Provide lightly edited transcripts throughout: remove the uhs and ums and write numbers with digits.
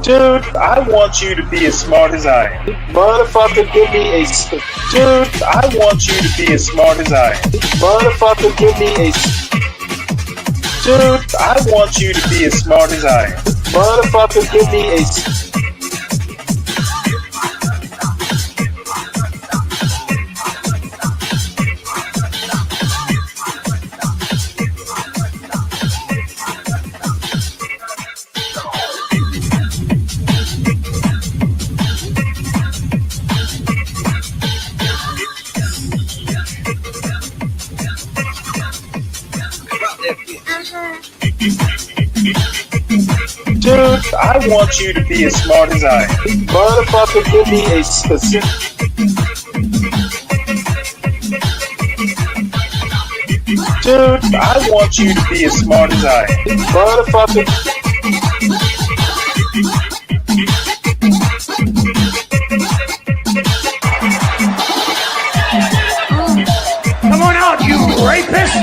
Dude, I want you to be as smart as I am. Motherfucker, give me a. Dude, I want you to be as smart as I am. Motherfucker, give me a. Dude, I want you to be as smart as I am. Motherfucker, give me a. Dude, I want you to be as smart as I am. Motherfucker, give me a specific. Dude, I want you to be as smart as I am. Motherfucker. Come on out, you rapist!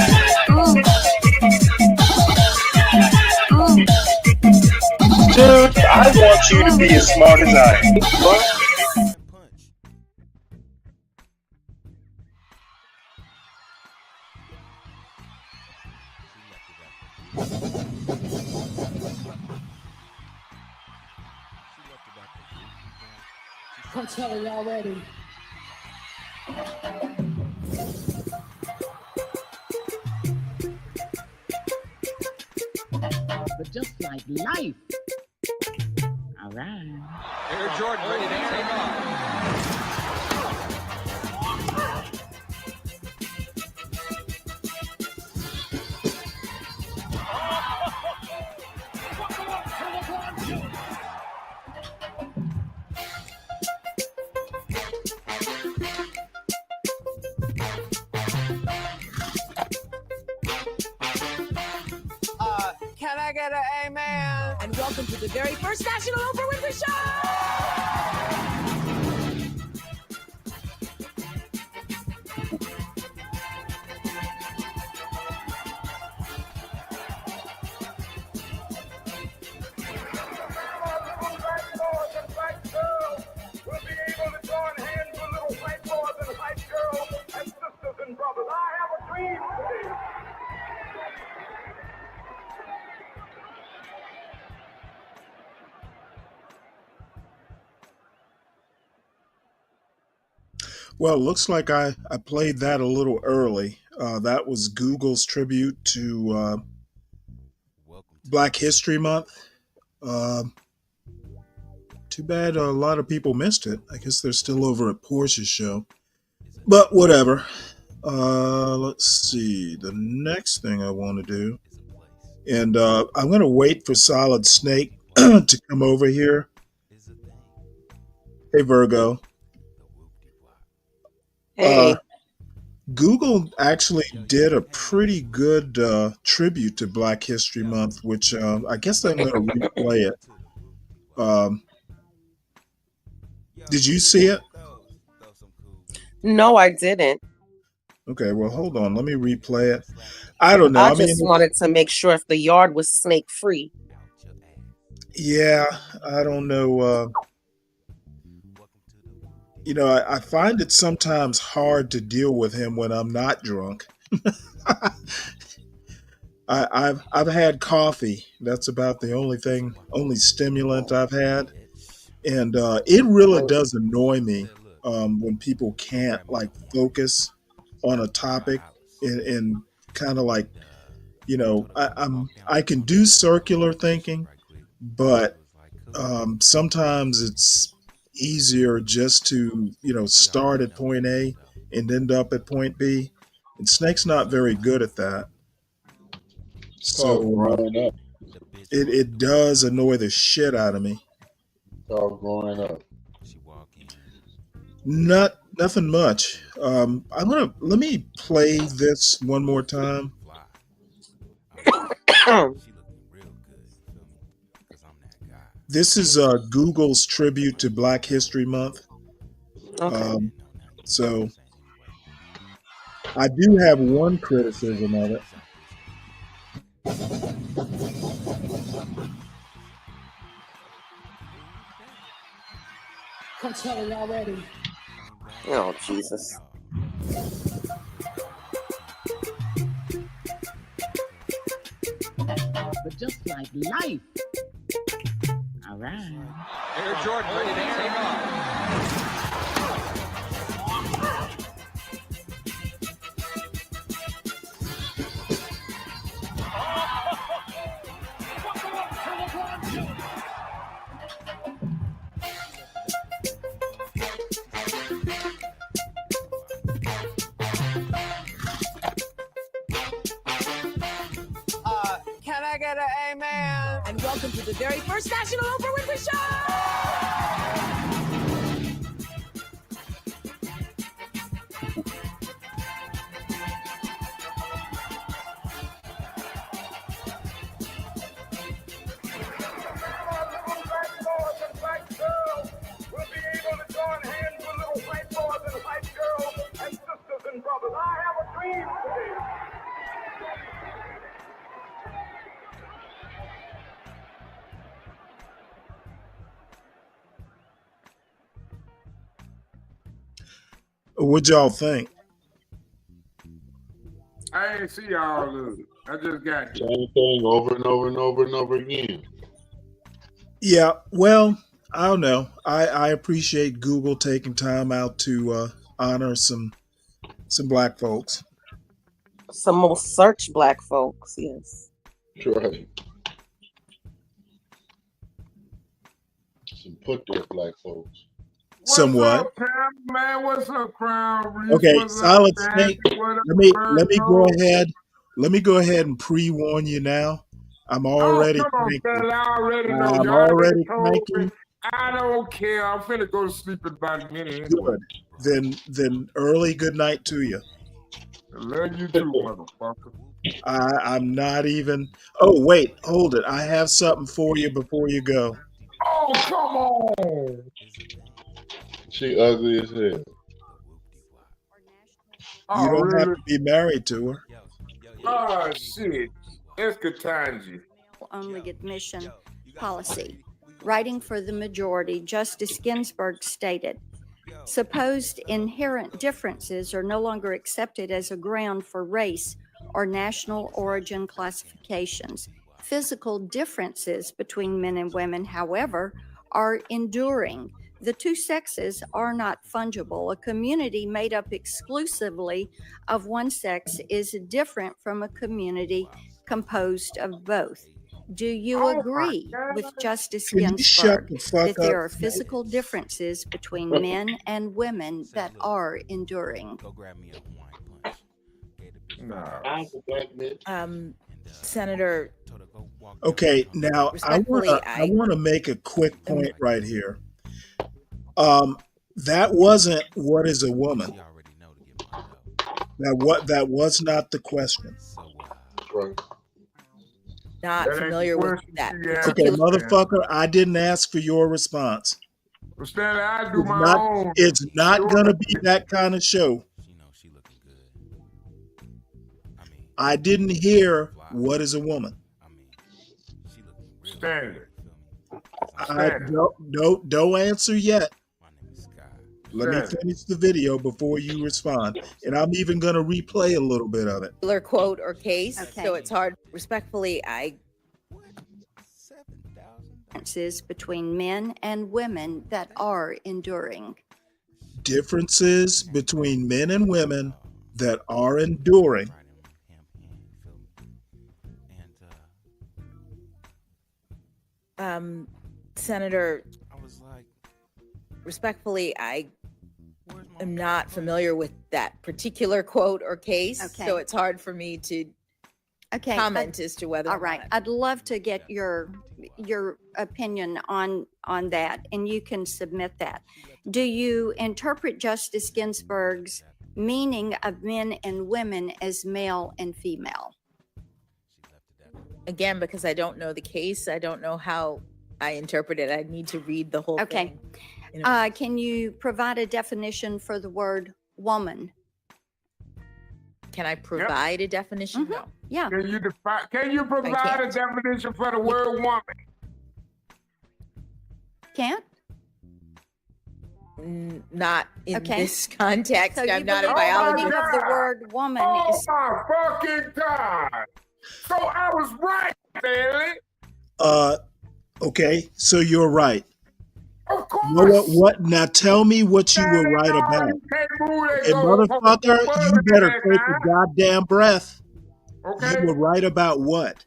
Dude, I want you to be as smart as I am. I'm telling y'all already. But just like life. All right. Air Jordan ready to take off. Can I get an amen? And welcome to the very first National Oprah Winfrey Well, looks like I played that a little early. That was Google's tribute to Black History Month. Too bad a lot of people missed it. I guess they're still over at Portia's show. But whatever. Let's see. The next thing I want to do. And I'm going to wait for Solid Snake to come over here. Hey, Virgo. Hey. Google actually did a pretty good tribute to Black History Month, which I guess I'm going to replay it. Did you see it? No, I didn't. Okay, well, hold on. Let me replay it. I don't know. I just wanted to make sure if the yard was snake free. Yeah, I don't know. I find it sometimes hard to deal with him when I'm not drunk. I've had coffee. That's about the only stimulant I've had, and it really does annoy me when people can't like focus on a topic and kind of like I can do circular thinking, but sometimes it's easier just to start at point A and end up at point B, and Snake's not very good at that. So growing up. it does annoy the shit out of me. Growing up. Nothing much. Let me play this one more time. This is Google's tribute to Black History Month. Okay. So I do have one criticism of it. Oh, Jesus. But just like life. All right. Air Jordan ready to take off. Can I get an amen? And welcome to the very first National Oprah Winfrey Show! What y'all think? I ain't see all of it. I just got you. Same thing over and over and over and over again. Yeah, well, I don't know. I appreciate Google taking time out to honor some black folks. Some most search black folks, yes. Right. Some put there black folks. Somewhat. What's up, Crown, man? What's up, Crown Reese? Okay, What's Silent up, Snake. Danny? What up, Let me Virgo? Let me go ahead and pre-warn you now. I'm Oh, already come on, cranky. fella. I already know. I'm You already already told me. cranky. I don't care. I'm finna go to sleep in about a minute anyway. Good. Then early good night to you. I love you too, motherfucker. I'm not even. Oh wait, hold it. I have something for you before you go. Oh, come on. She ugly as hell. You Oh, don't have really? to be married to her. Oh, shit. Escatangi. Only admission policy. Writing for the majority, Justice Ginsburg stated, supposed inherent differences are no longer accepted as a ground for race or national origin classifications. Physical differences between men and women, however, are enduring. The two sexes are not fungible. A community made up exclusively of one sex is different from a community composed of both. Do you Oh, my agree God. with Justice Can you shut Ginsburg the fuck that there up? are physical differences between men and women that are enduring? Nah. I'm a black man. Senator, Okay, now I respectfully, wanna make a quick point right here. That wasn't what is a woman. That was not the question. Right. not That ain't familiar the with question that she asked. Okay, particular. motherfucker, I didn't ask for your response. Stanley, I do It's my not own. it's not Sure. gonna be that kind of show. I didn't hear what is a woman. Stanley. I don't answer yet. Let me Stanley. finish the video before you respond. And I'm even gonna replay a little bit of it. Particular quote or case, Okay. so it's hard. Respectfully, Differences between men and women that are enduring. Differences between men and women that are enduring. Senator, respectfully, I am not familiar with that particular quote or case, Okay. so it's hard for me to Okay. comment as to whether. All or right. not. I'd love to get your opinion on that, and you can submit that. Do you interpret Justice Ginsburg's meaning of men and women as male and female? Again, because I don't know the case, I don't know how I interpret it. I need to read the whole Okay. thing. You know. Can you provide a definition for the word woman? Can I provide a definition? Mhm. No. Yeah. Can you provide a can't. definition for the word woman? Can't? not in Okay. this context. So you I'm not a believe the biologist. meaning of the word woman Oh is my fucking God. So I was right, Stanley. Okay, so you're right. Of course. What? Now tell me what you were right about. You can't move that And motherfucker, you better take a goddamn breath. Okay. You were right about what?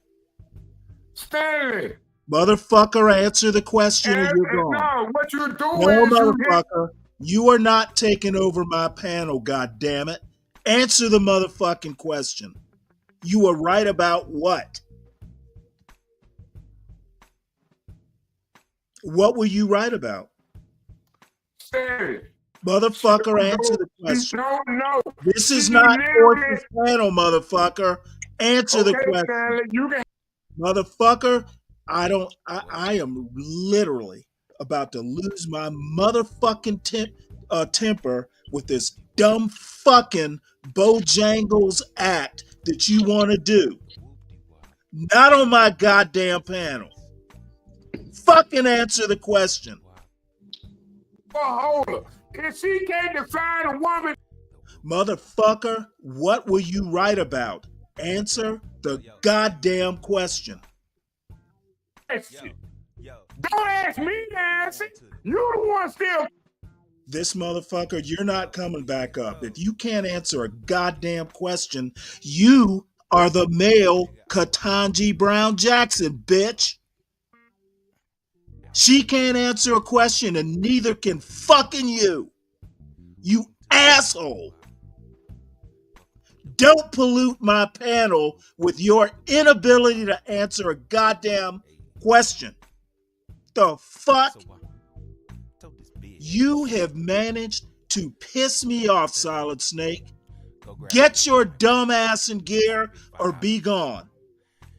Stanley. Motherfucker, answer the question or you're gone. No, what you do No, is motherfucker, you are not taking over my panel, goddammit. Answer the motherfucking question. You were right about what? What were you right about? Stanley. Motherfucker, answer the question. You don't know. This is not Portia's panel, motherfucker. Answer the question. Stanley, you can. Motherfucker, I am literally about to lose my motherfucking temper with this dumb fucking Bojangles act that you want to do. Not on my goddamn panel. Fucking answer the question. Well, hold up. If she can't define a woman. Motherfucker, what were you right about? Answer the goddamn question. Don't ask me to answer. You the one still. This motherfucker, you're not coming back up. If you can't answer a goddamn question, you are the male Ketanji Brown Jackson, bitch. She can't answer a question and neither can fucking you. You asshole. Don't pollute my panel with your inability to answer a goddamn question. The fuck? You have managed to piss me off, Solid Snake. Get your dumb ass in gear or be gone.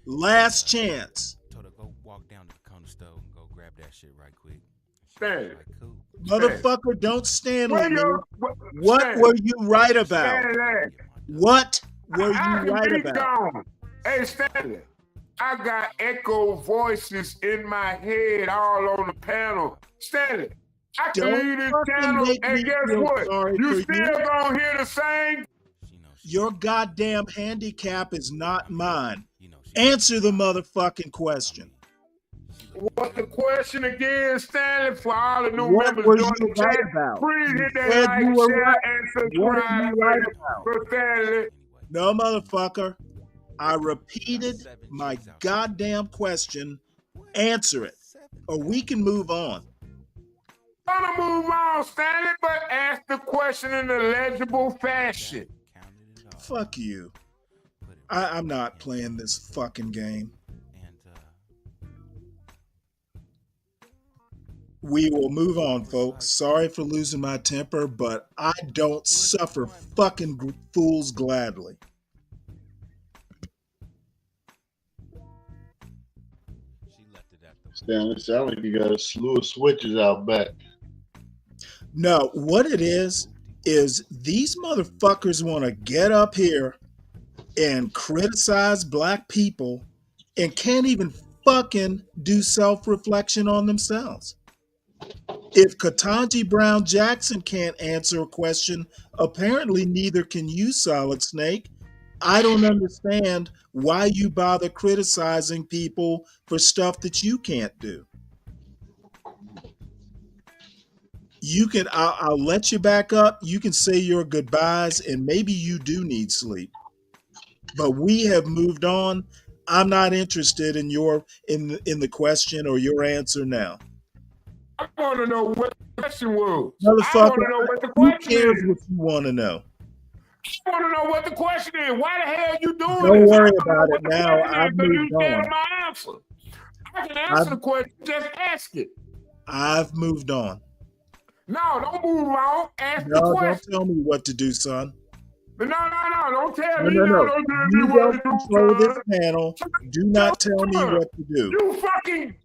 Last chance. Stanley. Motherfucker, don't stand with me. What were you right about? What were you right about? Hey, Stanley, I got echo voices in my head all on the panel. Stanley, I can leave this channel and guess what? You still gonna hear the same. Your goddamn handicap is not mine. Answer the motherfucking question. What's the question again, Stanley? For all the new What members were doing you the right chat, about? please hit You that said like, you were share, right. and What are subscribe you right about? for Stanley. No, motherfucker. I repeated my goddamn question. Answer it, or we can move on. I'm gonna move on, Stanley, but ask the question in a legible fashion. Fuck you. I'm not playing this fucking game. We will move on, folks. Sorry for losing my temper, but I don't suffer fucking fools gladly. Stanley, sound like you got a slew of switches out back. No, what it is these motherfuckers want to get up here and criticize black people and can't even fucking do self-reflection on themselves. If Ketanji Brown Jackson can't answer a question, apparently neither can you, Solid Snake. I don't understand why you bother criticizing people for stuff that you can't do. You can, I'll let you back up. You can say your goodbyes, and maybe you do need sleep. But we have moved on. I'm not interested in in the question or your answer now. I want to know what the question was. Motherfucker, I want to know what the question who cares is. what you want to know? I want to know what the question is. Why the hell you doing Don't this? worry about it now. I've moved you on. my answer. I can answer the question. Just ask it. I've moved on. No, don't move on. Ask the No, question. don't tell me what to do, son. No, don't tell me. No. Don't tell me You what don't to do. control this panel. Do not tell me what to do. You fucking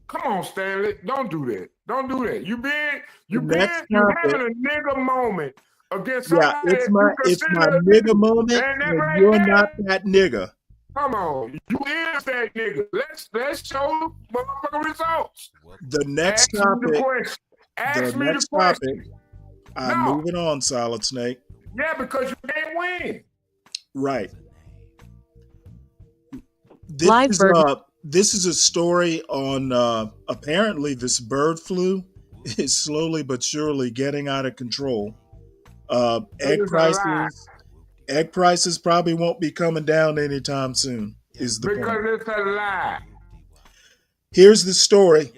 come on, Stanley. Don't do that. Don't do that. You having a nigga moment against somebody. Yeah, it's my nigga moment, and right you're there, not that nigga. Come on, you is that nigga. Let's show the motherfucking results. The next Ask topic. Ask The me the next question. topic, I'm No. moving on, Solid Snake. Yeah, because you can't win. Right. Live bird. This is a story on apparently this bird flu is slowly but surely getting out of control. It is a lie. Egg prices probably won't be coming down anytime soon, is the Because point. it's a lie. Here's the story.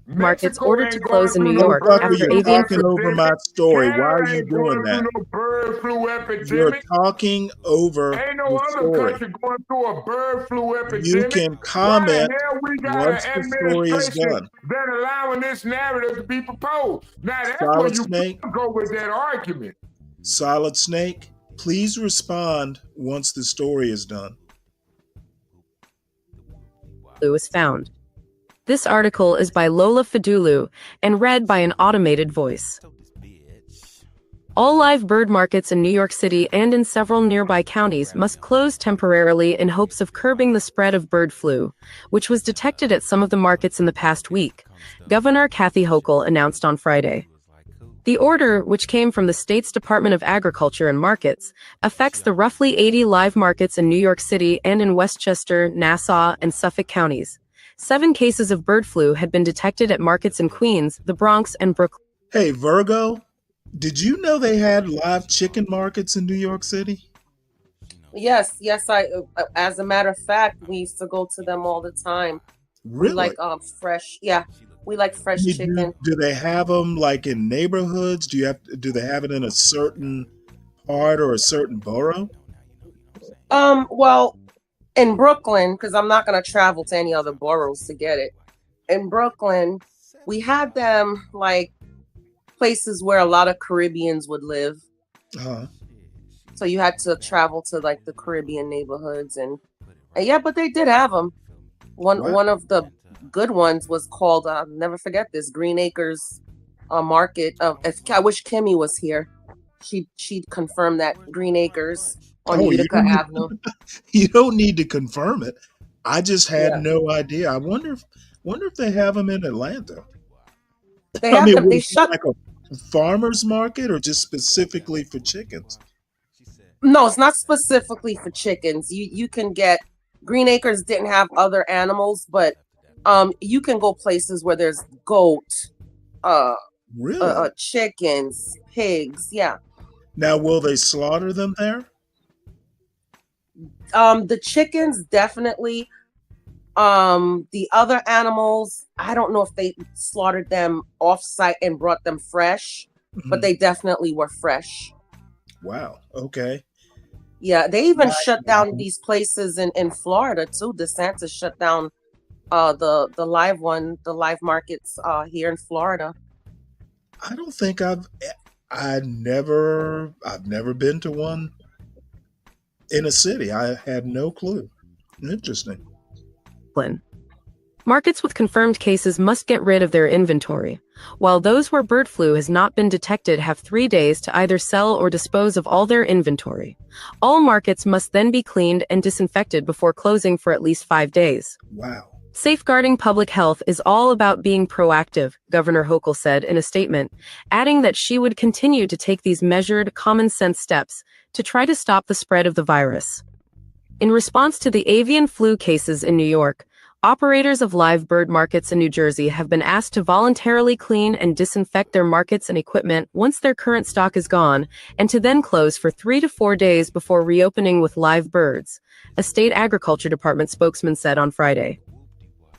Markets Mexico ordered to ain't going close in through New no York Motherfucker, bird after you're flu avian talking flu. over my epidemic. story. Why are Canada you ain't going doing through that? no bird flu You're epidemic. talking over Ain't no the other story. country going through a bird flu You epidemic. can Why the comment hell we got once an the story is administration done. that allowing this narrative to be proposed? Now that's where Solid you Snake, go with that argument. Solid Snake, please respond once the story is done. Flu is found. This article is by Lola Fadulu and read by an automated voice. All live bird markets in New York City and in several nearby counties must close temporarily in hopes of curbing the spread of bird flu, which was detected at some of the markets in the past week, Governor Kathy Hochul announced on Friday. The order, which came from the state's Department of Agriculture and Markets, affects the roughly 80 live markets in New York City and in Westchester, Nassau, and Suffolk counties. 7 cases of bird flu had been detected at markets in Queens, the Bronx, and Brooklyn. Hey, Virgo, did you know they had live chicken markets in New York City? Yes, I. As a matter of fact, we used to go to them all the time. Really? We like fresh. Yeah, we like fresh chicken. Do they have them like in neighborhoods? Do they have it in a certain part or a certain borough? Well, in Brooklyn, because I'm not gonna travel to any other boroughs to get it. In Brooklyn, we had them like places where a lot of Caribbeans would live. Uh-huh. So you had to travel to like the Caribbean neighborhoods and yeah, but they did have them. One of the good ones was called I'll never forget this, Green Acres Market. I wish Kimmy was here. She'd confirm that Green Acres on Utica Avenue. You don't need to confirm it. I just had Yeah. no idea. I wonder if they have them in Atlanta. They have them. They was it shut. like a farmer's market or just specifically for chickens? No, it's not specifically for chickens. You can get Green Acres didn't have other animals, but you can go places where there's goat, Really? chickens, pigs. Yeah. Now, will they slaughter them there? The chickens definitely. The other animals, I don't know if they slaughtered them off-site and brought them fresh, but they definitely were fresh. Wow. Okay. Yeah, they even shut down these places in Florida too. DeSantis shut down the live markets here in Florida. I don't think I've never been to one in a city. I had no clue. Interesting. Markets with confirmed cases must get rid of their inventory, while those where bird flu has not been detected have 3 days to either sell or dispose of all their inventory. All markets must then be cleaned and disinfected before closing for at least 5 days. Wow. Safeguarding public health is all about being proactive, Governor Hochul said in a statement, adding that she would continue to take these measured, common-sense steps to try to stop the spread of the virus. In response to the avian flu cases in New York, operators of live bird markets in New Jersey have been asked to voluntarily clean and disinfect their markets and equipment once their current stock is gone, and to then close for 3 to 4 days before reopening with live birds, a state agriculture department spokesman said on Friday.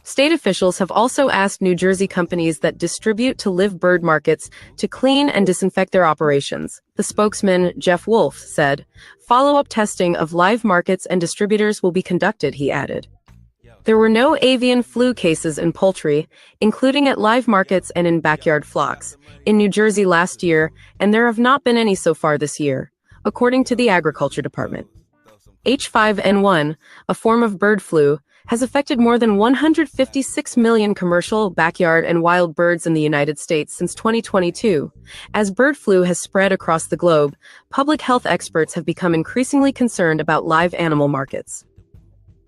State officials have also asked New Jersey companies that distribute to live bird markets to clean and disinfect their operations. The spokesman, Jeff Wolf, said, "Follow-up testing of live markets and distributors will be conducted," he added. There were no avian flu cases in poultry, including at live markets and in backyard flocks, in New Jersey last year, and there have not been any so far this year, according to the Agriculture Department. H5N1, a form of bird flu, has affected more than 156 million commercial, backyard, and wild birds in the United States since 2022. As bird flu has spread across the globe, public health experts have become increasingly concerned about live animal markets.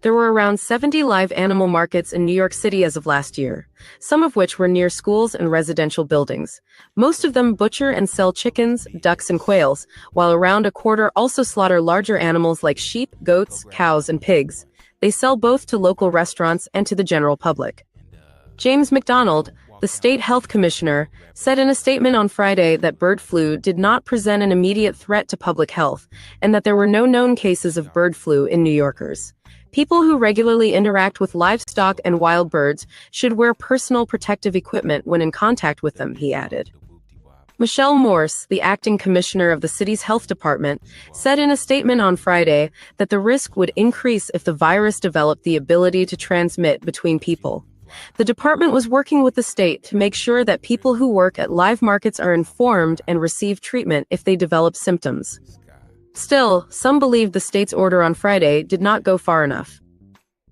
There were around 70 live animal markets in New York City as of last year, some of which were near schools and residential buildings. Most of them butcher and sell chickens, ducks, and quails, while around a quarter also slaughter larger animals like sheep, goats, cows, and pigs. They sell both to local restaurants and to the general public. James McDonald, the state health commissioner, said in a statement on Friday that bird flu did not present an immediate threat to public health and that there were no known cases of bird flu in New Yorkers. People who regularly interact with livestock and wild birds should wear personal protective equipment when in contact with them, he added. Michelle Morse, the acting commissioner of the city's health department, said in a statement on Friday that the risk would increase if the virus developed the ability to transmit between people. The department was working with the state to make sure that people who work at live markets are informed and receive treatment if they develop symptoms. Still, some believe the state's order on Friday did not go far enough.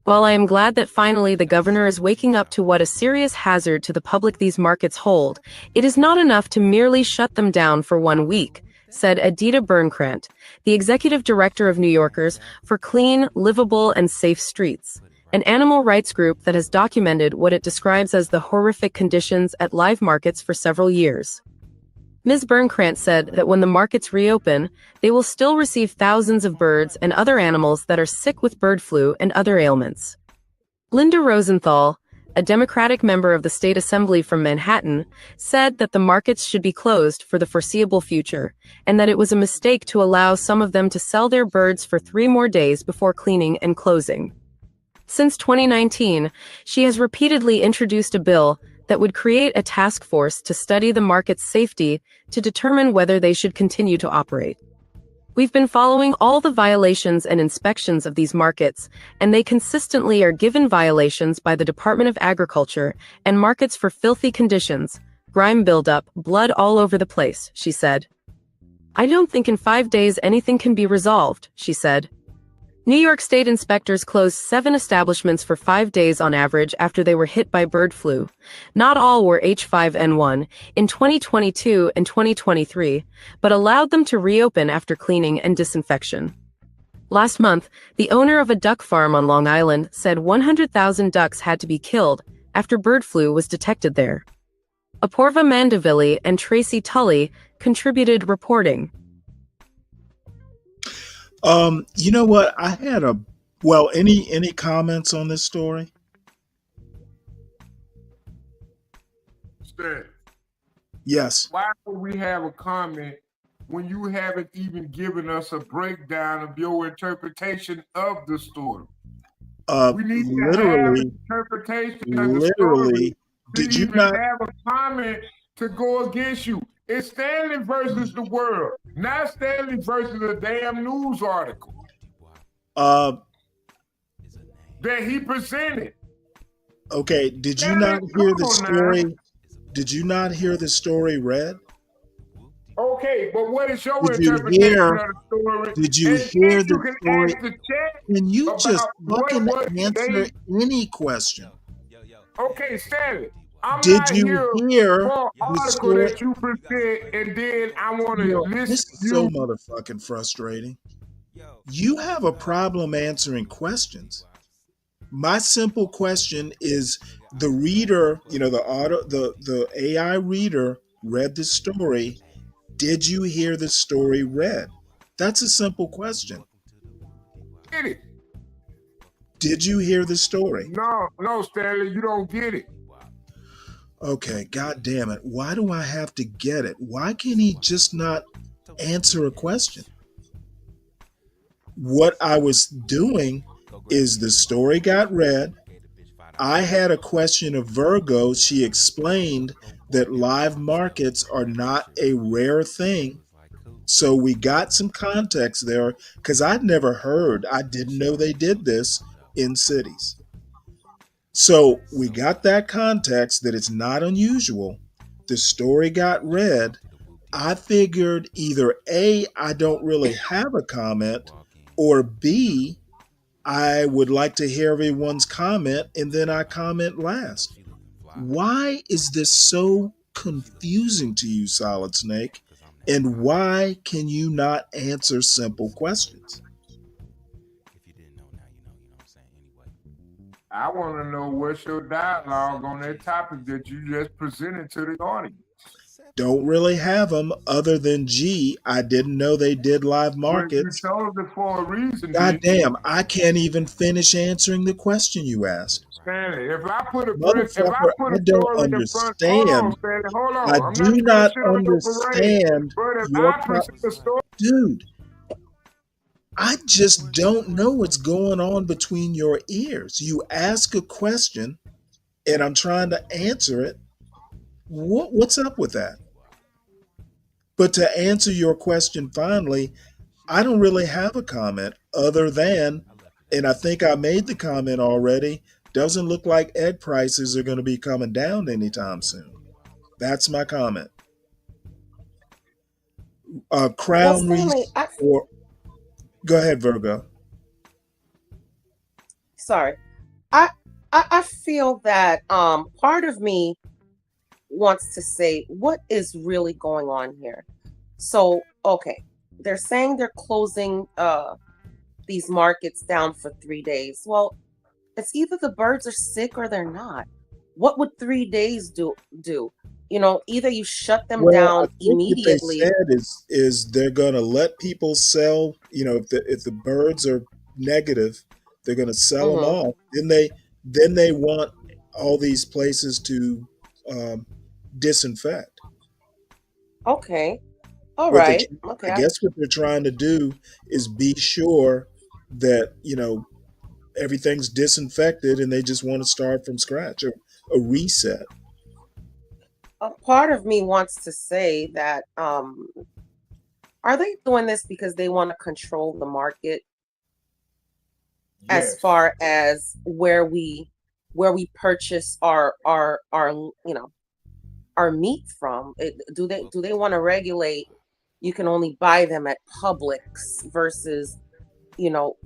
While I am glad that finally the governor is waking up to what a serious hazard to the public these markets hold, it is not enough to merely shut them down for 1 week, said Adita Bernkrant, the executive director of New Yorkers for Clean, Livable, and Safe Streets, an animal rights group that has documented what it describes as the horrific conditions at live markets for several years. Ms. Bernkrant said that when the markets reopen, they will still receive thousands of birds and other animals that are sick with bird flu and other ailments. Linda Rosenthal, a Democratic member of the State Assembly from Manhattan, said that the markets should be closed for the foreseeable future, and that it was a mistake to allow some of them to sell their birds for 3 more days before cleaning and closing. Since 2019, she has repeatedly introduced a bill that would create a task force to study the market's safety to determine whether they should continue to operate. We've been following all the violations and inspections of these markets, and they consistently are given violations by the Department of Agriculture and markets for filthy conditions, grime buildup, blood all over the place, she said. I don't think in 5 days anything can be resolved, she said. New York State inspectors closed 7 establishments for 5 days on average after they were hit by bird flu. Not all were H5N1 in 2022 and 2023, but allowed them to reopen after cleaning and disinfection. Last month, the owner of a duck farm on Long Island said 100,000 ducks had to be killed after bird flu was detected there. Apoorva Mandavili and Tracy Tully contributed reporting. You know what? I had any comments on this story? Stan, Yes. why would we have a comment when you haven't even given us a breakdown of your interpretation of the story? We need to have an interpretation of the story to even have a comment to go against you. It's Stanley versus the world, not Stanley versus a damn news article that he presented. Okay, did you not hear the story? Did you not hear the story read? Okay, but what is your interpretation of the story? Did you hear the story? Ask the chat Can you just fucking what answer any question? Okay, Stanley. I'm Did not you here hear for the article story? that you present, and then I want to listen. This is so motherfucking frustrating. You have a problem answering questions. My simple question is: the reader, the AI reader read the story. Did you hear the story read? That's a simple question. Get it? Did you hear the story? No, Stanley, you don't get it. Okay, god damn it. Why do I have to get it? Why can he just not answer a question? What I was doing is the story got read. I had a question of Virgo. She explained that live markets are not a rare thing. So we got some context there because I didn't know they did this in cities. So we got that context that it's not unusual. The story got read. I figured either A, I don't really have a comment, or B, I would like to hear everyone's comment and then I comment last. Why is this so confusing to you, Solid Snake? And why can you not answer simple questions? I want to know what's your dialogue on that topic that you just presented to the audience. Don't really have them other than G. I didn't know they did live Well, you markets. chose it for a reason, God didn't you? damn, I can't even finish answering the question you asked. Stanley, if I put Motherfucker, I a don't story in front, hold on, understand. Stanley, hold I on. I'm not do trying to not shit on your parade, understand but if your I present a story, dude. I just don't know what's going on between your ears. You ask a question and I'm trying to answer it. What's up with that? But to answer your question finally, I don't really have a comment other than, and I think I made the comment already, doesn't look like egg prices are going to be coming down anytime soon. That's my comment. Well, Crown Stanley, Reese, or go ahead, Virgo. sorry. I I feel that part of me wants to say what is really going on here. So, okay, they're saying they're closing these markets down for 3 days. Well, it's either the birds are sick or they're not. What would 3 days do? Either you shut them Well, I down think what they immediately. said is they're going to let people sell. If the birds are negative, they're going to sell them Hmm. off. Then they want all these places to um, disinfect. Okay. All What they, right. Okay. I guess, what they're trying to do is be sure that everything's disinfected, and they just want to start from scratch, or a reset. A part of me wants to say that are they doing this because they want to control the market as yes. far as where we purchase our our meat from? Do they want to regulate you can only buy them at Publix versus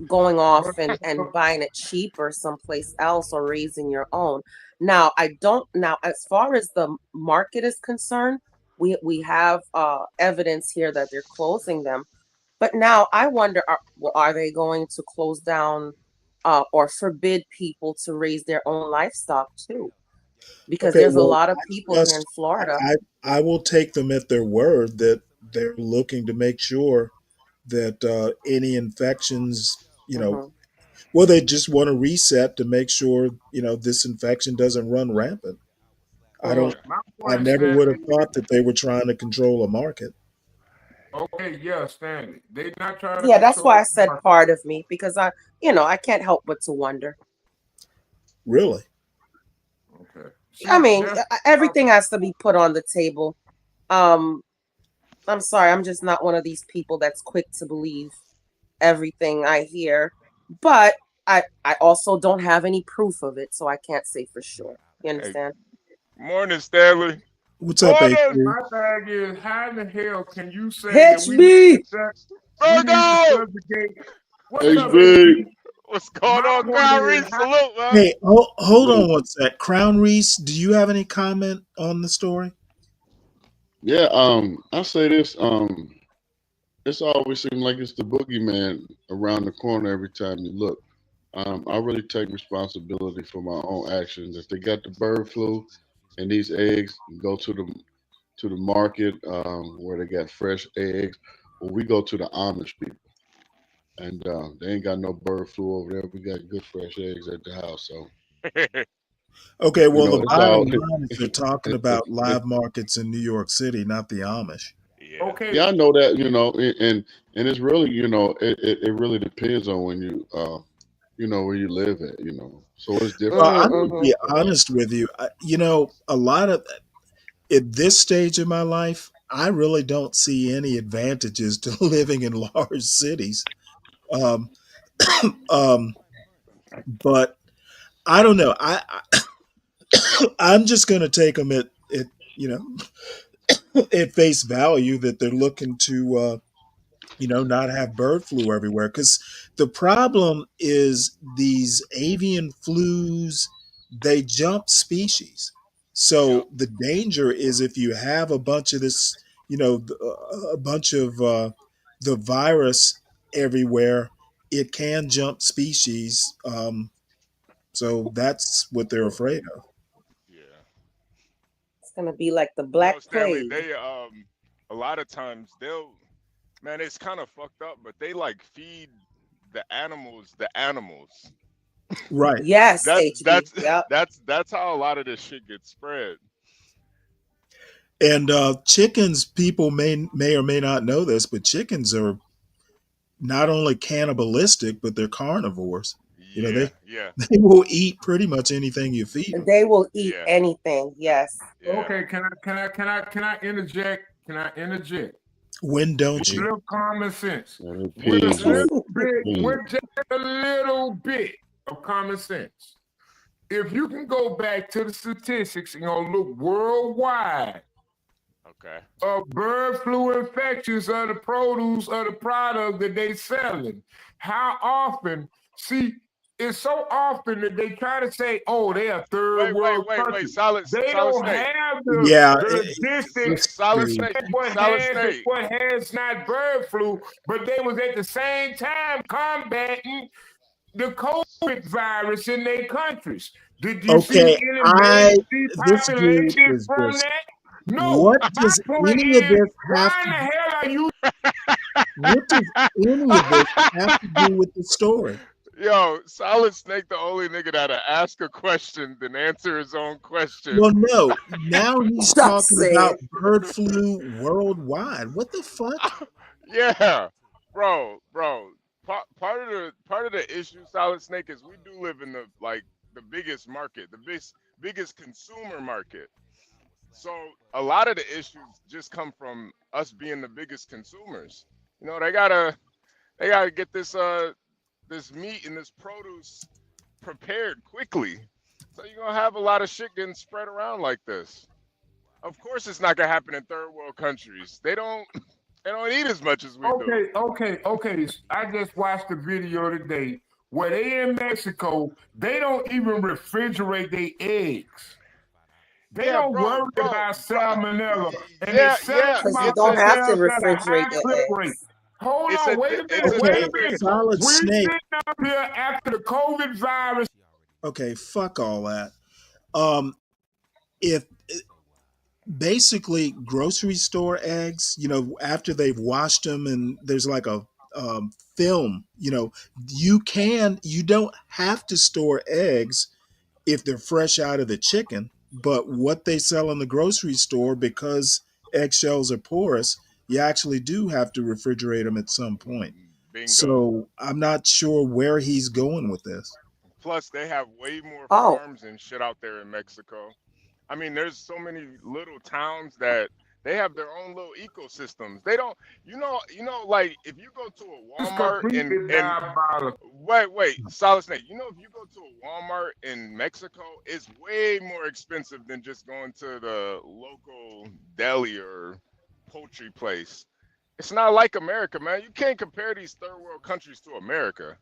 going off and buying it cheaper someplace else or raising your own? Now, I don't now as far as the market is concerned, we have evidence here that they're closing them. But now I wonder, are they going to close down or forbid people to raise their own livestock too? Because Okay, there's a well, lot of people here in Florida. I will take them at their word that they're looking to make sure that any infections, Hmm. well, they just want to reset to make sure this infection doesn't run rampant. I Hmm. don't. My I point, never would have Stanley, thought that they were trying to control a market. okay, yeah, Stanley. They not trying to Yeah, that's control why I the said market. part of me because I can't help but to wonder. Really? Okay. I See, mean, that's everything has to be put on the table. Um, I'm sorry, I'm just not one of these people that's quick to believe everything I hear, but I also don't have any proof of it, so I can't say for sure. You Hey, understand? morning, Stanley. What's up, Morning, AP? my thing is, how in the hell can you say that Catch me! we need to Virgo. subjugate? What's up, HB. AP? What's going My on, point Crown is, Reese? Salute, man. Hey, hold on one sec. Crown Reese, do you have any comment on the story? Yeah, I say this, it's always seemed like it's the boogeyman around the corner every time you look. I really take responsibility for my own actions. If they got the bird flu and these eggs go to the market where they got fresh eggs, well, we go to the Amish people, and they ain't got no bird flu over there. We got good fresh eggs at the house, so Okay, well, the it's bottom all. line is they're talking about live markets in New York City, not the Amish. Yeah. okay, Yeah, I know that, and it's really, it really depends on where you live at, so it's different Well, I'm from going to Mm-hmm. be place to place. honest with you. A lot of at this stage of my life, I really don't see any advantages to living in large cities. Um, um, but I don't know. I'm just going to take them at you know at face value that they're looking to not have bird flu everywhere. Because the problem is these avian flus, they jump species. Yep. So the danger is if you have a bunch of this, a bunch of the virus everywhere, it can jump species. So that's what they're afraid of. Yeah. It's gonna be like the You Black know, Stanley, Plague. they a lot of times they'll man, it's kind of fucked up, but they like feed the animals. Right. Yes, That's HB. that's Yep. that's how a lot of this shit gets spread. And chickens, people may or may not know this, but chickens are not only cannibalistic, but they're carnivores. You know, Yeah, yeah, they will eat pretty much anything you feed them. They will eat yeah, anything. Yes. yeah. Okay, can I interject? Can I interject? When don't With a you? little common sense. With a Please, Rick, little bit, please. with just a little bit of common sense. If you can go back to the statistics and look worldwide Okay. of bird flu infections of the produce of the product that they selling, how often, see, it's so often that they try to say, oh, they are third world Wait. country. Solid, They solid don't snake. have Yeah, the logistics Solid to snake. say what Solid has and snake. what has not bird flu, but they was at the same time combating the COVID virus in their countries. Did you see okay. any major This dude depopulation is from just. that? No. What My does point any of is, this have why in to? the hell are you What does any of this have to do with the story? Yo, Solid Snake, the only nigga that'll ask a question, then answer his own question. Well, no. Now he's Stop talking about saying. bird flu worldwide. What the fuck? Yeah, bro. Part of the issue, Solid Snake, is we do live in the biggest market, the biggest consumer market. So a lot of the issues just come from us being the biggest consumers. You know, they gotta get this meat and this produce prepared quickly. So you're gonna have a lot of shit getting spread around like this. Of course, it's not gonna happen in third world countries. They don't they don't eat as much as we do. Okay. I just watched a video today where they in Mexico, they don't even refrigerate their eggs. They Yeah, don't worry about salmonella, and they sell yeah. them Because you out It's don't a have to themselves at a refrigerate high your clip rate. eggs. Hold it's on, a wait a minute, it's a wait a Okay, minute. difference. Solid We're Snake. sitting up here after the COVID virus. Okay, fuck all that. If basically grocery store eggs, after they've washed them and there's like a film, you don't have to store eggs if they're fresh out of the chicken. But what they sell in the grocery store, because eggshells are porous, you actually do have to refrigerate them at some point. Bingo. So I'm not sure where he's going with this. Plus, they have way more Oh, farms and shit out there in Mexico. I mean, there's so many little towns that they have their own little ecosystems. They don't, like if you go to a It's Walmart completely and diabolical. wait, Solid Snake. If you go to a Walmart in Mexico, it's way more expensive than just going to the local deli or poultry place. It's not like America, man. You can't compare these third world countries to America.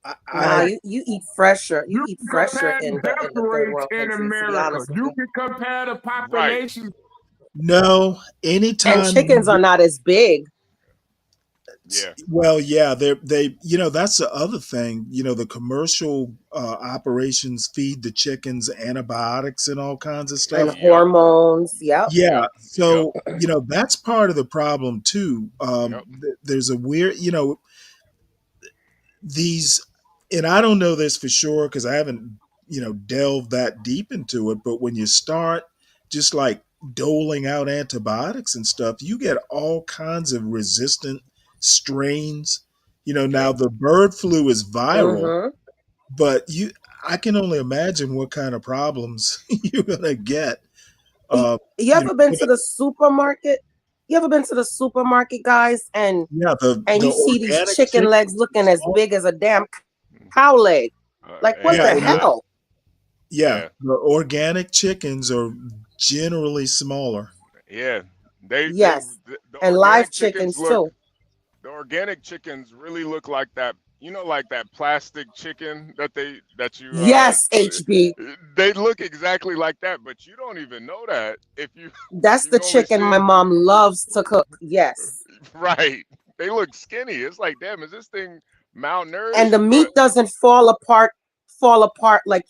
nah, I you eat fresher. You You eat can fresher compare in death the third rates world in countries, to be America. honest with You you. can compare the Right. population. no And anytime chickens are not as big. Yeah. Well, yeah, that's the other thing. The commercial operations feed the chickens antibiotics and all kinds of And stuff. Yep. hormones. Yep. Yeah, Yep. so that's part of the problem too. Yep. There's a weird, these, and I don't know this for sure because I haven't, delved that deep into it. But when you start just like doling out antibiotics and stuff, you get all kinds of resistant strains. Now Yep. the bird flu is viral, Mm-hmm. but I can only imagine what kind of problems you're gonna get. Uh, You you know, ever been to the supermarket? You ever been to the supermarket, guys, and yeah, the you see these organic chicken chicken. legs looking as big as a damn cow leg? Like, what Yeah, the and hell? yeah, the organic chickens are generally smaller. Yeah. Yes. The And live organic chickens chickens look. too. The organic chickens really look like that. Like that plastic chicken that you Yes, HB. they look exactly like that, but you don't even know that if That's the you've only chicken my seen mom loves to cook. Yes. right. They look skinny. It's like, damn, is this thing And malnourished? the But meat doesn't fall apart fall apart like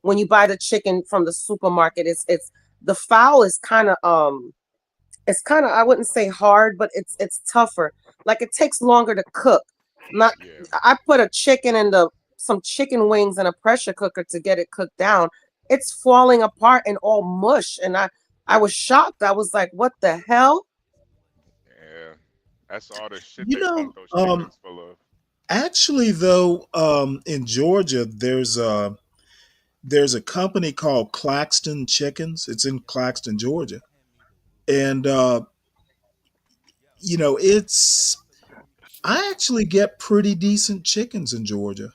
when you buy the chicken from the supermarket. It's the fowl is kind of it's kind of, I wouldn't say hard, but it's tougher. Like it takes longer to cook. Not Yeah. I put a chicken in the some chicken wings in a pressure cooker to get it cooked down. It's falling apart and all mush. And I was shocked. I was like, what the hell? Yeah. That's all the shit You they pump know, those chickens full of. actually though, in Georgia, there's a company called Claxton Chickens. It's in Claxton, Georgia, and it's I actually get pretty decent chickens in Georgia,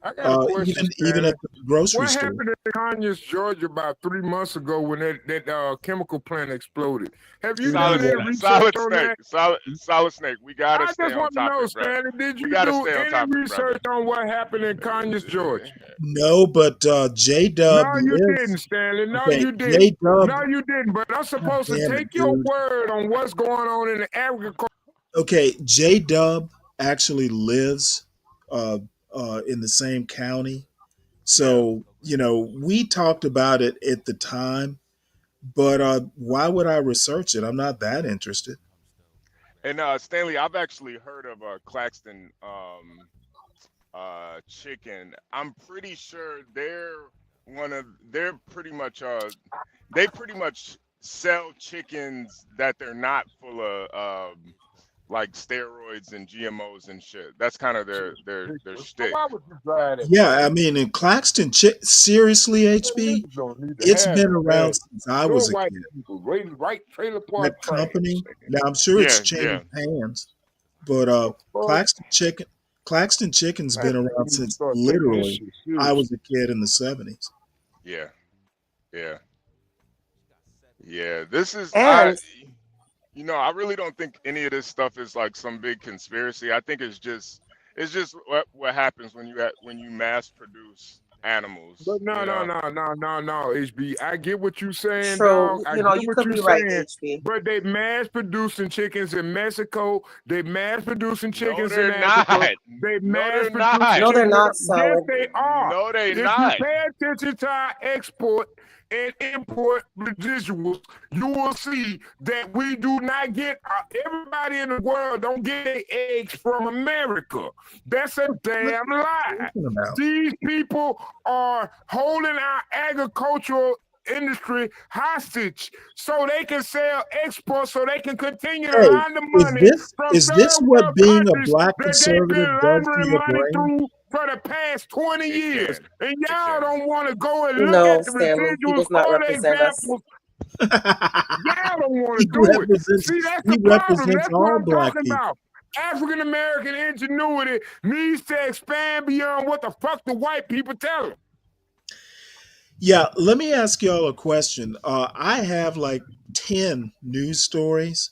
I got a question, even Stanley. at the grocery What store. happened in Conyers, Georgia, about 3 months ago when that chemical plant exploded? Have you It, done any uh, research on that? Solid snake. We gotta I stay just on want to know, topic, bro. Stanley, did We you gotta do stay on any topic, brother. research on what happened in Conyers, Georgia? no, but J No, Dub you lives. didn't, Stanley. No, Okay, you J didn't. Dub. No, you didn't. But I'm God supposed to damn it, take your dude. word on what's going on in the agriculture. Okay, J Dub actually lives in the same county. Yeah. So, we talked about it at the time, but why would I research it? I'm not that interested. And Stanley, I've actually heard of Claxton chicken. I'm pretty sure they're pretty much they pretty much sell chickens that they're not full of like steroids and GMOs and shit. That's kind of their So shtick. why would you drive that Yeah, I fast? mean, in Claxton, seriously, HB, Niggas don't need to it's have been no around fast. since I You're was a white kid. people, raised right trailer That park trash. company, now I'm sure it's Yeah, yeah. changed hands, but Fuck. Claxton Chicken's I been around need to since start taking this literally shit I was seriously. a kid in the 70s. Yeah, yeah, yeah. This is And I really don't think any of this stuff is like some big conspiracy. I think it's just what happens when you mass produce animals. But no, HB. I get what you saying, dog. true, I get you what could you be right, saying. HB. But they mass producing chickens in Mexico. They mass producing No, chickens in they're Africa. not. They No, mass they're producing not. No, they're chickens. not Yes, solid. they are. No, they If you not. pay attention to our export and import residuals, you will see that we do not get everybody in the world don't get their eggs from America. That's a damn lie. Talking about. These people are holding our agricultural industry hostage so they can sell exports so they can continue to Hey, launder is money this from is third this what world being a countries black that they've been conservative does to laundering your money brain? through for the past 20 It years. can. And It y'all can. don't want to go and look No, at the Stanley, he residuals does not or the represent us. examples. Y'all don't want to he do it. represents See, that's he the problem. represents That's what all I'm black talking people. about. African American ingenuity needs to expand beyond what the fuck the white people tell them. Yeah, let me ask y'all a question. I have like 10 news stories.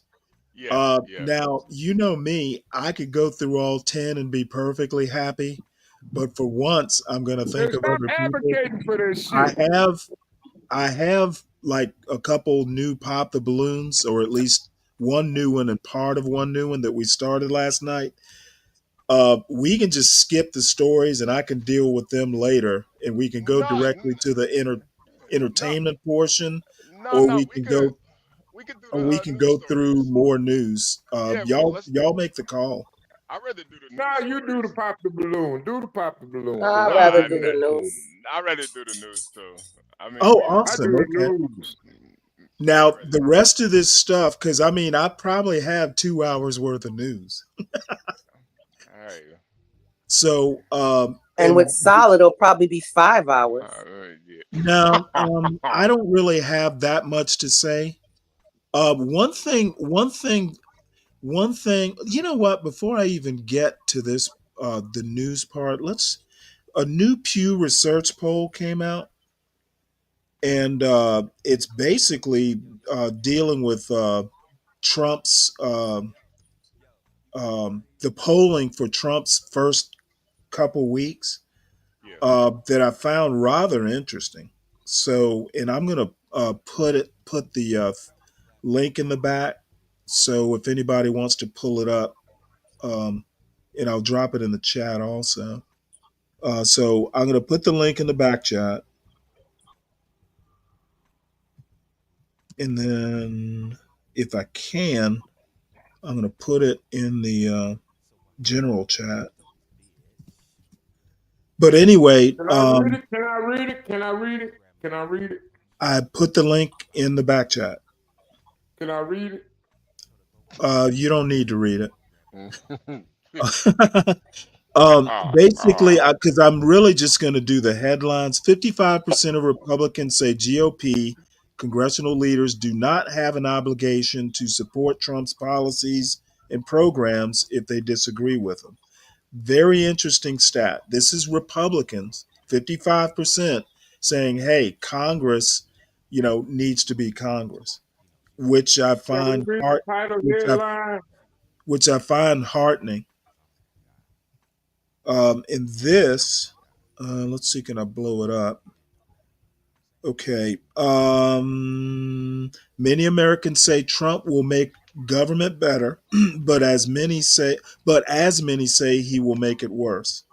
Yeah, yeah. Now, you know me, I could go through all 10 and be perfectly happy, but for once, I'm going to And think of stop other people. advocating for this I shit. have I have like a couple new pop the balloons, or at least one new one and part of one new one that we started last night. We can just skip the stories and I can deal with them later, and we can go No, directly to the no, entertainment portion, no, or no. We could do we the can news go through stories. more news. Yeah, Y'all make the call. I'd rather do the Nah, news you do the stories. pop the balloon. Do the pop the balloon, because I'd I rather do Nah, do that the too. news. I'd rather do the news too. I mean, Oh, I awesome. do the Okay. news. Now I'd rather. the rest of this stuff, because I mean, I probably have 2 hours worth of news. All right. So, And with solid, it'll probably be 5 hours. now, Yeah. I don't really have that much to say. One thing. You know what? Before I even get to this, the news part, a new Pew Research poll came out, and it's basically dealing with Trump's the polling for Trump's first couple weeks Yeah. that I found rather interesting. So, and I'm gonna put the link in the back. So if anybody wants to pull it up, and I'll drop it in the chat also. So I'm going to put the link in the back chat. And then if I can, I'm going to put it in the general chat. But anyway, Can I read it? Can I read it? Can I read it? Can I read it? I put the link in the back chat. Can I read it? You don't need to read it. Oh, Basically, because I'm really just going to do the headlines. 55% of Republicans say GOP congressional leaders do not have an obligation to support Trump's policies and programs if they disagree with them. Very interesting stat. This is Republicans, 55% saying, hey, Congress, needs to be Congress, which I Can we find read the title headline? which I find heartening. In this, let's see, can I blow it up? Okay. Many Americans say Trump will make government better, but as many say he will make it worse.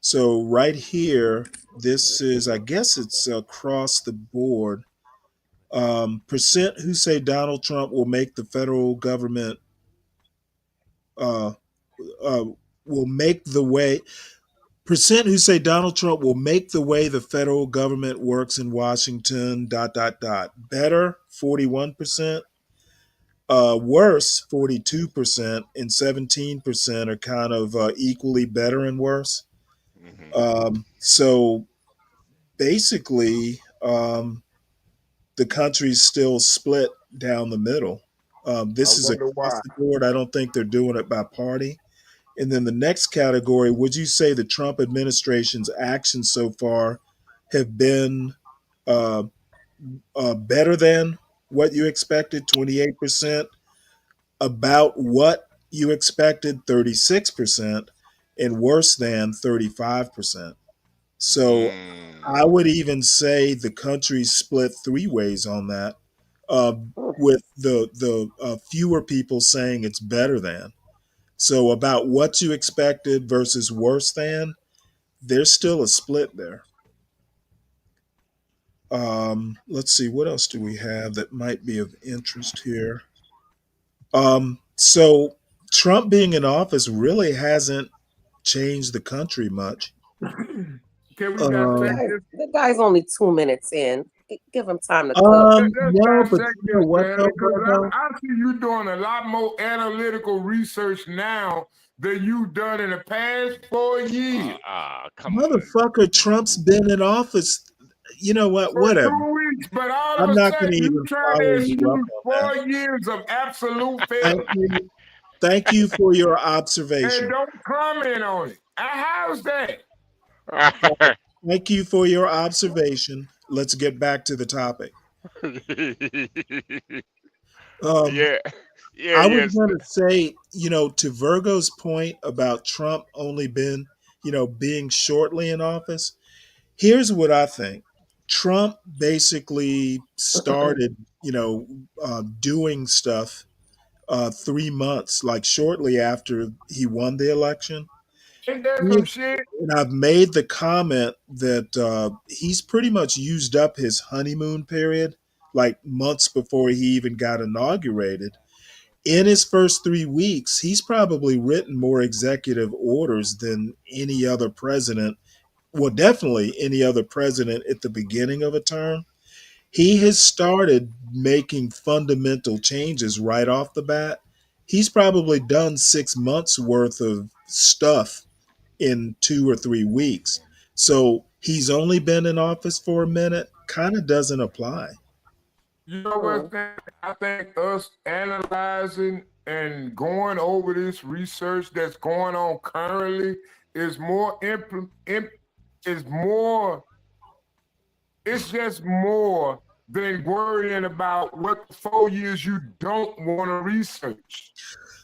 So right here, this is, I guess it's across the board. Percent who say Donald Trump will make the federal government uh, will make the way. Percent who say Donald Trump will make the way the federal government works in Washington. ... Better, 41%. Worse, 42%, and 17% are kind of equally better and worse. So basically, the country's still split down the middle. This is wonder across why. the board. I don't think they're doing it by party. And then the next category, would you say the Trump administration's actions so far have been uh, better than what you expected? 28%. About what you expected? 36%. And worse than 35%. So I would even say the country's split three ways on that, with the fewer people saying it's better than. So about what you expected versus worse than, there's still a split there. Let's see, what else do we have that might be of interest here? So Trump being in office really hasn't changed the country much. Can we dissect this? The guy's only 2 minutes in. Give him time to cook. Let's No, but dissect you know this, what man, though, because Virgo? I see you doing a lot more analytical research now than you've done in the past 4 years. Come Motherfucker, Trump's been in office. You know what? For Whatever. 2 weeks, but all I'm of a not sudden going to you even trying to follow you up excuse on 4 years of absolute that. Thank failure. you. Thank you for your And observation. don't comment on it. How's that? Thank you for your observation. Let's get back to the topic. I was Yes. going to say, to Virgo's point about Trump only been, being shortly in office, here's what I think. Trump basically started, doing stuff 3 months, like shortly after he won the election. Ain't that some shit? And I've made the comment that he's pretty much used up his honeymoon period, like months before he even got inaugurated. In his first 3 weeks, he's probably written more executive orders than any other president. Well, definitely any other president at the beginning of a term. He has started making fundamental changes right off the bat. He's probably done 6 months worth of stuff in 2 or 3 weeks. So he's only been in office for a minute, kind of doesn't apply. You know what? I think us analyzing and going over this research that's going on currently is it's just more than worrying about what 4 years you don't want to research.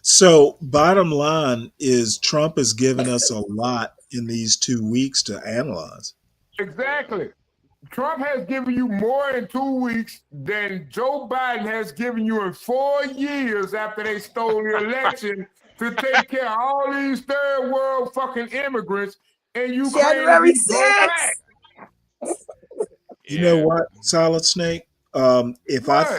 So bottom line is Trump has given us a lot in these 2 weeks to analyze. Exactly. Trump has given you more in 2 weeks than Joe Biden has given you in 4 years after they stole the election to take care of all these third world fucking immigrants and you claim to January be pro-black. 6th. You know Yeah. what, Solid Snake? If I What?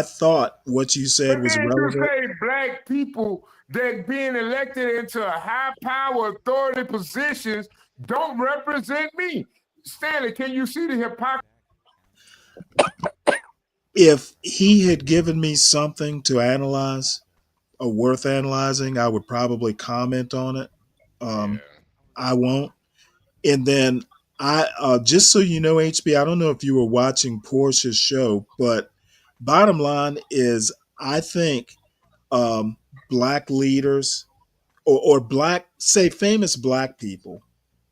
thought what you said But was then you relevant, say black people that being elected into high power authority positions don't represent me. Stanley, can you see the hypocrisy? if he had given me something to analyze or worth analyzing, I would probably comment on it. Um, Yeah. I won't. And then just so you know, HB, I don't know if you were watching Portia's show, but bottom line is, I think um, black leaders or black, say, famous black people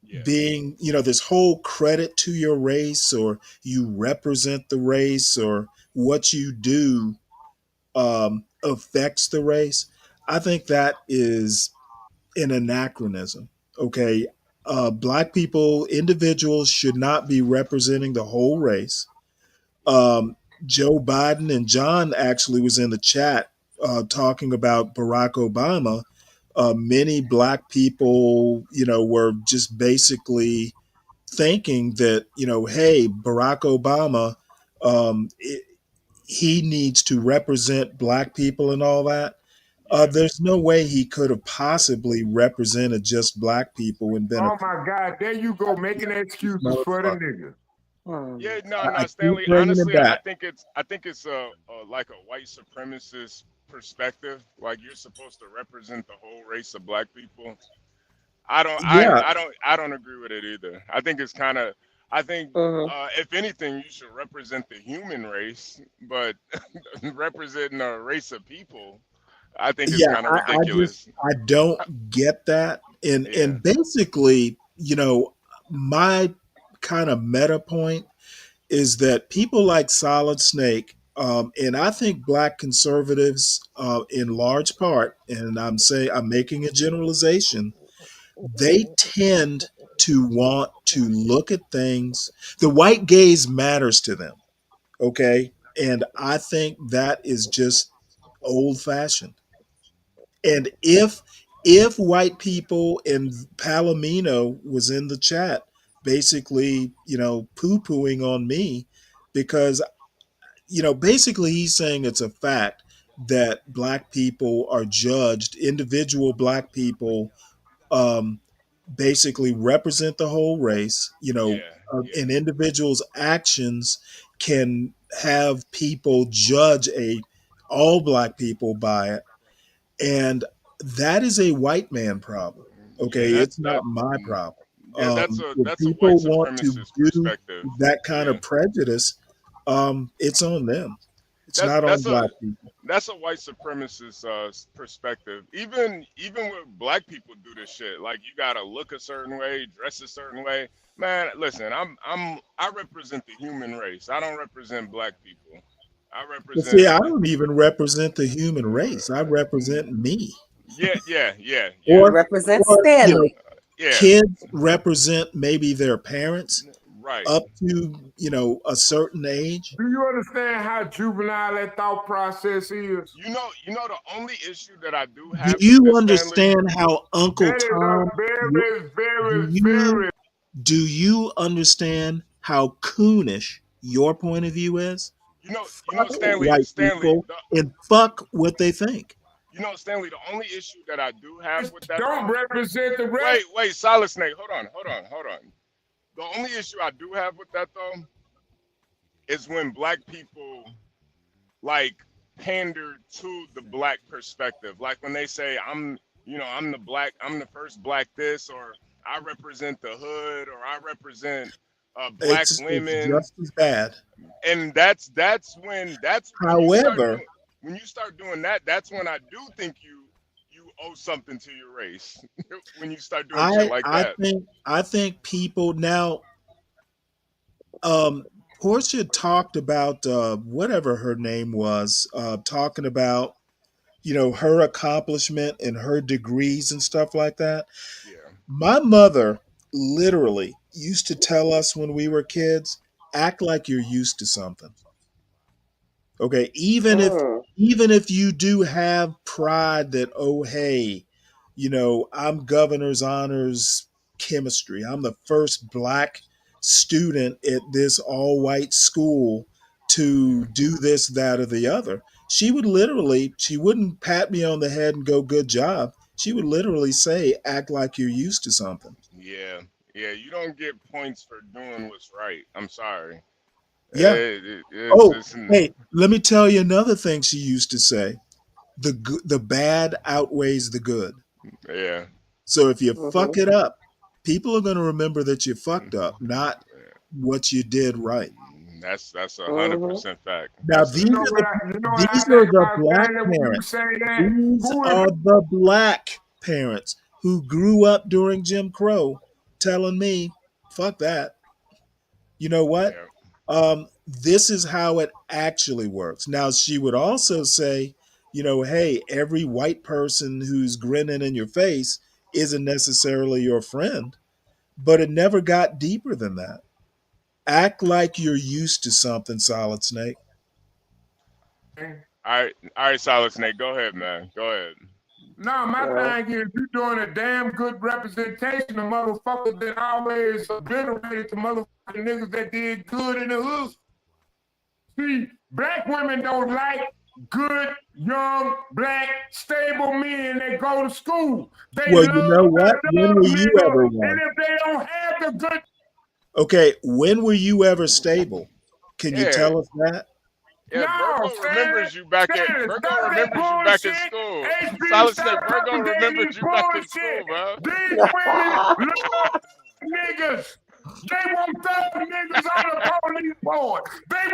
Yeah. being, this whole credit to your race, or you represent the race, or what you do affects the race. I think that is an anachronism. Okay. Black people, individuals should not be representing the whole race. Um, Joe Biden and John actually was in the chat talking about Barack Obama. Many black people, were just basically thinking that, hey, Barack Obama, um, it, he needs to represent black people and all that. Yeah. There's no way he could have possibly represented just black people and been a Oh my God, there you go, making excuses for the motherfucker. nigga. Yeah, no, I no, keep Stanley. bringing it Honestly, I back. think it's a like a white supremacist perspective. Like you're supposed to represent the whole race of black people. Yeah, I don't agree with it either. I think it's kind of. I think Mhm. if anything, you should represent the human race, but representing a race of people, I think it's yeah. kind of I just ridiculous. I don't get that, and Yeah, and basically, my kind of meta point is that people like Solid Snake, and I think black conservatives, in large part, and I'm making a generalization, they tend to want to look at things. The white gaze matters to them, okay? And I think that is just old fashioned. And if white people, and Palomino was in the chat basically, poo-pooing on me, because basically he's saying it's a fact that black people are judged, individual black people um, basically represent the whole race. yeah, An yeah. individual's actions can have people judge a all black people by it, and that is a white man problem. Yeah, Okay, it's not my problem. yeah, If that's a white people want to supremacist do perspective. that kind Yeah, of prejudice, it's on them. It's that's not on that's a black people. that's a white supremacist perspective. Even with black people do this shit. Like you gotta look a certain way, dress a certain way. Man, listen, I represent the human race. I don't represent black people. I But see, represent I don't even represent the human race. I represent me. yeah, yeah, yeah, yeah, Or, Represent or Stanley. yeah. kids represent maybe their parents Right. up to a certain age. Do you understand how juvenile that thought process is? You know the only issue that I do Do have with you this, Stanley. understand how Uncle That is a Tom? very, Do very, you very. do you understand how coonish your point of view is? You know, Fuck Stanley, white Stanley. people and fuck what they think. Stanley. The only issue that I do have with that Don't though. represent the rest. Wait, Solid Snake. Hold on. The only issue I do have with that though is when black people like pander to the black perspective. Like when they say I'm the first black this, or I represent the hood, or I represent black It's women, just as bad. and that's when you start However, doing that. That's when I do think you owe something to your race when you start doing shit I like I that. think I think people now, um Portia talked about whatever her name was, talking about her accomplishment and her degrees and stuff like that. Yeah, My mother literally used to tell us when we were kids, act like you're used to something. Okay, Mm. even if you do have pride that, oh hey, I'm governor's honors chemistry. I'm the first black student at this all white school to do this, that, or the other. She wouldn't pat me on the head and go, good job. She would literally say, act like you're used to something. Yeah, yeah. You don't get points for doing what's right. I'm sorry. Yeah. It's Hey, let me tell you another thing she used to say. The bad outweighs the good. yeah. So if you fuck it up, people are going to remember that you fucked up, not what you did right. That's 100% fact. Now these are the black parents. These are the black parents who grew up during Jim Crow telling me, fuck that. You know what? This is how it actually works. Now, she would also say, hey, every white person who's grinning in your face isn't necessarily your friend, but it never got deeper than that. Act like you're used to something, Solid Snake. All right, Solid Snake. Go ahead, man. Go ahead. No, my thing is you doing a damn good representation of motherfuckers that always obliterated the motherfucking niggas that did good in the hood. See, black women don't like good, young, black, stable men that go to school. They Well, you know what? When were you ever one? And if they don't have the good... Okay, when were you ever stable? Can you tell us that? Yeah, Virgo remembers you back at school. Solid Snake, Virgo remembers you back in school, bro. These women love niggas. They want thug niggas on the police board.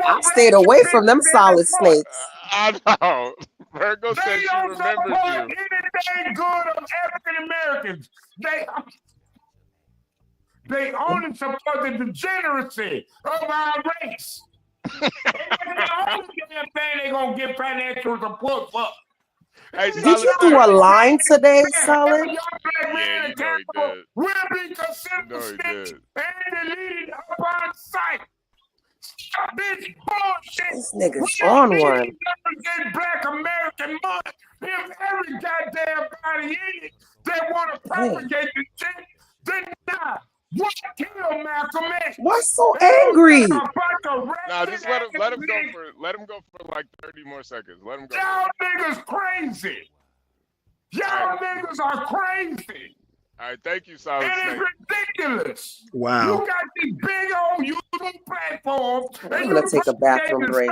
I stayed away from them Solid Snakes. I know. Virgo said she remembers you. Anything good of African Americans. They only support the degeneracy of our race. That's the only damn thing they gonna get financial support for. Hey, did you do a line today, Solid? Yeah, you know he did. Will be considered snitch and deleted upon sight. Stop this bullshit. This nigga's on one. Represent Black American money. If every goddamn body in it that want to propagate the shit, then nah. What kill Malcolm X? Why so angry? Nah, just let him go for like 30 more seconds. Let him go. Y'all niggas crazy. Y'all niggas are crazy. All right, thank you, Solid Snake. It is ridiculous. Wow. You got these big old YouTube platforms. I'm gonna take a bathroom break.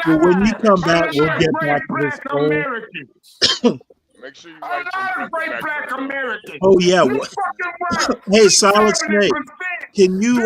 Well, when you come back, we'll get back to this poll. Make sure you write some great Black Americans. Oh yeah. Hey, Solid Snake, can you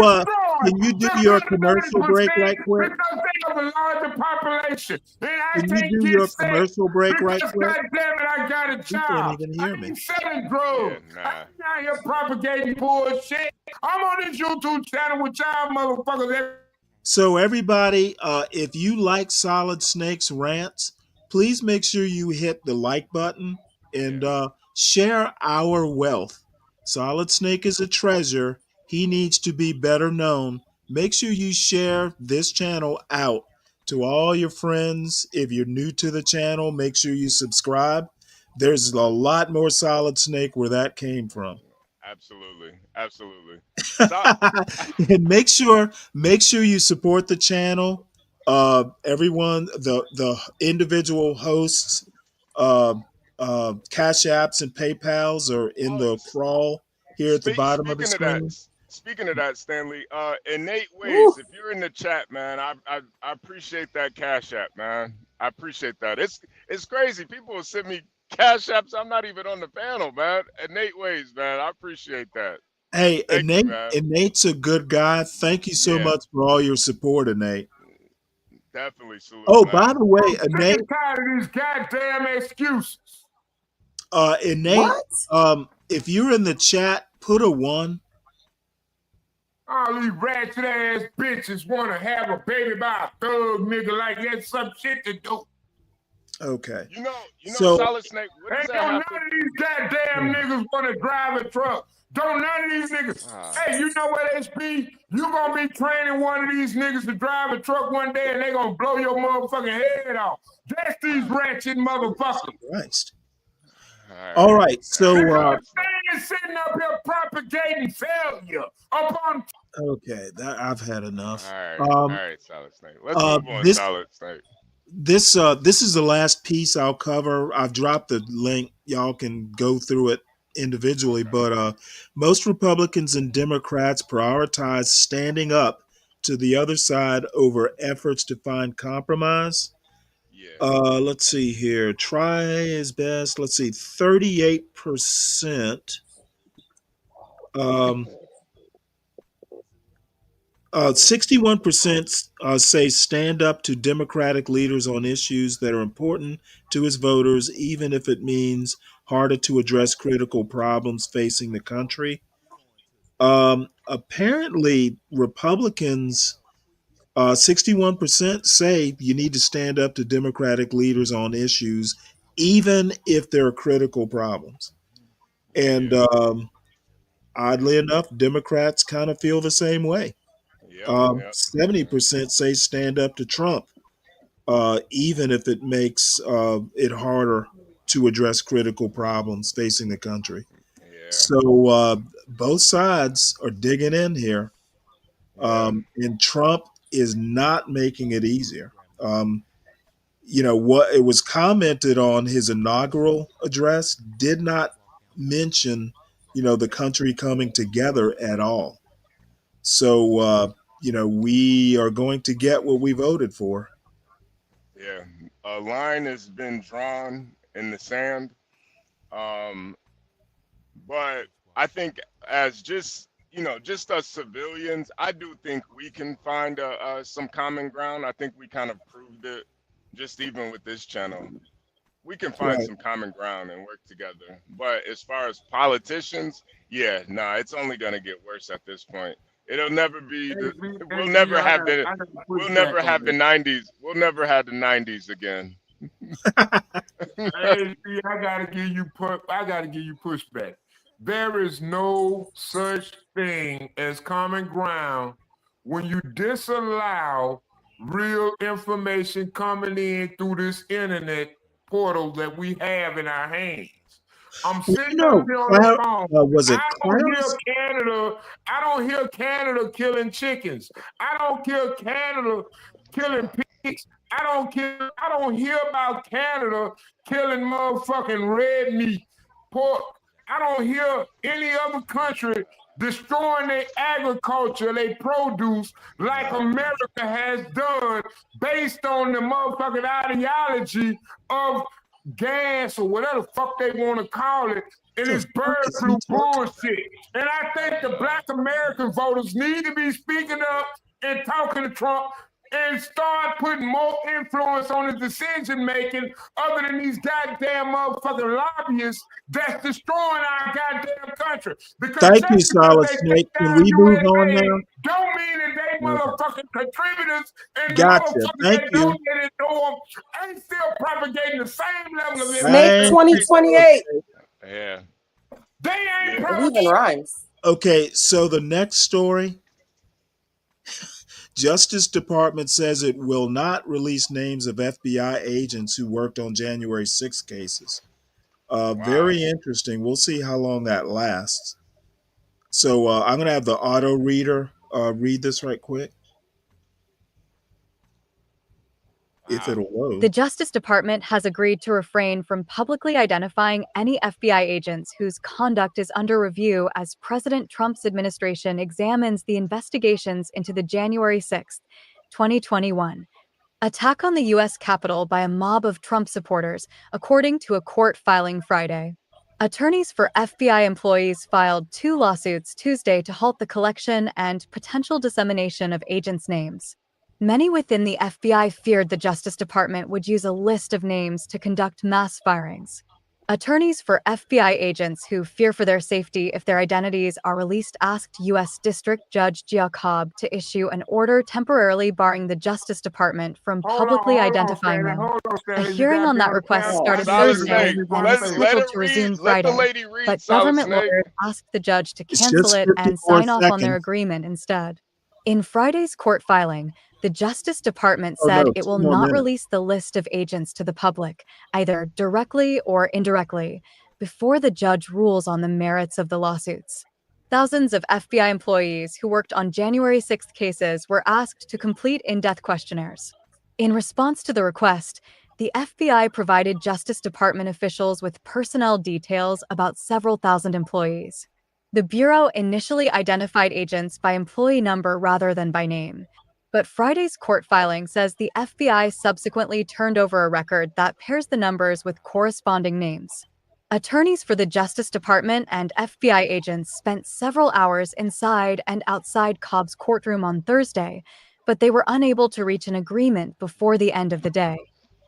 do your commercial break right quick? Because they have a larger population. Can you do your commercial break right quick? God damn it, I got a job. You can't even hear me. I'm selling drugs. I'm not here propagating bullshit. I'm on this YouTube channel with y'all motherfuckers. So everybody, if you like Solid Snake's rants, please make sure you hit the like button and share our wealth. Solid Snake is a treasure. He needs to be better known. Make sure you share this channel out to all your friends. If you're new to the channel, make sure you subscribe. There's a lot more Solid Snake where that came from. Absolutely. And make sure you support the channel. Everyone, the individual hosts, Cash Apps and PayPals are in the crawl here at the bottom of the screen. Speaking of that, Stanley, Innate Ways, if you're in the chat, man, I appreciate that Cash App, man. I appreciate that. It's crazy. People will send me Cash Apps. I'm not even on the panel, man. Innate Ways, man. I appreciate that. Hey, Innate's a good guy. Thank you so much for all your support, Innate. Definitely salute. Oh, by the way, Innate. I'm tired of these goddamn excuses. Innate, if you're in the chat, put a 1. All these ratchet ass bitches want to have a baby by a thug nigga like that's some shit to do. Okay. You know, Solid Snake. What does that none have of these goddamn niggas want to drive a truck. Don't none of these niggas. Hey, you know what, SP? You gonna be training one of these niggas to drive a truck one day and they gonna blow your motherfucking head off. That's these ratchet motherfuckers. Christ. All right. So is sitting up here propagating failure upon. Okay, that I've had All enough. right, all right, Solid Snake. Let's move on, This Solid Snake. this is the last piece I'll cover. I've dropped the link. Y'all can go through it individually, Okay. but most Republicans and Democrats prioritize standing up to the other side over efforts to find compromise. Yeah. Let's see here. Try his best. Let's see, 38%. Um, 61% say stand up to Democratic leaders on issues that are important to his voters, even if it means harder to address critical problems facing the country. Apparently, Republicans, 61% say you need to stand up to Democratic leaders on issues, even if there are critical problems. And Yeah. oddly enough, Democrats kind of feel the same way. Yep. Yep. 70% say stand up to Trump, even if it makes it harder to address critical problems facing the country. Yeah. So both sides are digging in here, Yeah. and Trump is not making it easier. What it was commented on his inaugural address did not mention, the country coming together at all. So, we are going to get what we voted for. Yeah. A line has been drawn in the sand. Um, but I think as just just us civilians, I do think we can find some common ground. I think we kind of proved it, just even with this channel. We can find Right. some common ground and work together. But as far as politicians, yeah, nah, it's only gonna get worse at this point. It'll never be the. We'll never have the. I gotta push We'll back never on have the that. '90s. We'll never have the '90s again. Hey, see, I gotta give you pushback. There is no such thing as common ground when you disallow real information coming in through this internet portal that we have in our hands. I'm Well, sitting up here on the phone. was it I don't hear Clarence? Canada. I don't hear Canada killing chickens. I don't hear Canada killing pigs. I don't hear about Canada killing motherfucking red meat, pork. I don't hear any other country destroying their agriculture, their produce, like Nah. America has done based on the motherfucking ideology of gas or whatever the fuck they want to call it, and The it's fuck bird is he flu talking bullshit. And I think the black American voters need to be speaking up and talking to Trump and start putting more influence on the decision making other than these goddamn motherfucking lobbyists that's destroying our goddamn country. Because Thank you, just because Solid they Snake. take Can down we move on USA now? don't mean that they Okay. motherfucking contributors and the Gotcha. motherfuckers Thank that you. donated to them ain't still propagating the same level of Snake Thank you, information. Solid 2028. Snake. Yeah. They ain't Yeah. It even propagating. rhymes. Okay, so the next story, Justice Department says it will not release names of FBI agents who worked on January 6 cases. Wow. Very interesting. We'll see how long that lasts. So I'm going to have the auto reader read this right quick, if Wow. it'll load. The Justice Department has agreed to refrain from publicly identifying any FBI agents whose conduct is under review as President Trump's administration examines the investigations into the January 6th, 2021 attack on the U.S. Capitol by a mob of Trump supporters, according to a court filing Friday. Attorneys for FBI employees filed 2 lawsuits Tuesday to halt the collection and potential dissemination of agents' names. Many within the FBI feared the Justice Department would use a list of names to conduct mass firings. Attorneys for FBI agents who fear for their safety if their identities are released asked U.S. District Judge Giacob to issue an order temporarily barring the Justice Department from publicly identifying them. A hearing on that request started Solid Thursday Snake. and was Let scheduled it to read. resume Let the Friday, lady read. but Solid government Snake. lawyers asked the judge to It's cancel just it and 54 sign off on their seconds. agreement instead. In Friday's court filing, the Justice Department Oh, said no, it 2 will more not minutes. release the list of agents to the public, either directly or indirectly, before the judge rules on the merits of the lawsuits. Thousands of FBI employees who worked on January 6th cases were asked to complete in-depth questionnaires. In response to the request, the FBI provided Justice Department officials with personnel details about several thousand employees. The Bureau initially identified agents by employee number rather than by name. But Friday's court filing says the FBI subsequently turned over a record that pairs the numbers with corresponding names. Attorneys for the Justice Department and FBI agents spent several hours inside and outside Cobb's courtroom on Thursday, but they were unable to reach an agreement before the end of the day.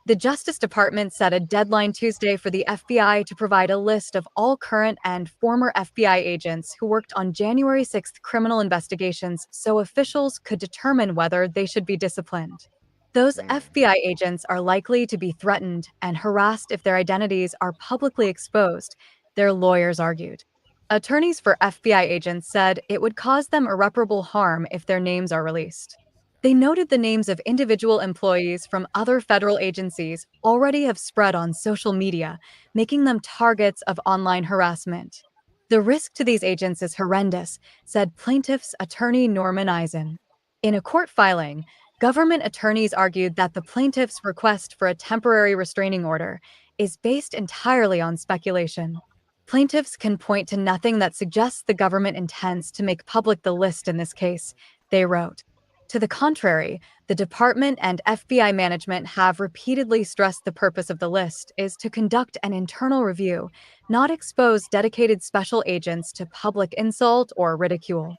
The Justice Department set a deadline Tuesday for the FBI to provide a list of all current and former FBI agents who worked on January 6th criminal investigations so officials could determine whether they should be disciplined. Those FBI agents are likely to be threatened and harassed if their identities are publicly exposed, their lawyers argued. Attorneys for FBI agents said it would cause them irreparable harm if their names are released. They noted the names of individual employees from other federal agencies already have spread on social media, making them targets of online harassment. The risk to these agents is horrendous, said plaintiff's attorney Norman Eisen. In a court filing, government attorneys argued that the plaintiff's request for a temporary restraining order is based entirely on speculation. Plaintiffs can point to nothing that suggests the government intends to make public the list in this case, they wrote. To the contrary, the department and FBI management have repeatedly stressed the purpose of the list is to conduct an internal review, not expose dedicated special agents to public insult or ridicule.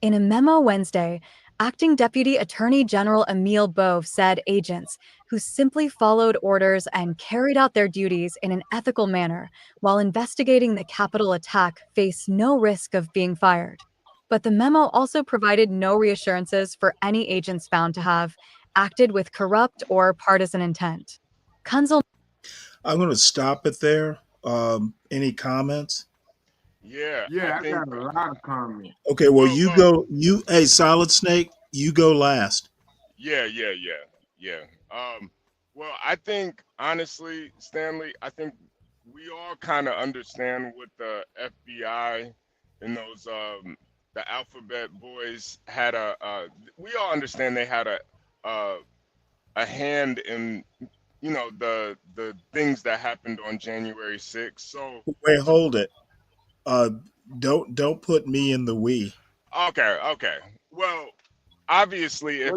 In a memo Wednesday, Acting Deputy Attorney General Emil Bove said agents who simply followed orders and carried out their duties in an ethical manner while investigating the Capitol attack face no risk of being fired. But the memo also provided no reassurances for any agents found to have acted with corrupt or partisan intent. Kunzel. I'm going to stop it there. Any comments? Yeah, Yeah, I got a lot of comments. Okay, well, you go. Hey, Solid Snake, you go last. Yeah. Well, I think honestly, Stanley, I think we all kind of understand what the FBI and those the Alphabet Boys had we all understand they had a hand in the things that happened on January 6th. So Wait, hold it. Don't put me in the we. okay. Well, obviously if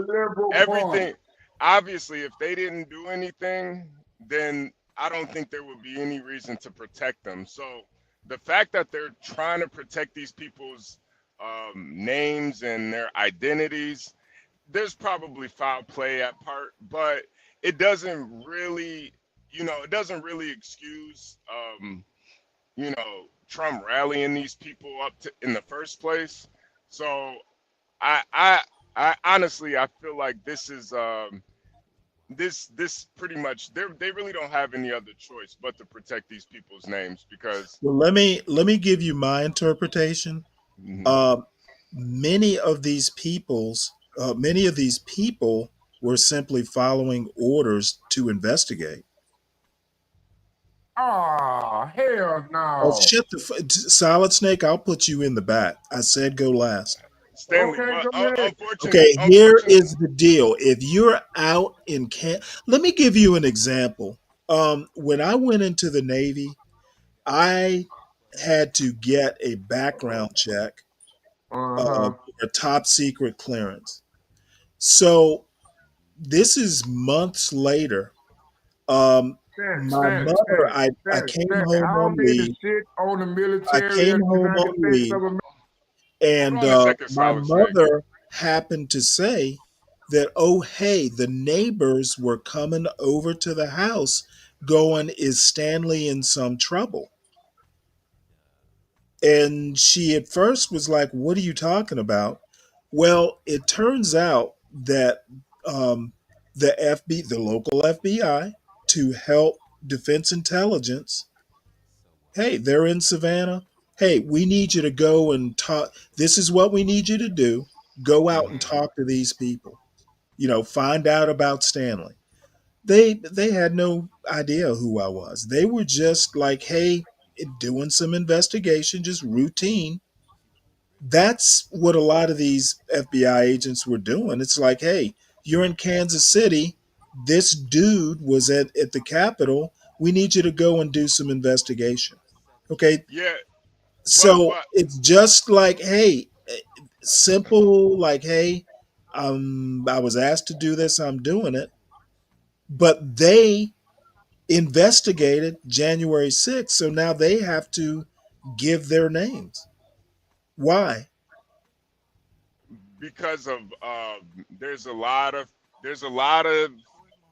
everything obviously if they didn't do anything, then I don't think there would be any reason to protect them. So the fact that they're trying to protect these people's names and their identities, there's probably foul play at part, but it doesn't really excuse Trump rallying these people up to in the first place. So I honestly I feel like this is this pretty much they really don't have any other choice but to protect these people's names because Well, let me give you my interpretation. Many of these people were simply following orders to investigate. Oh, hell Oh, no. shut Solid Snake. I'll put you in the back. I said go last. Stanley, Okay, but go ahead. Okay, here is the deal. If you're out in camp, let me give you an example. When I went into the Navy, I had to get a background check, a top secret clearance. So this is months later. My mother, I came home I don't on mean to leave. shit on the I military came of the home United on States leave, of America. and Hold on a second, my Solid Snake. mother happened to say that, oh, hey, the neighbors were coming over to the house going, is Stanley in some trouble? And she at first was like, what are you talking about? Well, it turns out that the local FBI, to help Defense Intelligence, hey, they're in Savannah. Hey, we need you to go and talk. This is what we need you to do. Go out and talk to these people. Find out about Stanley. They had no idea who I was. They were just like, hey, doing some investigation, just routine. That's what a lot of these FBI agents were doing. It's like, hey, you're in Kansas City. This dude was at the Capitol. We need you to go and do some investigation. Okay. Yeah, So but it's just like, hey, simple, like, hey, I was asked to do this, I'm doing it. But they investigated January 6th. So now they have to give their names. Why? because of there's a lot of there's a lot of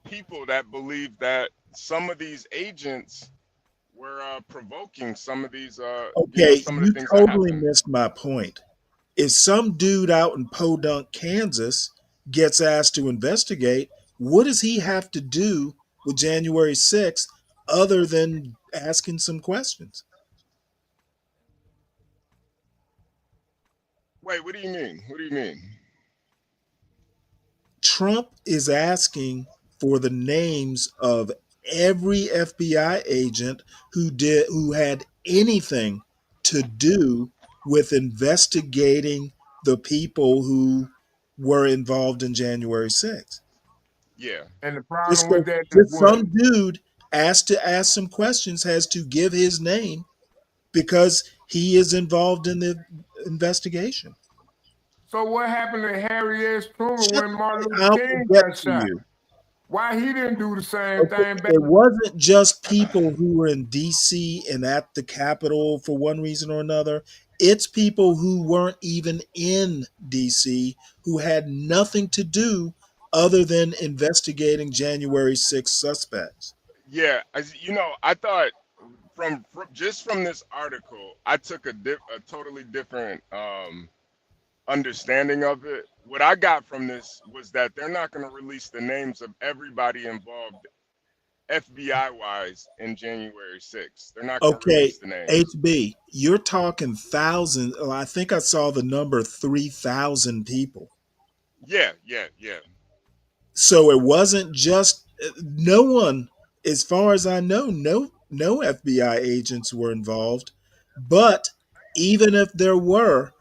people that believe that some of these agents were provoking some of these Okay, some of the you things that totally happened. missed my point. If some dude out in Podunk, Kansas gets asked to investigate, what does he have to do with January 6th other than asking some questions? Wait, what do you mean? What do you mean? Trump is asking for the names of every FBI agent who had anything to do with investigating the people who were involved in January 6th. Yeah. And the Just, problem with so, that is just what? some dude asked to ask some questions has to give his name because he is involved in the investigation. So what happened to Harry S. Truman when Martin Luther I will King get got to shot? you. Why he didn't do the same Okay, thing back? it wasn't just people who were in DC and at the Capitol for one reason or another. It's people who weren't even in DC who had nothing to do other than investigating January 6th suspects. Yeah, I thought from just from this article, I took a totally different understanding of it. What I got from this was that they're not going to release the names of everybody involved FBI wise in January 6th. They're not going to Okay, release the names. HB, you're talking thousands. I think I saw the number 3,000 people. Yeah, yeah, yeah. So it wasn't just no one, as far as I know, no FBI agents were involved. But even if there were,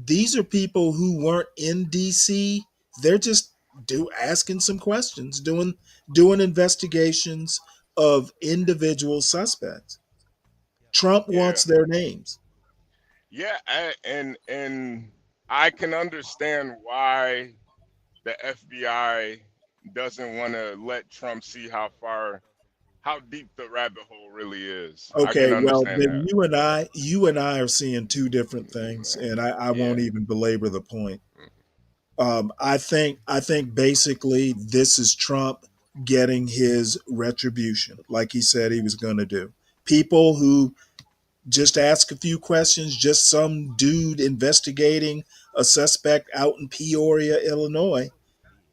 these are people who weren't in DC. They're just asking some questions, doing investigations of individual suspects. Trump Yeah. wants their names. Yeah, and I can understand why the FBI doesn't want to let Trump see how deep the rabbit hole really is. I Okay, can well understand then that. you and I are seeing two different things, and I Yeah. won't even belabor the point. I think basically this is Trump getting his retribution, like he said he was going to do. People who just ask a few questions, just some dude investigating a suspect out in Peoria, Illinois.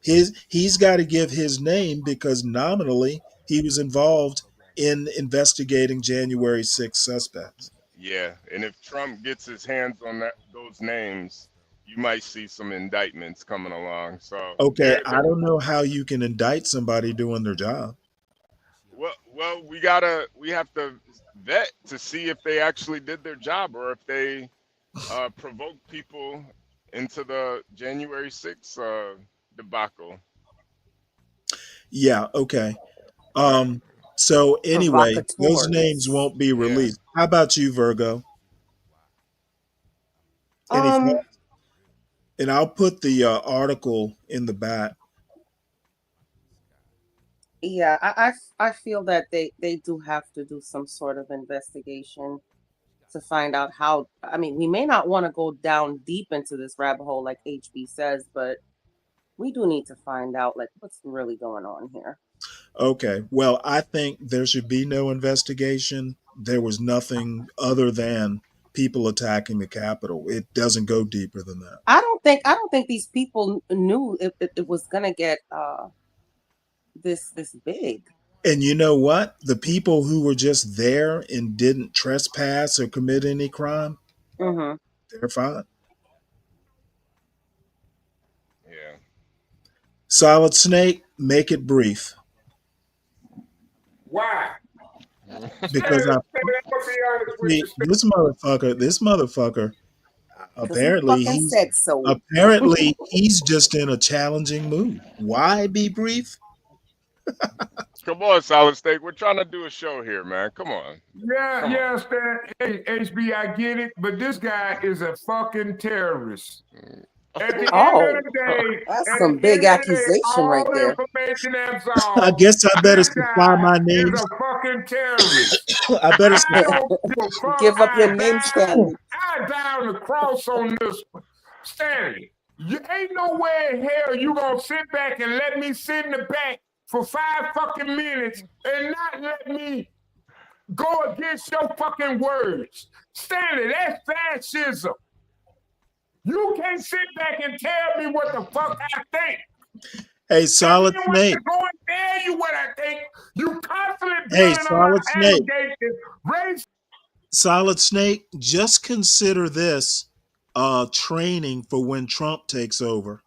He's got to give his name because nominally he was involved in investigating January 6th suspects. Yeah, and if Trump gets his hands on those names, you might see some indictments coming along. So Okay, they're I don't know how you can indict somebody doing their job. well, we have to vet to see if they actually did their job or if they provoked people into the January 6th debacle. Yeah, okay. Right. Um, so anyway, those names Provocateurs. won't be Yeah. released. How about you, Virgo? Any Um, thoughts? And I'll put the article in the back. yeah, I feel that they do have to do some sort of investigation to find out how. I mean, we may not want to go down deep into this rabbit hole like HB says, but we do need to find out like what's really going on here. Okay. Well, I think there should be no investigation. There was nothing other than people attacking the Capitol. It doesn't go deeper than that. I don't think these people knew it was gonna get this big. And you know what? The people who were just there and didn't trespass or commit any crime, Mm-hmm. they're fine. Yeah. Solid Snake, make it brief. Why? because I see this motherfucker. Because he fucking said so. Apparently he's just in a challenging mood. Why be brief? Come on, Solid Steak. We're trying to do a show here, man. Come on. Yeah, Come on. yeah, Stan. Hey, HB, I get it, but this guy is a fucking terrorist. At the end Oh, of the day, that's some big accusation right all the there. information I absolved. guess I better This supply guy my is names. a fucking terrorist. I better. I don't give a fuck. Give up your name, Stanley. I down the cross on this one. Stanley, you ain't no way in hell you gonna sit back and let me sit in the back for 5 fucking minutes and not let me go against your fucking words. Stanley, that's fascism. You can't sit back and tell me what the fuck I think. Hey, Solid Snake. Go and tell you what I think. You constantly Hey, building Solid Snake. allegations. Solid Snake. Just consider this training for when Trump takes over.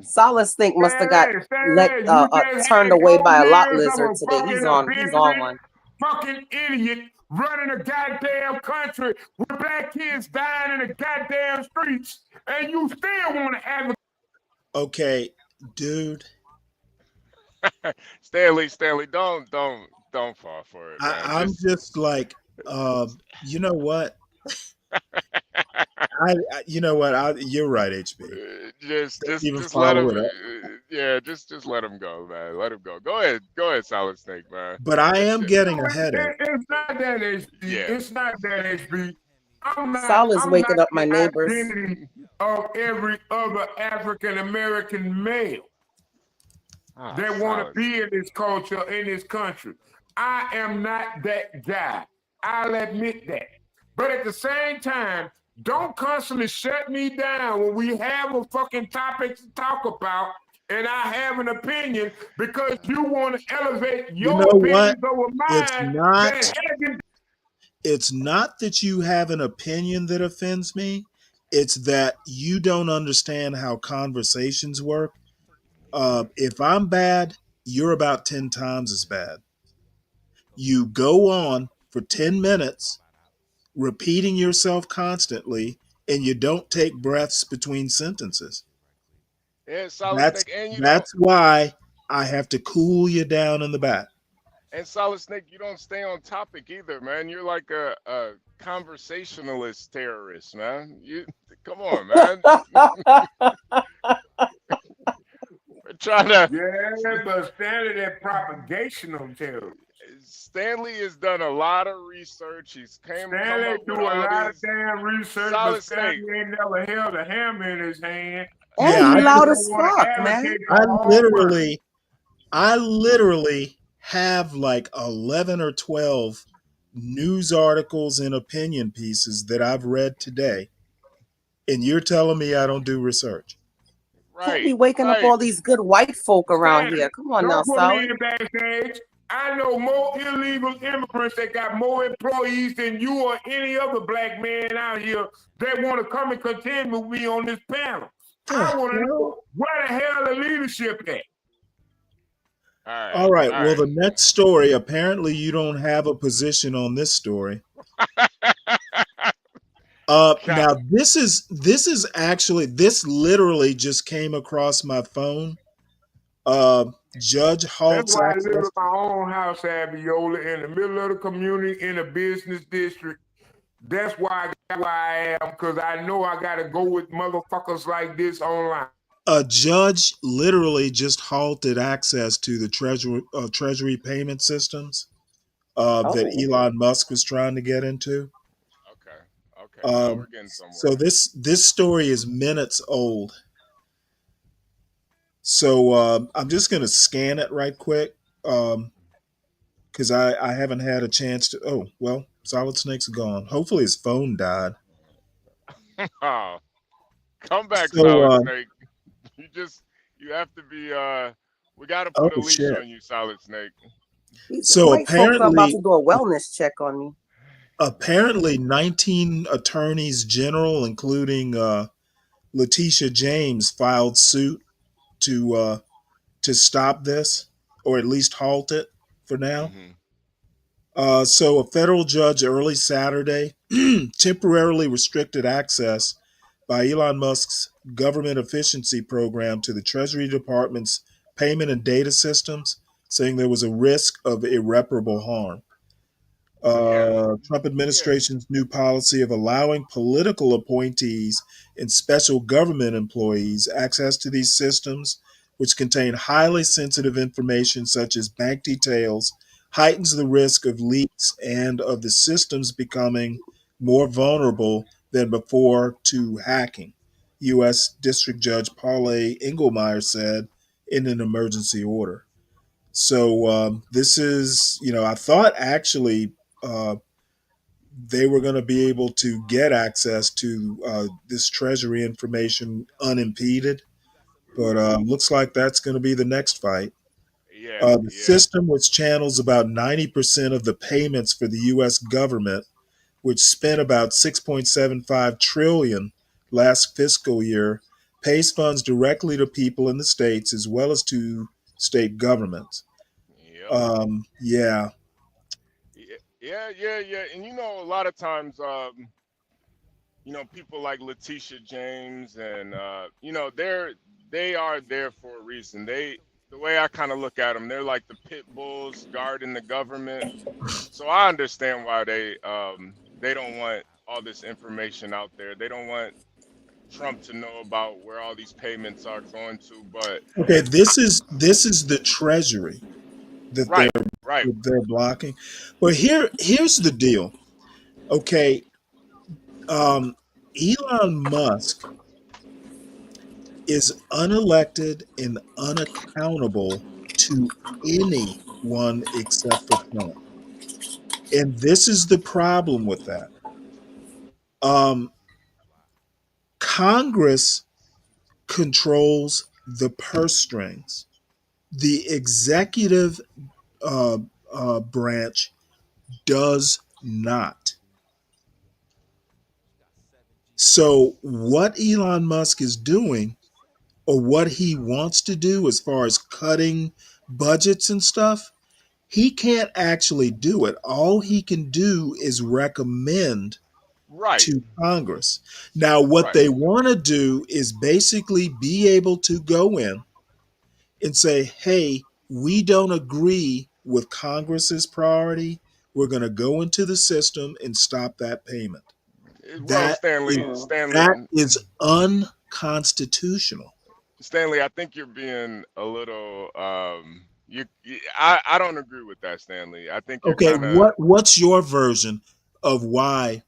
Solid Snake must have got turned away by a lot lizard today. He's on one. Fucking idiot running a goddamn country with black kids dying in the goddamn streets, and you still want to advocate. Okay, dude. Stanley, don't fall for it, man. I'm just like, you know what? You know what? You're right, HB. Just let him. Yeah, just let him go, man. Let him go. Go ahead, Solid Snake, man. But I am getting a headache. It's not that HB. Yeah. It's not that HB. Solid's waking up my neighbors. Identity of every other African American male that want to be in this culture, in this country. I am not that guy. I'll admit that. But at the same time, don't constantly shut me down when we have a fucking topic to talk about and I have an opinion because you want to elevate your opinions over mine. It's not that you have an opinion that offends me. It's that you don't understand how conversations work. If I'm bad, you're about 10 times as bad. You go on for 10 minutes repeating yourself constantly, and you don't take breaths between sentences. Yeah, Solid Snake, and that's why I have to cool you down in the back. And Solid Snake, you don't stay on topic either, man. You're like a conversationalist terrorist, man. Come on, man. We're trying to. Yeah, but Stanley, that propagational terrorist. Stanley has done a lot of research. He's Stanley do a lot of damn research, but Stanley ain't never held a hammer in his hand. And he loud as fuck, man. I literally have like 11 or 12 news articles and opinion pieces that I've read today, and you're telling me I don't do research. Can't be waking up all these good white folk around here. Come on now, Solid. I know more illegal immigrants that got more employees than you or any other black man out here that want to come and contend with me on this panel. I want to know where the hell the leadership at. All right. Well, the next story, apparently you don't have a position on this story. Now this literally just came across my phone. Judge halts. That's why I live in my own house, Abiola, in the middle of the community, in a business district. That's why I am, because I know I got to go with motherfuckers like this online. A judge literally just halted access to the treasury payment systems that Elon Musk was trying to get into. Okay. Now we're getting somewhere. So this story is minutes old. So I'm just going to scan it right quick because I haven't had a chance to. Oh, well, Solid Snake's gone. Hopefully his phone died. Oh, come back, Solid Snake. You have to be. We got to put a leash on you, Solid Snake. So apparently, I'm about to do a wellness check on me. Apparently, 19 attorneys general, including Letitia James, filed suit to stop this, or at least halt it for now. So, a federal judge early Saturday temporarily restricted access by Elon Musk's government efficiency program to the Treasury Department's payment and data systems, saying there was a risk of irreparable harm. Yeah, Trump yeah, administration's new policy of allowing political appointees and special government employees access to these systems, which contain highly sensitive information such as bank details, heightens the risk of leaks and of the systems becoming more vulnerable than before to hacking, U.S. District Judge Paul A. Engelmeyer said in an emergency order. So this is, I thought actually uh, they were going to be able to get access to this treasury information unimpeded, but looks like that's going to be the next fight. yeah, The yeah, system, which channels about 90% of the payments for the U.S. government, which spent about 6.75 trillion last fiscal year, pays funds directly to people in the states as well as to state governments. yep. Yeah. Yeah, yeah, yeah, yeah. And a lot of times, people like Letitia James and they are there for a reason. The way I kind of look at them, they're like the pit bulls guarding the government. So I understand why they don't want all this information out there. They don't want Trump to know about where all these payments are going to. But Okay, this is the treasury that right, right, they're blocking. But here's the deal. Okay, um, Elon Musk is unelected and unaccountable to anyone except for Trump. And this is the problem with that. Um, Congress controls the purse strings. The executive uh, branch does not. So, what Elon Musk is doing, or what he wants to do as far as cutting budgets and stuff, he can't actually do it. All he can do is recommend right, to Congress. Now, what right. they want to do is basically be able to go in and say, hey, we don't agree with Congress's priority. We're going to go into the system and stop that payment. Well, That is Stanley, that Stanley, is unconstitutional. Stanley, I think you're being a little I don't agree with that, Stanley. I think you're Okay, kind of what's your version of why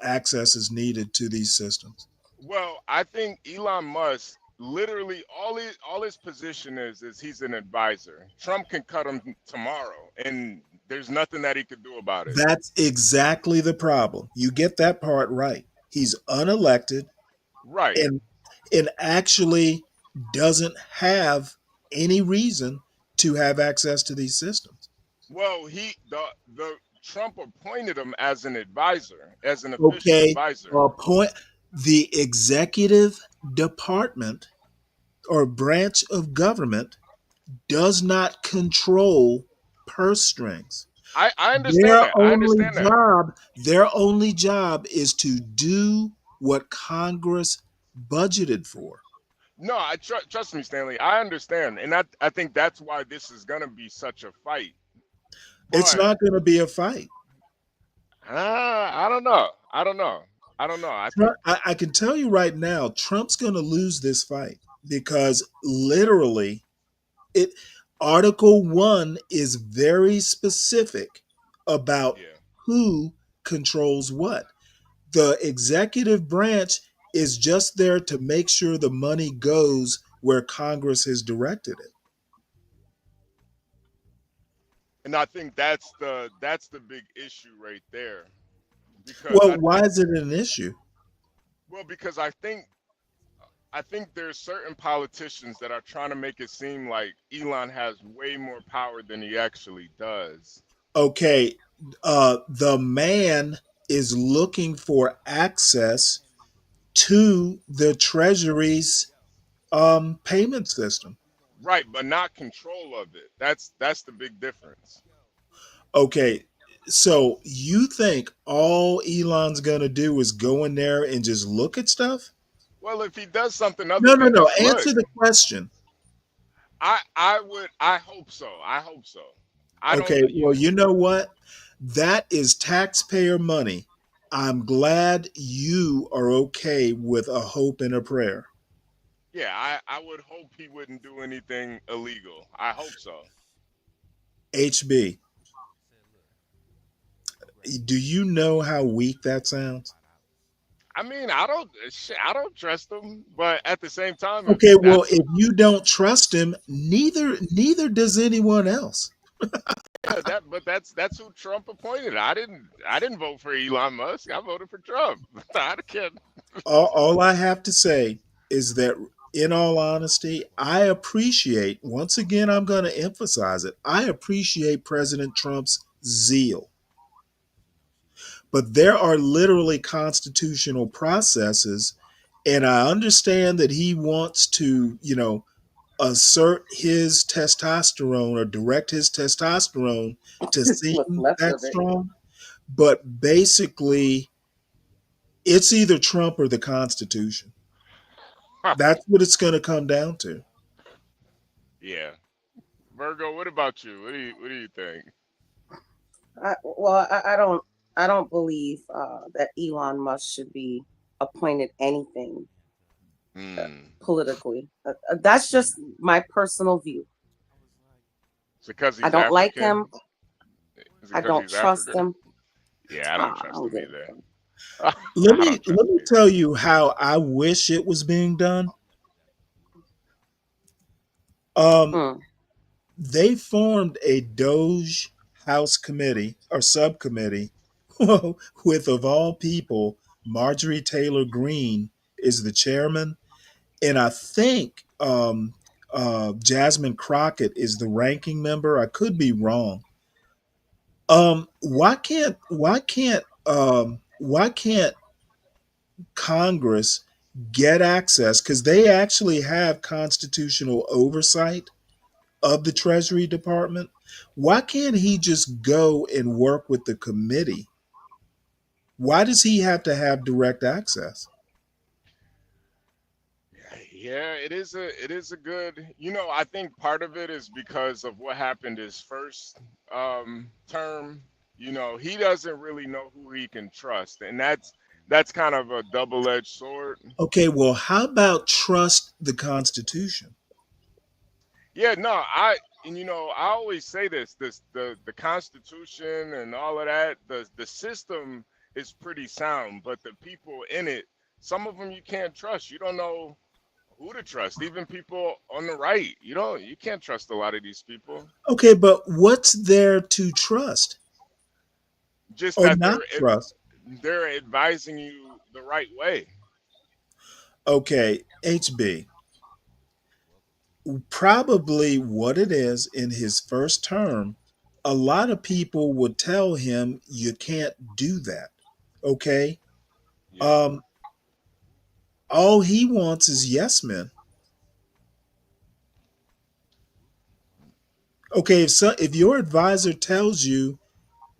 access is needed to these systems? well, I think Elon Musk literally all his position is he's an advisor. Trump can cut him tomorrow and there's nothing that he could do about it. That's exactly the problem. You get that part right. He's unelected Right. and actually doesn't have any reason to have access to these systems. Well, the Trump appointed him as an advisor, as an official Okay, advisor. point the executive department or branch of government does not control purse strings. I understand that. I understand that. Their only job is to do what Congress budgeted for. No, trust me, Stanley. I understand, and I think that's why this is gonna be such a fight. It's But not going to be a fight. I don't know. I don't know. I don't know. I think I can tell you right now, Trump's going to lose this fight because literally, it Article 1 is very specific about yeah. who controls what. The executive branch is just there to make sure the money goes where Congress has directed it. And I think that's the big issue right there. Because Well, why is it an issue? because I think there's certain politicians that are trying to make it seem like Elon has way more power than he actually does. Okay, the man is looking for access to the Treasury's payment system. Right, but not control of it. That's the big difference. Okay, so you think all Elon's gonna do is go in there and just look at stuff? Well, if he does something other No, no, than no. just look, Answer the question. I hope so. I hope so. I don't, Okay, you well, know, you know what? That is taxpayer money. I'm glad you are okay with a hope and a prayer. yeah, I would hope he wouldn't do anything illegal. I hope so. HB, do you know how weak that sounds? I mean, I don't trust him, but at the same time, if Okay, well, that's if you don't trust him, neither does anyone else. yeah, that's who Trump appointed. I didn't vote for Elon Musk. I voted for Trump. I can't. All I have to say is that, in all honesty, I appreciate, once again, I'm going to emphasize it, I appreciate President Trump's zeal. But there are literally constitutional processes, and I understand that he wants to, assert his testosterone or direct his testosterone to seem What's left that of it. strong. But basically, it's either Trump or the Constitution. That's what it's going to come down to. Yeah, Virgo. What about you? What do you think? I don't believe that Elon Musk should be appointed anything Hmm. politically. That's just my personal view. Is it because I he's don't like African? him. Is it I because don't he's trust African? him. Yeah, I don't I trust don't him give either. a damn. Let I me don't let trust him me either. tell you how I wish it was being done. Um, Hmm. they formed a Doge House committee or subcommittee with, of all people, Marjorie Taylor Greene is the chairman, and I think Jasmine Crockett is the ranking member. I could be wrong. Why can't Congress get access, because they actually have constitutional oversight of the Treasury Department? Why can't he just go and work with the committee? Why does he have to have direct access? Yeah, it is a good. I think part of it is because of what happened his first term. He doesn't really know who he can trust, and that's kind of a double-edged sword. Okay, well, how about trust the Constitution? Yeah, no, I always say this the Constitution and all of that, the system is pretty sound, but the people in it, some of them you can't trust. You don't know who to trust. Even people on the right, you can't trust a lot of these people. Okay, but what's there to trust Just or that not trust? they're advising you the right way. Okay, HB, probably what it is in his first term, a lot of people would tell him you can't do that. Okay. Yeah. Um, all he wants is yes men. Okay, if your advisor tells you,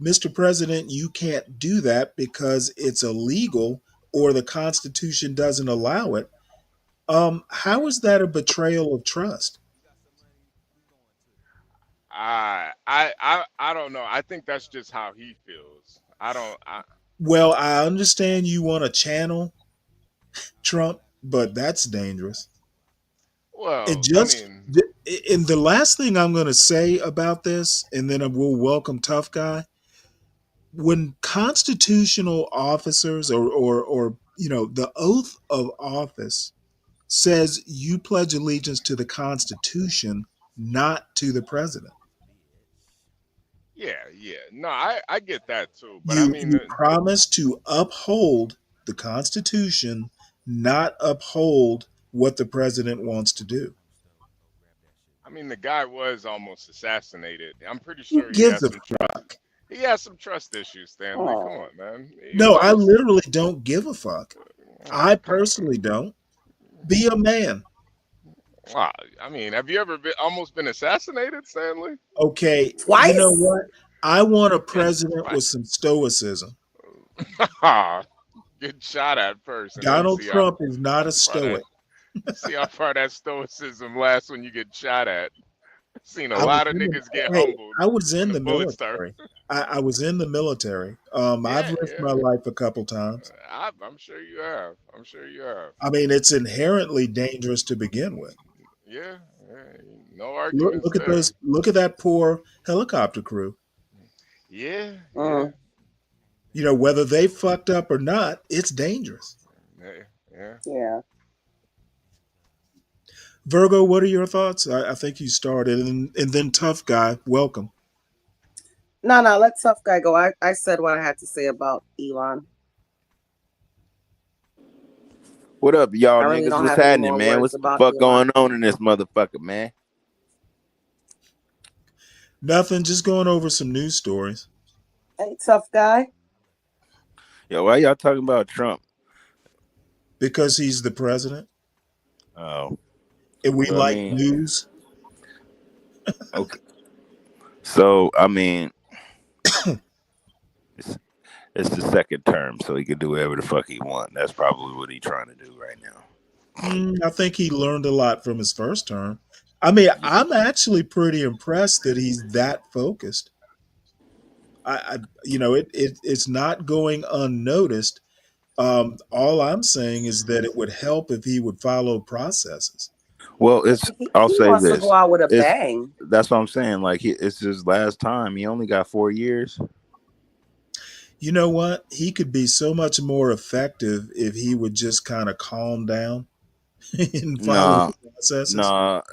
Mr. President, you can't do that because it's illegal or the Constitution doesn't allow it, how is that a betrayal of trust? I don't know. I think that's just how he feels. I don't. Well, I understand you want to channel Trump, but that's dangerous. It Well, I just, mean, and the last thing I'm going to say about this, and then we'll welcome Tough Guy. When constitutional officers or the oath of office says you pledge allegiance to the Constitution, not to the president. yeah, yeah. No, I get that too. But I You mean, promise to uphold the Constitution, not uphold what the president wants to do. the guy was almost assassinated. I'm pretty Who sure he gives has a some trust. fuck? He has some trust issues, Stanley. Come Oh, on, man. He was No, I almost. literally don't give a fuck. I Come personally don't. Be a man. on. Have you ever almost been assassinated, Stanley? Okay, you know twice? what? I want a president with some stoicism. Get shot at first, and then Donald see how Trump is not a far that stoic. see how far that stoicism lasts when you get shot at. Seen a I was lot of in niggas get hey, humbled I was when in the the bullets start. military. I was in the military. I've Yeah, risked my yeah. life a couple times. I'm sure you have. I'm sure you have. I mean, it's inherently dangerous to begin with. Yeah, yeah. No arguments Look at there. those. Look at that poor helicopter crew. Yeah, yeah, Mm. You know, whether they fucked up or not, it's dangerous. yeah, yeah. Yeah. Virgo, what are your thoughts? I think you started, and then tough guy. Welcome. No, no, let tough guy go. I said what I had to say about Elon. What up, y'all I really niggas? don't What's have any happening, more man? words What's the about fuck Elon. going on in this motherfucker, man? Nothing. Just going over some news stories. Hey, tough guy. Yo, why y'all talking about Trump? Because he's the president, Oh, and we well, I like mean, news. okay. So, I mean, it's the second term, so he can do whatever the fuck he want. That's probably what he's trying to do right now. I think he learned a lot from his first term. I mean, I'm actually pretty impressed that he's that focused. You know, it's not going unnoticed. All I'm saying is that it would help if he would follow processes. Well, I'll He say wants to go this. out with a It's bang. That's what I'm saying. Like, it's his last time. He only got 4 years. You know what? He could be so much more effective if he would just kind of calm down and follow Nah, the processes.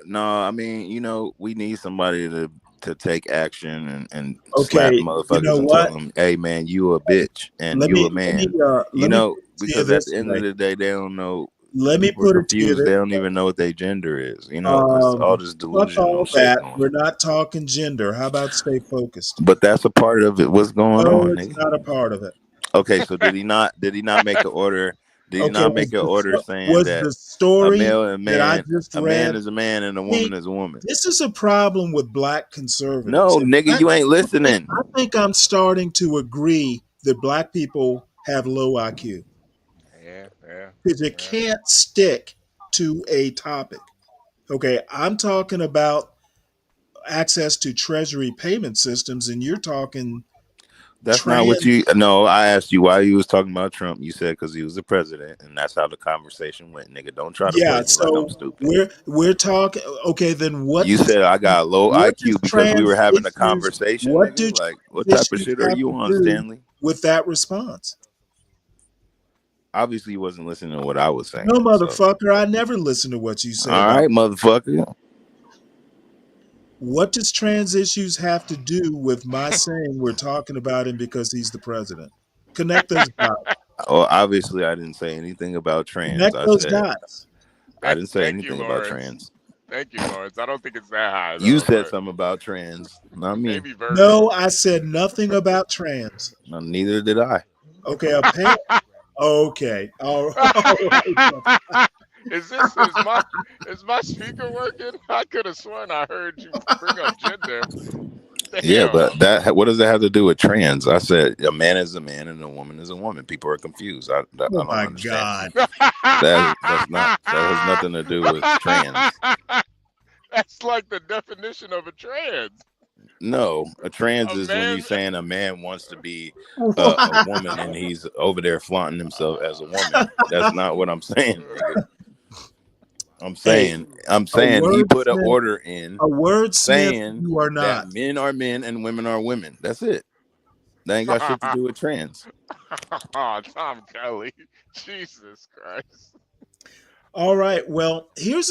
nah. I mean, we need somebody to take action and slap Okay, you motherfuckers know and tell what? them, "Hey, man, you a bitch and Let you me a let me man." let me put it to you Because at this the end of way. the day, they don't know. Let me People are put it to you confused. this They don't way. even know what their gender is. It's all this Fuck delusional all shit that. going We're on. not talking gender. How about stay focused? But that's a part of it. What's going No, on, it's nigga? not a part of it. Okay, so did he not? Did he not make an order? Did he Okay, not make an order saying was that the story a that I man, just a man read? is a man, and a See, woman is a woman? this is a problem with black conservatives. No, nigga, you ain't listening. I think I'm starting to agree that black people have low IQ Yeah, yeah. because you can't stick to a topic. Okay, I'm talking about access to treasury payment systems, and you're talking That's not what trans. you. No, I asked you why you was talking about Trump. You said because he was the president, and that's how the conversation went, nigga. Don't try to play Yeah, me like I'm so stupid. we're talking. Okay, then You said I got low what does IQ because we were having a conversation, what do nigga. Like, what type of issues shit are have you to on, do Stanley? with that response? Obviously, you wasn't listening to what I was saying. No, So, motherfucker, I never listen to what you say all about. right, motherfucker. What does trans issues have to do with my saying we're talking about him because he's the president? Connect those dots. Well, obviously, I didn't say anything about trans. Connect I those said dots. I didn't say Thank you, anything about Lawrence. trans. Thank you, Lawrence. I don't think it's that high You though, said but something about trans, not me. maybe Virgo. No, I said nothing about trans. No, neither did I. Okay, apparently. Okay. All right. Is my speaker working? I could have sworn I heard you bring up gender. Damn. Yeah, but what does that have to do with trans? I said a man is a man and a woman is a woman. People are confused. I Oh don't my understand. God. That has nothing to do with trans. That's like the definition of a trans. No, a trans A is when man. you're saying a man wants to be a woman and he's over there flaunting himself as a woman. That's not what I'm saying, nigga. I'm saying he put an order in A wordsmith saying you are not. that men are men and women are women. That's it. That ain't got shit to do with trans. Oh, Tom Kelly. Jesus Christ. All right. Well, here's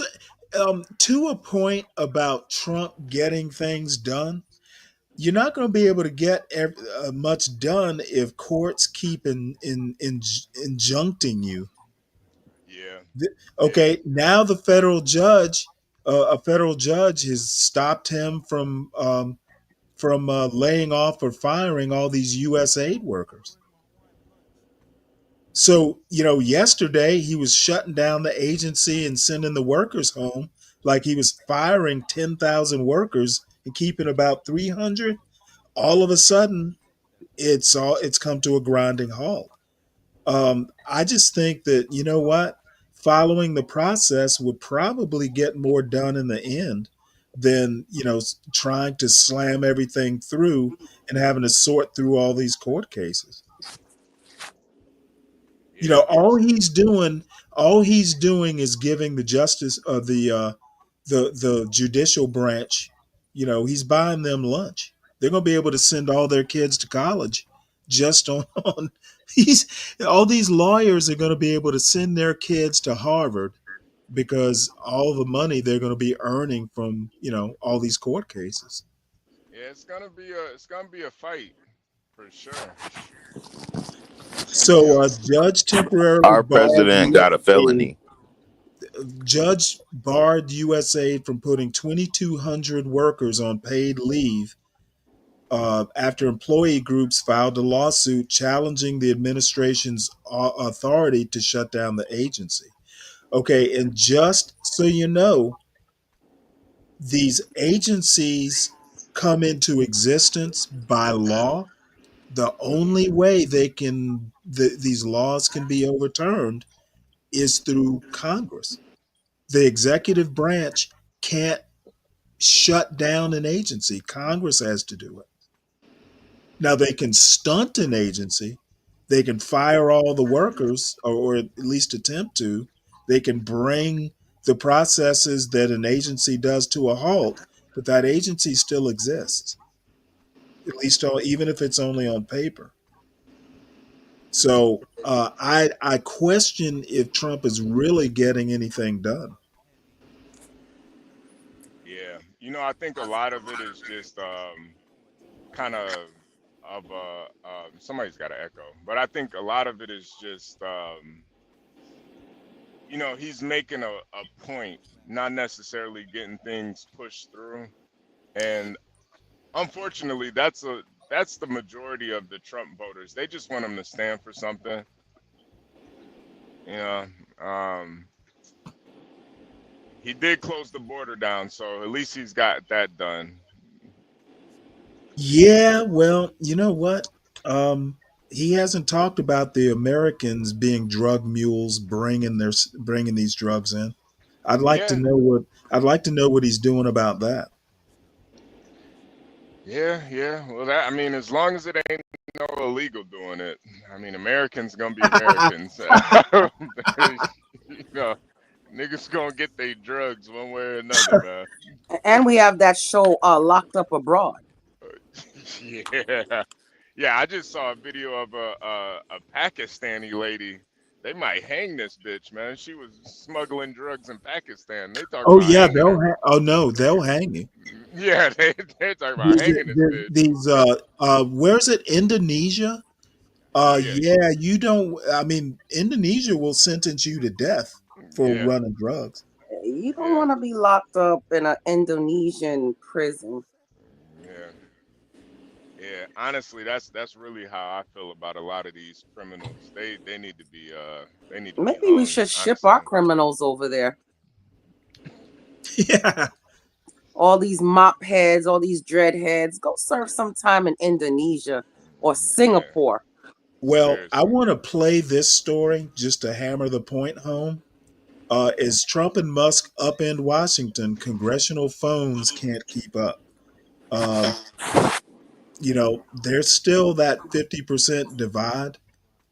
to a point about Trump getting things done. You're not going to be able to get much done if courts keep injuncting you. Yeah. Okay. Now the federal judge, a federal judge, has stopped him from laying off or firing all these U.S. aid workers. So, yesterday he was shutting down the agency and sending the workers home like he was firing 10,000 workers and keeping about 300. all of a sudden it's come to a grinding halt. I just think that, you know what, following the process would probably get more done in the end than, trying to slam everything through and having to sort through all these court cases. Yeah, All he's doing is giving the justice of the judicial branch, he's buying them lunch. They're going to be able to send all their kids to college just on these. All these lawyers are going to be able to send their kids to Harvard because all the money they're going to be earning from, all these court cases. yeah, it's gonna be a fight for sure. It's gonna be So a a judge temporarily Our barred president got a USA felony. Judge barred USAID from putting 2,200 workers on paid leave after employee groups filed a lawsuit challenging the administration's authority to shut down the agency. Okay, and just so you know, these agencies come into existence by law. The only way these laws can be overturned is through Congress. The executive branch can't shut down an agency. Congress has to do it. Now they can stunt an agency. They can fire all the workers, or at least attempt to. They can bring the processes that an agency does to a halt, but that agency still exists, even if it's only on paper. So I question if Trump is really getting anything done. Yeah, I think a lot of it is just kind of somebody's got an echo, but I think a lot of it is just he's making a point, not necessarily getting things pushed through, and unfortunately, that's the majority of the Trump voters. They just want him to stand for something. You know, he did close the border down, so at least he's got that done. Yeah, well, you know what? He hasn't talked about the Americans being drug mules, bringing these drugs in. Yeah, I'd like to know what he's doing about that. yeah. Well, I mean, as long as it ain't no illegal doing it, I mean, Americans gonna be Americans. you know, Niggas gonna get their drugs one way or another, man. And we have that show, Locked Up Abroad. Yeah, yeah. I just saw a video of a Pakistani lady. They might hang this bitch, man. She was smuggling drugs in Pakistan. They talking Oh about yeah, hanging her. oh no, they'll hang you. Yeah, they're talking about hanging this bitch. These where's it? Indonesia? Oh yeah, Yeah, you don't. I mean, Indonesia will sentence you to death for yeah, running drugs. You don't yeah, want to be locked up in an Indonesian prison. yeah. Yeah, honestly, that's really how I feel about a lot of these criminals. They need to be Maybe we hung, should ship honestly. our criminals over there. Yeah. All these mop heads, all these dread heads, go serve some time in Indonesia or Singapore. Well, I Seriously. want to play this story just to hammer the point home. As Trump and Musk upend Washington, congressional phones can't keep up. Um, there's still that 50% divide.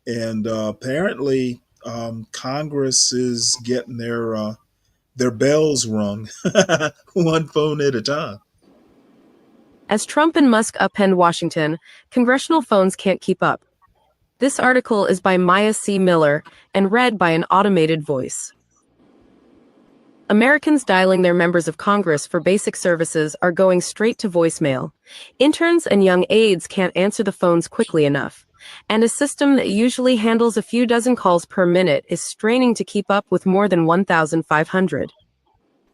And apparently, Congress is getting their bells rung one phone at a time. As Trump and Musk upend Washington, congressional phones can't keep up. This article is by Maya C. Miller and read by an automated voice. Americans dialing their members of Congress for basic services are going straight to voicemail. Interns and young aides can't answer the phones quickly enough, and a system that usually handles a few dozen calls per minute is straining to keep up with more than 1,500.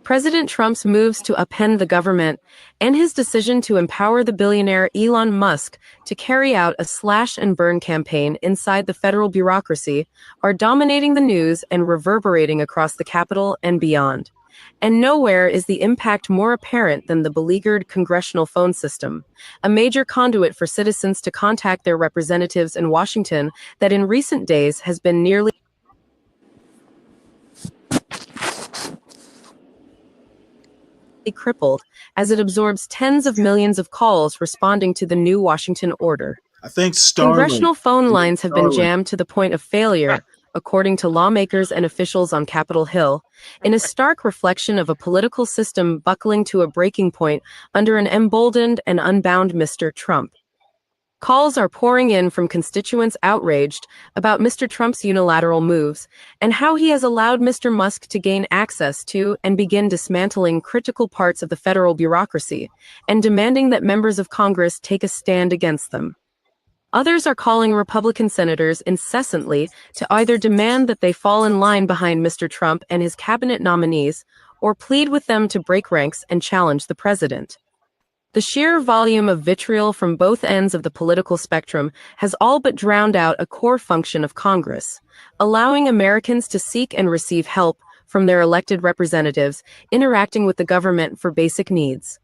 President Trump's moves to upend the government and his decision to empower the billionaire Elon Musk to carry out a slash and burn campaign inside the federal bureaucracy are dominating the news and reverberating across the Capitol and beyond. And nowhere is the impact more apparent than the beleaguered congressional phone system, a major conduit for citizens to contact their representatives in Washington that in recent days has been nearly crippled as it absorbs tens of millions of calls responding to the new Washington order. I think Starlink. Congressional phone lines have been jammed to the point of failure, according to lawmakers and officials on Capitol Hill, in a stark reflection of a political system buckling to a breaking point under an emboldened and unbound Mr. Trump. Calls are pouring in from constituents outraged about Mr. Trump's unilateral moves and how he has allowed Mr. Musk to gain access to and begin dismantling critical parts of the federal bureaucracy, and demanding that members of Congress take a stand against them. Others are calling Republican senators incessantly to either demand that they fall in line behind Mr. Trump and his cabinet nominees, or plead with them to break ranks and challenge the president. The sheer volume of vitriol from both ends of the political spectrum has all but drowned out a core function of Congress, allowing Americans to seek and receive help from their elected representatives interacting with the government for basic needs.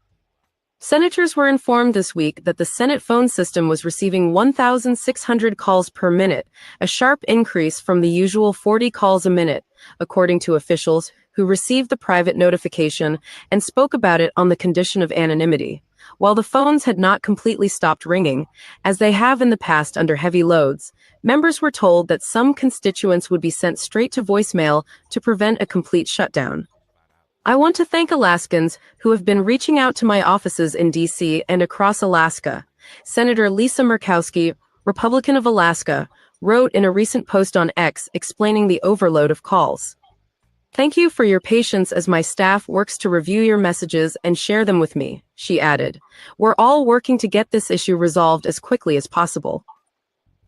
Senators were informed this week that the Senate phone system was receiving 1,600 calls per minute, a sharp increase from the usual 40 calls a minute, according to officials who received the private notification and spoke about it on the condition of anonymity. While the phones had not completely stopped ringing, as they have in the past under heavy loads, members were told that some constituents would be sent straight to voicemail to prevent a complete shutdown. I want to thank Alaskans who have been reaching out to my offices in D.C. and across Alaska, Senator Lisa Murkowski, Republican of Alaska, wrote in a recent post on X explaining the overload of calls. Thank you for your patience as my staff works to review your messages and share them with me, she added. We're all working to get this issue resolved as quickly as possible.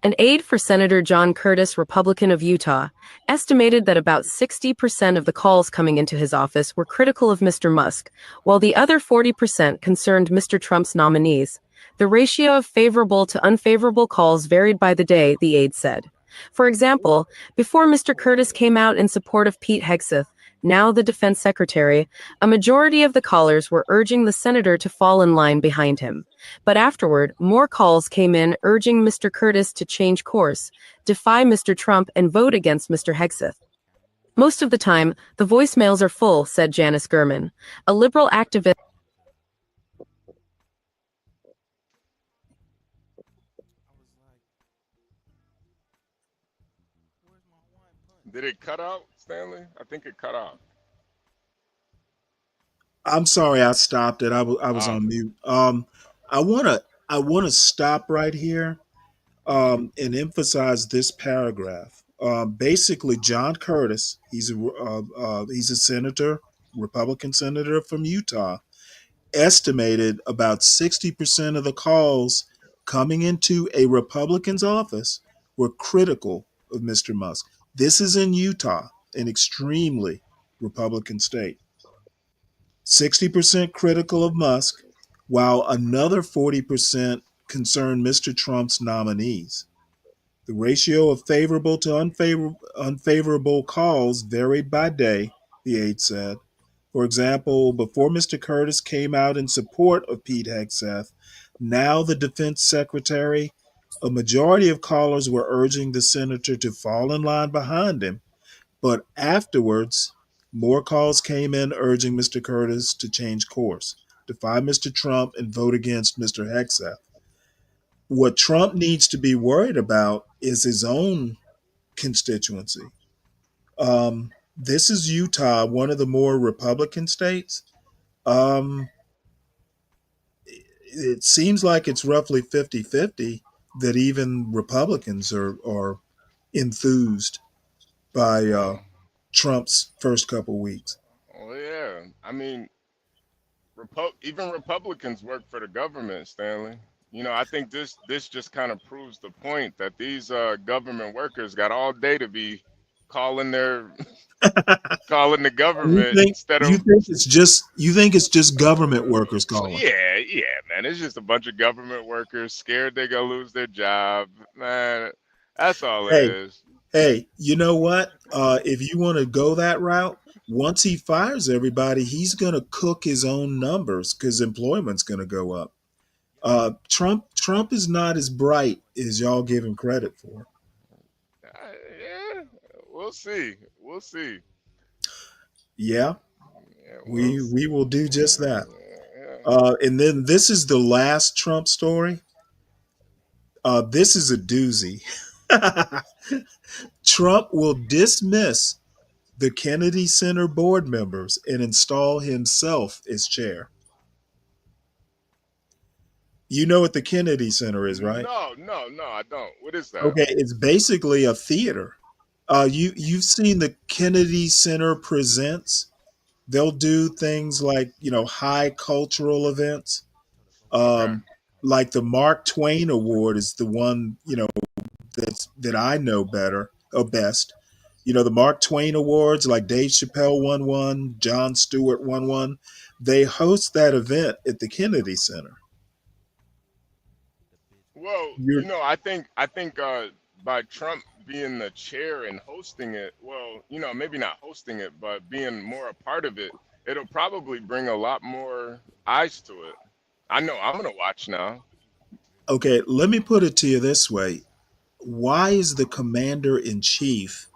An aide for Senator John Curtis, Republican of Utah, estimated that about 60% of the calls coming into his office were critical of Mr. Musk, while the other 40% concerned Mr. Trump's nominees. The ratio of favorable to unfavorable calls varied by the day, the aide said. For example, before Mr. Curtis came out in support of Pete Hegseth, now the defense secretary, a majority of the callers were urging the senator to fall in line behind him. But afterward, more calls came in urging Mr. Curtis to change course, defy Mr. Trump, and vote against Mr. Hegseth. Most of the time, the voicemails are full, said Janice Gurman, a liberal activist. Did it cut out, Stanley? I think it cut out. I'm sorry, I stopped it. I was on mute. I wanna stop right here and emphasize this paragraph. Basically, John Curtis, he's a senator, Republican senator from Utah, estimated about 60% of the calls coming into a Republican's office were critical of Mr. Musk. This is in Utah, an extremely Republican state. 60% critical of Musk, while another 40% concerned Mr. Trump's nominees. The ratio of favorable to unfavorable calls varied by day, the aide said. For example, before Mr. Curtis came out in support of Pete Hegseth, now the defense secretary, a majority of callers were urging the senator to fall in line behind him. But afterwards, more calls came in urging Mr. Curtis to change course, defy Mr. Trump, and vote against Mr. Hegseth. What Trump needs to be worried about is his own constituency. This is Utah, one of the more Republican states. It seems like it's roughly 50-50 that even Republicans are enthused by Trump's first couple weeks. Oh yeah, I mean, even Republicans work for the government, Stanley. I think this just kind of proves the point that these government workers got all day to be calling calling the government instead of. You think it's just government workers calling? Yeah, man. It's just a bunch of government workers scared they're gonna lose their job, man. That's all it is. Hey, you know what? If you want to go that route, once he fires everybody, he's going to cook his own numbers because employment's going to go up. Trump is not as bright as y'all give him credit for. Yeah, we'll see. We'll see. Yeah, Yeah, we will do just that. yeah. And then this is the last Trump story. This is a doozy. Trump will dismiss the Kennedy Center board members and install himself as chair. You know what the Kennedy Center is, right? No, I don't. What is that? Okay, it's basically a theater. You've seen the Kennedy Center presents. They'll do things like high cultural events. Okay. Like the Mark Twain Award is the one that I know better or best. The Mark Twain Awards, like Dave Chappelle won one, Jon Stewart won one. They host that event at the Kennedy Center. Well, You're I think by Trump being the chair and hosting it, well, maybe not hosting it, but being more a part of it, it'll probably bring a lot more eyes to it. I know I'm gonna watch now. okay. Let me put it to you this way: why is the commander in chief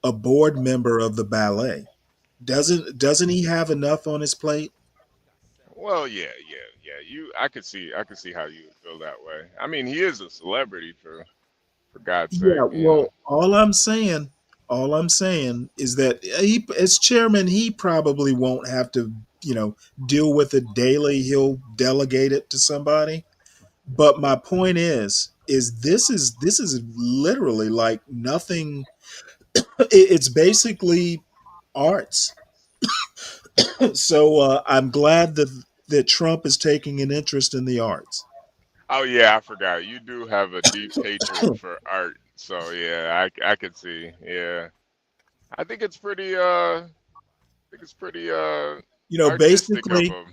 a board member of the ballet? Doesn't he have enough on his plate? Well, yeah. I could see how you would feel that way. I mean, he is a celebrity for God's Yeah, sake. well, all I'm saying is that he, as chairman, he probably won't have to, deal with it daily. He'll delegate it to somebody. But my point is this is literally like nothing. It's basically arts. So I'm glad that Trump is taking an interest in the arts. Oh yeah, I forgot. You do have a deep hatred for art. So yeah, I could see. Yeah. I think it's pretty You know, artistic of basically, him.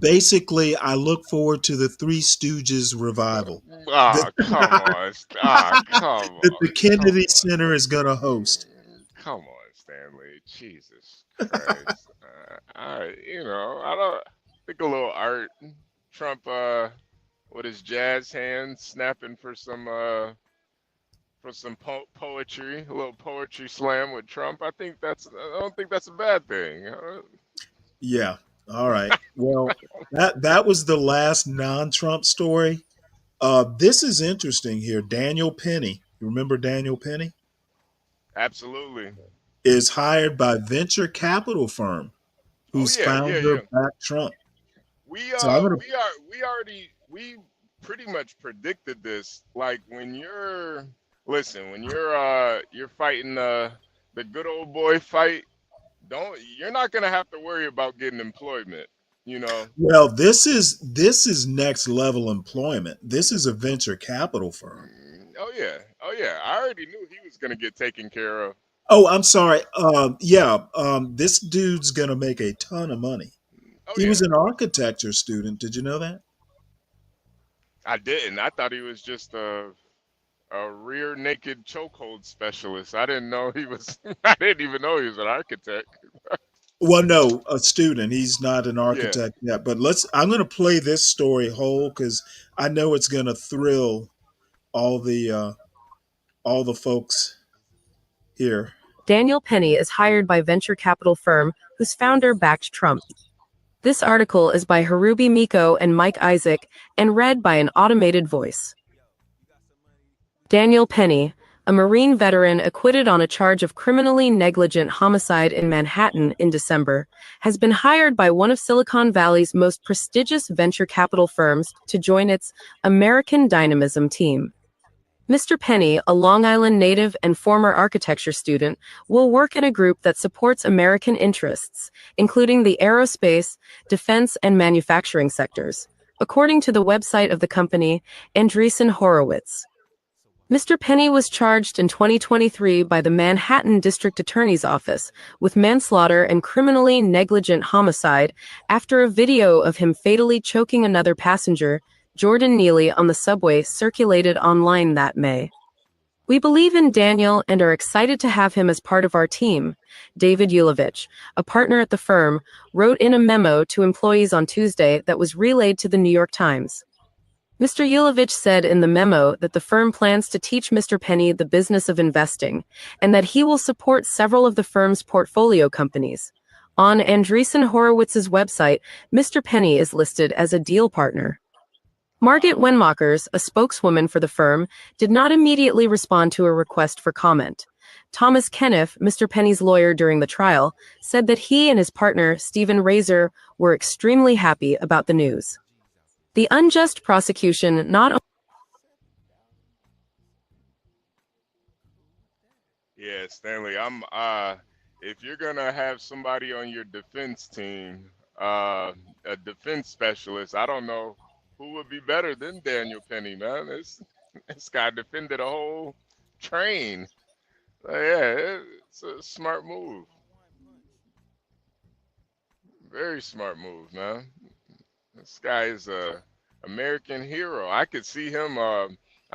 basically, I look forward to the Three Stooges revival that, Ah, come on. Come that the on. Come Kennedy on. Center is going to host. Come on, Stanley. Jesus Christ. I don't think a little art. Trump with his jazz hands snapping for some poetry, a little poetry slam with Trump. I don't think that's a bad thing. Yeah. All right. Well, that was the last non-Trump story. This is interesting here. Daniel Penny, you remember Daniel Penny, Absolutely. is hired by venture capital firm Oh whose yeah. founder backed Trump. We So I'm uh gonna. we pretty much predicted this. Like when you're fighting the good old boy fight, you're not gonna have to worry about getting employment, you know. Well, this is next level employment. This is a venture capital firm. Oh yeah. I already knew he was gonna get taken care of. Oh, I'm sorry. Yeah, this dude's gonna make a ton of money. Oh He yeah. was an architecture student. Did you know that? I didn't. I thought he was just a rear naked chokehold specialist. I didn't know he was. I didn't even know he was an architect. Well, no, a student. He's not an Yeah. architect yet. But I'm going to play this story whole because I know it's going to thrill all the uh, all the folks here. Daniel Penny is hired by venture capital firm whose founder backed Trump. This article is by Harubi Miko and Mike Isaac and read by an automated voice. Daniel Penny, a Marine veteran acquitted on a charge of criminally negligent homicide in Manhattan in December, has been hired by one of Silicon Valley's most prestigious venture capital firms to join its American Dynamism team. Mr. Penny, a Long Island native and former architecture student, will work in a group that supports American interests, including the aerospace, defense, and manufacturing sectors, according to the website of the company, Andreessen Horowitz. Mr. Penny was charged in 2023 by the Manhattan District Attorney's Office with manslaughter and criminally negligent homicide after a video of him fatally choking another passenger, Jordan Neely, on the subway circulated online that May. We believe in Daniel and are excited to have him as part of our team, David Yulovich, a partner at the firm, wrote in a memo to employees on Tuesday that was relayed to the New York Times. Mr. Yulovich said in the memo that the firm plans to teach Mr. Penny the business of investing and that he will support several of the firm's portfolio companies. On Andreessen Horowitz's website, Mr. Penny is listed as a deal partner. Margit Wenmakers, a spokeswoman for the firm, did not immediately respond to a request for comment. Thomas Kenneth, Mr. Penny's lawyer during the trial, said that he and his partner, Stephen Razor, were extremely happy about the news. The unjust prosecution not Yeah, Stanley, I'm if you're gonna have somebody on your defense team, a defense specialist, I don't know who would be better than Daniel Penny, man. This guy defended a whole train. Yeah, it's a smart move. Very smart move, man. This guy is a American hero. I could see him. I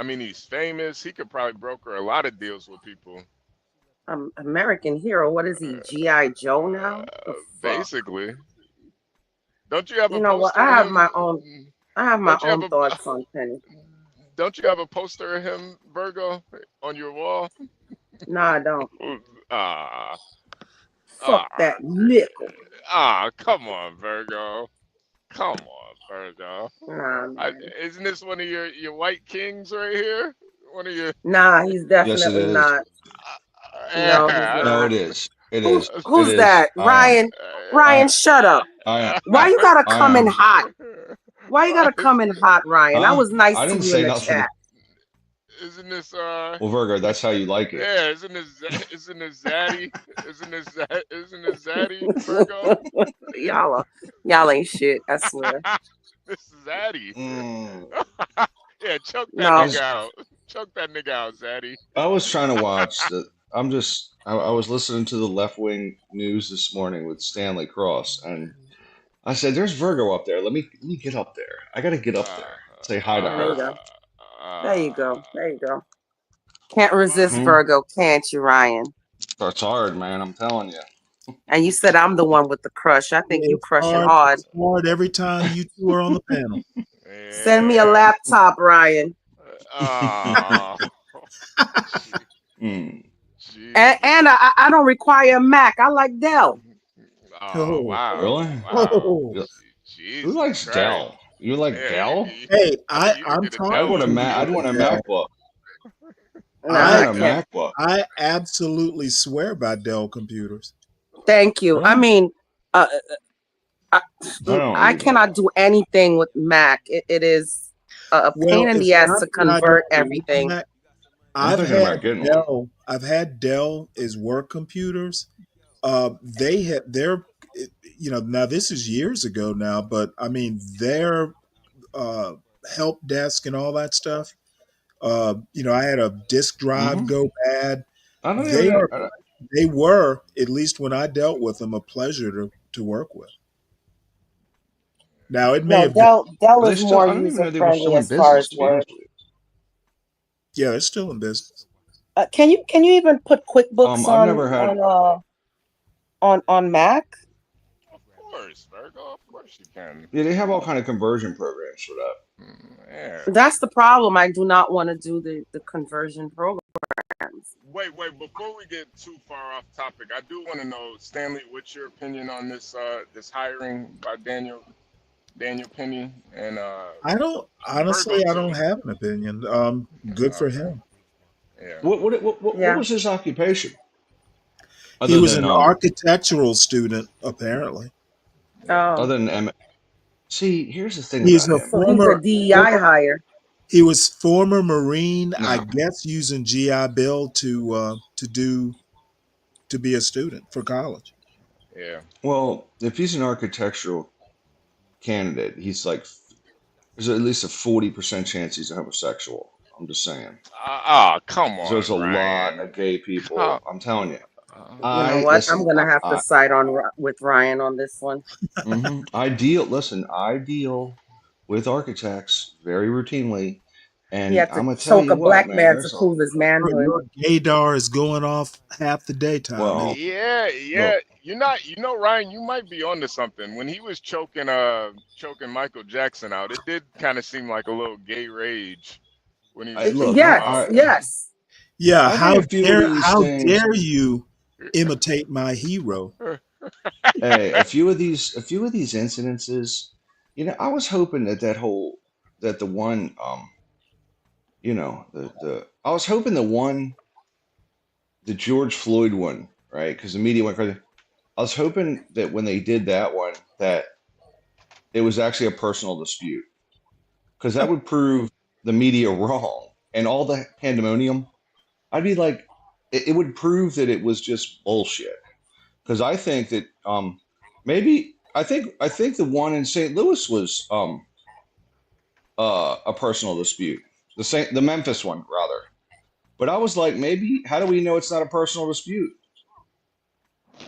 mean, he's famous. He could probably broker a lot of deals with people. American hero. What is he? G.I. Joe now? Basically. Don't you have a You know what? poster I of have him? my own. I have my Don't you have own thoughts on Penny. Don't you have a poster of him, Virgo, on your wall? No, I don't. Ah, Fuck that nickel. come on, Virgo. Come on, Virgo. Nah, man. Isn't this one of your white kings right here? One of your. Nah, he's definitely is. not. No, he's Yeah, No, not. it is. It is. Who's It is. that? Ryan. Ryan, shut up. Why you gotta come in hot? Why you gotta come in hot, Ryan? I was nice I to didn't you say in the nothing. chat. Isn't this Well, Virgo, that's how you like it. Yeah, isn't this zaddy? Isn't this zaddy, Virgo? y'all ain't shit, I swear. This is zaddy. Yeah, choke that No. nigga out. Choke that nigga out, zaddy. I was trying to watch the. I was listening to the left wing news this morning with Stanley Cross, and I said, "There's Virgo up there. Let me get up there. I got to get up there. Say hi to There you her." go. There you go. There you go. Can't resist Mhm. Virgo, can't you, Ryan? That's hard, man. I'm telling you. And you said I'm the one with the crush. I think you crushing hard. It's hard every time you two are on the panel. Send me a laptop, Ryan. Mm. And I don't require a Mac. I like Dell. Oh, wow. Really? Wow. Who likes Dell? You like Dell? Hey, I'm talking I'd want a to you I'd want a about MacBook. No, I want a I can't. MacBook. I absolutely swear by Dell computers. Thank you. I mean, don't I cannot do anything with Mac. It is a pain in it's the ass not to that I don't convert like everything. Mac. I'm thinking about getting one. Dell. I've had Dell as work computers. They had their, now this is years ago now, but I mean their help desk and all that stuff. I had a disk drive go bad. I don't They even. they were, at least when I dealt with them, a pleasure to work with. Now it may No, have Dell is I more don't even user know they were still friendly in as far business. as To be honest work. with you. Yeah, it's still in business. Can you even put QuickBooks I've never had. on Mac? Of course, Virgo. Of course you can. Yeah, they have all kind of conversion programs for that. Yeah. That's the problem. I do not want to do the conversion programs. Wait. Before we get too far off topic, I do want to know, Stanley, what's your opinion on this this hiring by Daniel Penny and I don't honestly. Virgo I too? don't have an opinion. Good for him. Yeah. What was his occupation? He Other was than an architectural student, apparently. other than see, here's the thing He's about a him. So he's a DEI hire. He was former Marine, I No. guess, using GI Bill to be a student for college. Yeah. Well, if he's an architectural candidate, he's like there's at least a 40% chance he's a homosexual. I'm just saying. Come on, There's a Ryan. lot of gay people. I'm telling you. You know what? I'm gonna have to side with Ryan on this one. I deal with architects very routinely, He And had to I'm gonna tell choke you a what, black man. man to There's a prove his manhood. Your gaydar is going off half the daytime. well, Yeah, look, yeah. You're not. You know, Ryan. You might be onto something. When he was choking Michael Jackson out, it did kind of seem like a little gay rage when he was look. choking him Yes, out. yes. Yeah, I think a few of these how things. dare you imitate my hero? Hey, a few of these incidences. I was hoping that the one, I was hoping the George Floyd one, right? Because the media went crazy. I was hoping that when they did that one, that it was actually a personal dispute, because that would prove the media wrong and all the pandemonium. I'd be like, it would prove that it was just bullshit. Because I think that maybe I think the one in St. Louis was a personal dispute. The Memphis one rather. But I was like, maybe how do we know it's not a personal dispute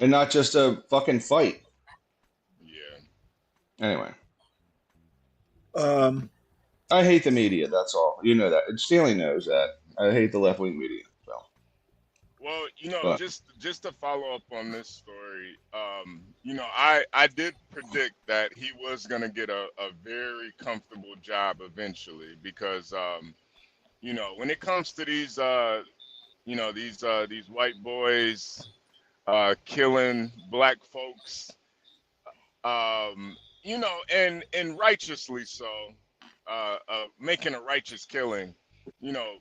and not just a fucking fight? Yeah. Anyway, Um, I hate the media. That's all. You know that. And Stanley knows that. I hate the left wing media. So, Well, but just to follow up on this story, I did predict that he was gonna get a very comfortable job eventually because when it comes to these white boys killing black folks, and righteously so, making a righteous killing, you know,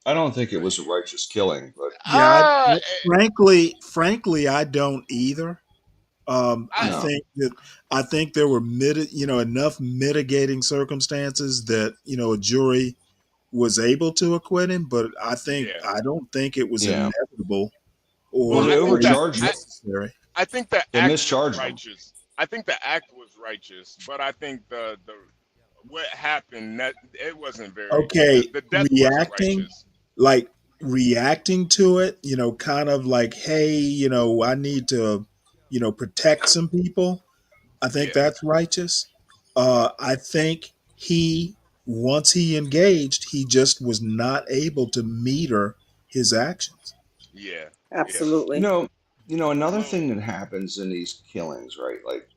I don't think it was a righteous killing. But yeah, uh, frankly, I don't either. I I, no, think that there were enough mitigating circumstances that a jury was able to acquit him, but yeah. I don't think it was yeah. inevitable Well, Well, or they overcharged him. necessary. I think the They act was mischarged him. righteous. I think the act was righteous, but I think the what happened, that it wasn't very Okay, the death wasn't reacting righteous. like reacting to it, kind of like, hey, I need to, protect some people. I think Yeah, that's righteous. I think once he engaged, he just was not able to meter his actions. yeah, yeah. You Absolutely. know, another Little, thing that happens in these killings, right? Like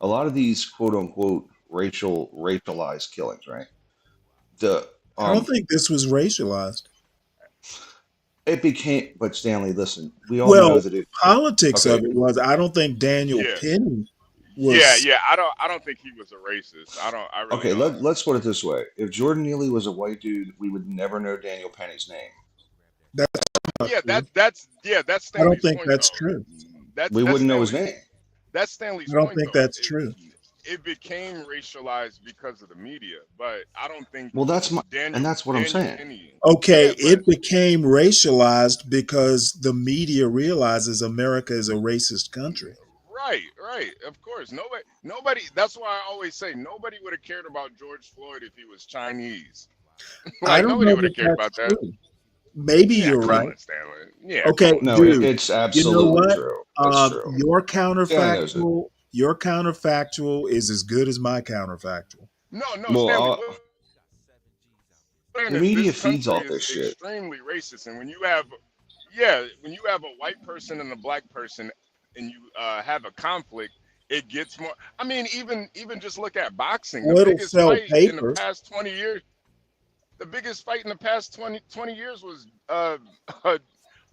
a lot of these quote unquote racialized killings, right? The I don't um think this was racialized. it became, but Stanley, listen, we all know Well, that it politics okay. of it was. I don't think Daniel yeah, Penny yeah, was. yeah. I don't think he was a racist. I really Okay, don't. let's put it this way. If Jordan Neely was a white dude, we would never know Daniel Penny's name. That's not Yeah, true. that's I don't Stanley's think point that's though. true. We That's wouldn't know his Stanley's name. that's I Stanley's don't point think though. that's true. It became racialized because of the media, but I don't think Well, that's what I'm Daniel saying. Penny. Okay, Yeah, but it became racialized because the media realizes America is a racist country. right, right. Of course, nobody. That's why I always say nobody would have cared about George Floyd if he was Chinese. I Like don't nobody know would have that cared that's about that. true. Maybe Yeah, you're come right. on, Stanley. Yeah, Okay, come on, No, dude. Stanley. it's You know absolutely what? true. It's true. Your counterfactual is as good as my counterfactual. No, no, Well, Stanley. What I'm saying the is media this feeds country off this is shit. extremely racist, and when you have a white person and a black person, and you have a conflict, it gets more. I mean, even just look at boxing. The Well, it'll biggest sell fight in the paper. past 20 years. The biggest fight in the past 20 years was uh,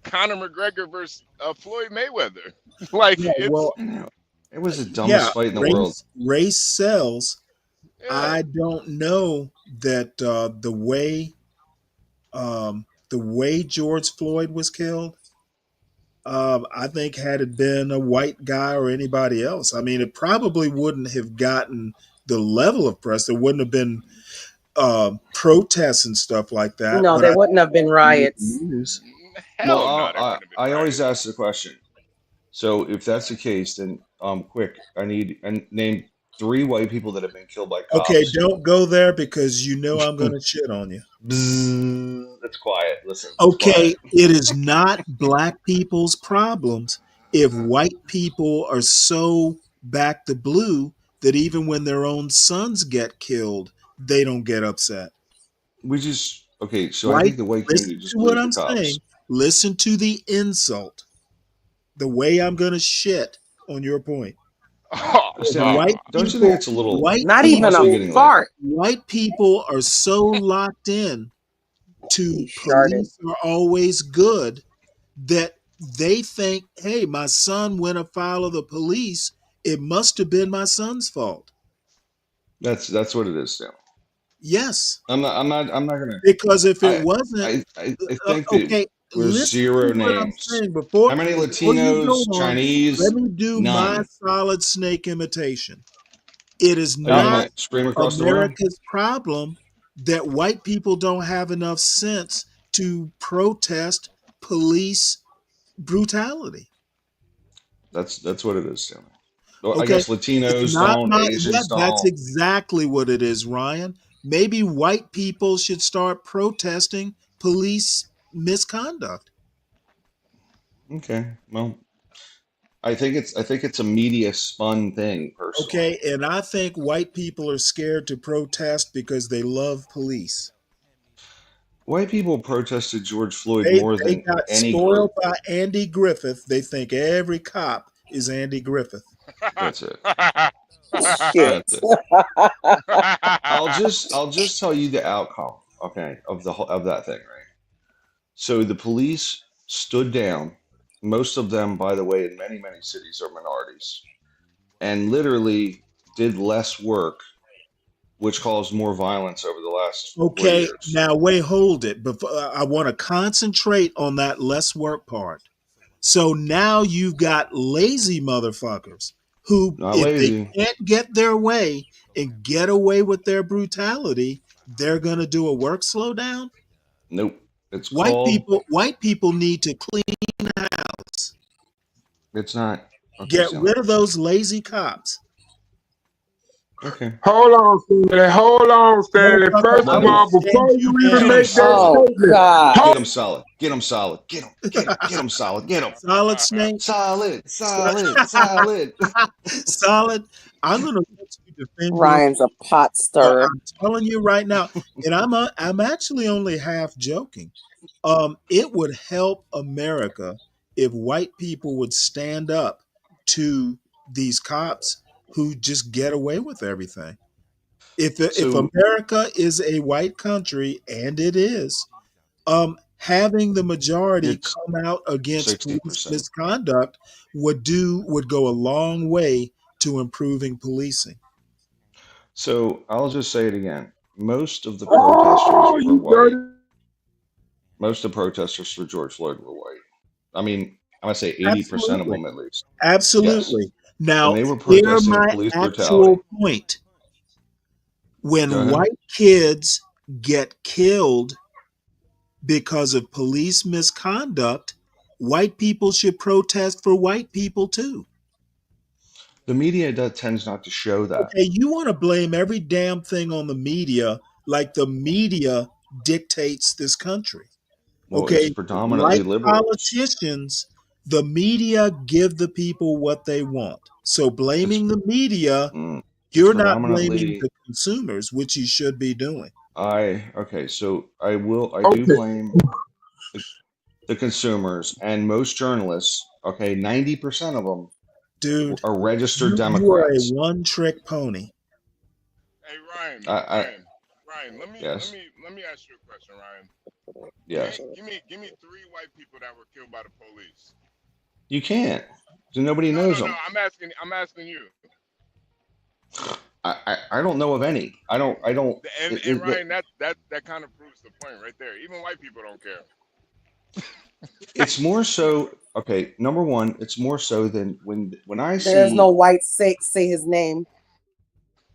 Conor McGregor versus Floyd Mayweather. Like Yeah, it's well, It was the dumbest yeah, fight in the world. race sells. yeah, I don't know that the way George Floyd was killed. I think had it been a white guy or anybody else, I mean, it probably wouldn't have gotten the level of press. There wouldn't have been protests and stuff like that. No, But there I wouldn't have been think riots. news. Well, hell no, there wouldn't have been I always riots. ask the question. So if that's the case, then quick, I need and name three white people that have been killed by Okay, cops. don't go there because you know I'm going to shit on you. Bzzz. It's quiet. Listen, it's quiet. Okay, it is not black people's problems if white people are so back the blue that even when their own sons get killed, they don't get upset. we just okay. So I think the white community Listen just to what believes the I'm saying. cops. Listen to the insult. The way I'm gonna shit on your point. Stanley, don't you think it's a little? Not It's even a also getting late. fart. White people are so locked in He to sharted. police are always good that they think, hey, my son went afoul of the police. It must have been my son's fault. That's what it is, Stanley. Yes. I'm not gonna. Because if it I wasn't, I think that okay, we're listen to zero what I'm names. saying How many before you go Latinos, on. Let Chinese? me do my None. solid snake imitation. It is Are you not gonna scream across the room? America's problem that white people don't have enough sense to protest police brutality. That's what it is, Stanley. Well, I Okay, guess it's Latinos not don't, my, yeah, Asians that's don't. exactly what it is, Ryan. Maybe white people should start protesting police misconduct. Okay, well, I think it's a media spun thing, personally. Okay, and I think white people are scared to protest because they love police. White people protested George Floyd They more they than got any group. spoiled by Andy Griffith. They think every cop is Andy Griffith. That's it. Shit. That's it. I'll just tell you the outcome, okay, of that thing, right? So the police stood down. Most of them, by the way, in many cities are minorities, and literally did less work, which caused more violence over the last 4 Okay, years. now wait, hold it. Before I want to concentrate on that less work part. So now you've got lazy motherfuckers who, Not if they lazy. can't get their way and get away with their brutality, they're gonna do a work slowdown. Nope. It's White called. people need to clean house. It's not. Okay, Get Stanley. rid of those lazy cops. Okay. Hold on, Stanley. Hold on, Stanley. Motherfucker, First I'm of Let gonna me all, send before you you even get down. him make that solid. Oh statement, God. Get him solid. Get him solid. Get him solid. Get him Solid snake. solid. Solid. Solid. I'm gonna let you defend your. Ryan's a pot stirrer. I'm telling you right now, and I'm actually only half joking. It would help America if white people would stand up to these cops who just get away with everything. If So America is a white country, and it is, having the majority it's come out against police 60%. misconduct would go a long way to improving policing. So I'll just say it again. Most of the protesters oh, were you white. dirty. Most of the protesters for George Floyd were white. I mean, I'm gonna say 80% of Absolutely. them at least. Yes. Absolutely. And Now, they were here protesting my police brutality. actual point. Go When ahead. white kids get killed because of police misconduct, white people should protest for white people too. The media tends not to show that. Okay, you want to blame every damn thing on the media like the media dictates this country. Well, it's Okay, predominantly like liberals. politicians, the media give the people what they want. So It's blaming the media, it's you're not blaming predominantly the consumers, which you should be doing. okay, so I do Okay. blame the consumers and most journalists, okay, 90% of them Dude, are registered you are a Democrats. one-trick pony. Hey Ryan, I Ryan, yes. let me ask you a question, Ryan. Yes. Give me three white people that were killed by the police. You can't. So nobody No, knows no, no. them. I'm asking you. I don't know of any. I don't And Ryan, that kind of proves the point right there. Even white people don't care. it's more so okay, number one, it's more so than when I There's no see white say his name.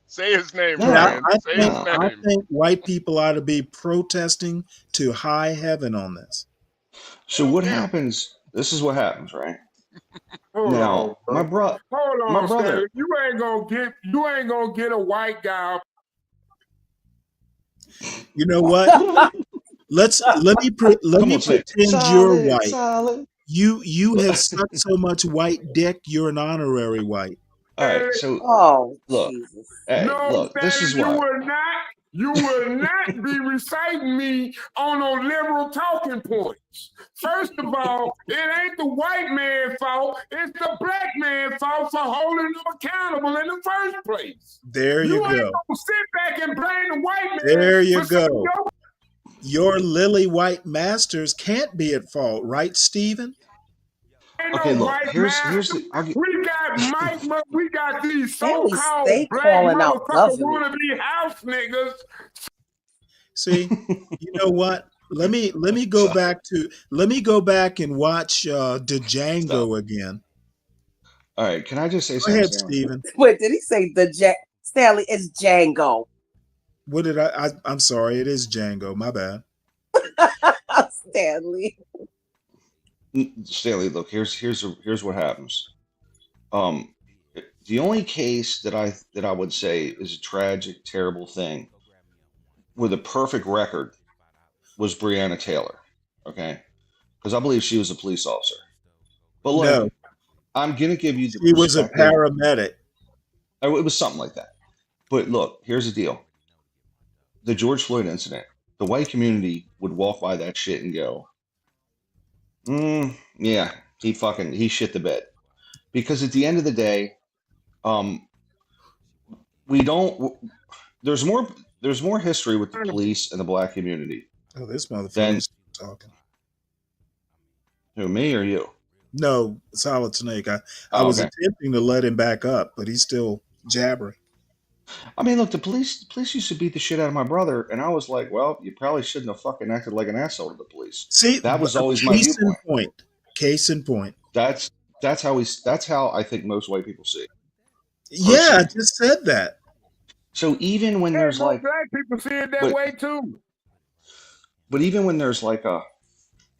Say his name, Yeah, no, Ryan. Say his no. I name. think white people ought to be protesting to high heaven on this. They So don't what care. happens? This is what happens, right? Hold on, Now, bro. Hold my on, brother, Stanley. You ain't gonna get a white guy. You know what? let me come on, say it. pretend you're Solid, white. solid. You have sucked so much white dick, you're an honorary white. All right, so Oh look, Jesus. hey, No, look, this Stanley, is you why. will not. You will not be reciting me on no liberal talking points. First of all, it ain't the white man's fault. It's the black man's fault for holding them accountable in the first place. There you ain't go. gonna sit back and blame the white man. There you for saying go. Your lily white masters can't be at fault, right, Stephen? Ain't Okay, no look. white Here's master. the. We got we got these At least so-called they black calling out motherfucker government. wannabe house niggas. See, you know what? Let me go back and watch Django again. All right, can I just say Go something, ahead, Stanley? Stephen. Wait, did he say Stanley? It's Django. What did I'm sorry, it is Django. My bad. Stanley. Stanley, look. Here's what happens. The only case that I would say is a tragic, terrible thing with a perfect record was Breonna Taylor. Okay, because I believe she was a police officer. But look, No, I'm gonna give you the he was a perspective. paramedic. Oh, it was something like that. But look, here's the deal. The George Floyd incident, the white community would walk by that shit and go, yeah, he shit the bed. Because at the end of the day, we don't. There's more history with the police and the black community. Oh, this motherfucker Then is talking. who, me or you? No, Solid Snake. I Oh, was okay. attempting to let him back up, but he's still jabbering. I mean, look, the police used to beat the shit out of my brother, and I was like, well, you probably shouldn't have fucking acted like an asshole to the police. See, that was always my viewpoint. Case in point. That's how I think most white people see it. Yeah, I just said that. So even when there's like black people see it that way too. But even when there's like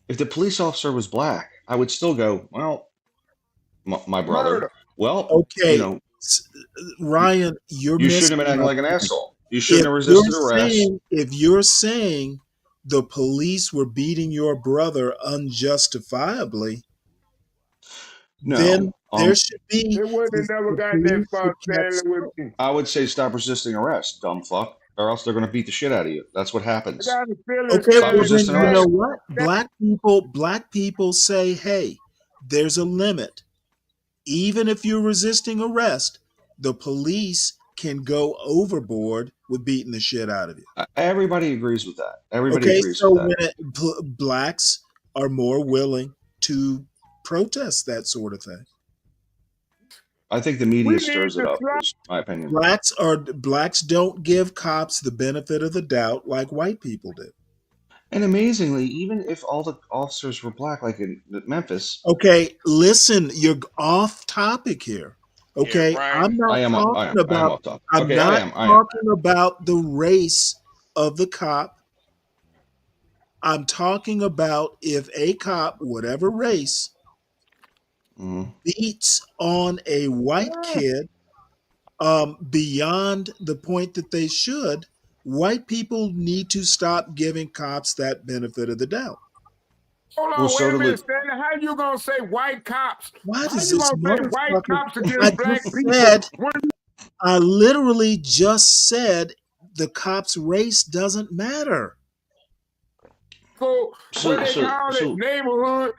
if the police officer was black, I would still go, well, my brother. Murder. Well, okay, Ryan, you shouldn't have been acting like an asshole. You shouldn't have resisted arrest. If you're saying the police were beating your brother unjustifiably, then there should be. It wouldn't have never got that far, Stanley, with me. I would say stop resisting arrest, dumb fuck, or else they're going to beat the shit out of you. That's what happens. Okay, well then you know what? Black people say, hey, there's a limit. Even if you're resisting arrest, the police can go overboard with beating the shit out of you. Everybody agrees with that. Everybody agrees with that. When blacks are more willing to protest that sort of thing. I think the media stirs it up, is my opinion. Blacks don't give cops the benefit of the doubt like white people do. And amazingly, even if all the officers were black, like in Memphis. Okay, listen, you're off topic here. Okay, yeah, I'm not talking about. I'm not talking about the race of the cop. I'm talking about if a cop, whatever race, beats on a white kid beyond the point that they should, white people need to stop giving cops that benefit of the doubt. Hold on, wait a minute, Stanley. How you gonna say white cops? Why How does you this gonna say white cops against I black just people? said, I literally just said the cop's race doesn't matter. What they call it, neighborhood.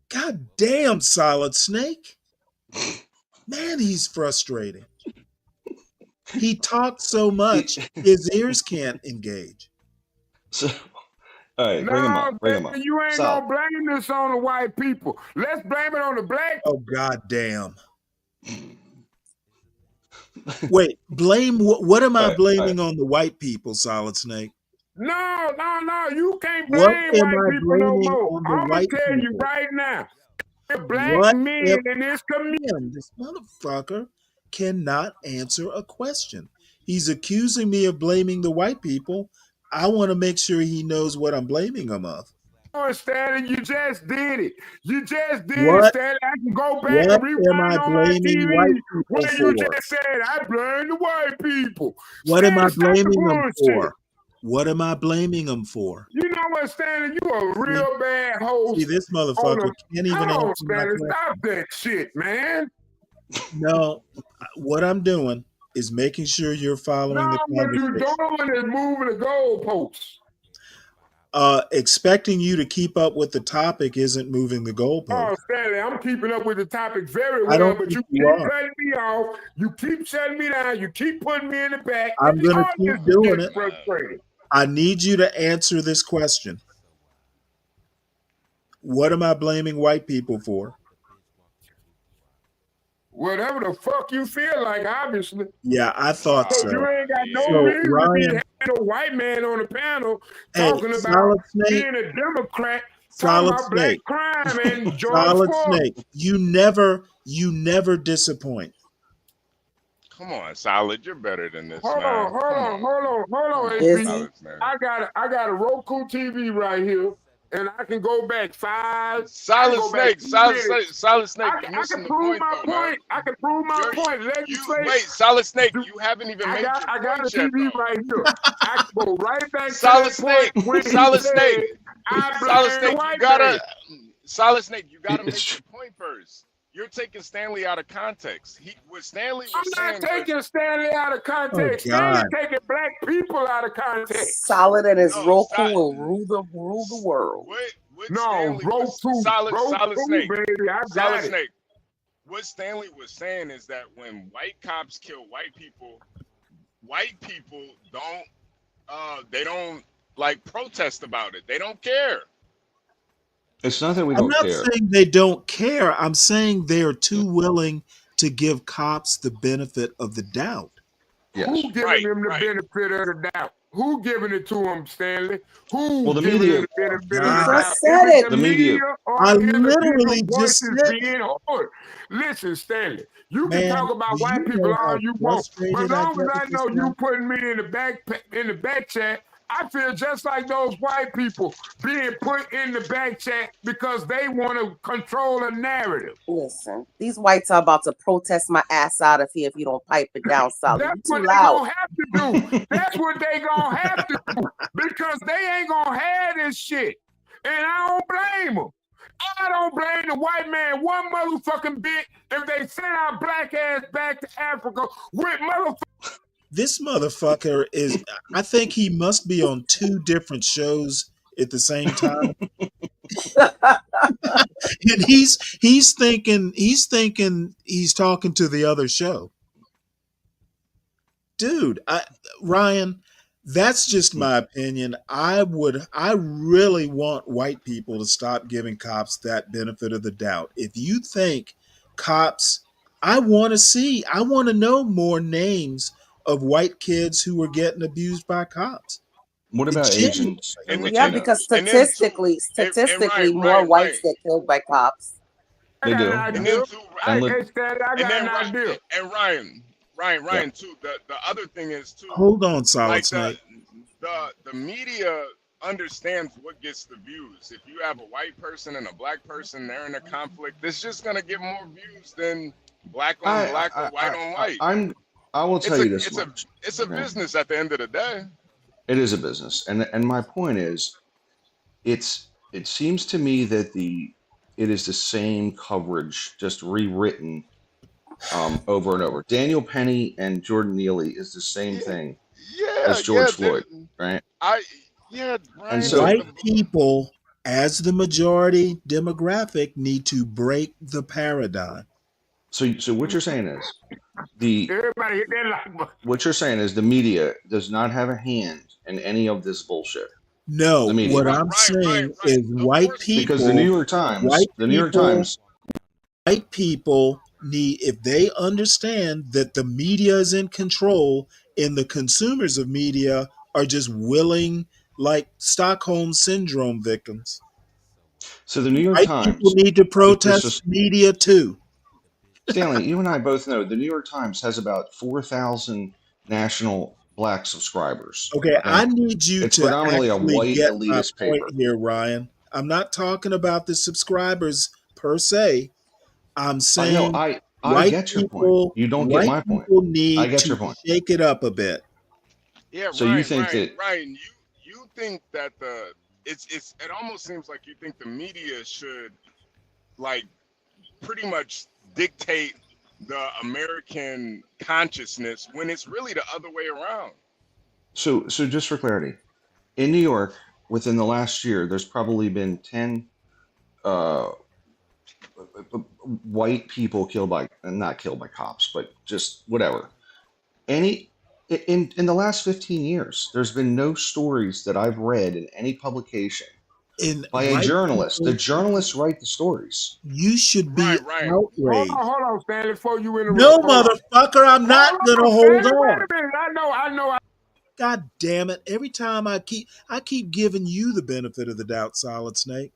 God damn, Solid Snake. Man, he's frustrating. He talks so much, his ears can't engage. So, all right, bring him up. Bring him up. You ain't gonna blame this on the white people. Let's blame it on the black. Oh, god damn. Wait, blame what am I blaming on the white people, Solid Snake? No. You can't What blame am white I people no blaming more. on the I'm gonna white tell you people? right now. Black men in this community. This motherfucker cannot answer a question. He's accusing me of blaming the white people. I want to make sure he knows what I'm blaming him of. Oh, Stanley, you just did it. You just did What? it, Stanley. I can go back What and rewind am I on my blaming TV white people where you for? just said, I blame the white people. What am I Stanley, blaming them bullshit. for? What am I blaming them for? You know what, Stanley? You a real bad host. See, this motherfucker can't even Hold on, answer my Stanley. question. Stop that shit, man. No, what I'm doing is making sure you're following No, the what you're conversation. doing is moving the goalposts. Expecting you to keep up with the topic isn't moving the goalpost. Oh, Stanley, I'm keeping up with the topic very I well, don't but think you you keep are. cutting me off. You keep shutting me down. You keep putting me in the back. I'm And going to all keep this is doing getting it. frustrating. I need you to answer this question. What am I blaming white people for? Whatever the fuck you feel like, obviously. Yeah, I thought Because so. you ain't got no So, reason to be Ryan, having a white man on the panel hey, talking about Solid Snake, being a Democrat, talking Solid about black Snake, crime and George Solid Floyd. Snake. You never disappoint. Come on, Solid. You're better than this, Hold man. on, Come on. Come on, AP. Solid Snake. I got a Roku TV right here, and I can go back I can Solid go back Snake. 2 Solid minutes. Snake. Solid Snake. I You're can missing the prove point, my though, man. point. I can prove my point. You Legislate. wait, Solid Snake. You haven't even made your I got point a yet, TV though. right here. I can go right back to Solid that point Snake. when he Solid said, Snake. I Solid blame the Snake. You white gotta. man. Solid Snake. You gotta It's make your point first. You're taking Stanley out of context. What Stanley I'm was not saying taking Stanley out of Oh, context. Stanley God. taking black people out of context. Solid and his no, Roku will rule the world. what No, Stanley was Solid Snake. baby, I Solid got it. Snake. What Stanley was saying is that when white cops kill white people don't they don't like protest about it. They don't care. It's not that we I'm don't not care. saying they don't care. I'm saying they are too willing to give cops the benefit of the doubt. Yes. Who giving them the benefit of the doubt? Who giving it to them, Stanley? Who Well, the giving media. them the benefit He of the just doubt? said Is it it. the The media. media or I is it literally different just voices said, being heard? Listen, Stanley, you can man, talk about do white you people know all how you want, but frustrated I long get as I with this know guy? you putting me in the back chat, I feel just like those white people being put in the back chat because they want to control a narrative. Listen, these whites are about to protest my ass out of here if you don't pipe it down, Solid. That's You what too they loud. gonna have to do. That's what they gonna have to do because they ain't gonna have this shit, and I don't blame them. I don't blame the white man one motherfucking bit if they send our black ass back to Africa with motherfucking. This motherfucker is, I think he must be on two different shows at the same time. And he's thinking he's talking to the other show. Dude, Ryan, that's just my opinion. I really want white people to stop giving cops that benefit of the doubt. If you think cops, I want to know more names of white kids who were getting abused by cops. What about Genuinely. Asians and Yeah, because Latinos? And then two, statistically, more Ryan, whites get killed by cops. I They got an do. and idea. then two, And Hey, Stanley, I and got then an idea. and yeah. Ryan too. The other thing is too, Hold on, Solid like Snake. the media understands what gets the views. If you have a white person and a black person, they're in a conflict, it's just gonna get more views than black on black or white on white. I will tell you this much. It's a Okay? business at the end of the day. It is a business, and my point is, it seems to me that it is the same coverage, just rewritten over and over. Daniel Penny and Jordan Neely is the same thing as George Floyd, right? Ryan, And so White people, as the majority demographic, need to break the paradigm. So what you're saying is Everybody hit that like button. what you're saying is the media does not have a hand in any of this bullshit. No, The media. what I'm saying is white people, Because the New York Times, white people need, if they understand that the media is in control and the consumers of media are just willing, like Stockholm syndrome victims. So the New York White Times people need to protest media too. Stanley, you and I both know the New York Times has about 4,000 national black subscribers. Okay, I need you It's to predominantly a actually white get my elitist point paper. here, Ryan. I'm not talking about the subscribers per se. I'm saying I white get your point. people, You don't get white my point. people I need get your to point. shake it up a bit. Yeah, So Ryan, you think that Ryan, you think that it almost seems like you think the media should like pretty much dictate the American consciousness when it's really the other way around. So just for clarity, in New York, within the last year, there's probably been 10 uh, white people killed by, not killed by cops, but just whatever. Any in the last 15 years, there's been no stories that I've read in any publication In by a white journalist. The people, journalists write the stories. you should be Right. outraged. Hold on, Stanley, before you No, interrupt. Hold on. motherfucker, I'm not Hold gonna on, hold Stanley, wait on. a minute. I know. God damn it! Every time I keep giving you the benefit of the doubt, Solid Snake.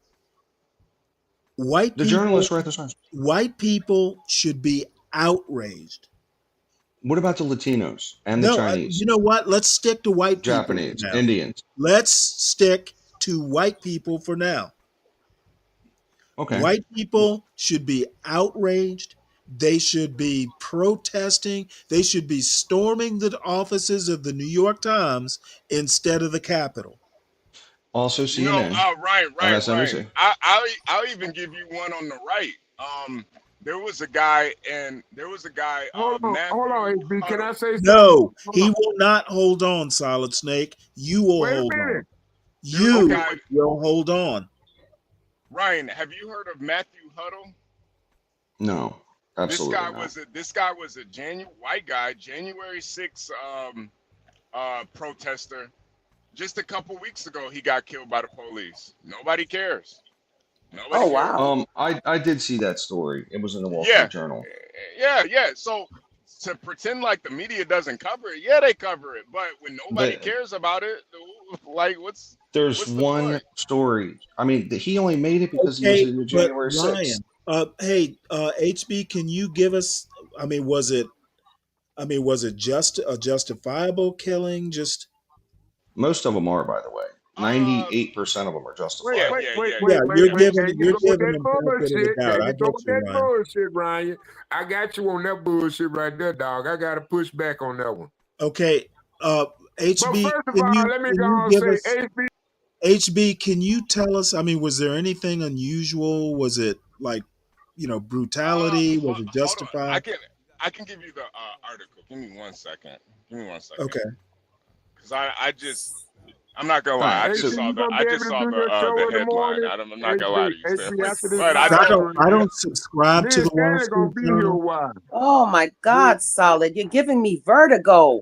White The people, journalists write the stories. white people should be outraged. What about the Latinos and the No, Chinese, you know what? Let's stick to white people for Japanese, now. Indians? Let's stick to white people for now. Okay. White people should be outraged. They should be protesting. They should be storming the offices of the New York Times instead of the Capitol. Also You know, CNN, Ryan. MSNBC. I'll even give you one on the right. There was a guy, Hold on, Matthew HB. Can I say something? No, Hold he on. will not hold on, Solid Snake. You will Wait a hold minute. on. You guy, will hold on. Ryan, have you heard of Matthew Huddle? No, absolutely This guy was a white guy, January 6th protester. Just a couple weeks ago, he got killed by the police. Nobody cares. Nobody cares. I did see that story. It was in the Wall Street Journal. Yeah. So to pretend like the media doesn't cover it, yeah, they cover it. But when nobody cares about it, like There's what's the one point? story. I mean, he only made it because he was Okay, in the but January 6th. Ryan, HB, can you give us? Was it just a justifiable killing? Just Most of them are, by the way. 98% of them are justifiable. Wait. you're There giving you go with that them benefit of the bullshit. doubt. There I you go get with you, that Ryan. bullshit, Ryan. I got you on that bullshit right there, dog. I got to push back on that one. Okay, HB, But first of can all, you let me can go you and give say, us? HB, can you tell us? Was there anything unusual? Was it like, brutality? Was it Hold on. justified? I can give you the article. Give me 1 second. Okay. Because I'm not gonna lie. Right, I just saw the headline. I'm not gonna lie to you, Stanley. But I don't subscribe to the Wall gonna Street be here a Journal. while. Oh my God, Solid! You're giving me vertigo.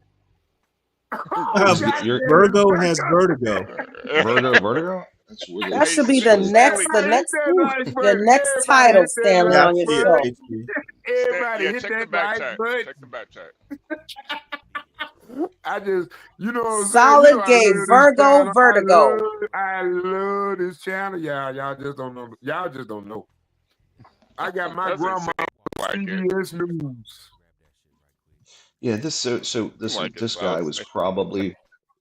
Virgo has vertigo. Vertigo? That's really That should be the next your next title, Stanley, on your show. Everybody hit check that the back like chat. button. Check the back chat. I just, Solid gave Virgo vertigo. I love this channel. Y'all just don't know. Y'all just don't know. I got my grandma on CBS News. Yeah, this guy was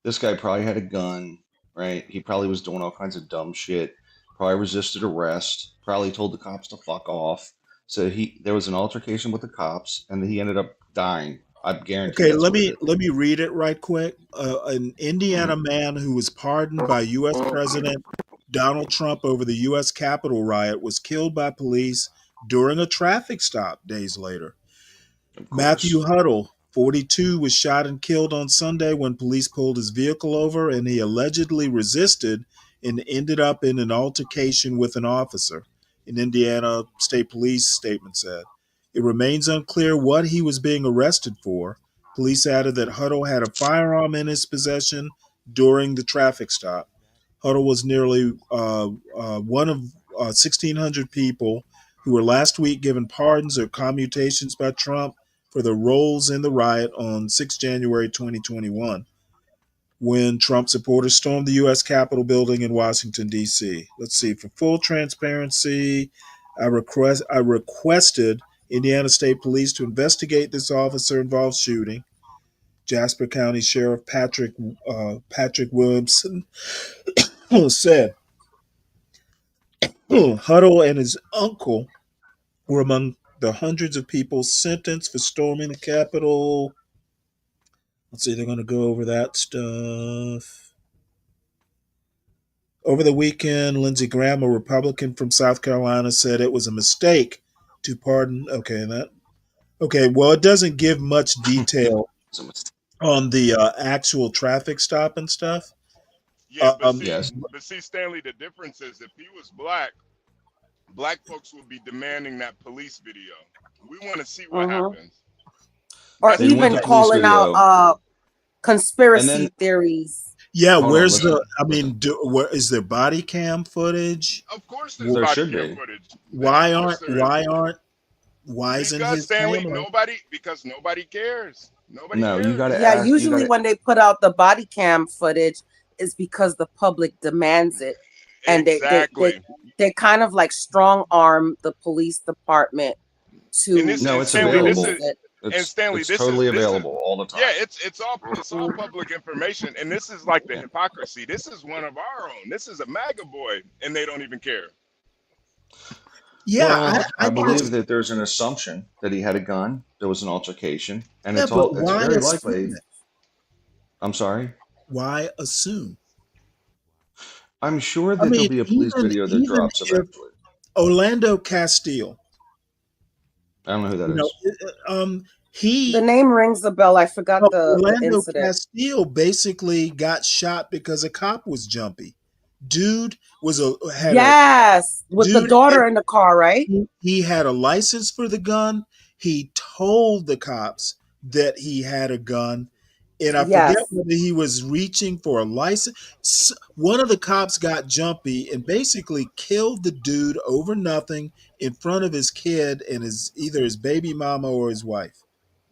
this guy probably had a gun, right? He probably was doing all kinds of dumb shit. Probably resisted arrest. Probably told the cops to fuck off. So there was an altercation with the cops, and he ended up dying. I guarantee. Okay, let me read it right quick. An Indiana man who was pardoned by U.S. President Donald Trump over the U.S. Capitol riot was killed by police during a traffic stop days later. Matthew Huddle, 42, was shot and killed on Sunday when police pulled his vehicle over, and he allegedly resisted and ended up in an altercation with an officer, an Indiana State Police statement said. It remains unclear what he was being arrested for. Police added that Huddle had a firearm in his possession during the traffic stop. Huddle was nearly one of 1,600 people who were last week given pardons or commutations by Trump for their roles in the riot on 6 January 2021, when Trump supporters stormed the U.S. Capitol building in Washington, D.C. Let's see. For full transparency, I requested Indiana State Police to investigate this officer-involved shooting. Jasper County Sheriff Patrick Williamson said Huddle and his uncle were among the hundreds of people sentenced for storming the Capitol. Let's see, they're going to go over that stuff. Over the weekend, Lindsey Graham, a Republican from South Carolina, said it was a mistake to pardon. Okay, well, it doesn't give much detail on the actual traffic stop and stuff. Yeah, Yes. but see, Stanley, the difference is if he was black folks would be demanding that police video. We want to see what Mm-hmm. happens. Or They want even the police calling out video. And then, conspiracy theories. Yeah, hold on, where's listen, the? I listen. mean, where is there body cam footage? Of course, there's There body should cam be. footage. Of Why course, aren't? there is. Why isn't Because his Stanley, camera? because nobody cares. Nobody No, you got cares. to Yeah, ask. You got usually to. when they put out the body cam footage is because the public demands it. And Exactly. they kind of like strong arm the police department And to this No, and it's Stanley, release available. it. and Stanley, It's totally this is available all the time. yeah, it's all public information, and this is like the hypocrisy. This is one of our own. This is a MAGA boy, and they don't even care. Yeah, Well, I I just believe that there's an assumption that he had a gun. There was an altercation, and yeah, but it's why very assume likely. it? I'm sorry. Why assume? I'm sure I that there'll mean, be a police video that even drops if eventually. Orlando Castile, I don't know who that you know, is. The he name rings a bell. I forgot the Orlando incident. Castile basically got shot because a cop was jumpy. Dude Yes, with the daughter in the car, right? he had a license for the gun. He told the cops that he had a gun. And I forget Yes. whether he was reaching for a license. One of the cops got jumpy and basically killed the dude over nothing in front of his kid and either his baby mama or his wife.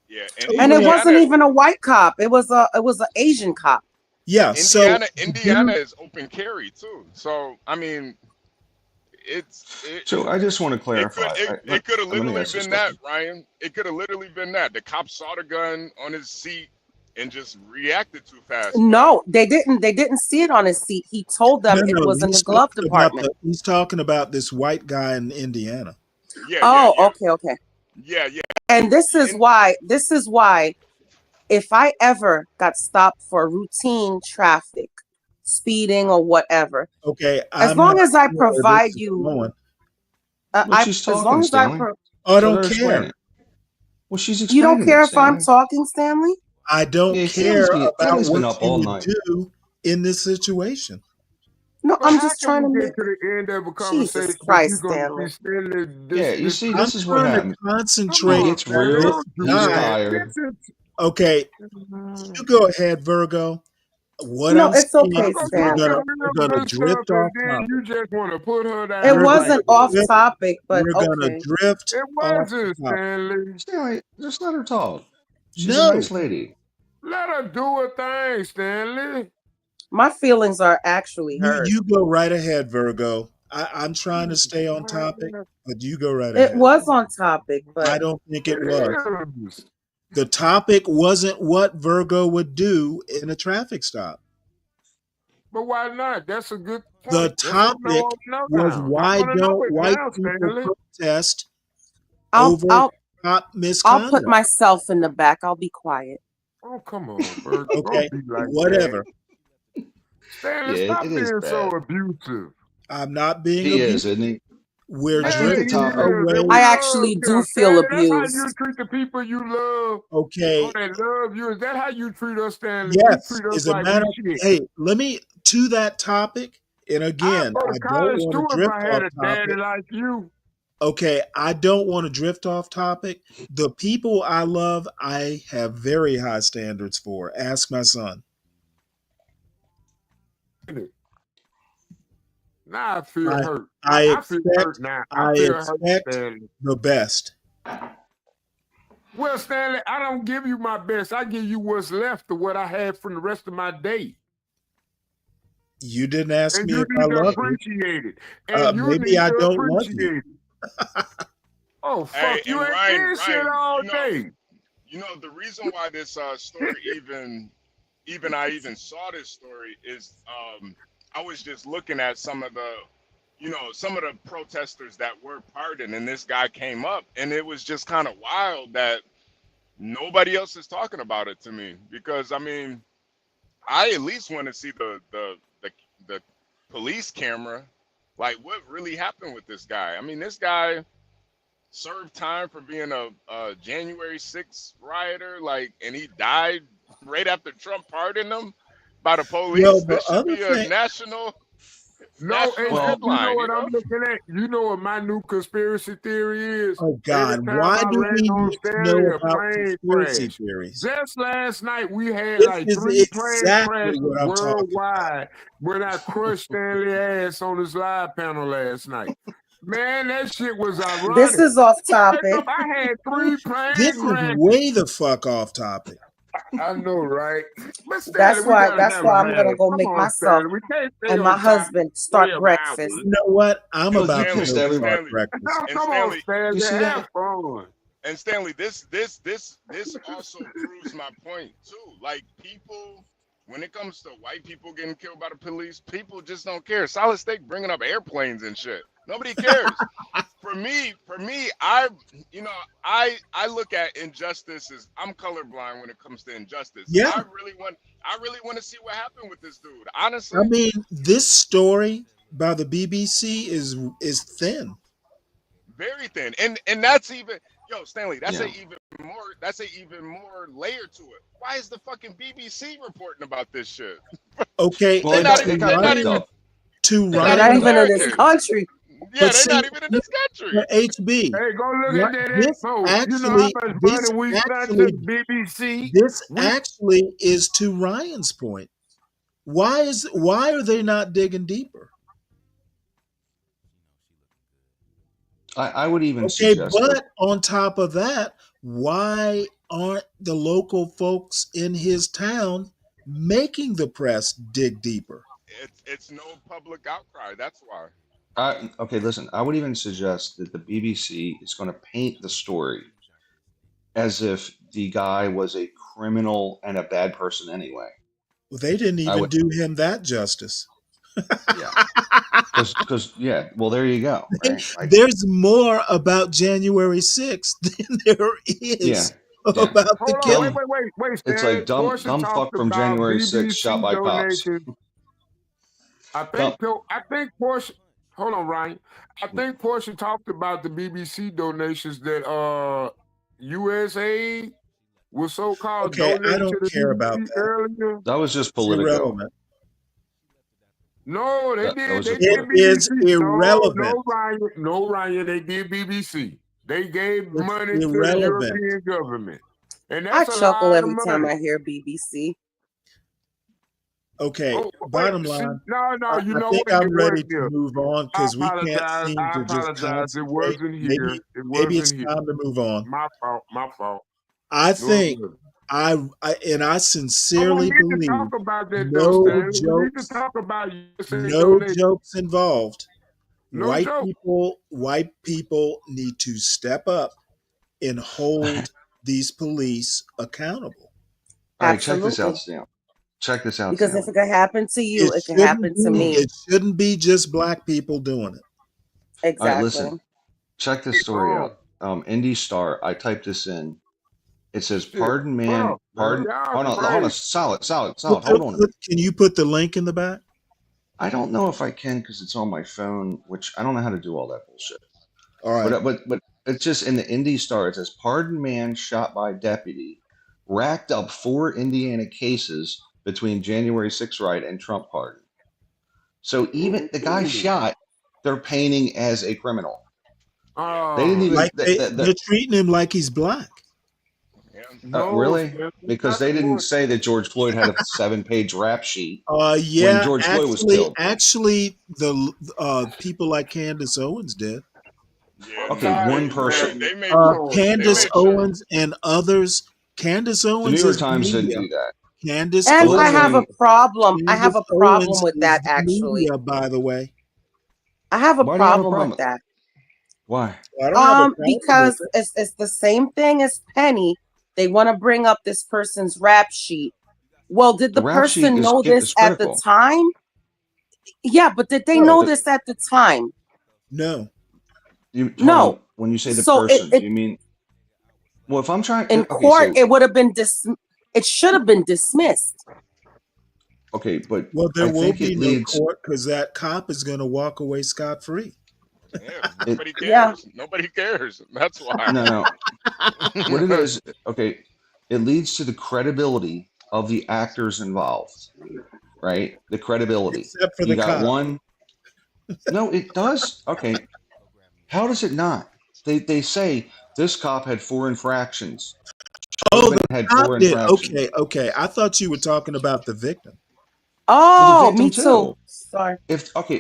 Yeah, And it wasn't Indiana, even a white cop. It was an Asian cop. Yeah, so Indiana is open carry too. So I mean, So I just want to clarify. it could have Let me literally ask this been that, question. Ryan. It could have literally been that. The cop saw the gun on his seat and just reacted too fast. No, they didn't. They didn't see it on his seat. He told them it was in the glove department. He's talking about this white guy in Indiana. Oh, okay. Yeah. And this is why if I ever got stopped for routine traffic, speeding or whatever, okay, as long as I provide you, Well, she's as talking, long as Stanley. I don't Let her explain care. it. Well, she's You don't explaining care it, if I'm Stanley. talking, Stanley? I don't Yeah, care about Stanley's been what up you all would night. do in this situation. No, But I'm how just can trying to we make get to the end of a conversation Jesus if Christ, you're going to Stanley. be standing Yeah, you see, I'm this is what trying to happens. He concentrate on, gets on Stanley, this real. don't do He's guy. that. tired. Okay, you go ahead, Virgo. What No, I'm it's saying okay, is Stanley. Real we're gonna good stuff, drift and off then topic. you just want to put her It down like wasn't off that. topic, but We're gonna okay. drift It off wasn't, topic. Stanley. Stanley, just let her talk. She's a No, nice lady. Let her do her thing, Stanley. My feelings are actually hurt. you go right ahead, Virgo. I'm trying to stay on topic, but you go right It ahead. was on topic, I but don't think It it was. is. The topic wasn't what Virgo would do in a traffic stop. But why not? That's a good The point. That's what I topic want to know was now. I why want to know don't it white now, people Stanley. protest I'll over I'll cop I'll misconduct? put myself in the back. I'll be quiet. Oh, come on, Bert. Okay, Don't be like whatever. that. Stanley, Yeah, stop it is being so bad. abusive. I'm not being He is, abusive. isn't he? We're Let's Yeah, read the he drifting is. topic. away. And we I love actually him. do feel Stanley, that's how you abused. treat the people you love. Okay, Or that love you. Is that how you treat us, Stanley? You yes, treat us as a like matter we of shit. hey, let me to that topic. And I'd again, go I to don't college want too to if drift I had off a daddy topic. like you. Okay, I don't want to drift off topic. The people I love, I have very high standards for. Ask my son. Now I feel I hurt. I I feel hurt expect now. I I feel hurt, expect Stanley. the best. Well, Stanley, I don't give you my best. I give you what's left of what I had from the rest of my day. You didn't ask And me you if I need to love you. appreciate it. And you Maybe need I to don't love you. appreciate it. Oh, Hey, fuck. You and ain't Ryan, been shit all day. the reason why this story even I even saw this story is I was just looking at some of the protesters that were pardoned, and this guy came up, and it was just kind of wild that nobody else is talking about it to me, because I mean, I at least want to see the police camera, like what really happened with this guy. I mean, this guy served time for being a January 6th rioter, like, and he died right after Trump pardoned him by the Well, police. the This should other be a thing, No, national and you know headline, what I'm looking at? You know what my new conspiracy theory is? oh Every God, time why I do land we on need to Stanley, know a about plane conspiracy crash. theories? Just last night, we had This like is 3 plane exactly crashes what I'm talking about. worldwide when I crushed Stanley ass on his live panel last night. Man, that shit was This ironic. is off Wake topic. up, I had 3 This plane is crashes. way the fuck off topic. I know, right? But Stanley, That's we gotta have why a I'm gonna laugh. go Come make on, myself Stanley. We can't stay and my on topic husband for start 12 breakfast. hours. You know what? I'm Look, you about to pissed go everybody. start breakfast. and Come on, Stanley, Stanley. You see Have that? fun. and Stanley, this also proves my point too. Like, people, when it comes to white people getting killed by the police, people just don't care. Solid State bringing up airplanes and shit. Nobody cares. For me, you know, I look at injustice as, I'm colorblind when it comes to injustice. Yeah, I really want to see what happened with this dude. I Honestly, mean, this story by the BBC is thin. very thin, and that's even, yo, Stanley. Yeah. That's a even more layer to it. Why is the fucking BBC reporting about this shit? Okay, Well, They're it not got even. it got They're not picked even. up. to They're They're not not even Ryan, even in this American. country. Yeah, but they're see, not even in this country. HB, Hey, go look what at that this info. You know how actually, much this money we spent to actually, BBC? this We actually is to Ryan's point. Why are they not digging deeper? I would even Okay, suggest that. but on top of that, why aren't the local folks in his town making the press dig deeper? It's no public outcry. That's why. Okay, listen. I would even suggest that the BBC is going to paint the story as if the guy was a criminal and a bad person anyway. Well, they didn't I even would, do him that justice. yeah, because yeah. Well, there you go. Right, like There's more about January 6th than there yeah, is yeah. about the hold on, killing. wait, It's Stanley. like dumb Portia fuck talked from about January 6th shot BBC by cops. donations. Dumb. I think Portia. Hold on, Ryan. I think Portia talked about the BBC donations that USA was so called Okay, I donating to don't the care about BBC that. earlier. That was just It's Politico. irrelevant. No, they That did. was They just It did Politico. is BBC. irrelevant. No, Ryan. They did BBC. They gave It's money to the irrelevant. European government, and I that's a chuckle lot of every time money. I hear BBC. Okay, Oh, wait. bottom See, line, no. You I know think what? It I'm ready wasn't to here. move on I because we can't apologize. seem to just It concentrate. wasn't here. It Maybe it's wasn't here. time to move on. My fault. My fault. I No, it think wasn't. I Oh, we sincerely need to believe talk about that though, no Stanley. We need to jokes, talk about USA no donation. jokes involved. No joke. White people need to step up and hold these police accountable. All right, check this out, Absolutely. Stan. Check this out, Because if Stanley. it could happen to you, it could happen to me. It shouldn't be just black people doing it. All right, Exactly. listen. Check this story out. Indy Star. I typed this in. It says, Shit. "Pardon, Hold man. on, man. Pardon. Y'all Hold on. crazy. Solid. Hold on a minute. Can you put the link in the back? I don't know if I can because it's on my phone, which I don't know how to do all that bullshit. All right. But it's just in the Indy Star. It says, "Pardon, man shot by deputy, racked up 4 Indiana cases between January 6th riot and Trump pardon." So even the guy shot, they're painting as a criminal. They didn't even. Like they're treating him like he's black. Really? Because they didn't say that George Floyd had a 7-page rap sheet when Yeah, George Floyd was killed. actually, the people like Candace Owens did. Yeah, Okay, one person. They made Candace sure. Owens and others. Candace The Owens New York is Times didn't media. do that. Candace And Owens. I have a problem. I have a Candace problem Owens with is that, the actually. media, by the way. I have a Why do you have a problem problem with that. Why? I don't have a problem Because with it. it's the same thing as Penny. They want to bring up this person's rap sheet. Well, did the rap sheet person is know this at the critical. time? Yeah, but did they No. know this at the time? No. Hold No. on. When you say the So person, you mean? Well, if I'm trying in okay, court, so it would have been it should have been dismissed. okay, but Well, there I will think be it no leads. court because that cop is going to walk away scot-free. Yeah, nobody Yeah. cares. Nobody cares. That's why. No. What it is, okay, it leads to the credibility of the actors involved, right? The credibility. Except for You the got cop. one. No, it does. Okay, how does it not? They say this cop had 4 infractions. Oh, Chauvin the had cop 4 did. infractions. Okay. I thought you were talking about the victim. Well, the Oh, victim me too. too. Sorry.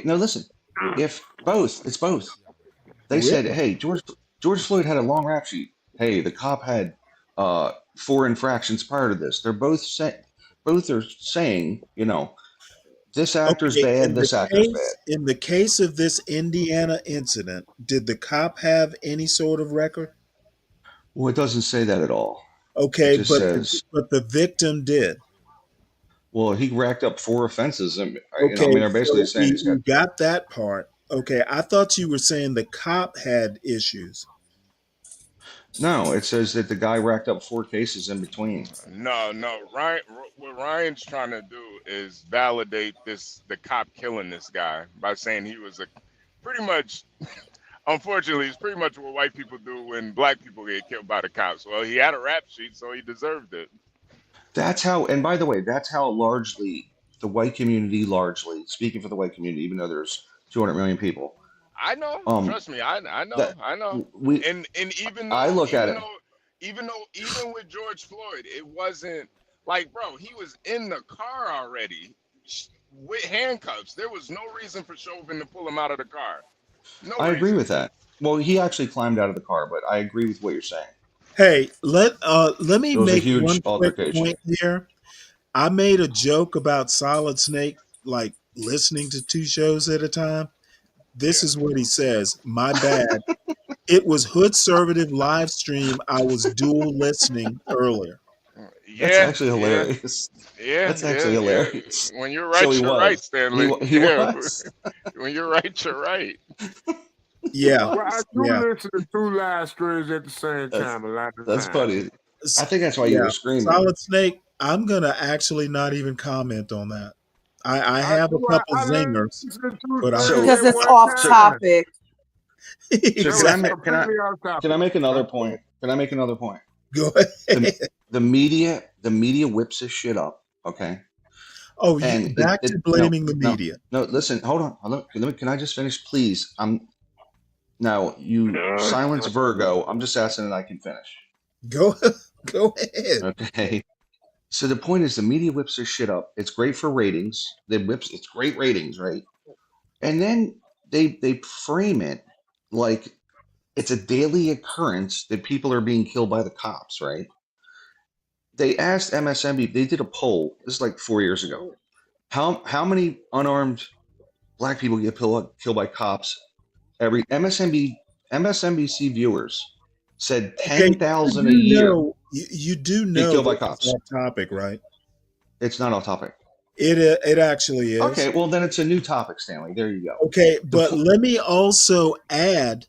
No, listen. If both, it's both. They said, Really? hey, George Floyd had a long rap sheet. Hey, the cop had 4 infractions prior to this. Both are saying, this actor's Okay. bad, this actor's bad. In the case of this Indiana incident, did the cop have any sort of record? Well, it doesn't say that at all. It Okay, just but says, the victim did. well, he racked up 4 offenses, and Okay, they're basically so saying he's got. we got that part. Okay, I thought you were saying the cop had issues. No, it says that the guy racked up 4 cases in between. No, Ryan. What Ryan's trying to do is validate the cop killing this guy by saying he was pretty much. Unfortunately, it's pretty much what white people do when black people get killed by the cops. Well, he had a rap sheet, so he deserved it. That's how, and by the way, that's how largely the white community, speaking for the white community, even though there's 200 million people, I know. Trust me. I know. that I know. we, And even I look at it. even with George Floyd, it wasn't like, bro, he was in the car already with handcuffs. There was no reason for Chauvin to pull him out of the car. No I agree reason. with that. Well, he actually climbed out of the car, but I agree with what you're saying. Hey, let me It was a make huge one quick altercation. point here. I made a joke about Solid Snake, like listening to 2 shows at a time. This is what he says. My bad. It was Hood Servative live stream. I was dual listening earlier. That's Yeah, actually yeah, hilarious. yeah, That's yeah, actually yeah. hilarious. When you're So right, he you're right, was. Stanley. He Yeah. was. When you're right, you're right. He Yeah, Well, I was. do yeah, listen to 2 live streams at the same That's time a lot of that's times. funny. I think that's why you yeah. were screaming. Solid Snake. I'm gonna actually not even comment on that. I I have a do. couple I zingers, listen to 2 but I'm So Because streams at it's one off so time. topic. so That can was I make completely off can I topic. make another Okay. point? Can I make another point? go The ahead. the media whips this shit up, okay? Oh, And back to no, blaming the media. no, listen, hold on. Can I just finish, please? Now you silence Virgo. I'm just asking that I can finish. Go go ahead. Okay. So the point is the media whips this shit up. It's great for ratings. It's great ratings, right? And then they frame it like it's a daily occurrence that people are being killed by the cops, right? They asked MSNBC, they did a poll, this is like 4 years ago. How many unarmed black people get killed by cops every MSNBC viewers said Okay, 10,000 a year you do get know killed by this is cops. off topic, right? It's not off topic. It actually is. Okay, well then it's a new topic, Stanley. There you go. Okay, The but po- let me also add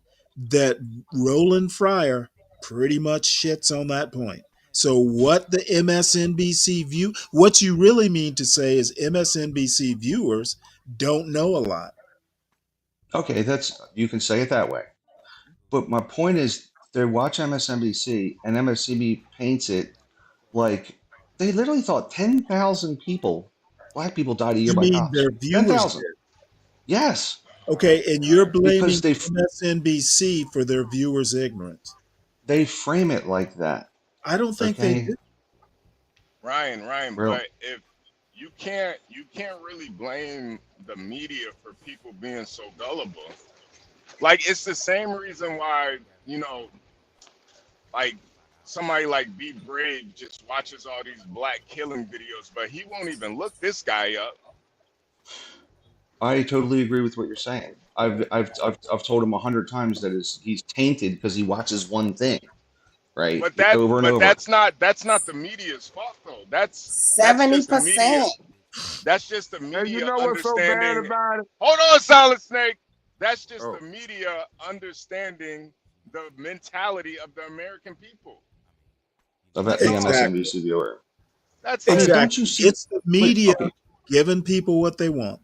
that Roland Fryer pretty much shits on that point. So what the MSNBC what you really mean to say is MSNBC viewers don't know a lot. okay, you can say it that way. But my point is they watch MSNBC and MSNBC paints it like they literally thought 10,000 people, black people died a year You by mean cops. their viewers 10,000. did? Yes. Okay, and you're blaming Because MSNBC for their viewers' ignorance. they frame it like that. I don't think they Okay. do. Ryan, Real. but if you can't really blame the media for people being so gullible. Like it's the same reason why, like somebody like Be Brave just watches all these black killing videos, but he won't even look this guy up. I totally agree with what you're saying. I've told him 100 times that he's tainted because he watches one thing, right? Over and over. That's not the media's fault though. That's just the media. 70%. That's just the And media you know what's so bad understanding. about it? Hold on, Solid Snake. That's just the media understanding the mentality of the American people. About the MSNBC viewer. That's I mean, it. don't you see? It's the media giving people what they want.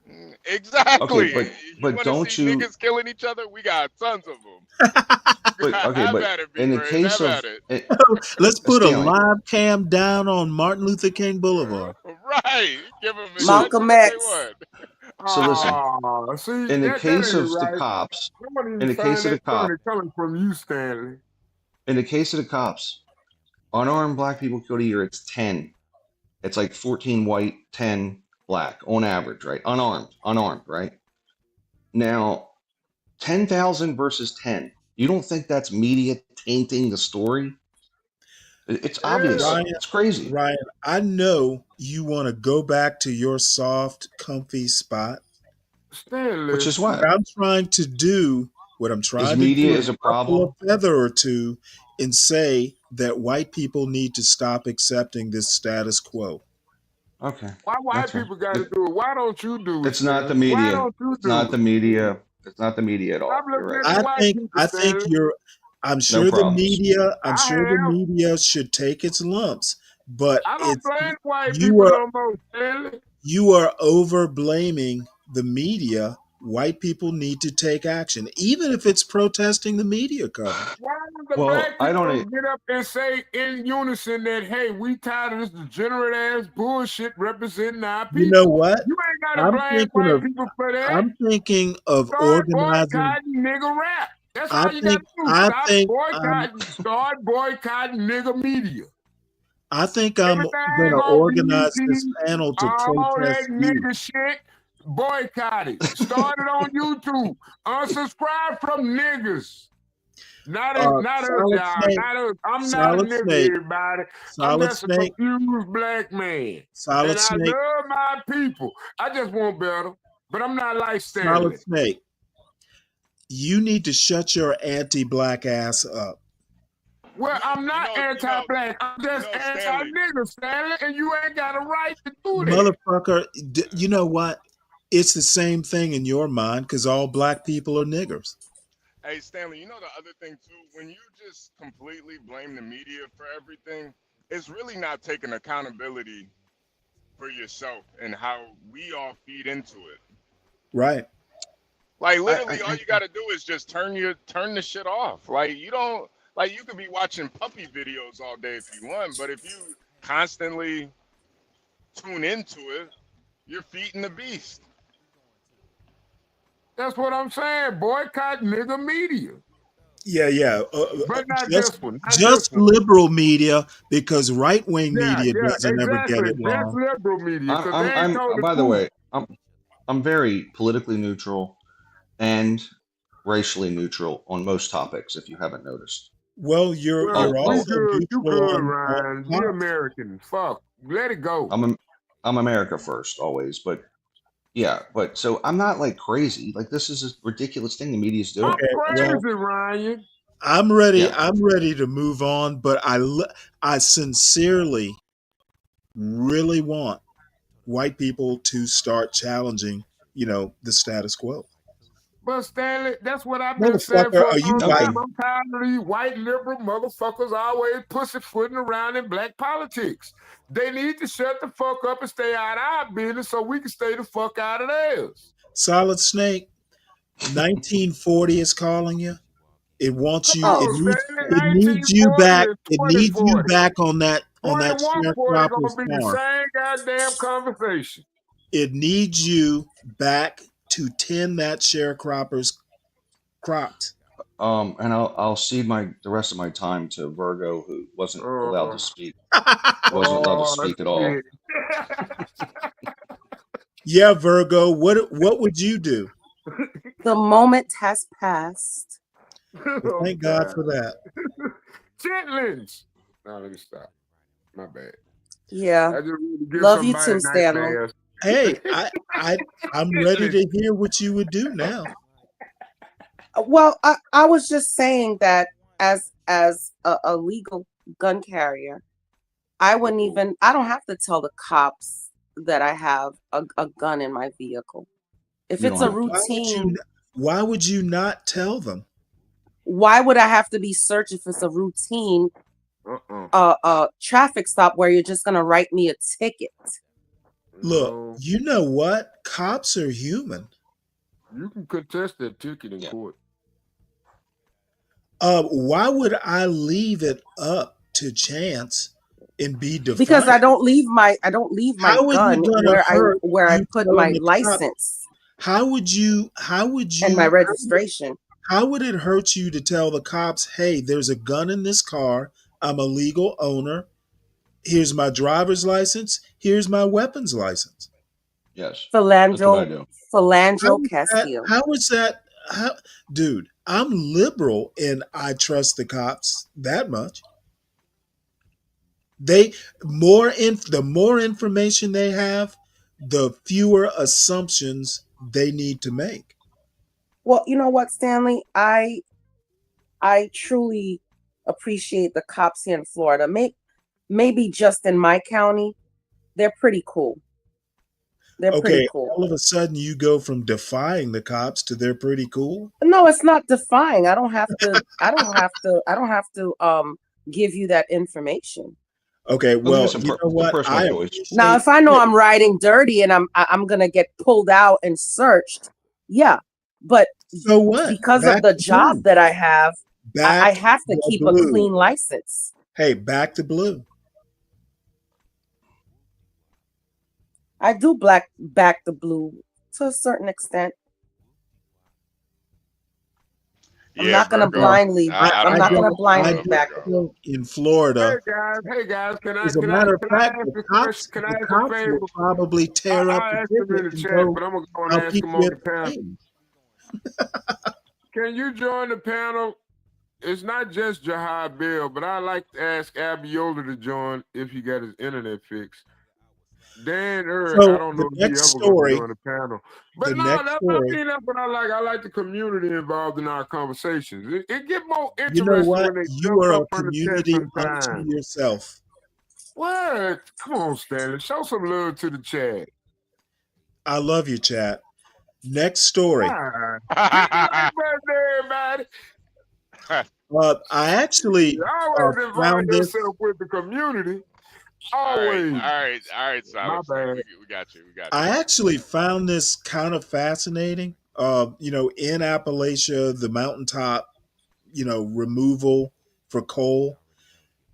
Exactly. Okay, You but want to don't see you? niggas killing each other? We got tons of them. But okay, Have but at it, in big the brain. case Have of at it. Let's put a Stanley, live cam down on Martin Luther King Boulevard. Right. Give them as so much Malcolm as they X. want. so listen, See, in the that case ain't of the right. cops, I wouldn't in even the case find of the that cops, funny coming from you, Stanley. in the case of the cops, unarmed black people killed a year. It's 10. It's like 14 white, 10 black on average, right? Unarmed, right? Now, 10,000 versus 10. You don't think that's media tainting the story? It's obvious. Yeah. Ryan, It's crazy. Ryan, I know you want to go back to your soft, comfy spot. Which Stanley. is what? What I'm Is trying to media do is is a ruffle problem? a feather or two and say that white people need to stop accepting this status quo. Okay, Why that's white fine. people got to do it? Why don't you do it, It's not the Stanley? Why media. don't you It's not do the it? media. It's not the media at Stop all. You're looking right. at the white people, I think Stanley. I'm No sure problems. I'm sure the I am. media should take its lumps, but I don't blame white you people are no more, Stanley. you are over blaming the media. White people need to take action, even if it's protesting the media coverage. Why don't the Well, black I people don't. get up and say in unison that, hey, we tired of this degenerate ass bullshit representing our You know people? what? You ain't got to I'm blame thinking white of people for that. I'm thinking of Start organizing. boycotting nigga rap. That's I all you got think to do. I Stop think I'm boycotting. Start boycotting nigga media. I think I'm Everything gonna on organize this BET, panel to all that protest you. nigga shit, boycott it. Start it on YouTube. Unsubscribe from niggas. Not us, Solid y'all. snake, Not us. I'm not a solid nigga, snake, everybody. I'm solid just a snake, confused black man. solid And I snake, love my people. I just want better. But I'm not like solid Stanley. snake. You need to shut your anti-black ass up. Well, I'm not anti-black. I'm just Stanley. anti-nigga, Stanley, and you ain't got a right to do that. Motherfucker, you know what? It's the same thing in your mind because all black people are niggers. Hey, Stanley, you know the other thing too? When you just completely blame the media for everything, it's really not taking accountability for yourself and how we all feed into it. Right. Like literally all you gotta do is just turn the shit off. Like you don't like you could be watching puppy videos all day if you want, but if you constantly tune into it, you're feeding the beast. That's what I'm saying. Boycott nigga media. Yeah. But not Just this one. Not just this one. liberal media because right-wing media Yeah, doesn't ever get exactly. it Just wrong. liberal media, because they ain't told the By the truth. way, I'm very politically neutral and racially neutral on most topics. If you haven't noticed. Well, you're Well, we also good. You neutral good, on Ryan. We politics. American. Fuck. Let it go. I'm America first always, but yeah, but so I'm not like crazy. Like this is a ridiculous thing the media's doing. I'm That's all. crazy, Ryan. I'm ready. Yeah. I'm ready to move on, but I sincerely really want white people to start challenging, the status quo. But Stanley, that's what I've been saying Motherfucker, for are a you long white? time. I'm tired of these white liberal motherfuckers always pussyfooting around in black politics. They need to shut the fuck up and stay out of our business so we can stay the fuck out of theirs. Solid Snake, 1940 is calling you. It wants Come you. on, Stanley, It needs you 1940 back. and It needs you 2040. back on that 2140 sharecropper's gonna be the farm. same goddamn conversation. It needs you back to tend that sharecropper's crops. And I'll cede the rest of my time to Virgo, who wasn't allowed to speak. Wasn't allowed to speak at all. Yeah, Virgo. What would you do? The moment has passed. Well, thank God for that. Chitlins. Now let me stop. My bad. Yeah. I just want to give Love you somebody too, a nice Stanley. ass. Hey, I'm ready to hear what you would do now. Well, I was just saying that as a legal gun carrier, I don't have to tell the cops that I have a gun in my vehicle. If it's a routine, why would you not tell them? Why would I have to be searched if it's a routine traffic stop where you're just gonna write me a ticket? Look, you know what? Cops are human. You can contest that ticket in court. Why would I leave it up to chance and be defiant? Because I don't leave my How are you gun gonna hurt where I you put telling my the cop? license How would you and my registration. how would it hurt you to tell the cops, hey, there's a gun in this car, I'm a legal owner, here's my driver's license, here's my weapons license? Yes. Philandro How Castile. is that dude, I'm liberal and I trust the cops that much. The more information they have, the fewer assumptions they need to make. Well, you know what, Stanley? I truly appreciate the cops here in Florida. Maybe just in my county, they're pretty cool. They're pretty Okay, cool. all of a sudden you go from defying the cops to they're pretty cool. No, it's not defying. I don't have to give you that information. Okay, well, It's a personal choice. Now, if I know I'm riding dirty and I'm gonna get pulled out and searched, yeah. But so what? Because Back of the to job blue. that I have, I Back have to the keep blue. a clean license. Hey, back to blue. I do back the blue to a certain extent. I'm not gonna blindly. I'm not gonna blindly back the blue. In Florida. Hey guys, can I As a matter of fact, ask the a question? Can I ask a cops favor? will probably tear up I'll the ask them in ticket the and chat, go, but I'm gonna go and I'll ask keep them you on the at the panel. game. Can you join the panel? It's not just Jahad Bill, but I'd like to ask Abiola to join if he got his internet fixed. Dan Eric, So I don't know the if he next ever story, gonna join the panel. But the no, next that's story, what I like. I like the community involved in our conversations. It get more you know interesting what? when they You jump are up a on the chat community unto sometimes. yourself. What? Come on, Stanley. Show some love to the chat. I love you, chat. Next story. Happy birthday, everybody. I actually You always involve found this. yourself with the community. All Always. right, Silent Snake. bad. We got you. I actually found this kind of fascinating. In Appalachia, the mountaintop, removal for coal.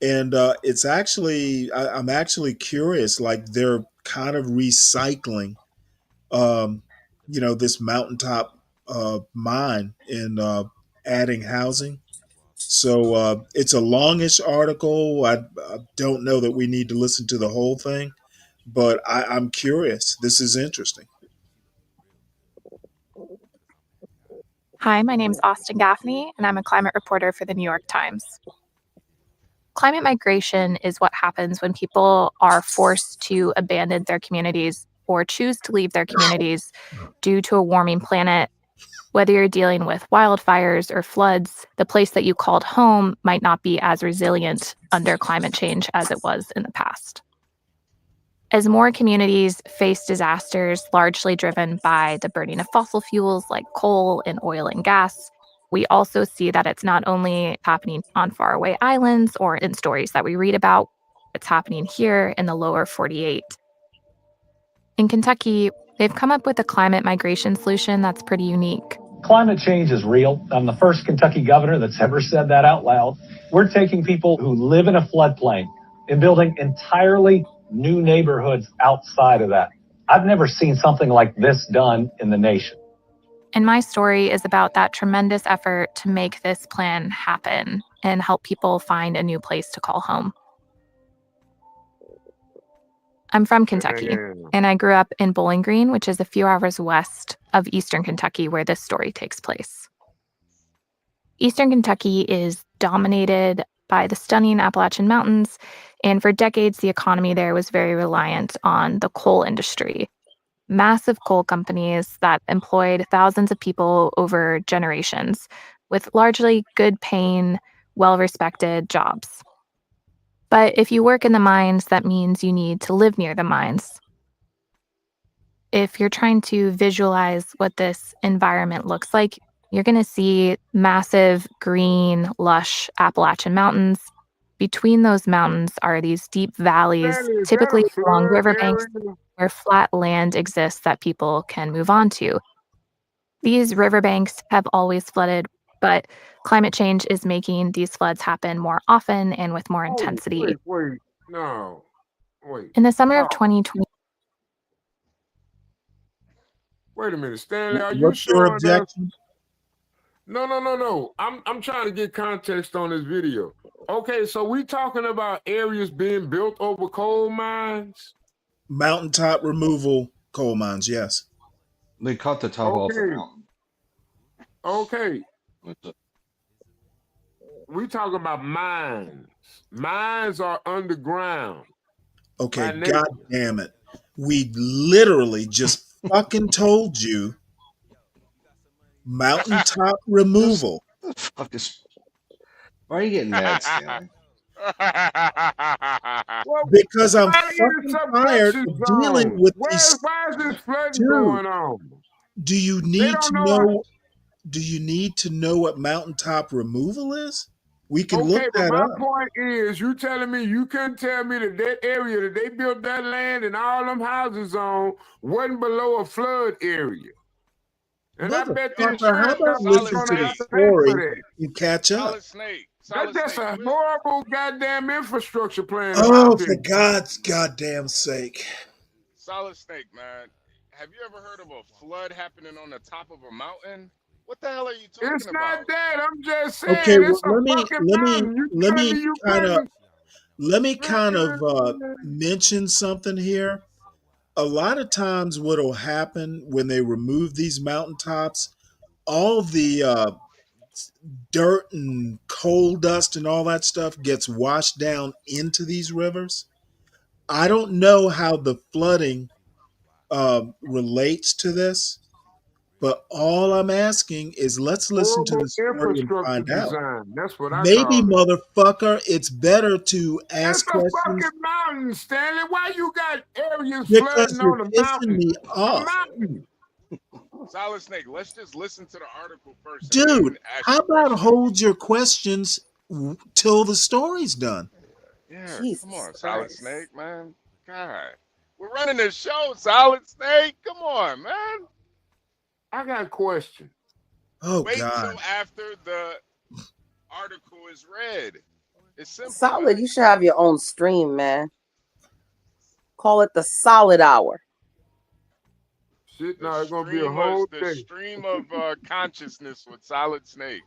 And it's actually, I'm actually curious, like they're kind of recycling, this mountaintop mine and adding housing. So it's a longish article. I don't know that we need to listen to the whole thing, but I'm curious. This is interesting. Hi, my name is Austin Gaffney, and I'm a climate reporter for the New York Times. Climate migration is what happens when people are forced to abandon their communities or choose to leave their communities due to a warming planet. Whether you're dealing with wildfires or floods, the place that you called home might not be as resilient under climate change as it was in the past. As more communities face disasters largely driven by the burning of fossil fuels like coal and oil and gas, we also see that it's not only happening on faraway islands or in stories that we read about, it's happening here in the lower 48. In Kentucky, they've come up with a climate migration solution that's pretty unique. Climate change is real. I'm the first Kentucky governor that's ever said that out loud. We're taking people who live in a floodplain and building entirely new neighborhoods outside of that. I've never seen something like this done in the nation. And my story is about that tremendous effort to make this plan happen and help people find a new place to call home. I'm from Kentucky, and I grew up in Bowling Green, which is a few hours west of Eastern Kentucky, where this story takes place. Eastern Kentucky is dominated by the stunning Appalachian Mountains, and for decades, the economy there was very reliant on the coal industry. Massive coal companies that employed thousands of people over generations with largely good-paying, well-respected jobs. But if you work in the mines, that means you need to live near the mines. If you're trying to visualize what this environment looks like, you're going to see massive, green, lush Appalachian Mountains between those mountains are these deep valleys, Stanley, is that typically a along flood riverbanks area? where flat land exists that people can move on to. These riverbanks have always flooded, but climate change is making these floods happen more often and with more Oh, intensity. wait. No. Wait. In the summer of How? 2020, Wait a minute, Stanley, are you What's your showing us? objection? No. I'm trying to get context on this video. Okay, so we talking about areas being built over coal mines? Mountaintop removal coal mines, yes. They cut the top off the Okay. mountain. Okay. We talking about mines. Mines are underground. Okay, By nature. god damn it. We literally just fucking told you mountaintop removal. What the fuck is? Why are you getting mad, Stanley? Well, Because I'm why are you fucking tired subduction of dealing zone? with Why these. is this flooding Dude, going on? do you They need don't to know. know? Do you need to know what mountaintop removal is? We can look Okay, but that my up. point is, you telling me you couldn't tell me that area that they built that land and all them houses on wasn't below a flood area. And I bet the Motherfucker, how insurance about company's Solid listen to gonna the have Snake. to pay for story that. and catch up? Solid Snake. That's Solid just Snake. a What? horrible goddamn infrastructure plan, in my Oh, for opinion. God's goddamn sake. Solid Snake, man. Have you ever heard of a flood happening on the top of a mountain? What the hell are you talking It's about? not that. I'm just Okay, saying well, it's a fucking mountain. You let telling me me you kind of couldn't? mention something here. A lot of times, what'll happen when they remove these mountaintops, all the dirt and coal dust and all that stuff gets washed down into these rivers. I don't know how the flooding relates to this, but all I'm asking is let's listen to Horrible the story and infrastructure find out. design. That's what I Maybe, call it. motherfucker, it's better to It's ask a questions fucking mountain, Stanley. Why you got areas because flooding you're on the pissing mountain? me A off. mountain. Solid Snake. Let's just listen to the article first and Dude, then ask how your about question. hold your questions till the story's done? Yeah, come Jesus on, Solid Christ. Snake, man. God, we're running this show, Solid Snake. Come on, man. I got a question. Oh, Wait God. till after the article is read. It's simple, Solid, man. you should have your own stream, man. Call it the Solid Hour. Shit, The no, it's gonna be a stream whole of the day. stream of consciousness with Solid Snake.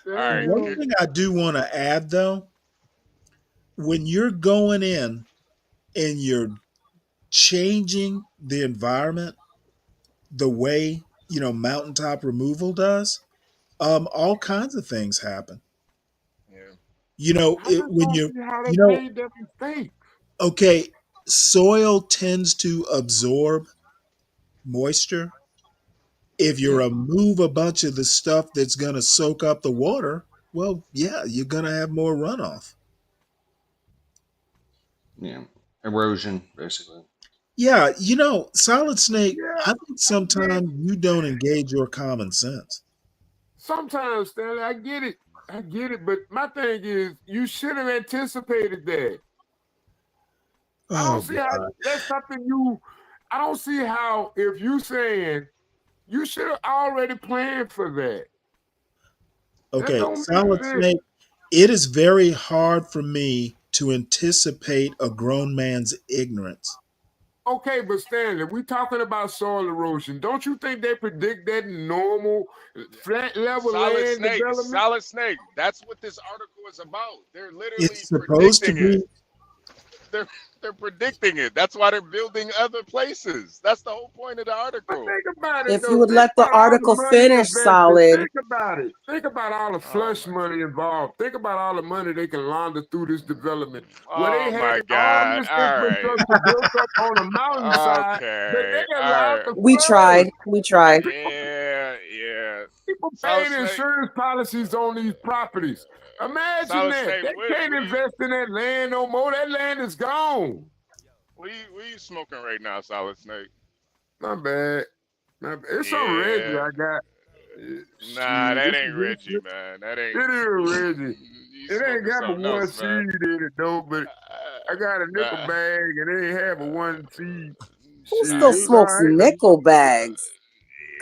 All right, One thing I do want to add, though, when you're going in and you're changing the environment the way, mountaintop removal does, all kinds of things happen. yeah. I just When don't see how they you know, made that mistake. okay, soil tends to absorb moisture. If you Yeah. remove a bunch of the stuff that's going to soak up the water, well, yeah, you're going to have more runoff. Yeah. Erosion, basically. Yeah, Solid Snake, Yeah, I think sometimes you don't engage your common sense. sometimes, Stanley, I get it, but my thing is, you should have anticipated that. I Oh, don't see how God. that's something you. I don't see how if you saying you should have already planned for that. That Okay, don't make Solid sense. Snake, it is very hard for me to anticipate a grown man's ignorance. Okay, but Stanley, we talking about soil erosion. Don't you think they predict that in normal flat level Solid land Snake, development? Solid Snake. That's what this article is about. They're literally It's supposed to predicting be. it. They're predicting it. That's why they're building other places. That's the whole point of the But article. think about it If you though. would Think let the about all the article money finish, invested. Solid. Think about it. Think about all the Oh flush money involved. Think about all the money they can launder through this development. Where they Oh had my all God. this All right. infrastructure built up on a mountainside that Okay. they All allowed right. to We flood. tried. We tried. Yeah. People Solid paying Snake. insurance policies on these properties. Imagine Solid that. Snake. They can't invest in that land no more. That land is gone. What are you smoking right now, Solid Snake? Not bad. Now, it's some Reggie I got. Nah, Shit, that this ain't is Reggie, man. That ain't. it is Reggie. You It ain't smoking got but something one else, seed man. in it though, but I got a nickel Nah. bag and it ain't have but one seed. Who Shit, still it's all smokes right though. nickel bags?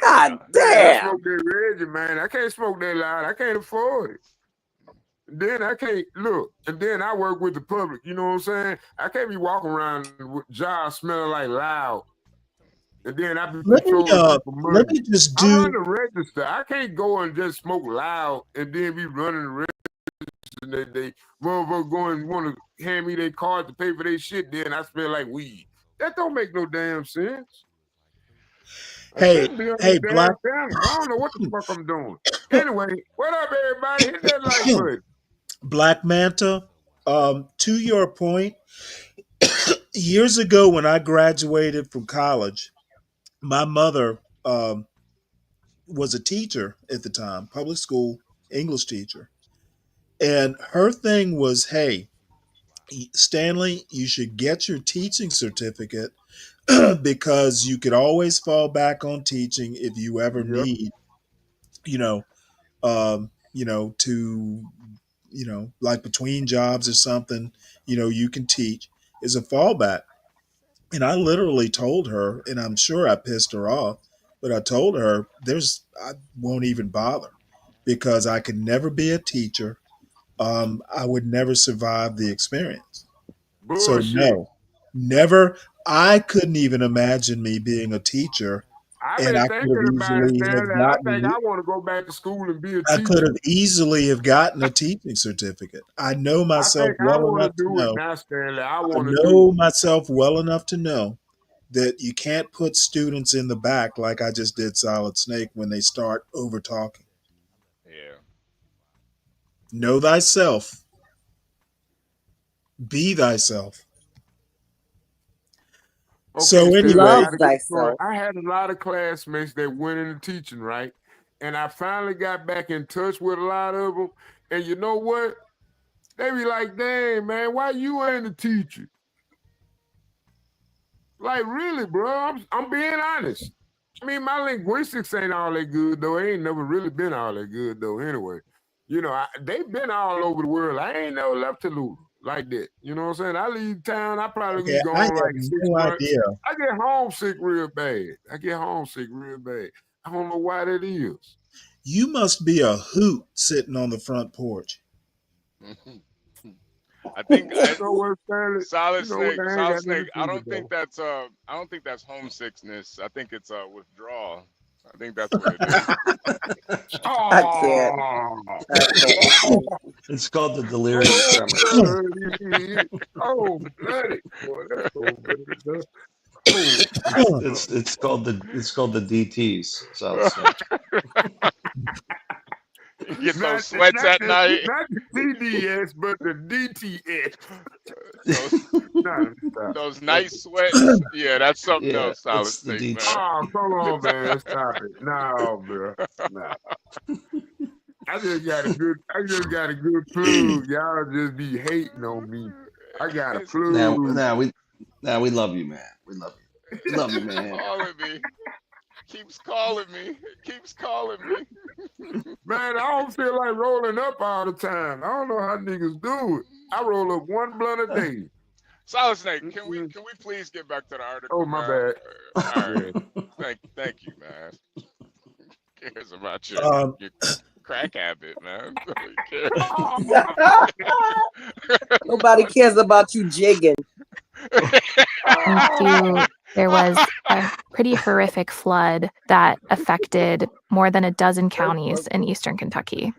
God Man, I damn. smoke that Reggie, man. I can't smoke that loud. I can't afford it. Then I can't look, and then I work with the public. You know what I'm saying? I can't be walking around with jars smelling like loud, and then I be controlling people let money. me just I run do. the register. I can't go and just smoke loud and then be running the register. And they motherfucker going want to hand me their card to pay for their shit. Then I smell like weed. That don't make no damn sense. I shouldn't be on the Hey, damn Black channel. I don't know what the fuck I'm doing. Anyway, what up, everybody? Hit that like button. Black Manta. To your point, years ago when I graduated from college, my mother was a teacher at the time, public school English teacher, and her thing was, "Hey, Stanley, you should get your teaching certificate because you could always fall back on teaching if you ever Yep. need, you know, to, like between jobs or something, you can teach is a fallback." And I literally told her, and I'm sure I pissed her off, but I told her I won't even bother because I could never be a teacher. I would never survive the experience. So Bullshit. no, never. I couldn't even imagine me being a teacher, I've and been I could have thinking about it, easily have Stanley. I think gotten. I want to go back to school and be a I could teacher. have easily have gotten a teaching certificate. I know I myself think I well want to enough to do it know. now, Stanley. I I want to do know it. myself well enough to know that you can't put students in the back like I just did Solid Snake when they start over talking. Yeah. Know thyself. Be thyself. Okay, So Stanley, I anyway, got a good story. I had a lot of classmates that went into teaching, right? And I finally got back in touch with a lot of them. And you know what? They be like, dang, man, why you ain't a teacher? Like, really, bro? I'm being honest. I mean, my linguistics ain't all that good, though. It ain't never really been all that good, though, anyway. You know, they've been all over the world. I ain't never left Toulouse like that. You know what I'm saying? I leave town, I probably be okay, I gone have like 6 no months. idea. I get homesick real bad. I don't know why that is. You must be a hoot sitting on the front porch. I think You know what, Stanley? Solid You know what? Snake, I ain't Solid got nothing Snake. to think about. I don't think that's homesickness. I think it's withdrawal. I think that's what it is. I can't. Oh, I can't. It's called the delirium tremors. oh, bloody. Boy, that's so bloody. Oh, It's called the DTS, Solid Snake. You get not, those sweats not at the night. not the TDS, but the DTS. Those Nah, stop. those nice sweats. Yeah, that's something Yeah, else, Solid it's the Snake, DT. man. Oh, come on, man. Stop it. No, bro. Nah. I just got a good plug. Y'all just be hating on me. I got a It's plug. We love you, man. We love you. We love you, man. calling me. Keeps calling me. Keeps calling me. Man, I don't feel like rolling up all the time. I don't know how niggas do it. I roll up one blunt a day. Solid Snake, can we please get back to the article, Oh, my man? bad. All right. Yeah. Thank you, man. Who cares about your crack habit, man? Nobody cares. Nobody cares about you jigging. There was a pretty horrific flood that affected more than a dozen counties in eastern Kentucky.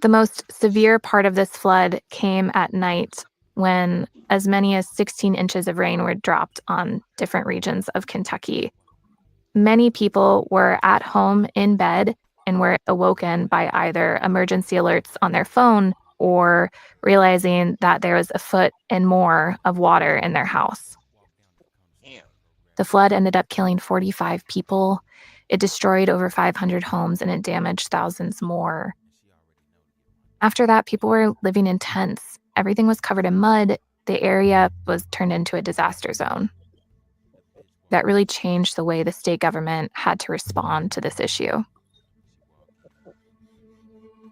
The most severe part of this flood came at night when as many as 16 inches of rain were dropped on different regions of Kentucky. Many people were at home in bed and were awoken by either emergency alerts on their phone or realizing that there was a foot and more of water in their house. The flood ended up killing 45 people. It destroyed over 500 homes and it damaged thousands more. After that, people were living in tents. Everything was covered in mud. The area was turned into a disaster zone. that really changed the way the state government had to respond to this issue.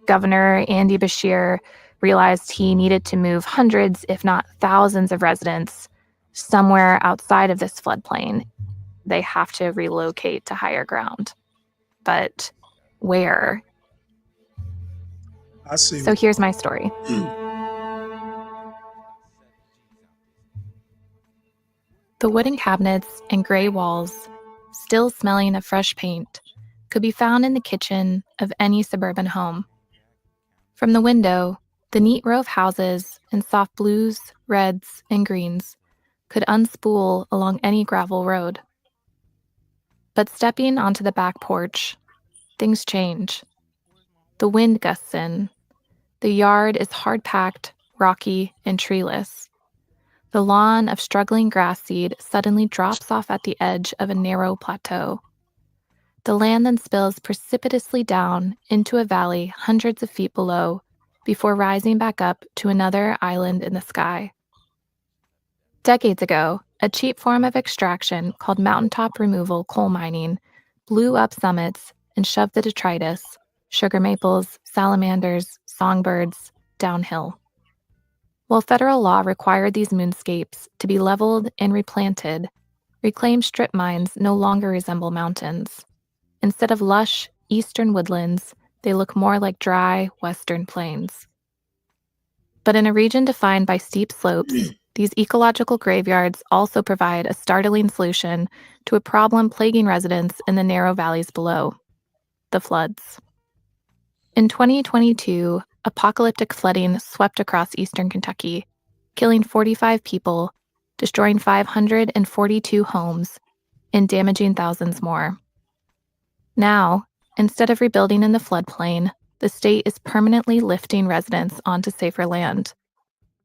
Governor Andy Beshear realized he needed to move hundreds, if not thousands, of residents somewhere outside of this floodplain. They have to relocate to higher ground. But where? I see. So here's my story. The wooden cabinets and gray walls, still smelling of fresh paint, could be found in the kitchen of any suburban home. From the window, the neat row of houses in soft blues, reds, and greens could unspool along any gravel road. But stepping onto the back porch, things change. The wind gusts in. The yard is hard-packed, rocky, and treeless. The lawn of struggling grass seed suddenly drops off at the edge of a narrow plateau. The land then spills precipitously down into a valley hundreds of feet below before rising back up to another island in the sky. Decades ago, a cheap form of extraction called mountaintop removal coal mining blew up summits and shoved the detritus, sugar maples, salamanders, songbirds, downhill. While federal law required these moonscapes to be leveled and replanted, reclaimed strip mines no longer resemble mountains. Instead of lush, eastern woodlands, they look more like dry, western plains. But in a region defined by steep slopes, these ecological graveyards also provide a startling solution to a problem plaguing residents in the narrow valleys below: the floods. In 2022, apocalyptic flooding swept across eastern Kentucky, killing 45 people, destroying 542 homes, and damaging thousands more. Now, instead of rebuilding in the floodplain, the state is permanently lifting residents onto safer land.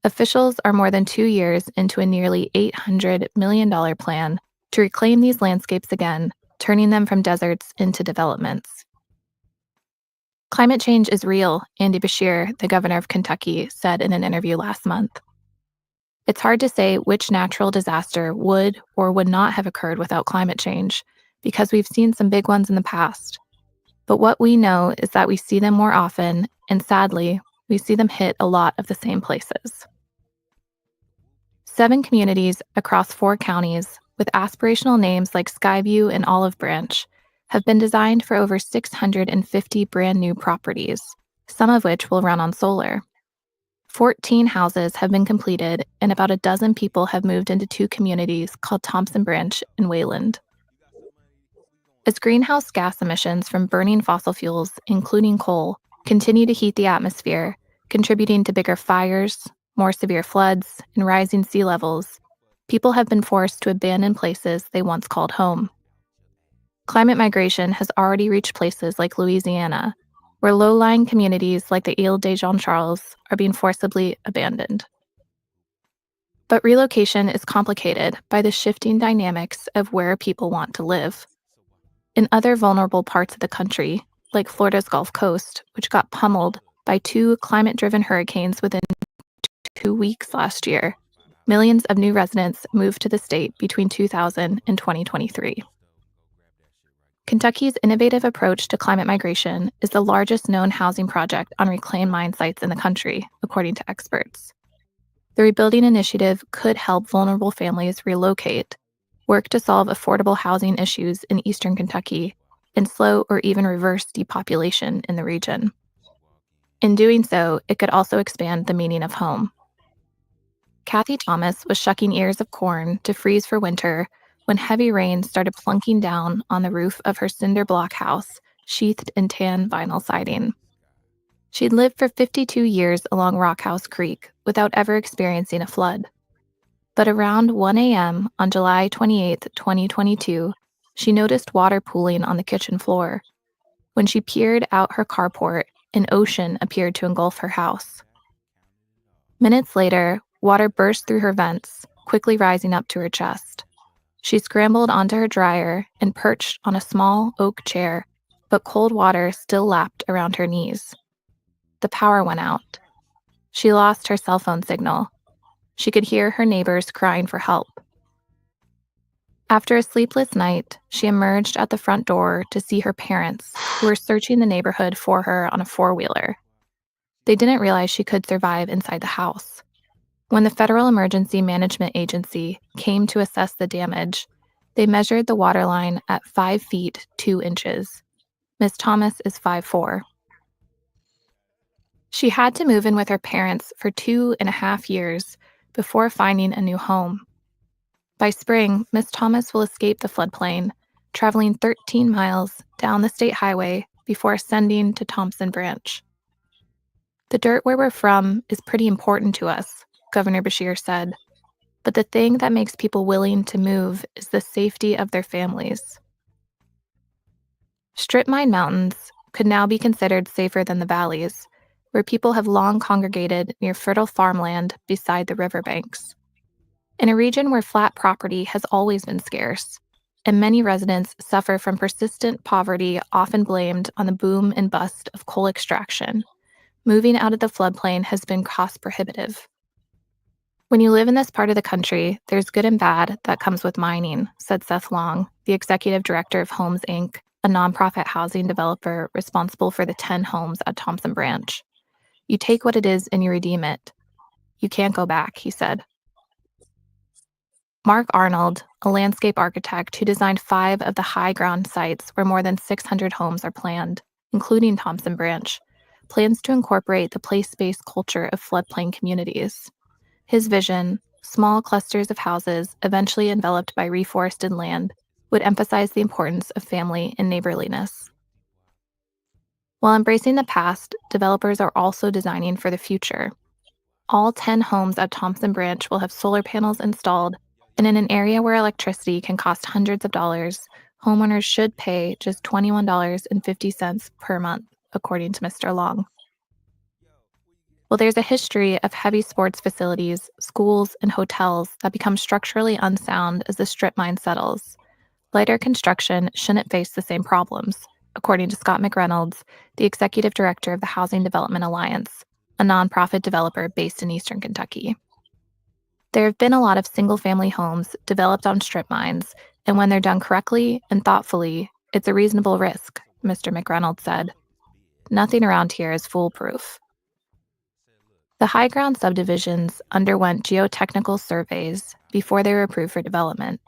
Officials are more than 2 years into a nearly $800 million plan to reclaim these landscapes again, turning them from deserts into developments. Climate change is real, Andy Beshear, the governor of Kentucky, said in an interview last month. It's hard to say which natural disaster would or would not have occurred without climate change, because we've seen some big ones in the past. But what we know is that we see them more often, and sadly, we see them hit a lot of the same places. 7 communities across 4 counties, with aspirational names like Skyview and Olive Branch, have been designed for over 650 brand new properties, some of which will run on solar. 14 houses have been completed, and about a dozen people have moved into 2 communities called Thompson Branch and Wayland. As greenhouse gas emissions from burning fossil fuels, including coal, continue to heat the atmosphere, contributing to bigger fires, more severe floods, and rising sea levels, people have been forced to abandon places they once called home. Climate migration has already reached places like Louisiana, where low-lying communities like the Ile de Jean Charles are being forcibly abandoned. But relocation is complicated by the shifting dynamics of where people want to live. In other vulnerable parts of the country, like Florida's Gulf Coast, which got pummeled by 2 climate-driven hurricanes within 2 weeks last year, millions of new residents moved to the state between 2000 and 2023. Kentucky's innovative approach to climate migration is the largest known housing project on reclaimed mine sites in the country, according to experts. The Rebuilding Initiative could help vulnerable families relocate, work to solve affordable housing issues in eastern Kentucky, and slow or even reverse depopulation in the region. In doing so, it could also expand the meaning of home. Kathy Thomas was shucking ears of corn to freeze for winter when heavy rain started plunking down on the roof of her cinder block house, sheathed in tan vinyl siding. She'd lived for 52 years along Rockhouse Creek without ever experiencing a flood. But around 1 a.m. on July 28, 2022, she noticed water pooling on the kitchen floor. When she peered out her carport, an ocean appeared to engulf her house. Minutes later, water burst through her vents, quickly rising up to her chest. She scrambled onto her dryer and perched on a small oak chair, but cold water still lapped around her knees. The power went out. She lost her cell phone signal. She could hear her neighbors crying for help. After a sleepless night, she emerged at the front door to see her parents, who were searching the neighborhood for her on a four-wheeler. They didn't realize she could survive inside the house. When the Federal Emergency Management Agency came to assess the damage, they measured the water line at 5 feet 2 inches. Ms. Thomas is 5'4". She had to move in with her parents for 2.5 years before finding a new home. By spring, Ms. Thomas will escape the floodplain, traveling 13 miles down the state highway before ascending to Thompson Branch. "The dirt where we're from is pretty important to us," Governor Beshear said, "but the thing that makes people willing to move is the safety of their families." Strip mine mountains could now be considered safer than the valleys, where people have long congregated near fertile farmland beside the riverbanks. In a region where flat property has always been scarce, and many residents suffer from persistent poverty often blamed on the boom and bust of coal extraction, moving out of the floodplain has been cost prohibitive. "When you live in this part of the country, there's good and bad that comes with mining," said Seth Long, the executive director of Homes, Inc., a nonprofit housing developer responsible for the 10 homes at Thompson Branch. "You take what it is and you redeem it. You can't go back," he said. Mark Arnold, a landscape architect who designed 5 of the high ground sites where more than 600 homes are planned, including Thompson Branch, plans to incorporate the place-based culture of floodplain communities. His vision, small clusters of houses eventually enveloped by reforested land, would emphasize the importance of family and neighborliness. While embracing the past, developers are also designing for the future. All 10 homes at Thompson Branch will have solar panels installed, and in an area where electricity can cost hundreds of dollars, homeowners should pay just $21.50 per month, according to Mr. Long. Well, there's a history of heavy sports facilities, schools, and hotels that become structurally unsound as the strip mine settles. Lighter construction shouldn't face the same problems, according to Scott McReynolds, the executive director of the Housing Development Alliance, a nonprofit developer based in eastern Kentucky. "There have been a lot of single-family homes developed on strip mines, and when they're done correctly and thoughtfully, it's a reasonable risk," Mr. McReynolds said. "Nothing around here is foolproof." The high ground subdivisions underwent geotechnical surveys before they were approved for development.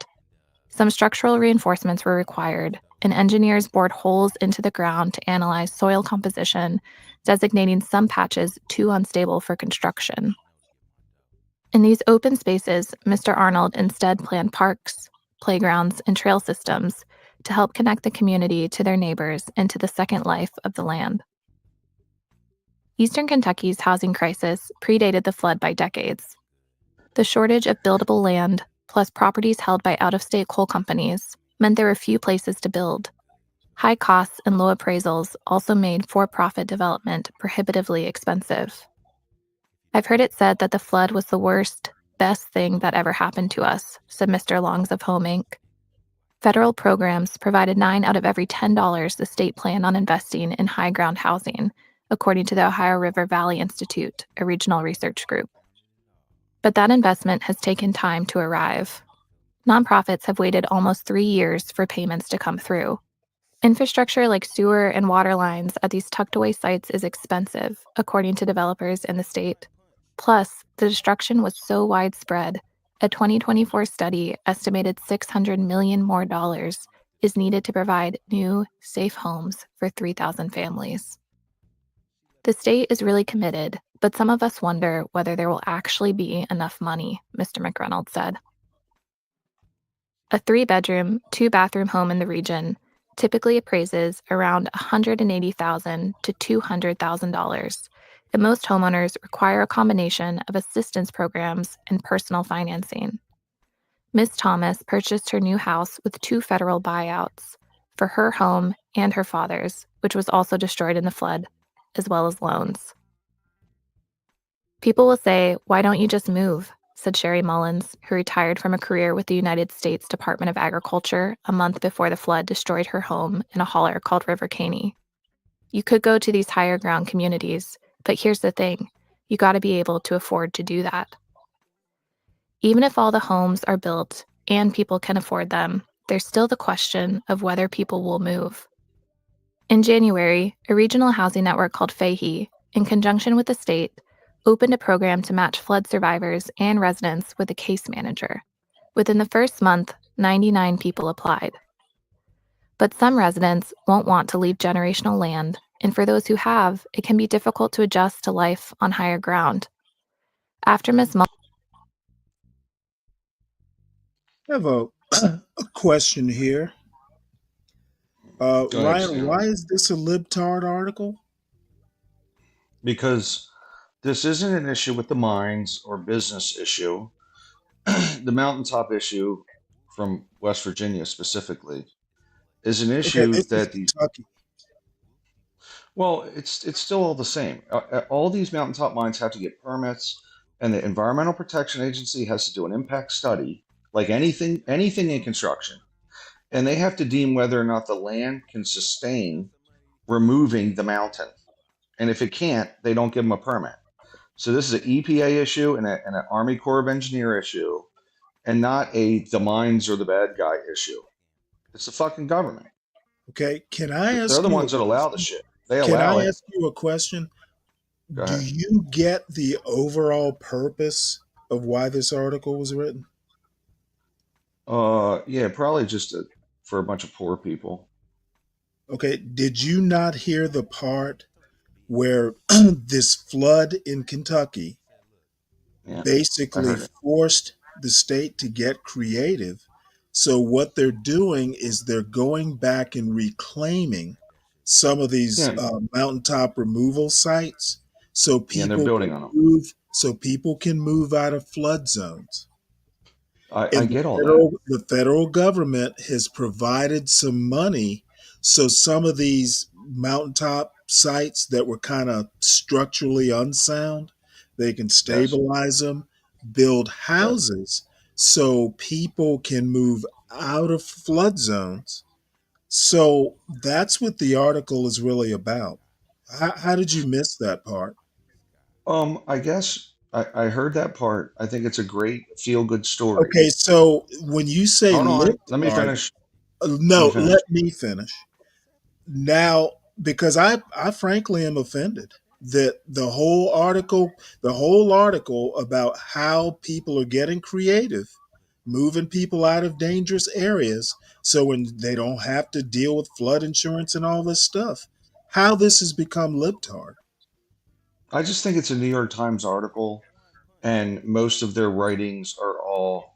Some structural reinforcements were required, and engineers bored holes into the ground to analyze soil composition, designating some patches too unstable for construction. In these open spaces, Mr. Arnold instead planned parks, playgrounds, and trail systems to help connect the community to their neighbors and to the second life of the land. Eastern Kentucky's housing crisis predated the flood by decades. The shortage of buildable land, plus properties held by out-of-state coal companies, meant there were few places to build. High costs and low appraisals also made for-profit development prohibitively expensive. "I've heard it said that the flood was the worst, best thing that ever happened to us," said Mr. Longs of Home, Inc. Federal programs provided 9 out of every $10 the state planned on investing in high ground housing, according to the Ohio River Valley Institute, a regional research group. But that investment has taken time to arrive. Nonprofits have waited almost 3 years for payments to come through. Infrastructure like sewer and water lines at these tucked-away sites is expensive, according to developers in the state. Plus, the destruction was so widespread, a 2024 study estimated $600 million more is needed to provide new, safe homes for 3,000 families. "The state is really committed, but some of us wonder whether there will actually be enough money," Mr. McReynolds said. A 3-bedroom, 2-bathroom home in the region typically appraises around $180,000 to $200,000, and most homeowners require a combination of assistance programs and personal financing. Ms. Thomas purchased her new house with 2 federal buyouts for her home and her father's, which was also destroyed in the flood, as well as loans. "People will say, 'Why don't you just move?'" said Sherry Mullins, who retired from a career with the United States Department of Agriculture a month before the flood destroyed her home in a holler called River Caney. "You could go to these higher ground communities, but here's the thing, you got to be able to afford to do that." Even if all the homes are built and people can afford them, there's still the question of whether people will move. In January, a regional housing network called Fahey, in conjunction with the state, opened a program to match flood survivors and residents with a case manager. Within the first month, 99 people applied. But some residents won't want to leave generational land, and for those who have, it can be difficult to adjust to life on higher ground. After Ms. I have a question here. Go ahead, Ryan, Stanley. why is this a libtard article? Because this isn't an issue with the mines or business issue. The mountaintop issue from West Virginia specifically is an issue Okay, this is that Kentucky. Well, it's still all the same. All these mountaintop mines have to get permits, and the Environmental Protection Agency has to do an impact study, like anything in construction, and they have to deem whether or not the land can sustain removing the mountain. And if it can't, they don't give them a permit. So this is an EPA issue and an Army Corps of Engineer issue, and not the mines or the bad guy issue. It's the fucking government. Okay, can I ask They're the you ones that allow the shit. They Can allow I it. ask you a question? Go Do ahead. you get the overall purpose of why this article was written? Yeah, probably just for a bunch of poor people. Okay, did you not hear the part where this flood in Kentucky basically forced the state to get creative? So what they're doing is they're going back and reclaiming some of these mountaintop removal sites so Yeah, and they're people building can on them. move out of flood zones. I get all that. The federal government has provided some money so some of these mountaintop sites that were kind of structurally unsound, they can stabilize them, build houses so people can move out of flood zones. So that's what the article is really about. How did you miss that part? I guess I heard that part. I think it's a great feel-good story. Okay, so when you say Hold on, let me libtard, finish. no, let me finish. Now, because I frankly am offended that the whole article about how people are getting creative, moving people out of dangerous areas so when they don't have to deal with flood insurance and all this stuff, how this has become libtard. I just think it's a New York Times article, and most of their writings are all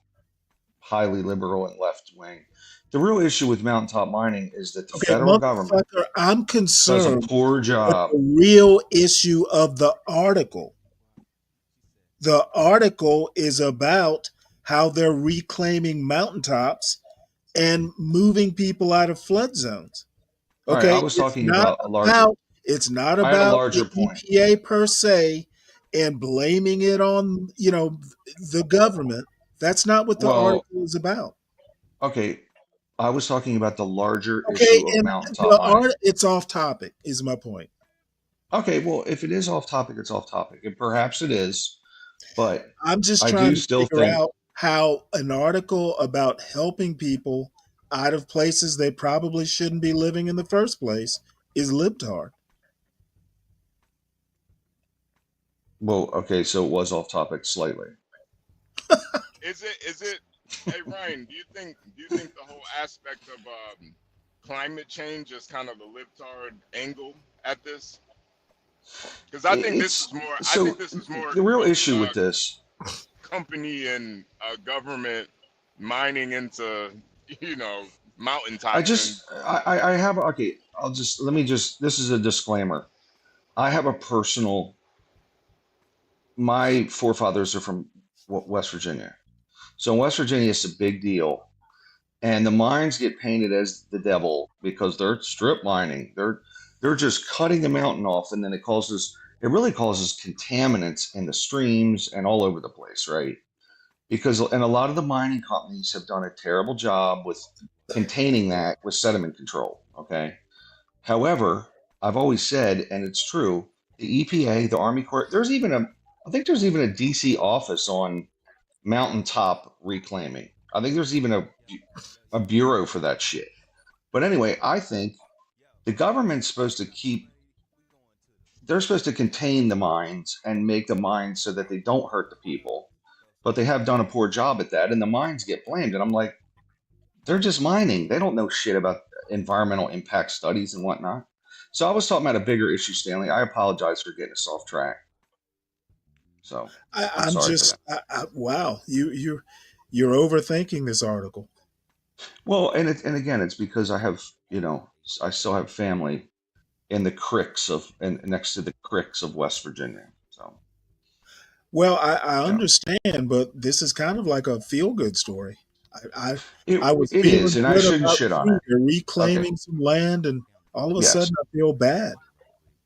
highly liberal and left-wing. The real issue with mountaintop mining is that the federal government I'm does a concerned poor with job. the real issue of the article. The article is about how they're reclaiming mountaintops and moving people out of flood zones. All right, Okay, I was talking about a larger. It's not I had a about larger the point. EPA per se and blaming it on the government. That's not what the article is about. Okay, I was talking about the larger issue of And mountaintop mining. it's off topic, is my point. Okay, well, if it is off topic, it's off topic, and perhaps it is. But I'm just I trying do to still figure think out how an article about helping people out of places they probably shouldn't be living in the first place is libtard. Well, okay, so it was off topic slightly. Is it? Hey Ryan, do you think the whole aspect of climate change is kind of the libtard angle at this? Because I think this is more. I think this is more the real issue with this company and government mining into mountaintops. I have okay. This is a disclaimer. I have a personal. My forefathers are from West Virginia, so in West Virginia it's a big deal, and the mines get painted as the devil because they're strip mining. They're just cutting the mountain off, and then it really causes contaminants in the streams and all over the place, right? And a lot of the mining companies have done a terrible job with containing that with sediment control. Okay. However, I've always said, and it's true, the EPA, the Army Corps, I think there's even a DC office on mountaintop reclaiming. I think there's even a bureau for that shit. But anyway, I think the government's supposed to they're supposed to contain the mines and make the mines so that they don't hurt the people. But they have done a poor job at that, and the mines get blamed. And I'm like, they're just mining. They don't know shit about environmental impact studies and whatnot. So I was talking about a bigger issue, Stanley. I apologize for getting us off track. So I'm I'm sorry for just that. wow. You're overthinking this article. Well, and again, it's because I still have family in the cricks of and next to the cricks of West Virginia. So Well, I yeah, understand, but this is kind of like a feel good story. I, I it I was it is, feeling and I good shouldn't about shit on gee, it. they're Okay, reclaiming some land, and all of a yes, sudden I feel bad.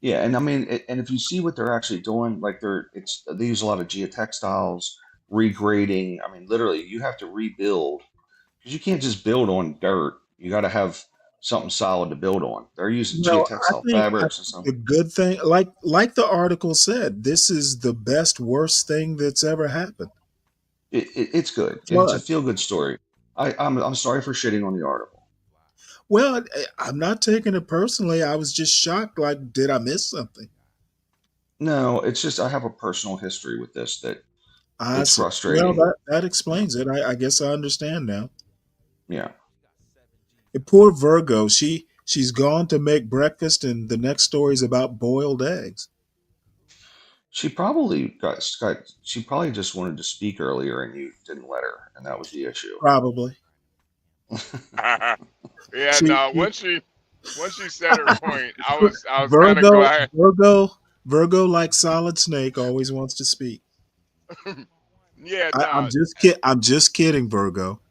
yeah, and I mean, and if you see what they're actually doing, like they use a lot of geotextiles, regrading. I mean, literally, you have to rebuild because you can't just build on dirt. You got to have something solid to build on. They're using No, geotextile I fabrics and think stuff. the good thing, like the article said, this is the best worst thing that's ever happened. It's good. It's a Flood. feel good story. I'm sorry for shitting on the article. Well, I'm not taking it personally. I was just shocked. Like, did I miss something? No, it's just I have a personal history with this that I it's see. Well, frustrating. that Yeah, explains it. I guess I understand now. yeah. And poor Virgo, she's gone to make breakfast, and the next story is about boiled eggs. She probably just wanted to speak earlier and you didn't let her, and that was the issue. Probably. Yeah, She, no. Once she said her point, I was kind of Virgo, glad. Virgo, Virgo, like Solid Snake, always wants to speak. Yeah, no. I'm just kidding, Virgo.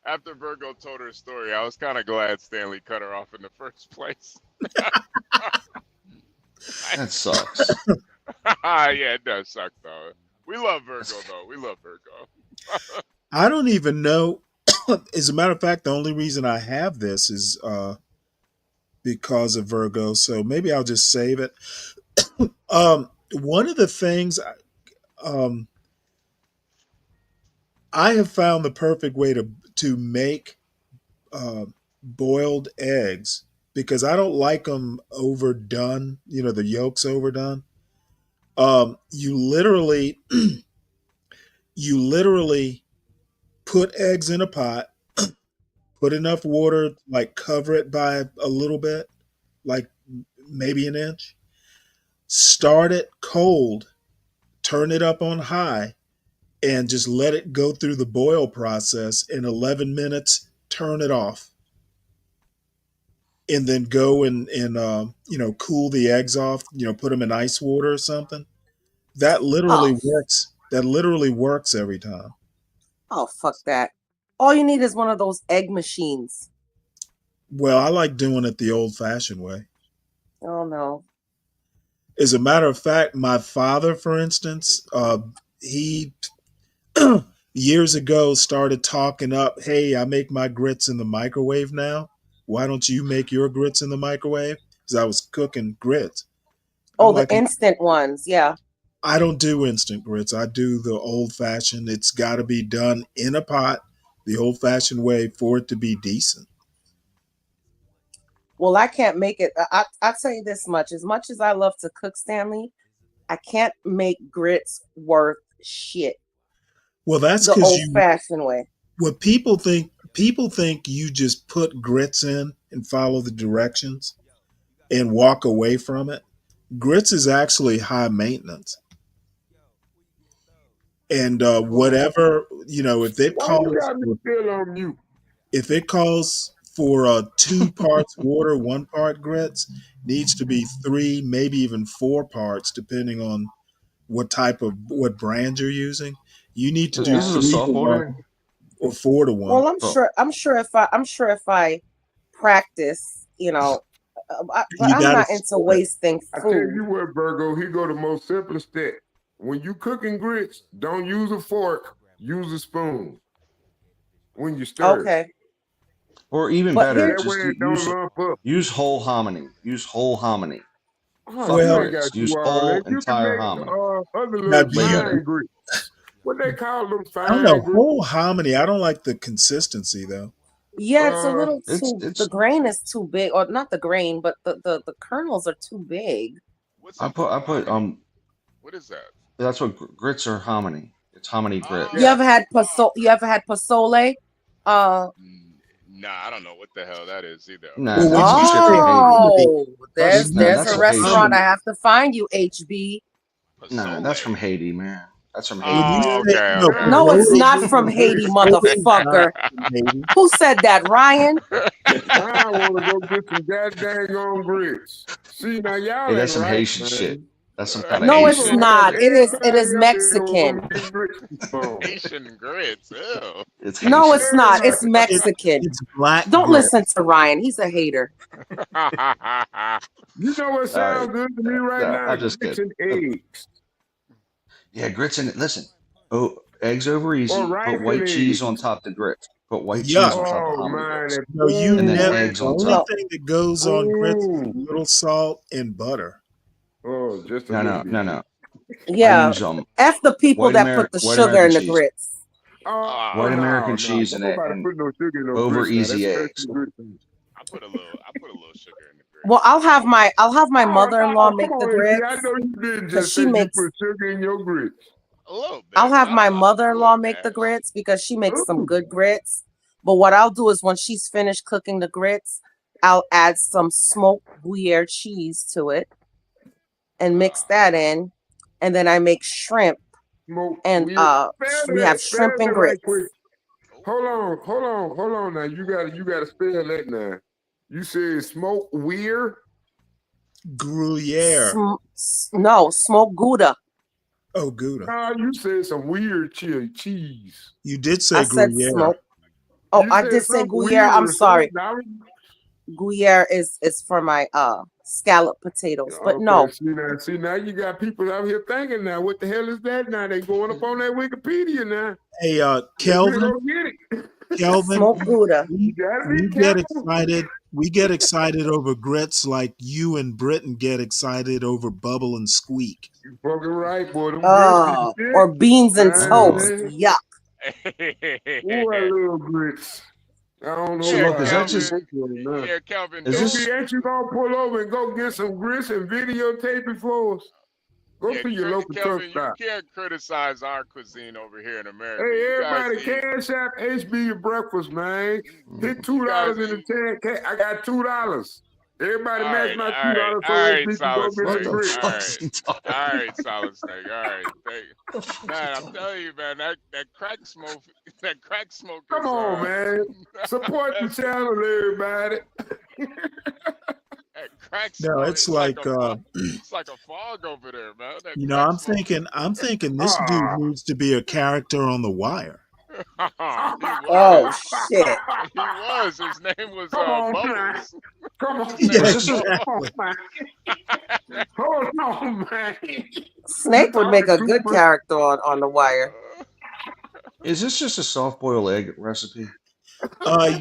After Virgo told her story, I was kind of glad Stanley cut her off in the first place. That sucks. Yeah, it does suck though. We love Virgo though. We love Virgo. I don't even know. As a matter of fact, the only reason I have this is because of Virgo. So maybe I'll just save it. One of the things um, I have found the perfect way to make uh, boiled eggs because I don't like them overdone. You know, the yolks overdone. You literally, you literally put eggs in a pot, put enough water, like cover it by a little bit, like maybe an inch. Start it cold, turn it up on high, and just let it go through the boil process. In 11 minutes, turn it off, and then go and cool the eggs off. Put them in ice water or something. That Oh, literally works. That literally works every time. oh, fuck that. All you need is one of those egg machines. Well, I like doing it the old-fashioned way. Oh no. As a matter of fact, my father, for instance, he years ago started talking up, "Hey, I make my grits in the microwave now. Why don't you make your grits in the microwave?" Because I was cooking grits. I'm Oh, the like, instant ones. Yeah. I don't do instant grits. I do the old fashioned. It's got to be done in a pot, the old fashioned way for it to be decent. Well, I can't make it. I'll tell you this much. As much as I love to cook, Stanley, I can't make grits worth shit. Well, that's The because old fashioned way. what people think you just put grits in and follow the directions and walk away from it. Grits is actually high maintenance. And whatever, if it Why you calls got me for still on mute? if it calls for 2 parts water, 1 part grits, needs to be 3, maybe even 4 parts, depending on what brand you're using. You need to This do Yeah. is a 3 to soft 1 order. or 4 to 1. Well, I'm Oh, sure. If I practice, but You I'm got to not into score it. wasting I tell food. you what, Virgo, he go the most simplest step. When you cooking grits, don't use a fork, use a spoon when you stir it. Okay, or even but better, here, That way just it don't lump up. use whole hominy. Use whole hominy. Oh, Fuck you Well, ain't got grits. to do Use all whole that. You can entire make hominy. other now little It's way better. giant grits. what they call them I don't know. fine grits? Whole hominy. I don't like the consistency though. Yeah, it's a little It's too. The it's. grain is too big, or not the grain, but the kernels are too big. What's I a put hominy? What is that? That's what grits are, hominy. It's hominy You grits. ever had You ever had pozole? Nah, I don't know what the hell that is either. Nah, Well, when that's some you shit say from Haiti. hominy, Oh, That's nah, there's that's a some restaurant I Haitian. hominy. have to find you, HB. Nah, that's from Pozole. Haiti, man. That's from When Haiti. you Oh, say okay, no, okay, Yeah, No, let me okay. it's go not get from some Haiti, grits. Posole's not motherfucker. from Haiti. Who said that, Ryan? I want to go get some goddamn on grits. See, now Hey, y'all that's ain't some right, Haitian shit. man. That's some kind of No, You it's Haitian. gonna have not. It is everybody up there Mexican. gonna get grits from. Haitian grits. Ew. It's No, Haitian. it's not. It's Everybody. Mexican. It's black Don't grit. listen to Ryan. He's a hater. You know what All right. sounds good to me right now? I'm just Grits kidding. and eggs. Yeah, grits in it. Listen. Oh, eggs over Or easy. Put rice and white cheese on eggs. top of the grits. Put white cheese Yuck. on top of Oh hominy man, grits. that No, you And then ooh, never. eggs The on only top. No. thing that goes on grits is a ooh. little salt and butter. Oh, just a No, little no, bit. no, no. I Yeah. use F the people that put the white sugar American in the cheese. grits. Oh White no, American no. cheese Don't in it nobody and put no sugar in no over grits now. That's easy country eggs. grits. I put a little sugar in the Well, grits. I'll have my Oh mother-in-law no, come make the on, AB. I grits know you didn't because just say she you makes. put sugar in your grits. A little I'll bit, have not a my lot. A little mother-in-law make the dash. grits because she makes some Ooh. good grits. But what I'll do is when she's finished cooking the grits, I'll add some smoked Gruyere cheese to it and mix that in, and then I make shrimp Smoke and weird. Spell we have that. shrimp Spell and that right grits. quick. Hold on. Now you gotta spell that now. You said smoke weird. Gruyere. No, smoked Gouda. Oh, Gouda. Ah, you said some weird cheese. You did I say said Gruyere. smoke. Oh, You I said did say something Gruyere. weird I'm or something. sorry. Gruyere is for my scallop potatoes. But no, Okay, see now you got people out here thinking now, what the hell is that now? They going up on that Wikipedia now. Hey, They better Kelvin. go get it. Kelvin, smoked Gouda. You gotta we be get careful. excited. We get excited over grits like you and Britain get excited over bubble and squeak. You fucking right, boy. Them grits be Or thick. beans and toast. Man. Yuck. Ooh, I love grits. I don't know So Yeah, look, is why. that I'm just Kelvin. just now. Yeah, Kelvin. is Don't. this AB, ain't you gonna pull over and go get some grits and videotape it for us? Go Yeah, to your local truck Kelvin. You stop. can't criticize our cuisine over here in America. Hey, You guys everybody, eat. cash app HB your breakfast, man. Hit You guys $2 in eat. the tank. I got $2. Everybody match my $2 so All right, HB can go solid get what some snake. the grits. fuck All is right, he talking all about? right, solid snake. All right, man, I'm telling you, man, that crack smoke, that crack smoke Come is on, man. Support the that's channel, everybody. that crack No, smoke. it's like It's like a fog over there, man. That you know, crack smoke. I'm thinking this dude Ah. needs to be a character on The Wire. He Oh was. shit. He was. His name was Come on, man. Bubbles. Come on, His name Yeah, Is man. was this a Come Bubbles. on, exactly. man. Hold on, man. You Snake would make talking a too good much. character on the wire. is this just a soft boiled egg recipe?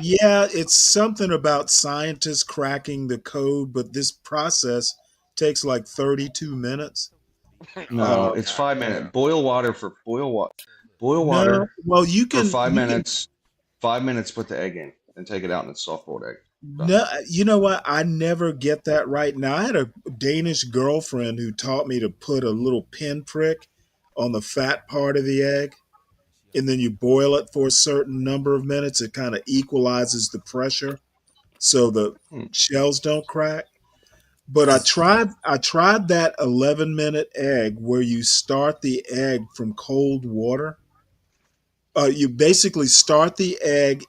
Yeah, it's something about scientists cracking the code, but this process takes like 32 minutes. No, Oh, it's God 5 minutes. damn. Boil No, water well, for 5 minutes. 5 minutes, put the egg in, and take it out, and it's soft boiled egg. Done. no, you know what? I never get that right. Now, I had a Danish girlfriend who taught me to put a little pinprick on the fat part of the egg, and then you boil it for a certain number of minutes. It kind of equalizes the pressure so the Hmm. shells don't crack. But I tried that 11-minute egg where you start the egg from cold water. You basically start the eggs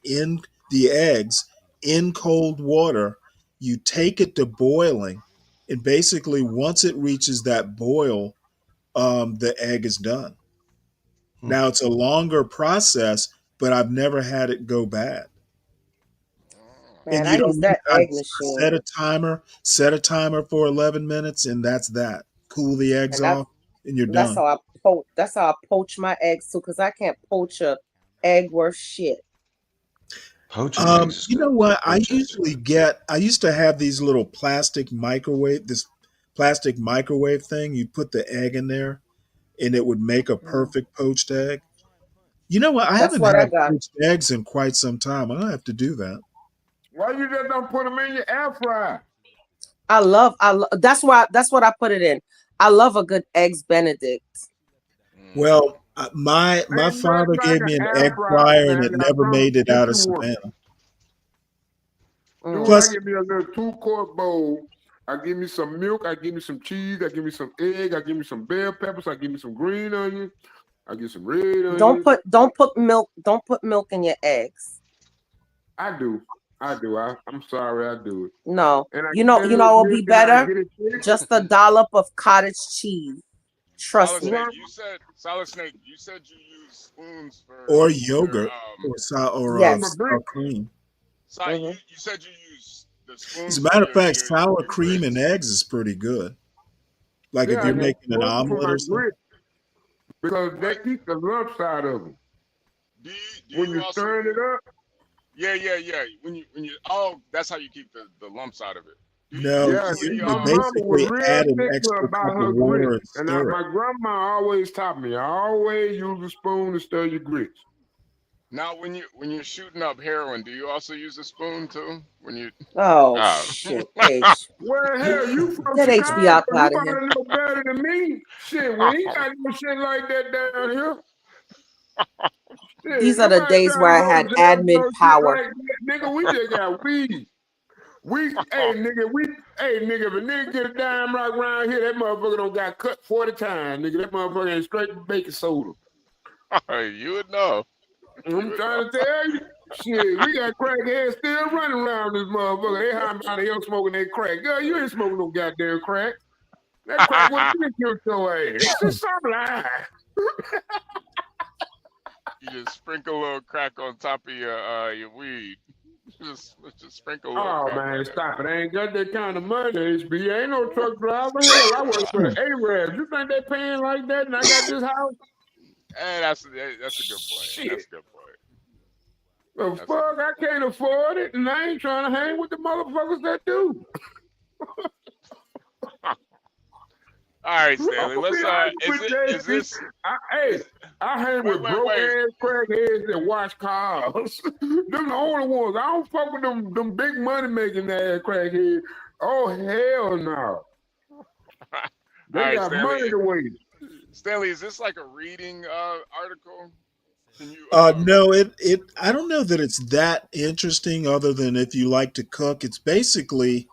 in cold water. You take it to boiling, and basically once it reaches that boil, the egg is done. Hmm. Now it's a longer process, but I've never had it go bad. And Man, I you use don't need that I egg machine. set a timer for 11 minutes, and that's that. Cool the eggs And that's off, and you're that's done. how I poach my eggs too, because I can't poach a egg worth shit. Poaching eggs is You know good. what? Poached eggs are good. I used to have these little this plastic microwave thing. You put the egg in there and it would make a Mm. perfect poached egg. You know what? I That's haven't what I had got. poached eggs in quite some time. I'll have to do that. Why you just don't put them in your air fryer? That's what I put it in. I love a good eggs Benedict. Well, my Ain't nothing father like gave an me an air egg fryer, fryer, and it Stanley. I never promise made it get out of you one. Savannah. Dude, I Plus, give me a little 2-quart bowl. I give me some milk. I give me some cheese. I give me some egg. I give me some bell peppers. I give me some green onions. I get some red onions. Don't put milk in your eggs. I do. I'm sorry, I do it. No. And I You get know that you know little what would milk be and I better? get it thick. Just a dollop of cottage cheese. Trust Solid me. Snake, Solid Snake, you said you use spoons for or your yogurt, or Yes. sour cream. you said you use the As a spoons for matter of fact, your sour cream and grits. eggs is pretty good. Like if Yeah, I you're use making an spoon for omelet my or something. grits because they keep the lumps out of them. Do When you you also stirring it up, yeah. When you that's how you keep the lumps out of it. No, yeah, When see, you my mama was basically real add an particular extra about cup her of water grits. and And stir it. my grandma always taught me, I always use a spoon to stir your grits. Now when you're shooting up heroin, do you also use a spoon too? When you Oh shit, H. Well, hell, you from Get HB Chicago, up you out of here. probably know better than me. Shit, we ain't got no shit like that down here. Shit, These are the nobody days where trying to I go to had jail for admin no shit power. like that. Nigga, we just got weed. Hey nigga, if a nigga get a dime right around here, that motherfucker don't got cut 40 times, nigga. That motherfucker ain't straight baking soda. you would know. I'm trying to tell you. Shit, we got crackheads still running around this motherfucker. They hiding behind the hell smoking that crack. Girl, you ain't smoking no goddamn crack. That crack would have killed your ass. Just stop lying. You just sprinkle a little crack on top of your weed. Just sprinkle a little Oh crack man, on there. stop it. I ain't got that kind of money, HB. Ain't no truck driver. Hell, I work for the Arabs. You think they paying like that and I got this house? Hey, that's a good point. Shit. That's a good point. The fuck, I can't afford it, and I ain't trying to hang with the motherfuckers that do. All right, Stanley. Let's is this I hang with broke ass crackheads that wash cars. Them the only ones. I don't fuck with them big money making ass crackheads. Oh hell no. They All right, got Stanley. money to waste. Stanley, is this like a reading article? Can you No, I don't know that it's that interesting other than if you like to cook. It's basically,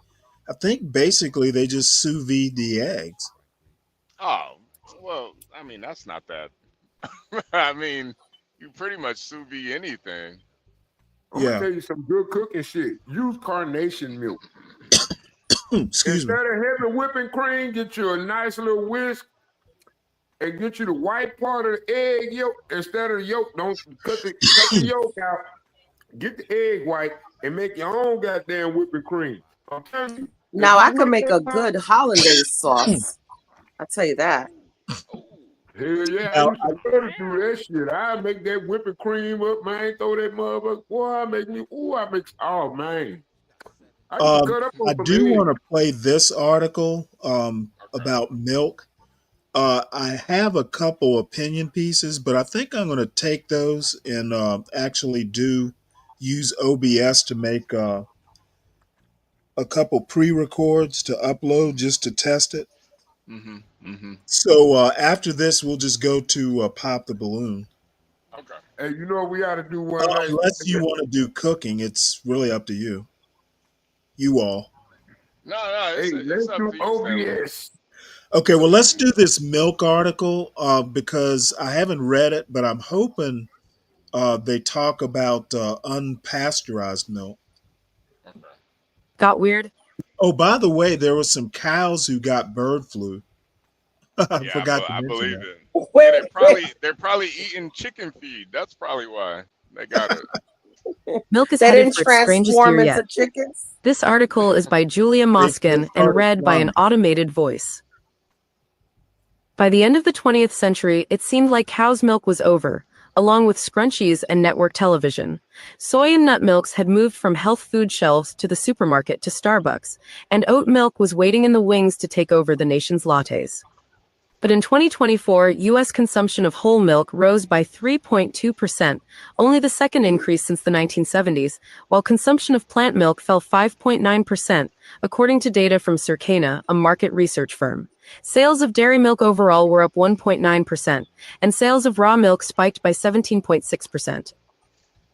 I think basically they just sous vide the eggs. Oh, well, I mean, that's not that. I mean, you pretty much sous vide anything. I'm gonna tell you some good cooking shit. Use carnation milk. Excuse me. Instead of heavy whipping cream, get you a nice little whisk and get you the white part of the egg yolk instead of the yolk. Don't cut the yolk out. Get the egg white and make your own goddamn whipping cream. I'm telling you. Now I could make a good hollandaise sauce. I'll tell you that. Hell yeah, I used to love to do that shit. I make that whipping cream up, man. Throw that motherfucker. Boy, oh man. I used to cut up on I some do eggs. want to play this article about milk. I have a couple opinion pieces, but I think I'm going to take those and actually use OBS to make a couple pre-records to upload just to test it. So after this, we'll just go to Pop the Balloon. Okay. Hey, you know what we ought to do one night? Unless you want to do cooking, it's really up to you. You all. No, let's up do to you, Stanley. OBS. Okay, well, let's do this milk article because I haven't read it, but I'm hoping they talk about unpasteurized milk. Got weird? Oh, by the way, there were some cows who got bird flu. I forgot to I mention believe that. it. Yeah, they're probably eating chicken feed. That's probably why they got it. Milk is They headed didn't for its strangest transform year into yet. chickens. This article is by Julia Moskin and read by an automated voice. By the end of the 20th century, it seemed like cow's milk was over, along with scrunchies and network television. Soy and nut milks had moved from health food shelves to the supermarket to Starbucks, and oat milk was waiting in the wings to take over the nation's lattes. But in 2024, U.S. consumption of whole milk rose by 3.2%, only the second increase since the 1970s, while consumption of plant milk fell 5.9%, according to data from Circana, a market research firm. Sales of dairy milk overall were up 1.9%, and sales of raw milk spiked by 17.6%.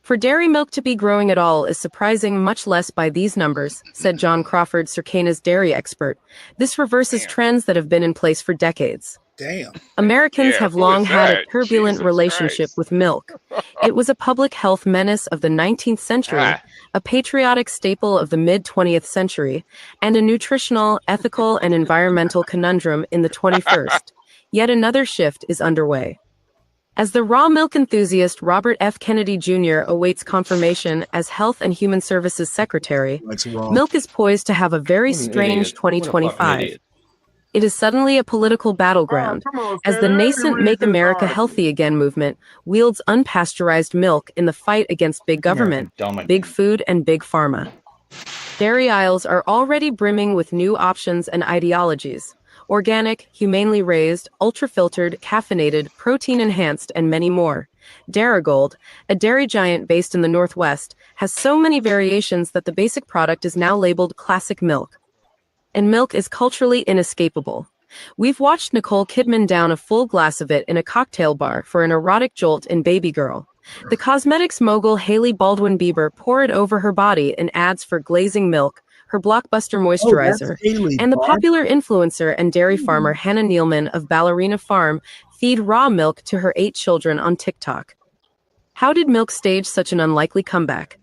For dairy milk to be growing at all is surprising, much less by these numbers, said John Crawford, Circana's dairy expert. This reverses trends that have been in place for decades. Damn. Americans Yeah, have who long is had a that? turbulent Jesus relationship Christ. with milk. It was a public health menace of the 19th century, a patriotic staple of the mid-20th century, and a nutritional, ethical, and environmental conundrum in the 21st. Yet another shift is underway. As the raw milk enthusiast Robert F. Kennedy Jr. awaits confirmation as Health and Human Services Secretary, milk is poised to have a very What an strange idiot. What a fucking 2025. idiot. It is suddenly a political battleground, Come on, as the Stanley. Let me nascent read Make this America article. Healthy Again movement wields unpasteurized milk in the fight against big government, big food, and big pharma. Dairy aisles are already brimming with new options and ideologies: organic, humanely raised, ultra-filtered, caffeinated, protein-enhanced, and many more. Darigold, a dairy giant based in the Northwest, has so many variations that the basic product is now labeled classic milk. And milk is culturally inescapable. We've watched Nicole Kidman down a full glass of it in a cocktail bar for an erotic jolt in Baby Girl. The cosmetics mogul Hailey Baldwin Bieber poured it over her body in ads for Glazing Milk, her blockbuster Oh, that's moisturizer, Haley and the Barr. popular influencer and dairy farmer Hannah Nealman of Ballerina Farm feed raw milk to her 8 children on TikTok. How did milk stage such an unlikely comeback?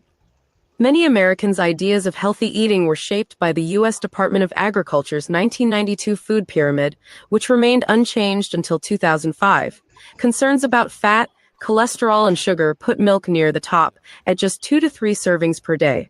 Many Americans' ideas of healthy eating were shaped by the U.S. Department of Agriculture's 1992 food pyramid, which remained unchanged until 2005. Concerns about fat, cholesterol, and sugar put milk near the top, at just 2 to 3 servings per day.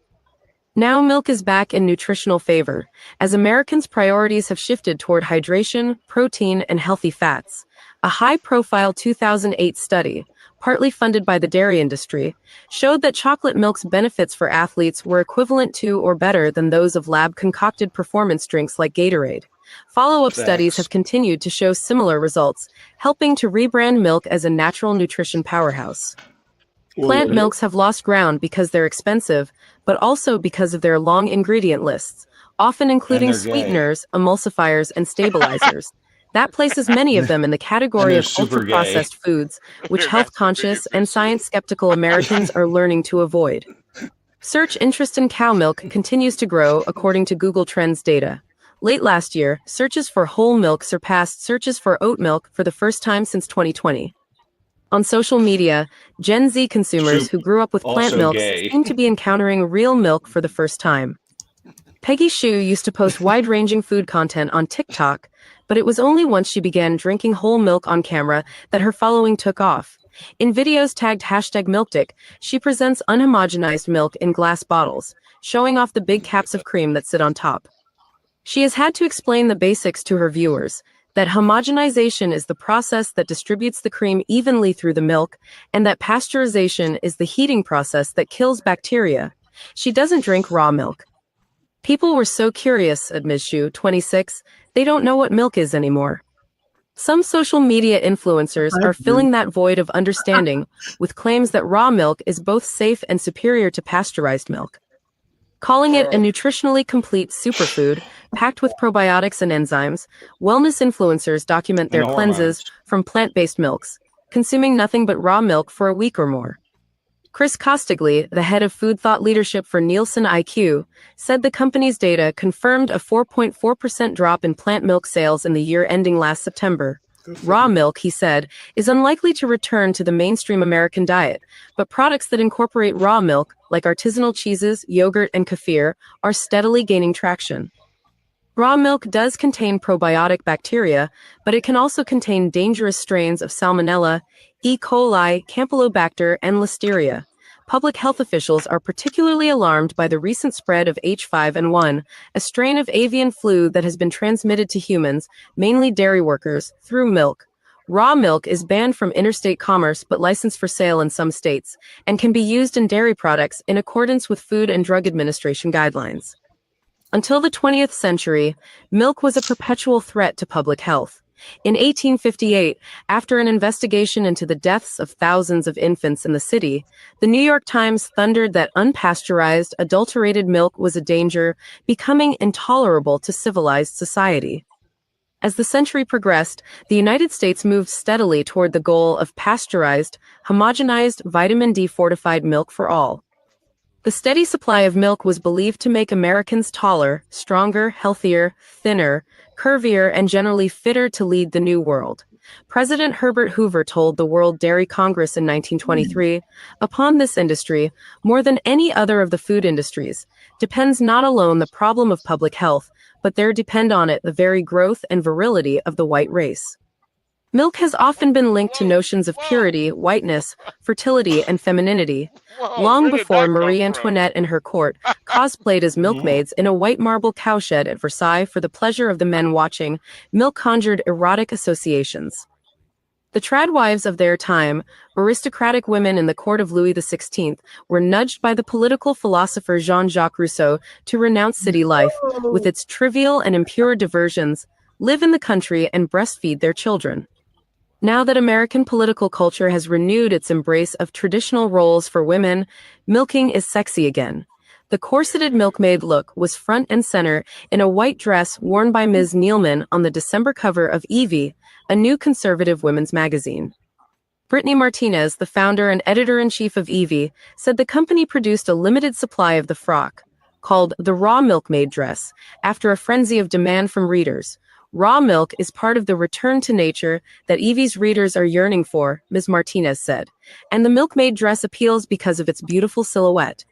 Now milk is back in nutritional favor, as Americans' priorities have shifted toward hydration, protein, and healthy fats. A high-profile 2008 study, partly funded by the dairy industry, showed that chocolate milk's benefits for athletes were equivalent to or better than those of lab-concocted performance drinks like Gatorade. Follow-up studies Facts. have continued to show similar results, helping to rebrand milk as a natural nutrition powerhouse. Plant milks have lost ground because they're expensive, but also because of their long ingredient lists, often including they're gay. sweeteners, emulsifiers, and stabilizers. That places many of them in the And category they're of super gay. ultra-processed foods, which Yeah, that's the health-conscious biggest and issue. science-skeptical Americans are learning to avoid. Search interest in cow milk continues to grow, according to Google Trends data. Late last year, searches for whole milk surpassed searches for oat milk for the first time since 2020. On social media, Gen Z consumers who grew up with plant Also milks gay. seem to be encountering real milk for the first time. Peggy Shue used to post wide-ranging food content on TikTok, but it was only once she began drinking whole milk on camera that her following took off. In videos tagged #MilkDick, she presents unhomogenized milk in glass bottles, showing off the big caps of cream that sit on top. She has had to explain the basics to her viewers, that homogenization is the process that distributes the cream evenly through the milk, and that pasteurization is the heating process that kills bacteria. She doesn't drink raw milk. People were so curious, said Ms. Shue, 26, they don't know what milk is anymore. Some social media influencers are filling that void of understanding with claims that raw milk is both safe and superior to pasteurized milk. Calling it a nutritionally complete superfood, packed with probiotics and enzymes, wellness influencers document their And cleanses hormones. from plant-based milks, consuming nothing but raw milk for a week or more. Chris Costigli, the head of food thought leadership for Nielsen IQ, said the company's data confirmed a 4.4% drop in plant milk sales in the year ending last September. Raw milk, he said, is unlikely to return to the mainstream American diet, but products that incorporate raw milk, like artisanal cheeses, yogurt, and kefir, are steadily gaining traction. Raw milk does contain probiotic bacteria, but it can also contain dangerous strains of Salmonella, E. coli, Campylobacter, and Listeria. Public health officials are particularly alarmed by the recent spread of H5N1, a strain of avian flu that has been transmitted to humans, mainly dairy workers, through milk. Raw milk is banned from interstate commerce but licensed for sale in some states, and can be used in dairy products in accordance with Food and Drug Administration guidelines. Until the 20th century, milk was a perpetual threat to public health. In 1858, after an investigation into the deaths of thousands of infants in the city, the New York Times thundered that unpasteurized, adulterated milk was a danger, becoming intolerable to civilized society. As the century progressed, the United States moved steadily toward the goal of pasteurized, homogenized, vitamin D fortified milk for all. The steady supply of milk was believed to make Americans taller, stronger, healthier, thinner, curvier, and generally fitter to lead the new world. President Herbert Hoover told the World Dairy Congress in 1923, upon this industry, more than any other of the food industries, depends not alone the problem of public health, but there depend on it the very growth and virility of the white race. Milk has often been linked to notions of purity, whiteness, fertility, and femininity. Long before Marie Antoinette and her court cosplayed as milkmaids in a white marble cowshed at Versailles for the pleasure of the men watching, milk conjured erotic associations. The tradwives of their time, aristocratic women in the court of Louis XVI, were nudged by the political philosopher Jean-Jacques Rousseau to renounce city life, with its trivial and impure diversions, live in the country and breastfeed their children. Now that American political culture has renewed its embrace of traditional roles for women, milking is sexy again. The corseted milkmaid look was front and center in a white dress worn by Ms. Nealman on the December cover of Evie, a new conservative women's magazine. Brittany Martinez, the founder and editor-in-chief of Evie, said the company produced a limited supply of the frock, called the Raw Milkmaid dress, after a frenzy of demand from readers. Raw milk is part of the return to nature that Evie's readers are yearning for, Ms. Martinez said, and the milkmaid dress appeals because of its beautiful silhouette.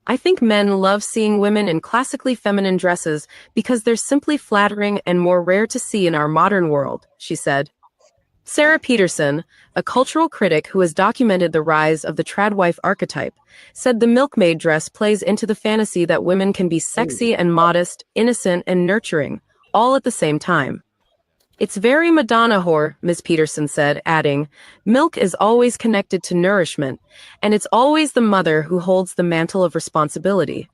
I think men love seeing women in classically feminine dresses because they're simply flattering and more rare to see in our modern world, she said. Sarah Peterson, a cultural critic who has documented the rise of the tradwife archetype, said the milkmaid dress plays into the fantasy that women can be sexy and modest, innocent and nurturing, all at the same time. It's very Madonna whore, Ms. Peterson said, adding, milk is always connected to nourishment, and it's always the mother who holds the mantle of responsibility.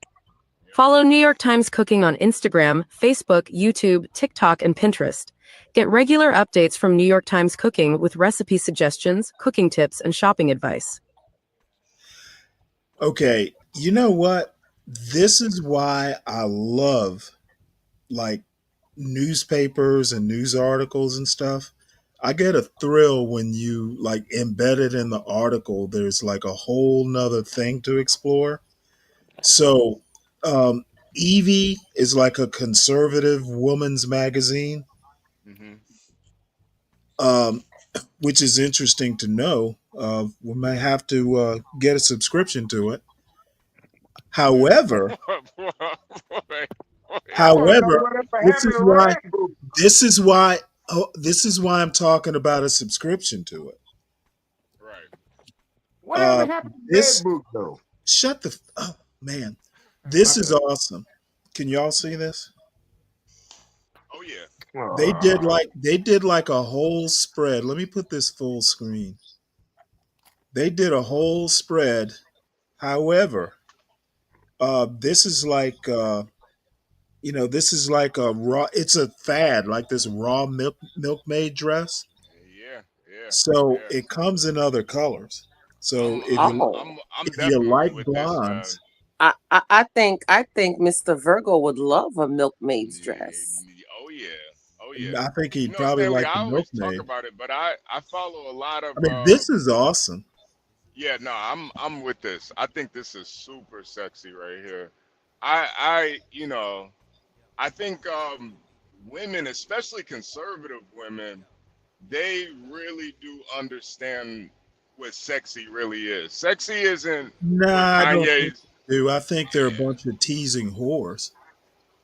Follow New York Times Cooking on Instagram, Facebook, YouTube, TikTok, and Pinterest. Get regular updates from New York Times Cooking with recipe suggestions, cooking tips, and shopping advice. Okay, you know what? This is why I love like newspapers and news articles and stuff. I get a thrill when you like embedded in the article, there's like a whole nother thing to explore. So, Evie is like a conservative woman's magazine, um, which is interesting to know. We may have to get a subscription to it. However, however, this is why I'm talking about a subscription to it. Whatever happened to This that book, though? shut the oh man, this is awesome. Can y'all see this? Oh yeah. They did like a whole spread. Let me put this full screen. They did a whole spread. However, this is like this is like a raw. It's a fad, like this raw milkmaid dress. Yeah. So it comes in other colors. So if you definitely like with this, man. blondes, I think Mr. Virgo would love a milkmaid's dress. Oh yeah. I think he'd You know, probably Stanley, like I the always talk milkmaid. about it, but I follow a lot of I mean, this is awesome. yeah, no, I'm with this. I think this is super sexy right here. I I think women, especially conservative women, they really do understand what sexy really is. Sexy isn't what Nah, I don't think Kanye's. they do. I think they're a bunch of teasing whores.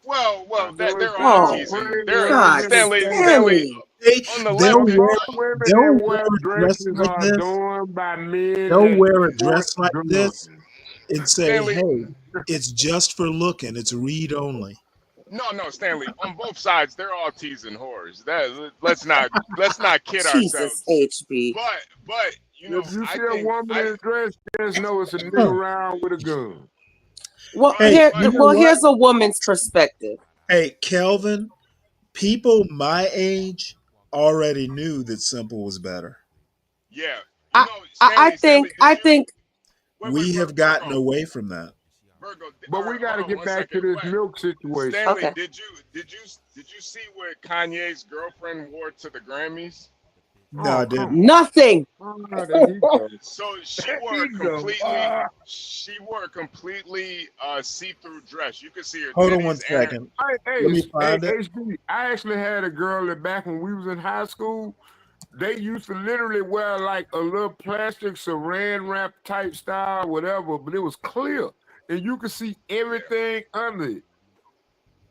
Well, that they're all Oh, teasing. They're God, Stanley Stanley. on the They'll left. wear Women they'll that wear wear a dress dresses like are this. adorned by men They'll that wear a support dress like this guns. and say, Stanley, "Hey, it's just for looking. It's read only." no, Stanley. On both sides, they're all teasing whores. Let's not kid Jesus, ourselves. HB. But If you I see a think woman in a dress, just know it's a nigga Huh. around with a gun. Well, Hey, you know what? here's a woman's perspective. Hey, Kelvin, people my age already knew that Simple was better. Yeah. I think we have gotten away from that. Virgo, But we got to get back to this milk situation. Stanley, did you see what Kanye's girlfriend wore to the Grammys? No, I didn't. Nothing. So she wore a completely see-through dress. You could see her. Hold on one second. Hey, Let me find it. HB, I actually had a girl that back when we was in high school, they used to literally wear like a little plastic saran wrap type style, whatever, but it was clear. And you could see everything under it.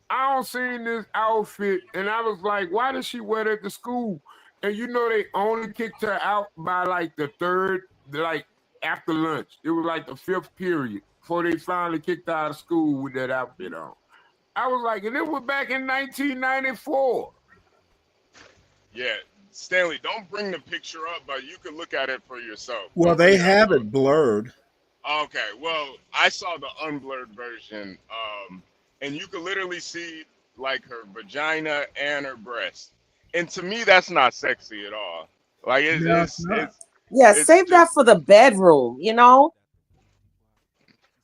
I don't seen this outfit, and I was like, why did she wear that to school? And you know they only kicked her out by like the third, like after lunch. It was like the fifth period before they finally kicked her out of school with that outfit on. I was like, and it was back in 1994. Yeah, Stanley, don't bring the picture up, but you can look at it for yourself. Well, they have it blurred. Okay, well, I saw the unblurred version, and you could literally see like her vagina and her breast. And to me, that's not sexy at all. Like it's save that for the bedroom, you know?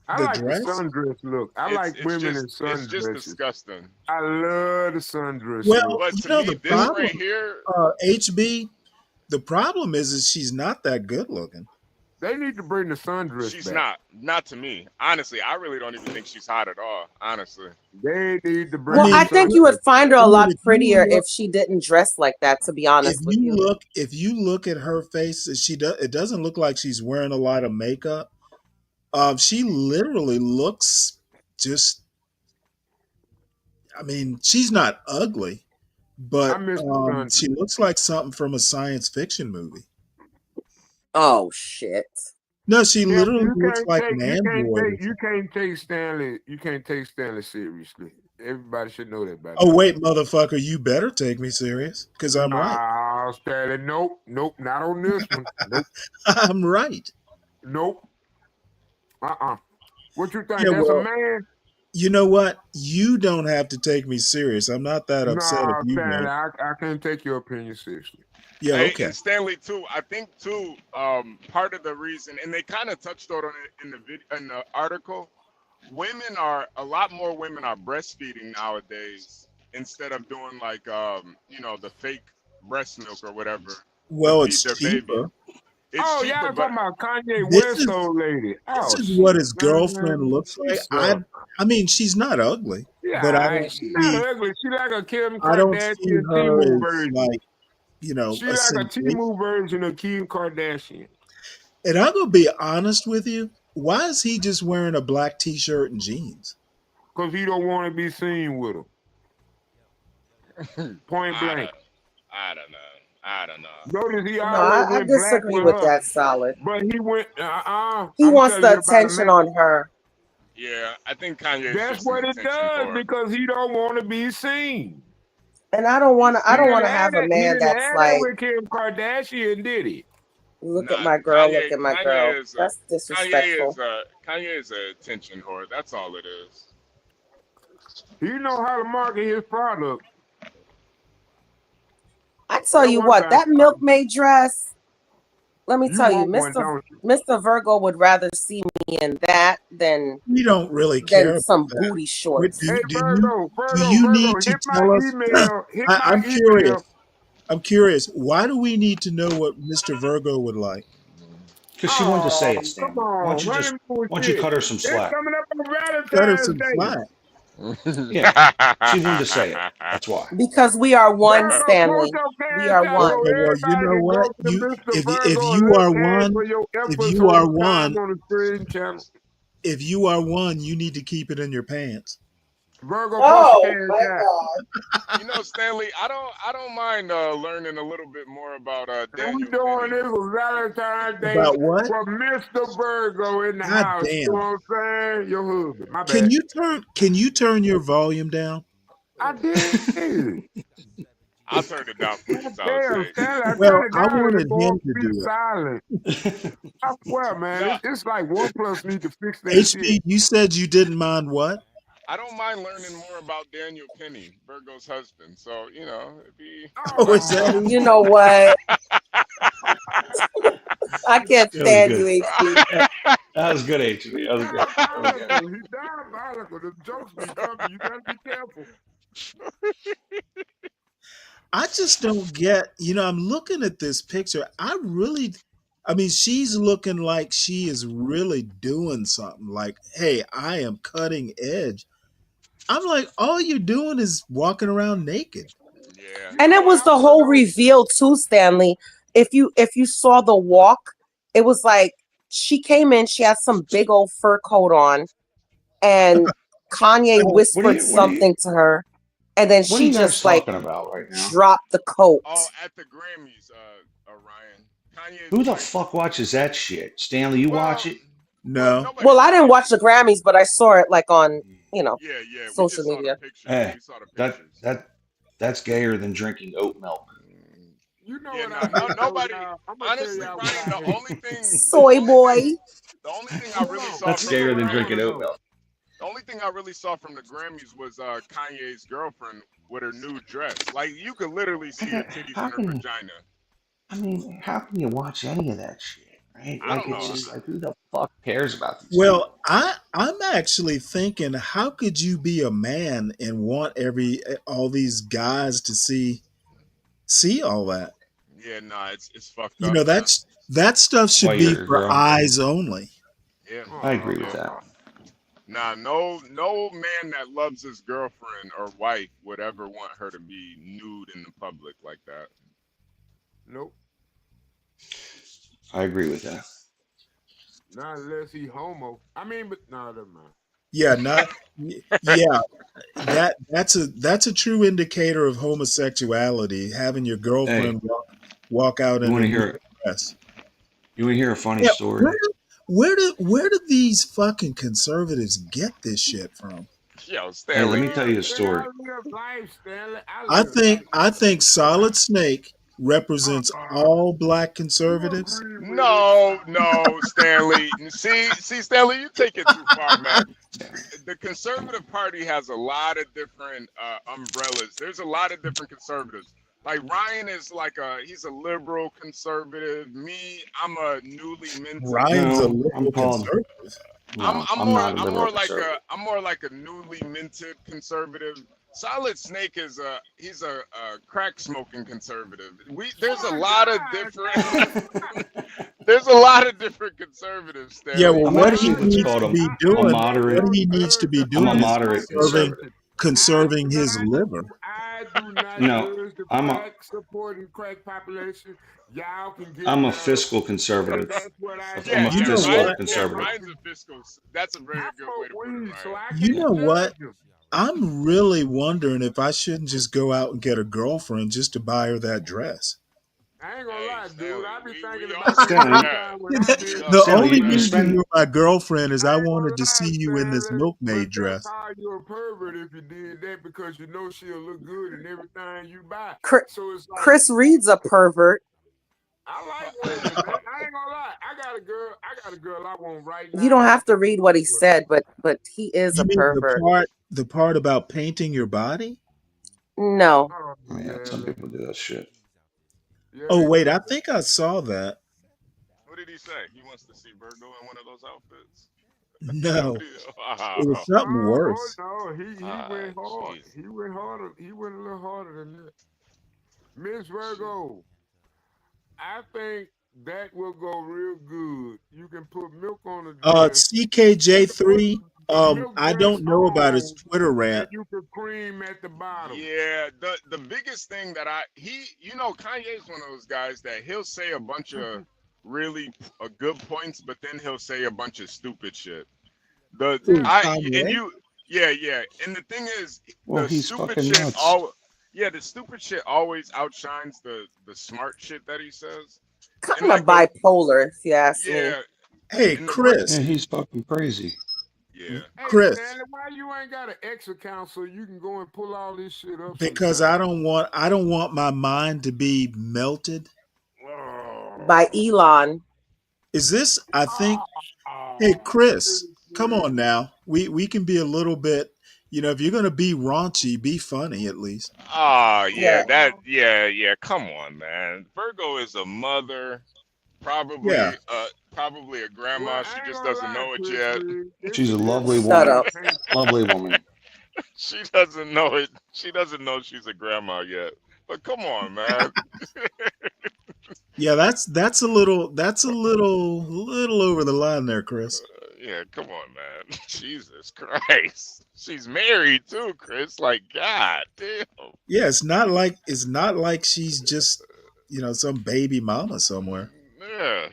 I like the sundress look. I like women in sundresses. It's just disgusting. I love the sundress Well, look. But you to know me, the this problem, right here, HB, the problem is she's not that good looking. They need to bring the sundress she's back. not to me. Honestly, I really don't even think she's hot at all. Honestly, they need to bring. Well, I think you would find her a lot prettier if she didn't dress like that. To be honest with you, if you look at her face, it doesn't look like she's wearing a lot of makeup. She literally looks just. I mean, she's not ugly, but she looks like something from a science fiction movie. Oh shit! No, she literally looks like an android. You can't take Stanley. You can't take Stanley seriously. Everybody should know that. Oh wait, motherfucker! You better take me serious because I'm right. Stanley, nope, not on this one. Nope. I'm right. Nope. What you think? That's a man. You know what? You don't have to take me serious. I'm not that upset if you Stanley, don't. I can't take your opinion seriously. Yeah, hey, okay. And Stanley too. I think too. Part of the reason, and they kind of touched on it in the article. A lot more women are breastfeeding nowadays instead of doing like the fake breast milk or whatever. Well, it's cheaper. It's cheaper, y'all talking about Kanye West old lady. This is what his girlfriend looks like. I mean, she's not ugly. Yeah, but she's not ugly. She like a Kim I don't see Kardashian her Timu as version. like, She like a Timu version of Kim Kardashian. And I'm gonna be honest with you. Why is he just wearing a black T-shirt and jeans? Because he don't want to be seen with her. Point blank. I don't know. Notice he I disagree with that, Solid. But he went. He wants the attention on her. Yeah, I think Kanye. That's what it does because he don't want to be seen. And I don't want to. I don't want to have a man that's like with Kim Kardashian, did he? Look at my girl. Look at my girl. That's disrespectful. Kanye is a attention whore. That's all it is. He know how to market his product. I tell you what, that milkmaid dress. Let me tell you, Mr. Virgo would rather see me in that than we don't really care some booty shorts. Do you need to tell us? I'm curious. I'm curious. Why do we need to know what Mr. Virgo would like? Because she wanted to say it, Stan. Why don't you cut her some slack? Coming up on Valentine's Cut her some Day. slack. Yeah, she wanted to say it. That's why. Because we are one, Stanley. We are one. Well, you know what? If you are one, if you are one, you need to keep it in your pants. Virgo. You know, Stanley, I don't mind learning a little bit more about Daniel. We doing this for Valentine's Day about what? for Mr. Virgo in the house. Damn. You know what I'm saying? Your husband. My bad. Can you turn your volume down? I did. I'll turn it down for you. Well, I wanted him to do silent. I swear, man, it's like one plus need to fix that HB, shit. you said you didn't mind what? I don't mind learning more about Daniel Penny, Virgo's husband. So if he. Oh, is that? You know what? I can't That was stand good. you, HB. That was good, HB. That was good. That was good. He's diabolical. The jokes be coming. You gotta be careful. I just don't get, I'm looking at this picture. I mean, she's looking like she is really doing something. Like, hey, I am cutting edge. I'm like, all you're doing is walking around naked. Yeah. And it was the whole reveal too, Stanley. If you saw the walk, it was like she came in, she had some big old fur coat on, and Kanye whispered something to her, and then What are she you guys just like talking about right now? dropped the coat. Oh, at the Grammys, Ryan. Kanye's Who the wife. fuck watches that shit? Stanley, you watch it? No. Well, I didn't watch the Grammys, but I saw it like on, Yeah. We social just saw media. the pictures. Hey, We saw the pictures. that's gayer than drinking oat milk. You know Yeah, what I hate, nobody. I'm Honestly, Ryan, the only thing. Soy boy. The only thing I really saw That's from gayer the than Grammys. drinking oat milk. The only thing I really saw from the Grammys was Kanye's girlfriend with her new dress. Like you could literally see her titties and her vagina. I mean, how can you watch any of that shit? Right? I Like don't it's know. just like who the fuck cares about these Well, people? I'm actually thinking, how could you be a man and want all these guys to see all that? Yeah, nah, it's fucked up. That stuff should Why be you're a for girl? eyes only. Yeah, I agree with that. Nah, no man that loves his girlfriend or wife would ever want her to be nude in the public like that. Nope. I agree with that. Not unless he homo. I mean, but no, never mind. Yeah, that's a true indicator of homosexuality. Having your girlfriend walk out You in want a to hear? nude dress. You want to hear a funny Yeah, story? where do these fucking conservatives get this shit from? Yo, Hey, let Stanley. me tell you a story. I live life, Stanley. I think Solid Snake represents all black conservatives. No, Stanley. See, Stanley, you take it too far, man. The conservative party has a lot of different umbrellas. There's a lot of different conservatives. Like Ryan is he's a liberal conservative. Me, I'm a newly minted. Ryan's a No, liberal conservative. No, I'm not a liberal conservative. I'm more like a newly minted conservative. Solid Snake is he's a crack smoking conservative. There's a lot of different conservatives. Stanley. Yeah, well, I'm what actually he what's needs called to be a doing, moderate. what he needs to be I'm doing a is moderate conservative. conserving his liver. I do not No, judge the I'm a crack supporting crack population. Y'all can get I'm a better. fiscal conservative. That's what I I'm Yeah, a You know fiscal what? conservative. Ryan's a fiscal. That's a very good way to put it, weed, so Ryan. I You can't know what? judge him. I'm really wondering if I shouldn't just go out and get a girlfriend just to buy her that dress. I ain't gonna lie, dude. Stanley, I be thinking we about all that do Stanley, sometime when I be. The Stanley, only you reason spend you're my girlfriend is I I ain't gonna wanted to lie, see you in this Stanley, milkmaid but they'll dress. call you a pervert if you did that because you know she'll look good in everything you buy. Chris, So it's like Chris Reed's a pervert. I like women, man. I ain't gonna lie. I got a girl I want right now. You don't have to read what he said, but he is You a mean pervert. the part about painting your body? No. Oh, yeah, some people do that shit. Yeah, Oh they wait, do. I think I saw that. What did he say? He wants to see Virgo in one of those outfits. No, it was Oh, something worse. no, he went hard. Jeez. He went harder. He went a little harder than that. Miss Virgo, I think that will go real good. You can put milk on the dress. CKJ3. The milk I dress don't know about his on, Twitter and rant. you can cream at the bottom. Yeah, the biggest thing that Kanye's one of those guys that he'll say a bunch of really good points, but then he'll say a bunch of stupid shit. And the thing is, Well, the he's stupid fucking shit nuts. the stupid shit always outshines the smart shit that he says. Kind of bipolar, if you ask me. Yeah. Hey, Chris. Yeah, he's fucking crazy. Yeah. Hey, Chris. Stanley, why you ain't got an X account so you can go and pull all this shit up? Because sometime? I don't want my mind to be melted. By Elon. Is this? I think. Hey, Chris, come on now. We can be a little bit. You know, if you're gonna be raunchy, be funny at least. Oh Yeah. yeah. Come on, man. Virgo is a mother, Yeah. probably a Well, grandma. She I ain't just gonna doesn't lie, know it Chris yet. Rig. She's a lovely Shut woman. up. Lovely woman. She doesn't know it. She doesn't know she's a grandma yet. But come on, man. Yeah, that's a little over the line there, Chris. Yeah, come on, man. Jesus Christ. She's married too, Chris. Like, God damn. Yeah, it's not like she's just, you know, some baby mama somewhere. Yeah.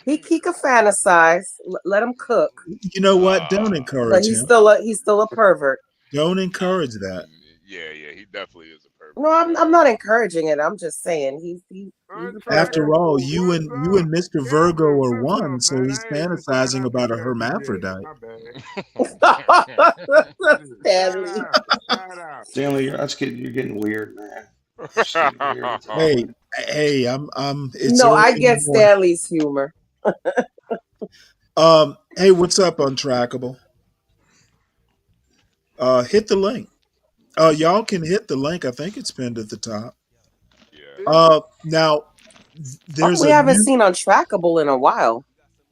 He could fantasize. Let him cook. You know what? Don't But encourage he's him. still a pervert. Don't encourage that. Yeah, he definitely is a pervert. No, I'm not encouraging it. I'm just saying he's a pervert. After all, you and Mr. Virgo are What's one, up, so man? he's I ain't even shout fantasizing out to about you a guys yet. hermaphrodite. My bad. Stanley. Shout out. Stanley, you're getting weird, man. You're just getting weird at this Hey, point. hey, it's No, early I in the get morning. Stanley's humor. Hey, what's up, Untrackable? Hit the link. Y'all can hit the link. I think it's pinned at the top. Now there's We a haven't new. seen Untrackable in a while.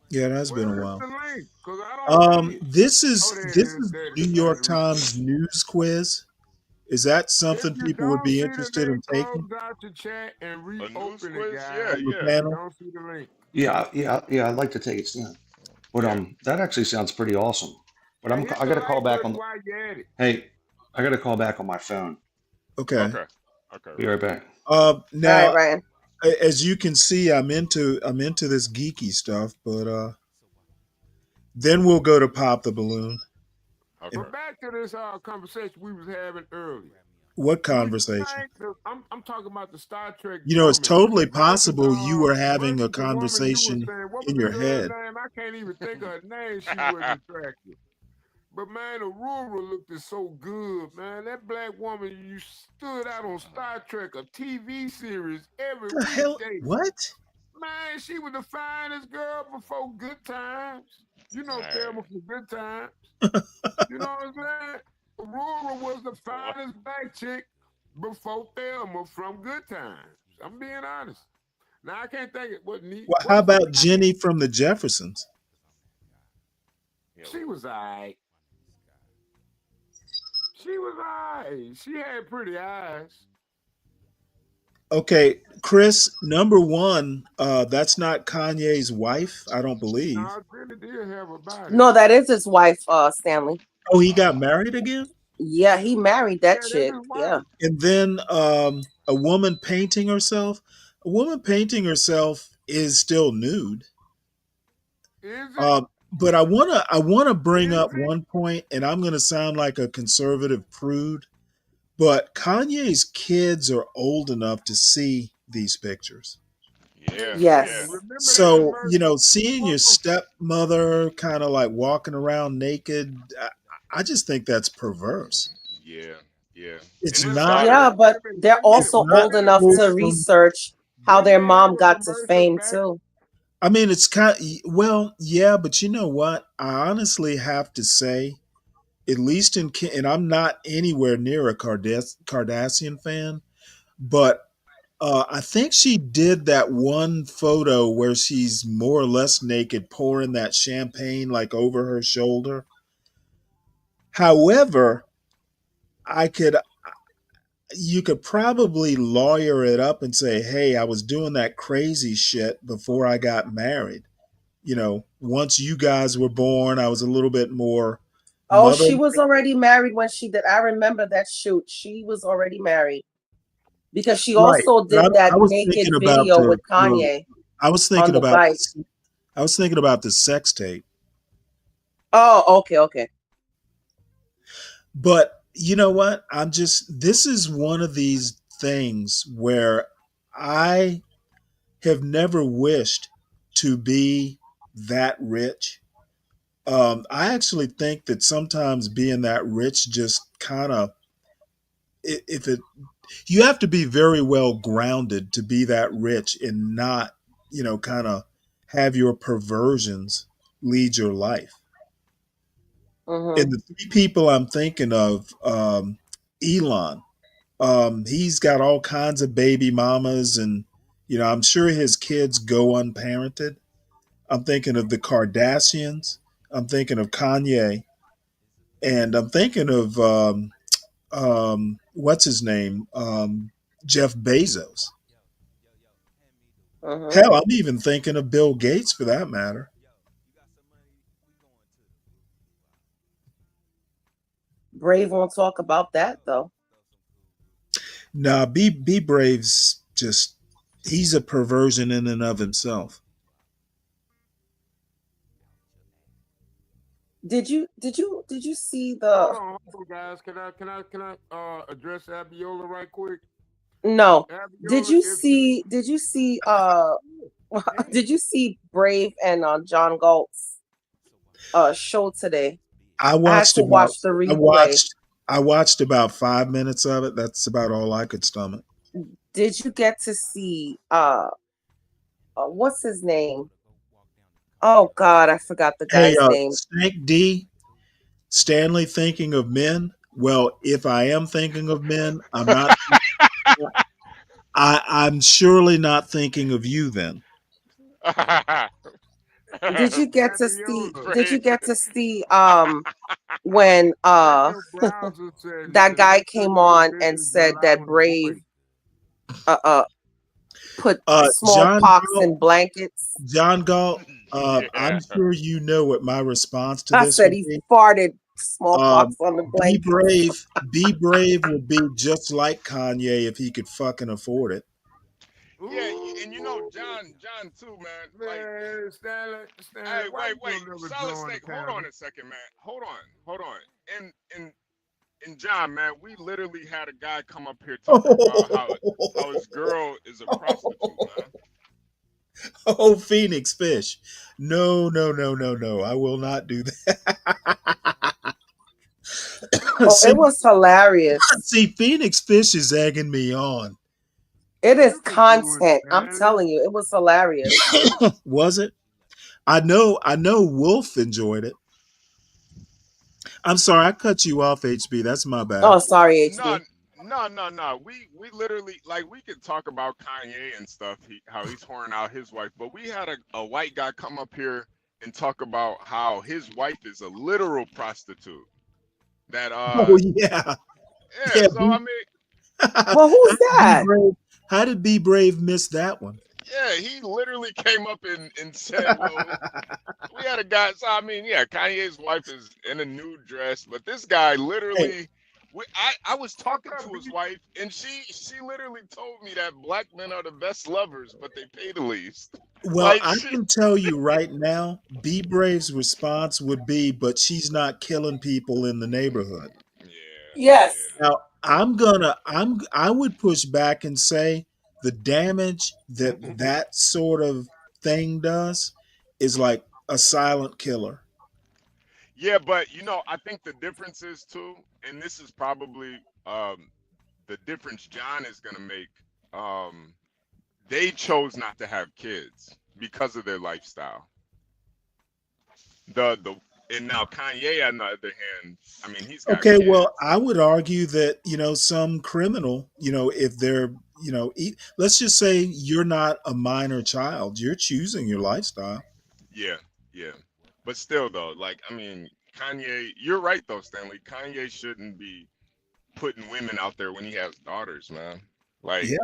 Yeah, it has been a while. The link, 'cause I don't see it. This is There it this is. is There it New is. York Times news quiz. Is that something If you people would don't be see the interested in link, taking close out your chat and A news reopen it, quiz? guys. on the If you panel? don't see the link. Yeah, I'd like to take it, Stan. But that actually sounds pretty awesome. But Yeah, hit I the got to call like back button on. while you're at it. Hey, I got to call back on my phone. Okay. Okay. Be right back. Now, All right, Ryan. as you can see, I'm into this geeky stuff, but then we'll go to pop the balloon. But back to this conversation we was having earlier. What Do you conversation? think I'm talking about the Star Trek You know, it's woman totally versus possible you were having a versus the woman you were conversation saying. What in was the your girl's head. name? I can't even think of her name. She wasn't attractive. But man, Aurora looked so good, man. That black woman, you stood out on Star Trek, a TV series every What the hell? weekday. What? Man, she was the finest girl before Good Times. You know Thelma from Good Times. You know what I'm saying? Aurora was the finest black chick before Thelma from Good Times. I'm being honest. Now I can't think it. What neat? Well, how about Jenny from the Jeffersons? She was alright. She was alright. She had pretty eyes. Okay, Chris, number one, that's not Kanye's wife, I don't believe. No, Jenny did have a body. No, that is his wife, Stanley. Oh, he got married again? Yeah, he married that chick. Yeah. And then a woman painting herself. A woman painting herself is still nude. Is it? But I wanna bring up one point, and I'm gonna sound like a conservative prude, but Kanye's kids are old enough to see these pictures. Yes. So, you know, seeing your stepmother kind of like walking around naked, I just think that's perverse. Yeah. It's And his not. daughter. Yeah, but they're also not old enough to wholesome. research how their mom got to fame too. I mean, it's kind well, yeah, but you know what? I honestly have to say, at least and I'm not anywhere near a Kardashian fan, but I think she did that one photo where she's more or less naked, pouring that champagne like over her shoulder. However, you could probably lawyer it up and say, hey, I was doing that crazy shit before I got married. You know, once you guys were born, I was a little bit more. Oh, she was already married when she did. I remember that shoot. She was already married because she also did that I was naked thinking about video with Kanye. I was thinking on the about bike. I was thinking about the sex tape. Oh, okay. But you know what? This is one of these things where I have never wished to be that rich. I actually think that sometimes being that rich just kind of, you have to be very well grounded to be that rich and not, you know, kind of have your perversions lead your life. Mm-hmm. And the three people I'm thinking of, Elon, he's got all kinds of baby mamas, and I'm sure his kids go unparented. I'm thinking of the Kardashians. I'm thinking of Kanye, and I'm thinking of what's his name, Jeff Bezos. Mm-hmm. Hell, I'm even thinking of Bill Gates for that matter. Brave won't talk about that though. Nah, be Brave's just he's a perversion in and of himself. Did you see Hold the on, guys. Can I address Abiola right quick? no? Did Abiola, you if see did you see did you see Brave and John Galt's show today? I I had watched to about watch the I replay. watched I watched about 5 minutes of it. That's about all I could stomach. Did you get to see what's his name? Oh God, I forgot the Hey, guy's name. Snake D, Stanley thinking of men. Well, if I am thinking of men, I'm not. I'm surely not thinking of you then. Did you get to see Abiola, did you Brave. get to see when Daniel Browser said that guy let's say came your on and business said that allowing a Brave voice. put John smallpox Galt, in blankets? John Galt. Yeah. I'm sure you know what my response to I this said would he be. farted smallpox on the Be blankets. brave. Be brave will be just like Kanye if he could fucking afford it. Yeah, and Ooh, John too, man. Like, man, Stanley, hey, why wait, you wait, don't never Solid join the Snake, hold on panel? a second, man. Hold on. And and John, man, we literally had a guy come up here talking about how his girl is a prostitute, man. Oh, Phoenix Fish. No, no, no, no, no. I will not do that. Oh, it see, was hilarious. see, Phoenix Fish is egging me on. It is You can do it, content. I'm Stanley. telling you, it was hilarious. Was it? I know Wolf enjoyed it. I'm sorry, I cut you off, HB. That's my bad. Oh, sorry, No, HB. no. We literally like we could talk about Kanye and stuff, how he's whoring out his wife, but we had a white guy come up here and talk about how his wife is a literal prostitute. That Oh yeah. yeah, Yeah, so I mean, Well, who's that? How did Be Brave miss that one? yeah, he literally came up and said, well, we had a guy. So I mean, yeah, Kanye's wife is in a nude dress, but this guy Hey, literally, I was talking to his wife, and she literally told me that black men are the best lovers, but they pay the least. well, Like I she, can tell you right now, Be Brave's response would be, but she's not killing people in the neighborhood. yeah, Yes. Now, I would push back and say the damage that that sort of thing does is like a silent killer. yeah, but I think the difference is too, and this is probably the difference John is gonna make. Um, they chose not to have kids because of their lifestyle. The and now Kanye on the other hand, I mean he's got Okay, well, kids. I would argue that, some criminal, if they're, let's just say you're not a minor child, you're choosing your lifestyle. Yeah, yeah. But still though, like I mean Kanye, you're right though, Stanley. Kanye shouldn't be putting women out there when he has daughters, man. Like Yeah.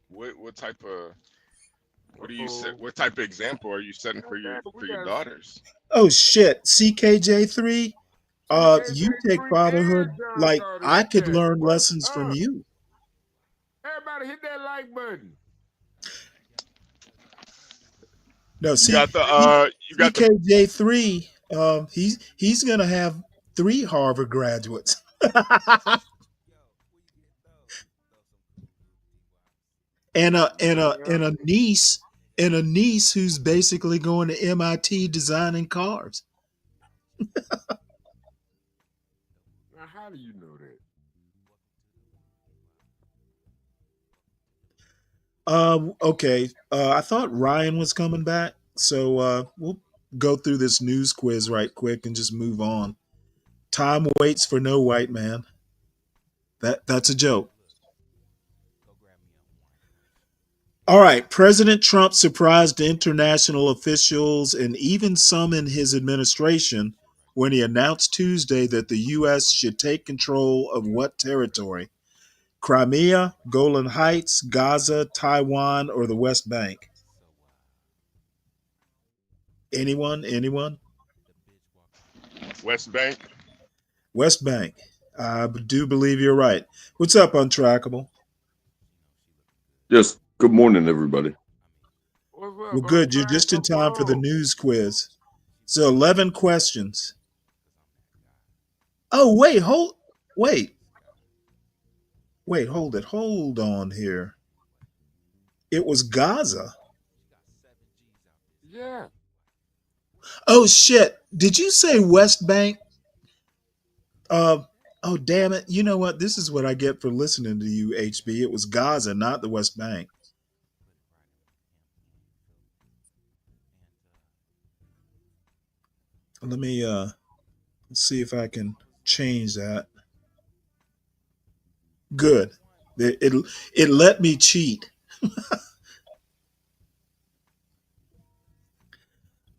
what type of what do you set Uh-oh. what type of example are you setting Okay, for your daughters? Oh shit, CKJ3, you take CKJ3 and fatherhood John like Carter I hit could that. learn What's lessons from up? you. Everybody hit that like button. No, You see, got the you got the CKJ3, he's gonna have 3 Harvard graduates. Yeah. And a niece who's basically going to MIT designing cars. Now, how do you know that? Okay. I thought Ryan was coming back, so we'll go through this news quiz right quick and just move on. Time waits for no white man. That's a joke. All right. President Trump surprised international officials and even some in his administration when he announced Tuesday that the U.S. should take control of what territory? Crimea, Golan Heights, Gaza, Taiwan, or the West Bank? Anyone? Anyone? West Bank. West Bank. I do believe you're right. What's up, Untrackable? Yes. Good morning, everybody. Well, good. You're just in time for the news quiz. So 11 questions. Oh, wait, hold it. Hold on here. It was Gaza. Yeah. Oh, shit. Did you say West Bank? Oh, damn it. You know what? This is what I get for listening to you, HB. It was Gaza, not the West Bank. Let me see if I can change that. Good. It let me cheat.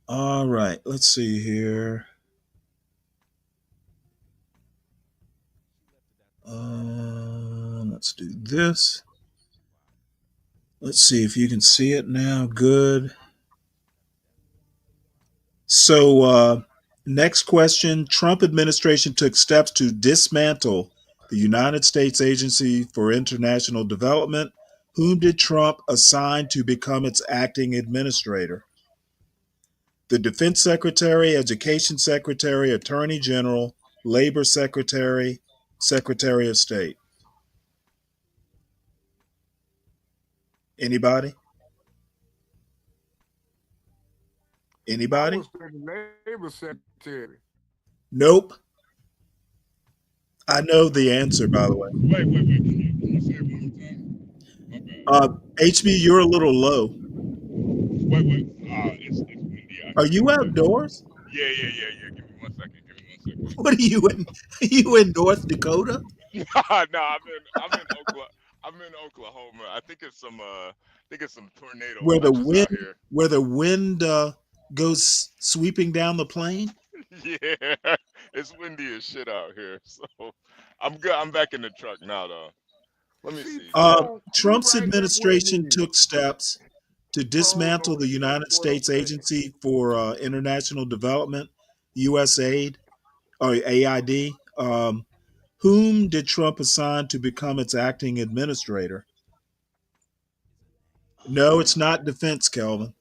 All right. Let's see here. Let's do this. Let's see if you can see it now. Good. So, next question. Trump administration took steps to dismantle the United States Agency for International Development. Whom did Trump assign to become its acting administrator? The Defense Secretary, Education Secretary, Attorney General, Labor Secretary, Secretary of State. Anybody? Anybody? I was the labor secretary. Nope. I know the answer, by the way. Wait. Can you say it one more time? Okay. HB, you're a little low. Wait. It's windy out Are here. you outdoors? Yeah. Give me 1 second. What are you in? Are you in North Dakota? No, I'm in Oklahoma. I think it's some tornado Where the watches out wind goes sweeping down the plain? here. Yeah, it's windy as shit out here. So I'm good. I'm back in the truck now, though. Let me see. Trump's administration took steps to dismantle the United States Agency for International Development, USAID, or AID. Whom did Trump assign to become its acting administrator? No, it's not defense, Kelvin.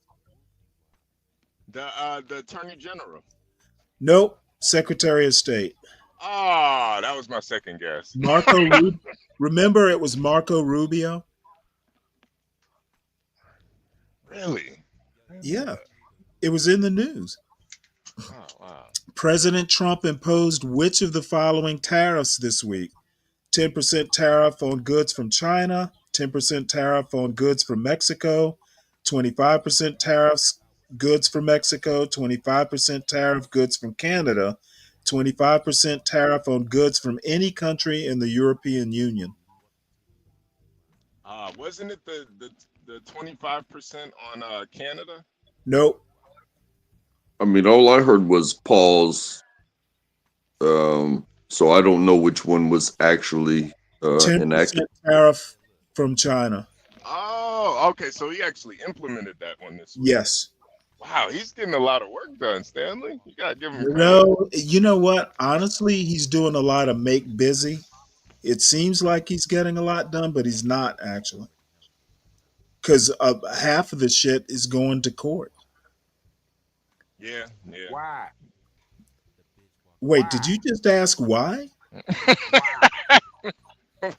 The Attorney General. Nope, Secretary of State. Ah, that was my second guess. Remember, it was Marco Rubio. Really? Yeah, it was in the news. Oh, wow. President Trump imposed which of the following tariffs this week? 10% tariff on goods from China, 10% tariff on goods from Mexico, 25% tariffs goods from Mexico, 25% tariff goods from Canada, 25% tariff on goods from any country in the European Union. Wasn't it the 25% on Canada? Nope. I mean, all I heard was pause. So I don't know which one was actually 10% enacted. tariff from China. Oh, okay. So he actually implemented that one this week. Yes. Wow, he's getting a lot of work done, Stanley. You gotta give him credit. No, you know what? Honestly, he's doing a lot of make busy. It seems like he's getting a lot done, but he's not actually. Because half of the shit is going to court. Yeah. Why? Wait, did you just ask why?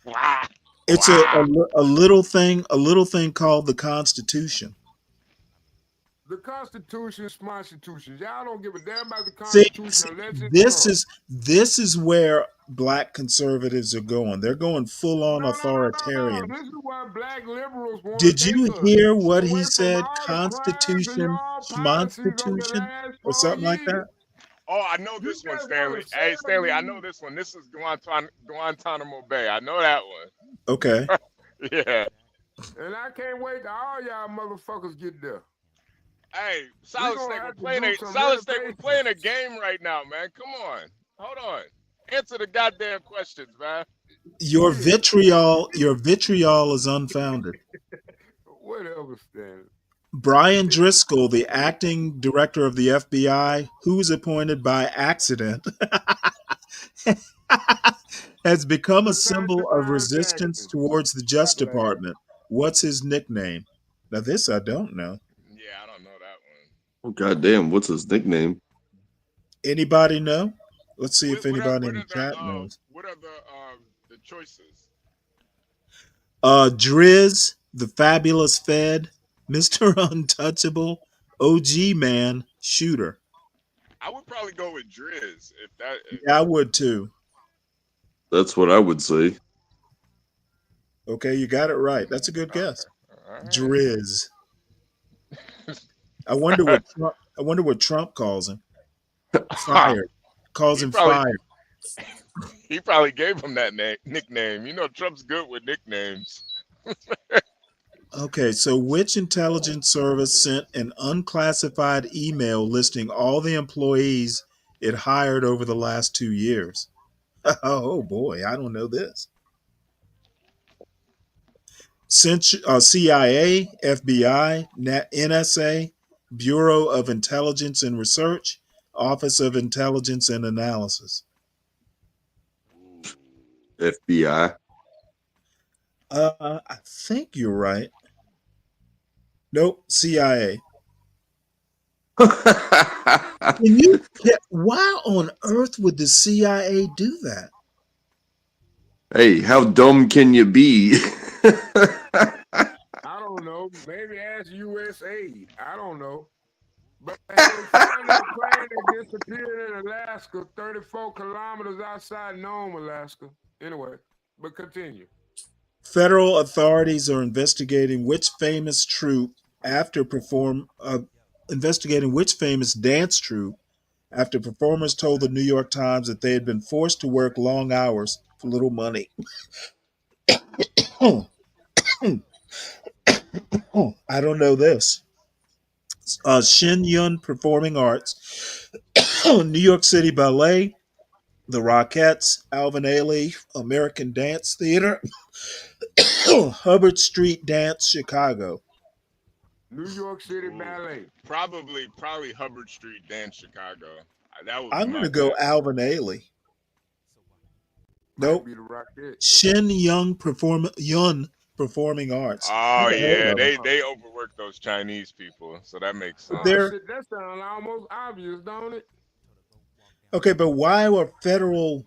Wow. It's a little thing called the Constitution. The Constitution is my Constitution. Y'all don't give a damn about the See, Constitution unless it's this is where black conservatives are going. They're going full on authoritarian. This is why black liberals want Did to you take us hear what away he from said? all the crimes and Constitution, y'all policies over the Schmonstitution, last or 4 something like years. that? Oh, I know You this one, just want Stanley. to Hey, sell Stanley, I know me. this one. This is Guantanamo Bay. I know that one. Okay. Yeah. And I can't wait till all y'all motherfuckers get there. Hey, We Solid gonna Snake, have to do some We're renovation. playing a game right now, man. Come on. Hold on. Answer the goddamn questions, man. Your Shit. vitriol is unfounded. Whatever, Stanley. Brian Driscoll, the acting director of the FBI, who's appointed by accident, has become a symbol of Define resistance Jackson. towards the Stop Justice laughing. Department. What's his nickname? Now, this I don't know. Yeah, I don't know that one. Oh, goddamn, what's his nickname? Anybody know? Let's see if What are anybody in the chat knows. what are the choices? Driz, the Fabulous Fed, Mr. Untouchable, OG Man, Shooter. I would probably go with Driz if that. Yeah, I would too. That's what I would say. Okay, you got it right. That's a good guess. All right. Driz. I wonder what Trump calls him. Fired. Calls him fired. He probably gave him that nickname. You know, Trump's good with nicknames. Okay, so which intelligence service sent an unclassified email listing all the employees it hired over the last 2 years? Oh boy, I don't know this. CIA, FBI, NSA, Bureau of Intelligence and Research, Office of Intelligence and Analysis. FBI. I think you're right. Nope, CIA. Why on earth would the CIA do that? Hey, how dumb can you be? I don't know. Maybe ask USAID. I don't know. But they found that plane that disappeared in Alaska, 34 kilometers outside Nome, Alaska. Anyway, but continue. Federal authorities are investigating which famous dance troupe after performers told the New York Times that they had been forced to work long hours for little money. I don't know this. Shin Yun Performing Arts, New York City Ballet, the Rockettes, Alvin Ailey, American Dance Theater, Hubbard Street Dance, Chicago. New York City Ballet. Probably Hubbard Street Dance, Chicago. That would be I'm my going to go bet. Alvin Ailey. Might Nope. be the Rockettes. Shin Yun Performing Arts. Oh Never heard yeah, of 'em. they overwork those Chinese people, so that makes sense. They're Shit, that sounds almost obvious, don't it? okay, but why were federal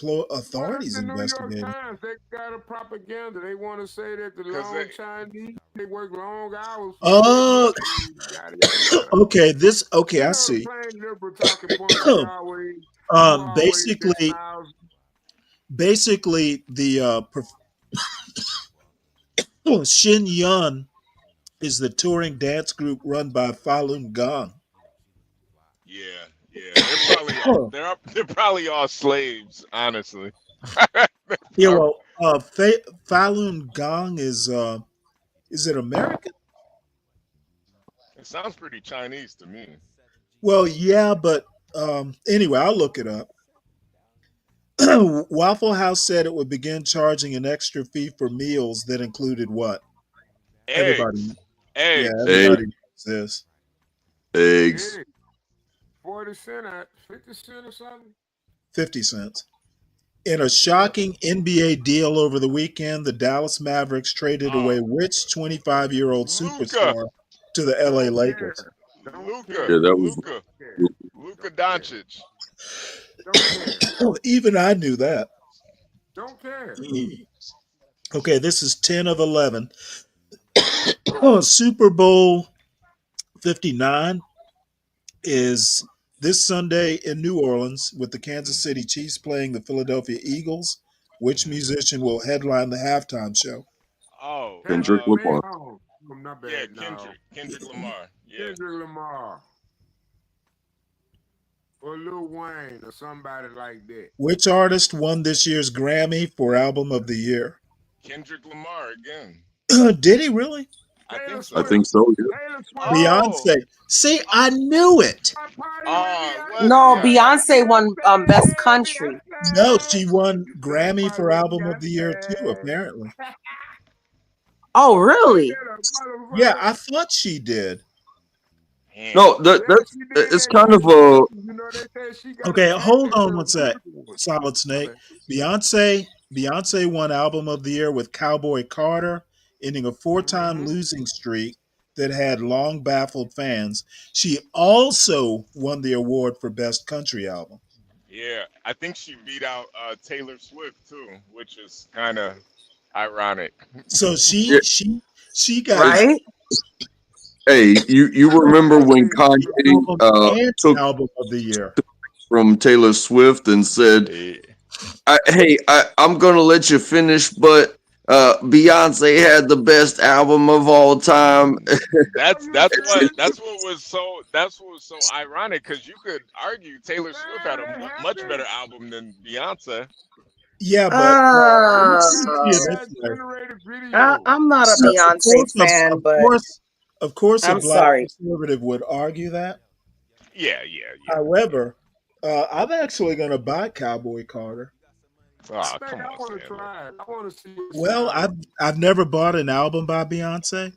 Well, authorities that's the New York investigating? Times. They got a propaganda. They want to say that the long Chinese, they work long hours for Oh, yada, yada, yada. okay. Okay, You I know see. the plain liberal talking points you always Basically, the Shin Yun is the touring dance group run by Falun Gong. Yeah. They're probably all slaves, honestly. Yeah, well, Falun Gong is it American? It sounds pretty Chinese to me. Well, yeah, but anyway, I'll look it up. Waffle House said it would begin charging an extra fee for meals that included what? Eggs. Yeah, everybody knows this. Eggs. 40 cents, 50 cents or something? 50 cents. In a shocking NBA deal over the weekend, the Dallas Mavericks traded away which 25-year-old superstar to the LA Lakers? Luka Doncic. Even I knew that. Don't care. Okay, this is 10 of 11. Super Bowl 59 is this Sunday in New Orleans with the Kansas City Chiefs playing the Philadelphia Eagles. Which musician will headline the halftime show? Oh, Kendrick Lamar. Not bad. Yeah, Kendrick Lamar. Yeah. Kendrick Lamar. or Lil Wayne or somebody like that. Which artist won this year's Grammy for Album of the Year? Kendrick Lamar again. Did he really? I think I so. think so. Yeah. Taylor Swift. Oh. Beyonce. See, I knew it. What? No, Yeah. Beyonce won Best Country. No, she won Grammy for Album of the Year too, apparently. Oh, really? Yeah, I thought she did. No, that's it's kind of Okay, hold on one sec. Solid Snake. Beyonce won Album of the Year with Cowboy Carter, ending a four-time losing streak that had long baffled fans. She also won the award for Best Country Album. Yeah, I think she beat out Taylor Swift too, which is kind of ironic. So Yeah. she got Right? Hey, you remember when Kanye album and took Album of the Year. from Taylor Swift and said, I'm gonna let you finish, but Beyonce had the best album of all time. That's what was so ironic, because you could argue Taylor Swift had a much better album than Beyonce. Yeah, but I'm not a Beyonce fan, but of course, a I'm black sorry. conservative would argue that. Yeah. However, I'm actually going to buy Cowboy Carter. Oh, come I on, want to try it. I want to see. Well, I've never bought an album by Beyonce,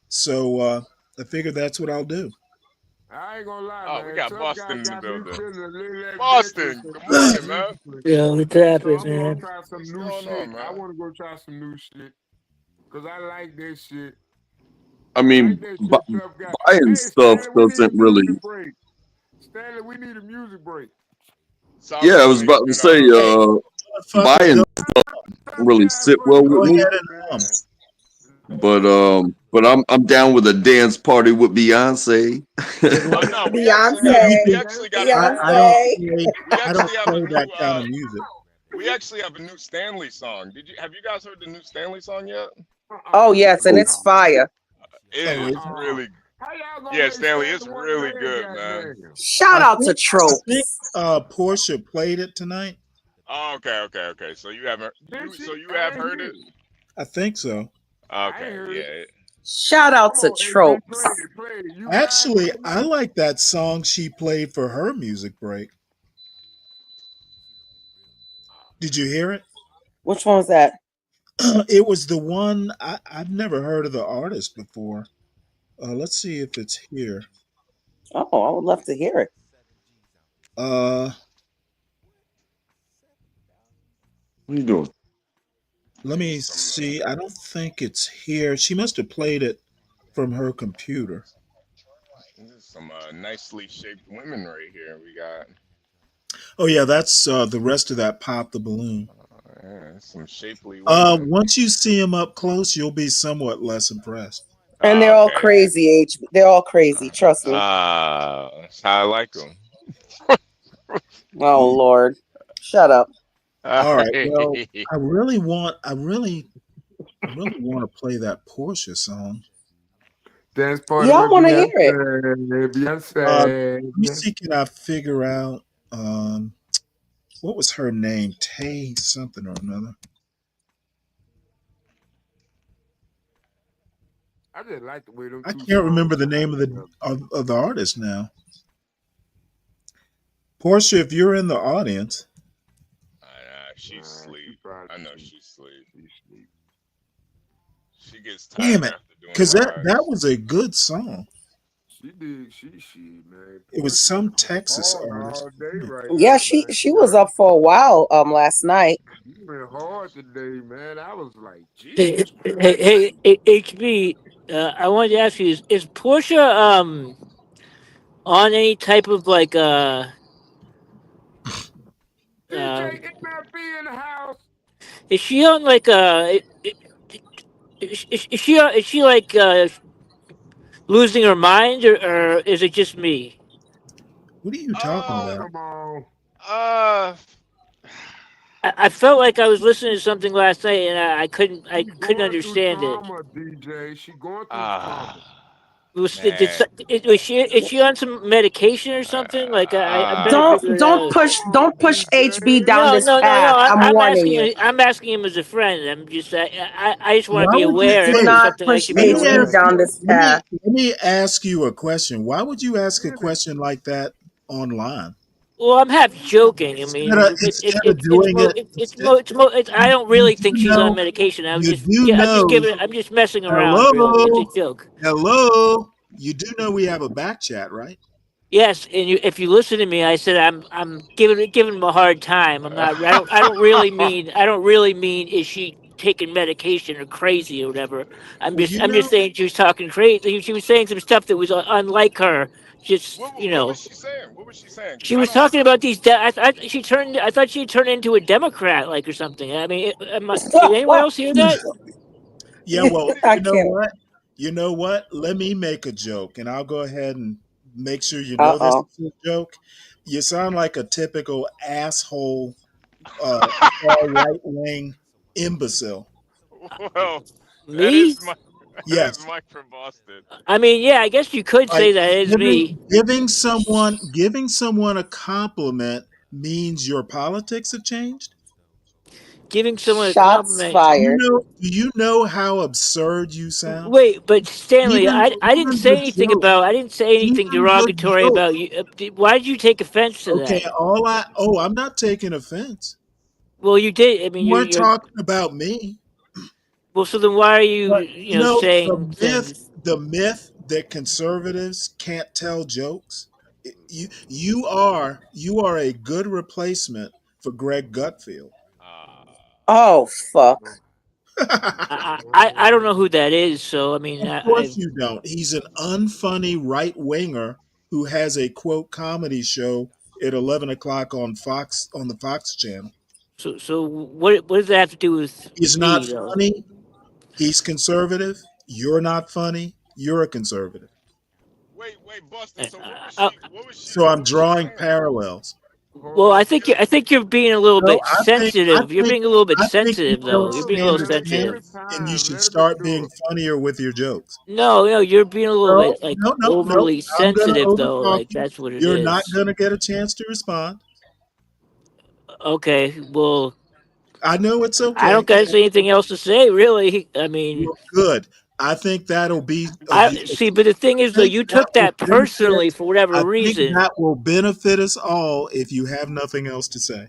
so I figured that's what I'll do. I ain't gonna lie, Oh, man. we got Some Boston guy in the got me building. feeling a little Boston, good morning, man. Yeah, what's happening, So I'm gonna man? try some What's new going shit. on, I man? want to go try some new shit because I like that shit. I I mean, like that shit, tough guy. buying Hey, stuff Stanley, we need a doesn't really. music break. Stanley, we need a music break. Sorry, Yeah, I was about to say, buying stuff don't really sit well Go with me. ahead and But I'm down with a dance party with Beyonce. Oh no, we actually got I a don't we actually have a new that kind of music. we actually have a new Stanley song. Have you guys heard the new Stanley song yet? Oh yes, and it's fire. It is really. Yeah, Stanley, it's really good, man. Shout out to I Tropes. think Portia played it tonight. Oh, okay. So you haven't. You have heard it? I think so. Okay, yeah. Shout out to Tropes. Actually, I like that song she played for her music break. Did you hear it? Which one was that? It was the one I've never heard of the artist before. Let's see if it's here. Oh, I would love to hear it. What are you doing? Let me see. I don't think it's here. She must have played it from her computer. This is some nicely shaped women right here. We got. Oh yeah, that's the rest of that Pop the Balloon. Yeah, some shapely women. Once you see them up close, you'll be somewhat less impressed. And they're all crazy, They're all crazy. Trust me. That's how I like them. Oh Lord, shut up. All right. Well, I really want to play that Portia song. Dance party. Y'all want to hear it? Beyonce. Let me see. Can I figure out what was her name? Tay something or another. I just like the way them. I can't remember the name of the artist now. Portia, if you're in the audience. She's asleep. I know she's asleep. She gets tired. Damn it. Because that was a good song. She did. She man. It was some Texas artist. All day right Yeah, now, she man. was up for a while last night. She went hard today, man. I was like, Hey, Jesus. HB, I wanted to ask you: is Portia on any type of like DJ MFB in the house. Is she on like is she like losing her mind, or is it just me? What are you talking about? Come on. I felt like I was listening to something last night and I couldn't understand it. Trauma, DJ. She going through trauma. Man. Is she on some medication or something? Like I'm trying to figure it Don't out. push HB down No, this no, no, no. path. I'm I'm warning asking you. him. I'm asking him as a friend. I just want to Why be would you? aware if Do there's Hey, not something I push should let be me aware HB ask of. down you. this Let me path. let me ask you a question. Why would you ask a question like that online Well, I'm half joking. I mean, instead of doing it? I don't You really do think she's on know. medication. You do I'm just know. giving. I'm just messing around. Really, it's a Hello. joke. Hello. You do know we have a back chat, right? Yes, and if you listen to me, I said I'm giving him a hard time. I'm not. I don't really mean is she taking medication or crazy or whatever. Well, you I'm just know. saying she was talking crazy. She was saying some stuff that was unlike her. Just What was she saying? What was she saying? Because she I was don't. talking about these. I thought she turned into a Democrat, like or something. I mean, did anyone else hear that? Yeah, well, What is? I you know can't. what? You know what? Let me make a joke, and I'll go ahead and make sure you Uh know this oh. is a joke. You sound like a typical asshole, far right wing imbecile. Well, that Me? is my. That is Yes, Mike from Boston. I mean, yeah, I guess you could like say that is me. giving someone a compliment means your politics have changed. Giving someone a Shots compliment. fired. Do you know how absurd you sound? Wait, but Stanley, Even the joke, I didn't say anything even the derogatory joke. about you. Why did you take offense to Okay, that? I'm not taking offense. Well, you did. I mean, You weren't you're talking about me. well. So then, why are But you know, saying things? the myth that conservatives can't tell jokes. You are a good replacement for Greg Gutfield. Oh fuck. I don't know who that is. So I mean, Of course you don't. He's an unfunny right winger who has a quote comedy show at 11 o'clock on the Fox channel. so what does that have to do with He's not me though? funny. He's conservative. You're not funny. You're a conservative. Wait, Boston. So what was Uh, she? What was she? So I'm What was she drawing saying? parallels. well, I think you're being a little No, bit I think I sensitive. You're think being a little bit I think you sensitive, though. don't You're being a stand little a sensitive. chance, and you should start being funnier with your jokes. No, no, you're being a little No, bit like no, no, no. overly I'm gonna sensitive, though. overtalk Like you. that's what it You're not is. gonna get a chance to respond. Okay, well, I know it's I don't okay. got anything else to say, really. I mean, Well, good. I think that'll be of I you. see, but the thing is, though, think you that took will that benefit. personally for whatever I think reason. that will benefit us all if you have nothing else to say.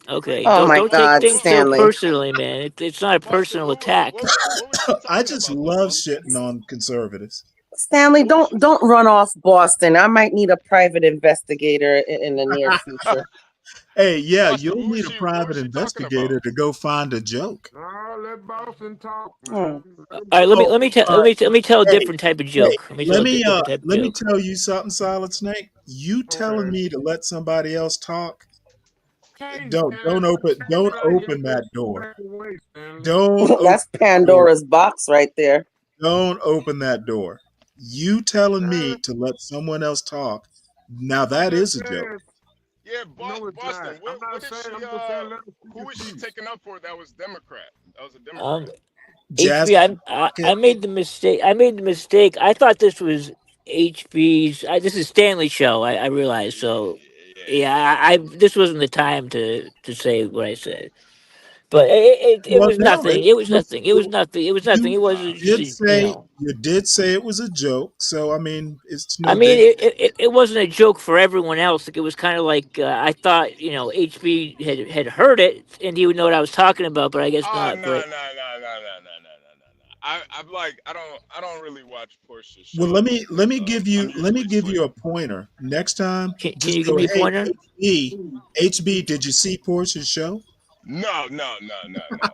Okay, Oh my don't take God, things so Stanley. personally, man. It's not a Boston. personal attack. What was she I talking just about though, love Boston? shitting on conservatives. Stanley, What was she don't run off Boston. I might need a private investigator in the near talking? future. Hey, yeah, Boston. you'll What was need a she? What was private she talking about? investigator to go find a joke. No, let Boston talk, Hmm. man. All right, Oh, let me tell a hey, different type of hey, joke. Let me tell a different type of let me joke. tell you something, Solid Snake. You telling Okay. me to let somebody else talk? Hey, Don't Stanley, don't don't open say me don't like open that. that door. Back away, Stanley. Don't open That's that door. Pandora's box right there. Don't open that door. You telling me Stanley, to let someone else talk? Now I'm that just is a joke. saying. Yeah, No, it's Boston. not. I'm What not did saying. she? I'm just saying let us speak Who in was she peace. taking up for? That was Democrat. That was a Um, Democrat. HB, Jasmine I Crockett. made the mistake. I made the mistake. I thought this was HB's. This is Stanley show. I realized. So yeah, I this wasn't the time to say what I said. But it Well, was no, nothing. It was nothing. It was you nothing. It was nothing. It wasn't just you know. you did say it was a joke. So I mean, it's I no mean, big. it wasn't a joke for everyone else. Like it was kind of like I thought, you know, HB had heard it and he would know what I was talking about, but I guess Oh not. no But no no no no no no no no no. I'm like I don't really watch Portia's Well, show let because me give I'm you usually a asleep. pointer. Next time, can just you give go, me a hey, pointer? HB, did you see Portia's show? No no no no no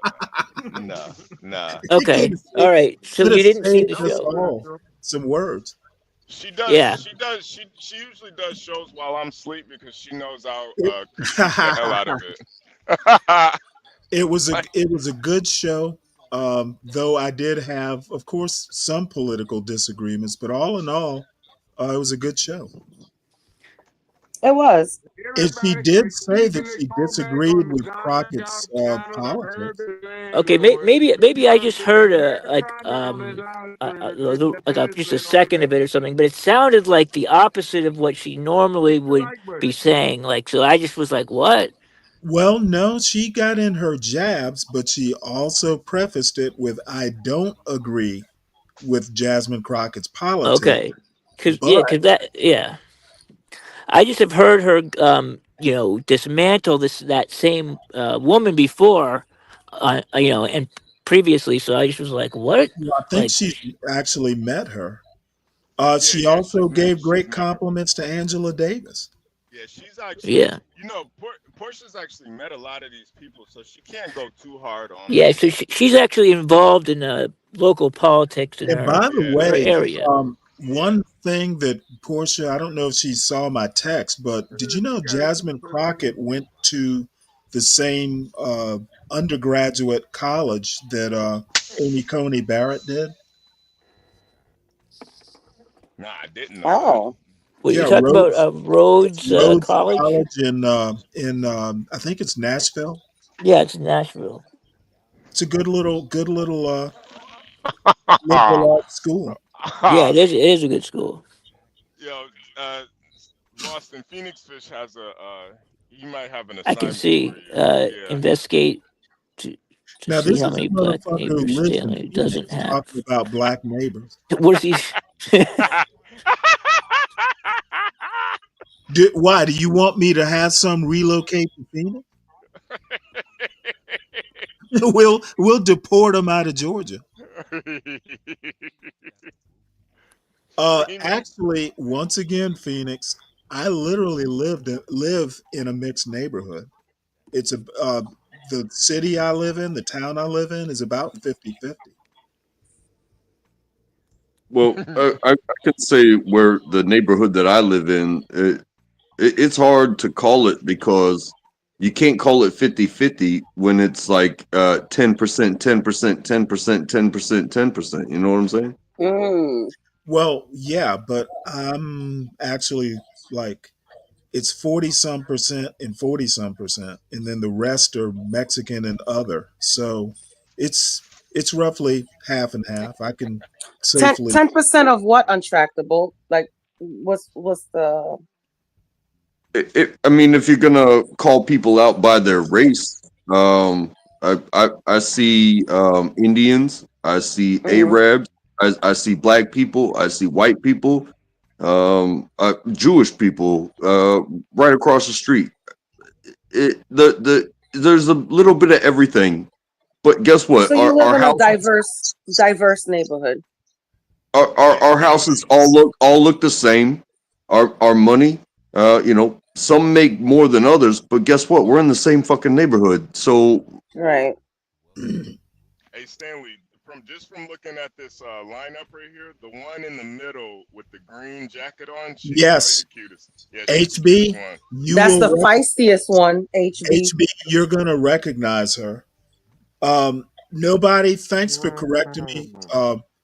no no no. You could Okay, all right. So could have you didn't see the saved us show. all some words. She does. Yeah. She does. She usually does shows while I'm asleep because she knows I'll critique the hell out of it. Like, It was a good show. Though I did have, of course, some political disagreements, but all in all, it was a good show. It was. And she Everybody did quit say that sneezing and she go back disagreed on the with diet. Crockett's I'm tired of politics. herbs and Okay, maybe I just heard like just a second of it or something, but it sounded like the opposite of what she normally would be saying. Like, so I just was like, "What?" Well, no, she got in her jabs, but she also prefaced it with, I don't agree with Jasmine Crockett's politics, Okay, because but yeah, I just have heard her, dismantle that same woman before, and previously. So I just was like, "What?" well, I think Like, she's actually met her. Yeah, She yeah, also gave she's great met her. compliments to Angela Davis. Yeah, she's actually, yeah, Portia's actually met a lot of these people, so she can't go too hard on yeah. them. So she's actually involved in local politics in And her by the Yeah, her way, area. yeah. one thing that Portia, I don't know if she saw my text, but did you know Jasmine Crockett went to the same undergraduate college that Amy Coney Barrett did? Nah, I didn't know that. Oh. What you Yeah, talking about? Rhodes Rhodes College? College in I think it's Nashville. Yeah, it's in Nashville. It's a good little liberal arts school. Yeah, it is a good school. Yo, uh, Boston Phoenix Fish has he might have an I can assignment for see. you. Yeah. Investigate to to Now see this how is a many black motherfucker who neighbors lives in Stanley doesn't Phoenix have. talking about black neighbors. What is he? Why do you want me to have some relocate to Phoenix? We'll deport them out of Georgia. Phoenix. Actually, once again, Phoenix, I literally live in a mixed neighborhood. It's the city I live in, the town I live in is about 50-50. Well, I can say where the neighborhood that I live in, it's hard to call it because you can't call it 50-50 when it's like 10%, 10%, 10%, 10%, 10%. You know what I'm saying? Mm. Well, yeah, but I'm actually like it's 40 some percent and 40 some percent, and then the rest are Mexican and other. So it's roughly half and half. I can 10 safely 10% of what untractable? Like what's the I mean, if you're gonna call people out by their race, I see Indians, I see Mhm. Arabs, I see black people, I see white people, Jewish people, right across the street. There's a little bit of everything, but guess what? So you live in a diverse neighborhood. Our houses all look the same. Our money, some make more than others, but guess what? We're in the same fucking neighborhood. So Right. Hey Stanley, from looking at this lineup right here, the one in the middle with the green jacket on, she's probably yes, the cutest. Yeah, she's the cutest HB, one. you That's will the feistiest one, HB. HB, you're gonna recognize her. Nobody, thanks for correcting me.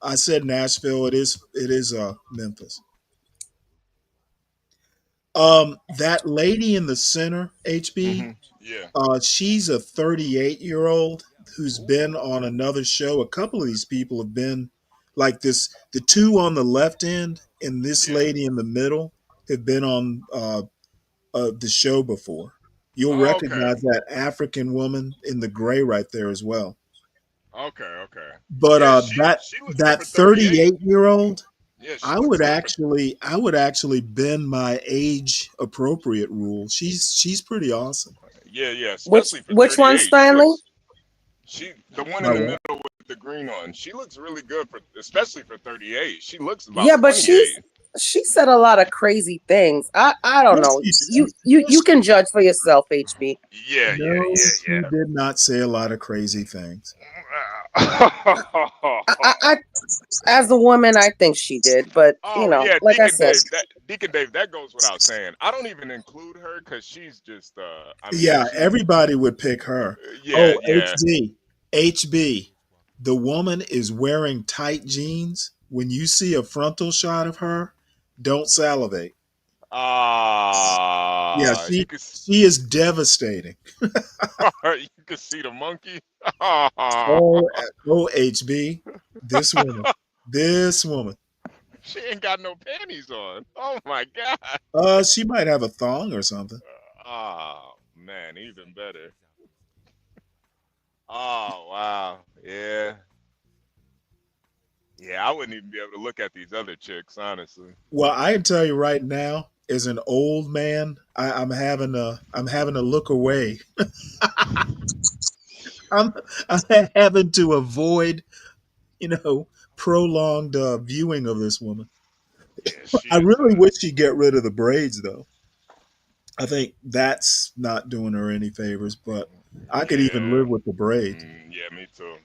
I said Nashville. It is Memphis. That lady in the center, HB, Yeah. she's a 38-year-old who's been on another show. A couple of these people have been like this. The two on the left end and this Yeah. lady in the middle have been on the show before. You'll Oh, okay. recognize that African woman in the gray right there as well. Okay. Okay. But Yeah, she looks good that for 38. 38-year-old, Yeah, she I looks would good for. actually bend my age appropriate rule. She's pretty awesome. Yeah, yeah, Which especially for which one, 38. Stanley? The one My in the what? middle with the green on. She looks really good for, especially for 38. She looks about Yeah, but 28. she said a lot of crazy things. I don't Yes, know. You can judge for yourself, HB. Yeah, yeah, No, she yeah, did not say a lot of crazy things. I as a woman, I think she did, but Oh yeah, like I said, Deacon Dave, that goes without saying. I don't even include her because she's just I mean Yeah, she everybody would pick her. yeah, Oh, yeah. HB, the woman is wearing tight jeans. When you see a frontal shot of her, don't salivate. Yeah, You she can she is devastating. you can see the monkey. Oh, oh, HB, this woman, this woman. She ain't got no panties on. Oh my god. She might have a thong or something. Oh man, even better. Oh wow. Yeah. Yeah, I wouldn't even be able to look at these other chicks, honestly. Well, I can tell you right now, as an old man, I'm having to look away. I'm I'm having to avoid, prolonged viewing of this woman. Yeah, she I is really wish she'd get rid of the braids, though. I think that's not doing her any favors, but I could even yeah. live with the braids. Yeah, me too.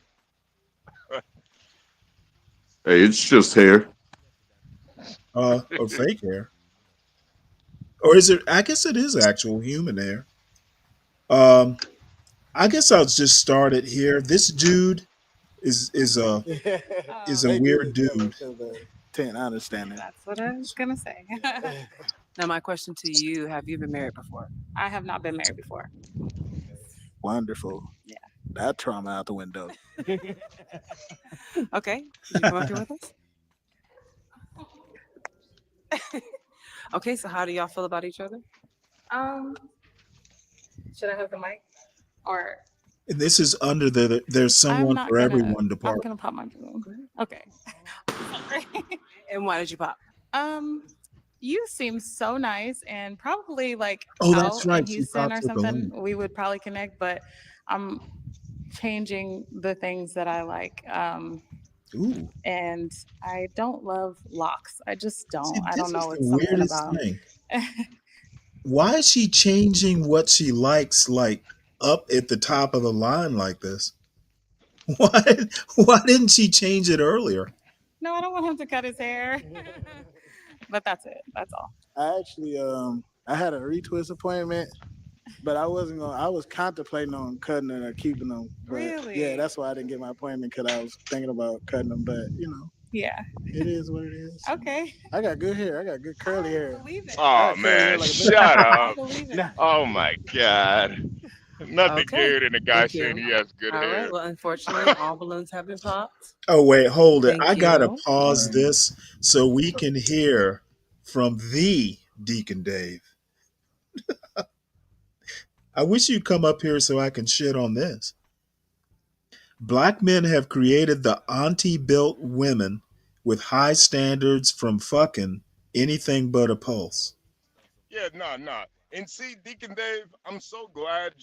Hey, it's just hair. Or fake hair. Or is it? I guess it is actual human hair. Um, I guess I'll just start it here. This dude is a They do weird look yellow dude. because the tint. I understand that. That's what I was gonna say. Now, my question to you: have you been married before? I have not been married before. Wonderful. Yeah. That trauma out the window. Okay. Did you come up here with us? Okay. So, how do y'all feel about each other? Um, should I have the mic or? And this is under the there's I'm someone not for gonna. everyone I'm department. gonna pop my balloon. Okay. Sorry. And why did you pop? You seem so nice and probably like Oh, that's out in right. She Houston popped or her something. balloon. We would probably connect, but I'm changing the things that I like. Ooh. And I don't love locks. I just See, don't. I don't this is know. the It's something weirdest about thing. them. Why is she changing what she likes like up at the top of the line like this? Why why didn't she change it earlier? No, I don't want him to cut his hair. But that's it. That's all. I actually I had a retwist appointment, but I wasn't going. I was contemplating on cutting it or keeping them. But Really? yeah, that's why I didn't get my appointment because I was thinking about cutting them. But Yeah. it is what it is. Okay. I got good hair. I got good curly hair. Believe it. I Oh got curly hair man, like a shut I up. believe it. Oh my god. Nothing Okay. gayer than a guy Thank saying you. he has good All right. hair. Well, unfortunately, all balloons have been popped. Oh wait, hold it. Thank I gotta you. pause this so we can hear from the Deacon Dave. I wish you'd come up here so I can shit on this. Black men have created the auntie built women with high standards from fucking anything but a pulse. Yeah, no. And see, Deacon Dave, I'm so glad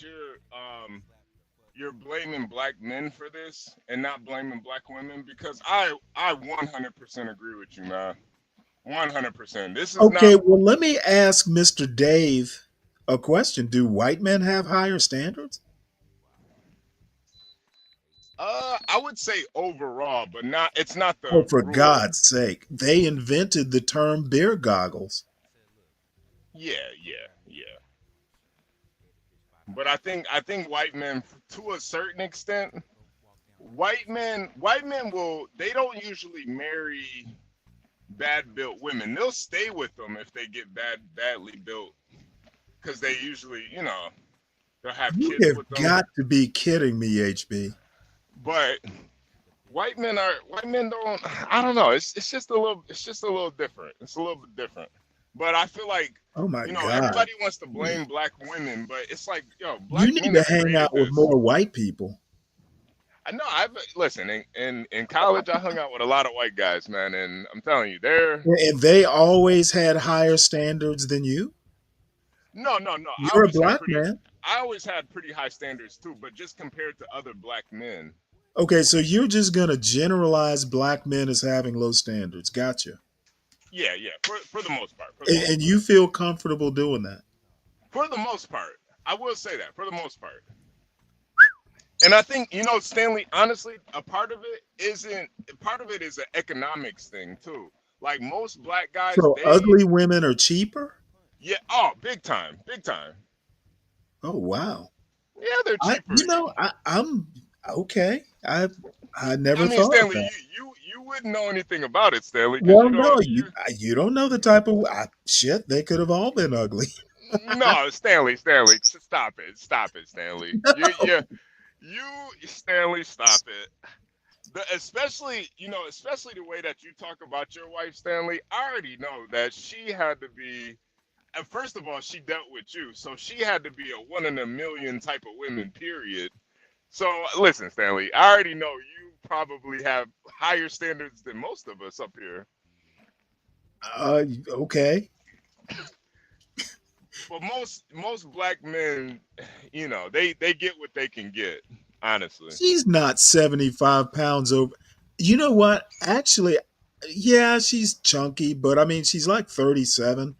you're blaming black men for this and not blaming black women because I 100% agree with you, man. 100%. This is Okay, not. well, let me ask Mr. Dave a question. Do white men have higher standards? I would say overall, but not. It's not Oh, the for rule. God's sake. They invented the term beer goggles. Yeah. But I think white men, to a certain extent, white men will. They don't usually marry bad built women. They'll stay with them if they get badly built, because they usually, they'll have You kids have with them. got to be kidding me, HB. But white men don't. I don't know. It's just a little different. It's a little bit different. But I feel like Oh my God. everybody wants to blame black women, but it's like black You need men to have hang created out with this. more white people. I know. I've listen in college. I hung out with a lot of white guys, man, and I'm telling you, they're And they always had higher standards than you. no. You're a black man. I always had pretty high standards too, but just compared to other black men. Okay, so you're just going to generalize black men as having low standards. Gotcha. Yeah. For the most part, And you feel comfortable doing that. for the most part, I will say that for the most part. And I think Stanley. Honestly, a part of it isn't. Part of it is an economics thing too. Like most black guys, So ugly women are cheaper? yeah. Oh, big time, big time. Oh, wow. Yeah, they're I cheaper. you know, I'm okay. I never I mean, thought of Stanley, that. you wouldn't know anything about it, Stanley, because Well, you no, don't. you don't know the type of shit. They could have all been ugly. No, Stanley, stop it, Stanley. Stanley, stop it. Especially the way that you talk about your wife, Stanley. I already know that she had to be. First of all, she dealt with you, so she had to be a one in a million type of women. Period. So listen, Stanley. I already know you probably have higher standards than most of us up here. Okay. But most black men, they get what they can get. Honestly. She's not 75 pounds over. You know what? Actually, yeah, she's chunky, but I mean, she's like 37.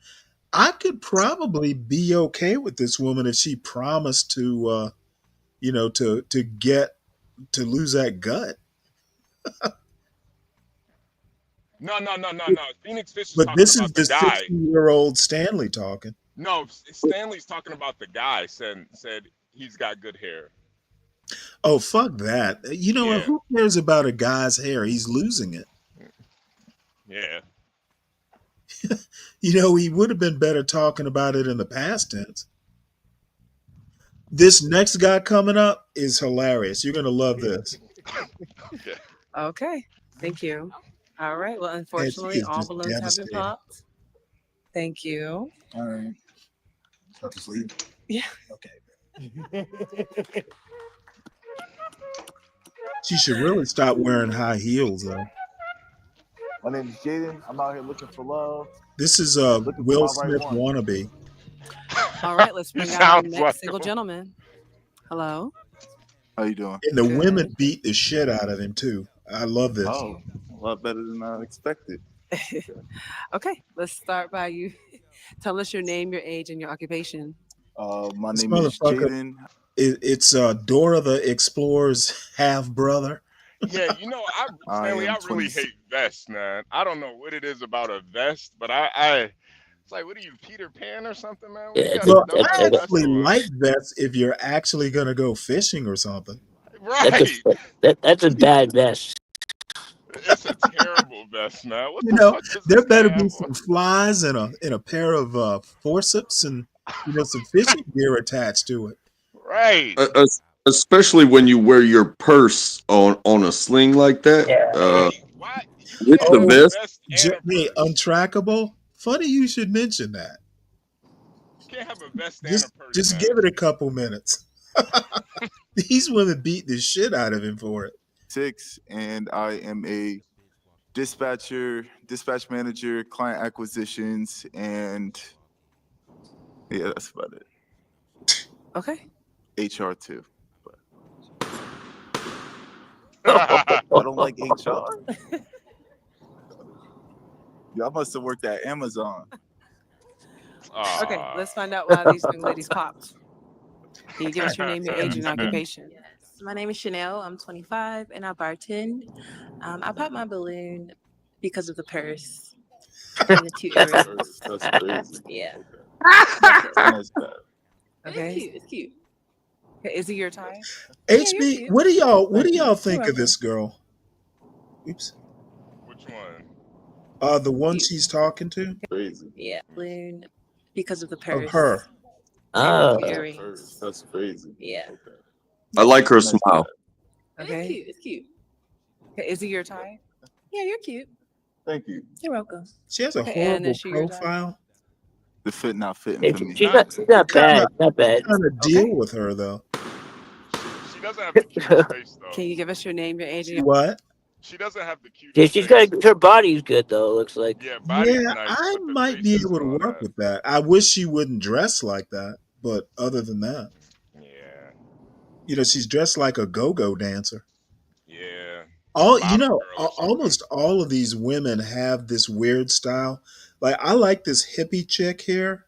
I could probably be okay with this woman if she promised to, to get to lose that gut. No. Phoenix Fish is But talking this is about the the guy. 60-year-old Stanley talking. No, Stanley's talking about the guy. Said he's got good hair. Oh, fuck that. You know what? Yeah. Who cares about a guy's hair? He's losing it. Yeah. He would have been better talking about it in the past tense. This next guy coming up is hilarious. You're going to love this. Okay. Thank you. All right. Well, And unfortunately, she is all just balloons have been devastated. popped. Thank you. All right. Start to sleep. Yeah. Okay. She should really stop wearing high heels, though. My name is Jaden. I'm out here looking for love. This is Looking for Will my right Smith one. wannabe. All right. Let's bring out our next single gentleman. Hello. How you doing? And the women beat the shit out of him, too. I love this. Oh, a lot better than I expected. Okay. Let's start by you. Tell us your name, your age, and your occupation. My This name is motherfucker, Jaden. it's Dora the Explorer's half brother. Yeah, Stanley, am I really 26. hate vests, man. I don't know what it is about a vest, but it's like, what are you, Peter Pan or something, man? What you got Well, double I vest actually on? like vests if you're actually going to go fishing or something. Right. That's a bad vest. It's a terrible vest, man. What You the know, fuck does there this better guy be have some on? flies and a pair of forceps and some fishing gear attached to it. Right. Especially when you wear your purse on a sling like that. Why? With the Have a vest. vest and a Hey, untrackable. Funny you should mention that. You can't have a vest and a purse, Just man. give it a couple minutes. These women beat the shit out of him for it. 6, and I am a dispatch manager, client acquisitions, and yeah, that's about it. Okay. HR too. I don't like HR. Y'all must have worked at Amazon. Okay. Let's find out why these young ladies popped. Can you give us your name, your age, and occupation? My name is Chanel. I'm 25 and I bartend. I popped my balloon because of the purse and the 2 earrings. That's crazy. Yeah. That's bad. Okay. It's cute. Okay, is it your tie? HB, what do y'all think of this girl? Oops. Which one? The one she's talking to? Crazy. Yeah. Balloon because of the purse. Of her. And the 2 earrings. That's crazy. Yeah. I like her smile. Okay. It's cute. Okay, is it your tie? Yeah, you're cute. Thank you. You're welcome. She has a Okay, and horrible is she your tie? profile. The fit not fitting for me. She's not bad. Not bad. Kind of deal with her though. She doesn't have the cutest face, though. Can you give us your name, your age, and your What? She doesn't have the cutest Yeah, she's face. got her body's good though. Looks like. Yeah, body's Yeah, nice. I but the might face be is able to going work ass. with that. I wish she wouldn't dress like that, but other than that, Yeah. she's dressed like a go-go dancer. Yeah. Almost all of these women have this weird style. Like I like this hippie chick here.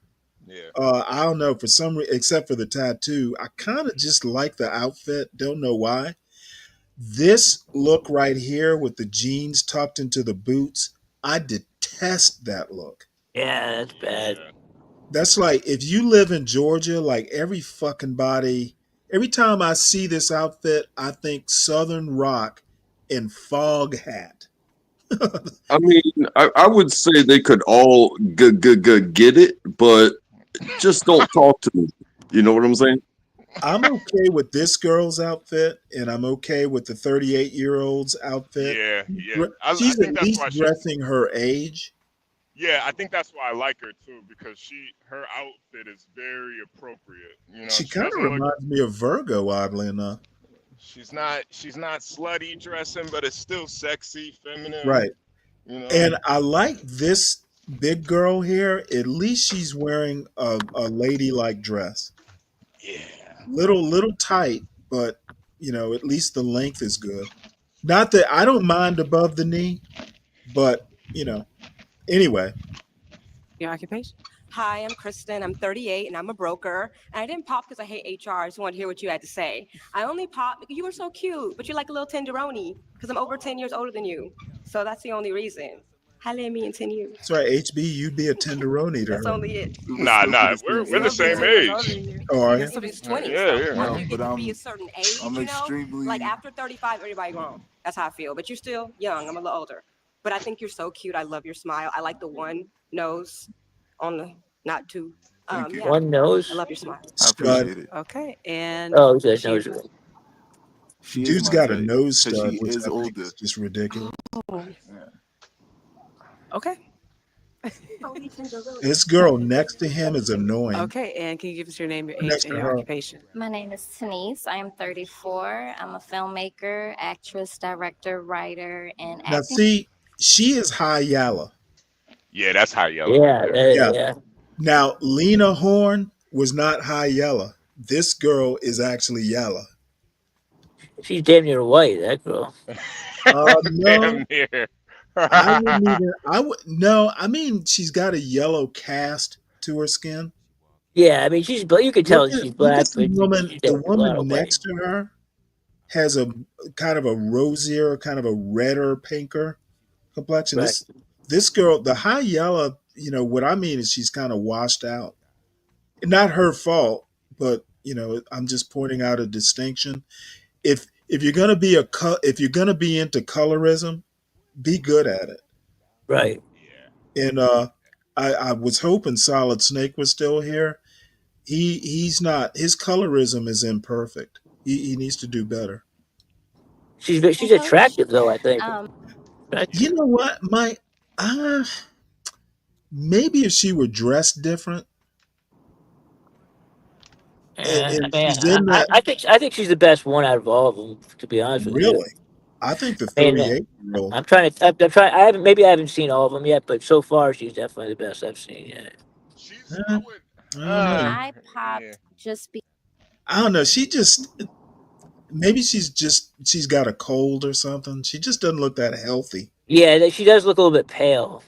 Yeah. I don't know for some reason, except for the tattoo. I kind of just like the outfit. Don't know why. This look right here with the jeans tucked into the boots, I detest that look. Yeah, that's bad. That's like if you live in Georgia, like every time I see this outfit, I think Southern Rock and Fog Hat. I mean, I would say they could all get it, but just don't talk to me. You know what I'm saying? I'm okay with this girl's outfit, and I'm okay with the 38-year-old's outfit. Yeah, yeah. I She's think at that's least why she's. dressing her age. Yeah, I think that's why I like her too because her outfit is very appropriate. You know, She she kind of doesn't look. reminds me of Virgo, oddly enough. She's not slutty dressing, but it's still sexy, feminine. Right. You know. And I like this big girl here. At least she's wearing a ladylike dress. Yeah. Little tight, but at least the length is good. Not that I don't mind above the knee, but anyway. Your occupation? Hi, I'm Kristen. I'm 38 and I'm a broker. And I didn't pop because I hate HR. I just wanted to hear what you had to say. I only popped because you were so cute, but you're like a little tenderoni because I'm over 10 years older than you. So that's the only reason. Holla at me in 10 years. That's right, HB, you'd be a tenderoni to That's her. only it. Nah. We're the same age. Oh, are you? So it's 20. Yeah, So yeah. once No, you but get to be a certain age, I'm extremely. like after 35, everybody grown. That's how I feel. But you're still young. I'm a little older. But I think you're so cute. I love your smile. I like the one nose on the not two. Thank you. Yeah. One nose. I love your smile. I Stud. appreciate it. Okay, and Oh, there's she- nose. She is Dude's my got a type nose because stud, she which is I think older. is just ridiculous. Oh, Yeah. okay. This girl next to him is annoying. Okay, and can you give us your name, your age, Next and to your her. occupation? My name is Denise. I am 34. I'm a filmmaker, actress, director, writer, and Now, acting. see, she is high yalla. Yeah, that's high yellow right Yeah, there. Yeah. yeah. Now, Lena Horne was not high yalla. This girl is actually yalla. She's damn near white. That girl. No, Damn near. I wouldn't even. I would no. I mean, she's got a yellow cast to her skin. Yeah, I mean she's black. You could tell she's Look black, at the but woman. she's The definitely a lot woman of white. next to her has a kind of a rosier, kind of a redder, pinker complexion. Right. This girl, the high yellow. What I mean is she's kind of washed out. Not her fault, but I'm just pointing out a distinction. If you're gonna be if you're gonna be into colorism, be good at it. Right. And I was hoping Solid Snake was still here. He's not. His colorism is imperfect. He needs to do better. She's Coach, attractive though. I think. You know what, Mike? Maybe if she were dressed different, I and mean, she's in that. I think she's the best one out of all of them. To be honest with you. Really, I think the I mean, 38-year-old. I'm trying to. I'm trying. I haven't seen all of them yet, but so far she's definitely the best I've seen yet. She's. I I would. don't know. I popped Yeah. just because. I don't know. Maybe she's got a cold or something. She just doesn't look that healthy. Yeah, she does look a little bit pale.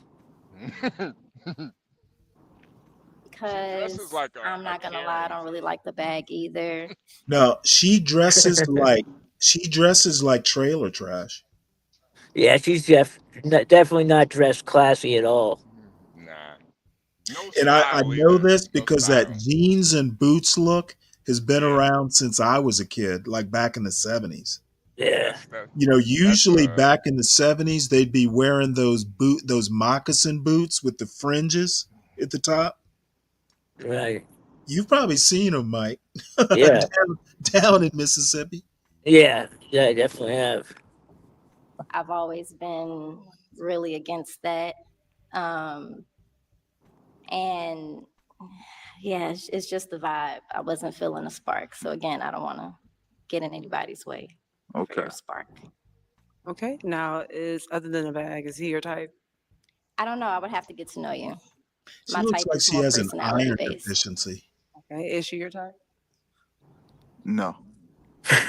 Dresses like a, I'm not gonna lie, I don't really like the bag either. No, she dresses like trailer trash. Yeah, she's definitely not dressed classy at all. Nah. No And I style know either. this No because style. that jeans and boots look has been Yeah. around since I was a kid, like back in the 70s. Yeah. Usually back in the 70s, they'd be wearing those moccasin boots with the fringes at the top. Right. You've probably seen them, Mike, Yeah. down in Mississippi. Yeah. Yeah, I definitely have. I've always been really against that. And yeah, it's just the vibe. I wasn't feeling a spark. So again, I don't want to get in anybody's way for Okay. your spark. Okay, now other than a bag, is he your type? I don't know. I would have to get to know you. She My looks type like is she more has an personality iron based. deficiency. Okay, is she your type? No.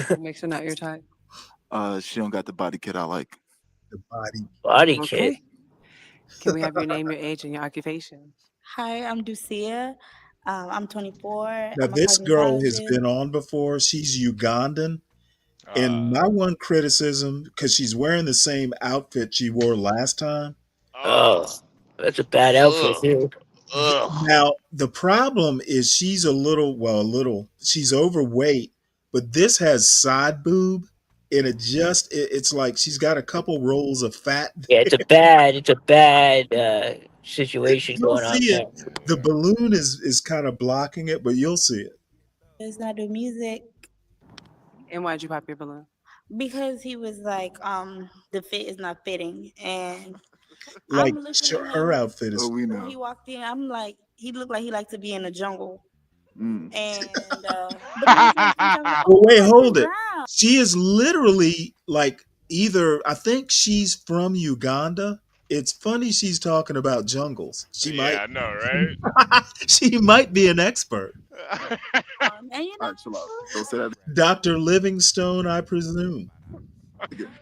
What makes her not your type? She don't got the body kit I like. The body. Body kit. Okay. Can we have your name, your age, and your occupation? Hi, I'm Ducia. I'm 24. Now, I'm a this girl has cosmetologist. been on before. She's Ugandan. And my one criticism, because she's wearing the same outfit she wore last time. Oh, that's a bad outfit too. Now, the problem is she's she's overweight, but this has side boob. And it's like she's got a couple rolls of fat. Yeah, it's a bad situation You'll going on see there. it. The balloon is kind of blocking it, but you'll see it. It's not the music. And why'd you pop your balloon? Because he was like, the fit is not fitting. And Like I'm looking at her him outfit is. we when know. he walked in. I'm like, he looked like he liked to be in the jungle. Mm. And but then I was like, thinking, I was like, Well, oh, wait, that's hold Chris it. Brown. She is literally like either. I think she's from Uganda. It's funny she's talking about jungles. She might. Yeah, I know, right? She might be an expert. And you know, Don't say that. Dr. Livingstone, I presume.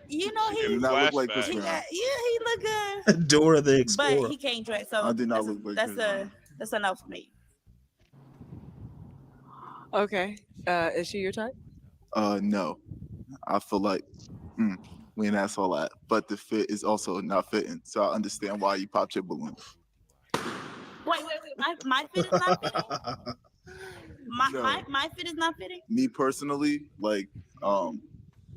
you know, She he getting not look like Chris he flashbacks. Brown. got, yeah, he look good, Dora the but Explorer. he can't dress. So I did not look like that's Chris Brown. that's enough for me. Okay. Is she your type? No. I feel like we ain't asked all that. But the fit is also not fitting. So I understand why you popped your balloon. Wait. My fit is not fitting. No. My fit is not fitting. Me personally, like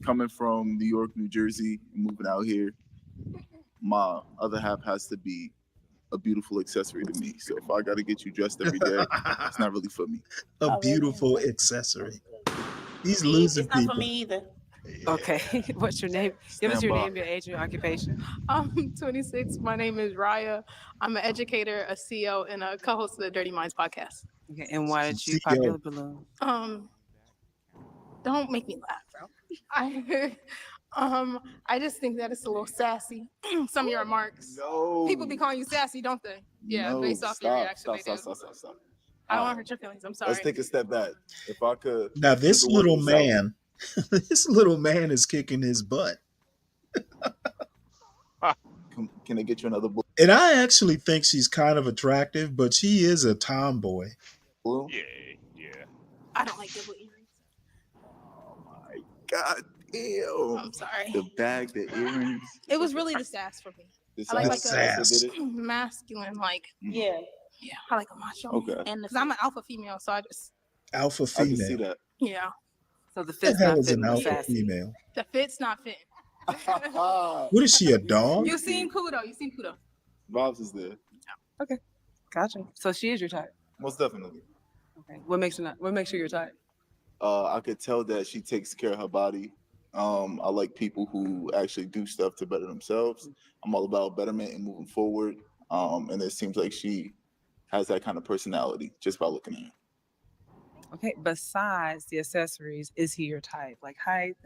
coming from New York, New Jersey, and moving out here, my other half has to be a beautiful accessory to me. So if I got to get you dressed every day, it's not really for me. A beautiful accessory. He's See, losing it's not people. for me either. Okay. What's your name? Give us Stand your by. name, your age, and your occupation. I'm 26. My name is Raya. I'm an educator, a CEO, and a co-host of the Dirty Minds podcast. Okay. And why did you pop your balloon? Don't make me laugh, bro. I just think that it's a little sassy. Some of your remarks. No. People be calling you sassy, don't they? Yeah, No, based off your reaction. Stop. I don't want to hurt your feelings. I'm sorry. Let's take a step back. If I could. Now this you could work little this out. man, this little man is kicking his butt. Can I get you another balloon? And I actually think she's kind of attractive, but she is a tomboy. Yeah. I don't like double earrings. Oh my God damn. I'm sorry. The bag, the earrings. It was really the sass for me. The I like sass. a masculine, like Yeah. I like a macho. Okay. And because I'm an alpha female, so I just Alpha I can see female. that. yeah. So the What fit's the hell not is an fitting with alpha sassy. female? The fit's not fitting. What is she, a dog? You seen Kudo. Vibes is there. Okay. Gotcha. So she is your type. Most definitely. Okay. What makes her your type? I could tell that she takes care of her body. I like people who actually do stuff to better themselves. I'm all about betterment and moving forward. And it seems like she has that kind of personality just by looking at her. Okay. Besides the accessories, is he your type? Like height?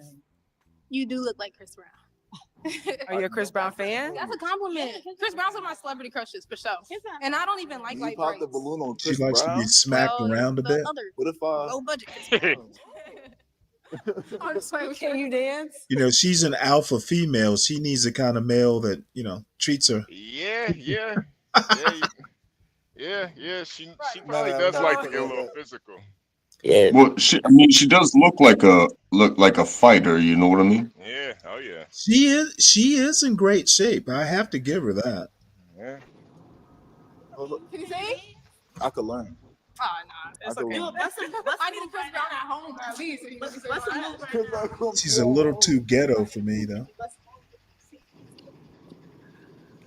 You do look like Chris Brown. Are you a Chris Brown fan? That's a compliment. Chris Brown's one of my celebrity crushes for sure. And I don't even like You light popped the braids. balloon on She Chris likes to Brown? be smacked Well, around a the bit. other What if I? low budget Chris Brown. I'm just playing with you. Can you dance? You know, she's an alpha female. She needs a kind of male that, treats her. Yeah. She probably No, does no, like no, to get a no, little no. physical. Yeah. Well, she does look like a fighter. You know what I mean? Yeah. Oh yeah. She is in great shape. I have to give her that. Yeah. Can you sing? I could learn. Oh, nah, it's I could okay. learn. I need a Chris Brown at home at least. She's a little too ghetto for me though.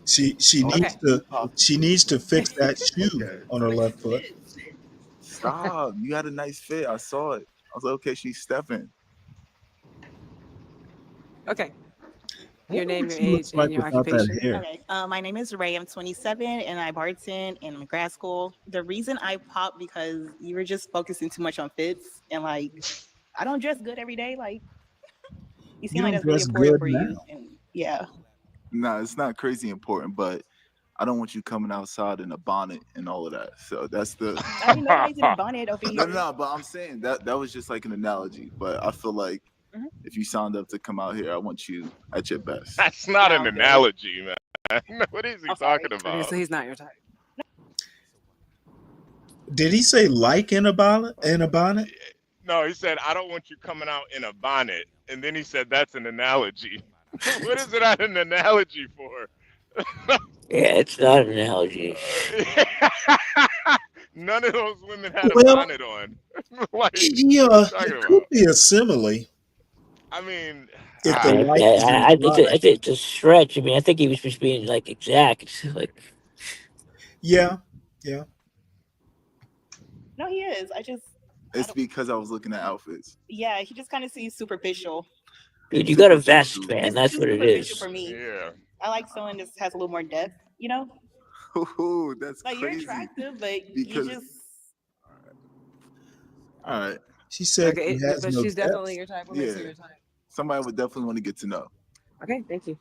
She needs to fix that shoe on her left foot. Stop. You had a nice fit. I saw it. I was like, okay, she's stepping. Okay. Your name, your She looks age, like and your without that occupation. hair. Okay. My name is Ray. I'm 27 and I bartend and I'm in grad school. The reason I popped because you were just focusing too much on fits and like I don't dress good every day. Like you seem You like don't that's really dress important good for you. now. And yeah. Nah, it's not crazy important, but I don't want you coming outside in a bonnet and all of that. So that's the. I didn't know nobody's in a bonnet over here. No, but I'm saying that was just like an analogy. But I feel like if you signed up to come out here, I want you at your best. That's not an analogy, man. What is he talking about? Okay, so he's not your type. Did he say like in a bonnet? No, he said, I don't want you coming out in a bonnet. And then he said, that's an analogy. What is it an analogy for? Yeah, it's not an analogy. None of those women had a Well, bonnet on. Like, Yeah, what are you talking it could about? be a simile. I mean, If the Yeah, like is in the bonnet. it's a stretch. I mean, I think he was just being like exact. Like, Yeah, yeah. No, he is. It's because I was looking at outfits. Yeah, he just kind of seems superficial. Dude, you got a vest, Superficial. man. It's That's too what it superficial is. for me. Yeah. I like someone that has a little more depth, you know? Ooh, that's Like, crazy. you're attractive, but Because you just. all right, She said Okay, he has but no she's definitely depth. your type. What makes her yeah, your type? somebody would definitely want to get to know. Okay, thank you.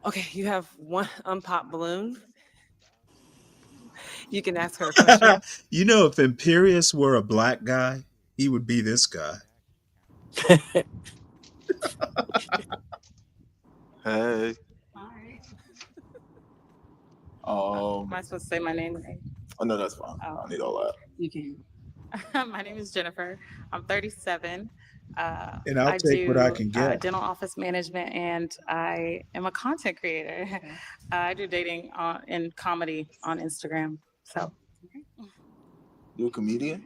Okay, you have one unpopped balloon. You can ask her a question. You know, if Imperius were a black guy, he would be this guy. Hey, Am I supposed to say my name? oh no, that's fine. I don't need all that. You can. My name is Jennifer. I'm 37. And I'll I take what I do can get. dental office management, and I am a content creator. I do dating and comedy on Instagram. So You a comedian?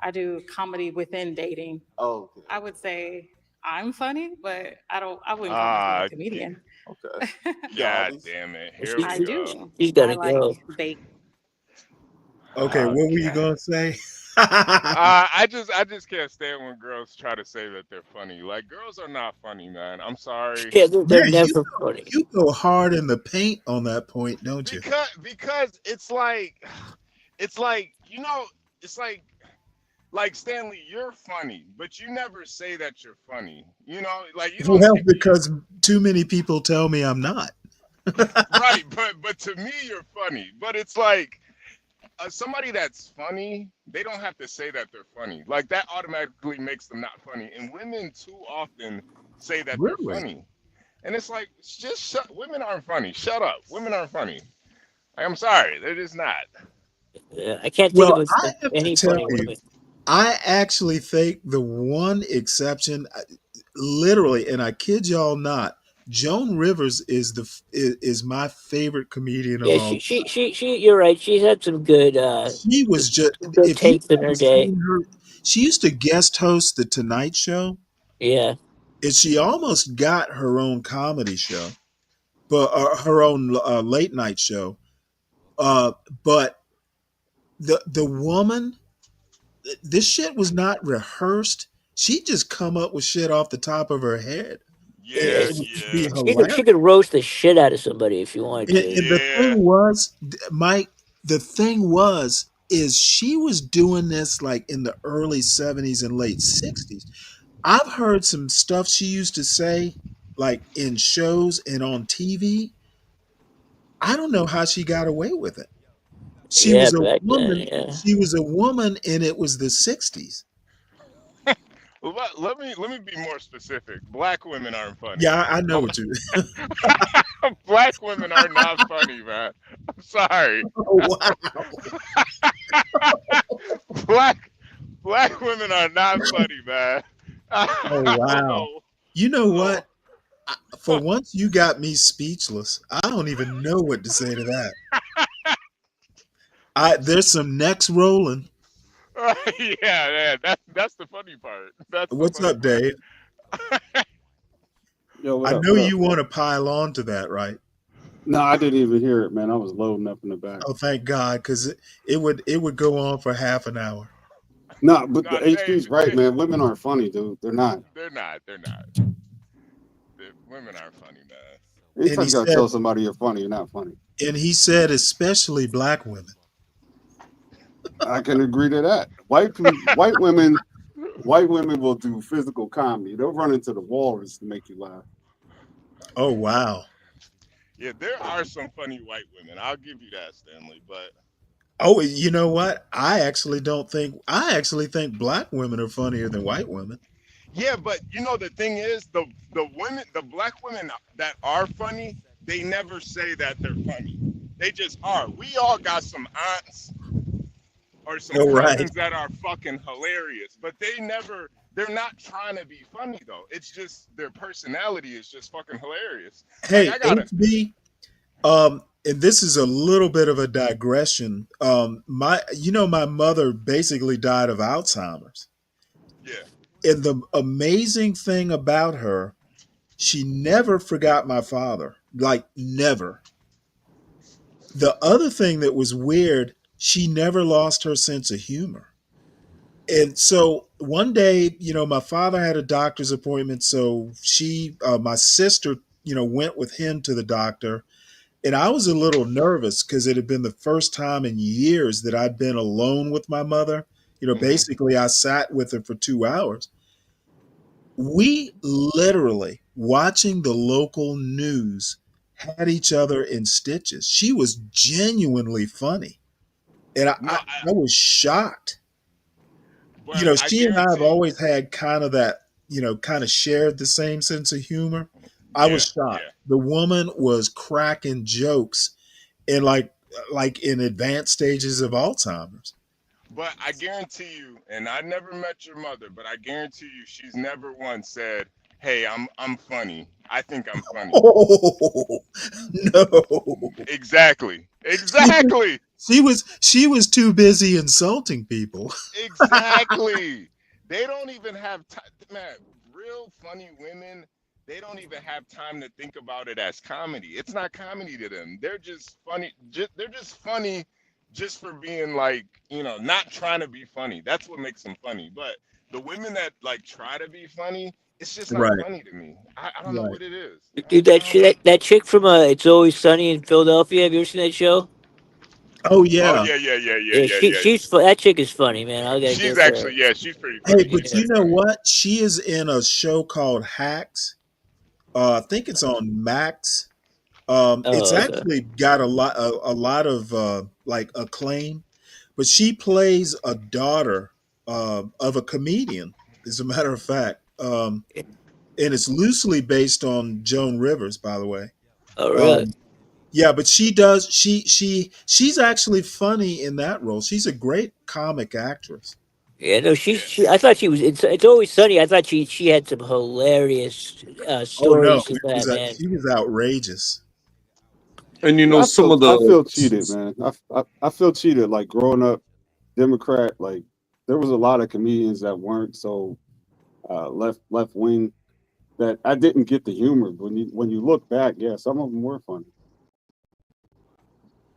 I do comedy within dating. Oh, okay. I would say I'm funny, but I wouldn't call myself a comedian. Okay. God damn it. Here we I go. do. He's gotta I like go. bait. Okay, what were you gonna say? I just can't stand when girls try to say that they're funny. Like girls are not funny, man. I'm sorry. Yeah, they're Yeah, never funny. you go hard in the paint on that point, don't you? Because it's like it's like Stanley, you're funny, but you never say that you're funny. You know, like you don't Well, say because too many people tell me I'm not. right, but to me you're funny. But it's like somebody that's funny, they don't have to say that they're funny. Like that automatically makes them not funny. And women too often say that they're Really? funny. And it's like, just shut. Women aren't funny. Shut up. Women aren't funny. I'm sorry, they're just not. I can't think Well, of I have to any tell funny you, women. I actually think the one exception, literally, and I kid y'all not, Joan Rivers is my favorite comedian of Yeah, all. she. You're right. She's had some good, She was just, good if you takes in ever her day. seen her, she used to guest host the Tonight Show, Yeah, and she almost got her own comedy show, but her own late night show. Uh, but the woman, this shit was not rehearsed. She just come up with shit off the top of her head. yeah. Yeah, It would yeah, be She hilarious. could roast the shit out of somebody if you wanted to. And the yeah. thing was, Mike, the thing was, is she was doing this like in the early 70s and late 60s. I've heard some stuff she used to say, like in shows and on TV. I don't know how she got away with it. She Yeah, was a back then. woman. Yeah, She was a woman, and it was the 60s. Let me be more specific. Black women aren't funny. Yeah, I know what you. Black women are not funny, man. I'm sorry. Oh, wow. Black black women are not funny, man. Oh, I don't wow. know. You know Oh, what? For once, you got me speechless. I don't even know what to say to that. There's some necks rolling. yeah, yeah. That's the funny part. That's the What's funny up, part. Dave? Yo, what I up? know What up? you want to pile on to that, right? No, I didn't even hear it, man. I was loading up in the back. Oh, thank God, because it would go on for half an hour. No, but No, the HP's right, man. Women aren't funny, dude. They're not. they're not. They're not. Women aren't funny, man. And Anytime he you gotta said, tell somebody you're funny, you're not funny. especially black women. I can agree to that. White women will do physical comedy. They'll run into the walrus to make you laugh. Oh, wow. Yeah, there are some funny white women. I'll give you that, Stanley. But Oh, you know what? I actually think black women are funnier than white women. yeah, but you know the thing is, the black women that are funny, they never say that they're funny. They just are. We all got some aunts or some Oh, right. cousins that are fucking hilarious, but they're not trying to be funny though. It's just their personality is just fucking hilarious. Like Hey, I gotta HB, and this is a little bit of a digression. My mother basically died of Alzheimer's. yeah. And the amazing thing about her, she never forgot my father. Like never. The other thing that was weird, she never lost her sense of humor. And so one day, my father had a doctor's appointment, so my sister, went with him to the doctor. And I was a little nervous because it had been the first time in years that I'd been alone with my mother. Basically, I sat with her for 2 hours. We literally, watching the local news, had each other in stitches. She was genuinely funny. And I was shocked. But I She and I have guarantee. always had kind of that, kind of shared the same sense of humor. I was Yeah, shocked. yeah. The woman was cracking jokes in like in advanced stages of Alzheimer's. But I guarantee you, and I never met your mother, but I guarantee you, she's never once said, "Hey, I'm funny. I think I'm funny." Oh no. Exactly. She was Exactly. she was too busy insulting people. Exactly. They don't even have time, man. Real funny women, they don't even have time to think about it as comedy. It's not comedy to them. They're just funny. They're just funny just for being like, not trying to be funny. That's what makes them funny. But the women that like try to be funny, it's just not Right. funny to me. I don't know Right. what it is. Dude, that chick from It's Always Sunny in Philadelphia. Have you ever seen that show? Oh Oh yeah. yeah, yeah, yeah, yeah, Yeah, yeah, yeah. that chick is funny, man. I gotta She's give her. actually, yeah, she's pretty Hey, funny. but She's Yeah. you pretty know funny. what? She is in a show called Hacks. I think it's on Max. It's Oh, okay. actually got a lot of like acclaim, but she plays a daughter of a comedian. As a matter of fact, and it's loosely based on Joan Rivers, by the way. Oh, really? Um, yeah, but she's actually funny in that role. She's a great comic actress. Yeah, no, Yeah. I thought she was. It's Always Sunny. I thought she had some hilarious Oh no, stories in that, man. she was outrageous. And Yeah, some of I the feel cheated, man. I feel cheated. Like growing up Democrat, like there was a lot of comedians that weren't so left wing that I didn't get the humor. But when you look back, yeah, some of them were funny.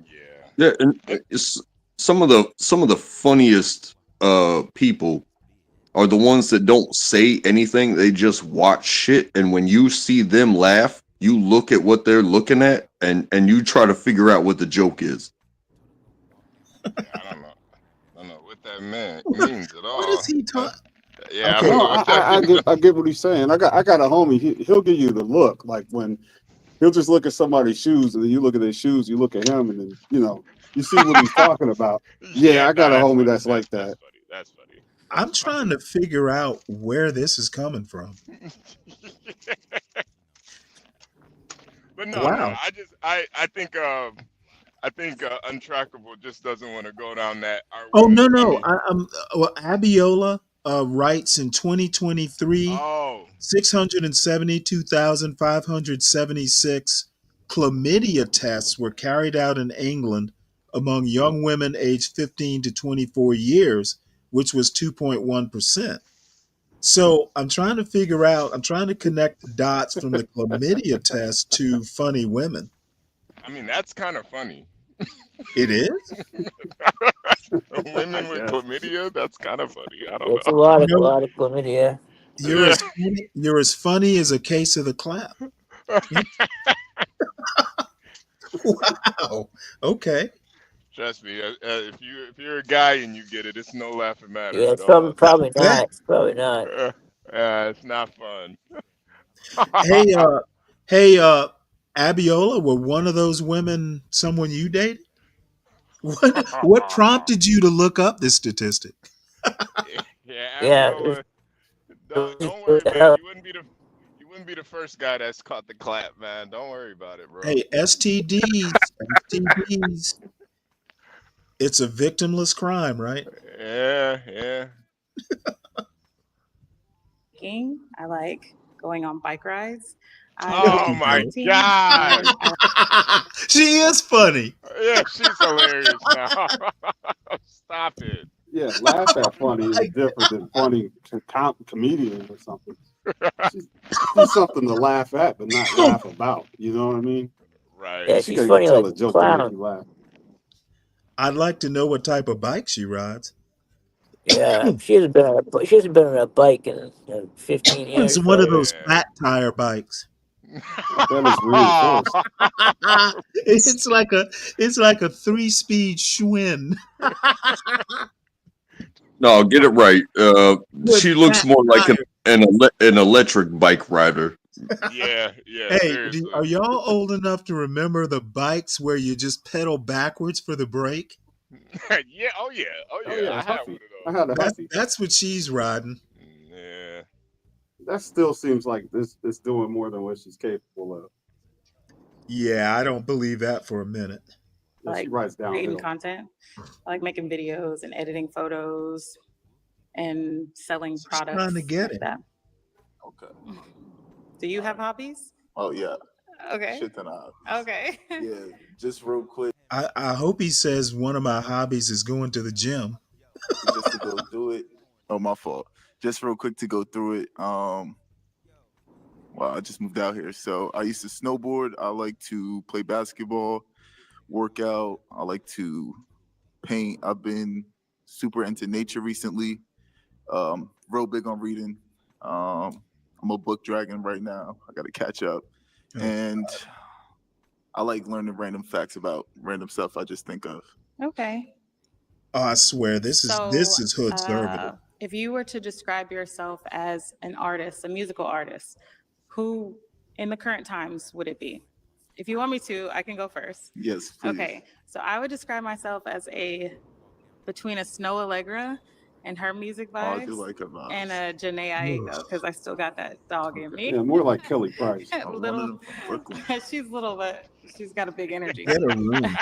Yeah. yeah, and And some of the funniest people are the ones that don't say anything. They just watch shit, and when you see them laugh, you look at what they're looking at, and you try to figure out what the joke is. yeah, I don't know what that What, means at what is all. he talking? Yeah, I Okay, don't No, know what that means. I get what he's saying. I got a homie. He'll give you the look like when he'll just look at somebody's shoes and then you look at their shoes, you look at him, and then you see what he's talking about. Yeah, Yeah, I no, got a that's homie funny. that's like That's that. funny. That's funny. I'm That's trying to figure out where this is coming from. funny. But no. Wow. I think Untrackable just doesn't want to go down that are Oh women no, no. funny. Well, Abiola writes in 2023, Oh, 672,576 chlamydia tests were carried out in England among young women aged 15 to 24 years, which was 2.1%. So I'm trying to figure out, I'm trying to connect the dots from the chlamydia test to funny women. I mean that's kind of funny. It is? I Women with guess. chlamydia, that's kind of funny. I don't It's know. You a know, lot of chlamydia. Yeah. you're as funny as a case of the clap. Wow. Okay. Trust me, if you're a guy and you get it, it's no laughing matter Yeah, at all. I probably bet. not. Probably not. It's not fun. Hey, hey, Abiola, were one of those women someone you dated? What prompted you to look up this statistic? Yeah, Yeah. Abiola. Don't worry, man. You wouldn't be the first guy that's caught the clap, man. Don't worry about it, bro. Hey, STDs, it's a victimless crime, right? Yeah, yeah. Hiking. I like going on bike rides. I There Oh you am my go. 19 God. and I like She is funny. Yeah, she's hilarious now. Stop it. Yeah, laugh at Oh funny is my different than funny comedian or something. She's something to laugh at, but not God. laugh about. You know what I mean? Right. Yeah, You she's gotta funny tell like a a joke to make clown. you laugh. I'd like to know what type of bike she rides. Yeah, she hasn't been on a bike in 15 It's years one of probably. those fat tire bikes. That is reinforced. It's like a 3-speed Schwinn. No, get it right. With She looks fat more like tires. an electric bike rider. Yeah, yeah, Hey, seriously. are y'all old enough to remember the bikes where you just pedal backwards for the brake? Yeah, oh yeah, oh Oh yeah. yeah, I had Huffy. one I of had a Huffy. That's what she's riding. those. Yeah. That still seems like this is doing more than what she's capable of. Yeah, I don't believe that for a minute. Yeah, she Like rides creating downhill. content. I like making videos and editing photos and selling She's trying to products get like it. that. Okay. Do you have hobbies? Oh yeah. Okay. Shit than I. Okay. Yeah. Just real quick, I hope he says one of my hobbies is going to the gym. just to go through it. Oh, my fault. Just real quick to go through it. Well, I just moved out here, so I used to snowboard. I like to play basketball, work out. I like to paint. I've been super into nature recently. Real big on reading. I'm a book dragon right now. I got to catch up, Oh, and I like learning random facts about random stuff I just think of. Okay. Oh, I swear this So, is hood conservative. if you were to describe yourself as an artist, a musical artist, who in the current times would it be? If you want me to, I can go first. Yes, please. Okay. So I would describe myself as between a Snow Allegra and her music Oh, I do vibes like her vibes. and a Janae Aiko because I still got that dog in me. Yeah, more like Kelly Price. I was one of Little, them from Brooklyn. she's little, but she's got a big energy. Get a room.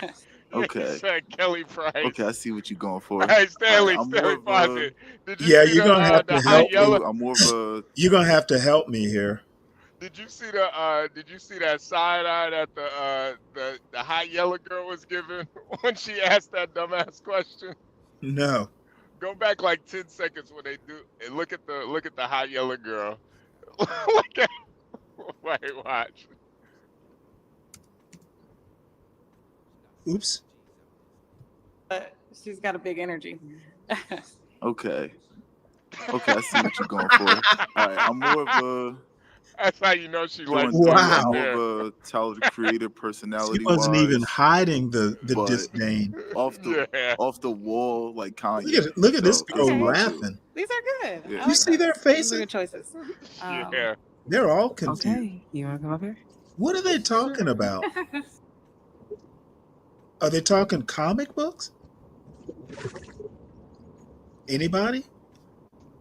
You Okay. said Kelly Price. Okay, I see what you're going for. All right, Stanley, I'm Stanley more of a. Fawcett. Did you Yeah, see you're gonna have the to high help yellow? me. I'm more of a. You're gonna have to help me here. Did you see that side eye that the high yellow girl was giving when she asked that dumbass question? No. Go back like 10 seconds when they do and look at the high yellow girl. Look at wait, watch. Oops. But she's got a big energy. Okay. Okay, I see what you're going for. All right, I'm more of a. That's how you know she Through likes and you through, right I'm more there. of a talented creator, She personality wasn't even wise, hiding the but disdain. off the Yeah. off the wall like Kanye. Look at this So girl it's what I do. laughing. These are good. Yeah. I You like see their those. These are faces? good choices. Yeah. They're all confused. Okay, you want to come up here? What are they talking about? Are they talking comic books? Anybody?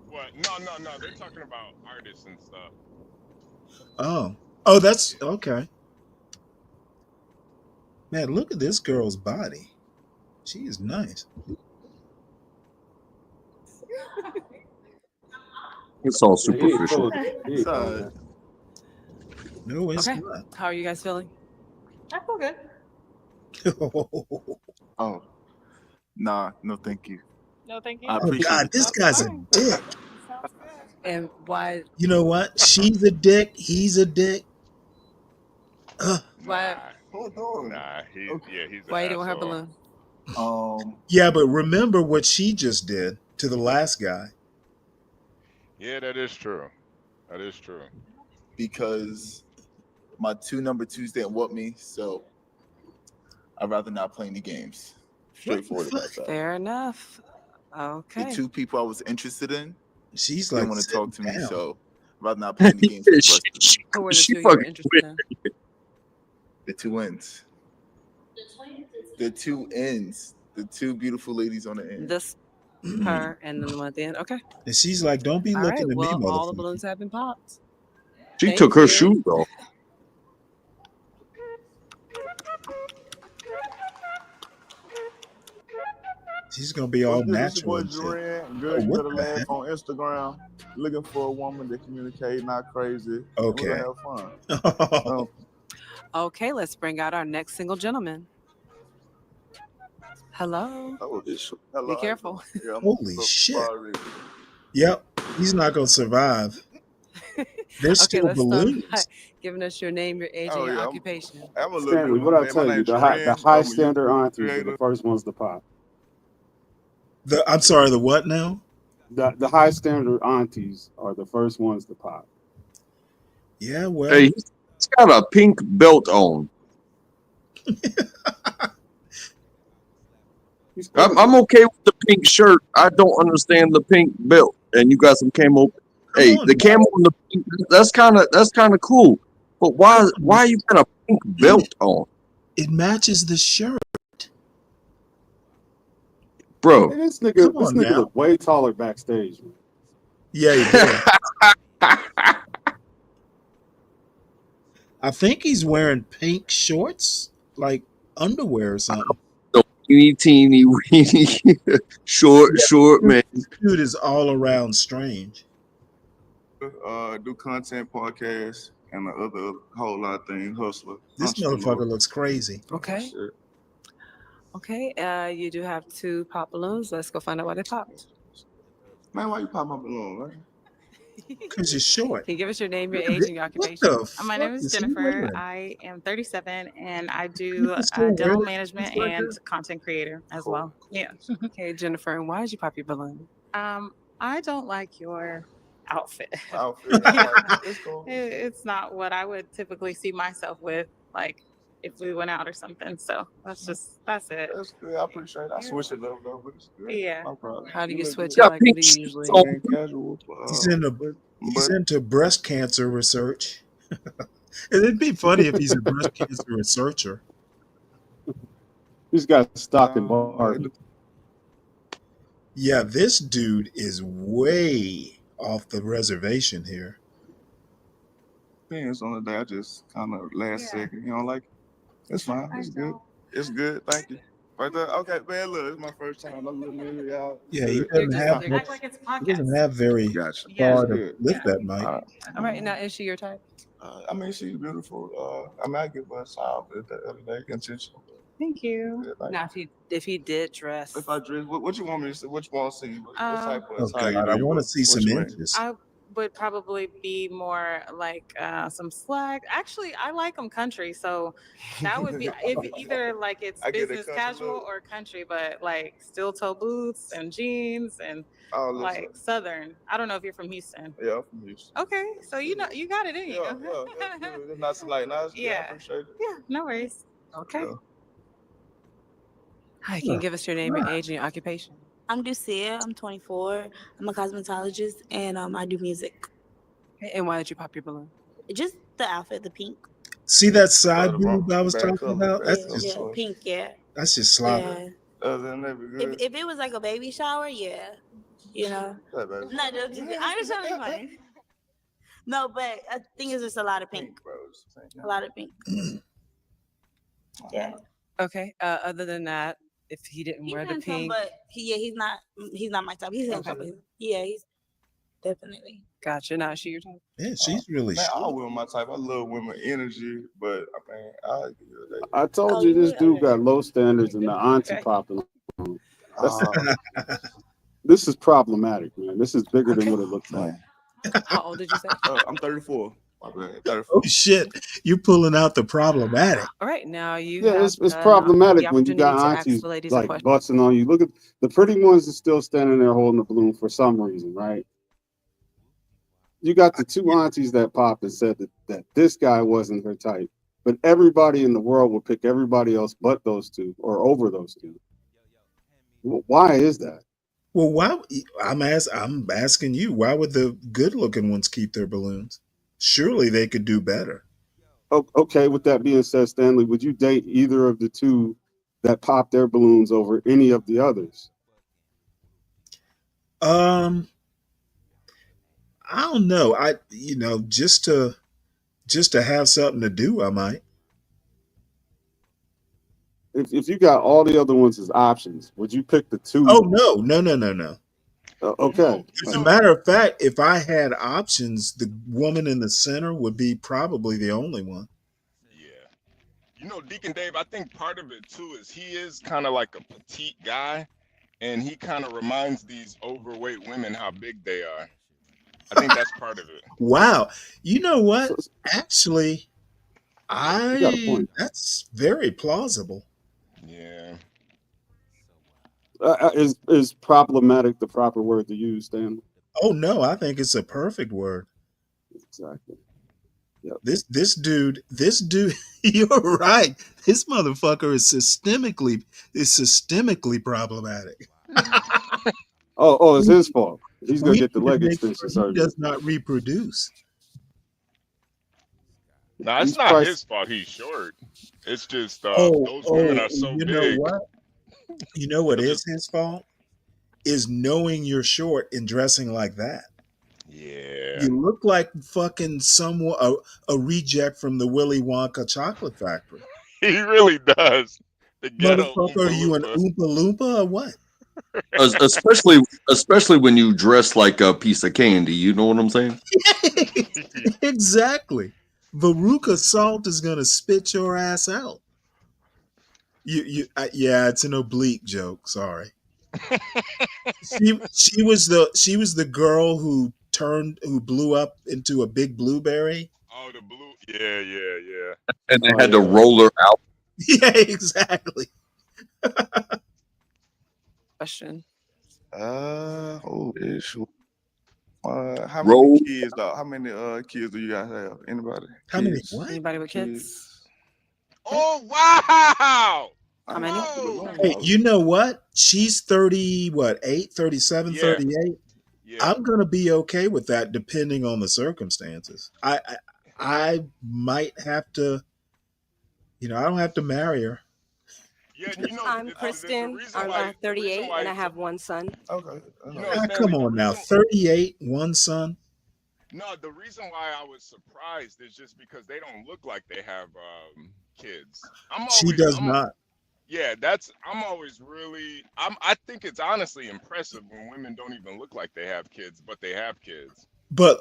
What? No. They're talking about artists and stuff. Oh, that's okay. Man, look at this girl's body. She is nice. It's all Yeah, he ain't superficial. feeling, he It's ain't feeling alright. that. No, it's Okay. How are you guys feeling? I feel good. not. Oh, nah, no, thank you. No, thank you. I Oh appreciate God, it. this That's guy's a fine. dick. Sounds good. And why? You know what? She's a dick. He's a dick. Why? Hold on. Nah, he's an Why you doing her asshole. balloon? Yeah, but remember what she just did to the last guy. Yeah, that is true. That is true. Because my two number twos didn't want me, so I'd rather not play any games. Straightforward about that. Fair enough. Okay. The two people I was interested in She's didn't like want to talk to sitting me, down. so I'd rather not play any games with the rest of them. Who were the She two you were fucking interested in? The two ends. The two ends. The two beautiful ladies on the end. This, her, and then the one at the end. Okay. And she's like, "Don't be All looking right. at me, Well, all the motherfucker." balloons have been popped. She Thank took her you. shoes off. She's gonna be all What's good? It's your natural boy and shit. Duran. Girl, Oh, you what better the laugh heck? on Instagram. Looking for a woman that communicate, not crazy. And Okay. we're gonna have fun. Okay, let's bring out our next single gentleman. Hello. Oh, Hello. Be careful. Yeah, I'm Holy so shit! sorry. Yep, he's not gonna survive. They're Okay, still let's start by balloons. giving us your name, your age, Oh and your yeah, occupation. I'm a little Stanley, new, what I man. My tell you, name's the Trend. high I'm a standard YouTube aunties are the creator. first ones to pop. I'm sorry, the what now? The high standard aunties are the first ones to pop. Yeah, well, Hey, he's got a pink belt on. I'm okay with the pink shirt. I don't understand the pink belt. And you got some camo. Come Hey, on the now. camo and the pink, that's kind of cool. But why you got a pink belt on, It matches the shirt. bro? Hey, Come this on nigga now. look way taller backstage. Man. Yeah, he does. I think he's wearing pink shorts, like underwear or something. So teeny weeny, short man. This dude is all around strange. Do content podcasts and the other whole lot of things. Hustler. This Entrepreneur. motherfucker looks crazy. Okay. Shit. Okay, you do have 2 pop balloons. Let's go find out why they popped. Man, why you pop my balloon, man? Because you're short. Can you give us your name, your age, and your What occupation? the My fuck name is is he Jennifer. wearing? I am 37 and I do People still wear dental that management shit like and that? content creator as well. Yeah. Okay, Jennifer, and why did you pop your balloon? I don't like your outfit. Outfit. I'm like, it's cool. It's not what I would typically see myself with, like if we went out or something. So that's it. That's good. I appreciate it. I switch it up though, but it's good. Yeah. No problem. How do you look switch good. it? Like, what do you usually? Man, casual. He's into But he's into breast cancer research. It'd be funny if he's a breast cancer researcher. He's got stock in Barbie. Yeah, this dude is way off the reservation here. depends on the day. I just kind of last second. You know, like it's fine. It's good. It's good. Thank you. Right there. Okay, man. Look, it's my first time. I'm looking at y'all. Yeah, he Good. doesn't have much. He doesn't have very Gotcha. far It's to good. lift that mic. All right, now is she your type? I mean, she's beautiful. I mean, I give her a solid the other day. Intentional. Thank you. Yeah, thank Now, if he did dress, If I dress, what you want me to say? What you want to see? What type of Oh attire God, do I you want to wear? see What some you mean? inches. I would probably be more like some slack. Actually, I like them country, so that would be if either like it's I get a business country casual look. or country, but like steel toe boots and jeans and Oh, listen. like southern. I don't know if you're from Houston. Yeah, I'm from Houston. Okay, so you know you got it in you. Yeah, that's good. It's not so like nice. Yeah, I Yeah. appreciate it. Yeah, no worries. okay. Yeah. Hi, can you give us your name, your age, and your occupation? I'm Ducia. I'm 24. I'm a cosmetologist and I do music. Okay, and why did you pop your balloon? Just the outfit, the pink. See that side the boob I was bad talking color, about? bad That's color. Yeah, pink, yeah. that's just sloppy. Yeah. Other than that, we good. If it was like a baby shower, yeah. You know? Hey, baby. No, I'm just trying to be funny. No, but I think it's just a lot of pink. A lot of pink. Yeah. Okay. Other than that, if he didn't He's wear the handsome, pink, but he's not my type. He's handsome. Okay. Yeah, he's definitely. gotcha. Now is she your type? Yeah, she's really Man, short. all women my type. I love women energy, but I mean, I told Oh, you you this would? dude Okay. got low standards and the auntie Okay. popping. This is problematic, man. This is bigger than what it looks like. How old did you say? I'm 34. My bad. 34. Oh shit, you pulling out the problematic. All right, now you Yeah, have it's the problematic when you opportunity got to ask aunties the ladies a like question. busting on you. Look at the pretty ones are still standing there holding the balloon for some reason, right? You got the two aunties that popped and said that this guy wasn't her type, but everybody in the world will pick everybody else but those two or over those two. Why is that? Well, why? I'm asking you. Why would the good-looking ones keep their balloons? Surely they could do better. Okay, with that being said, Stanley, would you date either of the two that popped their balloons over any of the others? I don't know. Just to have something to do, I might. If you got all the other ones as options, would you pick the two? Oh no. Okay. As a matter of fact, if I had options, the woman in the center would be probably the only one. Yeah. You know, Deacon Dave, I think part of it too is he is kind of like a petite guy, and he kind of reminds these overweight women how big they are. I think that's part of it. Wow. You know what? So, Actually, you got a I point. that's very plausible. Yeah. Is problematic the proper word to use, Stanley? Oh no, I think it's a perfect word. Exactly. Yep. This dude, you're right. This motherfucker is systemically problematic. Oh, it's his fault. He's gonna We get the need to leg make sure extension he surgery. does not reproduce. No, it's He's not priced. his fault he's short. It's just those women Oh, are so you know big. what? You know what They'll is just his fault? Is knowing you're short and dressing like that. yeah. You look like fucking someone, a reject from the Willy Wonka chocolate factory. He really does. The ghetto Motherfucker, Oompa are you an Loompa. Oompa Loompa or what? Especially when you dress like a piece of candy. You know what I'm saying? Exactly. Veruca Salt is gonna spit your ass out. Yeah, it's an oblique joke. Sorry. She was the girl who blew up into a big blueberry. Oh, the blue. Yeah, yeah, yeah. And they Oh had to yeah. roll her out. Yeah, exactly. Question. Oh, ish. How many Roll. kids? How many kids do you guys have? Anybody? How many Kids? what? Anybody with kids? Kids? Oh wow! How many? Hey, you know what? She's 30, what, 8, 37, Yeah, 38. yeah. I'm gonna be okay with that depending on the circumstances. I might have to, I don't have to marry her. Yeah, you know I'm the Kristen. reason I'm why the reason 38 why and I it's have one son. Okay. Ah, come Stanley, on now. 38, one son. no, the reason why I was surprised is just because they don't look like they have kids. She does not. Yeah, I'm always really I think it's honestly impressive when women don't even look like they have kids, but they have kids. But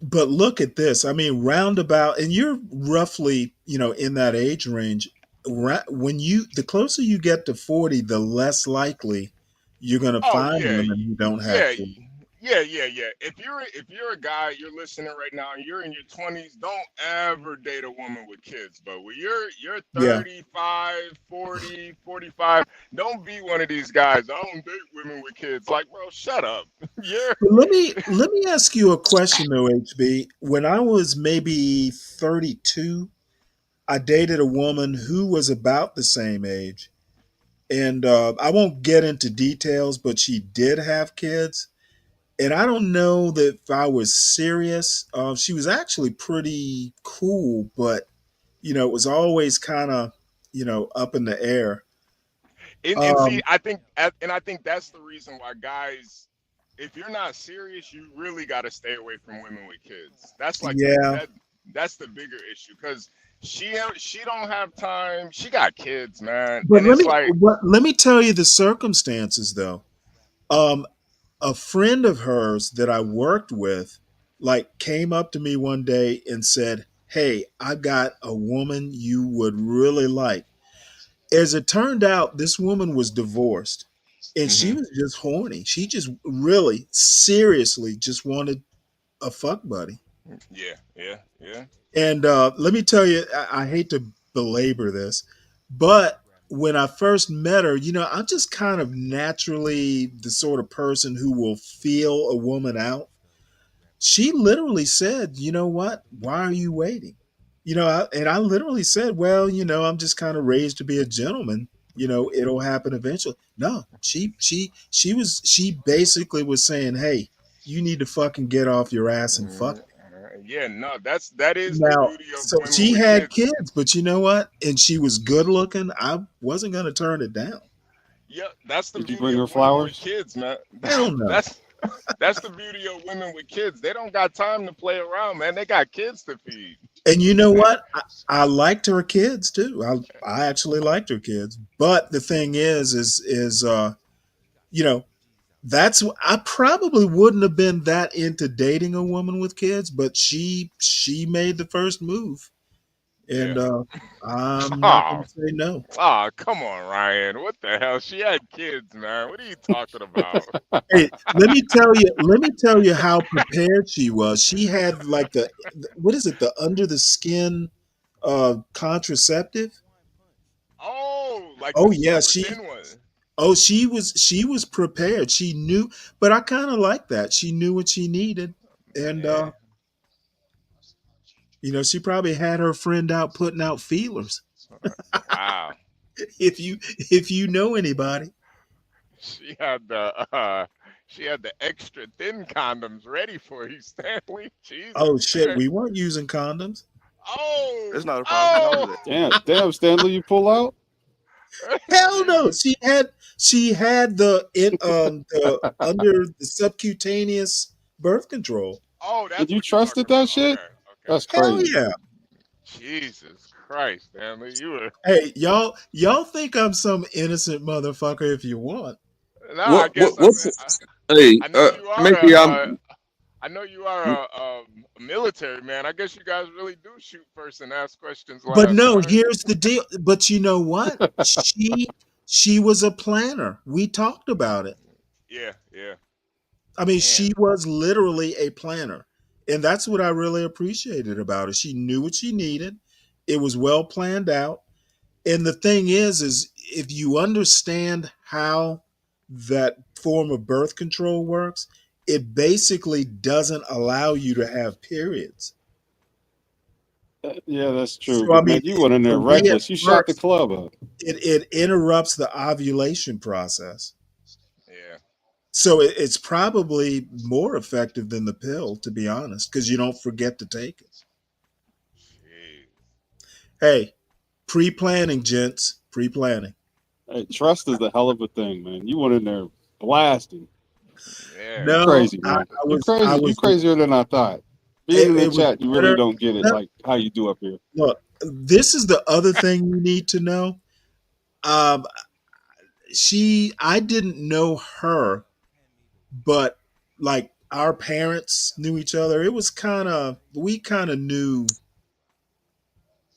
but look at this. I mean, roundabout, and you're roughly, in that age range. When the closer you get to 40, the less likely you're going to Oh find yeah, women who don't have yeah, kids. yeah. If you're a guy, you're listening right now, and you're in your 20s, don't ever date a woman with kids. But when you're Yeah. 35, 40, 45, don't be one of these guys. I don't date women with kids. Like, bro, shut up. You're But let me ask you a question though, HB. When I was maybe 32, I dated a woman who was about the same age, and I won't get into details, but she did have kids. And I don't know that if I was serious. She was actually pretty cool, but it was always kind of up in the air. and see, Um, I think that's the reason why guys, if you're not serious, you really got to stay away from women with kids. That's like yeah, that's the bigger issue because she don't have time. She got kids, man, but and it's like, let me tell you the circumstances though. Um, a friend of hers that I worked with, like, came up to me one day and said, "Hey, I got a woman you would really like." As it turned out, this woman was divorced and she hmm was just horny. She just really seriously just wanted a fuck buddy. yeah, yeah, yeah. And let me tell you, I hate to belabor this, but when I first met her, I'm just kind of naturally the sort of person who will feel a woman out. She literally said, "You know what? Why are you waiting?" And I literally said, "Well, I'm just kind of raised to be a gentleman. It'll happen eventually." No, she basically was saying, "Hey, you need to fucking get off your ass and fuck." Yeah, no, that is the Now, beauty of so women she with had kids. kids, but you know what? And she was good looking. I wasn't going to turn it down. Yeah, that's the Did you beauty bring of her women with flowers? kids, man. Hell no. That's the beauty of women with kids. They don't got time to play around, man. They got kids to feed. And you know what? I liked her kids too. I actually liked her kids. But the thing is, you know, I probably wouldn't have been that into dating a woman with kids, but she made the first move. and Yeah. I'm not Oh, going to say no. oh, come on, Ryan. What the hell? She had kids, man. What are you talking about? Hey, let me tell you how prepared she was. She had like what is it, the under the skin contraceptive? Oh, like the Oh yeah, super thin one. she was prepared. She knew, but I kind of like that. She knew what she needed, and Yeah. she probably had her friend out putting out feelers. Wow. If you know anybody. She had the extra thin condoms ready for you, Stanley. Jesus Oh shit, Christ. we weren't using condoms. Oh, It's not a problem. I oh. know that. Damn, Stanley, you pull out? Hell no. Jesus. She had the under the subcutaneous birth control. Oh, And that's you what you're talking trusted that about. shit? Okay, okay. That's Hell crazy. yeah. Jesus Christ, Stanley, you were. Hey, y'all think I'm some innocent motherfucker if you want. No, I guess What's hey? I know you are Maybe I'm. I know you are a military man. I guess you guys really do shoot first and ask questions But last, no, huh? here's the deal. But you know what? She was a planner. We talked about it. Yeah, yeah. I mean, Damn. she was literally a planner. And that's what I really appreciated about her. She knew what she needed. It was well planned out. And the thing is if you understand how that form of birth control works, it basically doesn't allow you to have periods. Yeah, that's true. So I But mean, man, you went in the there way it reckless. You shot the works, club up. it interrupts the ovulation process. Yeah. So it's probably more effective than the pill, to be honest, because you don't forget to take it. Jeez. Hey, pre-planning, gents, pre-planning. Hey, trust is a hell of a thing, man. You went in there blasting. Yeah. You No, crazy, I, man. I You was, I crazy. You was, crazier than I thought. Being in the it was chat, you really better. don't get it No, like how you do up here. look, this is the other thing you need to know. Um, I didn't know her, but like our parents knew each other. It was we kind of knew,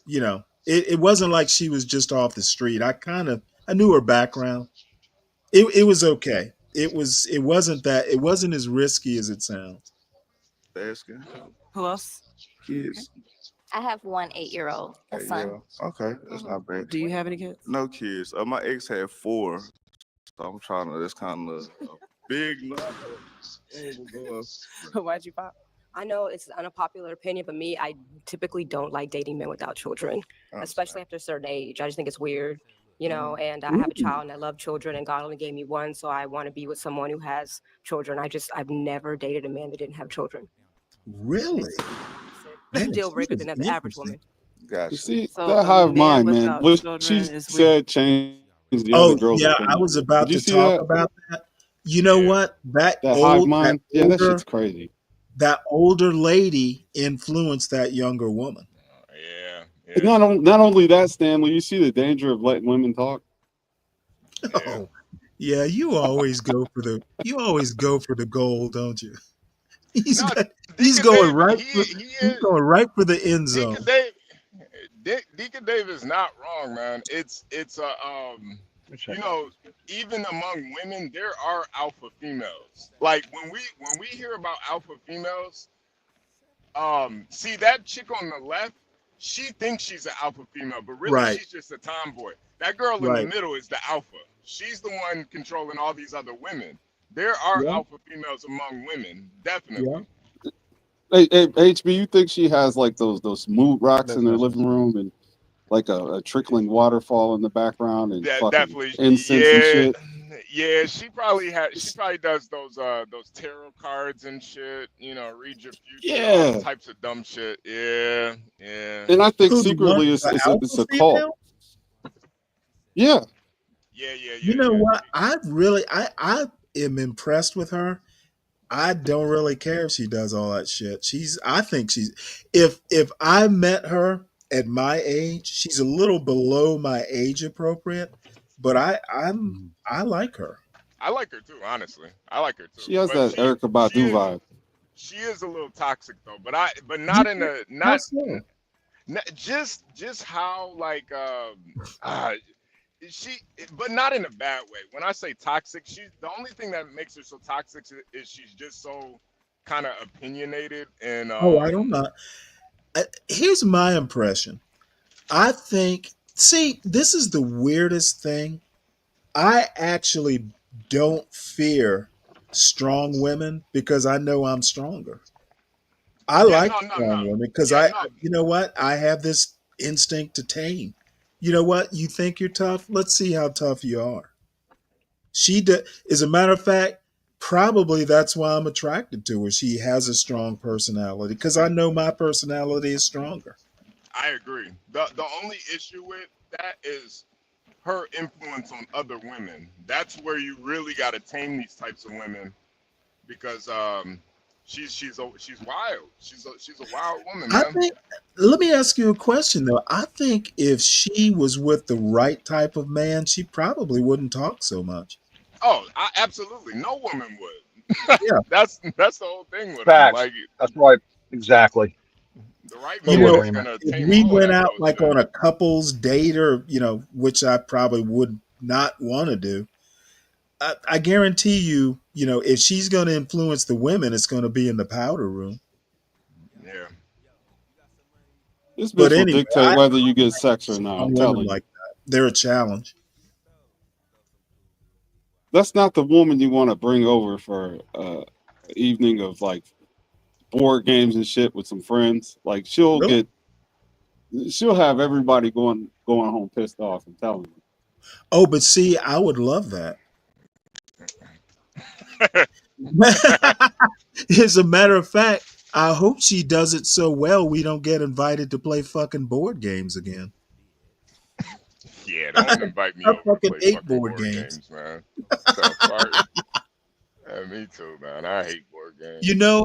it wasn't like she was just off the street. I knew her background. It was okay. It wasn't as risky as it sounds. Asking Who else? kids. I have one 8-year-old, a Hey, son. yeah. Okay, that's not bad. Do you have any kids? No kids. My ex had 4, so I'm trying to. That's kind of a big number. Why'd you pop? I know it's an unpopular opinion, but me, I typically don't like dating men without children, especially after a certain age. I just think it's weird, and I have a child and I love children and God only gave me one, so I want to be with someone who has children. I've never dated a man that didn't have children. Really? Man, Deal she breaker is than the average woman. Gotcha. You see, So that a hive man mind, man. without What children she is weird. said changed the other Oh girl's yeah, I opinion. was Did about you to see talk that? about that. You know what? That hive mind? Yeah, that shit's crazy. That older lady influenced that younger woman. Yeah. And not only that, Stanley, you see the danger of letting women talk? Oh, yeah, you always go for the goal, don't you? He's No, got, he's Deacon going Dave, right he for he he's is going right for the end zone. Deacon Dave. Deacon Dave is not wrong, man. It's even among women, there are alpha females. Like when we hear about alpha females, see that chick on the left, she thinks she's an alpha female, but really Right, she's just a tomboy. That girl in the right. middle is the alpha. She's the one controlling all these other women. There are Yeah, alpha females among women, yeah. definitely. Hey, HB, you think she has like those mood rocks in their living room and like a trickling waterfall in the background and fucking Definitely, incense and yeah, shit? yeah. She probably does those tarot cards and shit. Read your future, all Yeah. types of dumb shit. Yeah, yeah, And I think Who secretly the alpha it's a cult. female? Yeah. yeah, yeah, You yeah, know yeah. what? I am impressed with her. I don't really care if she does all that shit. I think if I met her at my age, she's a little below my age appropriate, but I like her. I like her too, honestly. I like her too. She has But that Erica she Badu is vibe. she is a little toxic though. But Yeah, not in a how not so? Just how like uh, she, but not in a bad way. When I say toxic, she the only thing that makes her so toxic is she's just so kind of opinionated and Oh, I don't know. Here's my impression. I think, see, this is the weirdest thing. I actually don't fear strong women because I know I'm stronger. I yeah, like no, no, no, strong women because yeah, no, you know what? I have this instinct to tame. You know what? You think you're tough? Let's see how tough you are. As a matter of fact, probably that's why I'm attracted to her. She has a strong personality because I know my personality is stronger. I agree. The only issue with that is her influence on other women. That's where you really got to tame these types of women because she's wild. She's a wild woman, I man. think, let me ask you a question though. I think if she was with the right type of man, she probably wouldn't talk so much. Oh, absolutely. No woman would. Yeah. That's the whole thing with them. Facts. Like That's right. Exactly. the right You Total man know, is agreement. gonna if tame we all of went that out like bullshit. on a couple's date or, which I probably would not want to do, I guarantee you, if she's going to influence the women, it's going to be in the powder room. Yeah. This But bitch will anyway, dictate I whether you get sex or not. strong I'm women telling you. like that. They're a challenge. That's not the woman you want to bring over for evening of like board games and shit with some friends. Like Really? she'll have everybody going home pissed off. I'm telling you. Oh, but see, I would love that. As a matter of fact, I hope she does it so well we don't get invited to play fucking board games again. Yeah, don't invite me I over to fucking play hate fucking board board games. games, man. The fuck? Yeah, me too, man. I hate board games.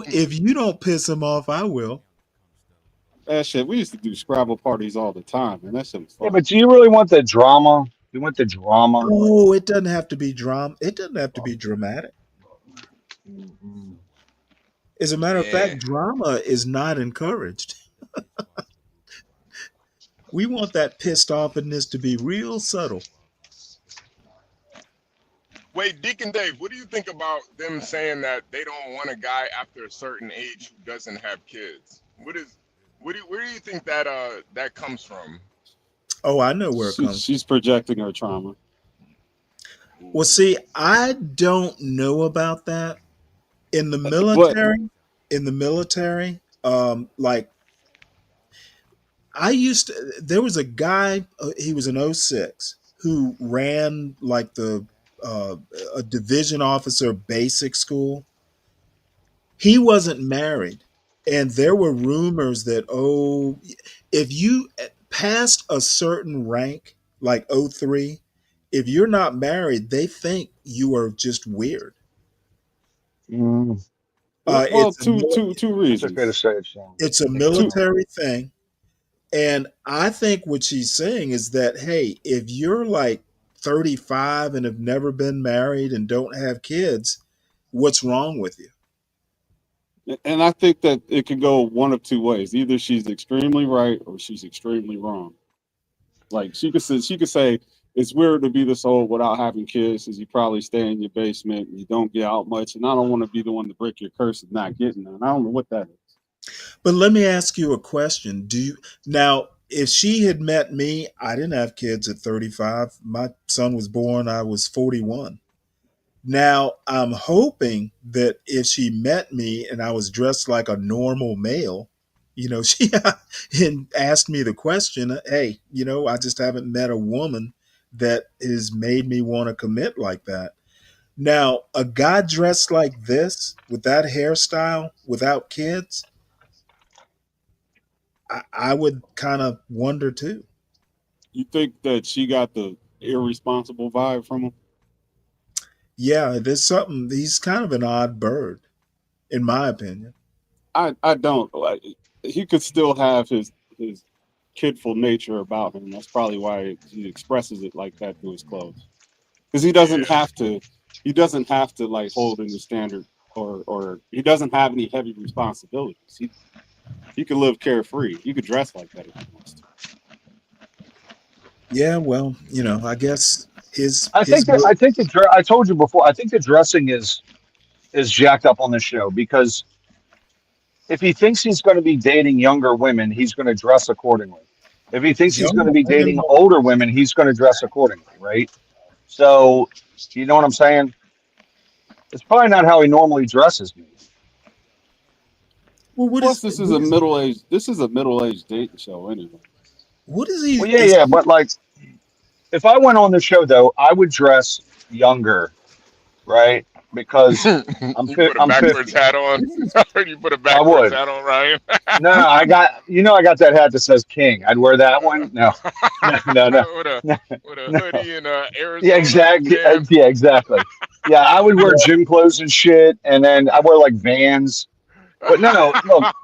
If you don't piss him off, I will. That shit. We used to do Scrabble parties all the time, and that shit was Yeah, fun. but do you really want the drama? You want the drama? Oh, it doesn't have to be drama. It doesn't have to be dramatic. Mhm. As a matter of Yeah. fact, drama is not encouraged. We want that pissed offness to be real subtle. Wait, Deacon Dave, what do you think about them saying that they don't want a guy after a certain age who doesn't have kids? Where do you think that that comes from? Oh, I know where it comes from. She's projecting her trauma. Well, see, I don't know about that. In the But military, like there was a guy, he was an '06 who ran like uh, a division officer basic school. He wasn't married. And there were rumors that, if you passed a certain rank, like '03, if you're not married, they think you are just weird. Mm. well, It's a two That's okay to reasons. say it, Sean. it's a Take your time. military thing. And I think what she's saying is that, hey, if you're like 35 and have never been married and don't have kids, what's wrong with you? And I think that it could go one of two ways. Either she's extremely right or she's extremely wrong. Like she could say it's weird to be this old without having kids, because you probably stay in your basement and you don't get out much. And I don't want to be the one to break your curse of not getting none. I don't know what that is. But let me ask you a question. Now, if she had met me, I didn't have kids at 35. My son was born, I was 41. Now, I'm hoping that if she met me and I was dressed like a normal male, she and asked me the question, hey, I just haven't met a woman that has made me want to commit like that. Now, a guy dressed like this with that hairstyle without kids, I would kind of wonder too. You think that she got the irresponsible vibe from him? Yeah, there's something. He's kind of an odd bird, in my opinion. I don't like. He could still have his kidful nature about him. That's probably why he expresses it like that through his clothes. Because he doesn't Yeah. have to. He doesn't have to like hold in the standard, or he doesn't have any heavy responsibilities. You could live carefree. You could dress like that if you want to. Yeah, well, I guess his I his think that I told you before. I think the dressing is jacked up on this show because if he thinks he's going to be dating younger women, he's going to dress accordingly. If he thinks he's going young to be women dating older women, he's going to dress accordingly, right? So, you know what I'm saying? It's probably not how he normally dresses, maybe. Well, Plus, this is a middle-aged dating show anyway. what is Well, he? yeah, but like, if I went on the show though, I would dress younger, right? Because You put a I'm backwards 50. hat on. You put a I backwards would. hat on, Ryan. No, I got that hat that says King. I'd wear that one. No, no. with a No, with a no. hoodie and Yeah, Arizona exactly. tan. Yeah, exactly. Yeah, I would wear gym clothes and shit, and then I wear like Vans. But no, look,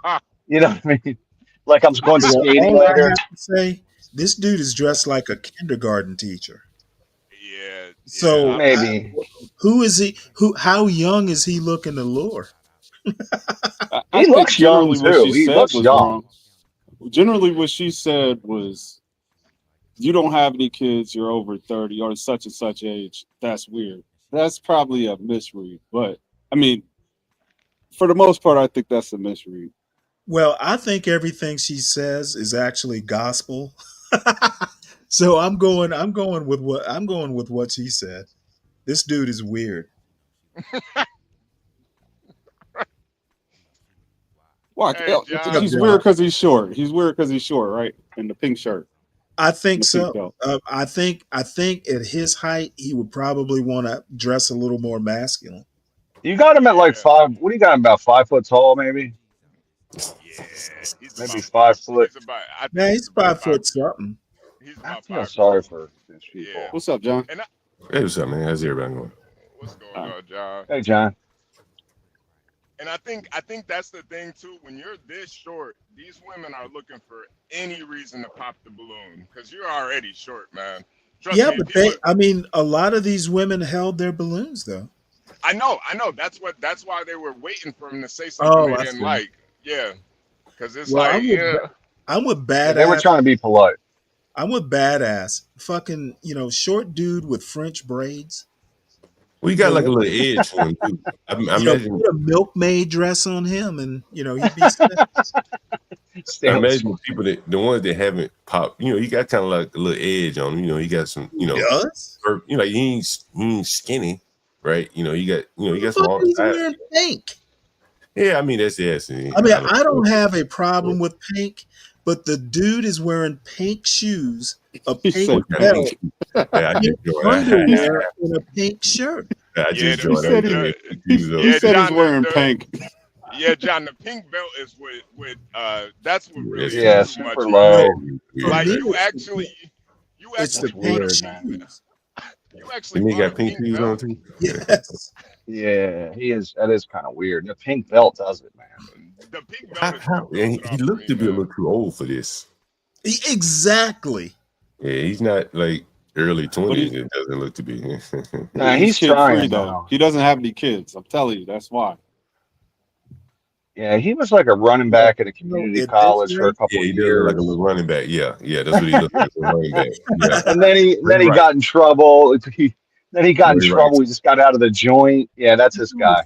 you know what I mean? Like I'm going Well, skating all I later. have to say, this dude is dressed like a kindergarten teacher. Yeah. So, Maybe who is he? How young is he looking to lure? I he think looks young generally what too. she He said looks was young. wrong. Generally, what she said was, "You don't have any kids. You're over 30 or such and such age. That's weird." That's probably a misread, but I mean, for the most part, I think that's a misread. Well, I think everything she says is actually gospel. So I'm going with what she said. This dude is weird. Why? Hey, What's up, John. He's weird John? because he's short. He's weird because he's short, right? In the pink shirt I and think the pink so. belt. I think at his height, he would probably want to dress a little more masculine. You got him at like Yeah. 5. What do you got him about 5 foot tall, maybe? Yeah. He's Maybe about 5 foot. he's about I Man, think he's he's about 5 foot something. he's I about feel 5'2". sorry for these Yeah. people. What's up, John? And Hey, what's up, man? How's everybody going? what's going on, John? Hey, John. And I think that's the thing too. When you're this short, these women are looking for any reason to pop the balloon because you're already short, man. Trust Yeah, me. but People, I mean, a lot of these women held their balloons though. I know. That's why they were waiting for him to say something Oh, they I didn't see. like. Yeah, because it's Well, like, yeah, I'm with Yeah, they were badass. trying to be polite. I'm with badass. Fucking, short dude with French braids. We You got know, like a little edge to him too. I imagine, put a milkmaid dress on him, and he'd be set. I Stanley imagine the Swan. people the ones that haven't popped, you got kind of like a little edge on him. You got some, He does. like he ain't skinny, right? You Who the got some fuck hard is side. wearing pink? Yeah, I mean that's yes. I mean, I don't I know. don't have a problem with pink, but the dude is wearing pink shoes, a He pink said What kind of pink. pink belt, shoes? I pink just joined. underwear, and a pink shirt. I yeah, just the, He joined. said Everything he, the ain't confused he up. yeah, said he's John, wearing pink. yeah, John, the pink belt is with that's what Yeah, really that's is Yeah, too too much. super You No, low. for weird, like me, right? you it's the actually That's bought pink a weird, pink man. shoes. you You actually mean bought a got pink pink shoes on belt. too? Yes. Yeah, he is. That is kind of weird. The pink belt does it, man. The pink belt is what And throws it he off for looked me, to be a man. little too old for this. Exactly. Yeah, he's not like early But 20s. It doesn't look to be. Nah, he's he's kid free trying though. now. He doesn't have any kids. I'm telling you, that's why. Yeah, he was like a running Well, back at a community at this college for a rate, couple Yeah, of he does look like a years, little running back. Yeah, that's what he looks like, a running back. Yeah, and then Ray he Rice. got in trouble. Then he got in Ray trouble. Rice. He just got out of the joint. Yeah, that's his guy.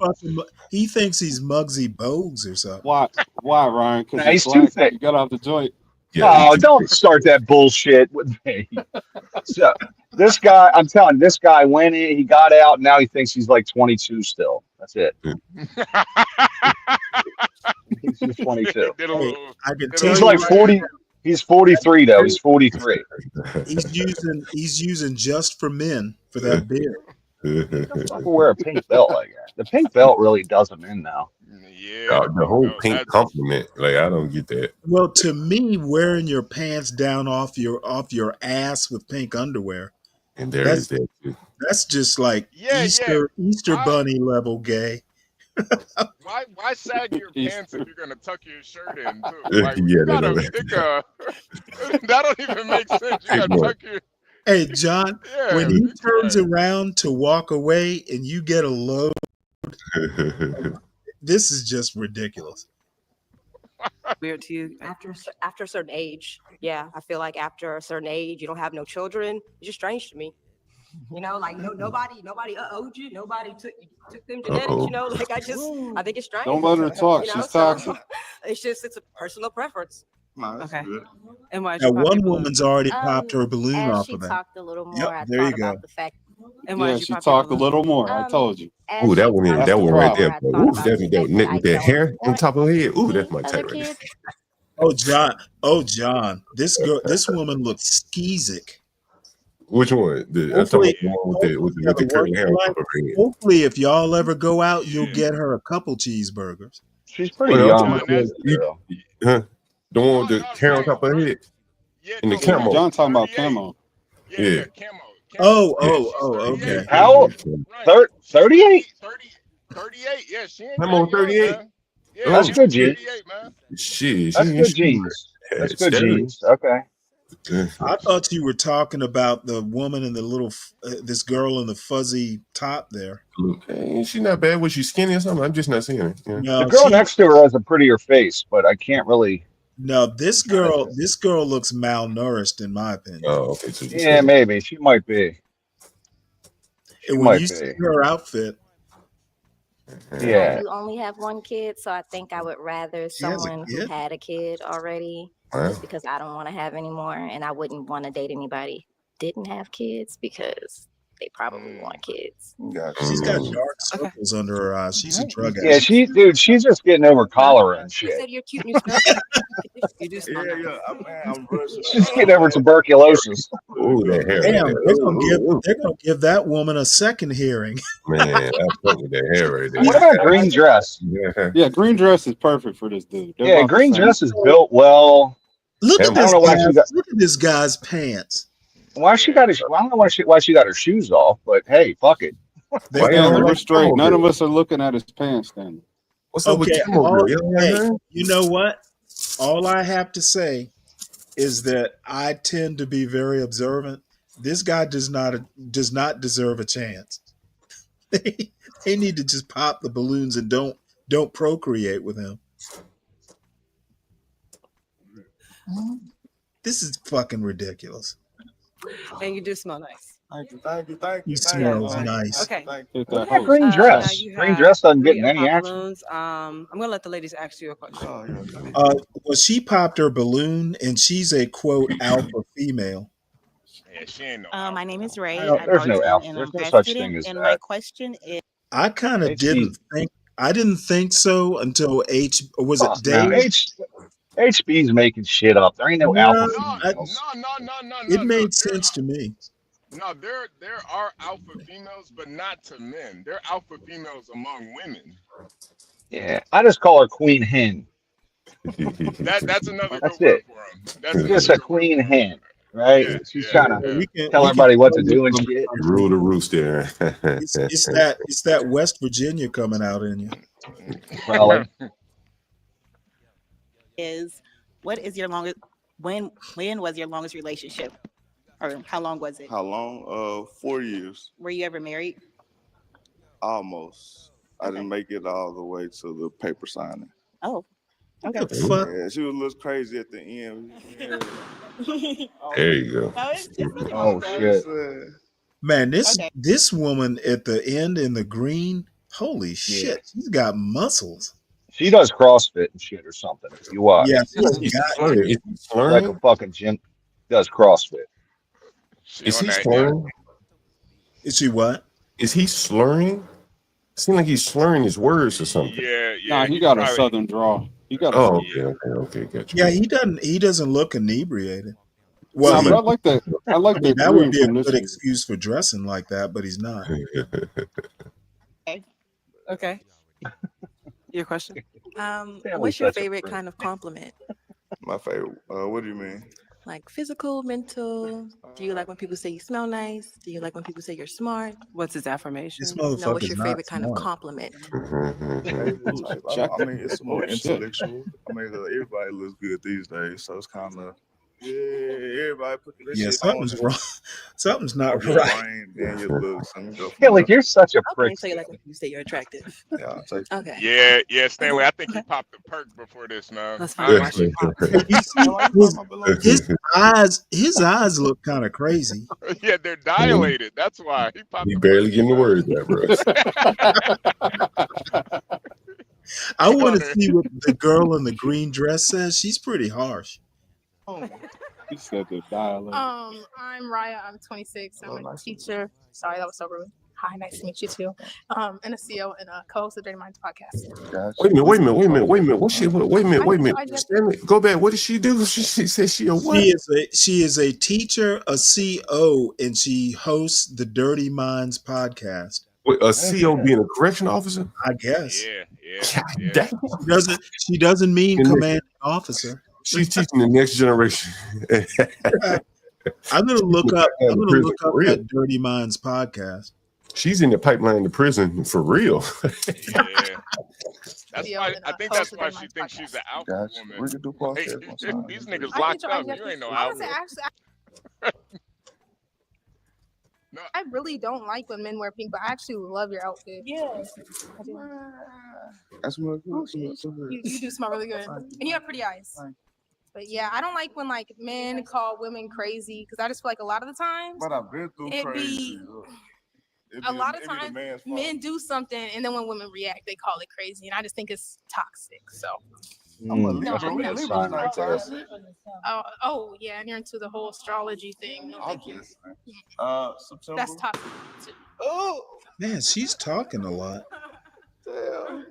he thinks he's Muggsy Bogues or something. Why? Why, Ryan? Because Nah, he's he's too black. thick. He got out the joint. Yeah, he's Oh, too don't thick. start that bullshit with me. So this guy, I'm telling you, this guy went in, he got out, and now he thinks he's like 22 still. That's it. He thinks he's 22. Did a Hey, little I can did a tell He's you little like right 40. dab. He's 43 though. He's 43. he's using just for men for that beard. Who the fuck will wear a pink belt like that? The pink belt really does him in now. Yeah, the The pink whole belt. pink That's compliment, like I don't get that. Well, to me, wearing your pants down off your ass with pink underwear, And there is that's that too. that's just like yeah. Easter Why bunny level gay. why sag your He's pants if you're gonna tuck your shirt in too? Yeah, Like you no, gotta no. pick a that don't even make sense. You Pick gotta one. tuck your Hey, John, when yeah, he pick turns one. around to walk away and you get a load, this is just ridiculous. Weird to you? After a certain age, yeah, I feel like after a certain age, you don't have no children. It's just strange to me. You know, like nobody owed you. Nobody took them genetics. You know, like I think it's strange. Don't let her talk. You know, She's so toxic. it's a personal preference. Okay. And why'd Now, you pop your one balloon? woman's already popped her balloon As off she of that. talked a little more, Yep, I there you thought go. about the fact. And Yeah, why'd you she pop your talked a balloon? little more. I told you. As Ooh, she that one, talked that That's a the one little right more, there. problem. I Bro. thought Ooh, about that, the that fact that neck I with that don't hair on want top of her head. Ooh, that's any my other type right kids. Oh, John, this woman looks skeezic. Which one? I'm talking Hopefully, about the one with hopefully, yeah, the the curly hair working on life. top of her head. Hopefully, if y'all ever go out, you'll get her a couple cheeseburgers. She's Oh, pretty no, I'm young. talking John, about the that's one, huh? The one with the hair on top of her head yeah, and the no, Yeah, camo. John talking about 38. camo. Yeah, Yeah. camo. Yeah. Okay. How old? Right. She's 38? 38. Yeah, she ain't Camo that young, 38. man. Yeah, That's Oh, good Camo's genes. 38, man. shit. That's She good should be genes. That's good status. genes. Okay. I thought you were talking about the woman in the little, this girl in the fuzzy top there. Okay, she not bad. Was she skinny or something? I'm just not seeing it. Yeah. The No, girl next to her has a prettier face, but I can't really. this girl looks malnourished in my opinion. Oh, okay. So you Yeah, said maybe she might be. She And when you might see be. her outfit, I Yeah. do only have one kid, so I think I would rather she has a someone who kid. had a kid already, wow. just because I don't want to have any more, and I wouldn't want to date anybody who didn't have kids because they probably want kids. She's got Mm. dark circles under her eyes. She's a drug Yeah, addict. dude, she's just getting over cholera and You shit. said you're cute and you smell good. You do smell nice. I'm versatile. She's getting over tuberculosis. Ooh, that hair right Damn, there. Ooh. they're gonna give that woman a second hearing. Man, I fuck with that hair right there. What about green dress? Yeah. Yeah, green dress is perfect for this dude. They're Yeah, about the green same. dress is built well. Look at I don't know why she got. Look at this guy's pants. Why she got? I don't know why she got her shoes off. But hey, fuck it. They're Stanley, going. we're straight. Camo None of girl? us are looking at his pants, Stanley. What's up with Okay, camo girl? You don't like hey, her? you know what? All I have to say is that I tend to be very observant. This guy does not deserve a chance. They need to just pop the balloons and don't procreate with him. This is fucking ridiculous. And you do smell nice. He smells Yes. nice. Okay. Hit Look that at host. green Now dress. you Green have dress doesn't get 3 in any unpopped action. balloons. I'm gonna let the ladies ask you a question. Well, she popped her balloon, and she's a quote alpha female. Yeah, she ain't no. My name is Ray. There's no bartend alpha. and There's I'm no grad such student. thing as And my that. question is, I kind of HB. I didn't think so until was it Now, Dave? HB's making shit up. There ain't no No, alpha females. it made sense to me. No, there are alpha females, but not to men. They're alpha females among women. Yeah, I just call her Queen Hen. That's another That's good word it. for them. That's Just another a good word queen for them. hen, right? Yeah, She's yeah, trying to yeah. tell we can everybody what to tell do and you shit. Rule the roost there. it's that West Virginia coming out in you. Probably. what is your longest? When was your longest relationship, or how long was it? How long? 4 years. Were you ever married? Almost. I didn't make it all the way to the paper signing. Oh, okay. What the fuck? Yeah, she was a little crazy at the end. There you go. No, it's nothing wrong Oh with that. shit. Man, Okay. this woman at the end in the green, holy shit, she's got muscles. She does CrossFit and shit or something. You watch. Yeah, she's He's got slurring. to. Is he slurring? Like a fucking gym. Does CrossFit. Is he that, slurring? Is she what? Is he slurring? Seems like he's slurring his words or something. Yeah. Nah, he got a southern draw. He got a Oh, southern okay, gotcha. Yeah, he doesn't look inebriated. Well, Well, but I like that. I like the that would green be a from this good year. excuse for dressing like that, but he's not. Okay. Your question? What's your favorite kind of compliment? My favorite. What do you mean? Like physical, mental? Do you like when people say you smell nice? Do you like when people say you're smart? What's his affirmation? This No, what's motherfucker's your not favorite kind of smart. compliment? I mean, it's more Oh, shit. intellectual. I mean, everybody looks good these days, so it's kind of Yeah, everybody put that Yeah, shit on. something's wrong. Something's not Your right. brain, then your looks, and go Yeah, from like there. you're such a prick. Okay, so you like when you say you're attractive. Yeah, I'll take Okay. Yeah, Stanley. I think he popped the perk before this, man. That's I fine. ain't Watch you pop. You see, Why you pop my balloon? his eyes look kind of crazy. yeah, they're dilated. That's why he popped He the barely perk getting the this words out, bro. I want to Gunner. see what the girl in the green dress says. She's pretty harsh. He said the dialect. I'm Raya. I'm 26. I'm a teacher. Sorry, that was so rude. Hi, nice to meet you too. And a CEO and a co-host of Dirty Minds podcast. Wait a minute. What's she? Wait a minute. Stanley, go back. What did she do? She said she a what? She is a teacher, a CO, and she hosts the Dirty Minds podcast. Wait, a CO being a correction officer? I guess. Yeah. She doesn't mean commanding officer. She's teaching the next generation. I'm gonna look up For real. that Dirty Minds podcast. She's in the pipeline to prison for real. Yeah. That's why I think that's why she thinks she's an alpha woman. We can do podcast on time. These niggas locked up. You ain't no alpha. I really don't like when men wear pink, but I actually love your outfit. Yeah. That's what You do smell really good. And you have pretty eyes. But yeah, I don't like when like men call women crazy because I just feel like a lot of the times But I've been through crazy. a lot of times men do something and then when women react, they call it crazy. And I just think it's toxic. So I'm a Libra. Libra's not toxic. oh yeah, and you're into the whole astrology thing. No, thank you. September. That's toxic too. Oh Man, she's talking a lot. damn.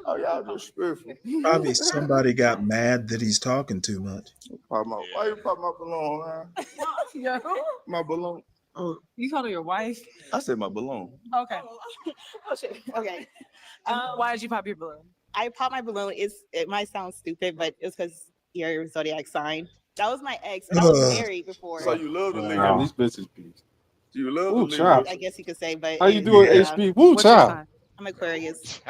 Oh y'all just spiritual. Probably somebody got mad that he's talking too much. Why you pop my balloon, man? My balloon. Oh, you called her your wife? I said my balloon. Okay. Oh shit. Okay. Why did you pop your balloon? I popped my balloon. It might sound stupid, but it's because your zodiac sign. That was my ex. And I was married before. So you love the Wow. Libra. These bitches be. You love Ooh, the child. Libra. I guess you could say, but How you doing, HP? Woo, What's your child. sign? I'm Aquarius.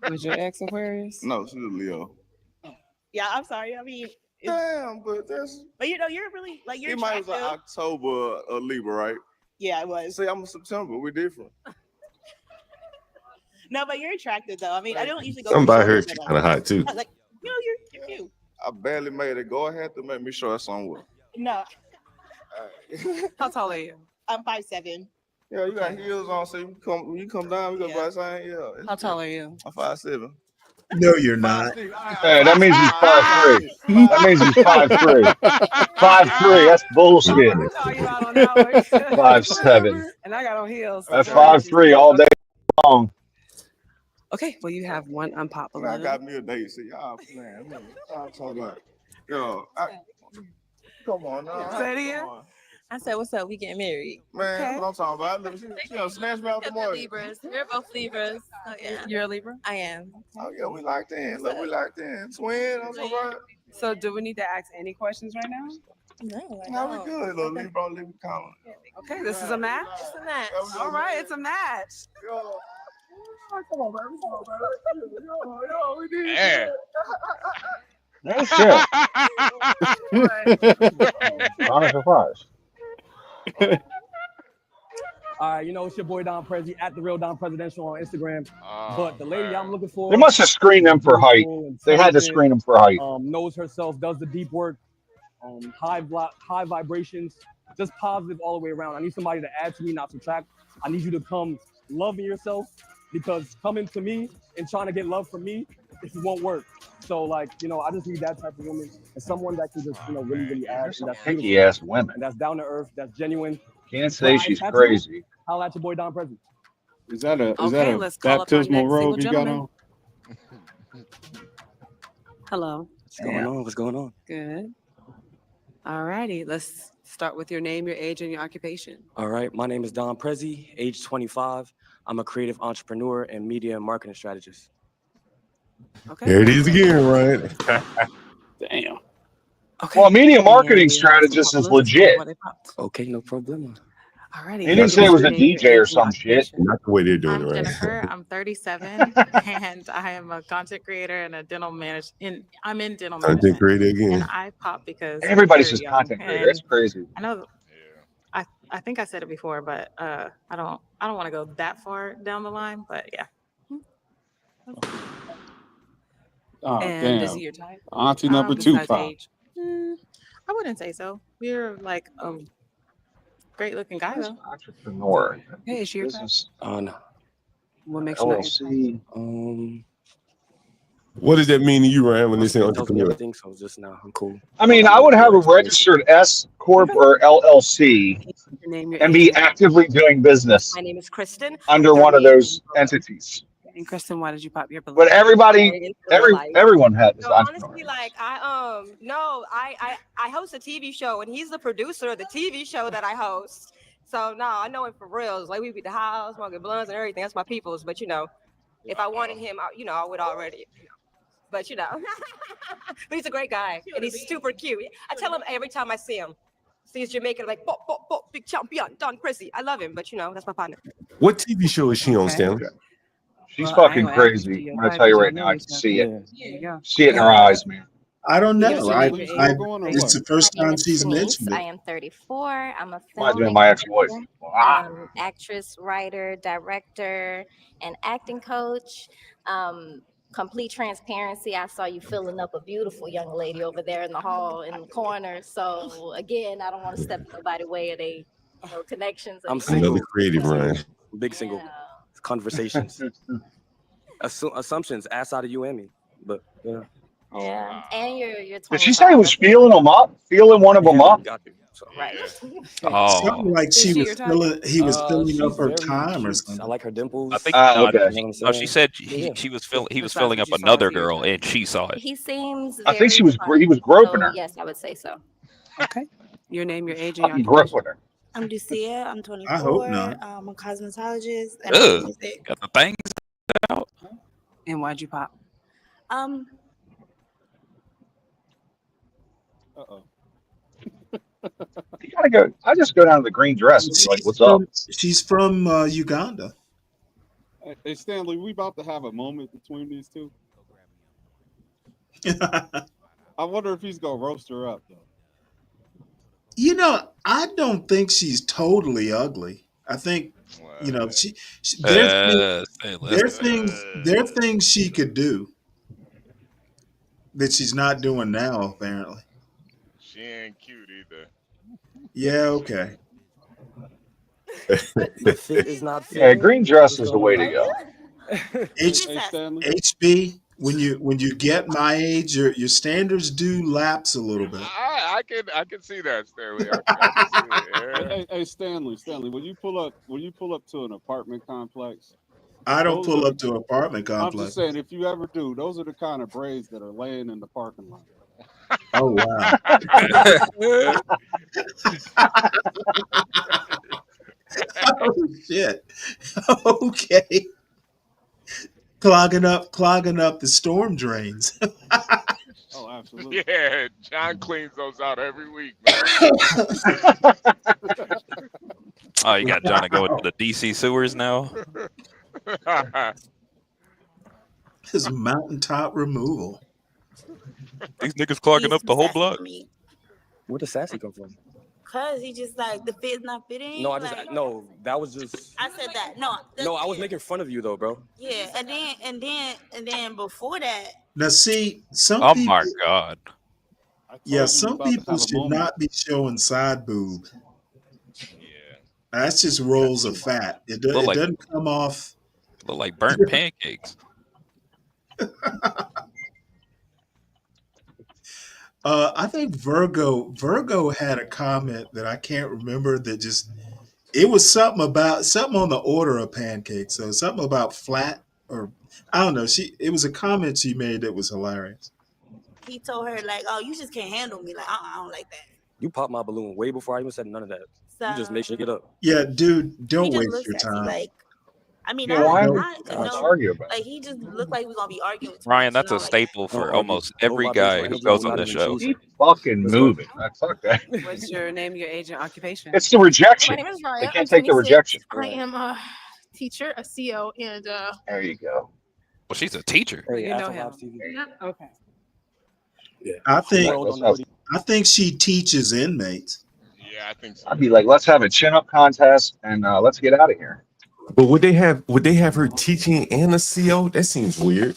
Was your ex Aquarius? No, she's a Leo. Yeah, I'm sorry. I mean, Damn, but that's. but you know, you're really like you're It might was like attractive. October Libra, right? Yeah, it was. See, I'm a September. We're different. No, but you're attractive though. I mean, I don't usually go. Something for about her, shorter, she's but, kind of hot too. Like, you know, you're cute. I barely made it. Go ahead to make me sure that's somewhere. No, How tall are you? I'm 5'7". Yeah, you got heels on, so you come when you come down, we go by the same. Yeah. How tall are you? I'm 5'7". No, you're not. Hey, that means he's 5'3". That means he's 5'3". 5'3". That's bullshit. 5'7". And I got on heels. That's 5'3" all day long. Okay, well, you have one I unpopular. got me a date. See, y'all playing. Man, I'm talking about. Yo, come on now. Say it again. Come on. I said, what's up? We getting married. Man, what I'm talking about. Look, she gonna snatch me out the morning. Libras. We're both Libras. Oh, yeah. You're a Libra? I am. Oh yeah, we locked in. Look, we locked in. Twin, I'm talking about. So do we need to ask any questions right now? No, I No, we don't. good. Little Libra, Libra calling. Okay, this is a match? It's a match. All right, it's a match. Yo. Come on, baby. Come on, baby. Yo, we need Yeah. No shit. Round of applause. All right, you know, it's your boy Don Prezi at the Real Don Presidential on Instagram. But the lady I'm looking for, They must have screened them for height. They had to screen them for height. knows herself, does the deep work, high vibrations, just positive all the way around. I need somebody to add to me, not subtract. I need you to come loving yourself, because coming to me and trying to get love from me, it won't work. So, like, you know, I just need that type of woman and someone that can just, you know, really add. And that's Picky ass women. And that's down to earth. That's genuine. Can't say she's crazy. Holla at your boy Don Prezi. Is that a Okay, let's call up our baptismal next robe single you got gentleman. on? Hello. What's going on? What's going on? Good. All righty, let's start with your name, your age, and your occupation. All right, my name is Don Prezi, age 25. I'm a creative entrepreneur and media and marketing strategist. Okay. There it is again, Ryan. Damn. Well, a media marketing strategist is legit. Okay, no problem. Alrighty. He didn't say it was a DJ or some shit. Not the way they're doing I'm it right. Jennifer. I'm 37, and I am a content creator and a dental manager. I'm in dental Content management, creator and again. I pop because I'm Everybody very says young. content creator. It's And crazy. I know, I think I said it before, but I don't want to go that far down the line. But yeah. Oh, And is damn. he your type? Auntie number two Besides pop. age. I wouldn't say so. We're like a great looking guy though. Entrepreneur. Hey, is she your type? Business. No. What makes you not your type? LLC. What does that mean to you, Ryan, when My they say skin tells me entrepreneur? everything, so just now I'm cool. I mean, I would have a registered S corp or LLC Your name, your and age, be and your actively doing business My name is Kristen. under I'm one of 38 those entities. And Kristen, why did you pop your But balloon? everybody, into real life. everyone has No, entrepreneur. honestly, like I host a TV show and he's the producer of the TV show that I host. So no, I know him for reals. Like we be at the house, smoking blunts and everything. That's my people's. But if I wanted him, I would already. But but he's a great guy and he's super cute. I tell him every time I see him. See his Jamaican like big champion Don Chrissy. I love him, but that's my partner. What TV show is she on, Okay. Stanley? She's Well, I ain't fucking gonna ask you crazy. your I'm gonna type tell you because right know now. I can yourself. see it. There you go. See it in her eyes, man. I don't Your know. name, your age, going or It's what? the first My name time is she's Shanice. mentioned I it. am 34. I'm a Reminds me of filmmaker, my ex-wife. actress, writer, director, and acting coach. Complete transparency. I saw you filling up a beautiful young lady over there in the hall in the corner. So again, I don't want to step in nobody's way of they connections. I'm Another single. creative, Ryan. Big single. Conversations. Assumptions. Ass out of you and me. But yeah. Yeah, and you're Did she say he 25. was feeling them up? Feeling one of them up? Got you. So. Right. Something like Is she she was your type? filling. He was filling up She's her very time or cute. I something. like her dimples. I think Okay. You know what I'm saying? no, she said Yeah. he was Besides filling what up you saw, another is he your girl type? and she saw it. He seems I think very he was fun. he was groping So her. yes, I would say so. Okay. Your name, your age, and your Fucking occupation. groping her. I'm Ducia. I'm I hope 24. not. I'm a cosmetologist and I do Ugh, music. got the things out. And why'd you pop? Um, Uh-oh. You gotta go. I just go down to the green dress and be like, "What's up?" She's from Uganda. Hey, Stanley, we about to have a moment between these two. I wonder if he's gonna roast her up though. I don't think she's totally ugly. I think she there's Say less. there are things she could do that she's not doing now. Apparently, She ain't cute either. yeah. Okay. The fit is not Yeah, fitting. green dress is the way to go. H- Hey, Stanley. HB, when you get my age, your standards do lapse a little bit. I can see that, Stanley. I can see it. Yeah. Hey, Stanley, when you pull up to an apartment complex, I don't those pull are up to an apartment I'm complex. just saying, if you ever do, those are the kind of braids that are laying in the parking lot. Oh wow. Oh shit. Okay. Clogging up the storm drains. Oh, absolutely. Yeah, John cleans those out every week, man. Oh, you got John to go into the DC sewers now. His mountaintop removal. These niggas clogging he's up the whole sassy block. for me. Where does sassy come from? Cause he just like the fit's not fitting. No, like, no, that was just. I said that. No. No, I was making fun of you though, bro. Yeah, and then before that. Now see, some Oh people my god. yeah, some people should not be showing side boob. Yeah. That's just rolls of fat. It Look like- doesn't come off. Look like burnt pancakes. I think Virgo had a comment that I can't remember that just it was something on the order of pancakes. So something about flat or I don't know. It was a comment she made that was hilarious. He told her like, "Oh, you just can't handle me. Like, I don't like that." You popped my balloon way before I even said none of that. You just make shit get up. Yeah, dude, don't He just waste looks your at me time. like, I mean, Yeah, not why are we not supposed to no, argue about like he just looked like we gonna be arguing too Ryan, much. You that's know, a like staple Don't for argue. almost Go every by based guy on who agent. goes I'm on not the even show. choosing. Keep fucking Let's go. moving. Fuck that. What's your name, your age, and occupation? It's the My rejection. name is They Raya. I'm can't take the 26. rejection. I am a teacher, a CO, and There you go. Well, she's a teacher. Well, Hey, you know Afro him. Vibes TV. yeah. Okay. Yeah. I She's think like, let's have. I think she teaches inmates. Yeah, I think so. I'd be like, let's have a chin-up contest and let's get out of here. But would they have her teaching and a CO? That seems weird.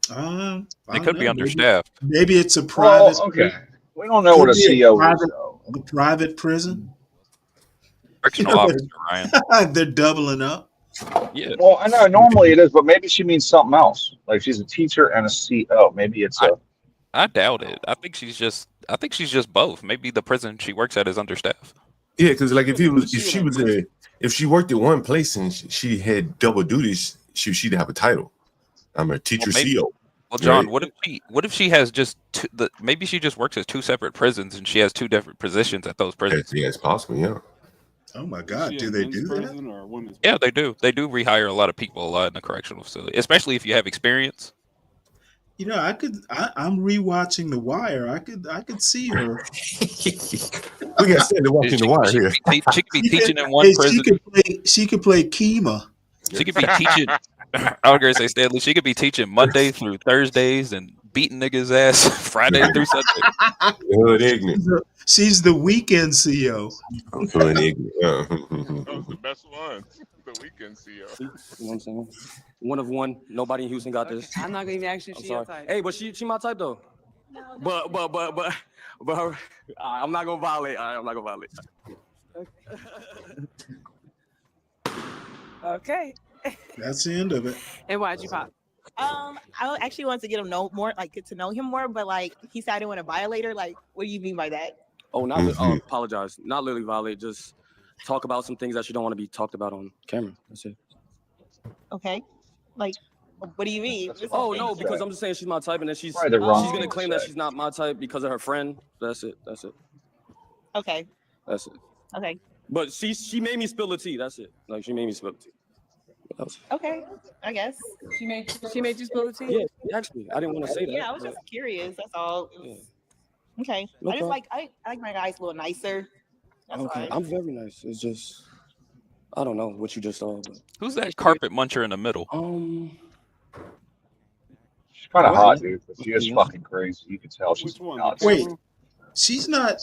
I They don't could be know. understaffed. Maybe it's a Well, private. okay. We don't know what Could a be CO is, though. a private prison. You Correctional know, officer, Ryan. they're doubling up. Yeah. Well, I know normally it is, but maybe she means something else. Like she's a teacher and a CO. Maybe it's a. I doubt it. I think she's just both. Maybe the prison she works at is understaffed. Yeah, because like if she worked at one place and she had double duties, she'd have a title. I'm a teacher maybe, CO. Well, John, Right? what if she has just maybe she just works at two separate prisons and she has two different positions at those prisons? Yeah, it's possible. Yeah. Oh my God, do they do that? Or women's? Yeah, they do. They do rehire a lot of people a lot in the correctional facility, especially if you have experience. You know, I'm rewatching The Wire. I could see her. We got Sandy walking the wire here. She could be teaching in one prison. She could play Kima. She could be teaching. I was gonna say, Stanley. She could be teaching Monday through Thursdays and beating niggas' ass Friday through Sunday. Hood ignorant. She's the weekend CEO. Hood ignorant. Those the best ones. The weekend CEO. You know what I'm saying? One of one. Nobody in Houston got this. I'm not gonna even ask you if I'm she your sorry. type. Hey, but she my type though. But I'm not gonna violate. I'm not gonna violate. Okay. That's the end of it. And why'd you pop? I actually want to get to know him more, but like he said I didn't want to violate her. Like, what do you mean by that? Oh, not apologize. Not literally violate. Just talk about some things that you don't want to be talked about on camera. That's it. Okay, like, what do you mean? Oh no, because I'm just saying she's my type, and then she's Probably the wrong gonna thing to claim that say. she's not my type because of her friend. That's it. Okay, That's it. okay, But she made me spill the tea. That's it. Like she made me spill the tea. okay. I guess. She made you spill the tea? Yeah, actually, I didn't want to say that. Yeah, I was just curious. That's all. Okay. No I just problem. I like my guys a little nicer. That's Okay, why. I'm very nice. It's just I don't know what you just saw. But Who's that carpet muncher in the middle? She's kind of What? hot, dude, but she is fucking crazy. You can tell she's nuts. Wait, she's not.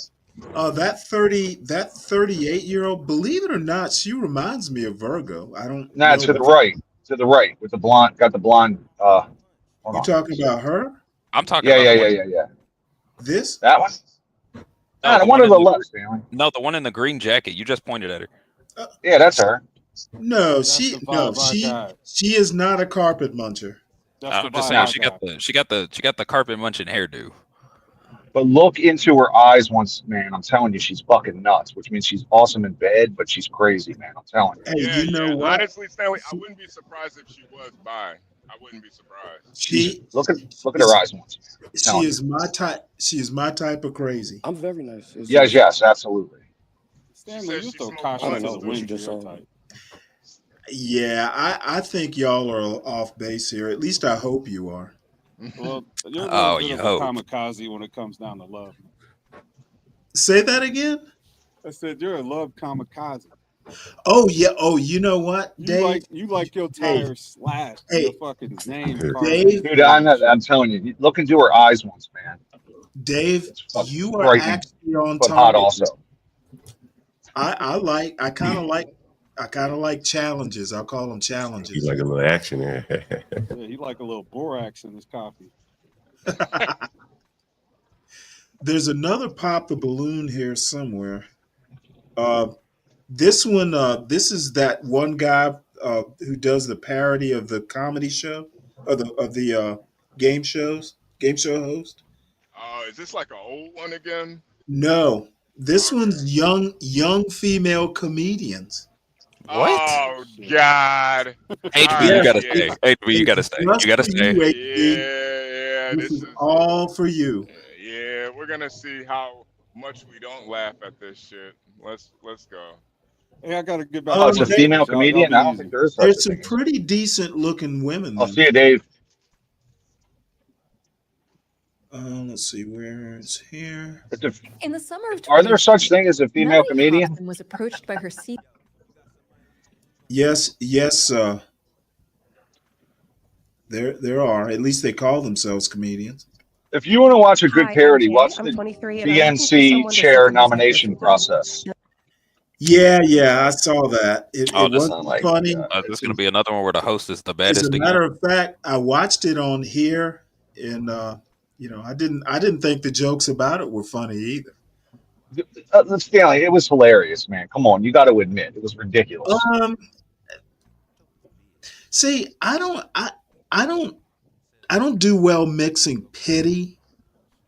That 38-year-old. Believe it or not, she reminds me of Virgo. I don't. Nah, know to the what- right. To the right with the blonde. Got the blonde. Hold You on. talking about her? I'm talking Yeah, about yeah, the yeah, one- yeah, yeah. This? That one? No, Nah, the the one one to in the the- left, Stanley. No, the one in the green jacket. You just pointed at her. Yeah, that's her. No, That's she the vibe I got. she is not a carpet muncher. That's I'm the just vibe saying I she got the carpet munching hairdo. But look into her eyes once, man. I'm telling you, she's fucking nuts, which means she's awesome in bed, but she's crazy, man. I'm telling you. Hey, Yeah, you know yeah. what? Honestly, Stanley, I wouldn't be surprised if she was bi. I wouldn't be surprised. She Look at her eyes once. I'm she telling is my type. She is my type of crazy. I'm very nice. It's Yes, just- yes, absolutely. Stanley, you throw I don't caution to know the what you wind for just your saw. type. Yeah, I think y'all are off base here. At least I hope you are. Well, you're a little Oh, bit you of hope. a kamikaze when it comes down to love. Say that again. I said you're a love kamikaze. Oh yeah. Oh, you know what, You Dave? like your Hey. tires slashed. Hey. Your fucking name carved. Dave, Dude, I'm telling you, look into her eyes once, man. Dave, fucking you are frightening, actually on but hot target. also. I kind of like challenges. I'll call them You challenges. like a little action there. Yeah, you like a little borax in his coffee. There's another pop the balloon here somewhere. This one, this is that one guy who does the parody of the comedy show of the game show host. Is this like an old one again? No, this one's young female comedians. What? Oh God! HB, Yes, you gotta it's- stay. HB, you gotta it's stay. just You gotta for stay. you, HB. Yeah, This is all for you. yeah. We're gonna see how much we don't laugh at this shit. Let's go. Hey, I gotta get back Oh, to it's a work, female fellas. Y'all comedian? be I don't easy. think there is such There's a some thing. pretty decent looking women I'll though. see you, Dave. Let's see where it's here. In the summer of Are there such thing as a female Melanie comedian? Hobson was approached by her Yes, yes. There are. At least they call themselves comedians. If you want to watch a good Hi, I'm parody, Jay. watch I'm the 23 and I'm looking for DNC someone to chair subsidize my nomination grocery bill. process. Yeah, I saw that. Oh, It this wasn't my funny. God. this is gonna be another one where the host is the As a baddest again. matter of fact, I watched it on here, and I didn't think the jokes about it were funny either. Let's be honest, it was hilarious, man. Come on, you got to admit it was ridiculous. See, I don't do well mixing pity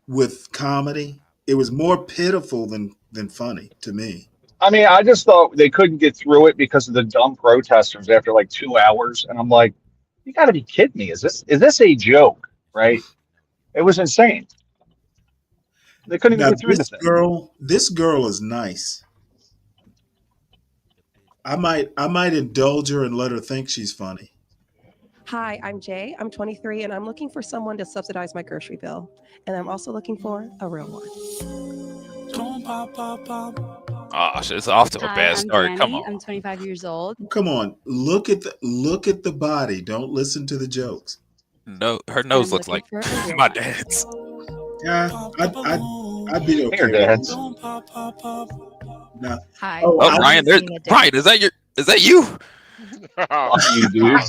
with comedy. It was more pitiful than funny to me. I mean, I just thought they couldn't get through it because of the dumb protesters after like 2 hours, and I'm like, you got to be kidding me! Is this a joke? Right? It was insane. They couldn't even Now get through the thing. this girl is nice. I might indulge her and let her think she's funny. Hi, I'm Jay. I'm 23 and I'm looking for someone to subsidize my grocery bill. And I'm also looking for a real one. Oh, shit, it's off to a Hi, bad I'm start. Come Danny. on. I'm 25 years old. Come on, look at the body. Don't listen to the jokes. No, her I'm nose looks looking like for a real my one. dad's. Yeah, I'd be okay. Here, with dads. that. Now, Hi. oh, Oh, Ryan, there's Ryan. Is that you? Fuck you, dude.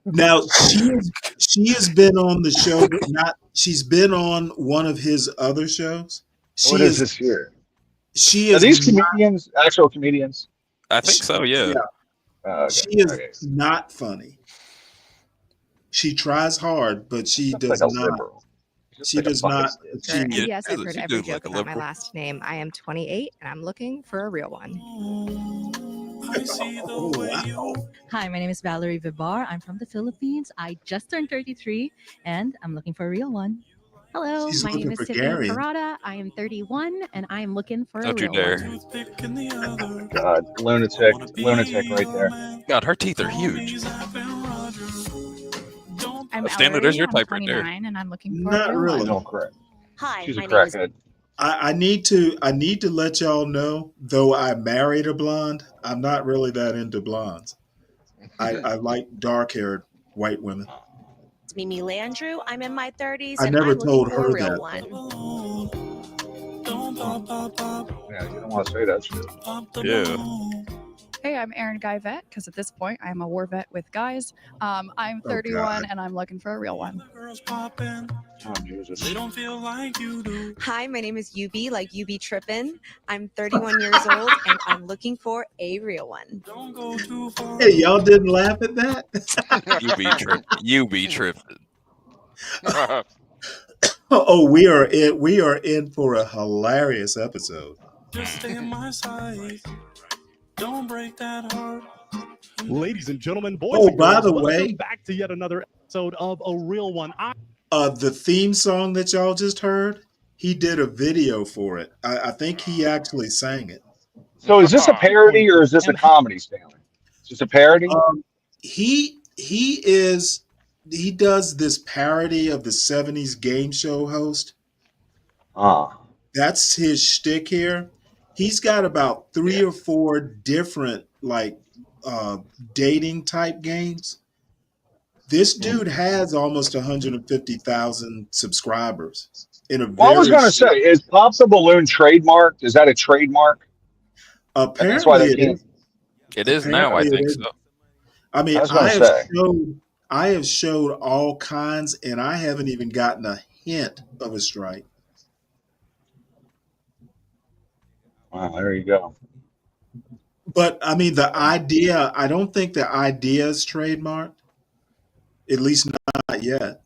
now she has been on the show, but not. She's been on one of his other shows. What is this here? She Are is these not, comedians actual comedians? I think so. Yeah. Okay, she is okay. not funny. She tries hard, but she Looks does like a not. liberal. Just She like a does fucking not. snitch. She, And yes, I've heard she every do joke look a about my liberal. last name. I am 28 and I'm looking for a real one. oh wow! Hi, my name is Valerie Vivar. I'm from the Philippines. I just turned 33 and I'm looking for a real one. Hello, She's my looking name is for Tiffany Gary. Parada. I am 31 and I am looking for a Don't you real dare. one. God, lunatic right there. God, her teeth are huge. I'm Stanley, there's Ellery. your I'm type right there. 29 and I'm looking for Not a real really. one. No crack. Hi, She's a my name is crackhead. I need to let y'all know. Though I married a blonde, I'm not really that into blondes. I like dark-haired white women. Mimi Landrew. I'm in my 30s I and never I'm looking told for her a real that. one. Yeah, you don't want to say that shit. Yeah. Hey, I'm Erin Guy Vet because at this point I'm a war vet with guys. I'm Oh, 31 God. and I'm looking for a real one. Oh, Jesus. Hi, my name is UB, like UB Trippin. I'm 31 years old and I'm looking for a real one. Hey, y'all didn't laugh at that? You be tripping. Oh, we are in for a hilarious episode. Just stay in my sight. Don't break that heart. Ladies and gentlemen, boys Oh, and by girls, the welcome way, back to yet another episode of A Real One. the theme song that y'all just heard, he did a video for it. I think he actually sang it. So is this a parody or is this a comedy, Stanley? Is this a parody? He does this parody of the 70s game show host. That's his shtick here. He's got about 3 or 4 different dating type games. This dude has almost 150,000 subscribers in a Well, I was very going to say, short. is Pop the Balloon trademarked? Is that a trademark? And that's why Apparently they it can't. is. It is now, I Apparently it think is. so. I mean, I was gonna say. I have showed all kinds, and I haven't even gotten a hint of a strike. Wow, there you go. But I mean, the idea, I don't think the idea is trademarked, at least not yet.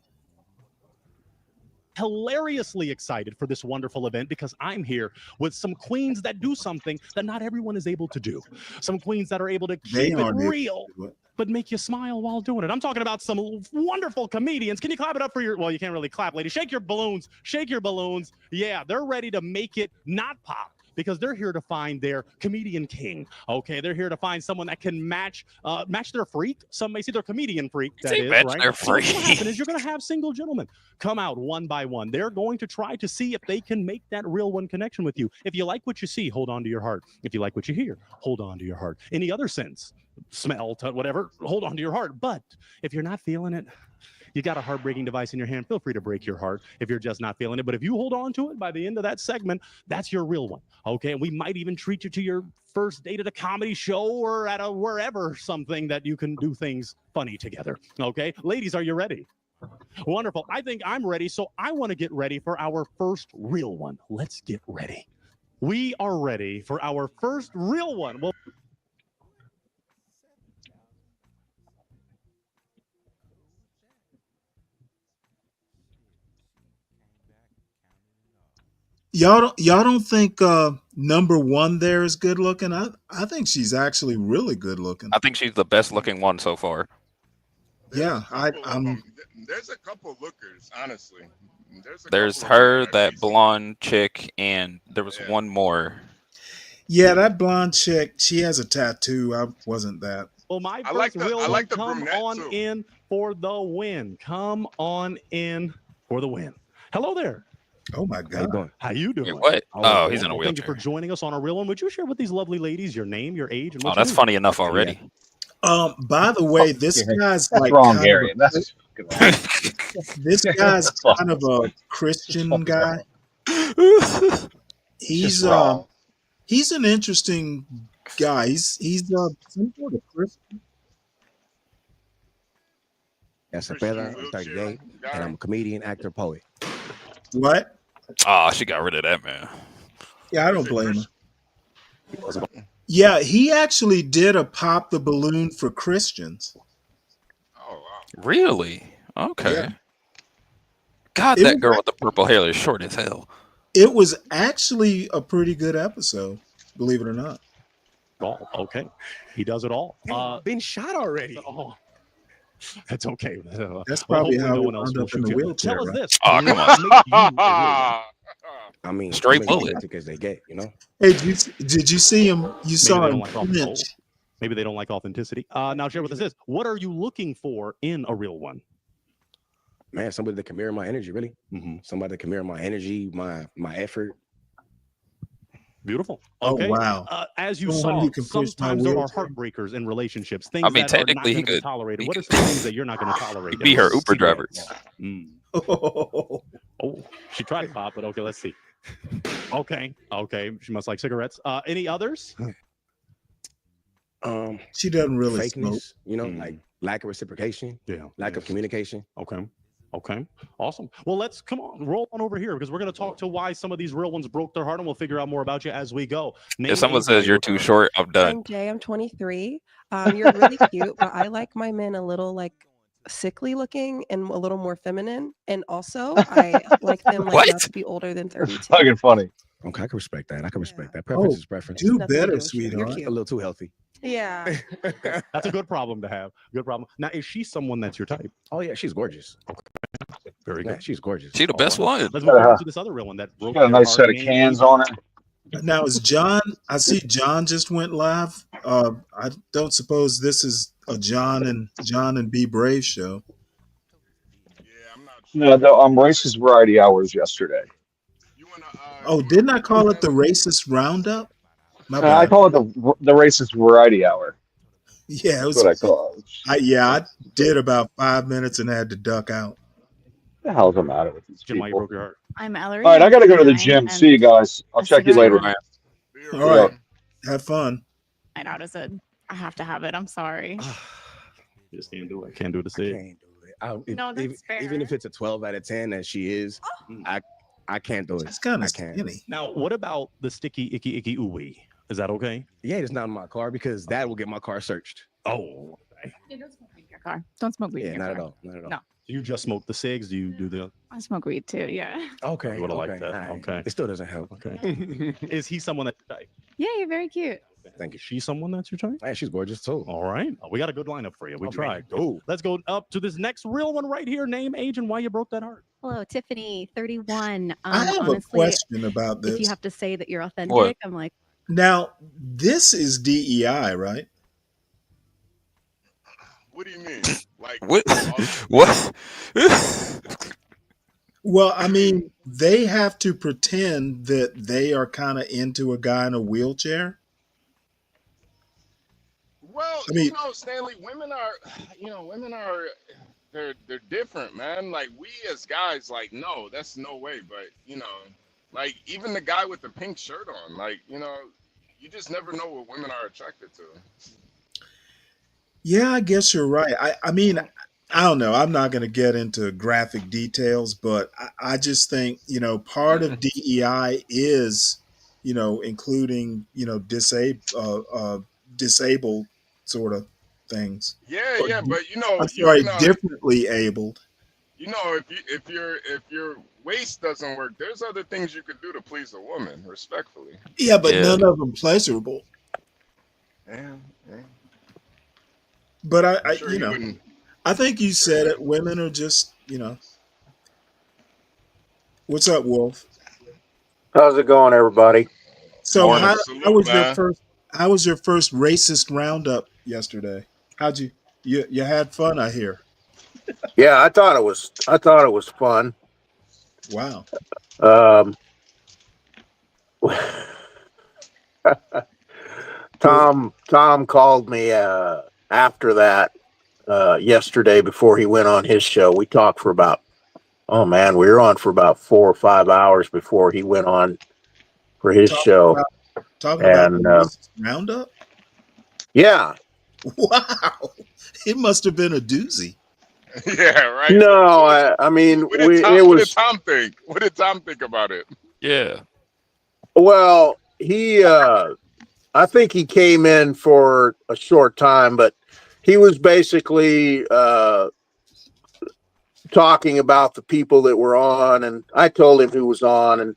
Hilariously excited for this wonderful event because I'm here with some queens that do something that not everyone is able to do. Some queens that are able to They keep it aren't able to real, do it. but make you smile while doing it. I'm talking about some wonderful comedians. Can you clap it up for your, well, you can't really clap, ladies. Shake your balloons. Shake your balloons. Yeah, they're ready to make it not pop. because they're here to find their comedian king. Okay, they're here to find someone that can match their freak. Some may say their comedian freak. That is match right. their So what's going to freak. happen is you're going to have single gentlemen come out one by one. They're going to try to see if they can make that real one connection with you. If you like what you see, hold on to your heart. If you like what you hear, hold on to your heart. Any other sense, smell, whatever, hold on to your heart. But if you're not feeling it, you got a heartbreaking device in your hand, feel free to break your heart if you're just not feeling it. But if you hold on to it, by the end of that segment, that's your real one. Okay, and we might even treat you to your first date at a comedy show or at a wherever, something that you can do things funny together. Okay, ladies, are you ready? Wonderful. I think I'm ready, so I want to get ready for our first real one. Let's get ready. We are ready for our first real one. Well, y'all don't think number one there is good looking? I think she's actually really good looking. I think she's the best looking one so far. Yeah, I'm. There's a couple lookers, honestly. There's her, that blonde chick, and there was one more. Yeah, that blonde chick. She has a tattoo. I wasn't that. Well, my I first like the- real I one, like the come brunette, on too. in for the win. Come on in for the win. Hello there. Oh my God. How you doing? What? Oh, he's in a Well, thank you for wheelchair. joining us on a real one. Would you share with these lovely ladies your name, your age, and Oh, what that's you do? funny enough already. By the way, this guy's That's like wrong, kind Gary. of That's this guy's kind of a Christian guy. just wrong. He's an interesting guy. He's some sort of Christian. That's a Pedro. I'm 38, and I'm a comedian, actor, poet. What? Oh, she got rid of that man. Yeah, I don't blame her. Yeah, he actually did a pop the balloon for Christians. Really? Okay. Yeah. God, It that was girl with the purple hair is short as hell. It was actually a pretty good episode, believe it or not. Oh, okay. He does it all. Been shot already. Oh, that's okay. That's probably hopefully how no he one else wound will up in shoot the you. wheelchair. Tell us right? this. Oh, What come on. makes you a real one? I mean, Straight I'm as bullet. authentic as they get, you know? Hey, did you see him? You Maybe saw they him don't like authenticity. flinch. Maybe they don't like authenticity. Now share with us this. What are you looking for in a real one? Man, somebody that can mirror my energy, really. Mm-hmm. Somebody that can mirror my energy, my effort. Beautiful. Oh, Okay. wow. As you Someone saw, who can push my sometimes there are wheelchair. heartbreakers in relationships. Things I mean, that are not technically, going he to be could- tolerated. he What are could- some things that you're not going to tolerate? Be her Uber driver. Oh, she tried to pop, but okay, let's see. Okay. She must like cigarettes. Any others? She doesn't really fakeness, smoke. you know, like lack of reciprocation, lack of communication. Okay. Awesome. Well, let's roll on over here because we're going to talk to why some of these real ones broke their heart, and we'll figure out more about you as we go. If someone says you're too short, I'm done. I'm Jay. I'm 23. You're really cute, but I like my men a little like sickly looking and a little more feminine. And also, I like them like not to be older than 32. Fucking funny. Okay, I can respect that. I can respect that. Preference is preference. Do Nothing to do better, with you. You're sweetheart. cute. A little too healthy. Yeah. That's a good problem to have. Good problem. Now, is she someone that's your type? Oh yeah, she's gorgeous. Very Yeah, good. she's gorgeous. She the best one. Let's move on to this other real one that She's broke got a their nice heart. set of Name, cans age, on her. Now is John? I see John just went live. I don't suppose this is a John and Be Brave show. No, the racist variety hours yesterday. Oh, didn't I call it the racist roundup? My I bad. call it the racist variety hour. Yeah, it That's was. what I call it. I did about 5 minutes and had to duck out. What the hell's the matter with these Jim, why you people? broke your heart? I'm Ellery. All right, I got to go to the 29, gym. and See you guys. I'll a check you later. cigarette. All right, have fun. I know, I have to have it. I'm sorry. You just can't do it. Can't do it to see it. Can't do it. No, that's fair. Even if it's a 12 out of 10 as she is, I can't do it. It's kind I of can't. skinny. Now, what about the sticky, icky, ooey? Is that okay? Yeah, it's not in my car because that will get my car searched. Oh, okay. Yeah, don't smoke weed in your car. Don't smoke weed Yeah, in your not car. at all. Not at all. No. Do you just smoke the cigs? Do you do the? I smoke weed too. Yeah. Okay. You would have okay, liked that. all right. Okay. It still doesn't help. Okay. Is he someone that's your type? Yeah, you're very cute. Thank you. Is she someone that's your type? Hey, she's gorgeous too. All right. We got a good lineup for you. We Okay. tried. Ooh. Let's go up to this next real one right here. Name, age, and why you broke that heart. Hello, Tiffany, 31. I have a Honestly, question about if you this. have to say that you're What? authentic, I'm like, Now, this is DEI, right? What do you mean? Like What? all What? Well, I mean, they have to pretend that they are kind of into a guy in a wheelchair. Well, I mean, Stanley, women are they're different, man. Like we as guys, like no, that's no way. But like even the guy with the pink shirt on, like you just never know what women are attracted to. yeah, I guess you're right. I mean, I don't know. I'm not going to get into graphic details, but I just think, part of DEI is, including, disabled sort of things. Yeah, Or yeah, but I'm you sorry, can differently abled. if your waist doesn't work, there's other things you could do to please a woman, respectfully. Yeah, but Yeah. none of them pleasurable. Yeah, yeah. But I'm sure he wouldn't. I think you said it. Women are just, what's up, Wolf? How's it going, everybody? So Morning. how was your man. first racist roundup yesterday? How'd you had fun, I hear. Yeah, I thought it was fun. Wow. Tom called me after that yesterday before he went on his show. We talked for about we were on for about 4 or 5 hours before he went on for his show. Talking about the And racist roundup? yeah. Wow. It must have been a doozy. Yeah, right. No, I mean What did Tom think? What did Tom think about it? Yeah. Well, he I think he came in for a short time, but he was basically talking about the people that were on, and I told him who was on, and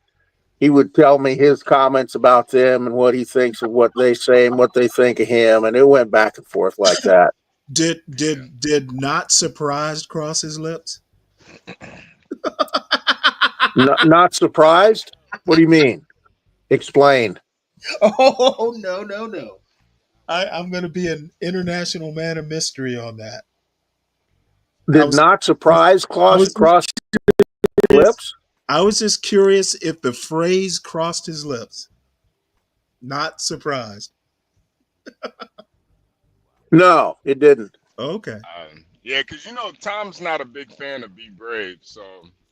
he would tell me his comments about them and what he thinks of what they say and what they think of him, and it went back and forth like that. Did not surprised cross his lips? Not surprised? What do you mean? Explain. Oh, no. I'm going to be an international man of mystery on that. Did not surprise cross lips? I was just curious if the phrase crossed his lips. Not surprised. No, it didn't. Okay. Yeah, because Tom's not a big fan of Be Brave, so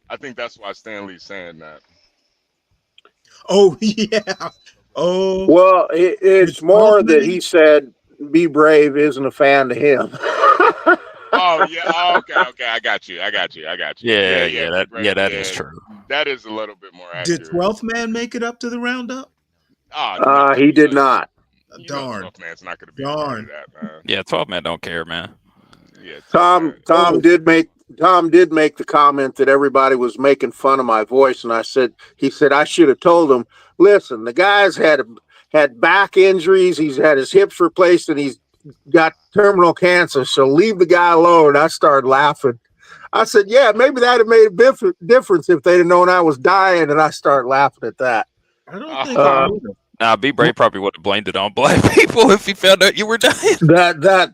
I think that's why Stanley's saying that. Oh yeah. Oh. Well, it's more that he said Be Brave isn't a fan to him. Oh yeah. Oh, okay. I got you. Yeah, that is true. That is a little bit more accurate. Did 12th Man make it up to the roundup? He did not. Darn. 12th Man's not going to be a part of that, man. Yeah, 12 Man don't care, man. Yeah. Tom did make the comment that everybody was making fun of my voice, and he said I should have told him, listen, the guy's had back injuries, he's had his hips replaced, and he's got terminal cancer, so leave the guy alone. I started laughing. I said, yeah, maybe that would have made a difference if they'd have known I was dying, and I started laughing at that. I don't think I would have. Nah, Be Brave probably would have blamed it on black people if he found out you were dying. 70%,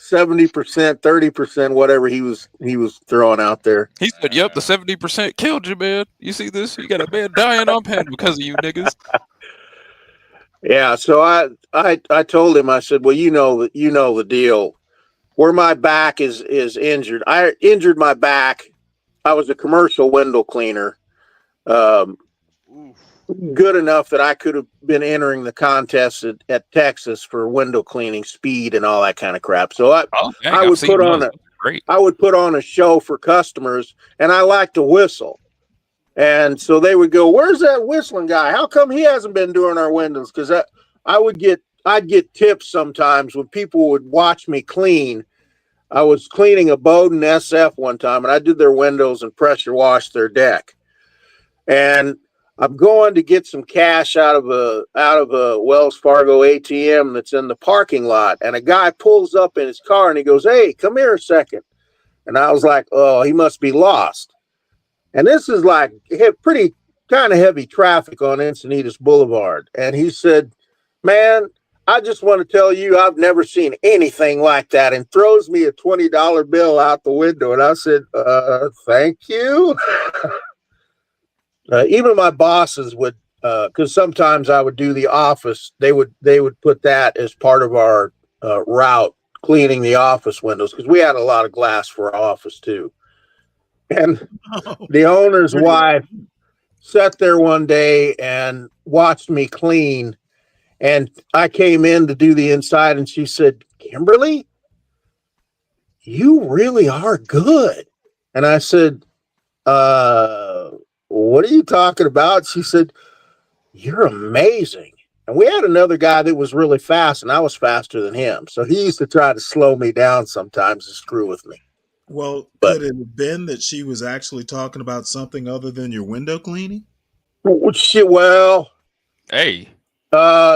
30%, whatever he was throwing out there. He said, "Yep, the 70% killed you, man. You see this? You got a man dying on pen because of you niggas." Yeah, so I told him, I said, well, you know the deal. Where my back is injured. I injured my back. I was a commercial window cleaner. Good enough that I could have been entering the contest at Texas for window cleaning speed and all that kind of crap. So I would put on a show for customers, and I like to whistle. And so they would go, "Where's that whistling guy? How come he hasn't been doing our windows?" Because I'd get tips sometimes when people would watch me clean. I was cleaning a Bowden SF one time, and I did their windows and pressure washed their deck. And I'm going to get some cash out of a Wells Fargo ATM that's in the parking lot, and a guy pulls up in his car and he goes, "Hey, come here a second." And I was like, "Oh, he must be lost." And this is like pretty kind of heavy traffic on Encinitas Boulevard. And he said, man, I just want to tell you, I've never seen anything like that, and throws me a $20 bill out the window. And I said, thank you. Even my bosses would, because sometimes I would do the office. They would put that as part of our route, cleaning the office windows, because we had a lot of glass for our office too. And the owner's wife sat there one day and watched me clean. And I came in to do the inside, and she said, Kimberly, you really are good. And I said, what are you talking about? She said, you're amazing. And we had another guy that was really fast, and I was faster than him. So he used to try to slow me down sometimes to screw with me. Well, could it have been that she was actually talking about something other than your window cleaning? Well, hey.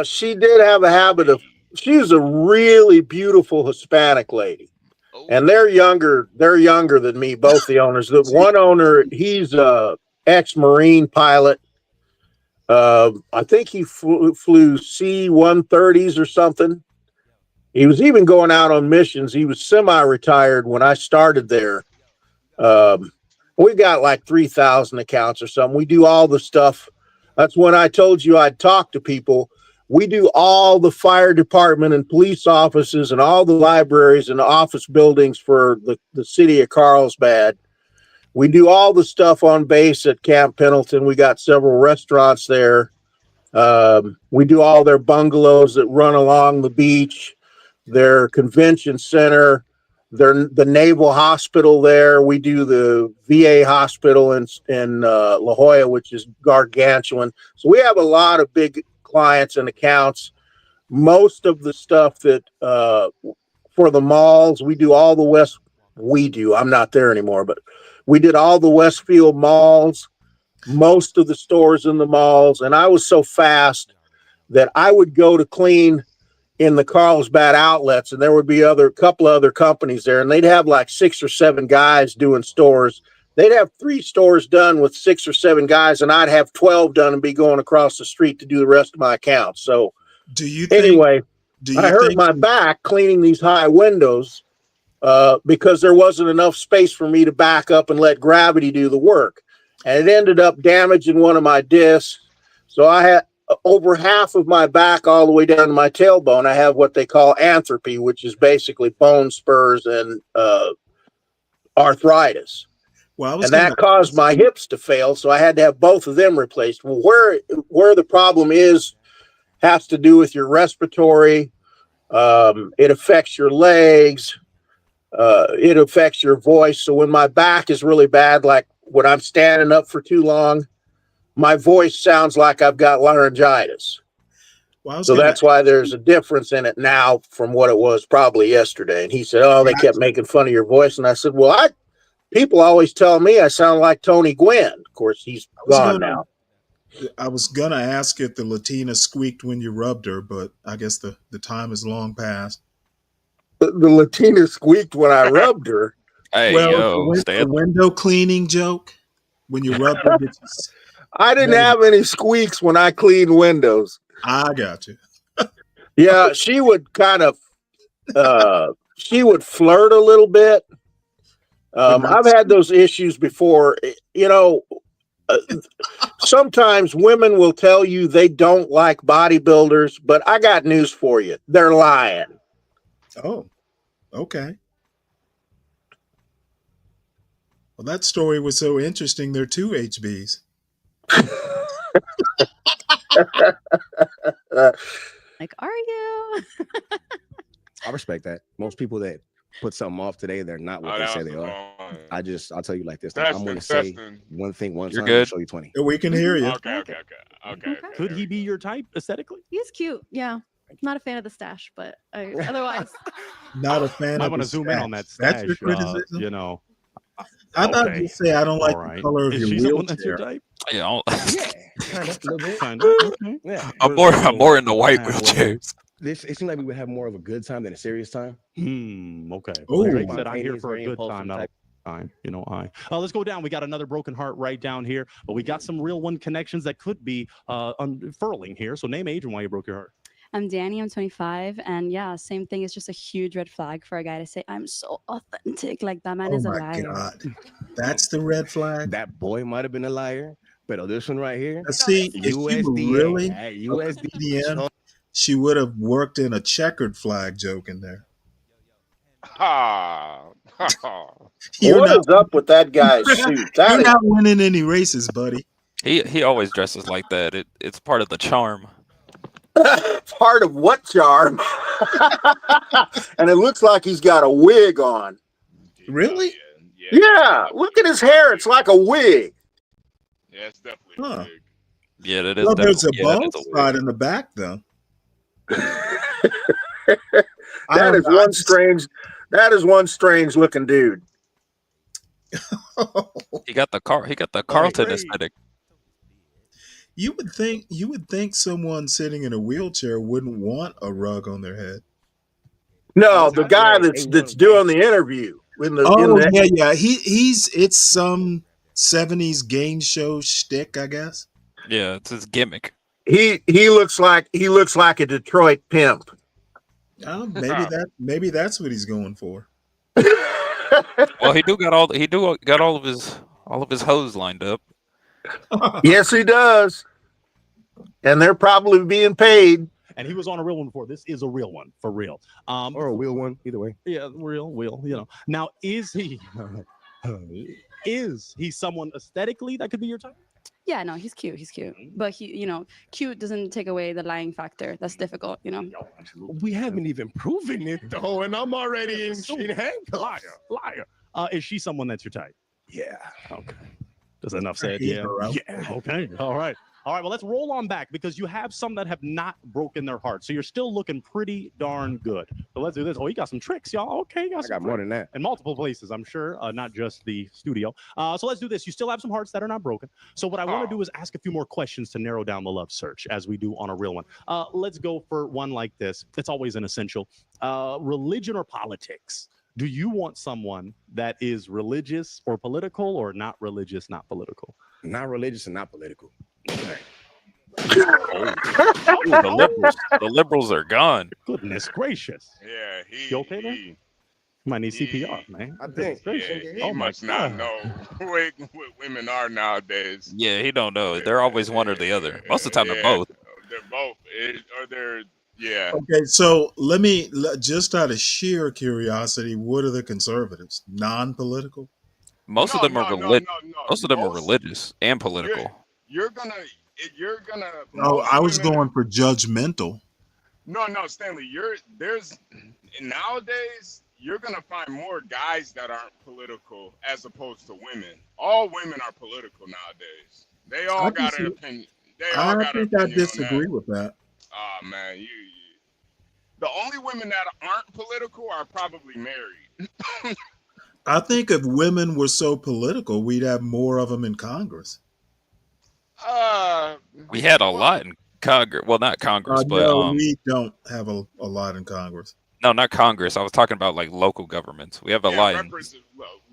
She did have a habit of, she was a really beautiful Hispanic lady. And they're younger than me, both the owners. The one owner, he's a ex-Marine pilot. I think he flew C-130s or something. He was even going out on missions. He was semi-retired when I started there. We got like 3,000 accounts or something. We do all the stuff. That's when I told you I'd talk to people. We do all the fire department and police offices and all the libraries and office buildings for the city of Carlsbad. We do all the stuff on base at Camp Pendleton. We got several restaurants there. We do all their bungalows that run along the beach, their convention center, the Naval Hospital there. We do the VA hospital in La Jolla, which is gargantuan. So we have a lot of big clients and accounts. Most of the stuff that for the malls, we do all the I'm not there anymore, but we did all the Westfield malls, most of the stores in the malls. And I was so fast that I would go to clean in the Carlsbad outlets, and there would be couple other companies there, and they'd have like 6 or 7 guys doing stores. They'd have 3 stores done with 6 or 7 guys, and I'd have 12 done and be going across the street to do the rest of my accounts. So I hurt my back cleaning these high windows because there wasn't enough space for me to back up and let gravity do the work. And it ended up damaging one of my discs. So I had over half of my back all the way down to my tailbone. I have what they call anthropy, which is basically bone spurs and arthritis. Well, and that caused my hips to fail, so I had to have both of them replaced. Well, where the problem has to do with your respiratory. It affects your legs. It affects your voice. So when my back is really bad, like when I'm standing up for too long, my voice sounds like I've got laryngitis. Well, so that's why there's a difference in it now from what it was probably yesterday. And he said, oh, they kept making fun of your voice. And I said, well, people always tell me I sound like Tony Gwynn. Of course, he's gone now. I was going to ask if the Latina squeaked when you rubbed her, but I guess the time is long past. The Latina squeaked when I rubbed her. Hey, the window cleaning joke when you rubbed her. I didn't have any squeaks when I cleaned windows. I got you. Yeah, she would kind of, she would flirt a little bit. I've had those issues before. Sometimes women will tell you they don't like bodybuilders, but I got news for you. They're lying. Oh, okay. Well, that story was so interesting. There are 2 HBs. Like, are you? I respect that. Most people that put something off today, they're not what they say they are. I'll tell you like this. I'm going to say one thing one time and show you 20. We can hear you. Okay. Could he be your type aesthetically? He's cute. Yeah. Not a fan of the stash, but otherwise. Not a fan I of want to the zoom in on that That's stash. your criticism? I thought you say I don't like the color of Is your she wheelchair. someone that's your type? Yeah, kind of a little bit. Kind of. Okay. Yeah. I'm more in the white wheelchairs. It seemed like we would have more of a good time than a serious time. Okay. Ooh. Drake said I'm here for a good time. Let's go down. We got another broken heart right down here, but we got some real one connections that could be unfurling here. So name, age, and why you broke your heart. I'm Danny, I'm 25, and yeah, same thing. It's just a huge red flag for a guy to say, I'm so authentic. Like, that man is a liar. God. That's the red flag? That boy might have been a liar, but this one right here, see, if she were really USDA, she would have worked in a checkered flag joke in there. What is up with that guy's suit? You're not winning any races, buddy. He always dresses like that. It's part of the charm. Part of what charm? And it looks like he's got a wig on. Really? Yeah. Look at his hair. It's like a wig. Yeah, it's definitely a wig. Yeah, that is. Well, there's a definitely- bald spot in the back, though. That is one strange looking dude. He got the Carlton aesthetic. You would think someone sitting in a wheelchair wouldn't want a rug on their head. No, the guy that's doing the interview. Yeah. It's some 70s game show shtick, I guess. Yeah, it's his gimmick. He looks like a Detroit pimp. Oh, maybe that's what he's going for. Well, he got all of his hoes lined up. Yes, he does. And they're probably being paid. And he was on a real one before. This is a real one, for real. Or a wheel one, either way. Yeah, real. Now, is he someone aesthetically that could be your type? Yeah, no, he's cute. But cute doesn't take away the lying factor. That's difficult, We haven't even proven it, though, and I'm already in handcuffs. Liar. Is she someone that's your type? Yeah. Okay. Does enough said? Yeah. Yeah. Okay. All right. Well, let's roll on back because you have some that have not broken their heart. So you're still looking pretty darn good. So let's do this. Oh, you got some tricks, y'all. Okay. I got more than that. In multiple places, I'm sure, not just the studio. So let's do this. You still have some hearts that are not broken. So what I want to do is ask a few more questions to narrow down the love search as we do on a real one. Let's go for one like this. It's always an essential. Religion or politics? Do you want someone that is religious or political, or not religious, not political? Not religious and not political. The liberals are gone. Goodness gracious. Yeah, you okay there? You might need CPR, man. I think. He must not know what women are nowadays. Yeah, he don't know. They're always one or the other. Most of the time, they're both. They're both. Yeah. Okay, so let me, just out of sheer curiosity, what are the conservatives? Non-political? Most of them are religious and political. You're gonna. Oh, I was going for judgmental. No, Stanley. Nowadays you're gonna find more guys that aren't political as opposed to women. All women are political nowadays. They all got an opinion. I think I disagree with that. Oh man, the only women that aren't political are probably married. I think if women were so political, we'd have more of them in Congress. We had a lot in Congress. Well, not Congress, but no, we don't have a lot in Congress. No, not Congress. I was talking about like local governments. We have a lot.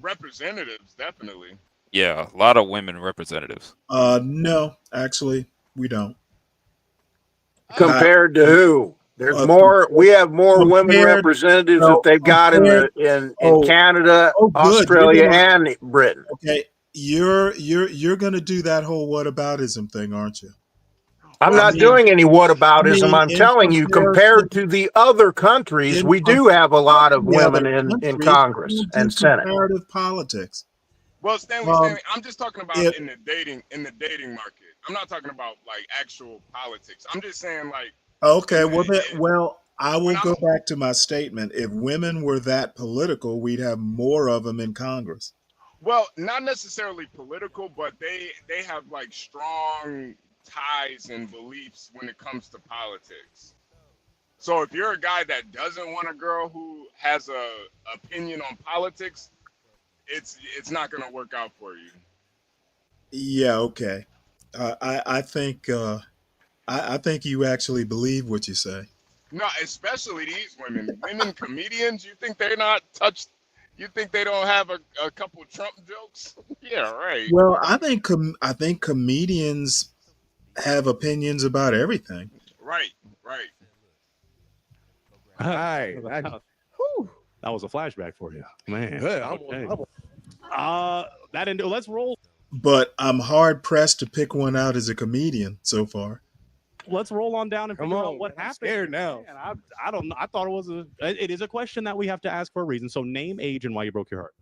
Representatives, definitely. Yeah, a lot of women representatives. No, actually, we don't. Compared to who? There's more. We have more women representatives that they've got in Canada, Australia, and Britain. Okay, you're going to do that whole whataboutism thing, aren't you? I'm not doing any whataboutism. I'm telling you, compared to the other countries, we do have a lot of women in Congress and Senate. Comparative politics. Well, Stanley, I'm just talking about in the dating market. I'm not talking about like actual politics. I'm just saying like. Okay, well, I will go back to my statement. If women were that political, we'd have more of them in Congress. Well, not necessarily political, but they have like strong ties and beliefs when it comes to politics. So if you're a guy that doesn't want a girl who has a opinion on politics, it's not going to work out for you. Yeah, okay. I think you actually believe what you say. No, especially these women comedians. You think they're not touched? You think they don't have a couple Trump jokes? Yeah, right. Well, I think comedians have opinions about everything. Right, right. All right. That was a flashback for you, man. Good. That didn't. Let's roll. But I'm hard pressed to pick one out as a comedian so far. Let's roll on down and figure out what I'm happened. scared now. Man, I don't know. I thought it is a question that we have to ask for a reason. So name, age, and why you broke your heart.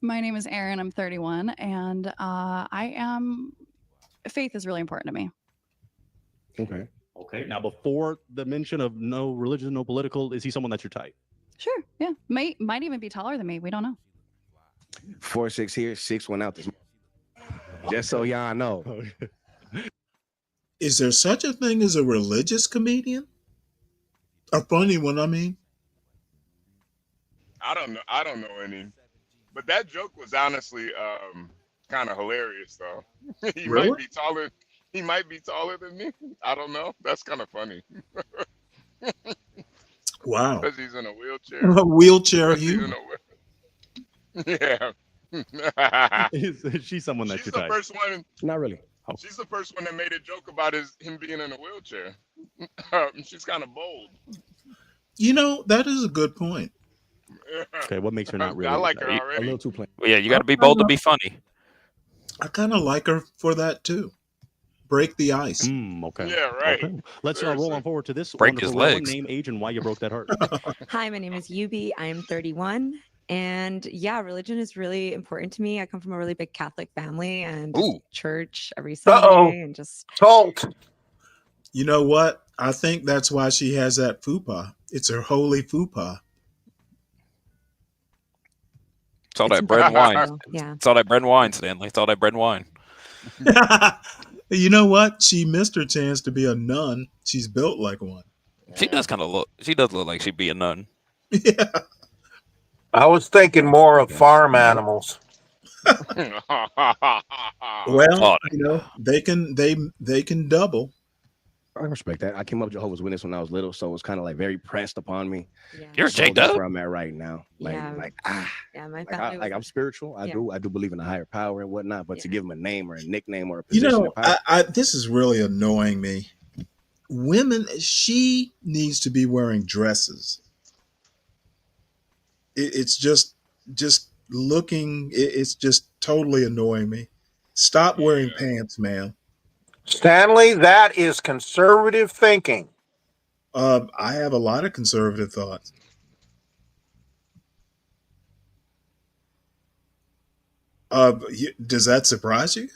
My name is Erin. I'm 31, and faith is really important to me. Okay. Okay. Now, before the mention of no religion, no political, is he someone that's your type? Sure. Yeah. Might even be taller than me. We don't know. 4'6" here, 6'1" out this. Just so y'all know. Is there such a thing as a religious comedian? A funny one, I mean. I don't know any. But that joke was honestly kind of hilarious though. He Really? might be taller than me. I don't know. That's kind of funny. Wow. Because he's in a wheelchair. A wheelchair He's in humor. Yeah. Is she someone that's She's your the type? first one. Not really. She's the first one that made a joke about him being in a wheelchair. She's kind of bold. You know, that is a good point. Okay, what makes her not really? I like her A already. little too plain. Well, yeah, you got to be bold to be funny. I kind of like her for that too. Break the ice. Okay. Yeah, right. Okay. Let's roll on forward to this. Break his wonderful legs. Name, age, and why you broke that heart. Hi, my name is Yubi. I am 31. And yeah, religion is really important to me. I come from a really big Catholic family and church every Sunday and just Cult. You know what? I think that's why she has that fupa. It's her holy fupa. It's all that bread and wine. Yeah. It's all that bread and wine, Stanley. It's all that bread and wine. You know what? She missed her chance to be a nun. She's built like one. She does kind of look. She does look like she'd be a nun. Yeah. I was thinking more of farm animals. Well, you know, they can double. I respect that. I came up Jehovah's Witness when I was little, so it was kind of like very pressed upon me. Yeah. You're a So J-Dub? that's where I'm at right now. Yeah, my family. I'm spiritual. I Yeah. do believe in a higher power and whatnot, but to give them a name or a nickname or a You position know, of power. this is really annoying me. Women, she needs to be wearing dresses. It's just looking. It's just totally annoying me. Stop wearing pants, ma'am. Stanley, that is conservative thinking. I have a lot of conservative thoughts. Does that surprise you?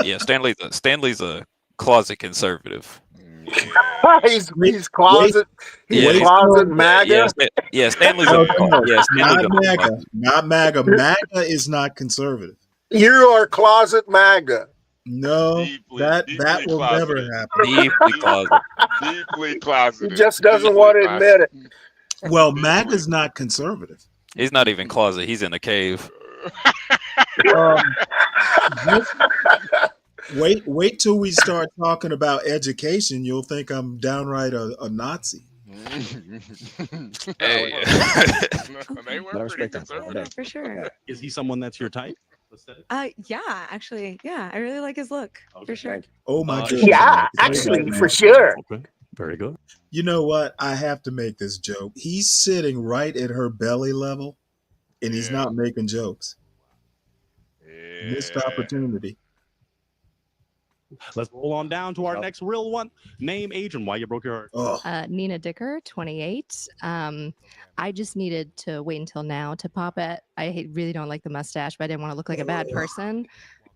Yeah, Stanley's a closet conservative. he's closet. He's Wait, closet no, MAGA. Yeah, Stanley's No, a no, yeah. Stanley's not a MAGA. Not MAGA. MAGA is not conservative. You are closet MAGA. No, that will never happen. deeply closet. Deeply closeted. He just doesn't want to admit it. Well, MAGA's not conservative. He's not even closet. He's in a cave. Wait till we start talking about education. You'll think I'm downright a Nazi. Hey. They were pretty conservative. For sure. Is he someone that's your type? Yeah, actually, yeah, I really like his look for sure. Oh my goodness. Yeah, actually, for sure. Okay. Very good. You know what? I have to make this joke. He's sitting right at her belly level, and he's not making jokes. Missed opportunity. Let's roll on down to our next real one. Name, age, and why you broke your heart. Nina Dicker, 28. I just needed to wait until now to pop it. Really don't like the mustache, but I didn't want to look like a bad person.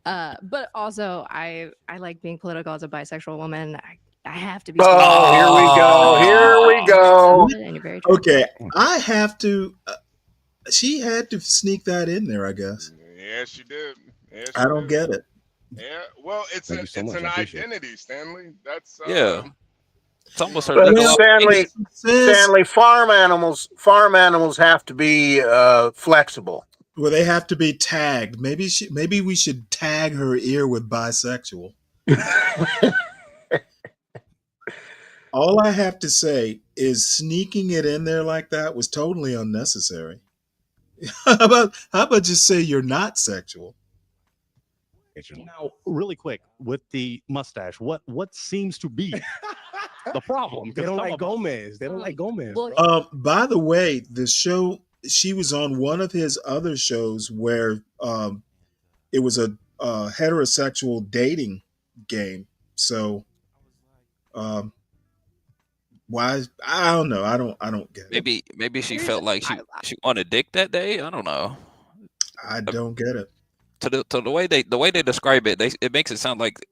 But also, I like being political as a bisexual woman. I have to be. Oh, here we go. And you're very Okay, I have to. She had to sneak that in there, I guess. Yeah, she did. Yeah, she I don't get it. Yeah, well, it's Thank you so much. an I appreciate it. identity, Stanley. That's Yeah. It's almost her. But Stanley, farm animals have to be flexible. Well, they have to be tagged. Maybe we should tag her ear with bisexual. All I have to say is sneaking it in there like that was totally unnecessary. How about just say you're not sexual? Now, really quick, with the mustache, what seems to be the problem? They don't like Gomez. They don't like Gomez. By the way, the show, she was on one of his other shows where it was a heterosexual dating game. So why? I don't know. I don't get it. Maybe she felt like she wanted dick that day. I don't know. I don't get it. To the way they describe it, it makes it sound like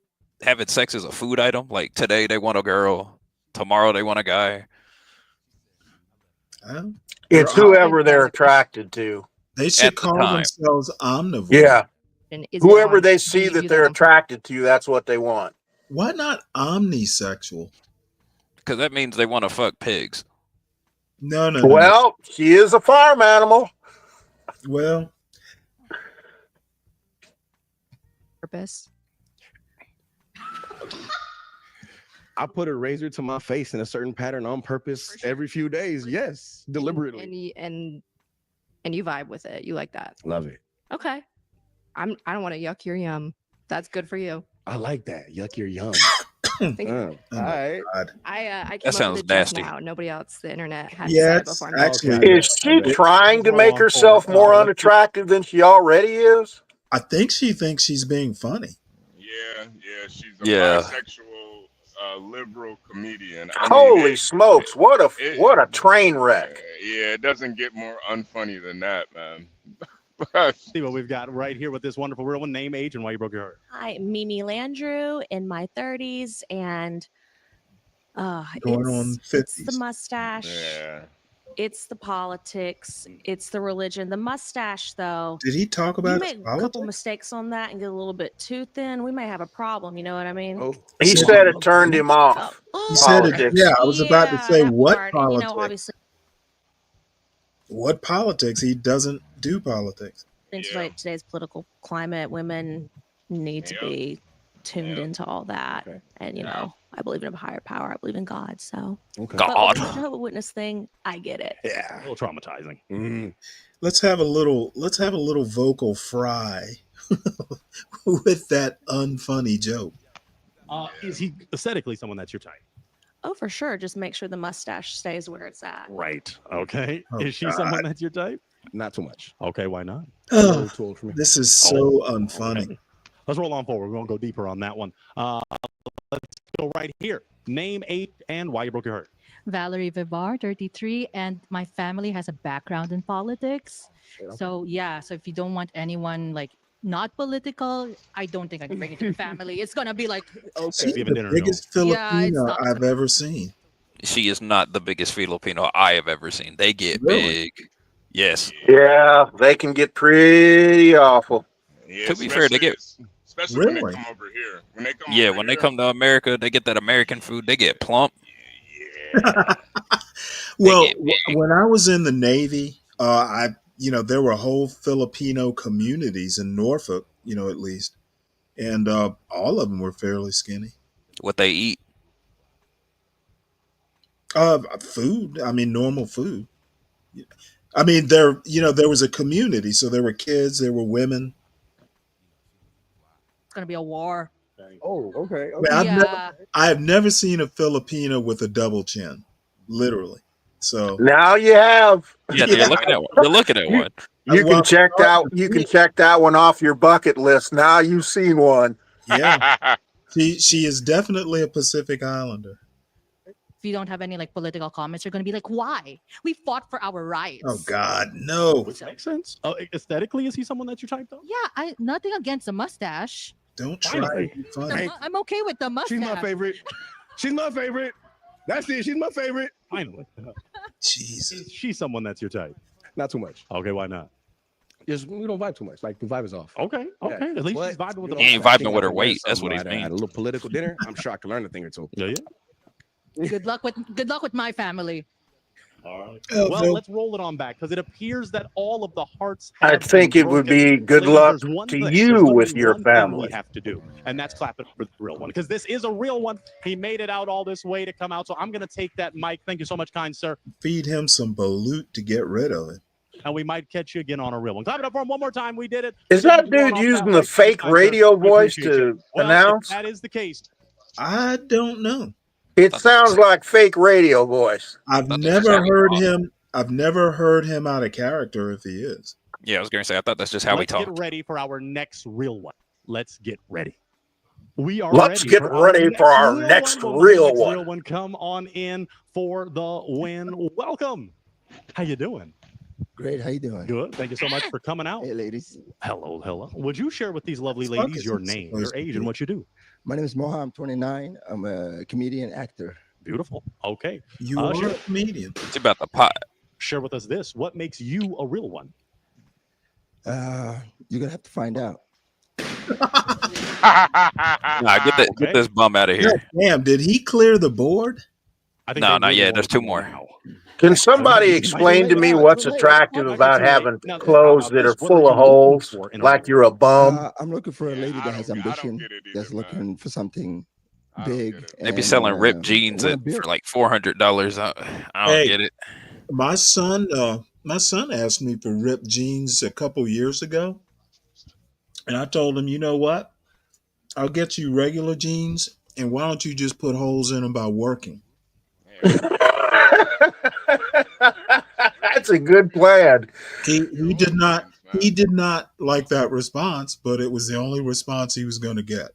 having sex is a food item. Like today they want a girl, tomorrow they want a guy. It's whoever they're attracted to. They should call themselves omnivores. Yeah. Whoever they see that they're attracted to, that's what they want. Why not omnisexual? Because that means they want to fuck pigs. No. Well, she is a farm animal. Well, purpose. I put a razor to my face in a certain pattern on purpose every few days. Yes, deliberately. And you vibe with it. You like that. Love it. Okay. I don't want to yuck your yum. That's good for you. I like that. Yuck your yum. Thank you. All right. I came That sounds up with it just nasty. now. Nobody else, the internet, had said it before. Is she trying to make herself more unattractive than she already is? I think she thinks she's being funny. Yeah, she's a Yeah. bisexual liberal comedian. Holy smokes! What a train wreck. Yeah, it doesn't get more unfunny than that, man. See what we've got right here with this wonderful real one. Name, age, and why you broke your heart. Hi, Mimi Landrew in my 30s, and Going on it's the 50s. mustache. Yeah. It's the politics. It's the religion. The mustache, though. Did he talk You about make his a couple politics? mistakes on that and get a little bit too thin, we might have a problem. You know what I mean? Oh, He said it turned him off. He said it. Politics. Yeah, I was about to say that what part. politics? And, obviously, What politics? He doesn't do politics. things like today's political climate, women need to be tuned into all that. And, I believe in a higher power. I believe in God. So, Okay. But with the Jehovah's Witness thing, I get it. Yeah, a little traumatizing. Mm. Let's have a little vocal fry with that unfunny joke. Is he aesthetically someone that's your type? Oh, for sure. Just make sure the mustache stays where it's at. Right. Okay. Oh, Is she someone that's your type? Not too much. Okay, why not? A little too old for me. This is so unfunny. Okay. Let's roll on forward. We're going to go deeper on that one. Let's go right here. Name, age, and why you broke your heart. Valerie Vivar, 33, and my family has a background in politics. So so if you don't want anyone like not political, I don't think I can bring it to the family. It's gonna be like She's Even the dinner, biggest Yeah, it's Filipino not- I've ever seen. She is not the biggest Filipino I have ever seen. They get Really? big. Yes. Yeah, they can get pretty awful. Yeah, To be fair, they get especially when Really? they come over here. When they come yeah. over When here, they come to America, they get that American food. They get plump. Well, get big. when I was in the Navy, there were whole Filipino communities in Norfolk, at least, and all of them were fairly skinny. What they eat. Food. I mean, normal food. I mean, there was a community, so there were kids, there were women. it's gonna be a war. Oh, okay. I mean, Yeah. I have never seen a Filipino with a double chin, literally. So Now you have. Yeah, you're looking at one. You're looking at one. You Well, can check that one off your bucket list. Now you've seen one. yeah, she is definitely a Pacific Islander. If you don't have any like political comments, you're gonna be like, why? We fought for our rights. Oh God, no! Which makes sense. Aesthetically, is he someone that's your type, though? Yeah, nothing against the mustache. Don't try to be funny. I'm okay with the mustache. She's my favorite. She's my favorite. That's it. She's my favorite. Finally. Jesus. Is she someone that's your type? Not too much. Okay, why not? Just we don't vibe too much. Like the vibe is off. Okay, okay. At least But, she's vibing with you the know, He ain't I vibing think with I her can learn weight. That's what something he's at a little political dinner. I'm sure I can learn a thing or two. Yeah. Good luck with my family. All right. Oh, Well, Phil. let's roll it on back because it appears that all of the hearts. I have think been it would broken. be good Ladies, luck there's one to thing. you There's literally with your one thing family. we have to do, and that's clap it for the real one because this is a real one. He made it out all this way to come out, so I'm gonna take that mic. Thank you so much, kind sir. Feed him some balut to get rid of it. and we might catch you again on a real one. Clap it up for him one more time. We did it. Is that dude using the fake radio voice to announce? If that is the case. I don't know. It sounds like fake radio voice. I've never heard him. I've never heard him out of character if he is. Yeah, I was going to say, I thought that's just how we Let's talk. get ready for our next real one. Let's get ready. We are Let's ready get ready for our next real one. Real one. Come on in for the win. Welcome. How you doing? Great. How you doing? Good. Thank you so much for coming out. Hey, ladies. Hello, hello. Would you share with these lovely ladies your name, your age, and what you do? My name is Moha. I'm 29. I'm a comedian, actor. Beautiful. Okay. You are a comedian. It's about the pot. Share with us this. What makes you a real one? You're gonna have to find out. Nah, get this bum out of here. Damn, did he clear the board? No, not yet. There's two more. Can somebody explain to me what's attractive about having clothes that are full of holes, like you're a bum? I'm looking for a lady that has ambition, that's looking for something big. They be selling ripped jeans for like $400. I don't get it. My son asked me for ripped jeans a couple years ago, and I told him, you know what? I'll get you regular jeans, and why don't you just put holes in them by working? That's a good plan. He did not like that response, but it was the only response he was going to get.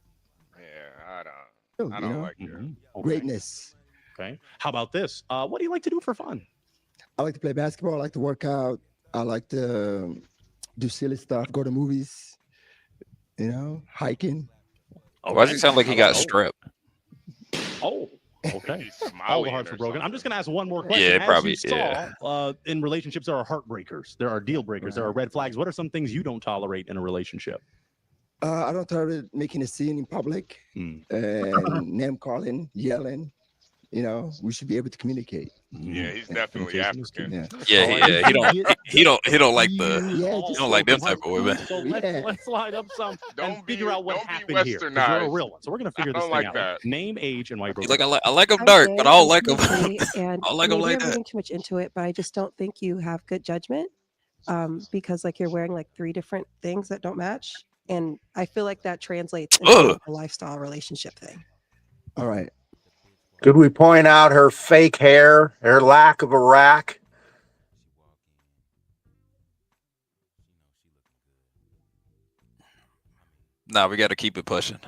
I don't like it. Okay. Greatness. Okay. How about this? What do you like to do for fun? I like to play basketball. I like to work out. I like to do silly stuff. Go to movies. You know, hiking. Why does it sound like he got strep? Oh. Okay. All the hearts are broken. I'm just going to ask one more question. Yeah, As probably. you saw, in relationships, there are heartbreakers. There are deal breakers. There are red flags. What are some things you don't tolerate in a relationship? I don't tolerate making a scene in public, and name calling, yelling. You know, we should be able to communicate. Yeah, he's definitely African. Yeah. He don't like them type of women. So let's line up some and figure out what happened here. 'Cause you're a real one, so we're gonna figure this thing out. Name, age, and why you broke. He's like, I like them dark, but I don't like them. And I like them like maybe I'm that. reading too much into it, but I just don't think you have good judgment, because like you're wearing like 3 different things that don't match, and I feel like that translates into a lifestyle relationship thing. All right. Could we point out her fake hair, her lack of a rack? Nah, we got to keep it pushing.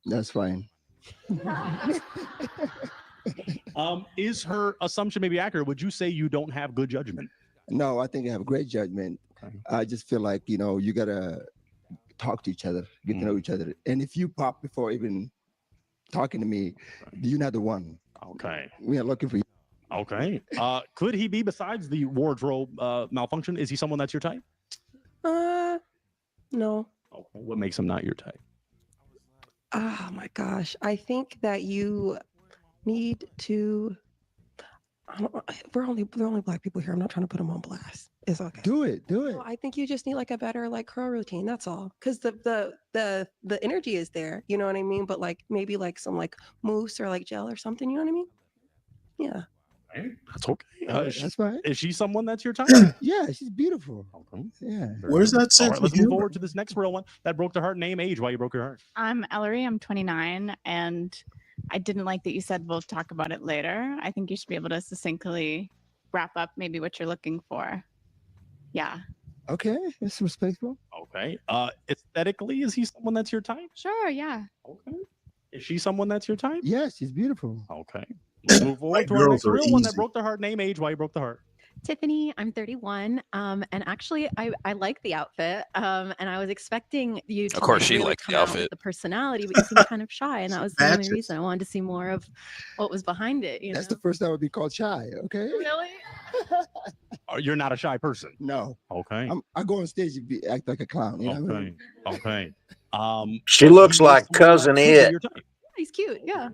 That's fine. Is her assumption maybe accurate? Would you say you don't have good judgment? No, I think I have great judgment. Okay. I just feel like, you know, you gotta talk to each other, get to know each other. And if you pop before even talking to me, you're not the one. Okay. We are looking for you. Okay. Could he be, besides the wardrobe malfunction, is he someone that's your type? No. Okay. What makes him not your type? Oh my gosh. I think that you need to. There are only Black people here. I'm not trying to put them on blast. It's okay. Do it. No, I think you just need like a better like curl routine. That's all. Because the energy is there. You know what I mean? But like maybe like some like mousse or like gel or something. You know what I mean? Yeah. That's okay. That's right. Is she someone that's your type? Yeah, she's beautiful. Okay. Yeah. Where's that All sense right, of let's move humor? forward to this next real one that broke the heart. Name, age, why you broke your heart. I'm Ellery. I'm 29, and I didn't like that you said we'll talk about it later. I think you should be able to succinctly wrap up maybe what you're looking for. Yeah. Okay, it's respectful. Okay. Aesthetically, is he someone that's your type? Sure. Yeah. Okay. Is she someone that's your type? Yes, she's beautiful. Okay. Let's move forward to our girls next are real one that easy. broke the heart. Name, age, why you broke the heart. Tiffany, I'm 31. And actually I like the outfit. And I was expecting you to Of course, like, she really liked the come out with outfit. the personality, but you seem kind of shy. And that was the only Matches. reason I wanted to see more of what was behind it. You That's know? the first time I would be called shy. Okay. Really? You're not a shy person. No. Okay. I go on stage and act like a clown. You know what I mean? Okay. Okay. She looks like Cousin Ed. He's cute. Yeah.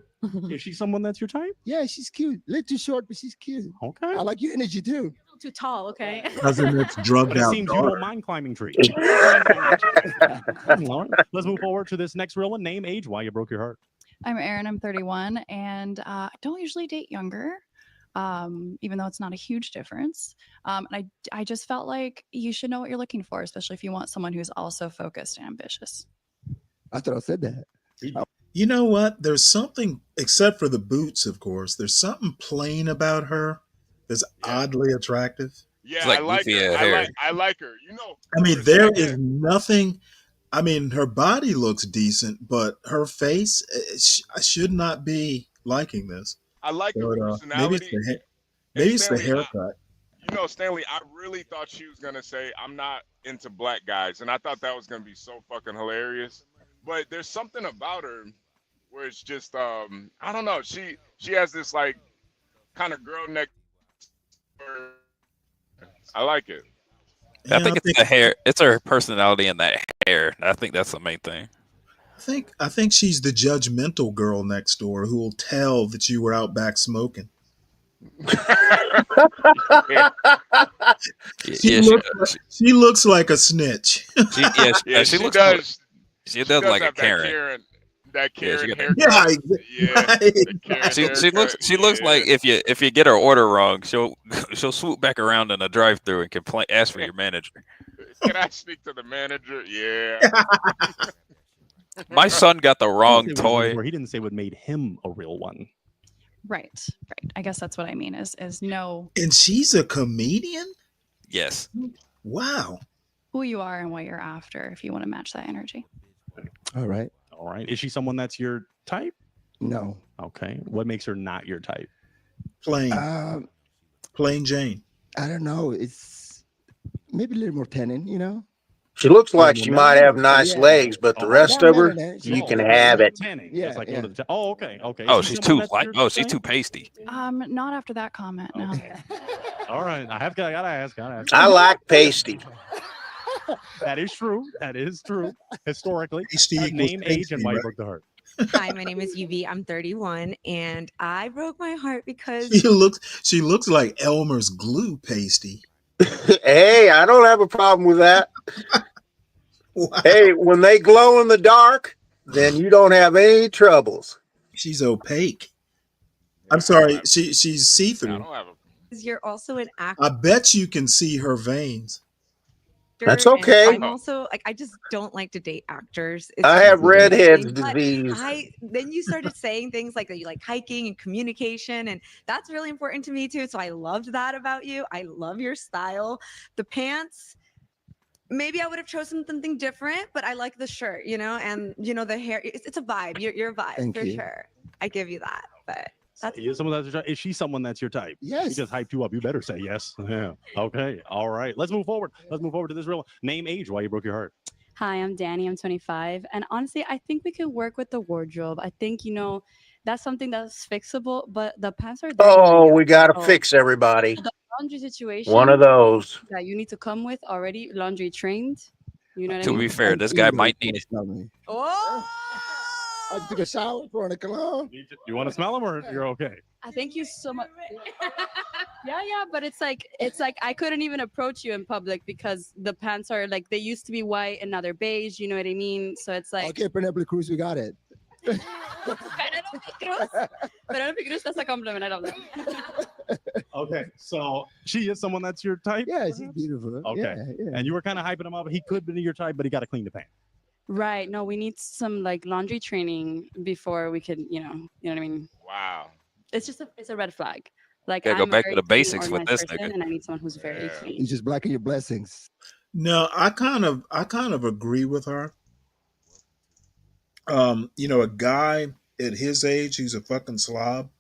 Is she someone that's your type? Yeah, she's cute. A little too short, but she's cute. Okay. I like your energy too. A little too tall. Okay. Cousin that's drugged But it out. seems you daughter. don't mind climbing trees. All right, let's move forward to this next real one. Name, age, why you broke your heart. I'm Erin. I'm 31, and I don't usually date younger, even though it's not a huge difference. And I just felt like you should know what you're looking for, especially if you want someone who's also focused and ambitious. I thought I said that. You know what? There's something, except for the boots, of course. There's something plain about her that's oddly attractive. Yeah, like I like goofy her. ass hair. I like her. You know, I mean, for a there second- is nothing. I mean, her body looks decent, but her face, I should not be liking this. I like her But maybe it's personality. the And maybe it's the Stanley, haircut. you know, Stanley, I really thought she was gonna say I'm not into black guys, and I thought that was gonna be so fucking hilarious. But there's something about her where it's just I don't know. She has this like kind of girl next. I like it. I think it's the hair. It's her personality and that hair. I think that's the main thing. I think she's the judgmental girl next door who will tell that you were out back smoking. She looks like a snitch. She looks. Does. She does like a have Karen. That Karen got haircut. She looks like if you get her order wrong, she'll swoop back around in a drive-through and ask for your manager. Can I speak to the manager? Yeah. My son got the wrong toy. He didn't say what made him a real one. Right. I guess that's what I mean is no. And she's a comedian? Yes. Wow. Who you are and what you're after if you want to match that energy. All right. Is she someone that's your type? No. Okay. What makes her not your type? Plain. Plain Jane. I don't know. It's maybe a little more tannin, you know? She looks like she might have nice legs, but the rest of her, you can have it. Yeah. Oh, okay. Okay. Oh, she's too she's too pasty. Not after that comment. No. All right. I gotta ask. I like pasty. That is true. That is true. Historically. Pasty Name, age, and why you right? broke the heart. Hi, my name is UV. I'm 31, and I broke my heart because She looks like Elmer's glue pasty. Hey, I don't have a problem with that. Wow. Hey, when they glow in the dark, then you don't have any troubles. She's opaque. I'm sorry, she's see-through. you're also an actor. I bet you can see her veins. That's and okay. I'm also like, I just don't like to date actors. I have redhead's But disease. then you started saying things like that you like hiking and communication, and that's really important to me too. So I loved that about you. I love your style. The pants, maybe I would have chosen something different, but I like the shirt, and the hair. It's a vibe. You're a vibe. Thank for you. sure. I give you that, but. Is she someone that's your type? Yes. She just hyped you up. You better say yes. Yeah. Okay. All right. Let's move forward. Let's move forward to this real name, age, why you broke your heart. Hi, I'm Danny. I'm 25. And honestly, I think we could work with the wardrobe. I think, that's something that's fixable, but the pants are there. Oh, we got to fix everybody. The laundry situation. One of those. That you need to come with already laundry trained. You know what I To mean? be fair, this guy might need it. Oh! I took a shower, throwing a cologne. You want to smell them or you're okay? I thank you so much. Yeah, but it's like I couldn't even approach you in public because the pants are like they used to be white and now they're beige. You know what I mean? So it's like. Okay, Penelope Cruz, we got it. Penelope Cruz, that's a compliment. I love that. Okay, so she is someone that's your type. Yeah, she's beautiful. Okay, Yeah. And you were kind of hyping him up. He could be your type, but he got to clean the pants. Right. No, we need some like laundry training before we could, you know what I mean? Wow. It's a red flag. Like Gotta go I'm a back to very the clean, basics with organized this person, nigga. and I need someone who's very clean. You just blacking your blessings. No, I kind of agree with her. A guy at his age who's a fucking slob.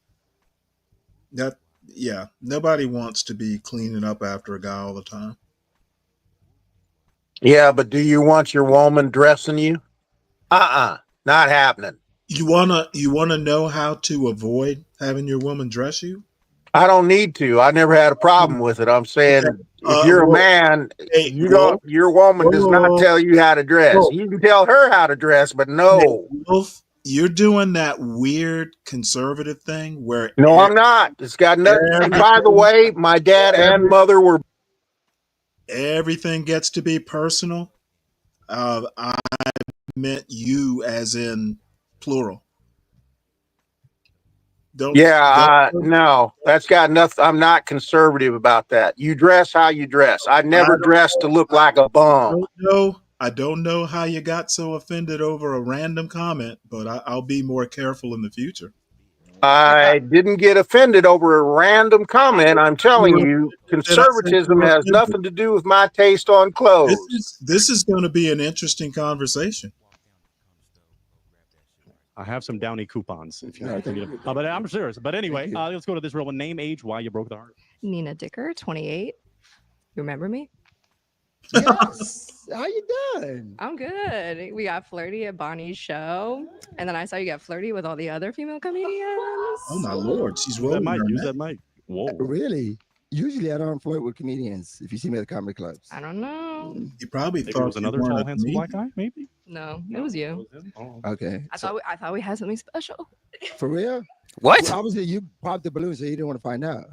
Nobody wants to be cleaning up after a guy all the time. Yeah, but do you want your woman dressing you? Not happening. You wanna know how to avoid having your woman dress you? I don't need to. I never had a problem with it. I'm saying if you're a man, your woman does not tell you how to dress. You can tell her how to dress, but no. Wolf, you're doing that weird conservative thing where No, I'm not. It's got nothing. And by the way, my dad and mother were. Everything gets to be personal. I meant you as in plural. No, that's got nothing. I'm not conservative about that. You dress how you dress. I never dressed to look like a bum. I don't know how you got so offended over a random comment, but I'll be more careful in the future. I didn't get offended over a random comment. I'm telling you, conservatism has nothing to do with my taste on clothes. This is going to be an interesting conversation. I have some Downy coupons if you need them. But I'm serious. But anyway, let's go to this real one. Name, age, why you broke the heart. Nina Dicker, 28. You remember me? Yes. How you doing? I'm good. We got flirty at Bonnie's show, and then I saw you get flirty with all the other female comedians. Oh my lord, she's rolling. Use that mic. Whoa. Really? Usually I don't flirt with comedians. If you see me at the comedy clubs, I don't know. You probably thought it was another tall, handsome black guy, maybe. No, it was you. Okay. I thought we had something special. For real? What? Well, obviously you popped the balloon, so you didn't want to find out.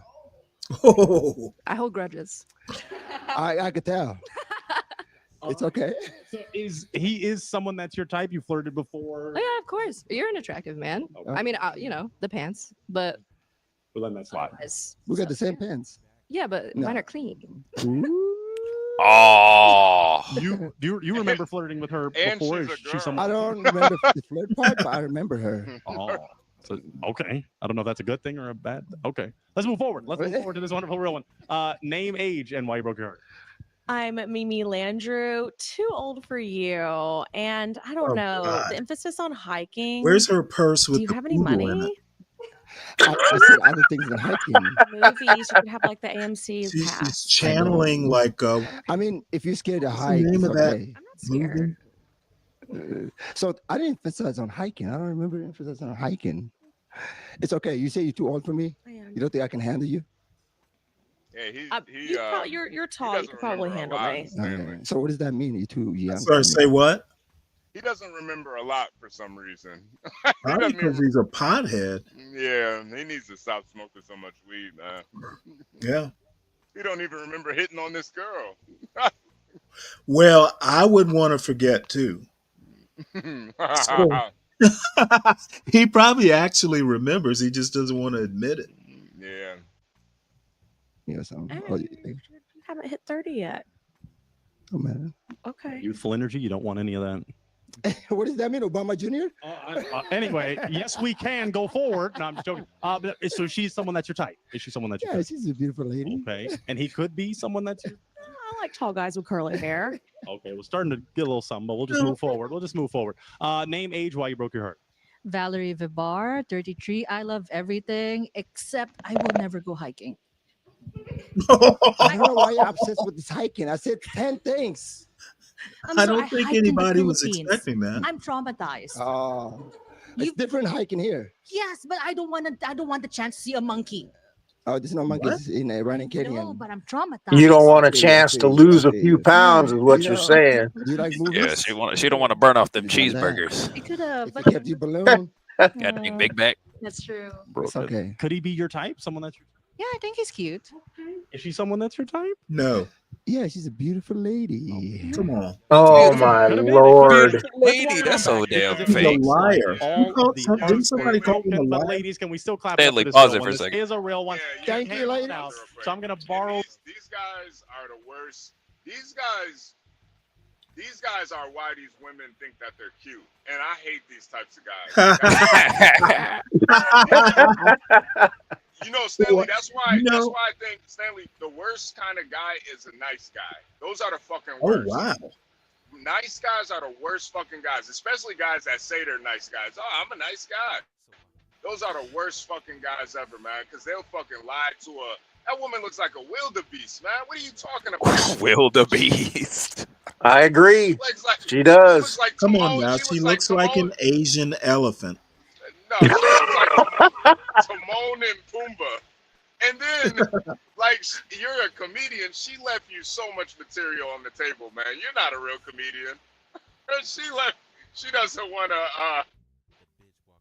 Oh. I hold grudges. I could tell. It's okay. So he is someone that's your type? You flirted before? Oh, yeah, of course. You're an attractive man. Okay. I mean, the pants, but we'll let that slide. We got the same pants. Yeah, but mine are clean. Oh. You remember flirting with her before? Is she someone? I don't remember the flirt part, but I remember her. Oh. So, okay. I don't know if that's a good thing or a bad. Okay. Let's move forward. Let's move forward to this wonderful real one. Name, age, and why you broke your heart. I'm Mimi Landrew, too old for you. And I don't know, God. the emphasis on hiking. Where's her purse with Do you the have any poodle in money? it? I said other things than hiking. Movies, you could have like the AMC pass. She's channeling like I mean, if you're scared to what's the hike, name it's of that okay. I'm not scared. So I didn't emphasize on hiking. I don't remember emphasizing on hiking. It's okay. You say you're too old for me. You don't think I can handle you? Yeah, you're tall. You could probably handle me. So what does that mean? You're too young. Sorry, say what? He doesn't remember a lot for some reason. Probably because he's a pothead. Yeah, he needs to stop smoking so much weed, man. Yeah. He don't even remember hitting on this girl. Well, I would want to forget too. So, he probably actually remembers. He just doesn't want to admit it. Yeah. You know, so, You haven't hit 30 yet. Oh man. Okay. Youthful energy. You don't want any of that. What does that mean, Obama Jr.? Anyway, yes, we can go forward. No, I'm just joking. So she's someone that's your type. Is she someone that's your Yeah, type? she's a beautiful lady. Okay. And he could be someone that's your... I like tall guys with curly hair. Okay, we're starting to get a little something, but we'll just move forward. Name, age, why you broke your heart. Valerie Vivar, 33. I love everything except I will never go hiking. I don't know why you're obsessed with this hiking. I said 10 things. I don't think anybody was expecting that. I'm traumatized. Oh, it's different hiking here. Yes, but I don't want the chance to see a monkey. Oh, there's no monkeys in Running Canyon. No, but I'm traumatized. You don't want a chance to lose a few pounds, is what you're saying. You like movies? Yeah, she don't want to burn off them cheeseburgers. It could have, but kept your balloon. Got big back. That's true. It's okay. Could he be your type? Someone that's your... Yeah, I think he's cute. Is she someone that's your type? No. Yeah, she's a beautiful lady. Come on. Oh my lord. Lady, that's so damn He's a fake. liar. Didn't somebody call him a But liar? ladies, can we still clap Stanley, up for this pause real it for one? a second. This is a real one. Thank you, ladies. So I'm gonna borrow. These guys are the worst. These guys are why these women think that they're cute, and I hate these types of guys. You know, Stanley, that's why I think, Stanley, the worst kind of guy is a nice guy. Those are the fucking worst. Oh, wow. Nice guys are the worst fucking guys, especially guys that say they're nice guys. Oh, I'm a nice guy. Those are the worst fucking guys ever, man, because they'll fucking lie to that woman looks like a wildebeest, man. What are you talking about? Wildebeest. I agree. She does. Like Come Timon, on now. She looks like an Asian elephant. No, she looks like Timon and Pumbaa. And then, like, you're a comedian. She left you so much material on the table, man. You're not a real comedian. She doesn't want to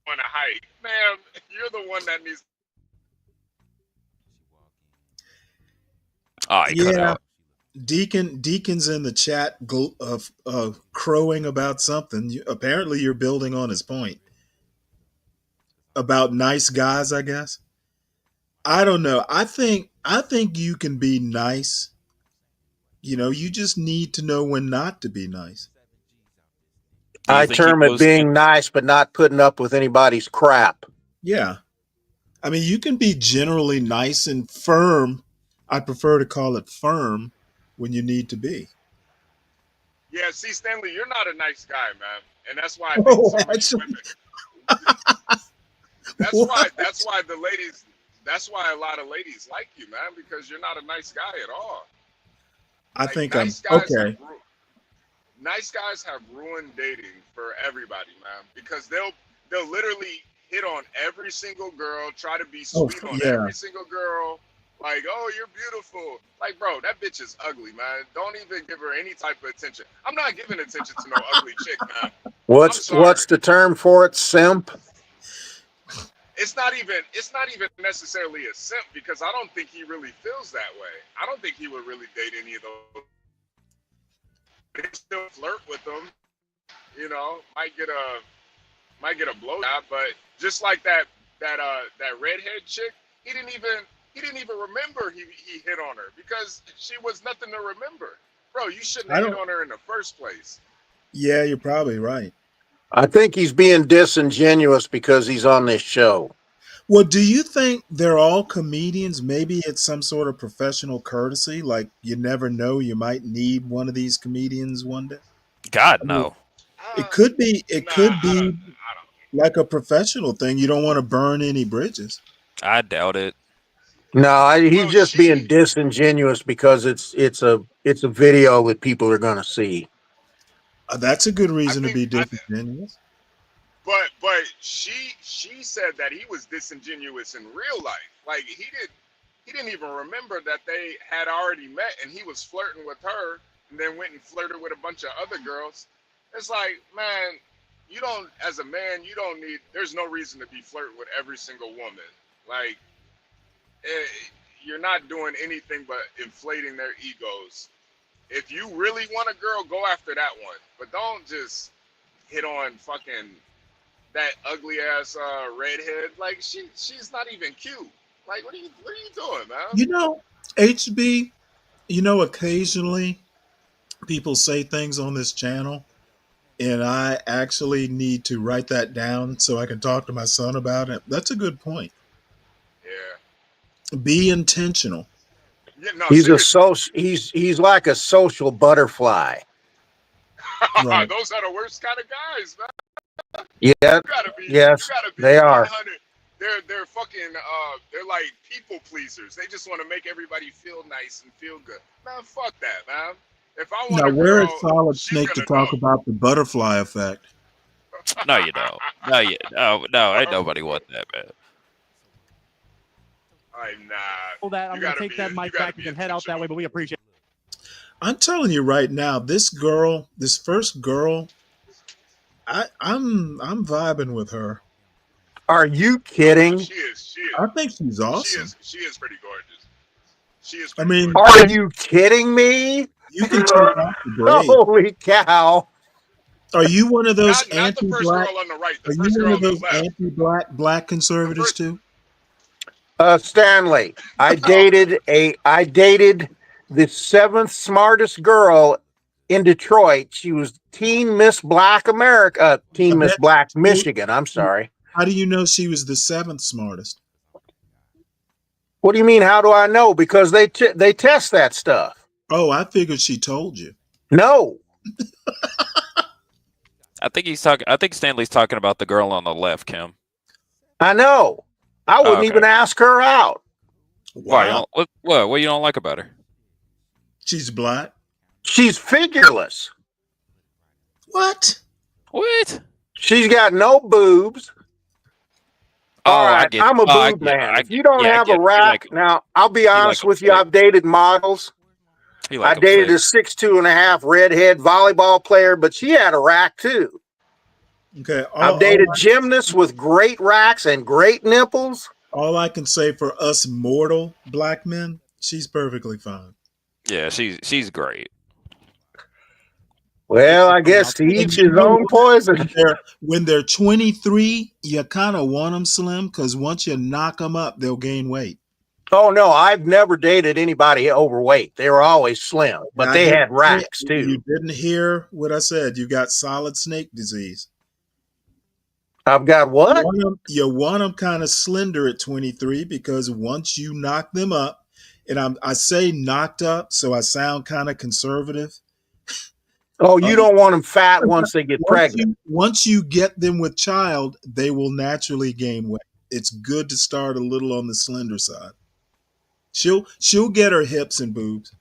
hike. Man, you're the one that needs. Oh, he cut out. Deacon's in the chat crowing about something. Apparently, you're building on his point. about nice guys, I guess. I don't know. I think you can be nice. You just need to know when not to be nice. Do you I think he term it knows? being nice, but not putting up with anybody's crap. Yeah. I mean, you can be generally nice and firm. I prefer to call it firm when you need to be. Yeah, see, Stanley, you're not a nice guy, man, and that's why I think Oh, so many women. That's why the ladies. That's why a lot of ladies like you, man, because you're not a nice guy at all. I Like think I'm okay. nice guys have ruined dating for everybody, man, because they'll literally hit on every single girl, try to be Oh, sweet on yeah. every single girl. Like, oh, you're beautiful. Like, bro, that bitch is ugly, man. Don't even give her any type of attention. I'm not giving attention to no ugly chick, man. What's the term for it? Simp? It's not even necessarily a simp because I don't think he really feels that way. I don't think he would really date any of those. He'll still flirt with them, might get a blowjob, but just like that redhead chick, he didn't even remember he hit on her because she was nothing to remember. Bro, you shouldn't I have hit don't. on her in the first place. Yeah, you're probably right. I think he's being disingenuous because he's on this show. Well, do you think they're all comedians? Maybe it's some sort of professional courtesy. Like you never know, you might need one of these comedians one day. God, I mean, no. it could be. It Nah, could I be like a professional thing. You don't want to burn any bridges. I doubt it. No, he's just being disingenuous because it's a video that people are going to see. That's a good reason to be disingenuous. But she said that he was disingenuous in real life. Like he didn't even remember that they had already met and he was flirting with her and then went and flirted with a bunch of other girls. It's like, man, as a man, there's no reason to be flirting with every single woman. Like, you're not doing anything but inflating their egos. If you really want a girl, go after that one. But don't just hit on fucking that ugly ass redhead. Like she's not even cute. Like what are you doing, man? HB, occasionally people say things on this channel, and I actually need to write that down so I can talk to my son about it. That's a good point. Yeah. Be intentional. Yeah, no, he's like a social butterfly. Right. Those are the worst kind of guys, man. Yeah. Yes, they are. They're fucking they're like people pleasers. They just want to make everybody feel nice and feel good. Man, fuck that, man. If I want Now, a where girl, is Solid she's Snake to gonna talk about the butterfly effect? No, you don't. No, ain't nobody want that, man. I'm not. Well, that I'm gonna take that mic back. You can head out that way, but we appreciate it. I'm telling you right now, this first girl, I'm vibing with her. Are you kidding? She is. I think she's awesome. She is pretty gorgeous. She is. I mean, are you kidding me? You can take off the braid. Holy cow! Are you one of those not the first anti-black? girl on the right. The Are first you girl one of on those the left. anti-black conservatives too? Stanley, I dated the 7th smartest girl in Detroit. She was Teen Miss Black America, Teen Miss Black Michigan. I'm sorry. How do you know she was the 7th smartest? What do you mean? How do I know? Because they test that stuff. Oh, I figured she told you. No. I think Stanley's talking about the girl on the left, Kim. I know. I wouldn't even ask her out. Wow. Why? What you don't like about her? She's black. She's figureless. What? She's got no boobs. All right, I'm a boob man. If you don't have a rack, now I'll be honest with you. I've dated models. I dated a 6'2.5" redhead volleyball player, but she had a rack too. Okay. I've dated gymnasts with great racks and great nipples. All I can say for us mortal black men, she's perfectly fine. Yeah, she's great. Well, I guess to each his own poison. When they're 23, you kind of want them slim because once you knock them up, they'll gain weight. Oh no, I've never dated anybody overweight. They were always slim, but they had racks too. You didn't hear what I said. You got solid snake disease. I've got what? You want them kind of slender at 23 because once you knock them up, and I say knocked up, so I sound kind of conservative. Oh, you don't want them fat once they get pregnant. Once you get them with child, they will naturally gain weight. It's good to start a little on the slender side. She'll get her hips and boobs.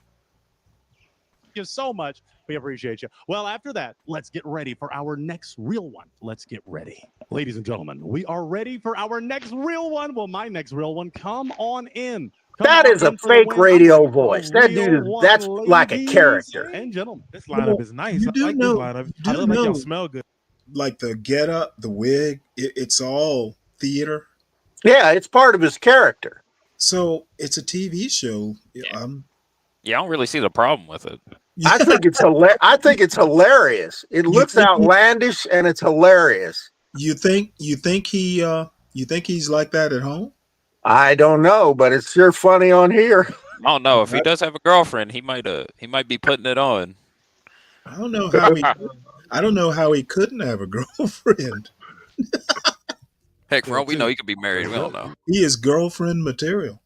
Thank you so much. We appreciate you. Well, after that, let's get ready for our next real one. Let's get ready. Ladies and gentlemen, we are ready for our next real one. Well, my next real one. Come on in. That is a fake radio voice. That dude, that's like a character. And gentlemen, this lineup is nice. You do I like know, this lineup. I look like y'all smell good. Like the get up, the wig, it's all theater. Yeah, it's part of his character. So it's a TV show. Yeah, I don't really see the problem with it. I think it's hilarious. It looks outlandish and it's hilarious. You think he's like that at home? I don't know, but it's sure funny on here. I don't know if he does have a girlfriend. He might be putting it on. I don't know how he couldn't have a girlfriend. Heck, for all we know, he could be married. We don't know. He is girlfriend material.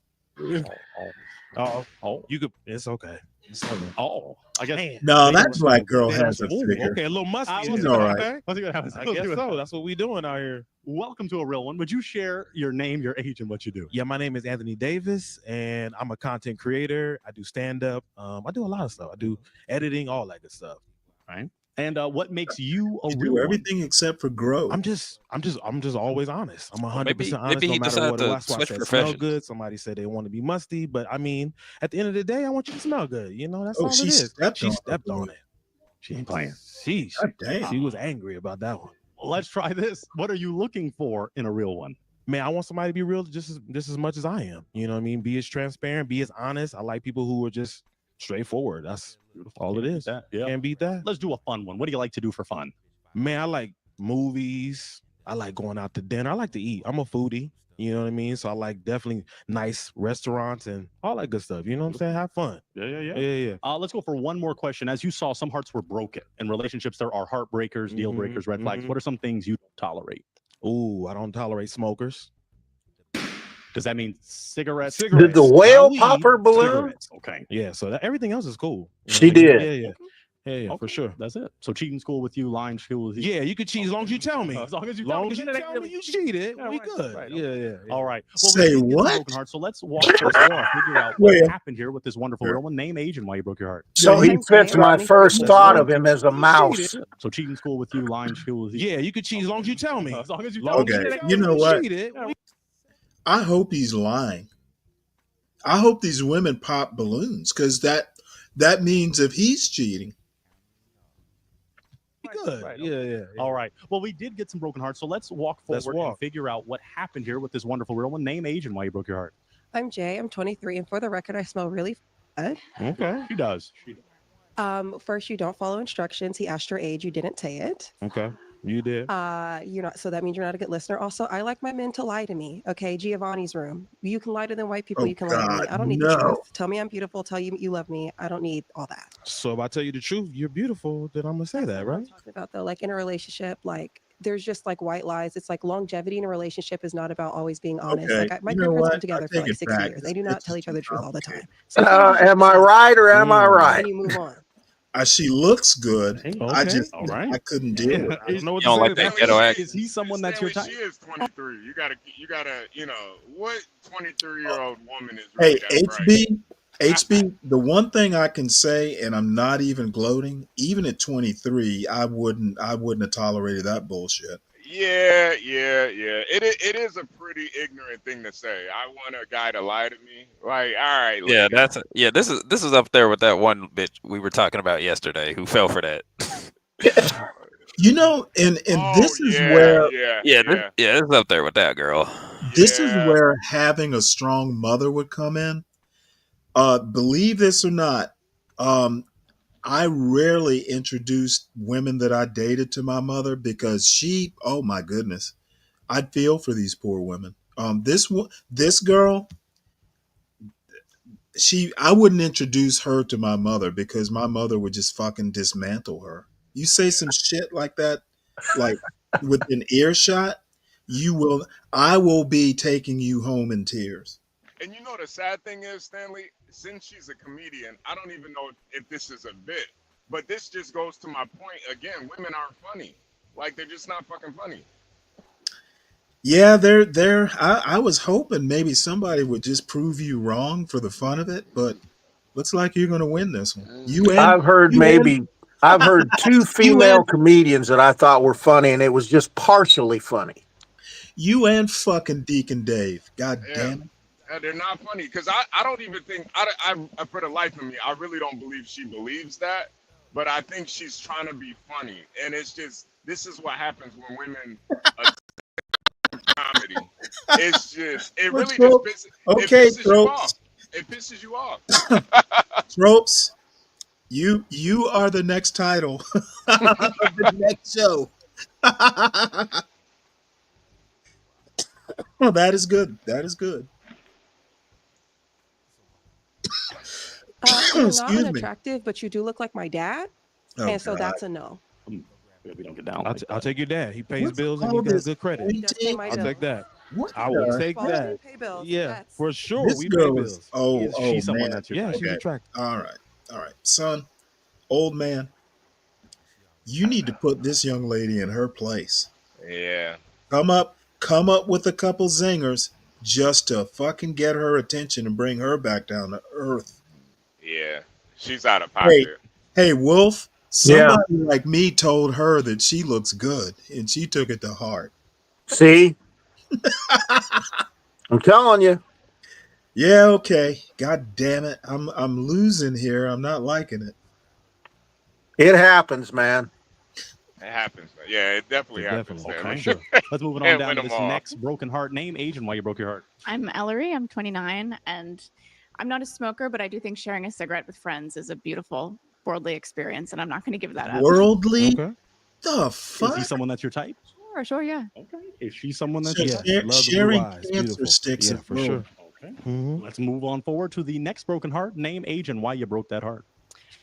Oh, you could. It's okay. I guess. No, that black girl has a figure. Okay, a little musky. She's all right. Okay. Let's see what happens. I guess so. That's what we doing out here. Welcome to a real one. Would you share your name, your age, and what you do? Yeah, my name is Anthony Davis, and I'm a content creator. I do stand up. I do a lot of stuff. I do editing, all that good stuff. Right. And what makes you a You real do everything except for grow. I'm just always honest. I'm 100% honest. Maybe he no matter decided what. to That's why I switch said professions. smell good. Somebody said they want to be musty, but I mean, at the end of the day, I want you to smell good. You know, that's all it she is. She stepped stepped on it. She ain't playing. Sheesh. God damn. She was angry about that one. Well, let's try this. What are you looking for in a real one? Man, I want somebody to be real just as much as I am. You know what I mean? Be as transparent, be as honest. I like people who are just straightforward. That's all it is. Can't beat that. Let's do a fun one. What do you like to do for fun? Man, I like movies. I like going out to dinner. I like to eat. I'm a foodie. You know what I mean? So I like definitely nice restaurants and all that good stuff. You know what I'm saying? Have fun. Yeah. Let's go for one more question. As you saw, some hearts were broken. In relationships, there are heartbreakers, deal breakers, red flags. What are some things you don't tolerate? Ooh, I don't tolerate smokers. Does that mean cigarettes? Did the whale pop her balloon? Cigarettes. Okay. Yeah, so everything else is cool. She did. Yeah, Okay, for sure. That's it. So cheating school with you, lying school with you. Yeah, you could cheat as long as you tell me. As long as you tell me really... you cheated, Yeah, we right, good. right, Yeah. All right. Say we did get some what? broken heart, so let's walk this off. Figure out what happened here with this wonderful girl. Name, age, and why you broke your heart. So he fits my first thought of him as a mouse. So cheating school with you, lying school with you. Yeah, you could cheat as long as you tell me. As long as you Okay, you know what? Cheated. I hope he's lying. I hope these women pop balloons because that means if he's cheating. Good. Yeah. All right. Well, we did get some broken hearts, so let's walk forward and figure out what happened here with this wonderful real one. Name, age, and why you broke your heart. I'm Jay. I'm 23, and for the record, I smell really good. Okay. She does. First, you don't follow instructions. He asked your age. You didn't say it. Okay. You did. You're not. So that means you're not a good listener. Also, I like my men to lie to me. Okay, Giovanni's room. You can lie to them white people. You can lie to me. I don't need the truth. Tell me I'm beautiful. Tell you love me. I don't need all that. So if I tell you the truth, you're beautiful, then I'm gonna say that, right? Talking about though, like in a relationship, like there's just like white lies. It's like longevity in a relationship is not about always being honest. Okay. Like my You know grandparents what? been together for like 60 years. They do not tell each other the truth all the time. So Am I right or am I right? and you move on. She looks good. I just all right. I couldn't deal with it. I don't know what You don't to like say. that ghetto act. Is he someone that's your type? She is 23. You gotta, what 23-year-old woman is Hey, really that bright? HB, the one thing I can say, and I'm not even gloating, even at 23, I wouldn't have tolerated that bullshit. Yeah. It is a pretty ignorant thing to say. I want a guy to lie to me. Like, all right. Yeah, this is up there with that one bitch we were talking about yesterday who fell for that. You know, and this is where this is up there with that girl. This is where having a strong mother would come in. Believe this or not, I rarely introduced women that I dated to my mother because she, oh my goodness, I'd feel for these poor women. This girl, I wouldn't introduce her to my mother because my mother would just fucking dismantle her. You say some shit like that, like within earshot, I will be taking you home in tears. And you know the sad thing is, Stanley, since she's a comedian, I don't even know if this is a bit, but this just goes to my point again. Women aren't funny. Like they're just not fucking funny. Yeah, I was hoping maybe somebody would just prove you wrong for the fun of it, but looks like you're going to win this one. I've heard two female comedians that I thought were funny, and it was just partially funny. You and fucking Deacon Dave. God damn it. They're not funny because I don't even think I for the life of me I really don't believe she believes that, but I think she's trying to be funny, and it's just this is what happens when women comedy. It's just it really just pisses you off. It pisses you off. Tropes, you are the next title of the next show. Well, that is good. That is good. You're not unattractive, but you do look like my dad, and so that's a no. We don't get down. I'll take your dad. He pays bills and he got good credit. I'll take that. I will take that. Yeah, for sure. This We girl pay is, bills. she's someone man. that's your she's attractive. All right, son, old man. You need to put this young lady in her place. Yeah. Come up with a couple zingers just to fucking get her attention and bring her back down to earth. Yeah, she's out of pocket. Hey, Wolf. Somebody like me told her that she looks good, and she took it to heart. See, I'm telling you. Yeah, okay. God damn it, I'm losing here. I'm not liking it. It happens, man. It happens. Yeah, it definitely happens. Okay, sure. Let's move on down to this next broken heart. Name, age, and why you broke your heart. I'm Ellery. I'm 29, and I'm not a smoker, but I do think sharing a cigarette with friends is a beautiful worldly experience, and I'm not going to give that up. Worldly? Okay. The fuck? Is he someone that's your type? Sure, yeah. Okay. Is she someone that's sharing cancer sticks yeah, and for sure. Okay. Let's move on forward to the next broken heart. Name, age, and why you broke that heart.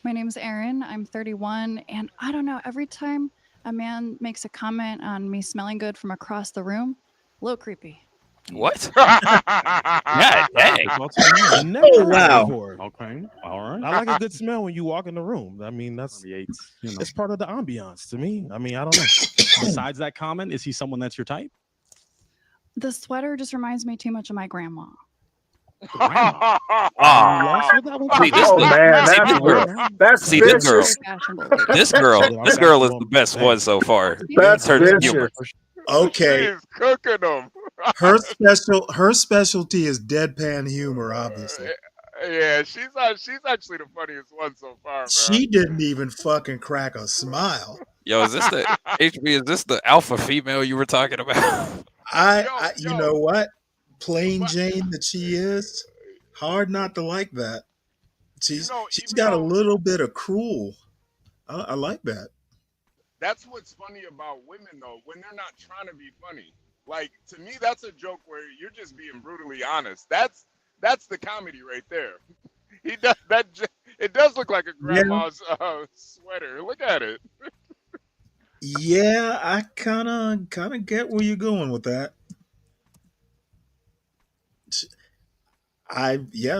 My name's Erin. I'm 31, and I don't know. Every time a man makes a comment on me smelling good from across the room, a little creepy. What? Yeah, dang. Never Oh, wow. before. Okay. All right. I like a good smell when you walk in the room. I mean, it's part of the ambiance to me. I mean, I don't know. Besides that comment, is he someone that's your type? The sweater just reminds me too much of my grandma. Oh, See, this girl is the best one so far. That's humor. Okay. She's cooking them. Her specialty is deadpan humor, obviously. Yeah, she's actually the funniest one so far, man. She didn't even fucking crack a smile. Yo, is this the HB? Is this the alpha female you were talking about? You know what? Plain Jane that she is, hard not to like that. She's got a little bit of cruel. I like that. That's what's funny about women, though, when they're not trying to be funny. Like, to me, that's a joke where you're just being brutally honest. That's the comedy right there. He does that. It does look like a grandma's sweater. Look at it. Yeah, I kind of get where you're going with that.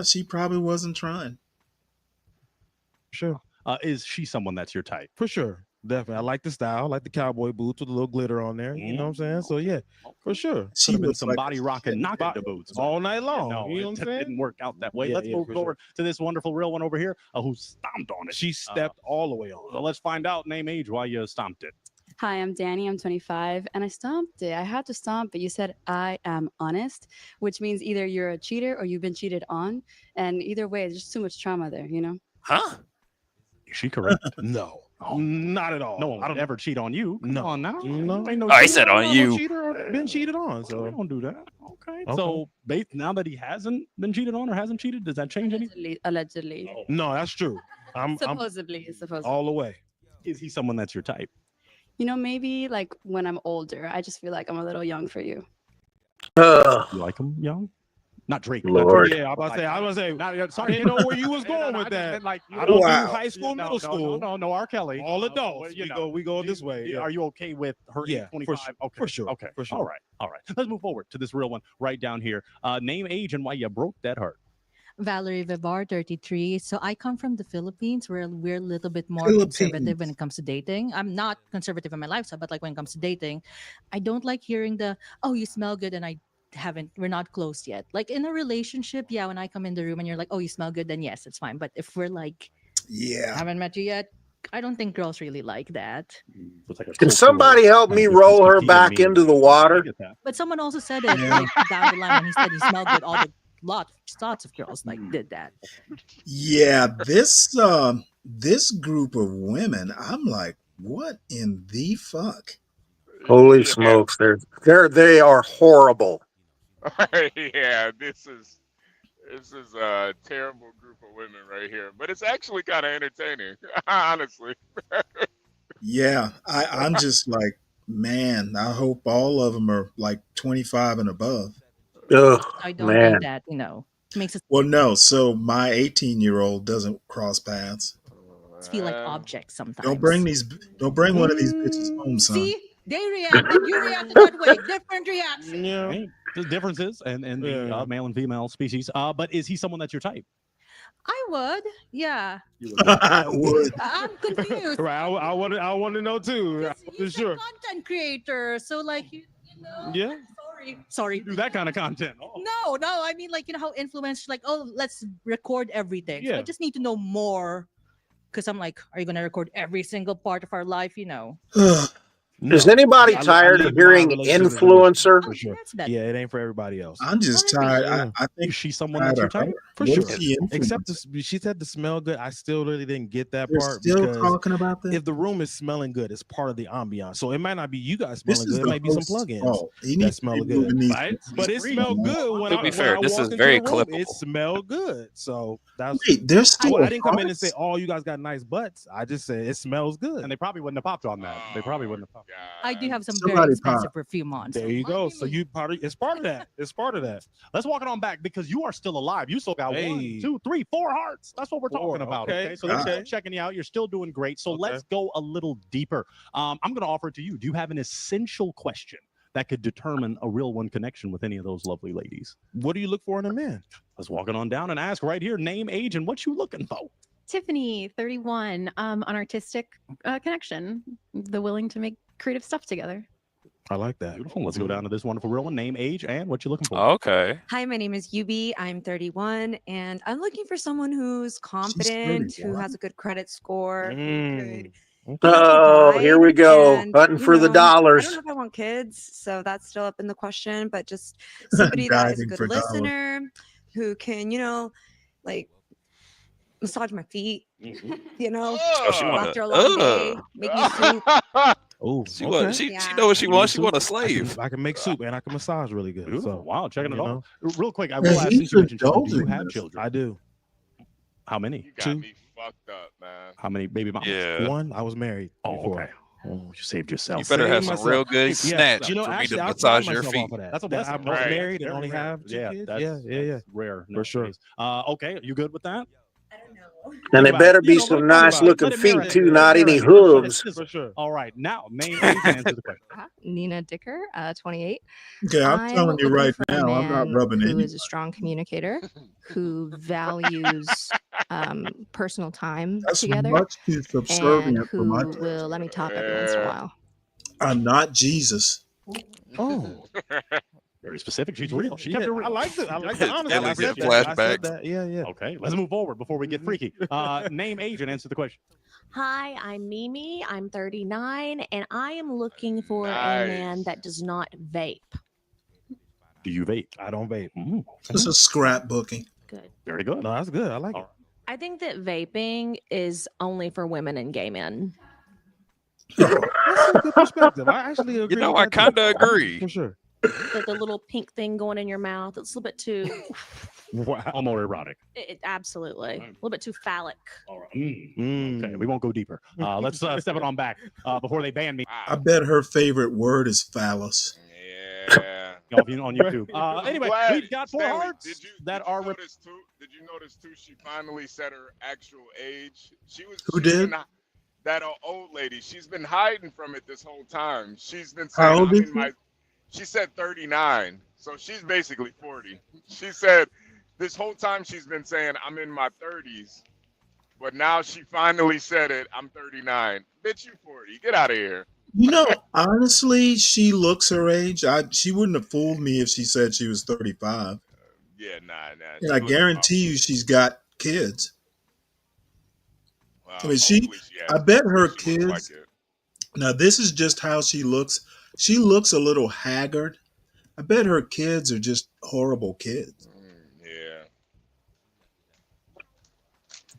She probably wasn't trying. Sure. Is she someone that's your type? For sure. Definitely. I like the style. I like the cowboy boots with a little glitter on there. You know what I'm saying? So yeah, for sure. Could have been some body rocking knocking the boots all night long. No, you know what I'm saying? Didn't work out that way. Yeah, Let's move forward to this wonderful real one over here who stomped on it. She stepped all the way on. So let's find out name, age, why you stomped it. Hi, I'm Danny. I'm 25, and I stomped it. I had to stomp it. You said I am honest, which means either you're a cheater or you've been cheated on, and either way, there's just too much trauma there. You know? Huh? Is she correct? No, not at all. No one would ever cheat on you. Come on now. No. Ain't no I cheater. said on you. Cheater or been cheated on. So We don't do that. Okay. So, now that he hasn't been cheated on or hasn't cheated, does that change anything? Allegedly. No, that's true. I'm supposedly. all the way. Is he someone that's your type? You know, maybe like when I'm older, I just feel like I'm a little young for you. You like him young? Not Drake. Not Lord. Drake. Yeah, I'm about to say. I was about to say. Not, I sorry, didn't know where you was going with that. Like, I don't do Wow. high school, middle school. No, R. Kelly. All adults. Well, you we know, go this way. Yeah. Are you okay with her Yeah, age 25? for sure, Okay, for sure, Okay, for sure. All right. Let's move forward to this real one right down here. Name, age, and why you broke that heart. Valerie Vivar, 33. So I come from the Philippines where we're a little bit more conservative when it comes to dating. I'm not conservative in my lifestyle, but like when it comes to dating, I don't like hearing the, oh, you smell good, and we're not close yet. Like in a relationship, yeah, when I come in the room and you're like, oh, you smell good, then yes, it's fine. But if we're like, haven't met you yet, I don't think girls really like that. Can somebody help me roll her back into the water? But someone also said it like down the line when he said he smelled good. Lots of girls like did that. Yeah, this group of women, I'm like, what in the fuck? Holy smokes, they are horrible. Yeah, this is a terrible group of women right here, but it's actually kind of entertaining, honestly. Yeah, I'm just like, man, I hope all of them are like 25 and above. I don't think that, makes us Well, no. So my 18-year-old doesn't cross paths. feel like objects sometimes. Don't bring one of these bitches home, son. See, they reacted. You reacted that way. Different reaction. Yeah. Right? The differences and the male and female species. But is he someone that's your type? I would, yeah. I would. I'm confused. Right. I want to know too. For sure. Content creator, so like you know. Yeah. Sorry. Do that kind of content. Oh. No. I mean, like, you know how influencers like, oh, let's record everything. So Yeah. I just need to know more, because I'm like, are you gonna record every single part of our life? Is anybody tired of hearing influencer? For sure. Yeah, it ain't for everybody else. I'm just tired. I think she's someone that's your type. For What sure. is she Except she said to smell good. I still really didn't get that They're part. still because talking about that? If the room is smelling good, it's part of the ambiance. So it might not be you guys This smelling is good. It the might be some host's plugins fault. He that needs to smell be good. moving these Right? bitches But it free, smelled man. good when To be fair, this is very clippable. It smelled good. So that's Wait, there's still I didn't come in and hearts? say, "Oh, you guys got nice butts." I just said it smells good. And they probably wouldn't have popped on that. They probably wouldn't have popped. I do have some Somebody very expensive pop. perfume on. There you go. So you it's part of that. It's part of that. Let's walk it on back because you are still alive. You still got Hey. 1, 2, 3, 4 hearts. That's what we're Four, talking about. okay. Okay. So they're Okay. still checking you out. You're still doing great. So let's go a little deeper. I'm going to offer it to you. Do you have an essential question that could determine a real one connection with any of those lovely ladies? What do you look for in a man? Let's walk it on down and ask right here, name, age, and what you looking for. Tiffany, 31, an artistic connection, the willing to make creative stuff together. I like that. Beautiful. Let's go down to this wonderful real one. Name, age, and what you looking for. Okay. Hi, my name is Yubi. I'm 31, and I'm looking for someone who's confident, who 31? has a good credit score, who could Oh, here we go. Hunting for the I dollars. don't know if I want kids, so that's still up in the question, but just somebody that is a Diving good for dollars. listener, who can, like massage my feet, Oh, she wanna- after a long day, make me soup. Oh, She know what she wants. She want a slave. I can make soup and I can massage really good. Beautiful. So Wow, checking it you out. know. Real quick, I Yeah, will ask, he's since you mentioned children, do you indulging have this. children? I do. How many? You got Two. me fucked up, man. How many baby mamas? Yeah. One, I was married. Oh, before. okay. Oh, you saved yourself. You better have some myself. real good Yeah, snatch you know, for me actually, to I massage pride your myself feet. off of that. That's a That blessing. I'm Right. married and Very only rare. have two Yeah, kids. that's, Yeah. that's rare. For sure. nowadays. Okay, you good with that? And it about better it. be You know, let some it nice marinate. looking Let it feet marinate. too, Let not it any marinate. Let it hooves. sizzle. For sure. All right, now name, age, and answer the question. Nina Dicker, 28. Okay, I'm I'm telling you looking right for a now, I'm not man rubbing who any. is a strong communicator, who values personal time That's together, much too and subservient for my who taste. will let me top every once in a Yeah. while. I'm not Jesus. Oh, Very specific. She's real. She kept it real. I like it. I like the honesty. Ellie I said get that. I said flashbacks. that. Yeah. Okay, let's move forward before we get freaky. Name, age, and answer the question. Hi, I'm Mimi. I'm 39, and I am looking for a man Nice. that does not vape. Do you vape? I don't vape. This is scrapbooking. Good. Very good. No, that's good. I like it. I think that vaping is only for women and gay men. That's a good perspective. I actually agree. You know, with I that too. kind of agree. For sure. the little pink thing going in your mouth. It's a little bit too. Wow. Homoerotic. Absolutely. A little bit too phallic. All right. Okay, we won't go deeper. Let's step it on back before they ban me. I bet her favorite word is phallus. Yeah. On YouTube. Anyway, we've got 4 Stanley, hearts that are. Did you notice too? She finally said her actual age. Who did? That old lady. She's been hiding from it this whole time. She's been How saying, old "I'm is in my." She said 39, so she's basically 40. She said this whole time she's been saying, "I'm in my 30s," but now she finally said it. I'm 39. Bitch, you 40. Get out of here. You know, honestly, she looks her age. She wouldn't have fooled me if she said she was 35. Yeah, nah. And I guarantee you she's got kids. I mean, I bet her kids. Now, this is just how she looks. She looks a little haggard. I bet her kids are just horrible kids. Yeah.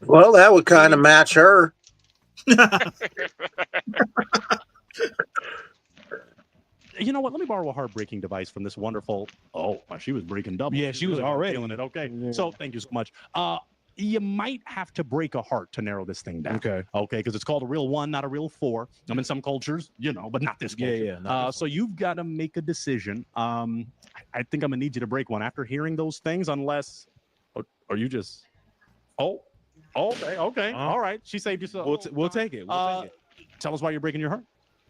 Well, that would kind of match her. You know what? Let me borrow a heartbreaking device from this wonderful. Oh, she was breaking double. Yeah, she was already feeling it. Okay, yeah. so thank you so much. You might have to break a heart to narrow this thing down. Okay, because it's called a real 1, not a real 4. In some cultures, but not this culture. Yeah. So you've got to make a decision. I think I'm gonna need you to break one after hearing those things, unless, are you just? Oh, okay, all right. She saved you. We'll take it. We'll take it. Tell us why you're breaking your heart.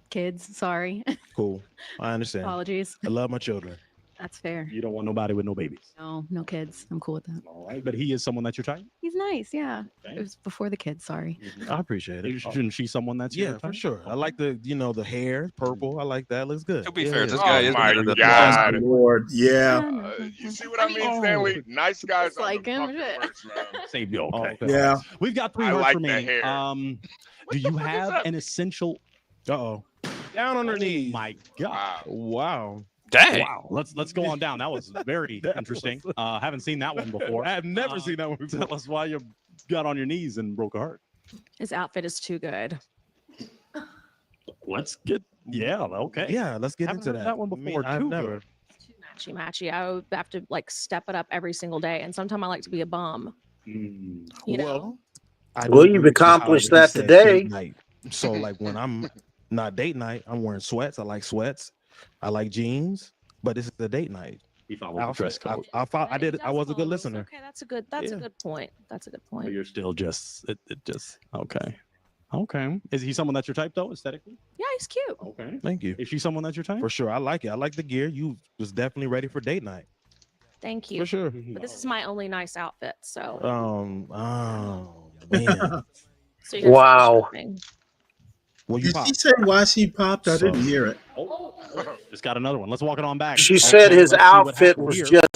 Kids, sorry. Cool. I understand. Apologies. I love my children. That's fair. You don't want nobody with no babies. No kids. I'm cool with that. All right, but he is someone that's your type. He's nice, yeah. It was before the kids, sorry. I appreciate it. Shouldn't she someone that's your Yeah, for type? sure. I like the the hair purple. I like that. Looks good. To be fair, Yeah. this guy is my better than God. Lord, yeah. You see what I mean, Stanley? Nice guys Just like him, fucking shit. worst, man. Save you. Okay. Yeah. We've got 3 I hearts like the remaining. hair. Do you have an essential? Uh-oh. Down on her knees. My God. Wow. Dang. Wow. Let's go on down. That was very interesting. Haven't seen that one before. I have never seen that one before. Tell us why you got on your knees and broke a heart. His outfit is too good. Let's get. Yeah. Okay. Yeah, let's get Haven't into heard that. that one before, I've too. never. Matchy. I would have to step it up every single day, and sometimes I like to be a bum. You know. Well, you've accomplished that today. Night. So like when I'm not date night, I'm wearing sweats. I like sweats. I like jeans, but this is the date night. He followed the dress code. I was a good listener. Okay, that's a good point. That's a good point. But you're still just it just okay. Okay. Is he someone that's your type though, aesthetically? Yeah, he's cute. Okay. Thank you. Is she someone that's your type? For sure. I like it. I like the gear. You was definitely ready for date night. Thank you. For sure. But this is my only nice outfit, so. Oh man. So you Wow. Well, you Did pop. she say why she popped? I didn't hear it. Just got another one. Let's walk it on back. She said his let's see what outfit happened was here. just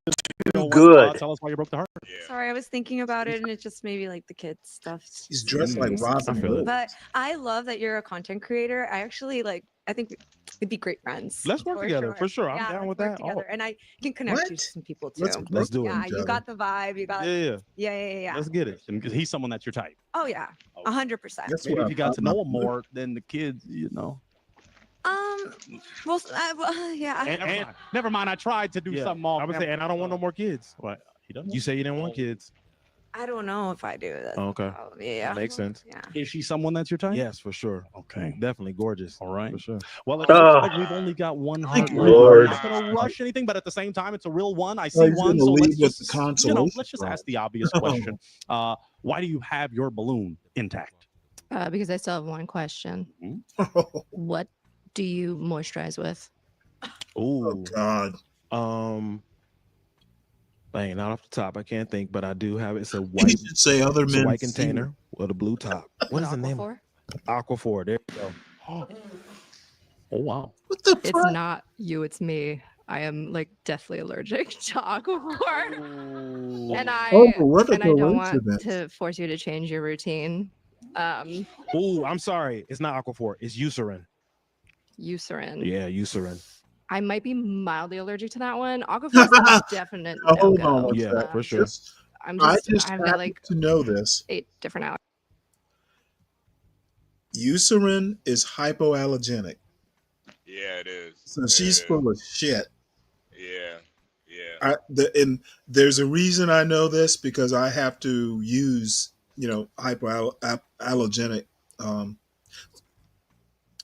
You know what, good. tell us why you broke the heart. Sorry, I was thinking about it, and it just maybe like the kids stuff. He's dressed like Robin Hood. But I love that you're a content creator. I actually I think we'd be great friends. Let's work together for sure. I'm down with work that. together. And I can connect you to some people too. Let's do it. Yeah, you got the vibe. You got yeah. Let's get it. Because he's someone that's your type. Oh yeah, 100%. Maybe if you got to know him more than the kids, Well, yeah. And never mind. I tried to do something off. I would say, and I don't want no more kids. What? He doesn't. You say you didn't want kids. I don't know if I do that. Okay. Yeah. Makes sense. Yeah. Is she someone that's your type? Yes, for sure. Okay. Definitely gorgeous. All right. For sure. Well, it looks like we've only got one heart left. We're not going to rush anything, but at the same time, it's a real one. I see he's one, gonna so lead let's with just the consolation let's just prize. ask the obvious question. Why do you have your balloon intact? Because I still have one question. What do you moisturize with? Oh God. Dang, not off the top. I can't think, but I do have it. It's a You white. should say other It's a men. white container with a blue top. What is the name? Aquaphor? Aquaphor. There you go. Oh wow. What the It's fuck? not you, it's me. I am deathly allergic to Aquaphor. And I don't want coincidence. to force you to change your routine. Oh, I'm sorry. It's not Aquaphor. It's Eucerin. Eucerin. Yeah, Eucerin. I might be mildly allergic to that one. Aquaphor is a definite Hold no-go. on one Yeah, second. for sure. I just I've happen got like to know this. 8 different allergies. Eucerin is hypoallergenic. Yeah, it is. So she's full of shit. Yeah, yeah. And there's a reason I know this because I have to use, hypoallergenic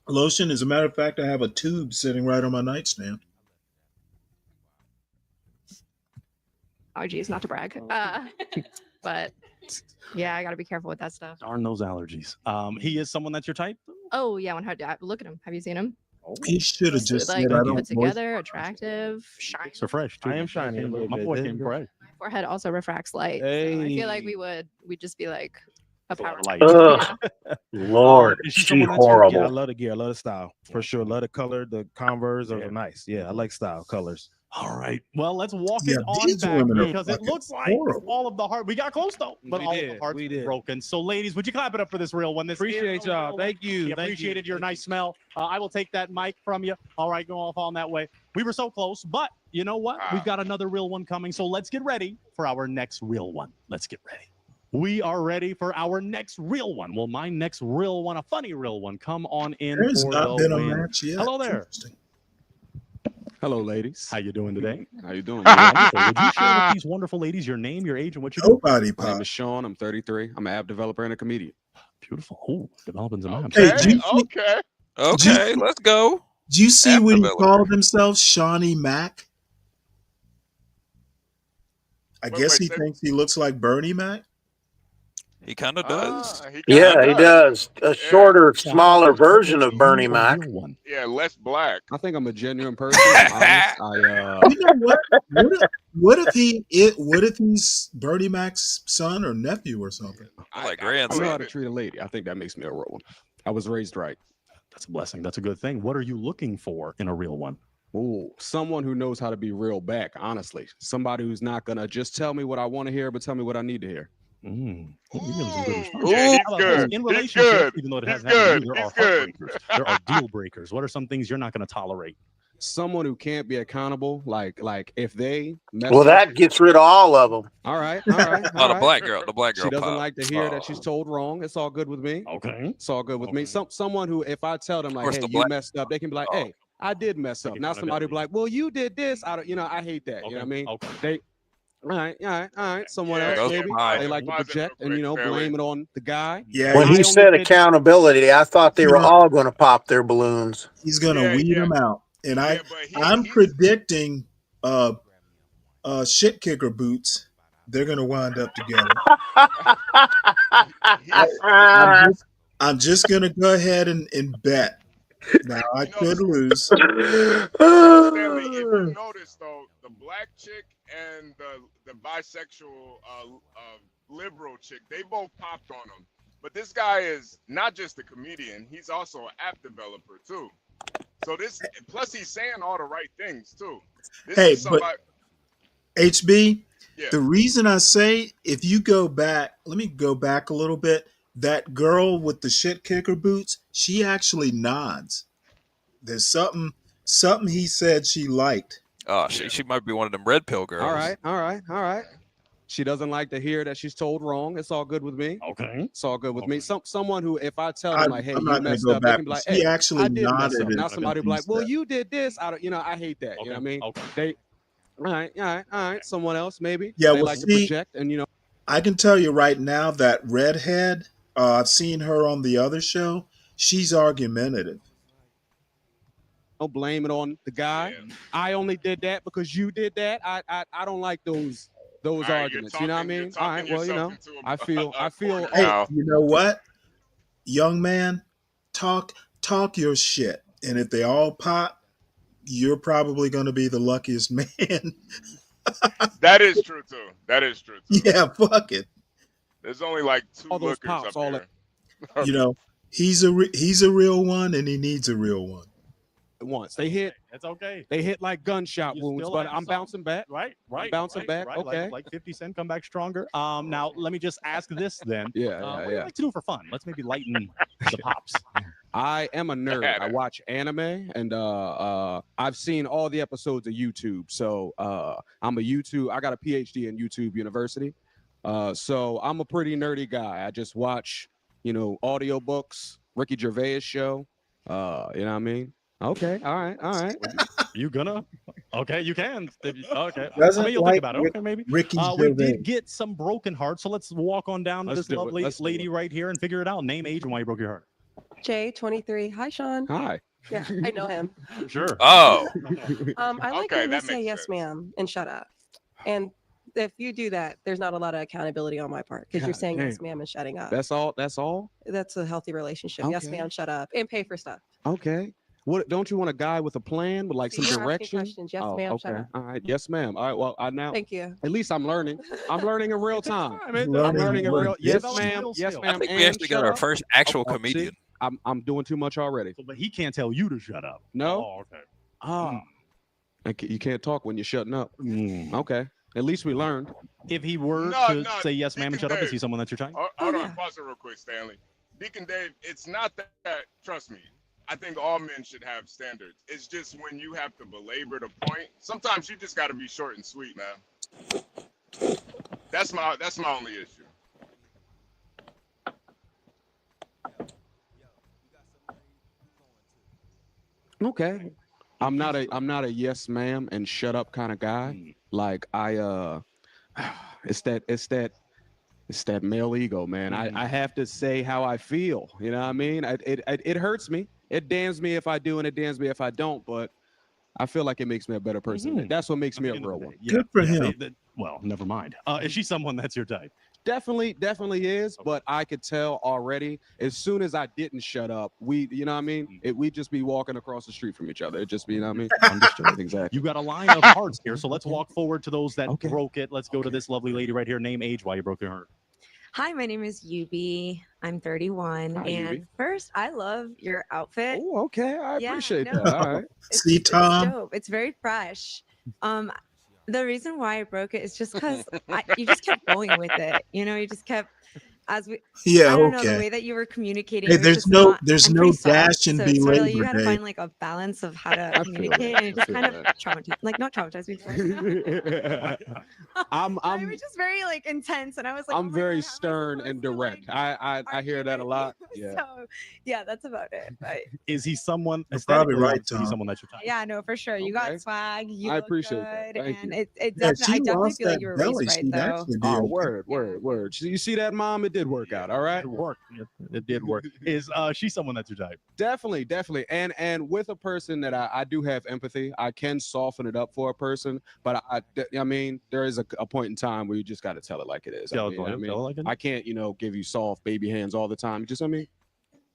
lotion. As a matter of fact, I have a tube sitting right on my nightstand. Allergies, not to brag. But yeah, I got to be careful with that stuff. Darn those allergies. He is someone that's your type? Oh, yeah. Look at him. Have you seen him? He should have just like said, I don't put together, attractive, shiny. So fresh. Too. I am shiny a little My bit. boy came fresh. Forehead also refracts light. So I feel like we'd just be like a power light. Lord, she horrible. Yeah, I love the gear. I love the style. For sure. Love the color. The Converse are nice. Yeah, I like style colors. All right. Well, let's walk Yeah, it on these back women are because it fucking looks like horrible. all of the heart. We got close though, but all of the hearts were broken. So, ladies, would you clap it up for this real one? This Appreciate is a y'all. real Thank one. you. We Thank you. appreciated your nice smell. I will take that mic from you. All right, go off on that way. We were so close, but you know what? We've got another real one coming. So let's get ready for our next real one. Let's get ready. We are ready for our next real one. Well, my next real one, a funny real one, come on in There's for not the been a win. match yet. Hello there. Interesting. Hello, ladies. How you doing today? How you doing? Wonderful. Would you share with these wonderful ladies your name, your age, and what you do? Nobody My name pop. is Sean. I'm 33. I'm an app developer and a comedian. Beautiful. Oh, developing some apps. Hey, do you, Okay. Okay, let's go. do you see App what he developer. called himself? Shawnee Mac? I guess he thinks he looks like Bernie Mac. He kind of does. Yeah, he does. A shorter, smaller version of Bernie Mac. Yeah, less black. I think I'm a genuine person. I'm honest. You know what? What if he's Bernie Mac's son or nephew or something? Like I grandson. know how to treat a lady. I think that makes me a real one. I was raised right. That's a blessing. That's a good thing. What are you looking for in a real one? Ooh, someone who knows how to be real back, honestly. Somebody who's not going to just tell me what I want to hear, but tell me what I need to hear. Mm. Oh, you're getting some good response. Yeah, he's How about good. this? In He's relationships, good. even though it He's hasn't happened to good. you, there He's are good. heartbreakers. There are deal breakers. What are some things you're not going to tolerate? Someone who can't be accountable, like if they mess Well, up. that gets rid of all of them. All right, all right. Oh, all the right. black girl. The black girl. She doesn't pop. like to hear that she's told wrong. It's all good with me. Okay. It's all good with me. Someone who, if I tell them like, course, hey, the you black- messed up, they can be like, hey, I did mess up. Now somebody will be like, well, you did this. I hate that. You know what I mean? Okay. They, all right. Someone Yeah, else yeah, maybe. yeah. They like to Positive project and quick, fairly. blame it on the guy. Yeah, When I he only said did- accountability, I thought they were all going to pop their balloons. he's gonna Yeah, weed yeah. them out, and Yeah, but I'm he's- predicting shit kicker boots. They're gonna wind up together. I'm just gonna go ahead and bet. Now I could lose. Stanley, if you notice though, the black chick and the bisexual liberal chick, they both popped on him. But this guy is not just a comedian; he's also an app developer too. So plus he's saying all the right things too. Hey, is somebody, HB, yeah. the reason I say if you go back, let me go back a little bit. That girl with the shit kicker boots, she actually nods. There's something he said she liked. Oh, she might be one of them red pill girls. All right. She doesn't like to hear that she's told wrong. It's all good with me. Okay. It's all good with me. Someone who, if I tell them like, hey, I'm you not gonna messed go up, they back. can be like, She hey, actually I did mess nodded up. and Now somebody will be like, pieced well, that. you did this. I hate that. You know what I mean? They, all right. Someone else maybe. Yeah, they well, like to see, project and I can tell you right now that redhead, I've seen her on the other show. She's argumentative. blame it on the guy. Yeah. I only did that because you did that. I don't like those right, arguments. you're You know what I talking- you're mean? All right. talking Well, yourself into I feel. corner Hey, now. you know what? Young man, talk your shit. And if they all pop, you're probably going to be the luckiest man. That is true too. That is true too. Yeah, fuck it. There's only like two All those lookers pops, up all there. You know, he's a real one, and he needs a real one. once they hit. It's okay. They hit like gunshot wounds, still but have I'm some. bouncing back. Right. I'm bouncing back. Right. Okay. Like 50 Cent, come back stronger. Now let me just ask this then. What do you like to do for fun? Let's maybe lighten the pops. I am a nerd. I watch anime, and I've seen all the episodes of YouTube. So I'm a YouTube. I got a PhD in YouTube University. So I'm a pretty nerdy guy. I just watch, audiobooks, Ricky Gervais show. You know what I mean? Okay. All right. All right. You gonna? Okay, you can. Okay. I Doesn't mean, you'll like think about it. Okay, maybe. Ricky We Gervais. did get some broken hearts, so let's walk on down to Let's this do it. lovely Let's do lady it. right here and figure it out. Name, age, and why you broke your heart. Jay, 23. Hi, Sean. Hi. Yeah, I know him. Sure. Oh. I like Okay, when you that say makes yes, sense. ma'am, and shut up. And if you do that, there's not a lot of accountability on my part because you're God saying yes, damn. ma'am, and shutting up. That's all. That's all. That's a healthy relationship. Yes, Okay. ma'am, shut up, and pay for stuff. Okay. What? Don't you want a guy with a plan with like See, some you're asking direction? questions. Yes, Oh, ma'am, shut okay. up. All right. Yes, ma'am. All right. Well, I now. Thank you. At least I'm learning. I'm learning in real time. I'm Learning learning in with real. Yes, this. ma'am. Yes, skill. I ma'am. think we And actually got shut our up. first actual See, comedian. I'm doing too much already. But he can't tell you to shut up. No. Oh, okay. Ah. You can't talk when you're shutting up. Okay. At least we learned. If he were No, to no, say yes, ma'am, and Deacon shut up, is Dave. he someone that you're trying? Hold on, pause it real quick, Stanley. Deacon Dave, it's not that, trust me, I think all men should have standards. It's just when you have to belabor the point, sometimes you just got to be short and sweet, man. That's my only issue. Okay. I'm not a yes ma'am and shut up kind of guy. Like it's that male ego, man. I have to say how I feel. You know what I mean? It hurts me. It damns me if I do and it damns me if I don't, but I feel like it makes me a better person. That's what makes me a real one. Yeah, Good for yeah, him. well, never mind. Is she someone that's your type? Definitely is, but I could tell already as soon as I didn't shut up, you know what I mean? We'd just be walking across the street from each other. It'd just be, you know what I mean? Understood. Exactly. You got a line of hearts here, so let's walk forward to those that broke it. Let's go to this lovely lady right here. Name, age, why you broke your heart. Hi, my name is Yubi. I'm 31. Hi, and Yubi. first, I love your outfit. Oh, okay. I appreciate no, that. All right. See, Tom? It's dope. It's very fresh. The reason why I broke it is just because you just kept going with it. You know, you just kept Yeah, I don't know, the okay. way that you were communicating. Hey, it was there's just no not, there's I'm no pretty soft, dash and so be it's sort of like you labor gotta day. find like a balance of how to communicate, and it just kind of traumatized, like not traumatized me. It was just very like intense, and I was like, I'm very stern and direct. I hear that a lot. Yeah. so yeah, that's about it. But Is he someone? You're probably aesthetically, right, obviously, he's Tom. someone that's your type. yeah, no, for sure. You got swag. You I look appreciate good, that. Thank and you. it Yeah, definitely, I she definitely lost feel like that you were belly. raised right She'd though. actually Oh, do. word. So you see that, Mom? It did work out. All right. It worked. It did work. Is she someone that's your type? Definitely. And with a person that I do have empathy, I can soften it up for a person, but I mean, there is a point in time where you just got to tell it like it is. Tell it like it is. I can't, give you soft baby hands all the time. Just, I mean,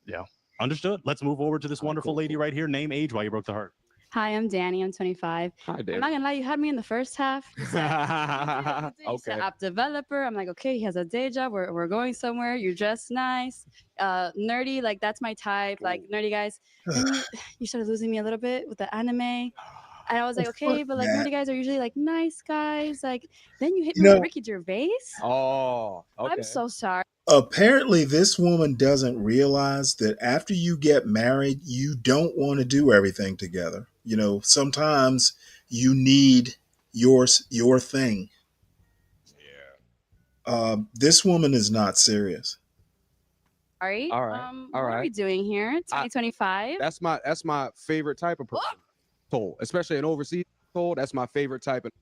Yeah. Understood. Let's move over to this wonderful lady right here. Name, age, why you broke the heart. Hi, I'm Danny. I'm 25. Hi, I'm Danny. not gonna lie, you had me in the first half. You said Okay. app developer. I'm like, okay, he has a day job. We're going somewhere. You're dressed nice, nerdy. Like that's my type. Like nerdy guys. Then you started losing me a little bit with the anime. And I was like, okay, but like nerdy guys are usually like nice guys. Like then you hit You me with know- Ricky Gervais. Oh, okay. I'm so sorry. Apparently, this woman doesn't realize that after you get married, you don't want to do everything together. You know, sometimes you need your thing. This woman is not serious. Sorry. All right. What are we doing here? 2025. That's my favorite type of person. Toll, especially an overseas toll. That's my favorite type of.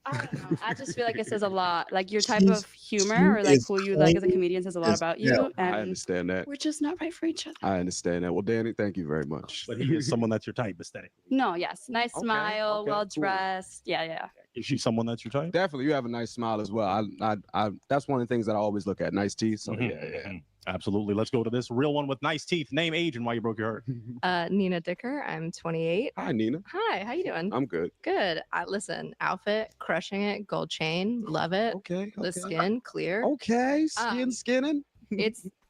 I don't know. I just feel like it says a lot. Like your type She's- of humor or she like is who you like as a plain comedian says a lot as about hell. you. And I understand that. we're just not right for each other. I understand that. Well, Danny, thank you very much. But he is someone that's your type aesthetic. No, yes. Nice smile, okay, well cool. dressed. Yeah. Is she someone that's your type? Definitely, you have a nice smile as well. I that's one of the things that I always look at. Nice teeth. So yeah. Absolutely. Let's go to this real one with nice teeth. Name, age, and why you broke your heart. Nina Dicker. I'm 28. Hi, Nina. Hi, how you doing? I'm good. Good. Listen, outfit, crushing it, gold chain, love it. Okay. The skin, clear. Okay, skinning.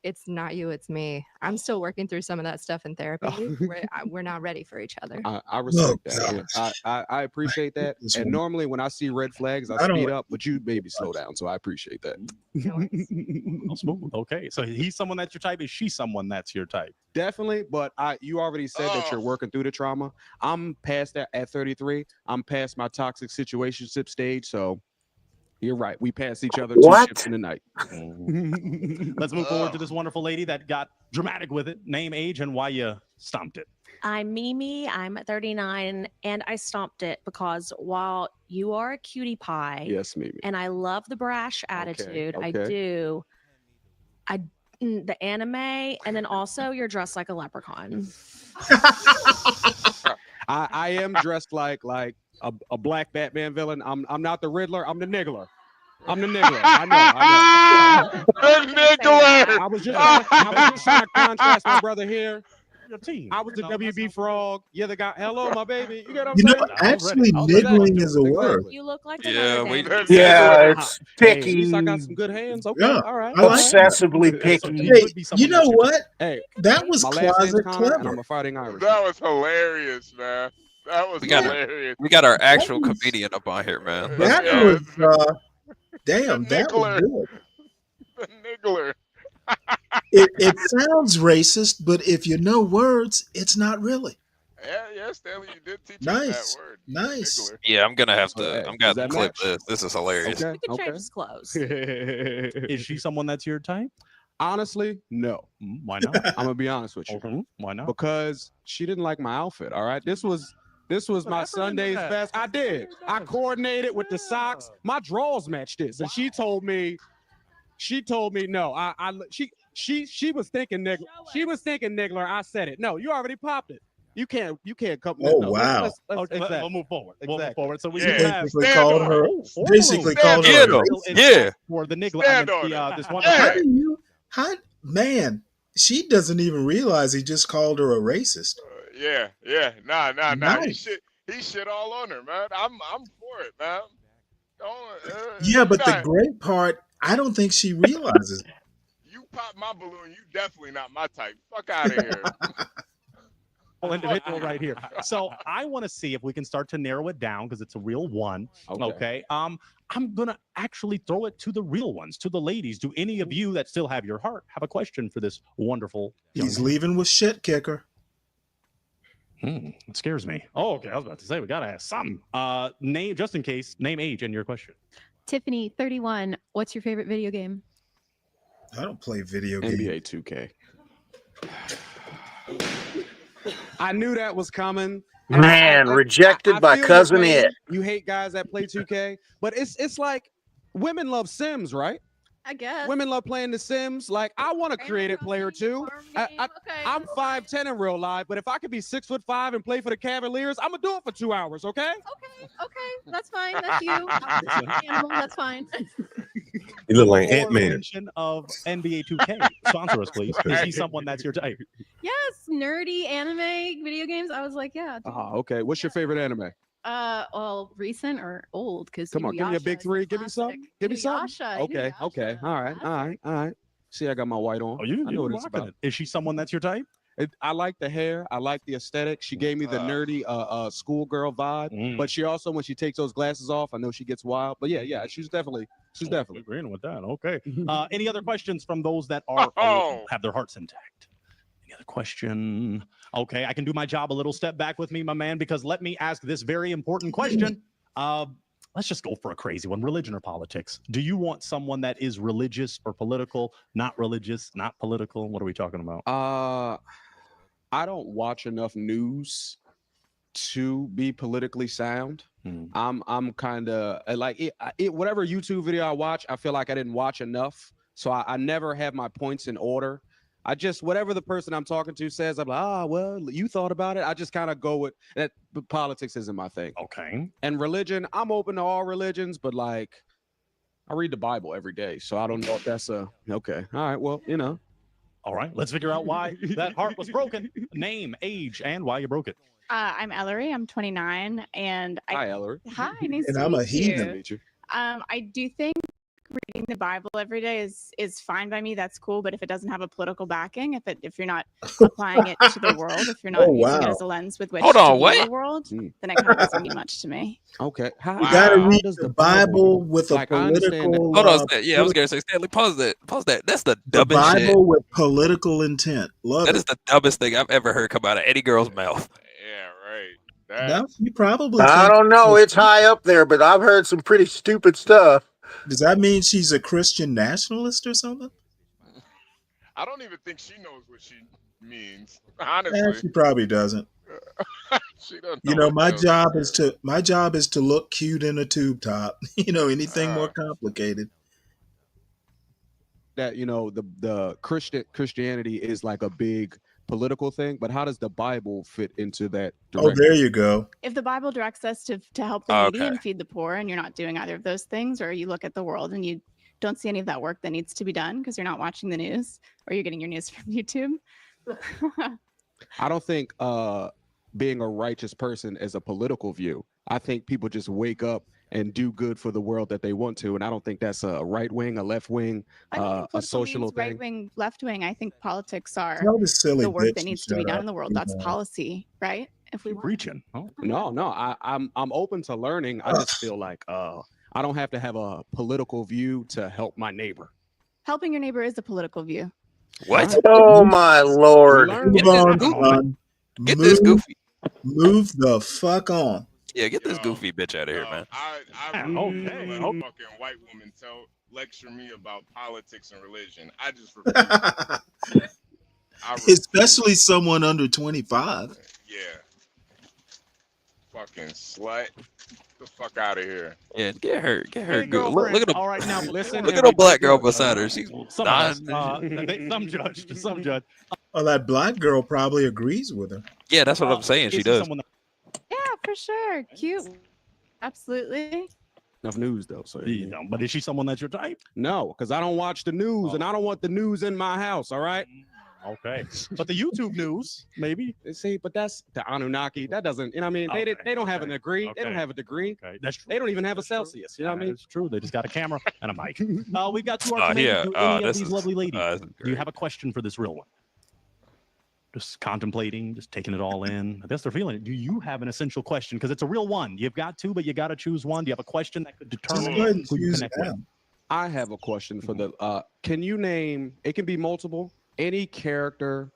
It's not you, it's me. I'm still working through some of that stuff in therapy. We're not ready for each other. I respect that. Yeah. I appreciate that. And normally when I see red flags, I speed up, but you maybe slow down. So I appreciate that. Smooth. Okay. So he's someone that's your type. Is she someone that's your type? Definitely, but you already said that you're working through the trauma. I'm past that at 33. I'm past my toxic situationship stage. So You're right. We pass each other What? 2 ships in the night. Let's move forward to this wonderful lady that got dramatic with it. Name, age, and why you stomped it. I'm Mimi. I'm 39, and I stomped it because while you are a cutie pie, Yes, Mimi. and I love the brash attitude, I do. The anime, and then also you're dressed like a leprechaun. I am dressed like a black Batman villain. I'm not the Riddler. I'm the Niggler. I'm the Niggler. I know. The Niggler. I was just trying to contrast my brother here. Your team. I was the WB Frog. You're the guy. Hello, my baby. You get what I'm saying? Actually, niggling is a word. You look like Yeah, we. Yeah, it's Hey, at picky. least I got some good hands. Okay, Yeah, all right. I like Obsessively picky. Hey, you know what? Hey, That was my last name's closet Connor, and I'm clever. a fighting Irish. That was hilarious, man. That was hilarious. We got our actual comedian up on here, man. That Yeah. was damn. That was Niggler. good. The Niggler. It sounds racist, but if you know words, it's not really. Yeah, Stanley, you did teach us Nice, that word. nice. Yeah, I'm gonna have to. Hey, I'm gonna have does to that clip match? this. This is hilarious. Okay, We could okay. change clothes. Is she someone that's your type? Honestly, no. Why not? I'm gonna be honest with you. Okay, why not? Because she didn't like my outfit. All right, this was my Sunday's best. I did. I coordinated with the socks. My drawers matched this, and she told me no. She was thinking Niggler. She was thinking Niggler. I said it. No, you already popped it. You can't come. Oh, no, wow. Let's, Okay, exactly. we'll move forward. We'll move Exactly. forward. So we She can have basically called her. Order Basically room. called Get her. him. racist. Yeah. For the Niggler. Stand on this it. one. How do you? How man? She doesn't even realize he just called her a racist. Yeah. Nah. Nice. He shit all on her, man. I'm for it, man. Yeah, but the nah, great part, I don't think she realizes. you pop my balloon, you definitely not my type. Fuck out of here. Individual right here. So I want to see if we can start to narrow it down because it's a real one. Okay. I'm gonna actually throw it to the real ones, to the ladies. Do any of you that still have your heart have a question for this wonderful? He's leaving with shit kicker. It scares me. Oh, okay. I was about to say we gotta ask something. Name, just in case. Name, age, and your question. Tiffany, 31. What's your favorite video game? I don't play video games. NBA 2K. I knew that was coming. Man, rejected I by feel your cousin pain. Ed. You hate guys that play 2K, but it's like women love Sims, right? I guess. Women love playing The Sims. Like, I want a creative player too. I'm 5'10" in real life, but if I could be 6'5" and play for the Cavaliers, I'm gonna do it for 2 hours. Okay? Okay, that's fine. That's you. Animal, that's fine. You look like Or Ant-Man. mention of NBA 2K. Sponsor us, please. Is he someone that's your type? Yes, nerdy anime video games. I was like, yeah. Okay. What's your favorite anime? Well, recent or old? Because Come on, give me a big three. Give me something. Give me something. Okay. Okay. All right. See, I got my white on. Oh, you I know what you it's rocking about. it. Is she someone that's your type? I like the hair. I like the aesthetic. She gave me the nerdy schoolgirl vibe, but she also, when she takes those glasses off, I know she gets wild. But yeah, she's definitely agreeing with that. Okay. Any other questions from those that are have their hearts intact? Any other question? Okay, I can do my job a little. Step back with me, my man, because let me ask this very important question. Let's just go for a crazy one. Religion or politics? Do you want someone that is religious or political? Not religious, not political? What are we talking about? I don't watch enough news to be politically sound. I'm kind of like it. Whatever YouTube video I watch, I feel like I didn't watch enough, so I never have my points in order. I just, whatever the person I'm talking to says, I'm like, well, you thought about it. I just kind of go with that. But politics isn't my thing. Okay. And religion, I'm open to all religions, but like, I read the Bible every day, so I don't know if that's okay. All right, well, All right, let's figure out why that heart was broken. Name, age, and why you broke it. I'm Ellery. I'm 29, and hi, Ellery. Hi, nice And to I'm a meet heathen. you. I do think reading the Bible every day is fine by me. That's cool. But if it doesn't have a political backing, if you're not applying it to the world, if you're not using it as a lens with which to view the world, then it kind of doesn't mean much to me. Okay. You gotta read the Bible with a political. Hold on. Yeah, I was gonna say, Stanley, pause that. That's the The dumbest shit. Bible with political intent. Love That it. is the dumbest thing I've ever heard come out of any girl's mouth. No, you probably. I think- don't know. It's high up there, but I've heard some pretty stupid stuff. Does that mean she's a Christian nationalist or something? I don't even think she knows what she means. Yeah, Honestly, she probably doesn't. she doesn't You know know, what the hell she said. my job is to look cute in a tube top. You know, anything more Uh, complicated. That the Christianity is like a big political thing, but how does the Bible fit into that Oh, directly? there you go. If the Bible directs us to help the needy and feed the poor, and you're not doing either of those things, or you look at the world and you don't see any of that work that needs to be done because you're not watching the news or you're getting your news from YouTube. I don't think being a righteous person is a political view. I think people just wake up and do good for the world that they want to, and I don't think that's a right wing, a left wing, I don't think a political social means thing. right wing, left wing. I think politics are Tell this silly the work bitch that to needs to be shut done up. in the world. Move That's on. policy, right? If we want. Preaching. Oh. No, I'm open to learning. I just feel like I don't have to have a political view to help my neighbor. Helping your neighbor is a political view. What? Oh my lord! Move on, son. Get this goofy. Move the fuck on. Yeah, get this goofy bitch out of here, man. I refuse to let a fucking white woman lecture me about politics and religion. I just refuse. Especially someone under 25. Yeah. Fucking slut. Get the fuck out of here. Yeah, get her. Hey, Good. girlfriend. Look at the. All right, now listen. Look at the black girl beside her. She's Some of us, some judge. Some judge. Oh, that black girl probably agrees with her. Yeah, that's what I'm saying. She does. Yeah, for sure. Cute. Absolutely. Enough news though, so but is she someone that's your type? No, because I don't watch the news, and I don't want the news in my house. All right. Okay, but the YouTube news, maybe. See, but that's the Anunnaki. That doesn't, you know what I mean? They don't have a degree. They don't have a degree. Okay, that's true. They don't even have a Celsius. You know what I mean? It's true. They just got a camera and a mic. We've got two our yeah. do any of This these is- lovely ladies. this is Do you have a question for this real one? Just contemplating, just taking it all in. I guess they're feeling it. Do you have an essential question? Because it's a real one. You've got two, but you got to choose one. Do you have a question that could determine go ahead and who you choose connect with? them. I have a question for the. Can you name? It can be multiple. Any character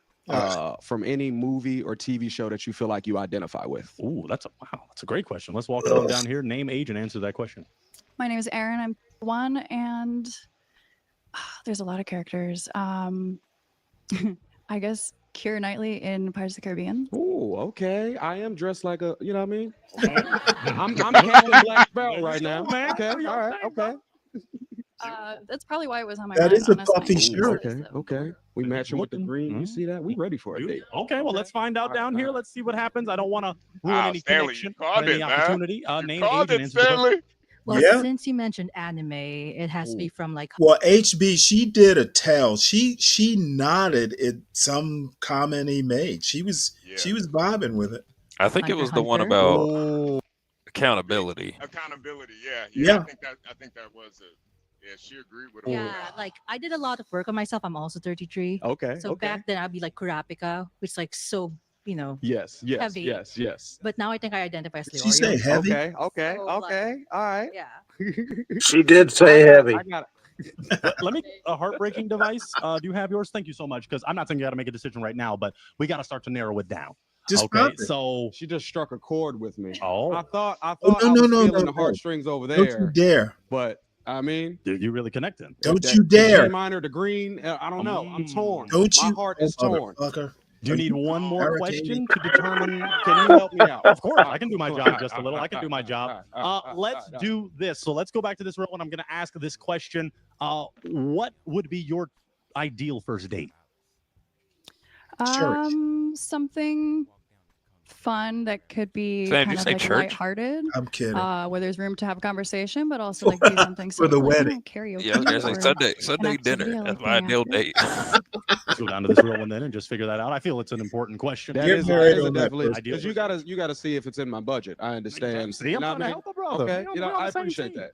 from any movie or TV show that you feel like you identify with? Ooh, that's a great question. Let's walk it on down here. Name, age, and answer that question. My name is Erin. I'm one, and there's a lot of characters. I guess Keira Knightley in Pirates of the Caribbean. Oh, okay. I am dressed like a. You know what I mean? I'm Captain Black Sparrow right now. Okay. All right. Okay. That's probably why it was on my That mind. is a honestly. puffy shirt. Okay. Okay. We matching with the green. You see that? We ready for a date. Okay, well, let's find out down here. Let's see what happens. I don't want to ruin Wow, any Stanley, connection you called or any it, man. opportunity. You Name, called age, and it, answer the question. Stanley. Well, Yeah. since you mentioned anime, it has to be from like. Well, HB, she did a tell. She nodded at some comment he made. She was vibing with it. I think it was the one Hunter? about accountability. Accountability. Yeah. Yeah. I think that was it. Yeah, she agreed with him. Yeah, like I did a lot of work on myself. I'm also 33. Okay. So back then I'd be like Kurapika, which is like so, Yes. Yes. heavy. Yes. Yes. But now I think I identify as Did she say Leorio. heavy? Okay. Okay. So, Okay. All right. Yeah. She did say heavy. I got it. Let me a heartbreaking device. Do you have yours? Thank you so much. Because I'm not saying you got to make a decision right now, but we got to start to narrow it down. Just okay. pop it. So She just struck a chord with me. Oh. I thought Oh, I was feeling the no. heartstrings over Don't you there, dare. but I mean, Dude, you really connecting. Don't that- you the G dare. minor, the green. I don't know. I'm torn. Don't My you, heart is torn. motherfucker. Do you need one more hurricane question me? to determine? Can you help me out? Of course, I can do my job just a little. I can do my job. Let's all right. do this. So let's go back to this real one. I'm going to ask this question. What would be your ideal first date? Church. Something fun that could be Sam, did kind you of say like church? lighthearted, I'm kidding. where there's room to have a conversation, but also like do something For the simple, like, wedding. karaoke. Yeah, I was gonna say or Sunday an dinner. activity I That's like my doing ideal after. date. Let's go down to this real one then and just figure that out. I feel it's an important question. That Get is married a on that definitely first because you gotta see if it's in my budget. I understand. See, I'm You know trying what I to mean? help a brother. Okay, You know, we're on I the same appreciate team. that.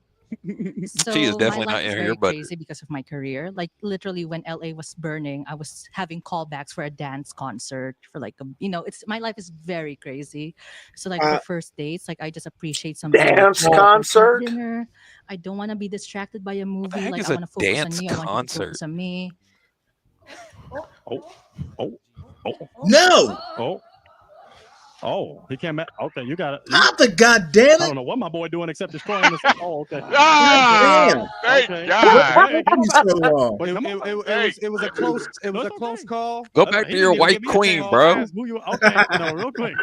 So She is definitely my not life in is your very budget. crazy because of my career. Like literally, when LA was burning, I was having callbacks for a dance concert for like it's my life is very crazy. So like for first dates, like I just appreciate something like Dance go out concert? to dinner. I don't want to be distracted by a movie. heck Like is I a want to focus on dance me. I want you to concert? focus on me. Oh. No. Oh. Oh, he came back. Okay, you got it. Pop it, goddamn I it! don't know what my boy doing except destroying this. Oh, okay. Ah, thank Okay. God. Hey, Took you so long. Wait, It was a close call. Go back to your white queen, bro. Who you? Okay, no, real quick.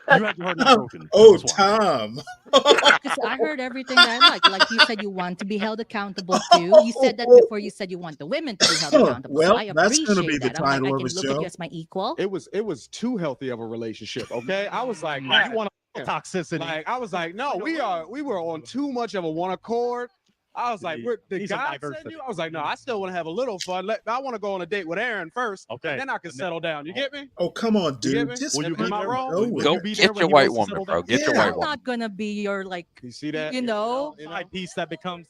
You had your heart not broken. Oh, That's why. Tom. Because I heard everything that I like. Like you said, you want to be held accountable too. You said that before. You said you want the women to be held accountable. So Well, I that's appreciate gonna be the that. I'm like, title I of can the look at show. you as my equal. It was too healthy of a relationship. Okay, I was like, You God, want damn. toxicity? Like I was like, no, we were on too much of a one accord. I was like, the Need some guy said diversity. you. I was like, no, I still want to have a little fun. I want to go on a date with Aaron first. Okay. Then I can settle down. You get me? Oh, come on, You get dude. me? Just Will you let be Am I there? wrong? Will Go you be there get when your he white wants to woman, settle bro. down? Get your Yeah. white I'm woman. not gonna be your like, You see that? you know. Side piece that becomes.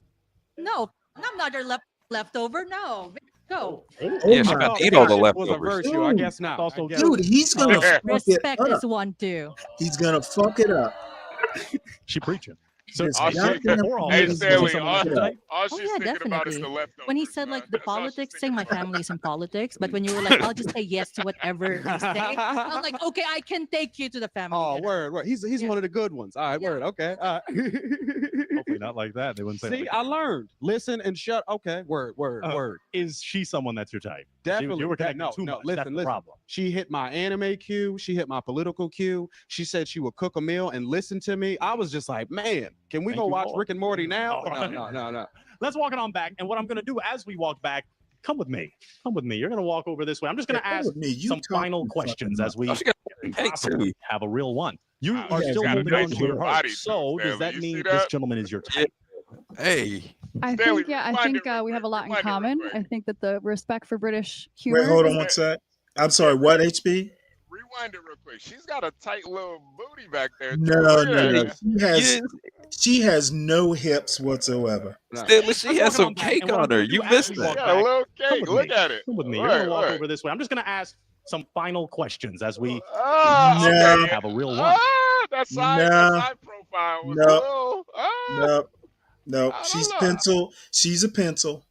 No, I'm not your leftover. No, go. Oh Yeah, she my about to eat all the Friendship was a leftovers. virtue. I guess not. Also, I guess Dude, he's gonna fuck it Respect up. is one too. He's gonna fuck it up. She preaching. So, This All she, goddamn before all hey, thing is this, gonna was Stanley, he someone fuck that's it your up. type? all Oh she's yeah, thinking about is definitely. the leftovers. When he said like the That's all she's politics thinking thing, my about. family's in politics. But when you were like, I'll just say yes to whatever you say, I'm like, okay, I can take you to the family. Oh, dinner. word. He's Yeah. one of the good ones. All right, word. Okay. All right. Hopefully not like that. They wouldn't say. it See, like I learned. Listen and shut. Okay, word. that. Is she someone that's your type? Definitely. You were That- connecting too much. That's Listen, the listen. problem. She hit my anime cue. She hit my political cue. She said she would cook a meal and listen to me. I was just like, man, can we Thank go you, watch Lord. Rick and Morty now? All right. No. Let's walk it on back. And what I'm going to do as we walk back, come with me. Come with me. You're going to walk over this way. I'm just going to Hey, come ask with me. You some talk final too questions fucking as we Oh, she got cake possibly too. have a real one. You Wow, are she's still got a holding on nice to your little heart. body, too, So does Stanley. that You mean see this that? gentleman is your type? Hey. I Stanley, think, yeah, I rewind think it real we have a quick. lot in Rewind it real common. quick. I think that the respect for British humor. Wait, hold on is- one sec. I'm sorry, what, HB? Rewind it real quick. She's got a tight little booty back there. Too. No, Look no, at no. that. She has no hips whatsoever. Stanley, she Let's has walk it some on back. cake And what on I'm gonna her. do You as missed we that. walk Got a back, little come cake. with Look me. at it. Come with me. You're going to walk Look. over this way. I'm just going to ask some final questions as we No. have a real one. That No. side profile was No. a little. No, I she's don't know. pencil. She's a pencil.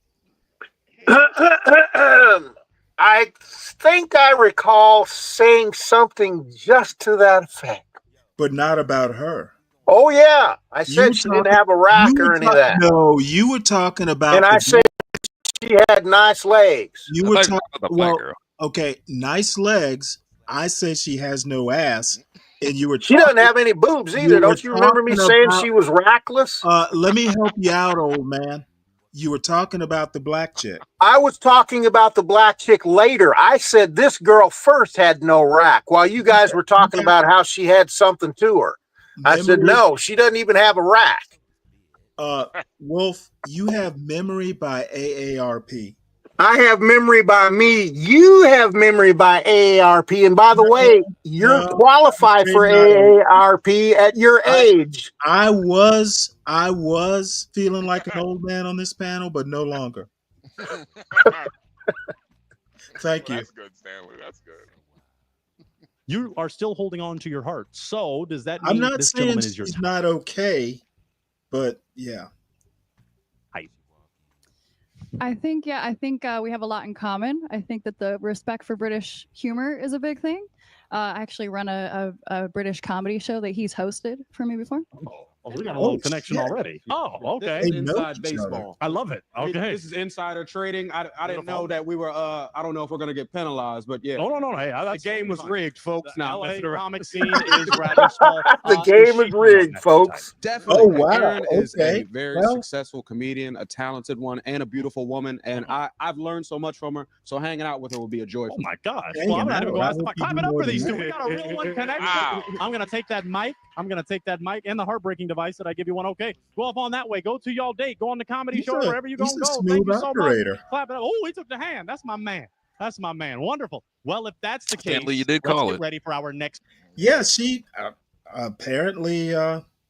I think I recall saying something just to that effect. But not about her. Oh yeah, I You said were she talking- didn't have a you rack were or any of talk- that. No, you were talking about And I the said she had nice legs. You I were thought you were talking talking about the black well, girl. okay, nice legs. I said she has no ass, and you were. She doesn't have any boobs either. were Don't you remember me talking saying about- she was rackless? Let me help you out, old man. You were talking about the black chick. I was talking about the black chick later. I said this girl first had no rack, while you guys were talking about how she had something to her. I said Memory- no, she doesn't even have a rack. Wolf, you have memory by AARP. I have memory by me. You have memory by AARP. And by the way, you're no, qualified for no. AARP at your age. I was feeling like an old man on this panel, but no longer. Thank you. That's good, Stanley. That's good. You are still holding on to your heart. So does that mean I'm not this saying gentleman is your she's type? not okay, but yeah. I think, yeah, I think we have a lot in common. I think that the respect for British humor is a big thing. I actually run a British comedy show that he's hosted for me before. Oh, we got a little connection already. Oh, okay. This is inside baseball. I love it. Okay. This is insider trading. I didn't know that we were. I don't know if we're gonna get penalized, but yeah. No. Hey, the game was rigged, folks. Now LA comic scene is rather small. The game is rigged, folks. Definitely. Oh, wow. Aaron is Okay. a very Well- successful comedian, a talented one, and a beautiful woman. And I've learned so much from her. So hanging out with her will be a joy. Oh my gosh. Hanging Well, I'm not even out. going I to ask hope if you I clap do it up more for than these two. that. We got a real one connection. Wow. I'm going to take that mic. I'm going to take that mic and the heartbreaking device that I give you one. Okay. Go off on that way. Go to y'all date. Go on the comedy show, wherever you're going to he's a go. smooth Thank you so operator. much. Clap it up. Oh, he took the hand. That's my man. That's my man. Wonderful. Well, if that's the case, Stanley, you did let's call get it. ready for our next Yeah, she apparently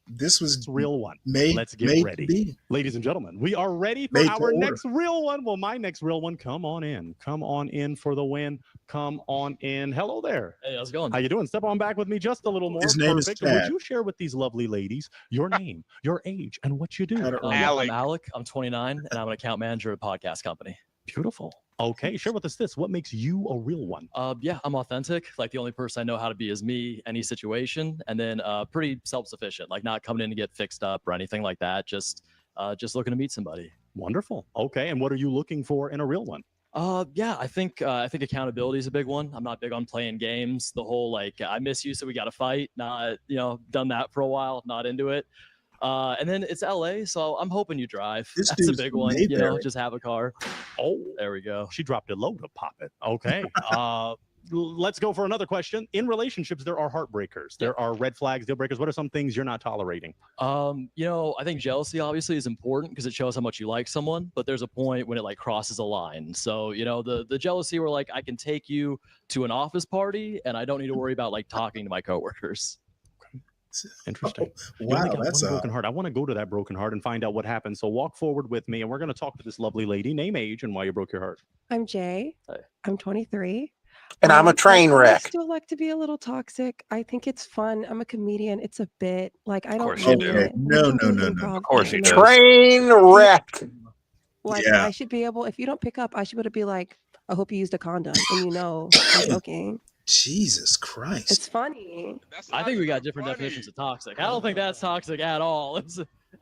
this was real one. made. Let's get made to ready. be. Ladies and gentlemen, we are ready for Made to our order. next real one. Well, my next real one. Come on in. Come on in for the win. Come on in. Hello there. Hey, how's it going? How you doing? Step on back with me just a little more. His name is Perfect. Chad. Would you share with these lovely ladies your name, your age, and what you do? Had it I'm Alec. Alec. I'm 29, and I'm an account manager at a podcast company. Beautiful. Okay, share with us this. What makes you a real one? Yeah, I'm authentic. Like the only person I know how to be is me, any situation, and then pretty self-sufficient. Like not coming in to get fixed up or anything like that. Just looking to meet somebody. Wonderful. Okay, and what are you looking for in a real one? Yeah, I think accountability is a big one. I'm not big on playing games. The whole like I miss you, so we got to fight. Not done that for a while. Not into it. And then it's LA, so I'm hoping you drive. This That's a dude's big from one. Mayberry. Just have a car. Oh, there we go. She dropped it low to pop it. Okay. Let's go for another question. In relationships, there are heartbreakers. There are red flags, deal breakers. What are some things you're not tolerating? I think jealousy obviously is important because it shows how much you like someone, but there's a point when it like crosses a line. So, the jealousy where like I can take you to an office party and I don't need to worry about like talking to my coworkers. Interesting. Wow, You only got that's one broken heart. I want to go to that broken heart and find out what happened. So walk forward with me, and we're going to talk to this lovely lady. Name, age, and why you broke your heart. I'm Jay. I'm 23. And I'm a train I wreck. still like to be a little toxic. I think it's fun. I'm a comedian. It's a bit. Like I don't course you mean do. it. No. Of course you do. Train wreck. Like Yeah. I should be able. If you don't pick up, I should be able to be like, I hope you used a condom, and I'm joking. Jesus Christ. It's funny. I think we got different definitions of toxic. I don't think that's toxic at all.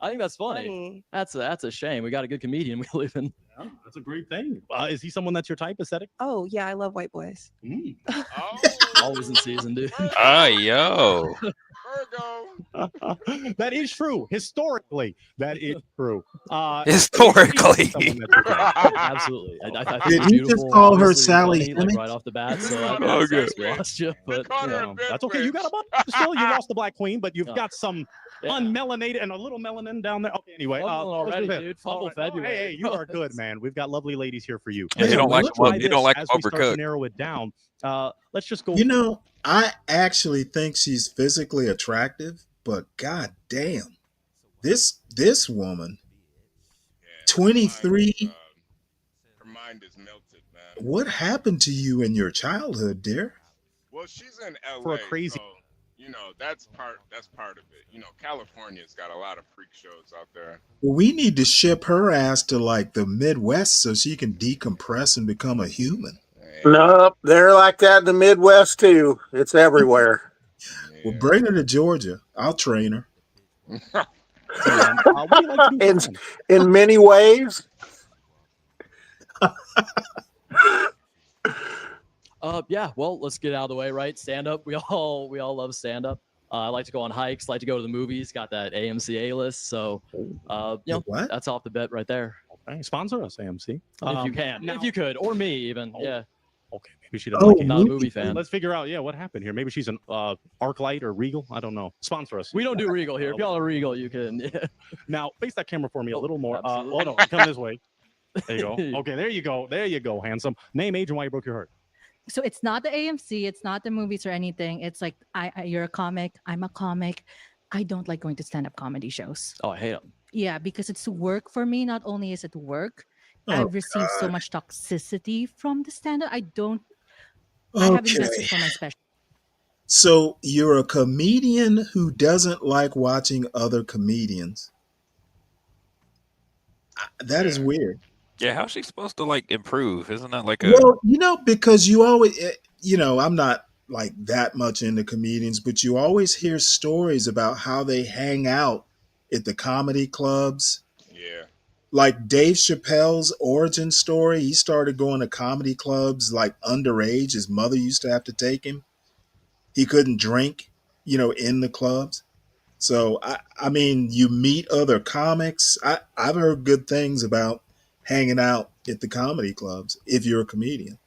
I think that's funny. That's a shame. We got a good comedian we live in. Yeah, that's a great thing. Is he someone that's your type, aesthetic? Oh yeah, I love white boys. Always in season, dude. Yo. That is true. Historically, that is true. Historically. Absolutely. I think Did you're he beautiful, just call her obviously, Sally funny, like, Simmons? right off the bat. So Okay. we lost you, but that's okay. You got a bunch still. You lost the Black Queen, but you've got some unmelanated and a little melanin down there. Okay, anyway. Fumbling already, let's do this. dude. Fumble February. Hey, you are good, man. We've got lovely ladies here for you. You don't like them. You don't like them as we start to overcooked. narrow it down. Let's just go. I actually think she's physically attractive, but god damn, this woman, 23. Her mind is melted, man. What happened to you in your childhood, dear? Well, she's in LA. For a crazy. So, that's part of it. California's got a lot of freak shows out there. Well, we need to ship her ass to like the Midwest so she can decompress and become a human. Nope, they're like that in the Midwest too. It's everywhere. Well, bring her to Georgia. I'll train her. In many ways. Yeah, well, let's get it out of the way, right? Stand up. We all love stand up. I like to go on hikes, like to go to the movies, got that AMC A list. So that's off the bet right there. Okay, sponsor us, AMC. If you can. If you could, or me even. Yeah. Okay, maybe she doesn't like it. Not a movie fan. Let's figure out, what happened here. Maybe she's an ArcLight or Regal. I don't know. Sponsor us. We don't do Regal here. If y'all are Regal, you can. Yeah. Now, face that camera for me a little more. Oh, no, come this way. There you go. Okay, there you go. There you go, handsome. Name, age, and why you broke your heart. So it's not the AMC, it's not the movies or anything. It's like you're a comic, I'm a comic. I don't like going to stand-up comedy shows. Oh, I hate them. Yeah, because it's work for me. Not only is it work, I've received so much toxicity from the stand-up. I have invested for my special. So you're a comedian who doesn't like watching other comedians. That is weird. Yeah, how's she supposed to like improve? Isn't that like a Well, because you always, I'm not like that much into comedians, but you always hear stories about how they hang out at the comedy clubs. Yeah. Like Dave Chappelle's origin story, he started going to comedy clubs like underage. His mother used to have to take him. He couldn't drink, in the clubs. So, I mean, you meet other comics. I've heard good things about hanging out at the comedy clubs if you're a comedian.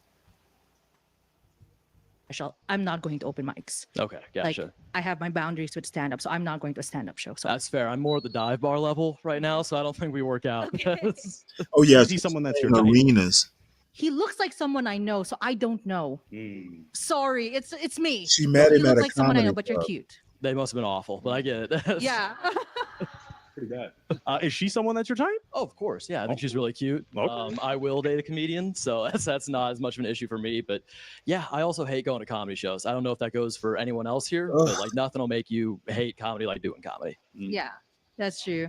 I'm not going to open mics. Okay, gotcha. Like, I have my boundaries with stand-up, so I'm not going to a stand-up show. So that's fair. I'm more at the dive bar level right now, so I don't think we work out. Oh yeah, is he someone that's your arenas? he looks like someone I know, so I don't know. Sorry, it's me. She met him you at look a like someone I know, comedy but you're club. cute. They must have been awful, but I get it. Yeah. Pretty bad. Is she someone that's your type? Oh, of course. Yeah, I think she's really cute. Okay. I will date a comedian, so that's not as much of an issue for me. But yeah, I also hate going to comedy shows. I don't know if that goes for anyone else here, but like nothing will make you hate comedy like doing comedy. Yeah. That's true.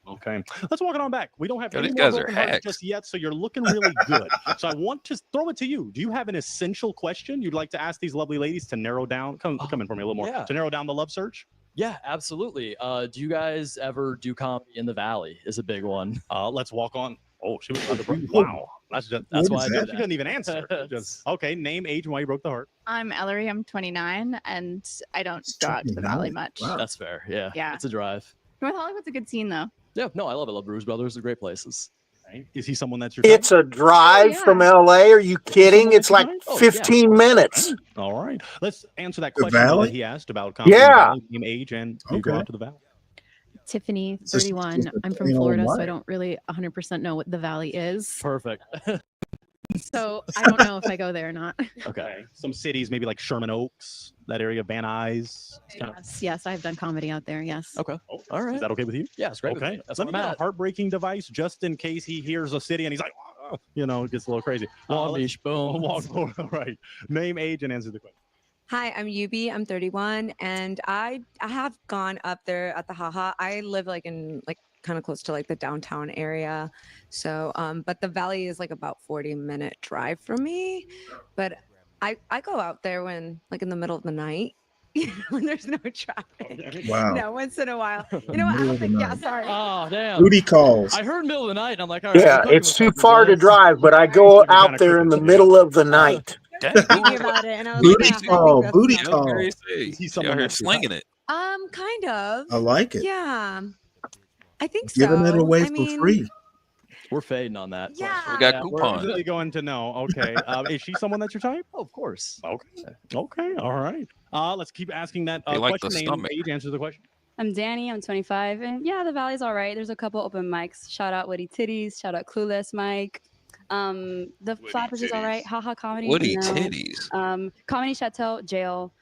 Okay, let's walk it on back. We don't have any these more guys are broken hearts hacks. just yet, so you're looking really good. So I want to throw it to you. Do you have an essential question you'd like to ask these lovely ladies to narrow down? Come in for me a little more. Yeah. To narrow down the love search. Yeah, absolutely. Do you guys ever do comedy in the Valley? Is a big one. Let's walk on. Oh, she was about to break. Wow, that's why I do She that. couldn't even answer. Just okay. Name, age, and why you broke the heart. I'm Ellery. I'm 29, and I don't go out to the Valley much. That's fair. Yeah. Yeah. It's a drive. North Hollywood's a good scene, though. Yeah. No, I love it. I love Bruce Brothers. They're great places. Is he someone that's your It's a drive from LA. Are you kidding? It's like 15 minutes. All right. Let's answer that The question Valley? that he asked about comedy. Yeah. Name, age, and do you go Okay. out to the Valley? Tiffany, This is 31. just a I'm from plain old Florida, so I life. don't really 100% know what the Valley is. Perfect. So I don't know if I go there or not. Okay. Some cities, maybe like Sherman Oaks, that area, Van Nuys. Yes, I've done comedy out there. Yes. Okay. All right. Is that okay with you? Yeah, it's great with Okay. me. That's Let where me I'm get a at. heartbreaking device just in case he hears a city and he's like, "Oh," it gets a little crazy. Long let's- Beach, boom. Walk forward. All right. Name, age, and answer the question. Hi, I'm Yubi. I'm 31, and I have gone up there at the Haha. I live like in kind of close to like the downtown area, so but the Valley is like about 40-minute drive from me. But I go out there when like in the middle of the night, when there's no traffic. Wow. No, once in a while. You know what? I Middle don't of the think. Yeah, night. sorry. Oh, damn. Booty calls. I heard middle of the night, and I'm like, all right. Yeah, I'm cooking it's with too something, far to guys. drive, but I go out there in the middle of the night. Thinking about it, and I was Booty like, yeah, call. I think Booty that's call. Very Is he sick. someone Out here that's your slinging it. kind of. I like it. Yeah, I think Giving so. it away I for mean, free. We're fading on that. Yeah. We got We're coupons. really going to know. Okay. Is she someone that's your type? Oh, of course. Okay. Okay. All right. Let's keep asking that They like the question. Name, stomach. age, answer the question. I'm Danny. I'm 25, and yeah, the Valley's all right. There's a couple open mics. Shout out Woody Titties. Shout out Clueless Mike. The Woody Flappers is all right. Titties. Haha Comedy. Woody no. titties. Comedy Chateau Jail.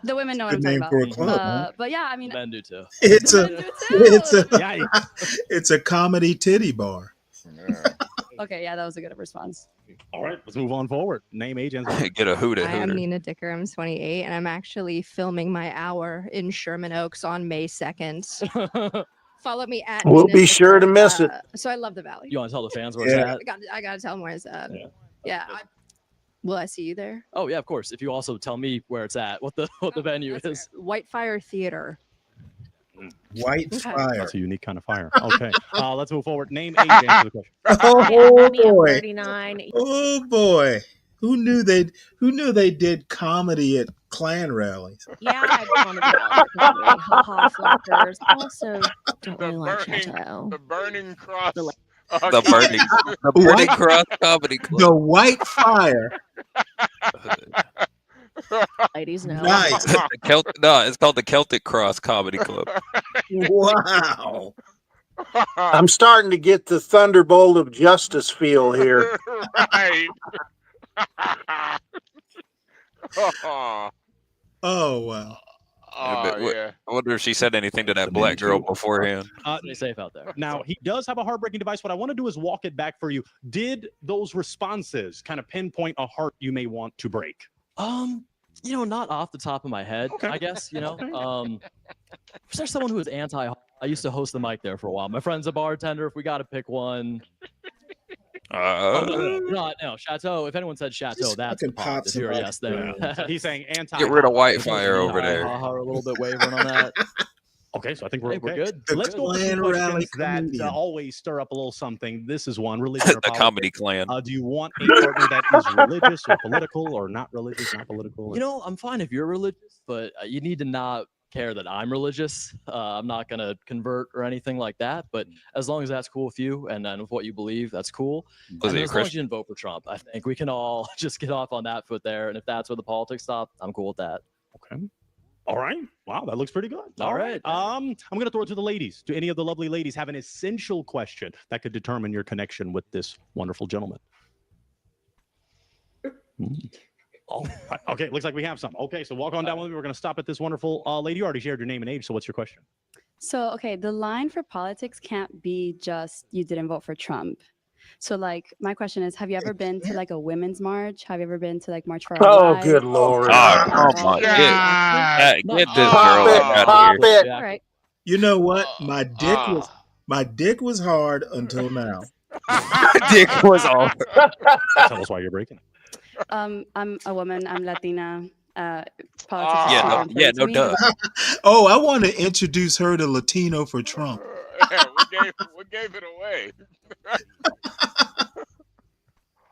The women know what I'm Good talking name for a about. club, huh? But yeah, I mean, Men do too. It's the a men do too. it's a comedy titty bar. Okay, yeah, that was a good response. All right. Let's move on forward. Name, age, answer. Get a hooter. I am Nina Dicker. I'm 28, and I'm actually filming my hour in Sherman Oaks on May 2nd. Follow me at. We'll Nina be sure to Dicker. miss it. So I love the Valley. You want to tell the fans where Yeah. it's at? I gotta tell them where it's at. Yeah. Yeah. Will I see you there? Oh yeah, of course. If you also tell me where it's at, what the venue is. Whitefire Theater. White Okay. fire. That's a unique kind of fire. Okay. Let's move forward. Name, age, answer the question. Oh I'm boy. 39. Oh boy. Who knew they did comedy at Klan rallies? Yeah, I've gone to the Haha Flappers. Also, don't really like Chateau. The Burning Cross. The Burning Cross Comedy Club. The White Fire. Ladies know. Nice. It's called the Celtic Cross Comedy Club. Wow. I'm starting to get the Thunderbolt of Justice feel here. Right. Oh, Oh wow. yeah. I wonder if she said anything to that black girl beforehand. Stay safe out there. Now, he does have a heartbreaking device. What I want to do is walk it back for you. Did those responses kind of pinpoint a heart you may want to break? Not off the top of my head, Okay. I guess, is there someone who is anti? I used to host the mic there for a while. My friend's a bartender. If we got to pick one. No, Chateau. If anyone said Chateau, Just that's fucking the pop. pop If you're a somebody. yes there. So he's saying anti. Get rid of Whitefire over there. A little bit wavering on that. Okay, so I think we're Hey, okay. we're good. The Let's go with Klan some rally questions that comedian. always stir up a little something. This is one. Religion or The politics. Comedy Clan. Do you want a partner that is religious or political or not religious, not political? I'm fine if you're religious, but you need to not care that I'm religious. I'm not going to convert or anything like that. But as long as that's cool with you and with what you believe, that's cool. Was And he a as long as Christian? you didn't vote for Trump, I think we can all just get off on that foot there. And if that's where the politics stop, I'm cool with that. Okay. All right. Wow, that looks pretty good. All right. I'm going to throw it to the ladies. Do any of the lovely ladies have an essential question that could determine your connection with this wonderful gentleman? Oh, okay. Looks like we have some. Okay, so walk on down with me. We're going to stop at this wonderful lady. You already shared your name and age. So what's your question? So, okay, the line for politics can't be just you didn't vote for Trump. So, like, my question is, have you ever been to like a women's march? Have you ever been to like March for Our Oh, Lives? good Lord. Oh, come on. Get this girl Pop it, out pop of here. it. All right. You know what? My dick was hard until now. Dick was hard. Tell us why you're breaking. I'm a woman. I'm Latina. Politics Ah. is Yeah, super no, important to me. duh. Oh, I want to introduce her to Latino for Trump. What gave it away?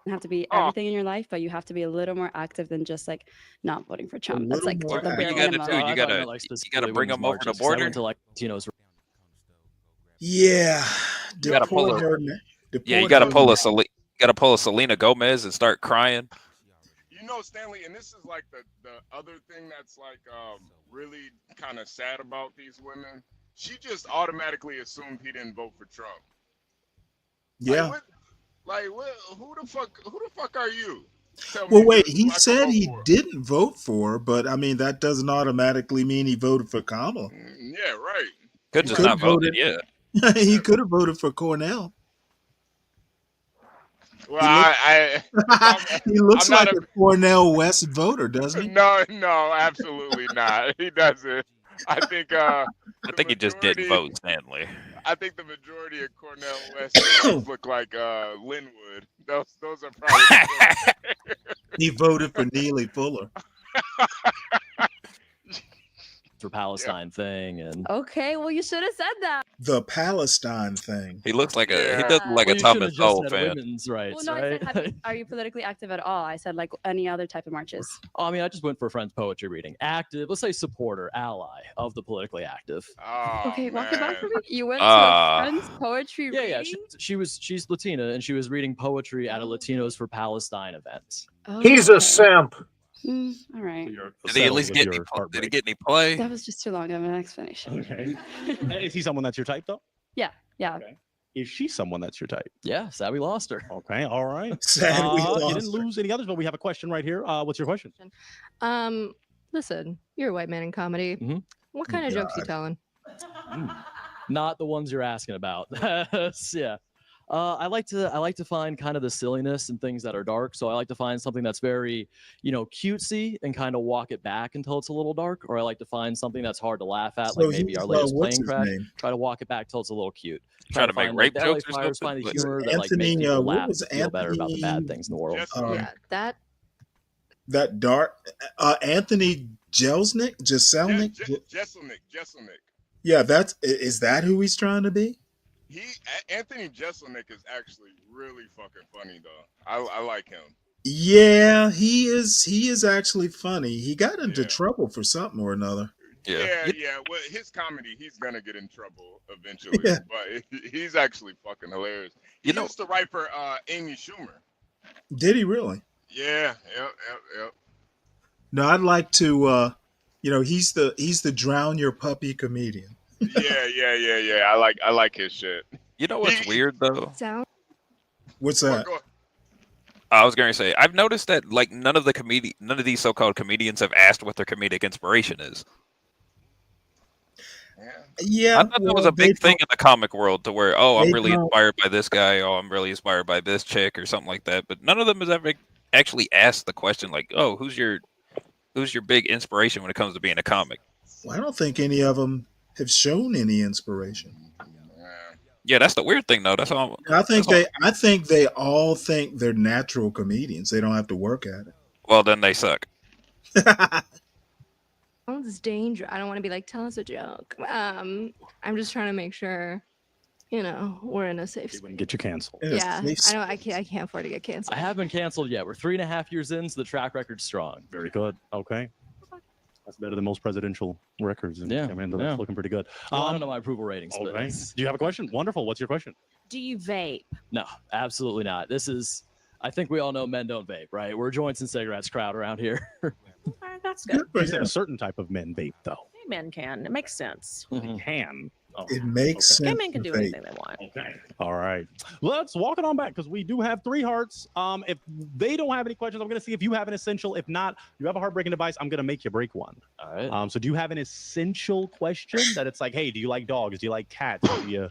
You have to be everything in your life, but you have to be a little more active than just like not voting for Trump. That's like more the What bare you gotta minimum. do? I You thought gotta meant, like, you gotta specifically bring them over the marches, 'cause I border. went to like Latinos. Yeah. You gotta pull Deport a, her. yeah, you Deport gotta her. pull a Selena Gomez and start crying. You know, Stanley, and this is like the other thing that's like really kind of sad about these women. She just automatically assumed he didn't vote for Trump. Yeah. Who the fuck are you? Tell Well, me wait, who he I can said vote he for. didn't vote for her, but I mean, that doesn't automatically mean he voted for Kamala. Yeah, right. Could He just could not have voted. voted. Yeah. He could have voted for Cornell. Well, He looks, he looks I'm not like a Cornell West voter, doesn't he? No, absolutely not. He doesn't. I think I think he just didn't vote, Stanley. I think the majority of Cornell West voters look like Linwood. Those are probably He voted for Neely Fuller. For Palestine thing and Okay, well you should have said that. The Palestine thing. He looks like he Yeah. doesn't look like Well, a you shouldn't Thomas have just Sowell said fan. women's rights, Well, no, I right? said, are you politically active at all? I said like any other type of marches. I mean, I just went for a friend's poetry reading. Active, let's say supporter, ally of the politically active. Okay, walk it back for me. You went to a friend's poetry reading? Yeah. She's Latina and she was reading poetry at a Latinos for Palestine event. Oh, He's a simp. all right. Did he at least get any? Did he get any play? That was just too long of an explanation. Okay. Is he someone that's your type though? Yeah. Okay. Is she someone that's your type? Yeah, sad we lost her. Okay, all right. Sad we You lost didn't her. lose any others, but we have a question right here. What's your question? Listen, you're a white man in comedy. Mhm. What kind of jokes you telling? Not the ones you're asking about. Yeah. I like to find kind of the silliness and things that are dark. So I like to find something that's very, cutesy and kind of walk it back until it's a little dark. Or I like to find something that's hard to laugh at, So like maybe he's, our latest what's plane his crash. name? Try to walk it back till it's a little cute. Try to make find, rape the LA jokes or Flyers, something? find the Was humor that like make Anthony, people what laugh, was feel better about the bad Anthony? things in the world. Yeah, that. That dark Anthony Jeselnik? Jeselnik. Yeah, is that who he's trying to be? Anthony Jeselnik is actually really fucking funny though. I like him. Yeah, he is actually funny. He got into trouble for something or another. Yeah. Well, his comedy, he's gonna get in trouble eventually. Yeah. But he's actually fucking hilarious. He used to write for Amy Schumer. Did he really? Yeah. Yep. No, I'd like to he's the drown your puppy comedian. Yeah. I like his shit. You know what's weird though? What's that? I was going to say, I've noticed that like none of these so-called comedians have asked what their comedic inspiration is. Yeah, I thought that was a big thing in the comic world, to where I'm really inspired by this guy, I'm really inspired by this chick, or something like that. But none of them has ever actually asked the question, like, oh, who's your big inspiration when it comes to being a comic? Well, I don't think any of them have shown any inspiration. Yeah, that's the weird thing, though. That's all. I think they all think they're natural comedians. They don't have to work at it. Well, then they suck. Sounds dangerous. I don't want to be like, tell us a joke. I'm just trying to make sure, we're in a safe space. Wouldn't get you canceled. Yeah, I know. I can't afford to get canceled. I haven't been canceled yet. We're 3.5 years in, so the track record's strong. Very good. Okay. That's better than most presidential records. And, I mean, that's looking pretty good. Well, I don't know my approval ratings. But Okay. Do you have a question? Wonderful. What's your question? Do you vape? No, absolutely not. I think we all know men don't vape, right? We're a joints and cigarettes crowd around here. That's good. You said a certain type of men vape, though. Hey, men can. It makes sense. They can. Oh, It makes Gay sense. men can to do vape. anything they want. Okay. All right. Let's walk it on back because we do have 3 hearts. If they don't have any questions, I'm going to see if you have an essential. If not, you have a heartbreaking device. I'm going to make you break one. All right. So do you have an essential question that it's like, hey, do you like dogs? Do you like cats? Do you...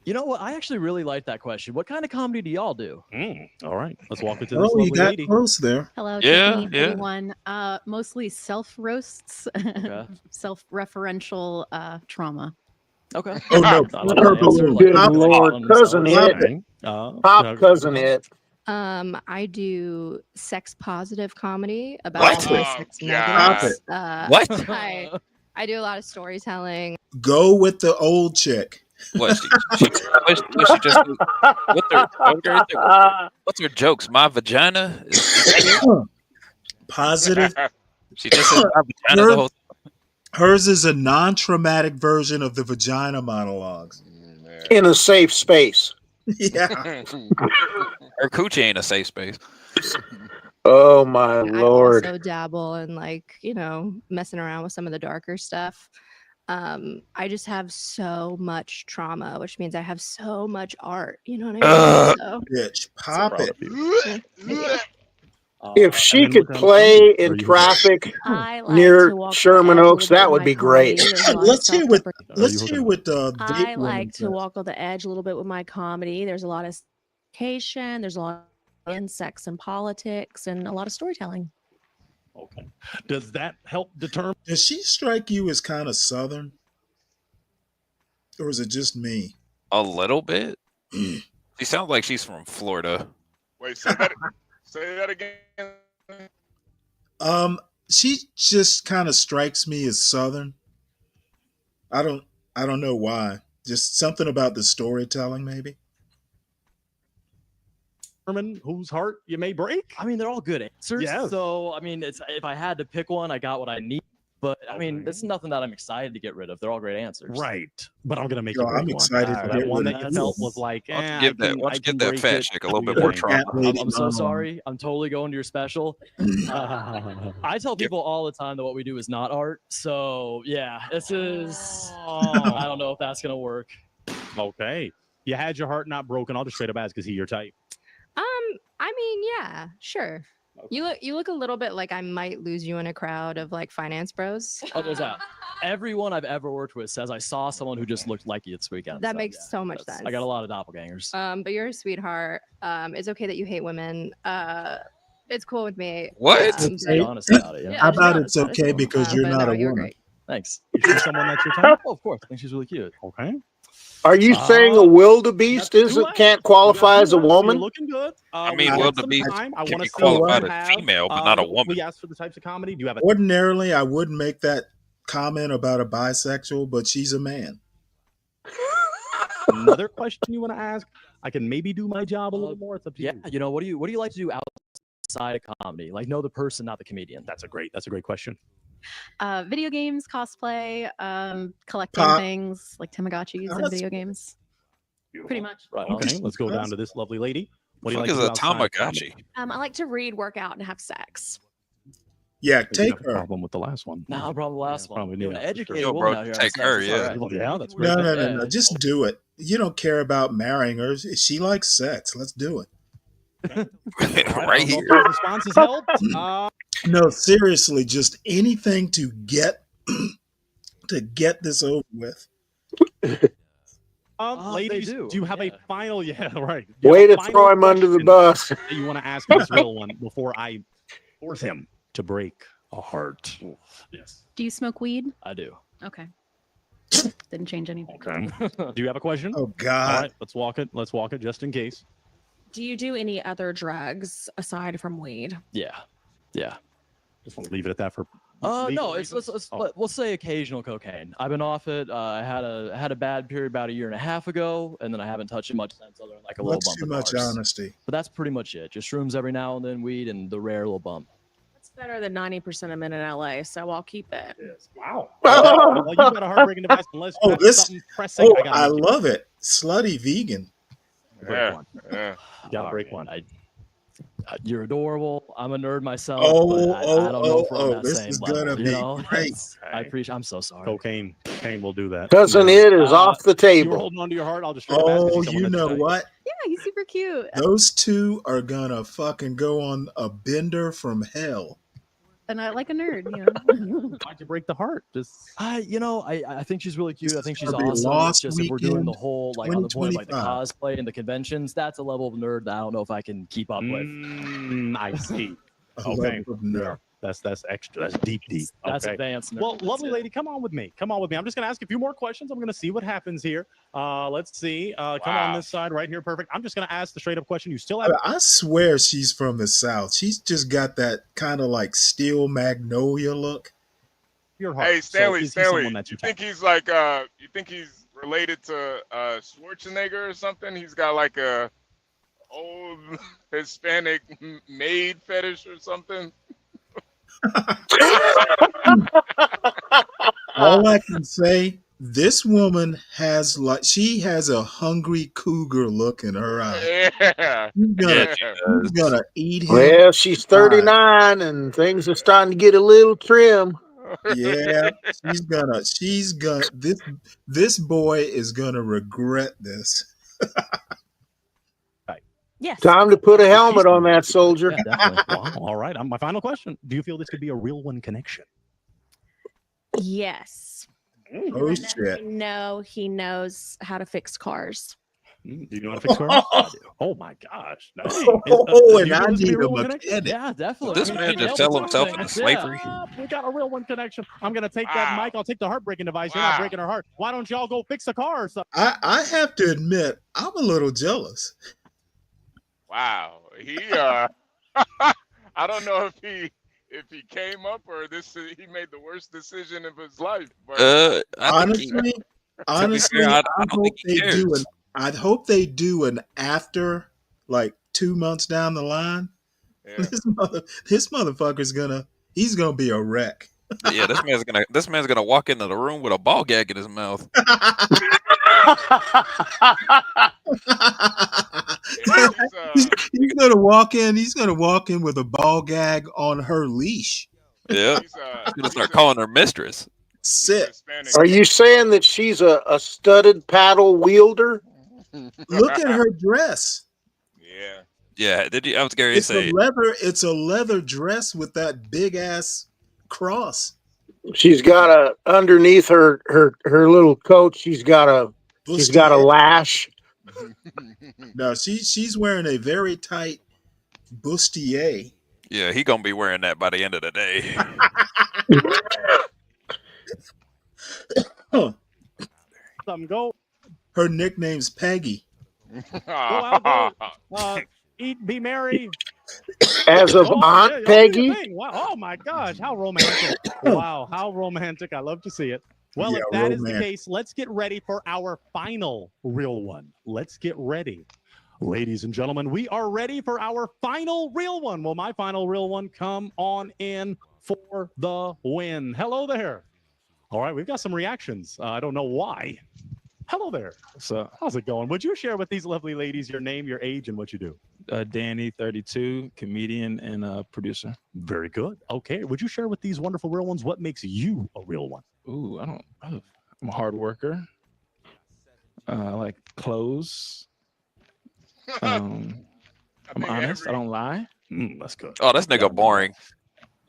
You know what? I actually really like that question. What kind of comedy do y'all do? All right. Let's walk into this Oh, you lovely got lady. close there. Hello, Yeah, Tiffany, yeah. everyone. Mostly self roasts, Okay. self-referential trauma. Okay. Oh no, Good Lord, cousin it. Pop cousin it. I do sex positive comedy about What? sex Stop negatives. it. What? I do a lot of storytelling. Go with the old chick. What she just what's her jokes? My vagina is Positive. she just says my vagina the whole Hers is a non-traumatic version of the vagina monologues. In a safe space. Yeah. Her coochie ain't a safe space. Oh my Lord. I also dabble in messing around with some of the darker stuff. I just have so much trauma, which means I have so much art. You know what I mean? So, Bitch, pop it. If she could play in traffic near Sherman Oaks, that would be great. Let's hear what I like to walk on the edge a little bit with my comedy. There's a lot of education, there's a lot of sex and politics, and a lot of storytelling. Okay. Does that help determine? Does she strike you as kind of Southern? Or is it just me? A little bit. She sounds like she's from Florida. Wait, say that again. She just kind of strikes me as Southern. I don't know why. Just something about the storytelling, maybe. Whose heart you may break? I mean, they're all good answers. Yes. So, I mean, if I had to pick one, I got what I need. But I mean, it's nothing that I'm excited to get rid of. They're all great answers. Right. But I'm gonna make Yo, you break I'm one. excited to that get one rid that of you felt this. was like, Why don't you give that fat chick a little bit more trauma? I'm so sorry. I'm totally going to your special. I tell people all the time that what we do is not art. So yeah, this is. I don't know if that's gonna work. Okay. You had your heart not broken. I'll just straight up ask, is he your type? I mean, yeah, sure. You look a little bit like I might lose you in a crowd of finance bros. Oh, there's that. Everyone I've ever worked with says I saw someone who just looked like you this weekend. That makes so much sense. I got a lot of doppelgangers. But you're a sweetheart. It's okay that you hate women. It's cool with me. What? Just be honest about it. Yeah. How about it's okay because you're not a woman? Thanks. Is she someone that you're type? Oh, of course. I think she's really cute. Okay. Are you saying a wildebeest can't qualify as a woman? You're looking good. I mean, wildebeest can I be qualified as female, but not a woman. We asked for the types of comedy. Do you have a Ordinarily, I wouldn't make that comment about a bisexual, but she's a man. another question you want to ask? I can maybe do my job a little more. It's up to you. You know, what do you like to do outside of comedy? Like, know the person, not the comedian. That's a great question. Video games, cosplay, collecting things like Tamagotchis and video games. Pretty much. Right. Okay, let's go down to this lovely lady. What do you like is to do a outside Tamagotchi? I like to read, work out, and have sex. Yeah, Maybe take you have a her. problem with the last one. No, probably the last one. Probably You're do. an educated Yo, woman bro, out here. take her, yeah. Yeah, that's great. No. Just do it. You don't care about marrying her. She likes sex. Let's do it. Right here. Responses helped. No, seriously, just anything to get this over with. Ladies, do you have a final? Yeah, right. Way to throw him under the bus. That you want to ask this real one before I force him to break a heart? Yes. Do you smoke weed? I do. Okay. Didn't change anything. Okay. Do you have a question? Oh God. All right, let's walk it. Let's walk it just in case. Do you do any other drugs aside from weed? Yeah. Just want to leave it at that for. No, let's say occasional cocaine. I've been off it. I had a bad period about a year and a half ago, and then I haven't touched it much since, other than like a little That's bump. too in much bars. honesty. But that's pretty much it. Just shrooms every now and then, weed, and the rare little bump. That's better than 90% of men in LA, so I'll keep it. Wow. Well, you got a heartbreaking device. Unless you have something pressing. I love it. Slutty vegan. Break one. Yeah. You gotta break one. You're adorable. I'm a nerd myself. But I don't know if we're on that this same is level, gonna you be know? great. I appreciate. I'm so sorry. Cocaine will do that. Cousin It is off the You were table. holding on to your heart. I'll just. straight up ask, is he Oh, someone you that know type? what? Yeah, he's super cute. Those two are gonna fucking go on a bender from hell. And I like a nerd, you know. Why'd you break the heart? Just. I think she's really cute. I think she's gonna be awesome. It's Lost just if we're doing the Weekend whole like on the point of like the 2025. cosplay and the conventions, that's a level of nerd that I don't know if I can keep up with. I see. A Okay. level of nerd. That's extra. That's deep. That's Okay. advanced. Well, lovely lady, come on with me. Come on with me. I'm just going to ask a few more questions. I'm going to see what happens here. Let's see. Come on this side right here. Perfect. I'm just going to ask the straight up question. You still have. I swear she's from the South. She's just got that kind of like steel magnolia look. Your heart. Hey, Stanley, So Stanley, you think he's like you think he's related to Schwarzenegger or something? He's got like a old Hispanic maid fetish or something. All I can say, this woman has she has a hungry cougar look in her eye. Yeah. She's gonna eat him. Well, she's 39 and things are starting to get a little trim. Yeah, this boy is gonna regret this. Yes. Time to put a helmet on that soldier. Yeah, definitely. Wow. All right. My final question. Do you feel this could be a real one connection? Yes. Oh shit. No, he knows how to fix cars. Do you know how to fix cars? I do. Oh my gosh. Dang. And I need a mechanic. Yeah, definitely. This man just sell himself into slavery. We got a real one connection. I'm going to take that mic. I'll take the heartbreaking device. You're not breaking her heart. Why don't y'all go fix the car? I have to admit, I'm a little jealous. Wow. He I don't know if he came up or he made the worst decision of his life. But Honestly, I hope they do an after, like 2 months down the line. Yeah. This motherfucker's he's gonna be a wreck. Yeah, this man's gonna walk into the room with a ball gag in his mouth. He's gonna walk in. He's gonna walk in with a ball gag on her leash. Yeah, he's gonna start calling her mistress. Sit. Are you saying that she's a studded paddle wielder? Look at her dress. Yeah. Yeah. Did you? I was going to say it's a leather dress with that big ass cross. She's got underneath her little coat. She's got a lash. No, she's wearing a very tight bustier. Yeah, he gonna be wearing that by the end of the day. Go. Her nickname's Peggy. Go out, eat, be merry. As of Aunt Peggy. Wow. Oh my gosh, how romantic. Wow, how romantic. I love to see it. Well, if that is the case, let's get ready for our final real one. Let's get ready. Ladies and gentlemen, we are ready for our final real one. Well, my final real one, come on in for the win. Hello there. All right, we've got some reactions. I don't know why. Hello there. So, how's it going? Would you share with these lovely ladies your name, your age, and what you do? Danny, 32, comedian and producer. Very good. Okay. Would you share with these wonderful real ones what makes you a real one? Ooh, I'm a hard worker. I like clothes. I'm honest. I don't lie. That's good. Oh, this nigga boring.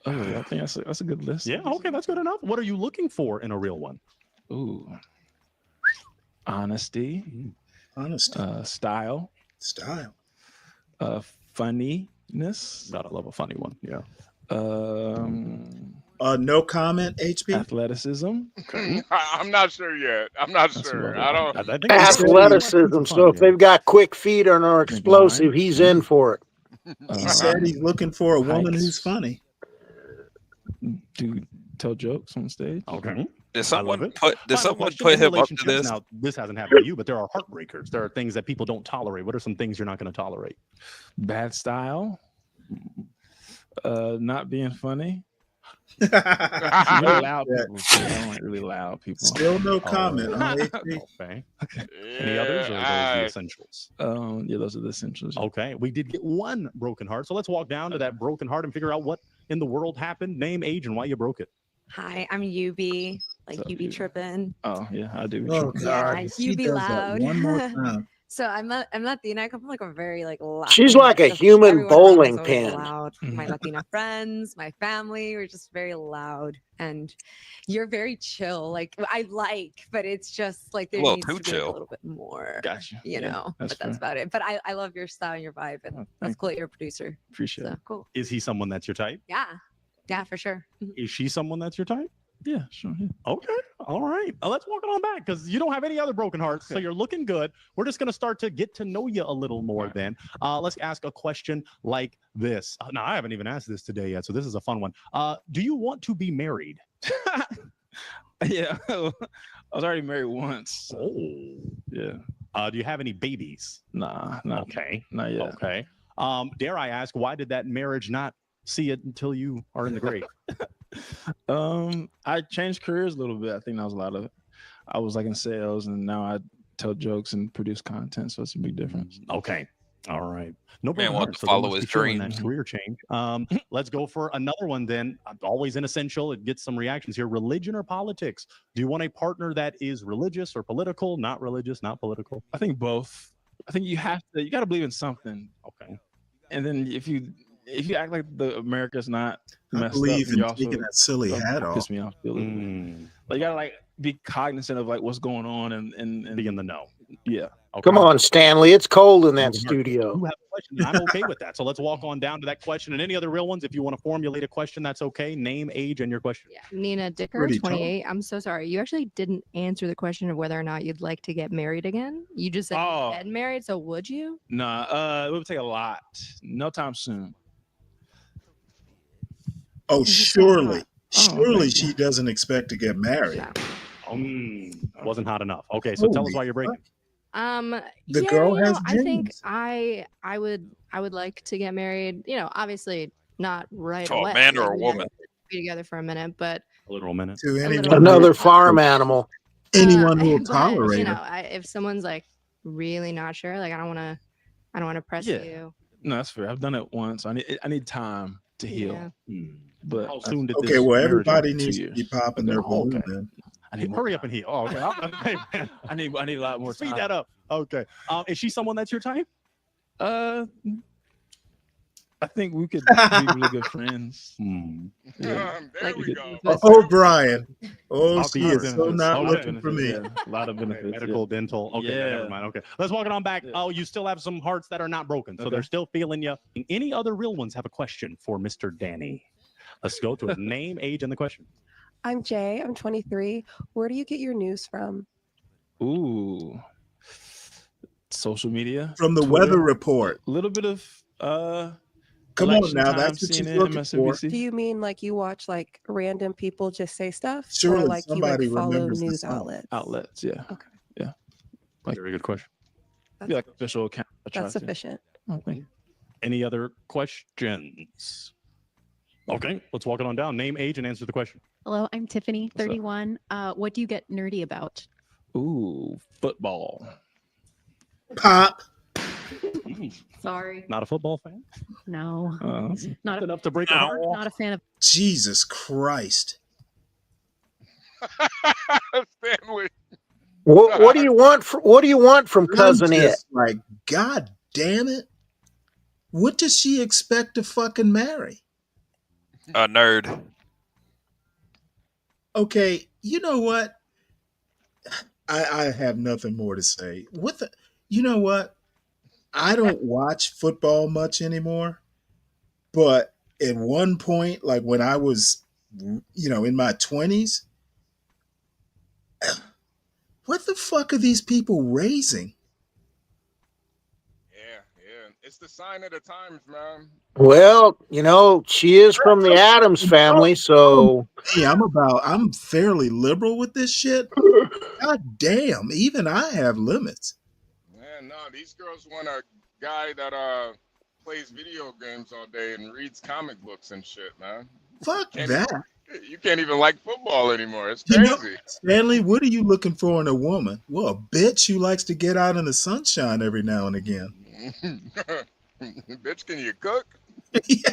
Oh, I think that's a good list. Yeah, okay, that's good enough. What are you looking for in a real one? Ooh, honesty, style, funniness. Gotta love a funny one. Yeah. No comment. HB. Athleticism. Okay. I'm not sure yet. I'm not sure. I don't. I think athleticism. So if they've got quick feet and are explosive, he's in for it. He said he's looking for a woman who's funny. Do tell jokes on stage. Okay. Did someone put him up to this? Now, this hasn't happened to you, but there are heartbreakers. There are things that people don't tolerate. What are some things you're not going to tolerate? Bad style. Not being funny. Really loud people. I don't like really loud people. Still no comment. Okay. Any others, or are those the essentials? Yeah, those are the essentials. Okay, we did get one broken heart, so let's walk down to that broken heart and figure out what in the world happened, name, age, and why you broke it. Hi, I'm UB. Like UB tripping. Oh yeah, I do. Oh God, yeah, UB loud. One more time. So I'm Latina. I come from like a very loud. She's like a human bowling pin. Loud. My Latina friends, my family, we're just very loud, and you're very chill. Like but it's just like there needs to be a little bit more. Gotcha. You know, but that's about it. But I love your style and your vibe, and that's cool. You're a producer. Appreciate it. Cool. Is he someone that's your type? Yeah. Yeah, for sure. Is she someone that's your type? Yeah, sure. Yeah. Okay. All right. Let's walk it on back because you don't have any other broken hearts. So you're looking good. We're just going to start to get to know you a little more then. Let's ask a question like this. Now, I haven't even asked this today yet, so this is a fun one. Do you want to be married? Yeah. I was already married once. So. Oh. Yeah. Do you have any babies? Nah. Okay. Not yet. Okay. Dare I ask, why did that marriage not see it until you are in the grave? I changed careers a little bit. I think that was a lot of it. I was like in sales, and now I tell jokes and produce content, so it's a big difference. Okay. All right. No Man wants to so they follow must his be feeling dream. that career change. Let's go for another one then. Always inessential. It gets some reactions here. Religion or politics? Do you want a partner that is religious or political? Not religious, not political. I think both. I think you got to believe in something. Okay. And then if you act like the America's not I messed believe up, in you also taking that silly hat off. piss me off a little bit. Like, you gotta like be cognizant of like what's going on and be in the know. Yeah. Okay. Come on, Stanley. It's cold in that studio. You have a question, and I'm okay with that. So let's walk on down to that question. And any other real ones, if you want to formulate a question, that's okay. Name, age, and your question. Yeah. Nina Dicker, Pretty tall. 28. I'm so sorry. You actually didn't answer the question of whether or not you'd like to get married again. You just said you've been married, so would you? Nah, it would take a lot. No time soon. Oh, surely she doesn't expect to get married. Wasn't hot enough. Okay, so tell us why you're breaking. The girl has I think dreams. I would like to get married. Obviously not right To a away. man or a We have woman? to be together for a minute, but A literal minute. To anyone, Another farm animal. anyone who will but, tolerate her. if someone's like really not sure, like I don't want to press Yeah. you. No, that's fair. I've done it once. I need time to heal. Yeah. But How soon did Okay, this well, marriage everybody end? needs 2 to be years. popping their balloon okay. then. I need more Hurry time. up and heal. Oh, okay. Hey, man. I need a lot more time. Speed that up. Okay. Is she someone that's your type? I think we could be really good friends. There we go. Oh, Brian. Oh, I'll she be is so benefits. not Okay. looking for me. Yeah, a lot of benefits. Medical, dental. Okay, Yeah. never mind. Okay, let's walk it on back. Oh, you still have some hearts that are not broken, so Okay. they're still feeling you. Any other real ones have a question for Mr. Danny? Let's go to a name, age, and the question. I'm Jay. I'm 23. Where do you get your news from? Ooh. Social media. From the Twitter. weather report. A little bit of Come on election now, time, that's what CNN, you're looking for. MSNBC. Do you mean like you watch like random people just say stuff? Surely or like you somebody like follow remembers the news song. outlets? Yeah. Okay. Yeah. Very good question. Be like official account. I try That's to. sufficient. Oh, thank you. Any other questions? Okay, let's walk it on down. Name, age, and answer the question. Hello, I'm Tiffany, What's up? 31. What do you get nerdy about? Ooh, football. Pop. Sorry. Not a football fan? No. Not enough to break a heart? Not a fan of. Jesus Christ. Stanley. What do you want? What do you want from cousin I'm It? just like, God damn it. What does she expect to fucking marry? A nerd. Okay, you know what? I have nothing more to say. You know what? I don't watch football much anymore, but at one point, like when I was, in my 20s, what the fuck are these people raising? Yeah. It's the sign of the times, man. Well, she is from the Addams family, so Hey, I'm fairly liberal with this shit. God damn, even I have limits. Man, no, these girls want a guy that plays video games all day and reads comic books and shit, man. Fuck that. You can't even like football anymore. It's You know, crazy. Stanley, what are you looking for in a woman? Well, a bitch who likes to get out in the sunshine every now and again. Bitch, can you cook? Yeah.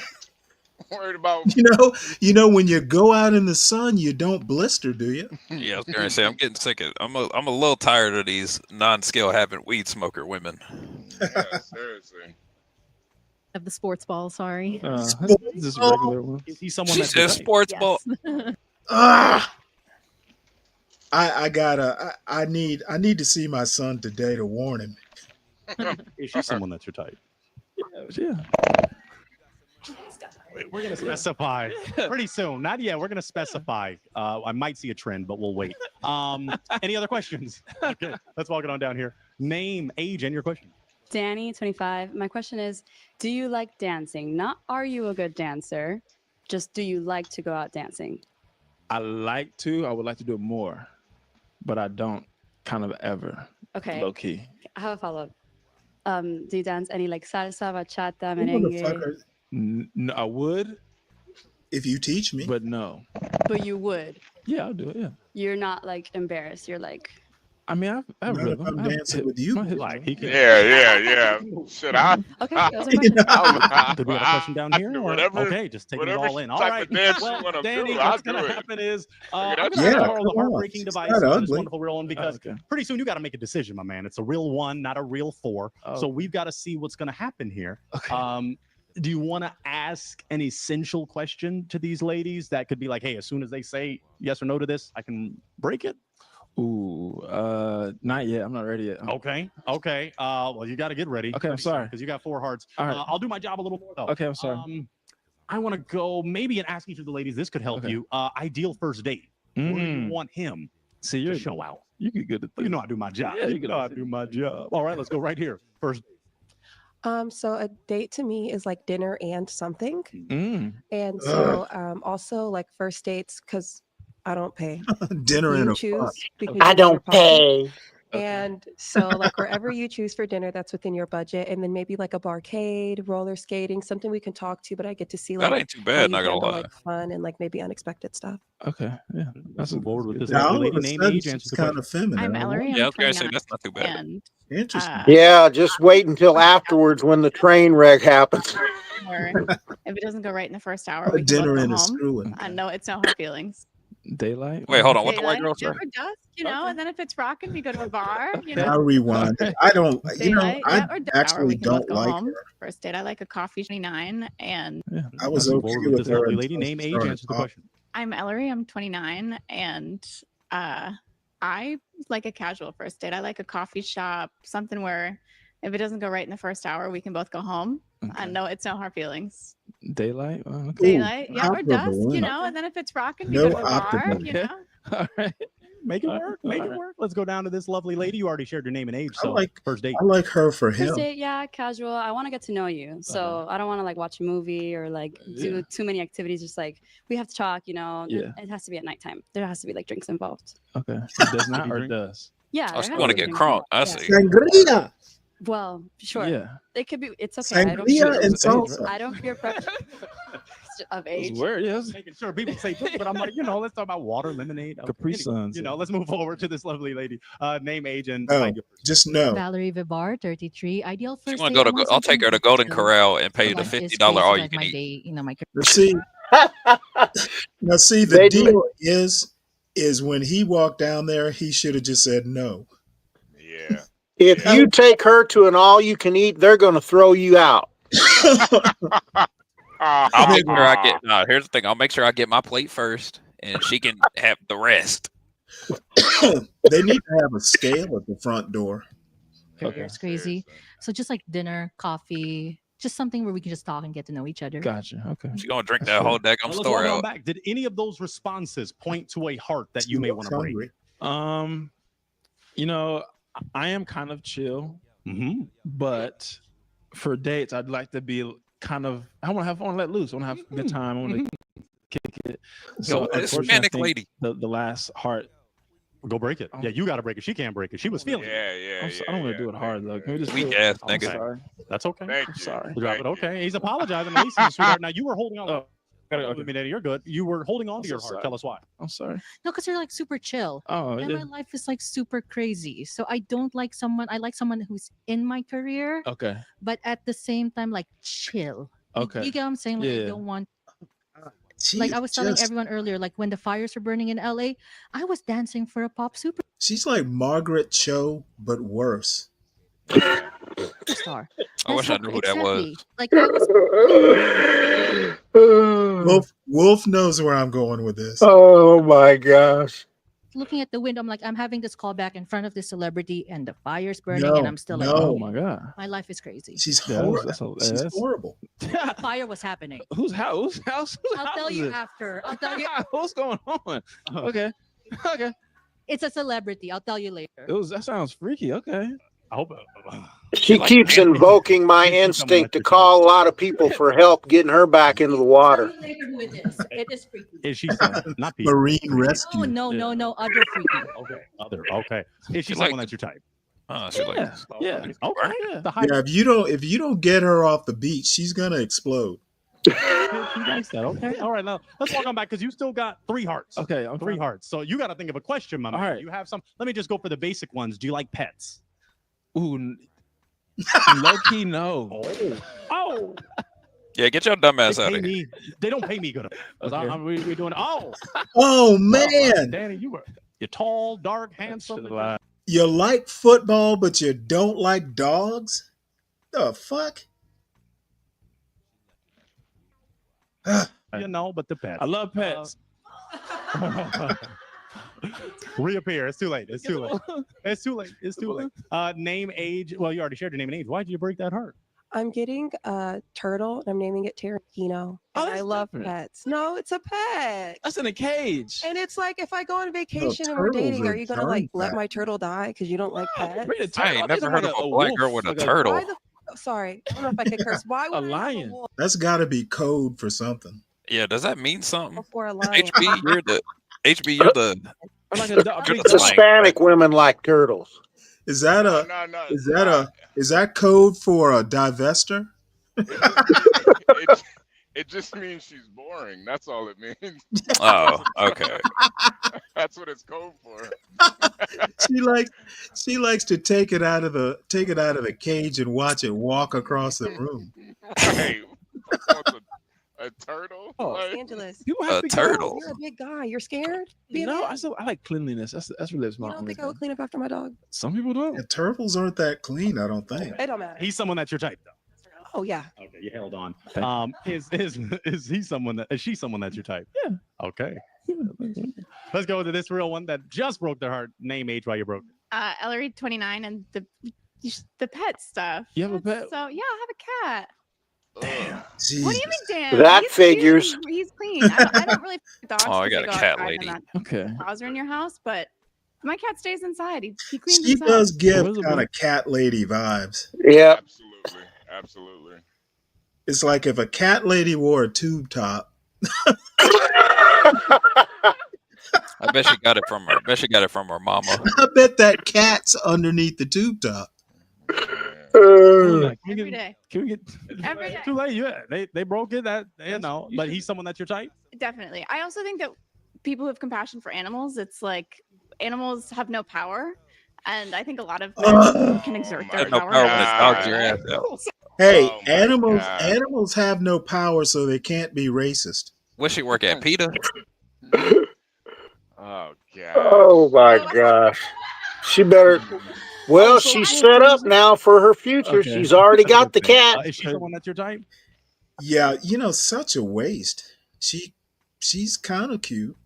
Worried about When you go out in the sun, you don't blister, do you? Yeah, I was gonna say I'm getting sick of. I'm a little tired of these non-skill having weed smoker women. Yeah, seriously. Of the sports ball, sorry. Just regular ones. Is he someone She that's your says type? sports Yes. ball. I need to see my son today to warn him. Is she someone that's your type? Yeah. We're gonna specify pretty soon. Not yet. We're gonna specify. I might see a trend, but we'll wait. Any other questions? Okay, let's walk it on down here. Name, age, and your question. Danny, 25. My question is, do you like dancing? Not are you a good dancer? Just do you like to go out dancing? I like to. I would like to do it more, but I don't kind of ever. Okay. Low key. I have a follow-up. Do you dance any like salsa, bachata, Who the merengue? fuck are- No, I would if you teach me, but no. But you would. Yeah, I'll do it. Yeah. You're not like embarrassed. You're like, I mean, I have not if rhythm. I'm I have dancing hip- with you. my hip- Like he can. Yeah. Should I? okay, that was my question. Did we have a question down here? Or? Whatever- Okay, just taking it whatever all in. All type right. of dance you Well, wanna Danny, do, I'll what's going do to it. happen is Look I'm at going to that. borrow the come on. heartbreaking It's device not for this ugly. wonderful real one because Okay. pretty soon you got to make a decision, my man. It's a real 1, not a real 4. Oh. So we've got to see what's going to happen here. Okay. Do you want to ask an essential question to these ladies that could be like, hey, as soon as they say yes or no to this, I can break it? Ooh, not yet. I'm not ready yet. Okay. Well, you got to get ready. Okay, I'm sorry. Because you got 4 hearts. All right. I'll do my job a little more, though. Okay, I'm sorry. I want to go maybe and ask each of the ladies. This could help Okay. you. Ideal first date. Where do you want him See, to you're show out? you get good at this. You know I do my job. Yeah, you know I do my job. All right, let's go right here. First. So a date to me is like dinner and something. Mm. And so also like first dates, because I don't pay. Dinner You and a choose fuck. because I it's in your don't pocket. pay. And so like wherever you choose for dinner, that's within your budget. And then maybe like a barcade, roller skating, something we can talk to, but I get to see That like ain't too how bad, you not gonna handle lie. like fun and like maybe unexpected stuff. Okay, yeah. Let's move forward with this Now, lovely all of lady. a Name, sudden, age, answer she's the kind question. of feminine. I'm I Ellery. like Yeah, I I'm was gonna say 29. that's not too bad. And Interesting. Yeah, just wait until afterwards when the train wreck happens. or if it doesn't go right in the first hour, we can Dinner both go and a home. screwing. I know it's no hard feelings. Daylight. Wait, hold on. What the white Daylight, girl yeah, say? or dusk, you know, and then if it's rocking, we go to a bar, you I know. rewind. I don't. You know, Daylight, I yeah, or dusk hour, actually we can both don't go like home. her. First date, I like a coffee 29, and I was Let's move okay forward with this her lovely lady. until Name, she age, started answer the talking. question. I'm Ellery. I'm 29, and I like a casual first date. I like a coffee shop, something where if it doesn't go right in the first hour, we can both go home. I know it's no hard feelings. Daylight. Okay. Daylight, yeah, or dusk, operable, you yeah. know, and then if it's rocking, we No go to a bar, operable. you know. All right. Make it All work. right, Make all it right. work. Let's go down to this lovely lady. You already shared your name and age. I So like. first date. I like her for him. First date, yeah, casual. I want to get to know you. So I don't want to like watch a movie or like do Yeah. too many activities. Just like we have to talk, you know. Yeah. It has to be at nighttime. There has to be like drinks involved. Okay. Does not you or drink? does? Yeah. I there still has want to be get drinks crunk. involved. I Yeah. see. Sangria. Well, sure. Yeah. It could be. It's okay. I don't. Sangria and It's age, salsa. right? I don't fear pressure of It's age. weird. Yes. Making sure people say, but I'm like, let's talk about water, lemonade, Capri anyway, Suns. let's move forward to this lovely lady. Name, age, and No, just no. Valerie Vivar, 33. Ideal If you first want date. to I go want to, I'll take her to something Golden chill. Corral and pay you the Life is $50 all crazy, you like can my eat. day, my Now see, the They do deal is when he walked down there, he should have just said no. Yeah. If Yeah. you take her to an all-you-can-eat, they're going to throw you out. I'll make sure I get. No, here's the thing. I'll make sure I get my plate first, and she can have the rest. They need to have a scale at the front door. Okay. It's crazy. So just like dinner, coffee, just something where we can just talk and get to know each other. Gotcha. Okay. She's gonna drink That's that whole fair. daggum let's store walk on out. back. Did any of those responses point to a heart that you may want to break? Hungry. You know, I am kind of chill, but for dates, I'd like to be kind of. I want to let loose. I want to have a good time. I want to kick it. So, This unfortunately, I Hispanic think lady. the last heart. Go break it. Yeah, you got to break it. She can't break it. She was feeling it. Yeah. I don't want to do it hard though. Can we just Weak do it? ass I'm nigga. sorry. That's okay. Thank I'm you. sorry. Drop Thank it. you. Okay. He's apologizing. At least he's a sweetheart. Now you were holding on. Oh, okay. Daddy, you're good. You were holding on to I'm your so heart. sorry. Tell us why. I'm sorry. No, because you're like super chill. Oh, And yeah. my life is like super crazy. So I don't like someone, I like someone who's in my career, Okay. but at the same time, like chill. Okay. You get what I'm saying? Like, I Yeah. don't want, She like I was telling just- everyone earlier, like when the fires were burning in LA, I was dancing for a pop She's like Margaret Cho, but worse. superstar. I wish I knew who that was. Like I was Wolf knows where I'm going with this. Oh my gosh. looking at the window. I'm like, I'm having this call back in front of this celebrity and the fire's burning and I'm still like, Oh my god. my life is crazy. She's Yeah, horrible. that's She's that's- horrible. A fire was happening. Whose house? I'll tell you after. I'll tell you. What's going on? Okay. Okay. It's a celebrity. I'll tell you later. That sounds freaky. Okay. I hope. She keeps invoking my instinct to call a lot of people for help getting her back into the water. Later who it is. It is freaky. Is she not people? Marine rescue? Oh no, other freaky. Okay, other. Okay. Is she She someone like- that's your type? She like Yeah. Okay. Yeah. The height. Yeah, if you don't get her off the beach, she's gonna explode. She likes that. Okay. All right. Now let's walk on back because you still got 3 hearts. Okay. I'm 3 hearts. So you got to think of a question, my man. All right. You have some. Let me just go for the basic ones. Do you like pets? Ooh, low key, no. Oh. Yeah, get your dumb ass They out pay of here. me. They don't pay me good. Okay. We're doing. Oh. Oh man, Danny, you're tall, dark, handsome. you like football, but you don't like dogs? The fuck? You know, but the pets. I love pets. Reappear. It's too late. It's too late. It's too late. It's too late. Name, age. Well, you already shared your name and age. Why did you break that heart? I'm getting a turtle and I'm naming it Tarantino. And I love pets. No, it's a pet. That's in a cage. And it's like if I go on vacation and we're turtles dating, are are you gonna like let fat. my turtle die because you don't like pets? Bring the I ain't turtle. never heard of a black girl with a turtle. Why sorry, I don't know if I could curse. Why would A lion. That's got to be code for something. Yeah, does that mean something? before a lion? HB, you're the Or like a dog. you're the slang. Hispanic women like turtles. Is that No, a no, no. is that code for a divester? It just means she's boring. That's all it means. Oh, okay. That's what it's code for. She likes to take it out of the cage and watch it walk across the room. Hey, what's a turtle? Oh, Like, Angeles, You A have to turtle. you're a big guy. You're scared? Be a No, man? I like cleanliness. That's really You smart. don't think I would clean up after my dog? Some people don't. Yeah, turtles aren't that clean, I don't think. It don't matter. He's someone that's your type, though. Oh yeah. Okay, you held on. Thank Is he someone that? Is she someone that's your type? Yeah. Okay. Let's go to this real one that just broke their heart. Name, age, why you broke it. Ellery 29 and the pet stuff. You have a pet? So yeah, I have a cat. ugh. What do you mean, Dan? That He's- figures. He's clean. I don't really fuck dogs. Oh, I 'cause got they a go cat outside lady. and Okay. Paws are in your house, but my cat stays inside. He cleans She himself. does give Visible. kind of cat lady vibes. Yeah. Absolutely. Absolutely. It's like if a cat lady wore a tube top. I bet she got it from her. I bet she got it from her mama. I bet that cat's underneath the tube top. Every day. Can we get? Every day. Too late. Yeah, they broke it. That you know, but he's someone that's your type. Definitely. I also think that people who have compassion for animals, it's like animals have no power. And I think a lot of men can exert my their Had no power. power when it dogs your ass out. Hey, Oh my animals God. animals have no power, so they can't be racist. Where she work at, PETA? Oh god. Oh my gosh. She better. Well, she's set up now for her future. Okay. She's already got the cat. Is she someone that's your type? Yeah, such a waste. She's kind of cute.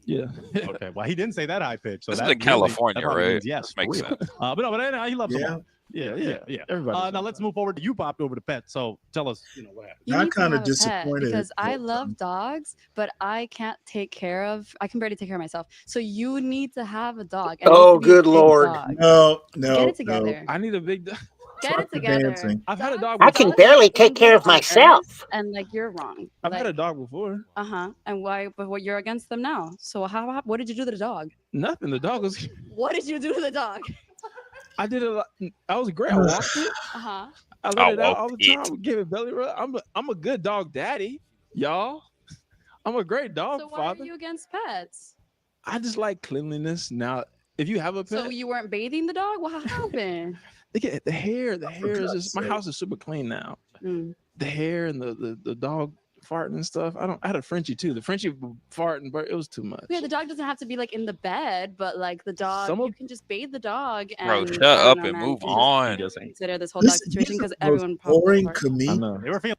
Yeah. Okay. Well, he didn't say that high pitch. So This is that in California, that probably right? means yes, Makes for real. sense. But no, but he loves them Yeah. all. Yeah. Yeah. Everybody. Now let's move forward. You popped over to pet. So tell us, what happened. You I'm need to kinda have a pet disappointed because in I both love dogs, but I can't take care of. I can barely take care of myself. So you need to have a dog. and it needs Oh, to be a good big Lord. dog. No, Get it together. I need a big dog. Get it Fuck the together. dancing. I've had a dog. I Before. can barely take care of myself. And like you're wrong. I've had a dog before. And why? But what you're against them now? So what did you do to the dog? Nothing. The dog was. What did you do to the dog? I did a lot. I was great. I walked it. Uh-huh. I let it out all the time. Give it belly rub. I'm a good dog daddy, y'all. I'm a great dog So why father. are you against pets? I just like cleanliness. Now, if you have a pet, So you weren't bathing the dog? What happened? the hair. The hair is God's just. My sake. house is super clean now. Mm. The hair and the dog farting and stuff. I had a Frenchie too. The Frenchie farting, but it was too much. Yeah, the dog doesn't have to be like in the bed, but like the dog, Some of- you can just bathe the dog. And, Bro, shut I don't up know, and man, move you just on. Consider this whole dog situation because everyone probably boring apart. comedian. They were feeling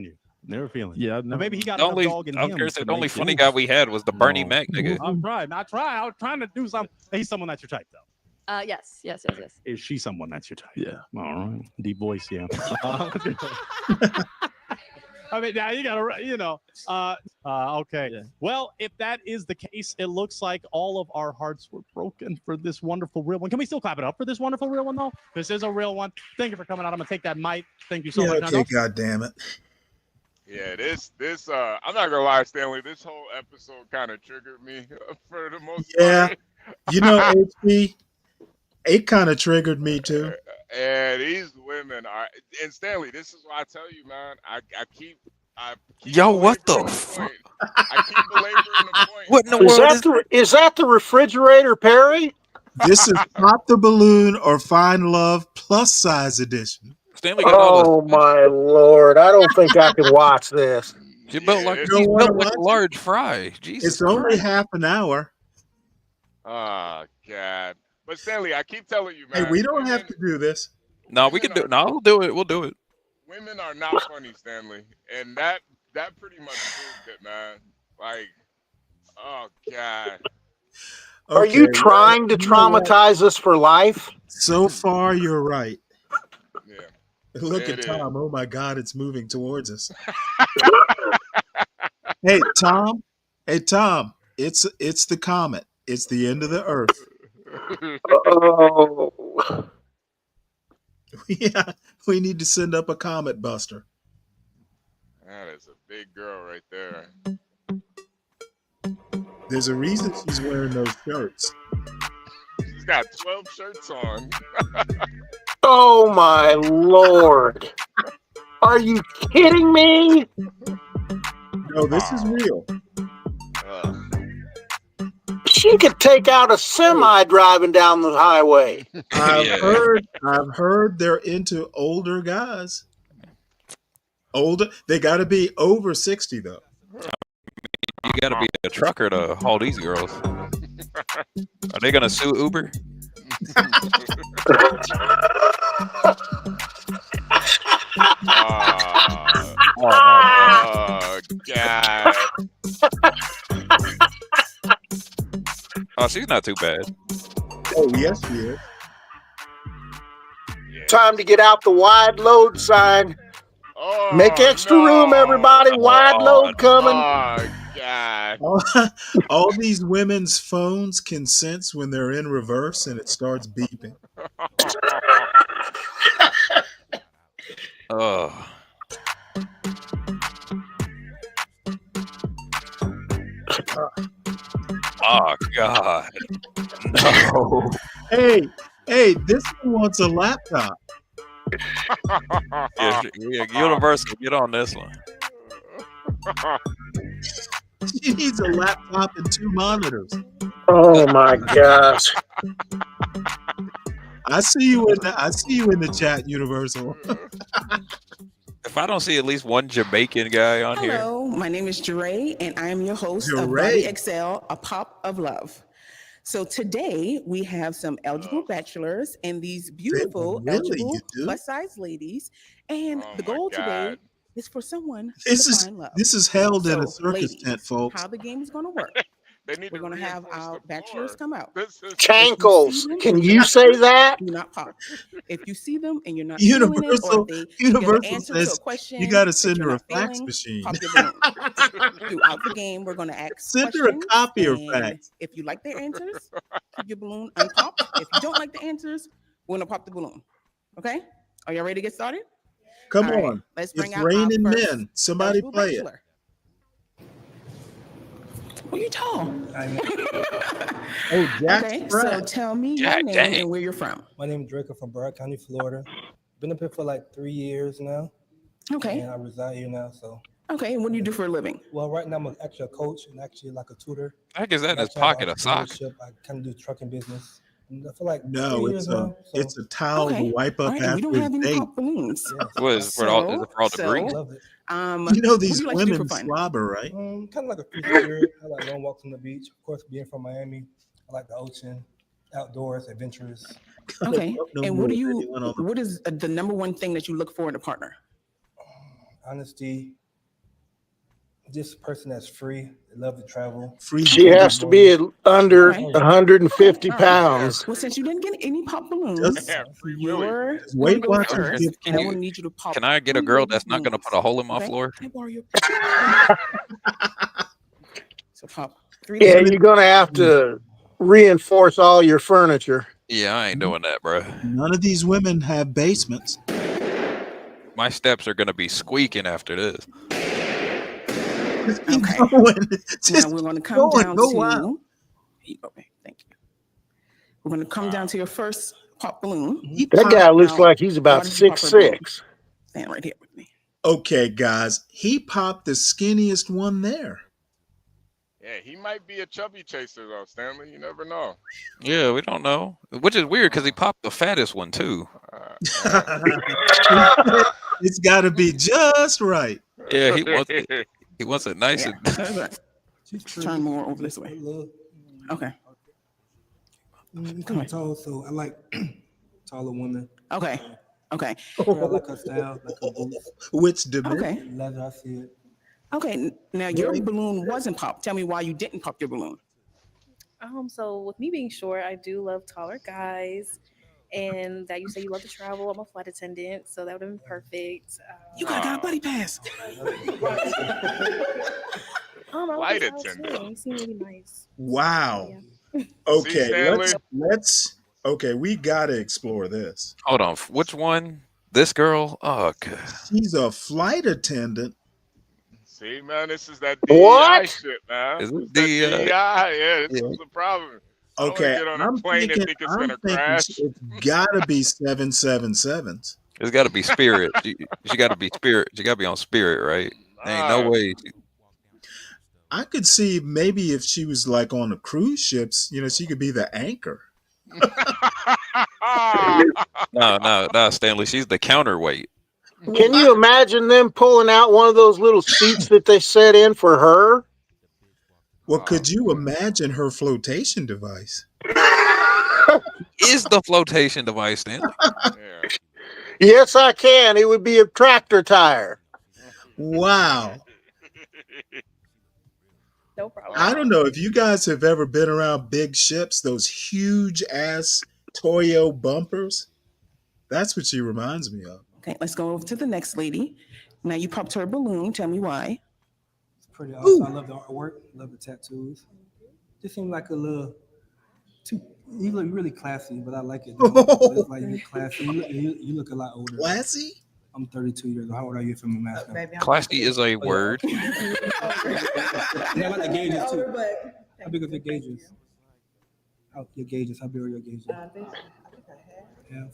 you. They were feeling. Yeah, But maybe he got The enough only, dog in him. the to only make funny it. guy we had was the Bernie Mac nigga. I tried. I was trying to do something. He's someone that's your type, though. Yes. Is she someone that's your type? Yeah. All right. Deep voice, yeah. I mean, now you gotta, okay. Yeah. Well, if that is the case, it looks like all of our hearts were broken for this wonderful real one. Can we still clap it up for this wonderful real one, though? This is a real one. Thank you for coming out. I'm gonna take that mic. Thank you so much. Okay, God damn it. Yeah, this I'm not gonna lie, Stanley. This whole episode kind of triggered me for the most part. HP, it kind of triggered me too. And these women are, and Stanley, this is why I tell you, man. I keep Yo, what the fuck? I keep belaboring the point. What in the world is that the refrigerator, Perry? This is Pop the Balloon or Find Love plus size edition. Stanley got all Oh my Lord! I don't think I can watch this. She built like You don't wanna watch a large fry. Jesus, It's only half an hour. Oh God! But Stanley, I keep telling you, man. Hey, we don't have to do this. No, we can do it. No, we'll do it. We'll do it. Women are not funny, Stanley, and that pretty much proved it, man. Like, oh God. Are you trying to traumatize us for life? So far, you're right. Yeah. Look It at Tom. Oh my God, it's moving towards us. Hey, Tom. It's the comet. It's the end of the earth. Oh. Yeah, we need to send up a comet buster. That is a big girl right there. There's a reason she's wearing those shirts. She's got 12 shirts on. Oh my Lord! Are you kidding me? No, this is real. She could take out a semi driving down the highway. I've heard they're into older guys. They got to be over 60 though. You got to be a trucker to haul these girls. Are they gonna sue Uber? Oh God! Oh, she's not too bad. Oh yes, she is. Time to get out the wide load sign. Oh, Make extra room, everybody. Wide load coming. Oh God! All these women's phones can sense when they're in reverse and it starts beeping. Oh. Oh God. No. Hey, this one wants a laptop. Yeah, Universal, get on this one. She needs a laptop and 2 monitors. Oh my gosh. I see you in the chat, Universal. If I don't see at least one Jamaican guy on here. Hello, my name is Jeray, and I am your host of Jeray. Body Excel, a Pop of Love. So today we have some eligible bachelors and these beautiful eligible plus-size ladies, and the goal today is for someone to find love. This is held in a So, circus ladies, tent, folks. how the game is going to work. We're going to have our bachelors come out. Chankles. Can you say that? Do not pop. If you see them and you're not feeling it, or if they give an answer to a question, you got to that send you're her a not fax feeling, machine. pop your balloon. Throughout the game, we're going to ask Send her a questions, copy or and fax. if you like their answers, keep your balloon unpopped. If you don't like the answers, we're going to pop the balloon. Okay? Are y'all ready to get started? Come All right, on. let's bring It's out raining our first men. Somebody eligible play bachelor. Well, you tall. Oh, Jack Okay, Spratt. so tell me your Jack, name dang. and where you're from. My name is Draco from Broward County, Florida. Been up here for like 3 years now. Okay. And I reside here now, so. Okay, and what do you do for a living? Well, right now I'm actually a coach and actually like a tutor. The heck is that in I his actually have pocket, a sock? entrepreneurship. I kind of do trucking business. And I feel like No, 3 it's years a now, so. it's a towel to wipe up All right, and after we don't a have any date. pop balloons. What is it for all? Is it for all debris? Love it. You know what do these you like to do for women fun? slobber, right? Kind of like a free spirit. I like long walks on the beach. Of course, being from Miami, I like the ocean, outdoors, adventurous. Okay, No and more what do with you? anyone on the- What is the number one thing that you look for in a partner? Honesty, just a person that's free. They love to travel. Free. She has to be under 150 pounds. Well, since you didn't get any pop balloons, you're Weight going Watchers first, give and I'm going to need you to pop. Can I get a 3 girl ladies' that's not going to balloons. put a hole in my Okay? floor? Can I borrow your? So pop 3 Yeah, ladies. you're gonna have to reinforce all your furniture. Yeah, I ain't doing that, bro. None of these women have basements. My steps are going to be squeaking after this. Okay. Now we're going to come down to. Okay, thank you. We're going to come down to your first pop balloon. That guy looks Now, like he's about why did you pop her balloon? 6'6". Stand right here with me. Okay, guys, he popped the skinniest one there. Yeah, he might be a chubby chaser though, Stanley. You never know. Yeah, we don't know. Which is weird because he popped the fattest one too. It's got to be just right. Yeah, he wants it nice and. Turn more over this way. Okay. I'm kind of tall, so I like taller women. Okay. Okay. I like her style, like her boots. Which dimension? Okay. Leather, I see it. Okay. Now your balloon wasn't popped. Tell me why you didn't pop your balloon. So with me being short, I do love taller guys. And that you say you love to travel. I'm a flight attendant, so that would have been perfect. You got a buddy pass. Flight too. attendant. You seem really nice. Wow. See, Okay, Stanley? let's. Okay, we got to explore this. Hold on. Which one? This girl? Oh, God. She's a flight attendant. See, man, this is that DEI What? shit, man. Is it That DEI? Yeah, this is the problem. I don't wanna Okay, get on a I'm plane thinking, and think it's gonna crash. it's got to be 777s. It's got to be Spirit. She got to be Spirit. She got to be on Spirit, right? There ain't no way. I could see maybe if she was like on the cruise ships, she could be the anchor. No, Stanley. She's the counterweight. Can you imagine them pulling out one of those little seats that they set in for her? Well, could you imagine her flotation device? Is the flotation device, Stanley? Yes, I can. It would be a tractor tire. Wow. No problem. I don't know if you guys have ever been around big ships, those huge ass Toyo bumpers. That's what she reminds me of. Okay, let's go over to the next lady. Now you popped her balloon. Tell me why. It's pretty awesome. I love the artwork, love the tattoos. Just seemed like a little too. You look really classy, but I like it. It's like you're classy. You look a lot older. Classy? I'm 32 years old. How old are you, if I'm asking? Classy is a word. Yeah, I like the gauges too. How big are your gauges? Your gauges. How big are your gauges? Yeah.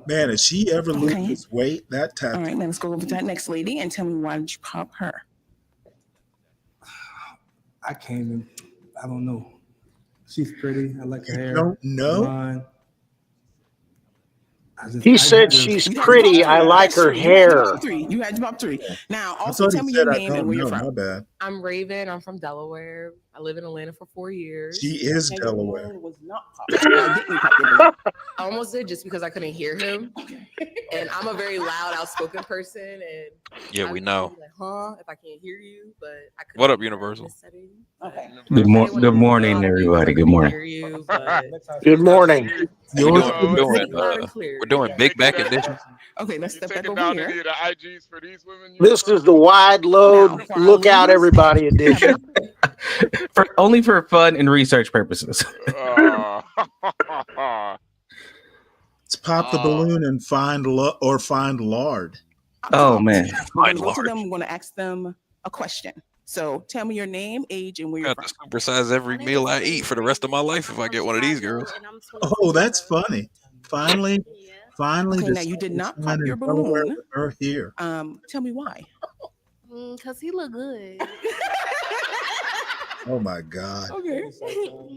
Man, if she ever loses weight, that tattoo. All right, let's go over to that next lady and tell me why did you pop her? I can't even. I don't know. She's pretty. I like her hair. Don't know? Blonde. He said she's pretty. I like her hair. You had to pop 3. Now, I also thought he tell me said your I name and don't where you're know. from. My bad. I'm Raven. I'm from Delaware. I live in Atlanta for 4 years. She is Now, your Delaware. balloon was not popped. I didn't pop your balloon. I almost did just because I couldn't hear him. And I'm a very loud, outspoken person. And Yeah, we know. like, huh? If I can't hear you, but I couldn't. What up, Universal? Okay. Good morning, everybody. Good morning. Hear you, but Good morning. We're doing Big Back Edition. Okay, let's step back Taking over down here. any of the IGs for these women. This is the wide load look out everybody edition. Only for fun and research purposes. Let's pop the balloon and find lard. Oh man. We're going to go to them. I'm going to ask them a question. So tell me your name, age, and where you're Got from. to supersize every meal I eat for the rest of my life if I get one of these girls. Oh, that's funny. Finally, Okay, the now you did not sun pop in your Delaware balloon. with her here. Tell me why. Cause he look good. Oh my God. Okay.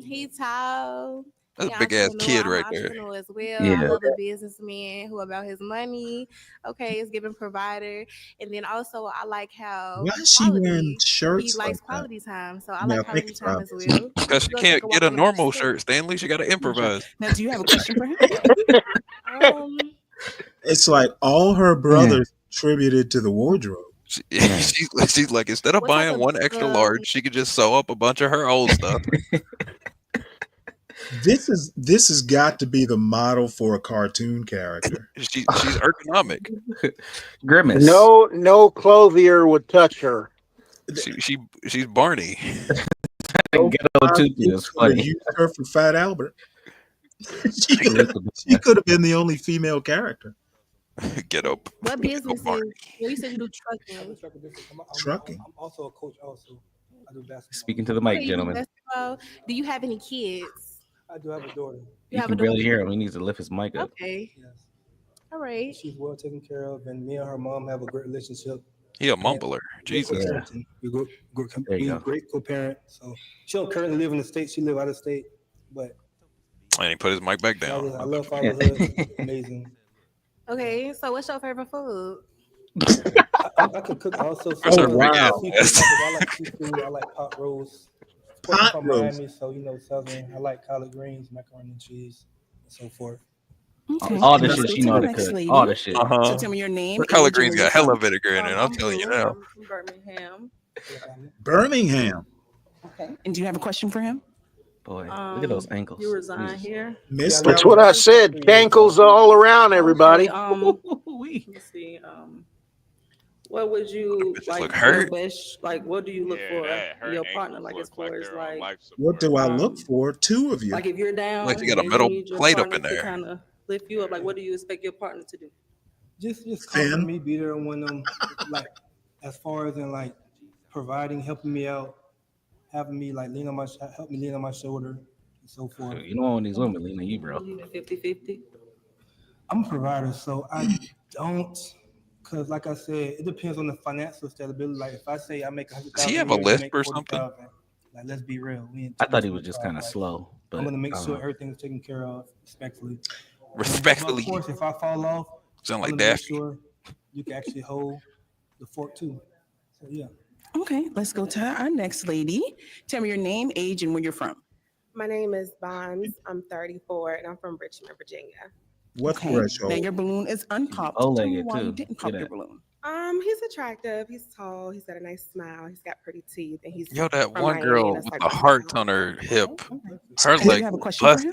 He tall. That's He a big ass entrepreneur. kid I'm right an there. entrepreneur as well. Yeah. I love a businessman who about his money. Okay, is giving provider, and then also I like how Why is she wearing he shirts likes like that? quality time. So I Yeah, like I think quality it's time as obvious. well. Because she Go can't take a get walk a on the normal street. shirt, Stanley. She got to improvise. Now, do you have a question for him? Um, It's like all her brothers attributed to the wardrobe. She's like, instead of What type buying of one extra large, she could just sew up a bunch of her old stuff. This has got to be the model for a cartoon character. She's ergonomic. Grimace. No clothier would touch her. She's Barney. Ghetto Tutu is funny. Used her for Fat Albert. She could have been the only female character. Get up. What business is? Well, you said you do trucking. Trucking. I'm also a coach. Also, I do basketball. Speaking to the mic, Okay, you do gentlemen. basketball. Do you have any kids? I do have a daughter. You can barely hear him. He needs to lift his mic up. Okay. Yes. All right. She's well taken care of, and me and her mom have a great relationship. He a mumbler. Jesus. We're great co-parent. So she don't currently live in the state. She live out of state, but. And he put his mic back down. I love fatherhood. Amazing. Okay, so what's your favorite food? I could cook also. Wow. I like seafood. I like pot roast. Pot roast. Miami, so Southern. I like collard greens, macaroni and cheese, and so forth. Okay. All the shit she know how to cook. All the shit. So tell me your name. Her collard greens got hella vinegar in it. I'm telling you now. From Birmingham. Birmingham. Okay. And do you have a question for him? Boy, look at those ankles. You resign here. That's what I said. Ankles all around, everybody. Let's see. What would you like? Look hurt. Best, like, what do you look for your partner? Like, as far as like, What do I look for? Two of you. like if you're down, Like you got a and metal need your plate up partner in to there. kind of lift you up. Like, what do you expect your partner to do? Just comfort me, be there when like as far as in like providing, helping me out, having me like help me lean on my shoulder, and so forth. You don't want these women leaning on you, bro. 50-50. I'm a provider, so I don't. Because, like I said, it depends on the financial stability. Like, if I say I make $100,000, Does he have a lisp or something? Like, let's be real. I thought he was just kind of slow. But I'm gonna make sure everything's taken care of respectfully. Respectfully. Of course, if I fall off, Sound I'm like gonna make Daphne. sure you can actually hold the fork too. So yeah. Okay, let's go to our next lady. Tell me your name, age, and where you're from. My name is Bonds. I'm 34 and I'm from Richmond, Virginia. What threshold? Now your balloon is unpopped. Oh, Tell me like it why you too. didn't pop your balloon. He's attractive. He's tall. He's got a nice smile. He's got pretty teeth, and he's Yo, that from one Miami, girl and it's with like the a heart smile. on her hip. Her Do you leg have a question for him?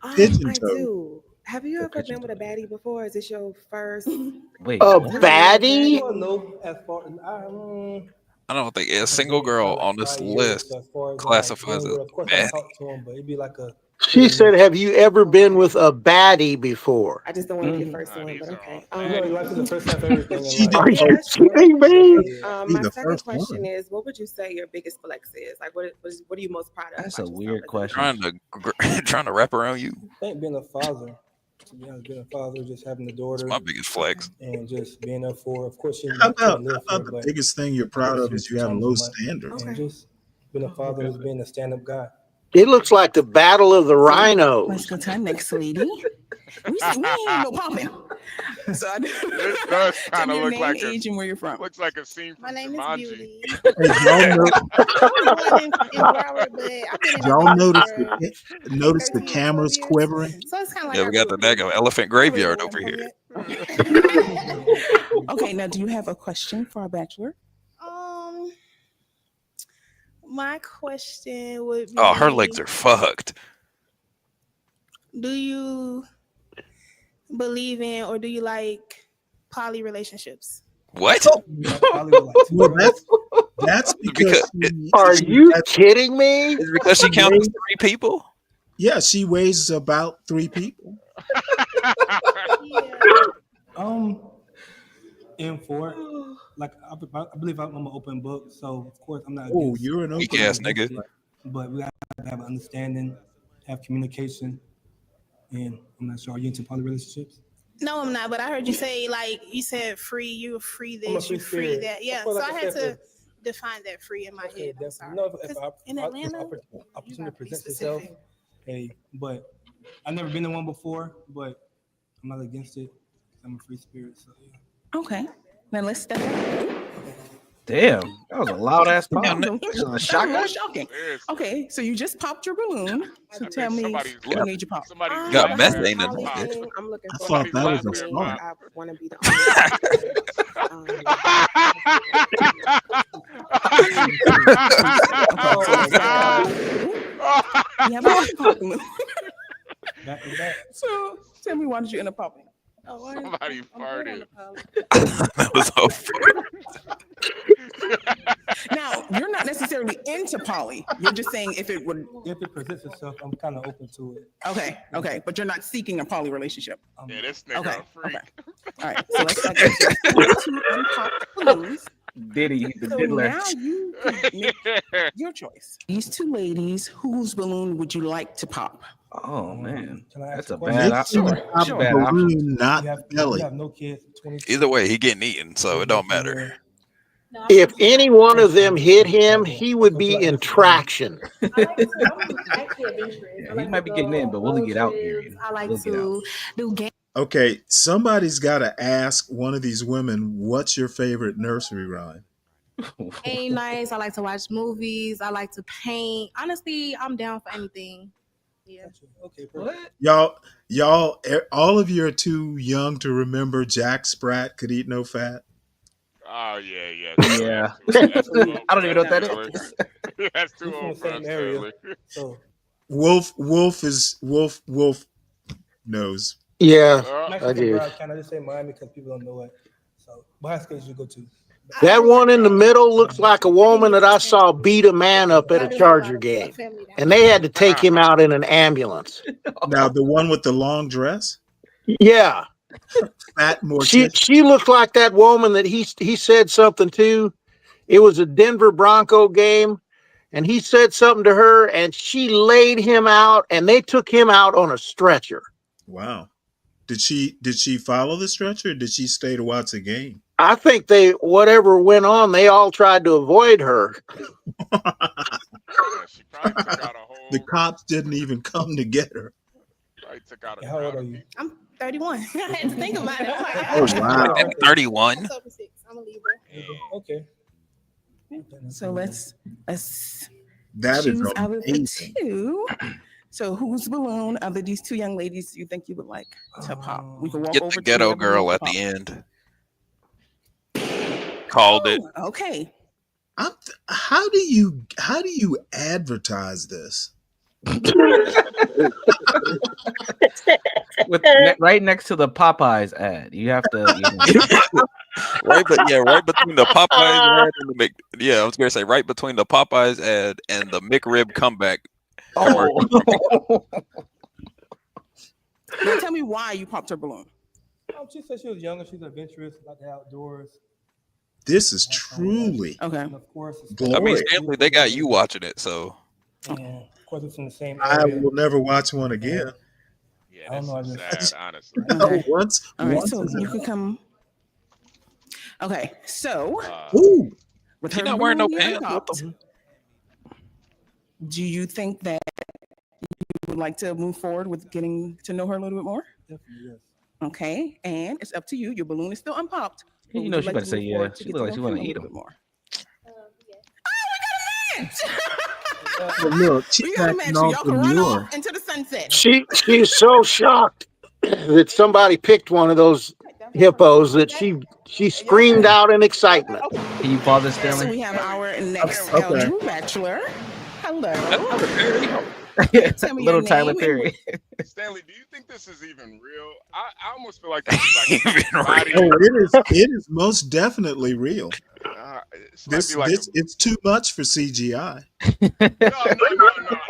busted. I do. Have you ever been with a baddie before? Is this your first? Wait, A baddie? No, as far I don't think a single girl on this list classifies as of course, I bad. talk to him, but it'd be like a. She said, "Have you ever been with a baddie before?" I just don't want to be the first one, but okay. Life is the first time for everything. Are you kidding me? My second question is, what would you say your biggest flex is? Like, what are you most proud of? That's a weird question. Trying to wrap around you. I think being a father, to be honest, being a father, just having a daughter. My biggest flex. And just being there for, of course, How about the biggest thing you're proud of is you have low standards? And just being a father is being a stand-up guy. It looks like the Battle of the Rhinos. Let's go to our next lady. We ain't no popping. So I This does kind of look like age and where you're from. Looks like a scene from My name is Jumanji. Beauty. Y'all notice the cameras quivering? So it's kind of like Yeah, we got the daggone elephant graveyard over here. Okay, now do you have a question for our bachelor? My question would be, Oh, her legs are fucked. do you believe in or do you like poly relationships? What? Well, that's because Are you kidding me? Is it because she counts as 3 people? Yeah, she weighs about 3 people. In for it, like I believe I'm an open book, so of course I'm not. Oh, you're an open Weak ass nigga. But we have to have an understanding, have communication, and I'm not sure. Are you into poly relationships? No, I'm not. But I heard you say, like, you said free. You're free I'm a this. free You free spirit. that. Yeah. Of course, So like I I had said, to define that free in my head. I'm sorry. No, 'Cause if in Atlanta, opportunity presents itself, hey, but I've never been in one before, but I'm not against it. I'm a free spirit, so yeah. Okay. Now let's step up. Damn, that was a loud ass pop. Yeah, That was a shotgun. shocking. Okay, so you just popped your balloon. So tell me what made you pop. Got methane in it. I'm looking I for thought that was a something. start. I want to be the only. So tell me, why did you end up popping? Somebody farted. That was so Now, you're not necessarily into poly. You're just saying if it presents itself, I'm kind of open to it. Okay, but you're not seeking a poly relationship. Yeah, this nigga a freak. All right, so let's start with two unpopped balloons. Diddy, the So diddler. now you can make your choice. These two ladies, whose balloon would you like to pop? Oh man, that's a question? bad option. Sure, That's a sure. bad option. Not belly. You have no kids. Either way, he getting eaten, so it don't matter. If any one of them hit him, he would be in traction. He might be getting in, but will he get out? Period. I like He'll get to do game. Okay, somebody's got to ask one of these women, what's your favorite nursery rhyme? Ain't nice. I like to watch movies. I like to paint. Honestly, I'm down for anything. Yeah. Okay. What? Y'all, all of you are too young to remember Jack Sprat could eat no fat. Oh yeah. Yeah. I don't even know what that is. That's too old for us, Stanley. So Wolf knows. Yeah, I do. Can I just say Miami because people don't know it? So, what high school did you go to? that one in the middle looks like a woman that I saw beat a man up at a Charger game, and they had to take him out in an ambulance. Now, the one with the long dress? Yeah. Fat She looked like that woman that he said something to. It was a Denver Bronco game, and he said something to her, and she laid him out, and they took him out on a stretcher. Wow. Did she follow the stretcher, or did she stay to watch the game? I think whatever went on, they all tried to avoid her. The cops didn't even come to get her. How old are you? I'm 31. I had to think about it. Oh, wow. 31? I'm a Libra. Okay. So let's That is choose out of the amazing. two. So whose balloon of these two young ladies do you think you would like to pop? We can walk Get over the to ghetto whoever girl wants at to the pop. end. Called it. Okay. How do you advertise this? Right next to the Popeyes ad, you have to. right between the Popeyes ad and the I was gonna say right between the Popeyes ad and the McRib comeback. Now tell me why you popped her balloon. She said she was younger. She's adventurous, like the outdoors. This is truly okay. And of course, I mean, Stanley, they got you watching it, so. Of course, it's in the same I area. will never watch one again. Yeah, I don't know. sad, honestly. Okay. Once, All right, once so is you can come. Okay, so Ooh, with She her not wearing no balloon pants. popped, do you think that you would like to move forward with getting to know her a little bit more? Definitely, yes. Okay, and it's up to you. Your balloon is still unpopped. but You would know she like better to say move yeah. forward to She get look to like she know want him to a eat little him. bit more? look, she's We got a acting match. So y'all all can run demure. off into the sunset. She's so shocked that somebody picked one of those hippos that she screamed out in excitement. Can you pause this, So Stanley? we have our next Okay. eligible bachelor. Hello. Tell me Little your Tyler name Perry. Stanley, do you think this is even real? I almost feel like this is like body. Oh, it is most definitely real. This might be like It's too much for CGI. no.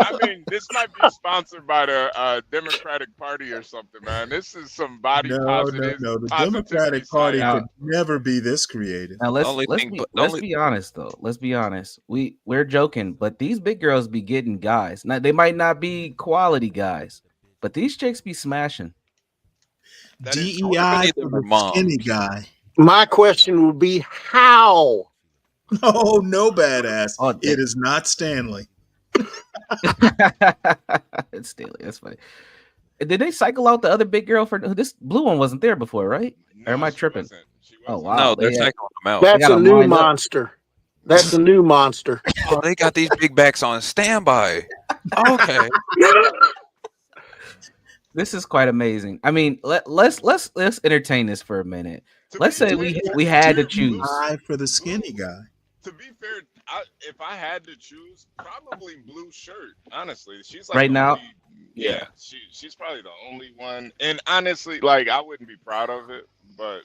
I mean, this might be sponsored by the Democratic Party or something, man. This is some body positive. No. The positivity Democratic Party psyop. could never be this creative. Now let's be honest though. Let's be honest. We're joking, but these big girls be getting guys. Now they might not be quality guys, but these chicks be smashing. DEI for the skinny guy. My question would be how? Oh, no badass. Oh, it is not Stanley. It's Stanley. That's funny. Did they cycle out the other big girl for this blue one? Wasn't there before, right? Or am I tripping? Oh wow! No, they're cycling them out. That's a new monster. That's a new monster. Oh, they got these big backs on standby. Okay. This is quite amazing. I mean, let's entertain this for a minute. Let's say we had to choose. DEI for the skinny guy. To be fair, if I had to choose, probably blue shirt. Honestly, she's like Right the now, only. Yeah, she's probably the only one. And honestly, like I wouldn't be proud of it, but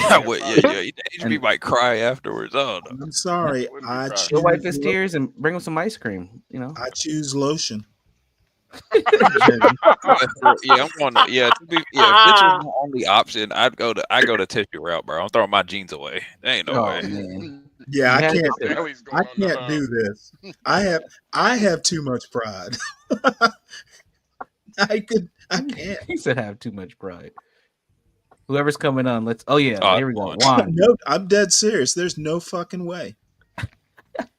I would. Yeah. HB might cry afterwards. Oh no. I'm sorry. wouldn't be I proud. he'll wipe choose. his tears and bring him some ice cream. You know. I choose lotion. Yeah, I'm going. Yeah, if this was my only option, I go to tissue route, bro. I'm throwing my jeans away. There ain't no way. Man. Yeah, I can't. Bailey's I going can't do this. I have too much pride. I can't. He said have too much pride. Whoever's coming on, let's. Oh yeah, Oh, here we go. Juan. No, I'm dead serious. There's no fucking way.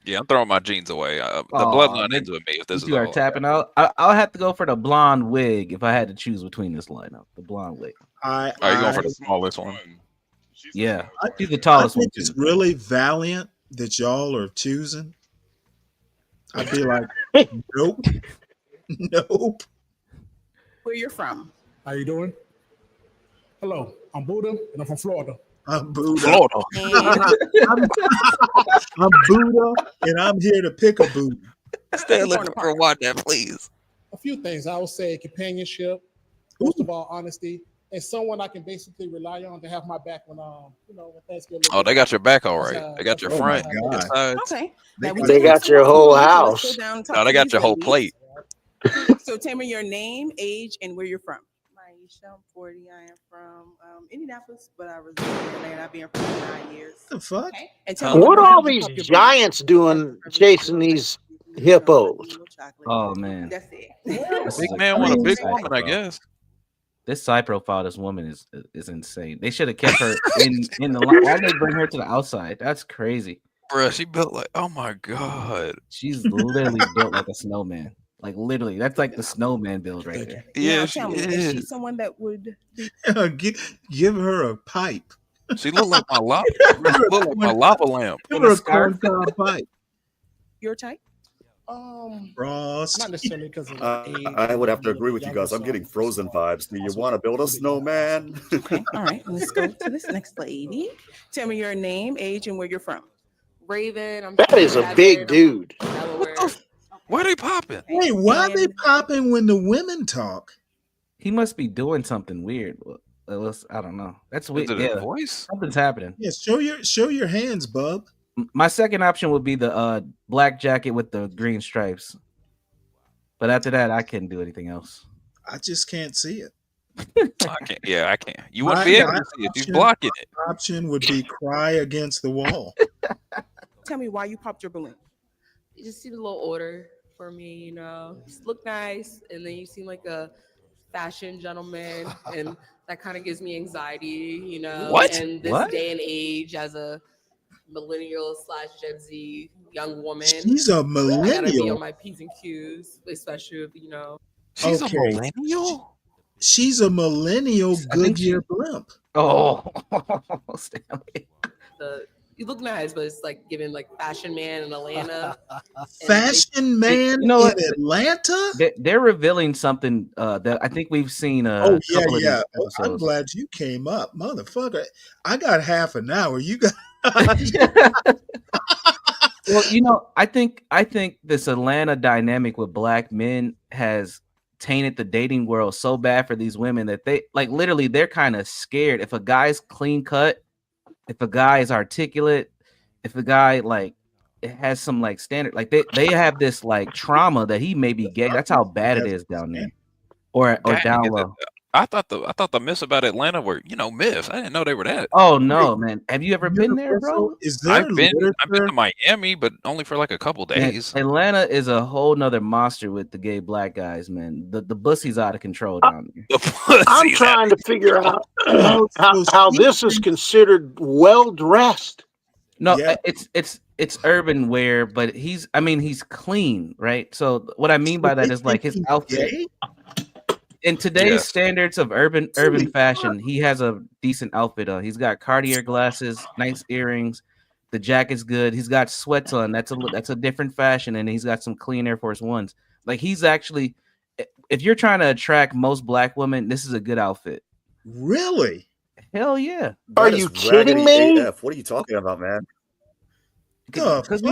Yeah, I'm throwing my jeans away. The bloodline ends with me if this is You are all. tapping out. I'll have to go for the blonde wig if I had to choose between this lineup. The blonde wig. Are you going for the smallest one? Yeah, she's the tallest I one think too. it's really valiant that y'all are choosing. I'd be like, nope, nope. Where you're from? How you doing? Hello, I'm Buddha, and I'm from Florida. I'm Buddha. Florida. I'm Buddha, and I'm here to pick a Buddha. Stay looking for one, that please. A few things I would say: companionship, most of all, honesty, and someone I can basically rely on to have my back when when things get. Oh, they got your back all right. They got your front, your sides. Okay. They got your whole house. No, they got your whole plate. So tell me your name, age, and where you're from. Maisha, I'm 40. I am from Indianapolis, but I reside in Atlanta. I've been here for 9 years. The fuck? Okay. And tell me What where are all you these from. giants doing chasing these hippos? Oh man, That's it. Big man want a big woman, I guess. This side profile, this woman is insane. They should have kept her in the line. Why did they bring her to the outside? That's crazy. Bruh, she built like, oh my god. She's literally built like a snowman. Like literally, that's like the snowman build right there. Yeah, Tell me, is she someone that would be Give her a pipe. She looked like my lava. Look like my lava lamp. Give her a corncob pipe. your type? Ross. Not necessarily because of age. I would have to agree with you guys. I'm getting Frozen vibes. Do you want to build a snowman? Okay, all right. Let's go to this next lady. Tell me your name, age, and where you're from. Raven. I'm That is a big dude. Why are they popping? Wait, why are they popping when the women talk? He must be doing something weird. I don't know. That's weird. Is it a voice? Something's happening. Yeah, show your hands, bub. My second option would be the black jacket with the green stripes. But after that, I couldn't do anything else. I just can't see it. I can't. Yeah, I can't. You wouldn't be able to see it. You're blocking it. Option would be cry against the wall. Tell me why you popped your balloon. You just seem a little older for me, Just look nice, and then you seem like a fashion gentleman, and that kind of gives me anxiety, What? And this What? day and age, as a millennial / Gen Z young woman, She's a I gotta be millennial. on my P's and Q's, especially if She's Okay. a millennial? She's a millennial Goodyear blimp. Oh, Stanley. you look nice, but it's like giving like fashion man in Atlanta. Fashion man You know what? in Atlanta? They're revealing something that I think we've seen. Oh yeah, couple of yeah. these Oh, I'm episodes. glad you came up, motherfucker. I got half an hour. You got Well, I think this Atlanta dynamic with black men has tainted the dating world so bad for these women that they like literally they're kind of scared. If a guy's clean cut, if a guy is articulate, if a guy like it has some like standard, like they have this like trauma that he may be gay. That's how bad it is down there, or Dang, down is it- low. I thought the myths about Atlanta were myths. I didn't know they were that. Oh no, man! Have you ever been there, bro? Is there I've been to Miami, but only for like a couple Man, days. Atlanta is a whole nother monster with the gay black guys, man. The pussy's out of control down there. I'm trying to figure out how this is considered well dressed. No, it's urban wear, but he's clean, right? So what I mean by that is like his outfit. In today's standards of urban fashion, he has a decent outfit on. He's got Cartier glasses, nice earrings. The jacket's good. He's got sweats on. That's a different fashion, and he's got some clean Air Force Ones. Like he's actually, if you're trying to attract most black women, this is a good outfit. Really? Hell yeah! Are you kidding me? AF. What are you talking about, man? Because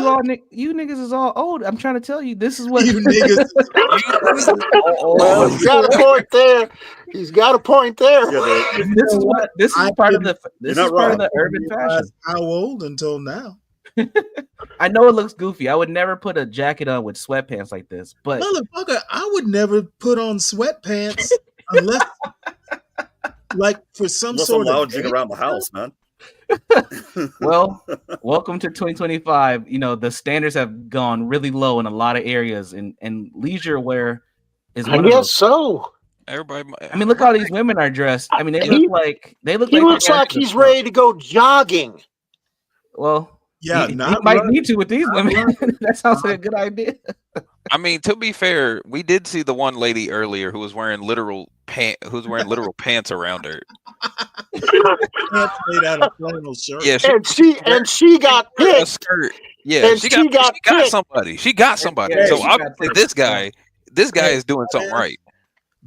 you niggas is all old. I'm trying to tell you, this is what you niggas. Well, he's got a point there. He's got a point there. Yeah, this is what this is part of the urban fashion. How old until now? I know it looks goofy. I would never put a jacket on with sweatpants like this, but motherfucker, I would never put on sweatpants unless, like, for some sort of lounging around the house, man. Well, welcome to 2025. You know, the standards have gone really low in a lot of areas, and leisure wear is one of those. So. Everybody. I mean, look how these women are dressed. I mean, they look like he looks like he's ready to go jogging. Well, yeah, he might need to with these women. That sounds like a good idea. I mean, to be fair, we did see the one lady earlier who was wearing literal pants around her. Pants made out of flannel shirt. Yeah, and she got picked. A skirt. Yeah, and she got somebody. She got somebody. Yeah, so obviously this guy is doing something right.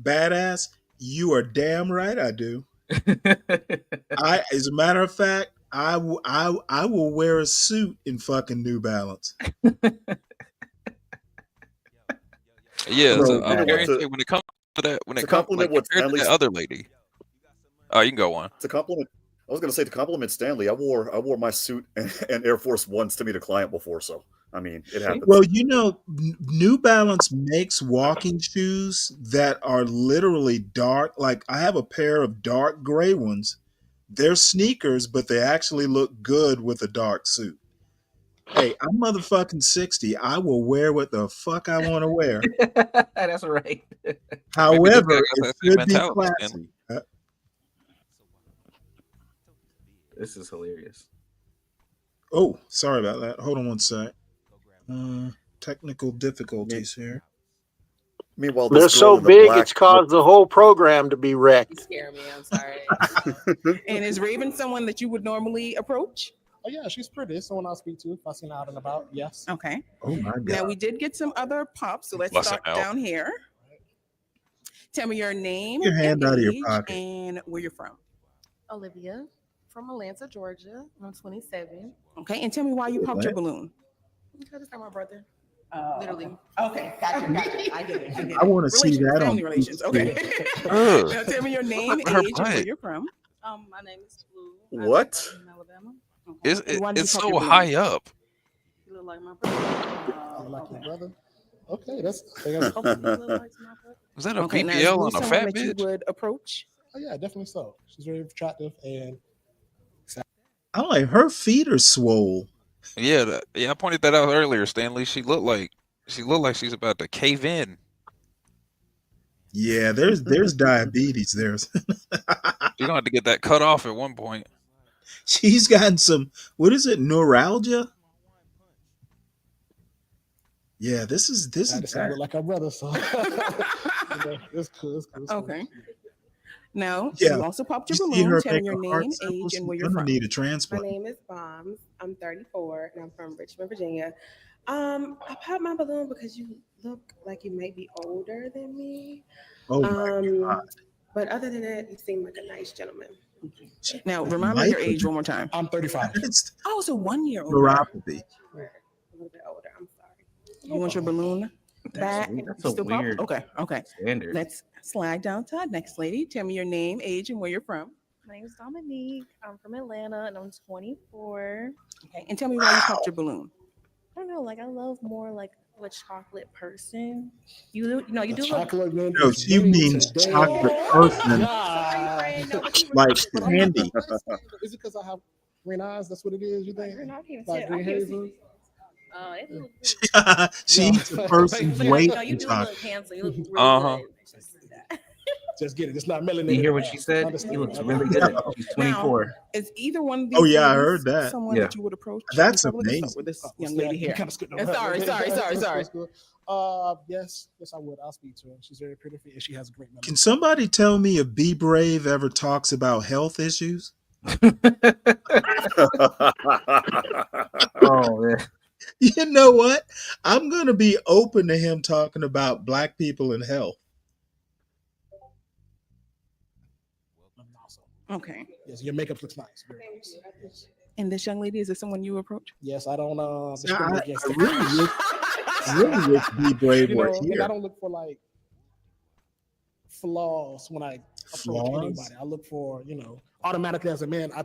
Badass, you are damn right. I do. As a matter of fact, I will wear a suit in fucking New Balance. Yeah, so I'm guaranteed when it comes to that, when it comes like, compared to the other lady. Oh, you can go on. To compliment, I was going to say to compliment Stanley. I wore my suit and Air Force Ones to meet a client before, so I mean it happens. Well, you know, New Balance makes walking shoes that are literally dark. Like I have a pair of dark gray ones. They're sneakers, but they actually look good with a dark suit. Hey, I'm motherfucking 60. I will wear what the fuck I want to wear. That's right. However, it should be classy. This is hilarious. Oh, sorry about that. Hold on one sec. Technical difficulties here. Meanwhile, they're so big it's caused the whole program to be wrecked. You scare me. I'm sorry. And is Raven someone that you would normally approach? Oh yeah, she's pretty. It's someone I'll speak to if I see her out and about. Yes. Okay. Oh my God. Now we did get some other pops, so let's start down here. Tell me your name, your hand out of your pocket, and where you're from. Olivia from Atlanta, Georgia. I'm 27. Okay, and tell me why you popped your balloon. Because it's my brother. Literally. Okay, gotcha. I get it. I want to see that family relations. Okay. Now tell me your name, age, and where you're from. My name is Blue. What? Alabama. It's so high up. You look like my brother. Like your brother? Okay, that's. Was that a BBL on a fat bitch? You would approach? Oh yeah, definitely so. She's very attractive and. I'm like, her feet are swole. Yeah, I pointed that out earlier, Stanley. She looked like she's about to cave in. Yeah, there's diabetes there. You're gonna have to get that cut off at one point. She's gotten some, what is it, neuralgia? Yeah, this is sounded like our brother, so it's cool. Okay. Now, you also popped your balloon. Tell me your name, age, and where you're from. Need a transplant. My name is Bombs. I'm 34, and I'm from Richmond, Virginia. I popped my balloon because you look like you might be older than me. Oh my God. But other than that, you seem like a nice gentleman. Now, remind me your age one more time. I'm 35. Oh, so 1 year older. Neuropathy. A little bit older. I'm sorry. You want your balloon back? That's a weird Okay. standard. Let's slide down to our next lady. Tell me your name, age, and where you're from. My name is Dominique. I'm from Atlanta, and I'm 24. Okay, and tell me why you popped your balloon. I don't know. Like I love more like a chocolate person. You do chocolate look. No, she means chocolate person. Like candy. Is it because I have green eyes? That's what it is. You think? Like green hazel. She eats a person's weight You in do chocolate. look handsome. You look really good. Just get it. It's not melanin. You hear what she said? He looks really good. She's 24. Now, is either one of these Oh yeah, I ladies heard that. someone that you would approach? That's Probably let's amazing. start with this young lady here. Sorry. Sorry. Yes, I would. I'll speak to her. She's very pretty and she has a great memory. Can somebody tell me if Be Brave ever talks about health issues? Oh man. You know what? I'm gonna be open to him talking about Black people and health. Okay. Yes, your makeup looks nice. Very nice. And this young lady, is this someone you approach? Yes, I don't See, I discriminate against really wish B-Brave were and here. I don't look for like flaws when I approach anybody. I look for, automatically as a man, I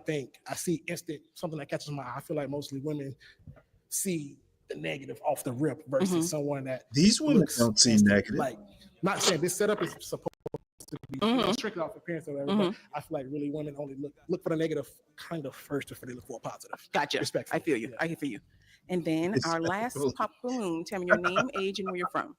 see instant something that catches my eye. I feel like mostly women see the negative off the rip versus someone that these women don't see negative. Like, not saying this setup is supposed to be strictly off appearance or whatever, but I feel like really women only look for the negative kind of first before they look for a positive. Gotcha. I feel you. I feel you. And then our last pop balloon. Tell me your name, age, and where you're from.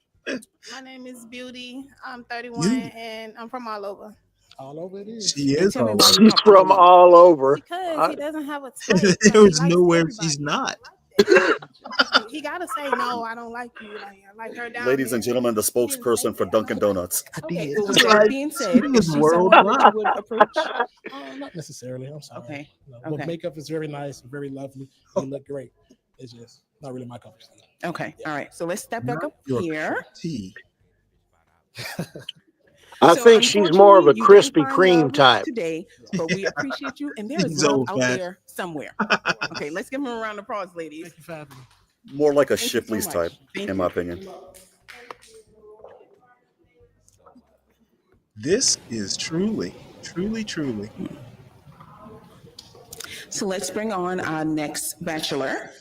My name is Beauty. I'm 31 and I'm from all over. All over it is. She is. She's from all over. Because he doesn't have a type. There was nowhere she's not. He gotta say no. I don't like you. Like, I like her down. Ladies and gentlemen, the spokesperson for Dunkin' Donuts. Okay. So with that being said, is she someone that you would approach? Not necessarily. I'm sorry. Okay. But makeup is very nice, very lovely. They look great. It's just not really my cup of tea. Okay. All right. So let's step back up here. I think she's more of a Krispy Kreme type. Today, but we appreciate you, and there is love out there somewhere. Okay, let's give him a round of applause, ladies. Thank you for having me. More like a Shipley's type, in my opinion. This is truly. So let's bring on our next bachelor.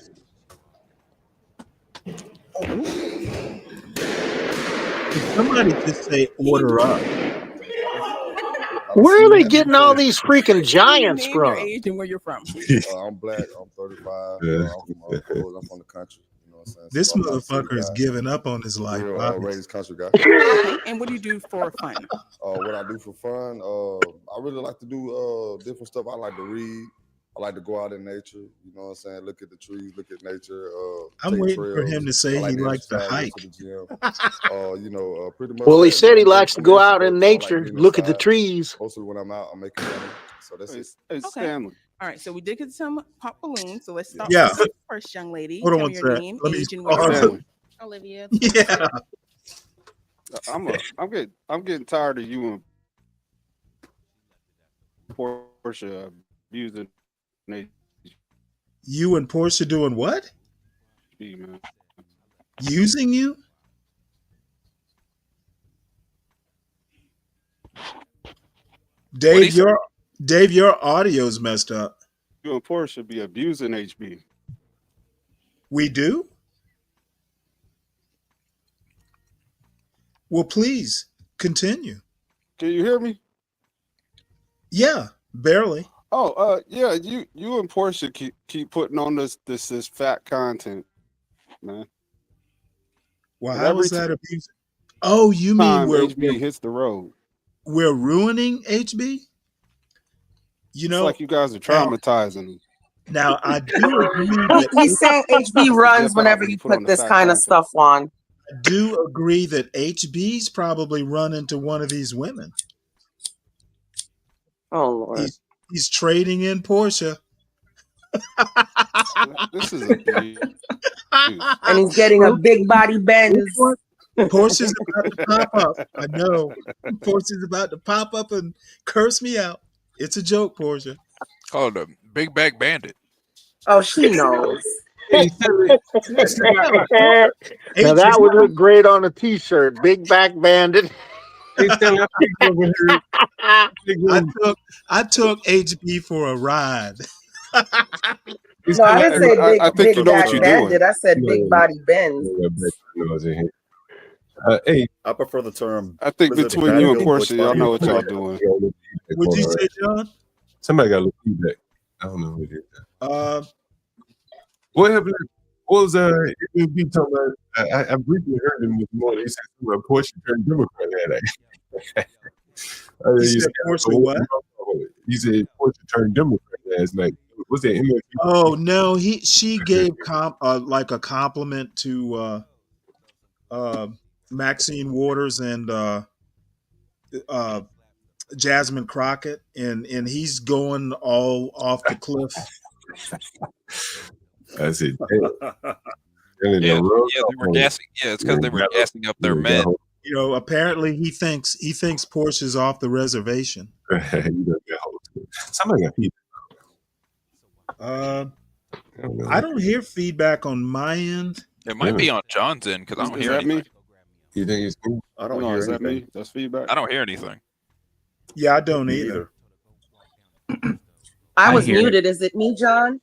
Somebody just say order up. Where are they getting all these freaking giants Name, your from? age, and where you're from. I'm black. I'm 35. Yeah. I'm from the country. You know what I'm saying? This So I'm not a city motherfucker is guy. giving up on his life. Real, obviously. raised country guy. Okay, and what do you do for fun? What I do for fun, I really like to do different stuff. I like to read. I like to go out in nature. You know what I'm saying? Look at the trees, look at nature. I'm take waiting for trails. him to say I he likes to exercise, go hike. to the gym. Pretty much. Well, he that. said he I'm likes to I'm go an out in introvert, so I like nature, being look at the inside. trees. Mostly when I'm out, I'm making money. So that's it. Okay. All right, so we did get some pop balloons. So let's start Yeah. with the first young lady. Hold on Tell one me your sec. name, Let me age, and where you're pause. from. Olivia. Yeah. I'm getting tired of you and Portia abusing HB, You and Portia doing what? man. Using you? Dave, your audio's messed up. You and Portia be abusing HB. We do? Well, please continue. Can you hear me? Yeah, barely. Oh, yeah. You and Portia keep putting on this fat content, man. Well, And how every is that abuse? Oh, you mean time HB hits the road? we're ruining HB? You It's know, like you guys are traumatizing them. now I do agree that He's saying HB runs whenever you put this kind of stuff on. I do agree that HB's probably run into one of these women. Oh Lord. He's trading in Portia. This is abuse. And he's getting a big body Benz. Portia's about to pop up. I know. Portia's about to pop up and curse me out. It's a joke, Portia. Called a Big Bag Bandit. Oh, she knows. Now that would look great on a t-shirt. Big back bandit. I took HB for a ride. No, I didn't say big, I think big you know what back you're bandit. doing. I said big body Benz. Hey, I prefer the term. I think was it between you and Bad Portia, y'all Butch know what Bunny? y'all doing. What'd you say, John? Somebody got a little feedback. I don't know who it is. What was MLB talking about? I briefly heard him this morning. He said something about Portia turned Democrat that night. He said Portia what? He said Portia turned Democrat last night. Was that MLB? Oh no, she gave like a compliment to Maxine Waters and Jasmine Crockett, and he's going all off the cliff. I said, Yeah, they were gassing. Yeah, it's because they were gassing up their men. You know, apparently he thinks Portia's off the reservation. Somebody got feedback. I don't hear feedback on my end. It might be on John's end because I don't Is hear that anything. me? You think it's me? I don't No, hear is that anything. me? That's feedback. I don't hear anything. Yeah, I don't Me either. I I was hear it. muted. Is it me, John?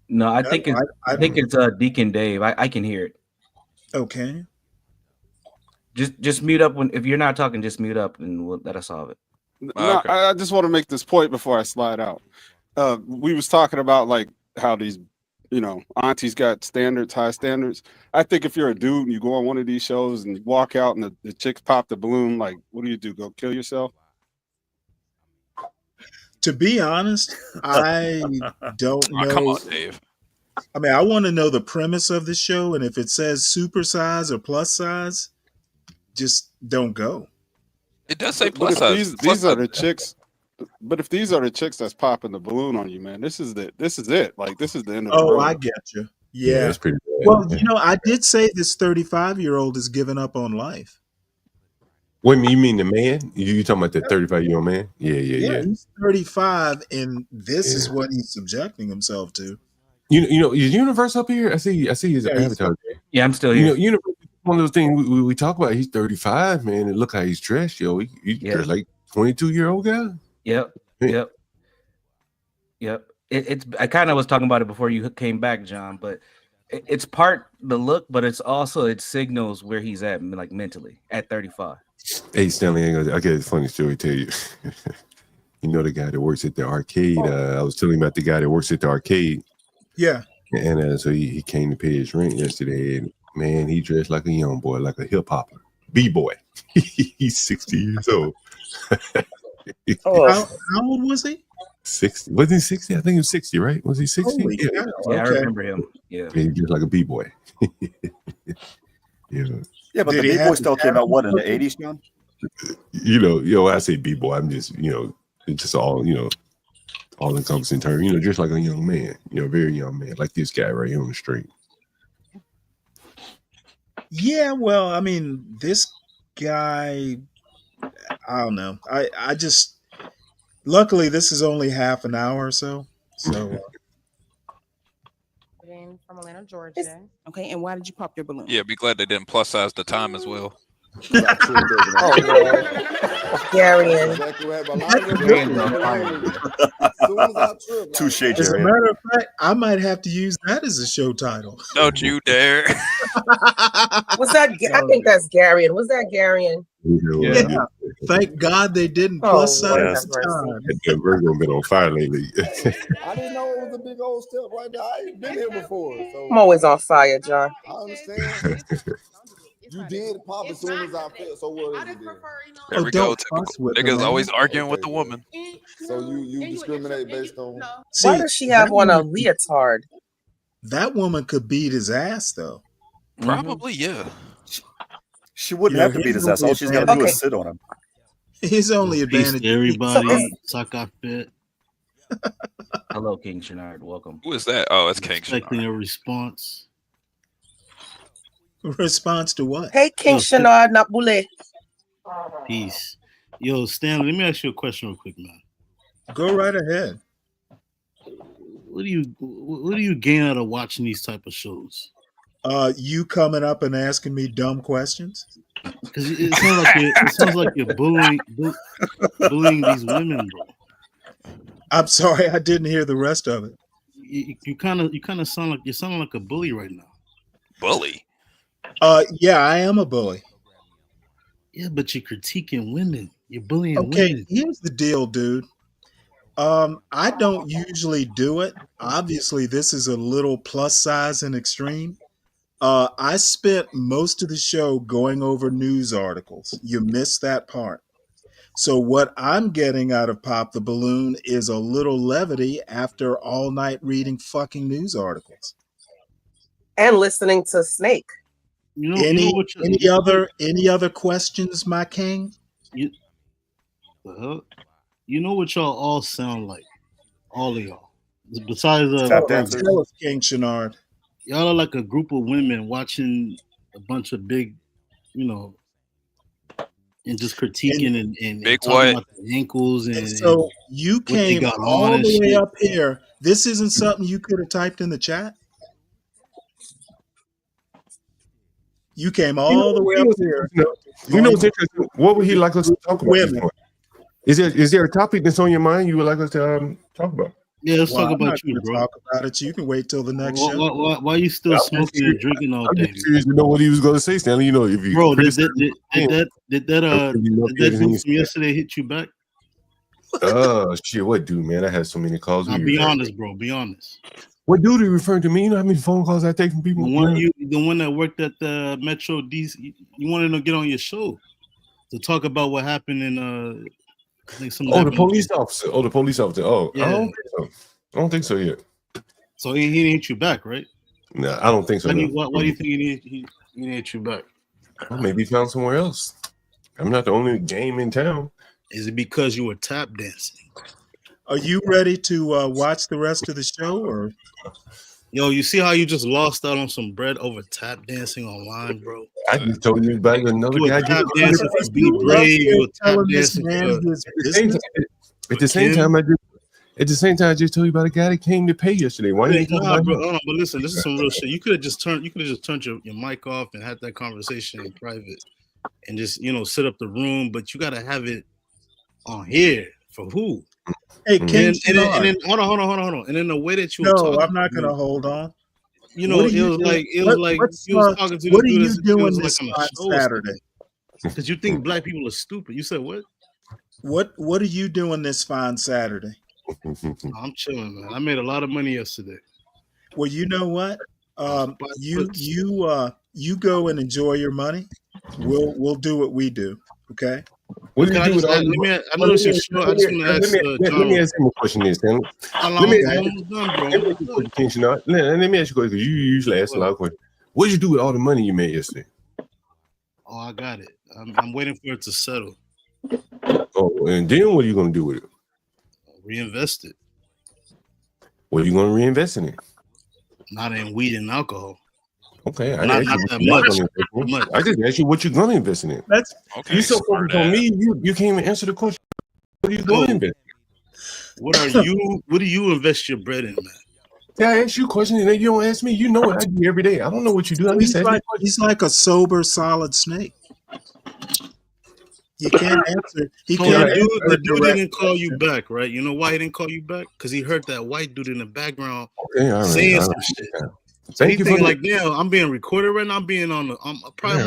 No, I No, think it's I think it's Deacon Dave. I can hear it. Okay. Just mute up when if you're not talking. Just mute up and we'll let us solve it. No, I just want to make this point before I slide out. We was talking about like how these, aunties got standards, high standards. I think if you're a dude and you go on one of these shows and you walk out and the chicks pop the balloon, like, what do? Go kill yourself? To be honest, I don't know. Come on, Dave. I mean, I want to know the premise of the show, and if it says super size or plus size, just don't go. It does say But plus if size. these are the chicks, but if these are the chicks that's popping the balloon on you, man, this is it. Like this is the end of the Oh, road. I get you. Yeah, Yeah. it's pretty bad. Well, I did say this 35-year-old is giving up on life. Wait, you mean the man? You talking about the 35-year-old man? Yeah. He's 35, and this is what he's subjecting himself to. Is Universe up here? I see his avatar. Yeah, I'm still here. Universe is one of those things we talk about. He's 35, man, and look how he's dressed, yo. He's dressed like 22-year-old guy. Yep. It's I kind of was talking about it before you came back, John, but it's part the look, but it's also it signals where he's at, like mentally at 35. Hey, Stanley, I got a funny story to tell you. You know the guy that works at the arcade. I was telling him about the guy that works at the arcade. Yeah. And so he came to pay his rent yesterday, and man, he dressed like a young boy, like a hip hopper, b-boy. He's 60 years old. How old was he? 60. Wasn't he 60? I think he was 60, right? Was he 60? Holy cow. Yeah, I Okay. remember him. Yeah. He dressed like a b-boy. Yeah, but Did the he B-boy have still the came out what in the African- 80s, John? I say b-boy. I'm just, it's just all, all encompassing term. Just like a young man, very young man, like this guy right here on the street. Yeah, well, I mean, this guy, I don't know. I just, luckily, this is only half an hour or so. So, From Atlanta, Georgia. Okay, and why did you pop your balloon? Yeah, be glad they didn't plus size the time as well. Garian. Touche, as a Jerry. matter of fact, I might have to use that as a show title. Don't you dare. Was that? I think that's Garian. Was that Garian? Yeah. Thank God they didn't plus size the time. We're gonna been on fire lately. I didn't know it was a big old step right there. I ain't been here before. So I'm always on fire, John. I understand. You did pop as soon as I felt. So what is it then? There we go. Niggas always arguing with the woman. So you discriminate based on. Why does she have on a leotard? That woman could beat his ass, though. Probably, yeah. She wouldn't have to beat his ass. All she's got to do is sit on him. His only Peace advantage. to everybody. Suck off bit. Hello, King Shenard. Welcome. Who is that? Oh, it's King Expecting a response. Response to what? Hey, King Shenard Nabule. Peace. Yo, Stanley, let me ask you a question real quick, man. Go right ahead. What do you gain out of watching these type of shows? You coming up and asking me dumb questions? Because it sounds like you're bullying these women, bro. I'm sorry, I didn't hear the rest of it. You kind of sound like you're sounding like a bully right now. Bully? Yeah, I am a bully. Yeah, but you're critiquing women. You're bullying Okay, women. here's the deal, dude. I don't usually do it. Obviously, this is a little plus size and extreme. I spent most of the show going over news articles. You missed that part. So what I'm getting out of Pop the Balloon is a little levity after all night reading fucking news articles. And listening to Snake. Any other questions, my king? You know what y'all all sound like, all of y'all. Besides, Tell us, King Shenard. Y'all are like a group of women watching a bunch of big, and just critiquing and Big talking what? about the ankles and So you what they came got on all and the way shit. up here. This isn't something you could have typed in the chat. You came all the way up here. You know what's interesting? What would he like us to talk about this women. morning? Is there a topic that's on your mind you would like us to talk about? Yeah, let's Well, talk I'm about not you, going to bro. talk about it. You can wait till the next show. Why are you still smoking and drinking all I'm day, just curious to know what he was going to say, Stanley. You know, if you bro? Did criticize that dude from him, yesterday hit you back? oh shit, what dude, man? I had so many calls. Now be honest, bro. Be honest. What dude are you referring to me? You know how many phone calls I take from people? The one that worked at the Metro DC. You wanted to get on your show to talk about what happened in I think something Oh, the happened. police officer. Oh, the police officer. Oh, Yeah. I don't think so. I don't think so yet. So he didn't hit you back, right? No, I don't think so. Why do No. you think he didn't hit you back? Well, maybe he found somewhere else. I'm not the only game in town. Is it because you were tap dancing? Are you ready to watch the rest of the show, or? Yo, you see how you just lost out on some bread over tap dancing online, bro? I just told you about another You guy. were tap dancing for Be Brave. You were tap dancing At the same time, I just told you about a guy that came to pay yesterday. Why didn't you talk about him? But listen, this is some real shit. You could have just turned your mic off and had that conversation in private, and just sit up the room. But you got to have it on here for who? Hey, and King then hold on. And then the way that you were talking, I'm not going to hold on. It was like you was talking to what this are dude you as if it doing was this like on a show Saturday? Because you think black people are stupid. You said what? What are you doing this fine Saturday? I'm chilling, man. I made a lot of money yesterday. Well, you know what? You go and enjoy your money. We'll do what we do. Okay. What do you do with all? Let me ask him a question. Let me ask you a question. Let me ask you a question because you usually ask a lot of questions. What did you do with all the money you made yesterday? Oh, I got it. I'm waiting for it to settle. Oh, and then what are you going to do with it? Reinvest it. What are you going to reinvest in it? Not in weed and alcohol. Okay, I not that much. I just asked you what you're going to invest in it. That's okay. You so focused on me, you can't even answer the question. What are you going to invest? What do you invest your bread in, man? Yeah, I ask you a question and then you don't ask me. You know what I do every day. I don't know what you do. He's like a sober, solid snake. You can't answer. The dude didn't call you back, right? You know why he didn't call you back? Because he heard that white dude in the background saying some shit. So he thinking like, damn, I'm being recorded right now. I'm being on the. I'm probably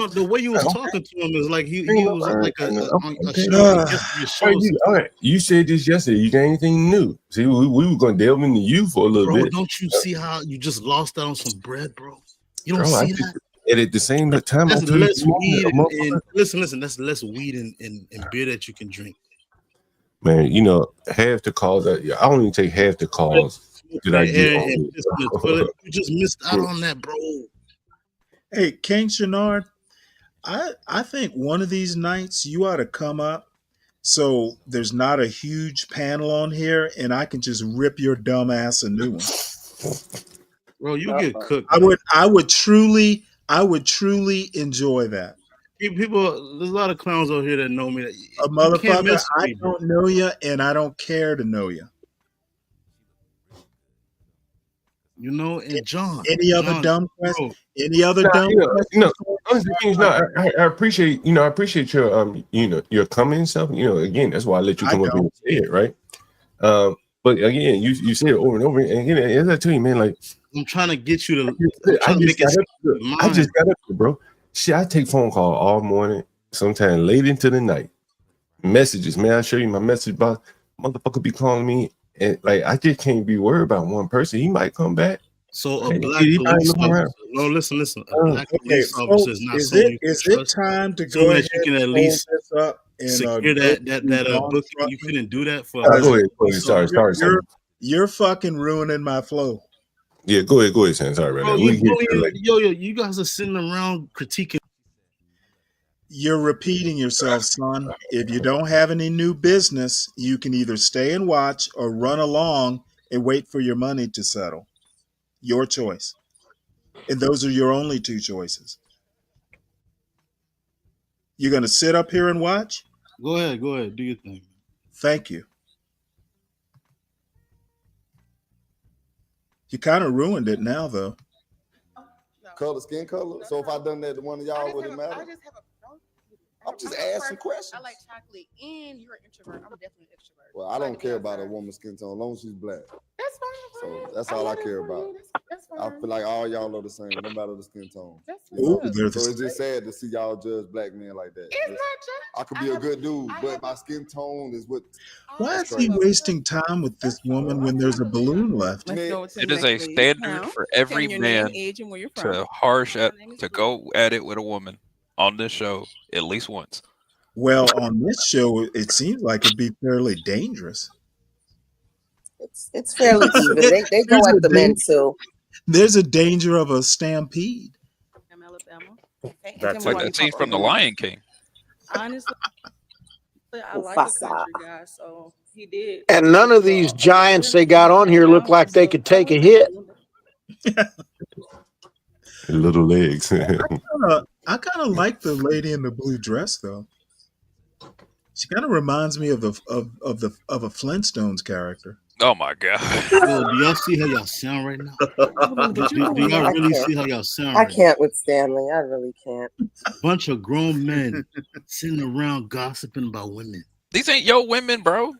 the way you was talking to him is like he was like a show. All right, you said this yesterday. You got anything new? See, we were going to delve into you for a little bit. Don't you see how you just lost out on some bread, bro? You don't see that? And at the same time, that's less weed and listen, that's less weed and beer that you can drink. Man, half the calls. I don't even take half the calls that I get. You just missed out on that, bro. Hey, King Shenard, I think one of these nights you ought to come up so there's not a huge panel on here and I can just rip your dumb ass a new one. Bro, you get cooked. I would truly enjoy that. People, there's a lot of clowns out here that know me. A motherfucker, I don't know you, and I don't care to know you. And John. Any other dumb question? Any other dumb question? I appreciate, I appreciate your, your comment and stuff. Again, that's why I let you come up and say it, right? But again, you say it over and over, and again, as I tell you, man, like I'm trying to get you to. I just got up, bro. Shit, I take phone call all morning, sometime late into the night. Messages, man. I show you my message box. Motherfucker be calling me, and like I just can't be worried about one person. He might come back. So a black police officer. No, listen. A black police officer is not someone you can trust. Is it time to go ahead you can at least this up and secure that book? You couldn't do that for. Go ahead. Sorry. You're fucking ruining my flow. Yeah, go ahead, Sam. Sorry about that. Yo, you guys are sitting around critiquing. You're repeating yourself, son. If you don't have any new business, you can either stay and watch or run along and wait for your money to settle. Your choice. And those are your only two choices. You gonna sit up here and watch? Go ahead. Do your thing. Thank you. You kind of ruined it now, though. Skin color. So if I done that to one of y'all, would it matter? I'm just asking questions. I like chocolate, and you're an introvert. I'm definitely an extrovert. Well, I don't care about a woman's skin tone, as long as she's black. That's fine. So that's all I care about. That's fine. I feel like all y'all are the same, no matter the skin tone. Ooh, So it's just sad to see y'all judge black men like that. It's not just. I could be a good dude, but my skin tone is what. Why is he wasting time with this woman when there's a balloon left? It is a standard for every man to go at it with a woman on this show at least once. Well, on this show, it seems like it'd be fairly dangerous. It's fairly even. They go at the men too. There's a danger of a stampede. That's like that scene from The Lion King. Honestly, I like a country guy, so he did. And none of these giants they got on here look like they could take a hit. Little legs. I kind of like the lady in the blue dress, though. She kind of reminds me of a Flintstones character. Oh my god! Yo, do y'all see how y'all sound right now? Do y'all really see how y'all sound? I can't with Stanley. I really can't. Bunch of grown men sitting around gossiping about women. These ain't your women, bro.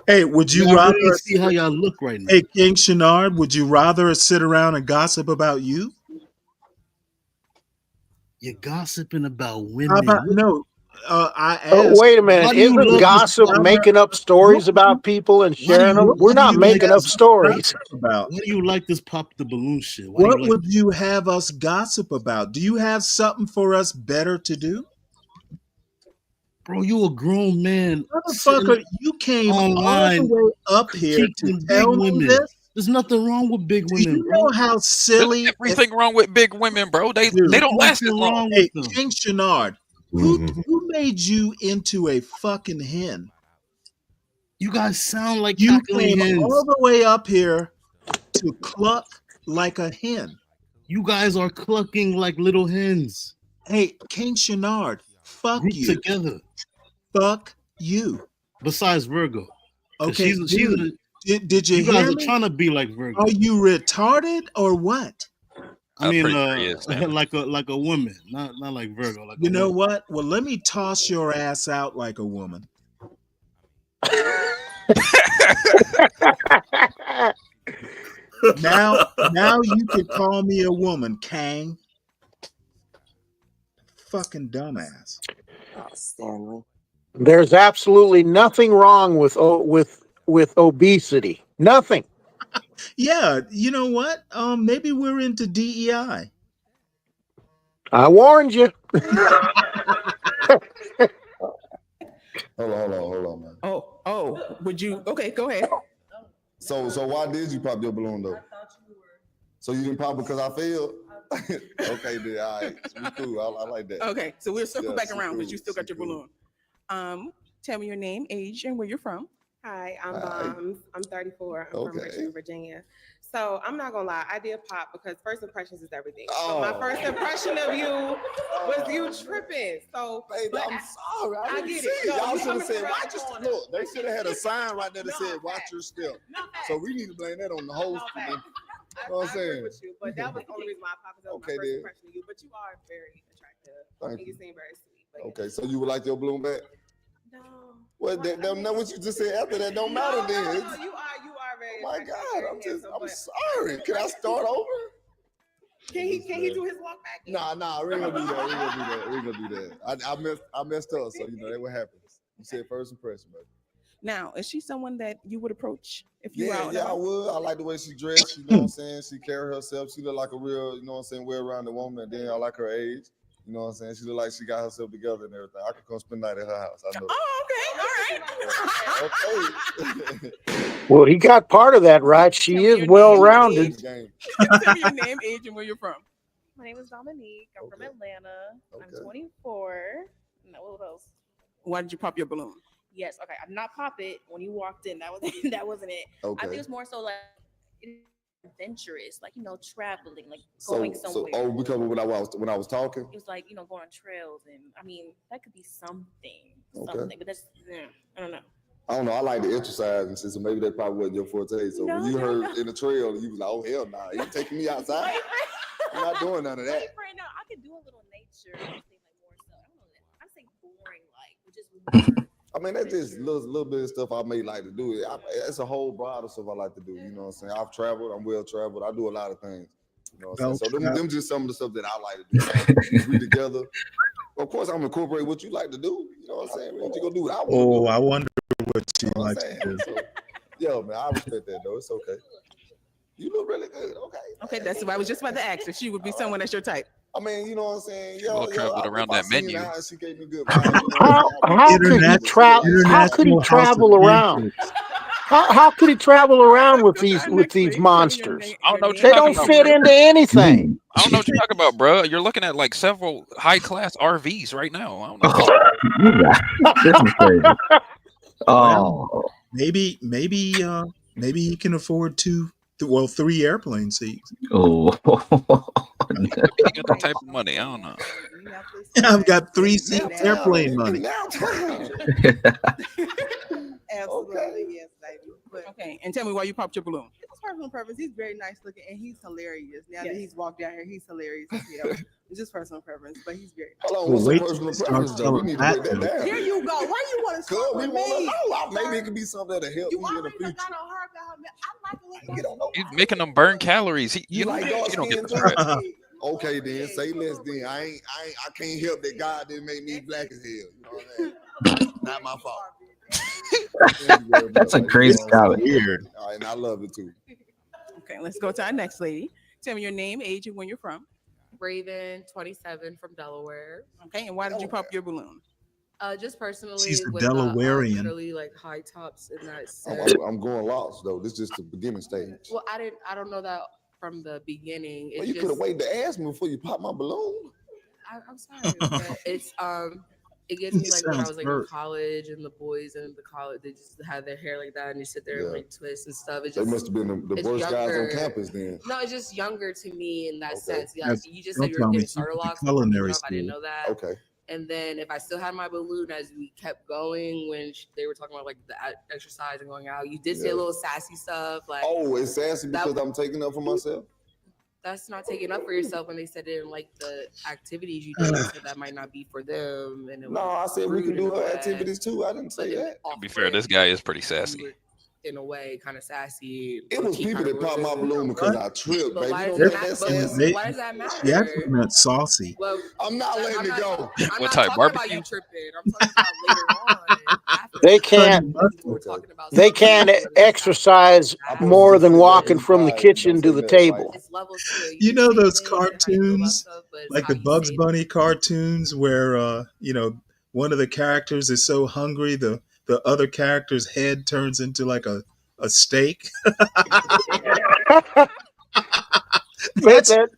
Hey, would you Y'all rather really see how y'all look right now? Hey, King Shenard, would you rather sit around and gossip about you? You're gossiping about How women. about no? I Oh, asked. wait a minute. Isn't gossip making up stories about people and sharing them? We're not making up stories. About why do you like this pop the balloon shit? What would you have us gossip about? Do you have something for us better to do? Bro, you a grown man. Motherfucker, you came online all the way up here to tell me this? There's nothing wrong with big women, Do you bro. know how silly There's everything wrong with big women, bro. They don't last as long. Hey, King Shenard, who made you into a fucking hen? You guys sound like You cackling came hens. all the way up here to cluck like a hen. You guys are clucking like little hens. Hey, King Shenard, fuck Group you. together. Fuck you. Besides Virgo. Okay, she's did you you hear guys are me? trying to be like Virgo. Are you retarded or what? I mean, like a woman, not like Virgo. Like You know what? Well, let me toss your ass out like a woman. now you can call me a woman, Kang. Fucking dumbass. Oh, Stanley. There's absolutely nothing wrong with obesity. Nothing. Yeah, you know what? Maybe we're into DEI. I warned you. Hold on, man. Oh, would you? Okay, go ahead. So why did you pop your balloon though? So you didn't pop because I failed? Okay, then all right. We cool. I like that. Okay, so we'll circle back around cool, because you still got your balloon. Tell me your name, age, and where you're from. Hi, I'm 34. I'm from Richmond, Virginia. So I'm not gonna lie, I did pop because first impressions is everything. So my first impression of you was you tripping. So baby, I'm sorry. I get see. it. No, Y'all you should have coming said, from watch your look. They should have had a sign right there that said, watch your step. So we need to blame that on the host. You know what I'm I agree saying? with you, but that was the only reason why I popped. That was Okay, my first then. impression of you. But you are very attractive. Thank and you. you seem very sweet. But Okay, so you would like your balloon back? No. Well, know what you just said after that don't matter then. No, you are very. Oh my attractive, God, very I'm handsome, but- sorry. Can I start over? Can he do his walk back? Nah, we ain't gonna do that. We ain't gonna do that. I messed up, so you know that what happens. You said first impression, baby. Now, is she someone that you would approach if you were out? Yeah, I would. I like the way she dressed, you know what I'm saying? She carry herself. She look like a real, you know what I'm saying, well-rounded woman. And then I like her age. You know what I'm saying? She look like she got herself together and everything. I could come spend the night at her house. I know. Oh, Okay. Well, he got part of that right. She is well-rounded. Tell me your name, age, and where you're from. My name is Dominique. I'm from Atlanta. I'm 24. No, what else? Why did you pop your balloon? Yes. Okay. I did not pop it when you walked in. That was that wasn't it. I Okay. think it's more so like adventurous, like traveling, like going somewhere. So because when I was talking, it was like going on trails, and I mean that could be something, okay. but that's I don't know. I don't know. I like to exercise and shit, so maybe that probably wasn't your forte. So when you heard in the trail, you was like, "Oh hell, nah, you taking me outside? I'm not doing none of that." Right now, I could do a little nature. I would say like more so. I don't know. I say boring, like just. I mean, that's just little bit of stuff I may like to do. It's a whole broad of stuff I like to do. You know what I'm saying? I've traveled. I'm well traveled. I do a lot of things. You know what I'm saying? So them just some of the stuff that I like to do. We together. Of course, I'm incorporating what you like to do. You know what I'm saying? What you gonna do? What I want to do. I wonder what she likes to do. So, yo, man, I respect that though. It's okay. You look really good. Okay. Okay, that's what I was just about to ask. If she would be someone that's your type. I mean, you know what I'm saying? Well, traveled around that menu. She gave me good vibes, you know How could he travel? How could he travel around? How could he travel around with these monsters? I don't know what They don't fit into anything. I don't know what you're talking about, bro. You're looking at like several high class RVs right now. I don't know. This is crazy. Oh, maybe he can afford 3 airplane seats. Oh, you got that type of money. I don't know. I've got 3 seats airplane money. Absolutely, yes, baby. But Okay, and tell me why you popped your balloon. it's personal preference. He's very nice looking and he's hilarious. Now that he's walked down here, he's hilarious as hell. It's just personal preference, but he's very nice. Hold on, what's the personal preference though? We need to break that down. Here you go. Why you want to start We with want to me? know. Maybe it could be something that'll help you in the future. He's making them burn calories. You like dark don't get skin the threat. Okay, then say less. Then I can't help that God didn't make me black as hell. You know what I'm saying? Not my fault. That's a crazy comment. Weird. All right, and I love it too. Okay, let's go to our next lady. Tell me your name, age, and where you're from. Raven, 27 from Delaware. Okay, and why did you pop your balloon? Just personally, She's a with Delawarean. really like high tops in that I'm, set. I'm going lost though. This is just the beginning stage. Well, I don't know that from the beginning. It's Well, you could have waited to ask me before you pop my balloon. I'm sorry, but it's it gets me like when I was like in college and the boys in the college, they just had their hair like that and they sit there and like twist and stuff. It's They just, must have been the it's worst guys on younger. campus then. No, it's just younger to me in that sense. Yeah, That's- you just don't said you tell were me. getting She's starter at locks. culinary I didn't school. know that. Okay. And then if I still had my balloon as we kept going when they were talking about like the exercise and going out, you did say a little sassy stuff like. Oh, it's sassy that- because I'm taking up for myself. That's not taking up for yourself when they said they didn't like the activities you did. They said that might not be for them. And it No, I was said we rude can in do a her way. activities too. I didn't say that. To be fair, this guy is pretty sassy. In a way, kind of sassy. It was people that popped my balloon because I tripped, But baby. why You does know that what matter? that says? Why does that She matter? actually meant saucy. Well, I'm not letting it go. I'm What not type, talking barbecue? about you tripping. I'm talking about later on. They can't. They can't exercise more than walking from the kitchen to the table. It's levels to it. You know those how you feel about cartoons, stuff, but it's like how the you Bugs say it. Bunny cartoons, where one of the characters is so hungry the other character's head turns into like a steak. That's it.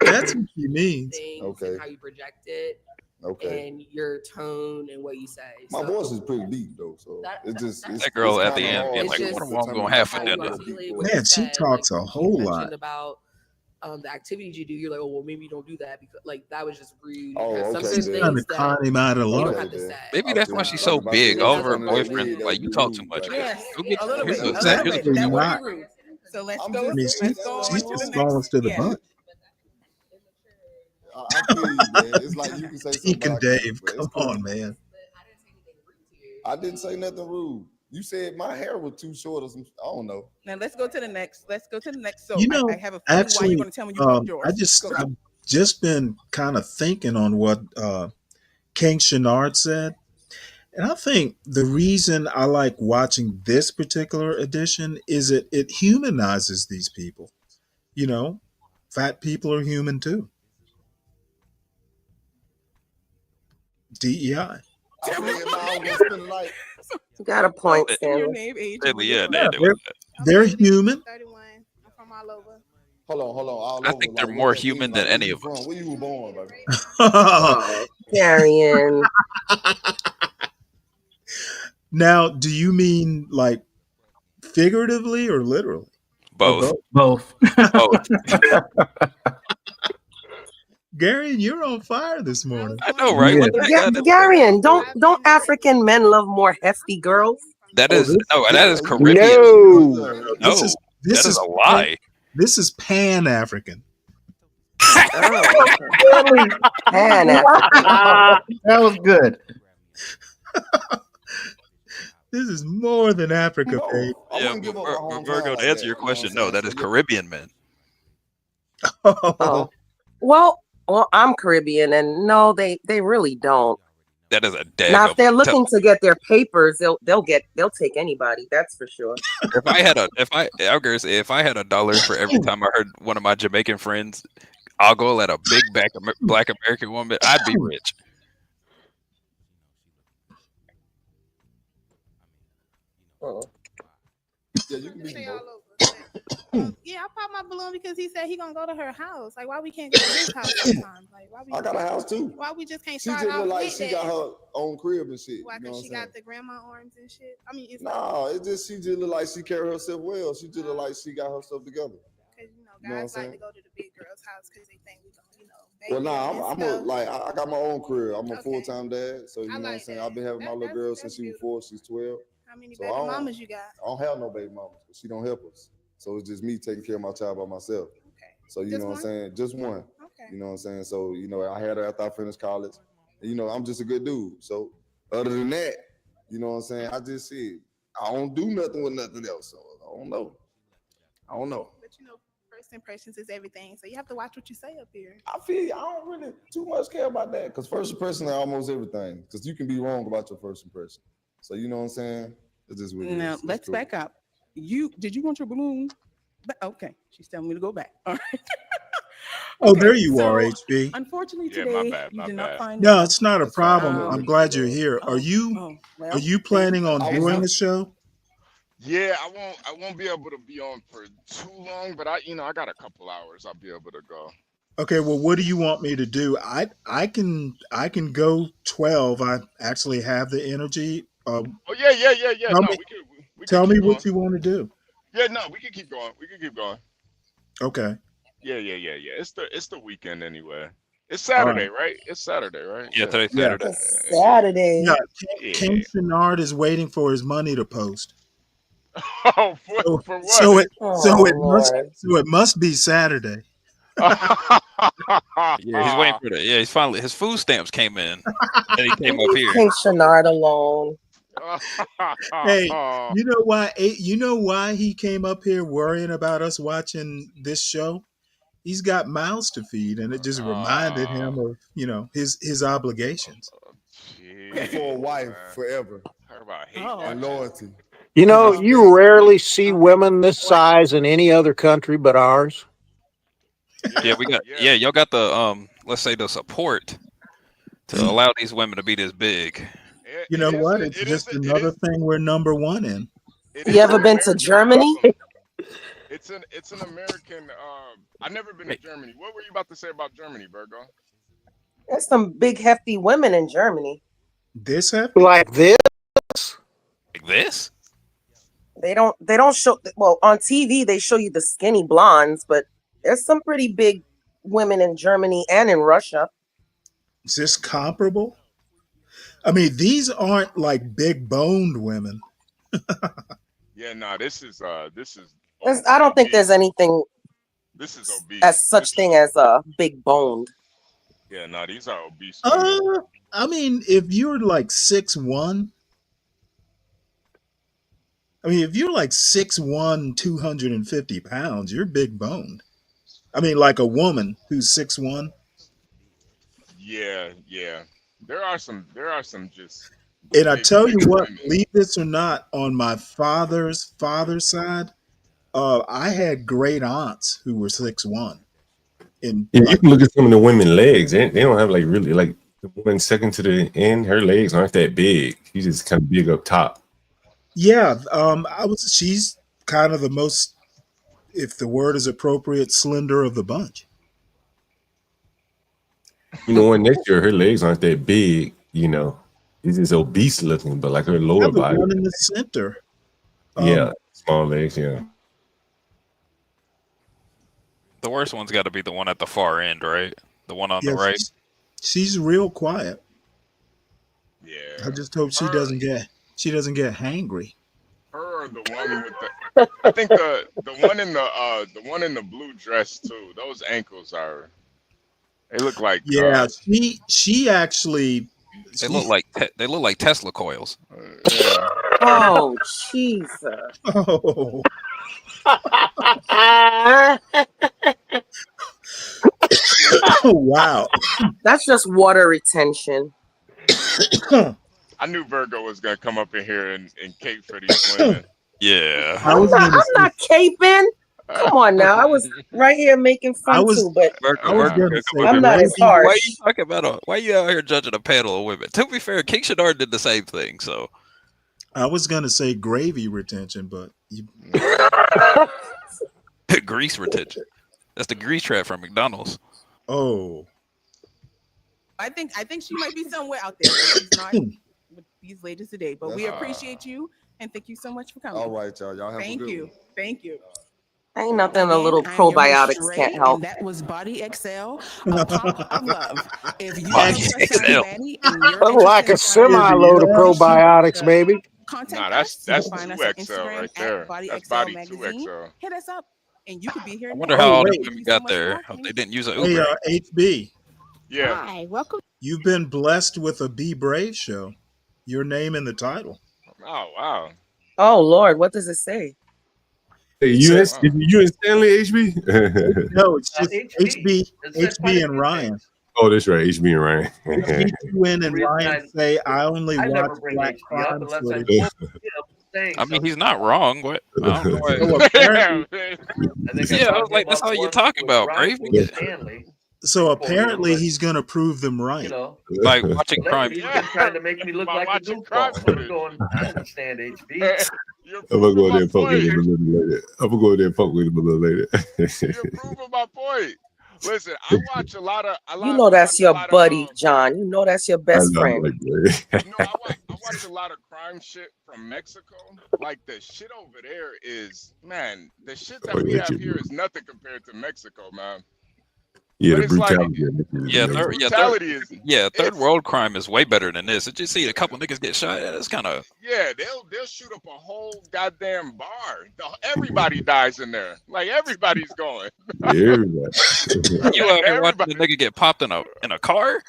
That's what she means. Things Okay. and how you project it. Okay. And your tone and what you say. My So voice is pretty deep though, so it's just it's, That girl it's at the kinda end hard being to like, just "What am I determine gonna have for how dinner?" other people- Man, she talks a whole you lot. mentioned about the activities you do. You're like, oh well, maybe you don't do that because like that was just rude. Oh, Because okay, some then. Trying to things con that him out of you lunch. don't have to say. Maybe that's why she's so Like, if I big. said All of her something like boyfriend that, like, you that'd talk be too rude, much. right? Yes, Go get a little here's bit. a- A here's little a- bit. Absolutely That would not. be rude. So let's I'm go. just- I mean, Let's go on she's to the just next. falling to the Yes. bunch. I feel you, man. It's like you can say something, Deacon but I can't, Dave, but it's come cool. on, man. I didn't say nothing rude. You said my hair was too short or some. I don't know. Now let's go to the next. Let's go to the next. So You know, I have a feeling why actually, you're going to tell me you popped yours. I've just been kind of thinking on what King Shenard said. And I think the reason I like watching this particular edition is it humanizes these people. You know, fat people are human too. DEI. You got a point, Your Stanley. name, age, Yeah, Yeah, they were that. they're human. 31. I'm from all over. Hold on. All I over, think they're like, more what that human means, than like, any where of you us. from? Where you were born, baby? Carrying. Now, do you mean like figuratively or literally? Both. Both. Both. Gary, you're on fire this morning. I know, right? What the heck? Garion, don't African men love more hefty girls? That is that is Caribbean. No. This is that is a lie. This is Pan African. Really Pan African. That was good. This is more than Africa, babe. Yeah, Virgo, to answer your question, no, that is Caribbean men. Oh. Well, I'm Caribbean, and no, they really don't. That is a dag. Now, if they're looking to get their papers, they'll take anybody. That's for sure. If I had $1 for every time I heard one of my Jamaican friends ogle at a big black American woman, I'd be rich. Yeah, you can be Yeah, I popped my balloon because he said he gonna go to her house. Like, why we can't go to his house sometimes? Like, why we? I got a house too. Why we just can't She start just out look like with she that? got her own crib and shit. Why? You know Cause what she I'm saying? got the grandma arms and shit. I mean, it's No, it's just she just look like she carry herself well. She just look like she got herself together. Cause You know what I'm guys like saying? to go to the big girl's house because they think we gonna, Well, baby nah, and I'm a stuff. like I got my own career. I'm a full-time dad, so you know what I'm saying. I've been having my little girl since she was 4. She's 12. How many So baby mamas you got? I don't have no baby mamas because she don't help us. So it's just me taking care of my child by myself. So you know what I'm saying? Just one. You know what I'm saying? So you know, I had her after I finished college. And, you know, I'm just a good dude. So other than that, you know what I'm saying? I just said I don't do nothing with nothing else. So I don't know. But you know, first impressions is everything. So you have to watch what you say up here. I feel I don't really too much care about that because first impression is almost everything. Because you can be wrong about your first impression. So you know what I'm saying? It's just what it Now is. let's back up. Did you want your balloon? Okay, she's telling me to go back. All right. Oh, there you are, HB. Unfortunately, Yeah, today you did not find. No, out. it's not a problem. I'm glad you're here. Are well, you planning on doing the show? Yeah, I won't be able to be on for too long, but I got a couple hours. I'll be able to go. Okay, well, what do you want me to do? I can go 12. I actually have the energy. Oh yeah. Tell me what you want to do. Yeah, no, we can keep going. Okay. Yeah. It's the weekend anyway. It's Saturday, right? It's Saturday, right? Yeah, today's Saturday. It's Saturday. Yeah, Ken Chenard is waiting for his money to post. Oh, for what? So it must be Saturday. Yeah, he's waiting for he's finally his food stamps came in, and he came up here. Leave Chenard alone. Hey, you know why? You know why he came up here worrying about us watching this show? He's got mouths to feed, and it just reminded him of his obligations. For a wife, forever. And loyalty. You know, you rarely see women this size in any other country but ours. Yeah, we got y'all got the let's say the support to allow these women to be this big. You know what? It's just another thing we're number one in. You ever been to Germany? It's an American. I've never been to Germany. What were you about to say about Germany, Virgo? There's some big hefty women in Germany. This hefty? Like this? Like this? They don't show, well, on TV they show you the skinny blondes, but there's some pretty big women in Germany and in Russia. Is this comparable? I mean, these aren't like big boned women. Yeah, no, this is. I don't think there's anything. This is obese. As such thing as big boned. Yeah, no, these are obese. I mean, if you're like 6'1", if you're like 6'1", 250 pounds, you're big boned. I mean, like a woman who's 6'1". Yeah. There are some just. And I tell you what, believe this or not, on my father's side, I had great aunts who were 6'1". You can look at some of the women's legs. They don't have like really like the woman second to the end. Her legs aren't that big. She's just kind of big up top. Yeah, she's kind of the most, if the word is appropriate, slender of the bunch. You know, one next year, her legs aren't that big. You know, she's just obese looking, but like her lower The body. one in the center. Yeah, Small legs, yeah. The worst one's got to be the one at the far end, right? The one on the Yeah, right. she's real quiet. Yeah. I just hope she doesn't get hangry. Her or the one with the I think the one in the blue dress too. Those ankles are they look like Yeah, she actually They look like Tesla coils. yeah. Oh, Jesus. Oh. Wow. That's just water retention. I knew Virgo was gonna come up in here and cape for these women. Yeah. I'm not caping. Come on now. I was right here making fun too, but I'm not as harsh. Why you talking about why you out here judging a panel of women? To be fair, King Shadar did the same thing, so I was gonna say gravy retention, but grease retention. That's the grease trap from McDonald's. Oh. I think she might be somewhere out there. But she's not with these ladies today. But we appreciate you and thank you so much for coming. All right, y'all. Y'all have a good one. Thank you. Ain't nothing a little I'm your host, probiotics Sheree, can't help. And that was Body XL, a pop of love. If you Body have a XL. Maddie and you're I'm like a interested in semi-load of probiotics, baby. contact Nah, us. You that's can find us 2XL on Instagram right there. at Body That's XL body Magazine. 2XL. Hit us up and you could be here. I wonder how all the women got there. Hope they didn't use an Hey, Uber. HB. Yeah. Hi, welcome. You've been blessed with a Be Brave show. Your name in the title. Oh wow. Oh Lord, what does it say? Hey, you and Stanley HB? No, it's just HB and Ryan. Oh, that's right, HB and Ryan. HB and Ryan say I only watch black crime footage. I mean, he's not wrong. What? I don't know why. So apparently, Yeah, I was like, that's all you talk about, Brave. So apparently he's going to prove them right. Like watching crime. You've been trying to make me look like a goofball. I'm going, I understand HB. I'm gonna go there and fuck with him a little later. I'm gonna go there and fuck with him a little later. You're proving my point. Listen, I watch a lot of. You know that's your buddy, John. You know that's your best friend. I watch a lot of crime shit from Mexico. Like the shit over there is, man, the shit that we have here is nothing compared to Mexico, man. Yeah, But the it's like- brutality. Third world crime is way better than this. Did you see a couple niggas get shot? That's kind of. Yeah, they'll shoot up a whole goddamn bar. Everybody dies in there. Like everybody's going. Everybody. You out here watching a nigga get popped in a car?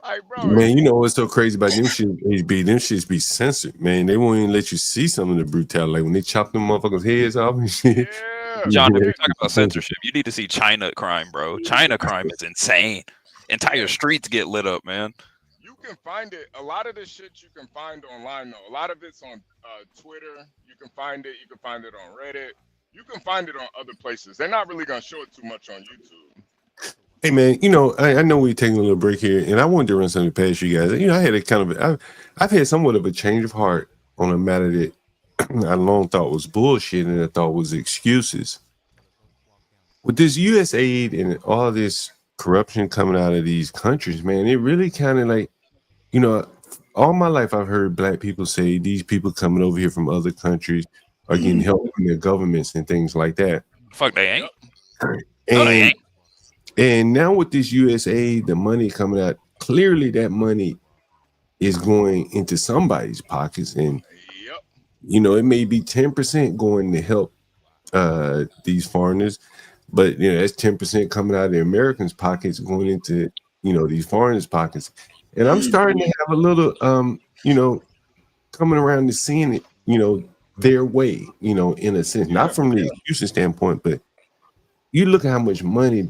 Like, bro, Man, you know what's so crazy about them shit, HB? Them shits be censored, man. They won't even let you see some of the brutality. Like when they chop them motherfuckers' heads off and shit. John, if you're talking about censorship, you need to see China crime, bro. China crime is insane. Entire streets get lit up, man. You can find it. A lot of this shit you can find online though. A lot of it's on Twitter. You can find it. You can find it on Reddit. You can find it on other places. They're not really gonna show it too much on YouTube. Hey man, you know, I know we're taking a little break here, and I wanted to run something past you guys. You know, I had a kind of I've had somewhat of a change of heart on a matter that I long thought was bullshit and I thought was excuses. With this US aid and all this corruption coming out of these countries, man, it really kind of like, you know, all my life I've heard black people say these people coming over here from other countries are getting help from their governments and things like that. Fuck, they ain't. And now with this US aid, the money coming out, clearly that money is going into somebody's pockets. And, you know, it may be 10% going to help these foreigners, but, you know, that's 10% coming out of the Americans' pockets going into, you know, these foreigners' pockets. And I'm starting to have a little, you know, coming around to seeing it, you know, their way, you know, in a sense, not from the excuses standpoint, but you look at how much money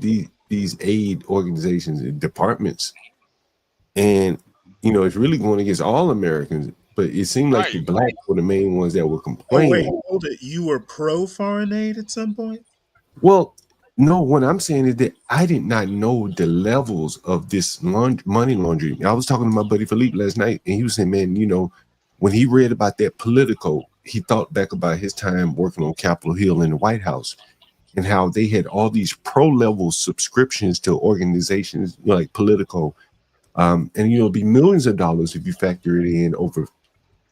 these aid organizations and departments, and you know, it's really going against all Americans. But it seemed like the blacks were the main ones that were complaining. Oh, wait, hold it. You were pro foreign aid at some point? Well, no, what I'm saying is that I did not know the levels of this money laundering. I was talking to my buddy Philippe last night, and he was saying, man, you know, when he read about that Politico, he thought back about his time working on Capitol Hill in the White House and how they had all these pro-level subscriptions to organizations, you know, like Politico. And, you know, it'd be millions of dollars if you factor it in over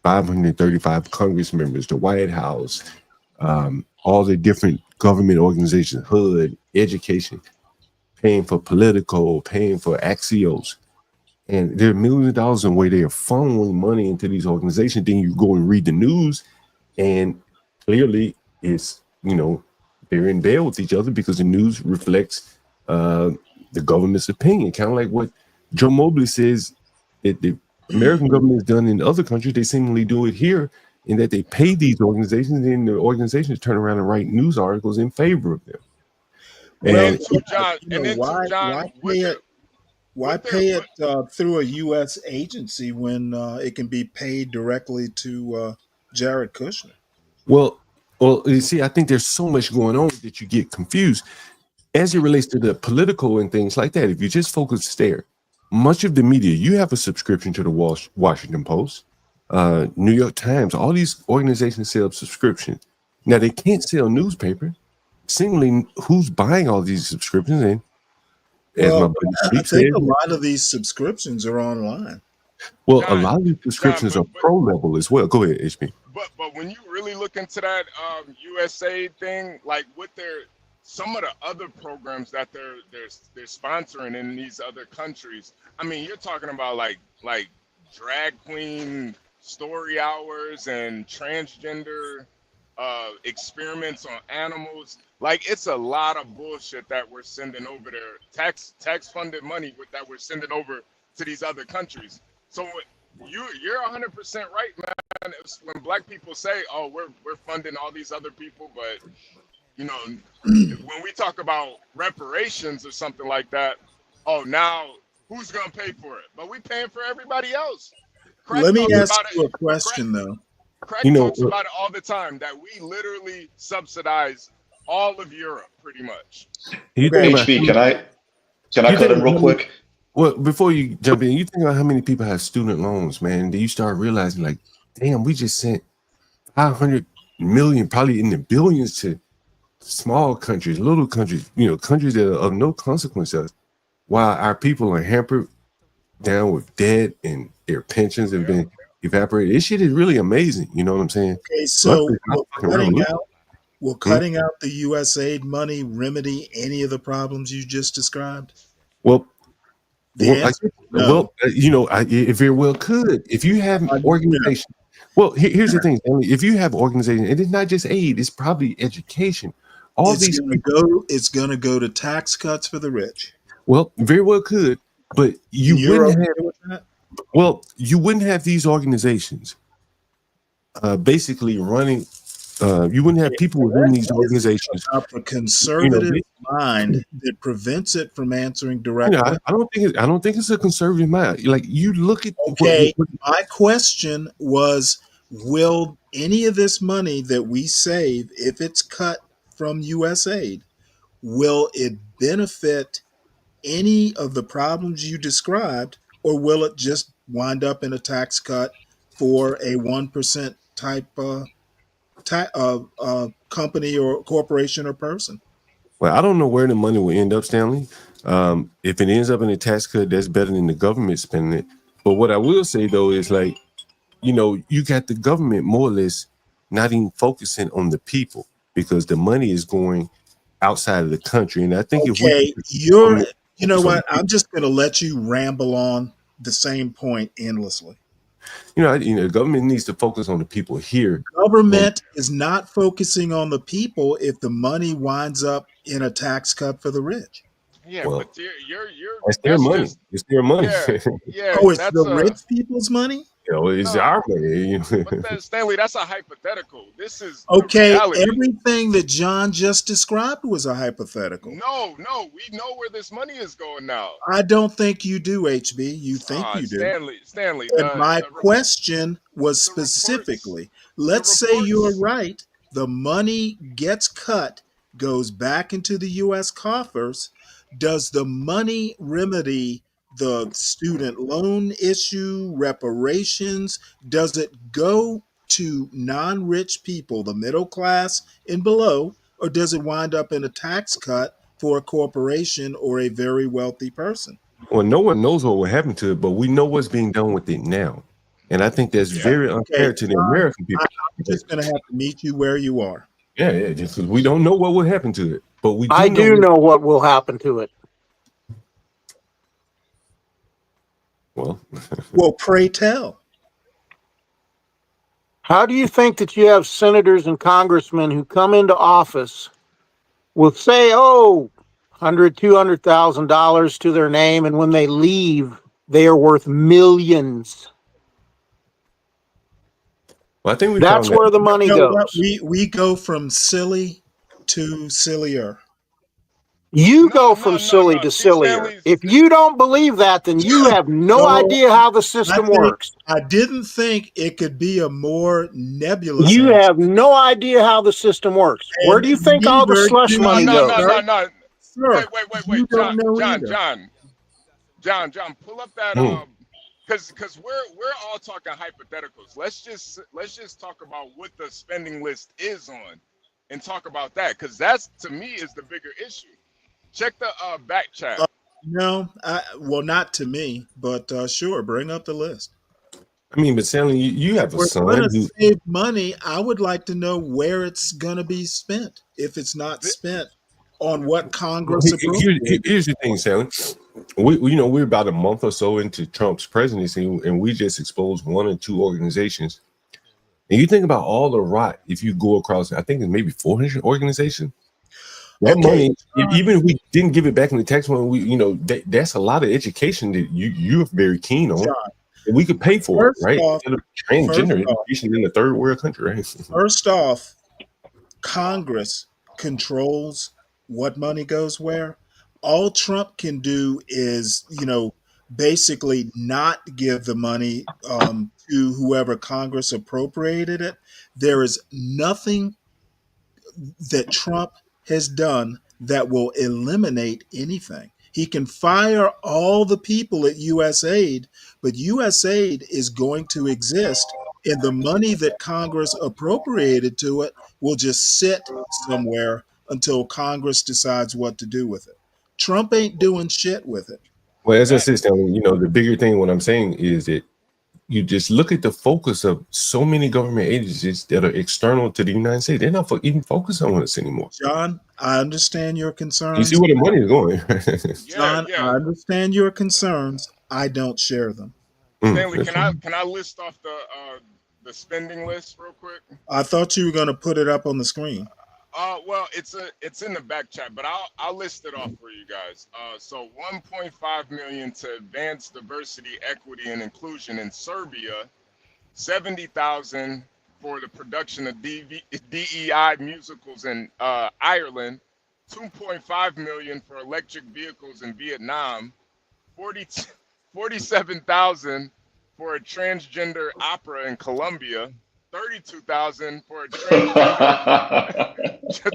535 Congress members, the White House, all the different government organizations, HUD, education, paying for political, paying for Axios. And there are millions of dollars in where they are funneling money into these organizations. Then you go and read the news, and clearly it's, they're in bed with each other because the news reflects the government's opinion. Kind of like what Joe Mobley says that the American government has done in other countries. They seemingly do it here, in that they pay these organizations, and the organizations turn around and write news articles in favor of them. Well, And why pay it through a U.S. agency when it can be paid directly to Jared Kushner? Well, you see, I think there's so much going on that you get confused as it relates to the political and things like that. If you just focus there, much of the media, you have a subscription to the Washington Post, New York Times, all these organizations sell subscriptions. Now, they can't sell newspaper. Seemingly, who's buying all these subscriptions? And as my buddy I Speak think said, a lot of these subscriptions are online. well, a lot of these subscriptions are pro level as well. Go ahead, HP. But when you really look into that USA thing, like with some of the other programs that they're sponsoring in these other countries, I mean, you're talking about like drag queen story hours and transgender experiments on animals. Like, it's a lot of bullshit that we're sending over there, tax funded money that we're sending over to these other countries. So you're 100% right, man. When black people say, "Oh, we're funding all these other people," but when we talk about reparations or something like that, oh, now who's gonna pay for it? But we paying for everybody else. Let me ask you a question, though. Craig talks about it all the time, that we literally subsidize all of Europe, pretty much. HB, can I cut in real quick? Well, before you jump in, you think about how many people have student loans, man. Then you start realizing, like, damn, we just sent 500 million, probably in the billions, to small countries, little countries, countries that are of no consequence to us, while our people are hampered down with debt and their pensions have been evaporated. This shit is really amazing. You know what I'm saying? Okay, so will cutting out the USAID money remedy any of the problems you just described? Well, no. it very well could. If you have organization, well, here's the thing. If you have organization, and it's not just aid, it's probably education. It's going to go to tax cuts for the rich. Well, very well could, but you wouldn't have these organizations basically running. You wouldn't have people within these organizations. A conservative mind that prevents it from answering directly. I don't think it's a conservative mind. Like, you look at. Okay, my question was: will any of this money that we save, if it's cut from USAID, will it benefit any of the problems you described, or will it just wind up in a tax cut for a 1% type company or corporation or person? Well, I don't know where the money will end up, Stanley. If it ends up in a tax cut, that's better than the government spending it. But what I will say, though, is like, you got the government more or less not even focusing on the people, because the money is going outside of the country. And I think you know what? I'm just going to let you ramble on the same point endlessly. The government needs to focus on the people here. Government is not focusing on the people if the money winds up in a tax cut for the rich. Yeah, but that's their money. It's their money. Yeah, oh, it's the rich people's money? It's our money. But then, Stanley, that's a hypothetical. This is okay. Everything that John just described was a hypothetical. No, we know where this money is going now. I don't think you do, HB. You think you do. Stanley. And my question was specifically, let's say you're right. The money gets cut, goes back into the U.S. coffers. Does the money remedy the student loan issue, reparations? Does it go to non-rich people, the middle class and below, or does it wind up in a tax cut for a corporation or a very wealthy person? Well, no one knows what will happen to it, but we know what's being done with it now. And I think that's very unfair to the American people. I'm just going to have to meet you where you are. Yeah, just because we don't know what will happen to it, but we do I do know what will happen to it. Well, well, pray tell. How do you think that you have senators and congressmen who come into office will say, oh, $200,000 to their name, and when they leave, they are worth millions? Well, I think that's where the money goes. We go from silly to sillier. You go from silly to sillier. If you don't believe that, then you have no idea how the system works. I didn't think it could be a more nebulous. You have no idea how the system works. Where do you think all the slush money goes? No. Sir, Wait. John, pull up that because we're all talking hypotheticals. Let's just talk about what the spending list is on, and talk about that, because that's, to me, is the bigger issue. Check the back chat. No, well, not to me, but sure, bring up the list. I mean, but Stanley, you have a son who save money. I would like to know where it's going to be spent. If it's not spent on what Congress appropriated. Here's the thing, Stanley. We're about a month or so into Trump's presidency, and we just exposed one or two organizations. And you think about all the rot. If you go across, I think it's maybe 400 organizations. That money, even if we didn't give it back in the tax money, that's a lot of education that you're very keen on. And we could pay for it, right? Instead of transgender education in a third world country, right? First off, Congress controls what money goes where. All Trump can do is, basically not give the money to whoever Congress appropriated it. There is nothing that Trump has done that will eliminate anything. He can fire all the people at USAID, but USAID is going to exist, and the money that Congress appropriated to it will just sit somewhere until Congress decides what to do with it. Trump ain't doing shit with it. Well, as I said, Stanley, the bigger thing, what I'm saying is that you just look at the focus of so many government agencies that are external to the United States. They're not even focused on us anymore. John, I understand your concerns. You see where the money is going. John, I understand your concerns. I don't share them. Stanley, can I list off the spending list real quick? I thought you were going to put it up on the screen. Well, it's in the back chat, but I'll list it off for you guys. So 1.5 million to advance diversity, equity, and inclusion in Serbia. 70,000 for the production of DEI musicals in Ireland. 2.5 million for electric vehicles in Vietnam. 47,000 for a transgender opera in Colombia. 32,000 for a transgender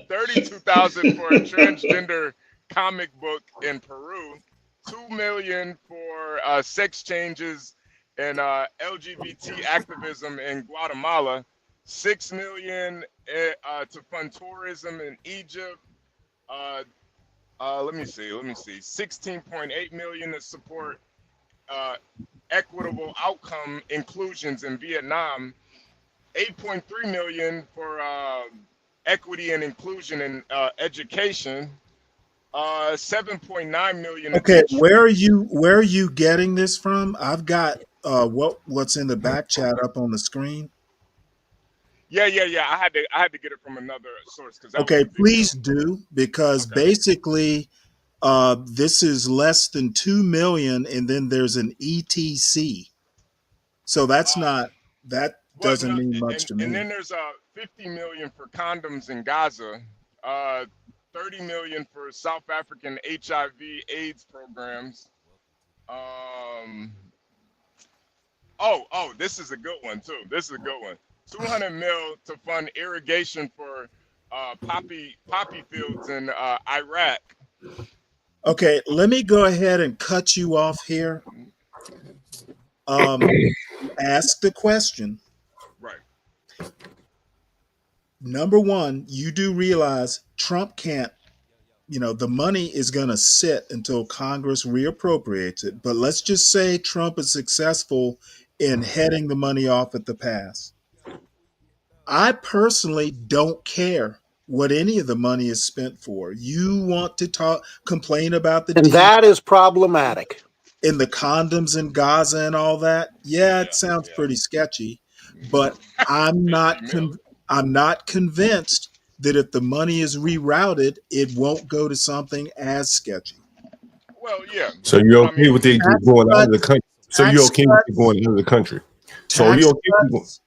32,000 for a transgender comic book in Peru. 2 million for sex changes and LGBT activism in Guatemala. 6 million to fund tourism in Egypt. Let me see. 16.8 million to support equitable outcome inclusions in Vietnam. 8.3 million for equity and inclusion in education. 7.9 million. Okay, where are you getting this from? I've got what's in the back chat up on the screen. Yeah. I had to get it from another source Okay, please do, because basically this is less than 2 million, and then there's an ETC. So that doesn't mean much to me. And then there's 50 million for condoms in Gaza, 30 million for South African HIV/AIDS programs. This is a good one too. 200 mil to fund irrigation for poppy fields in Iraq. Okay, let me go ahead and cut you off here. Ask the question. Right. Number one, you do realize Trump can't, the money is going to sit until Congress reappropriates it. But let's just say Trump is successful in heading the money off at the pass. I personally don't care what any of the money is spent for. You want to complain about the and that is problematic. In the condoms in Gaza and all that. Yeah, it sounds pretty sketchy, but I'm not convinced that if the money is rerouted, it won't go to something as sketchy. Well, yeah. So you're okay with it going out of the country? So you're okay with it going out of the country? So are you okay with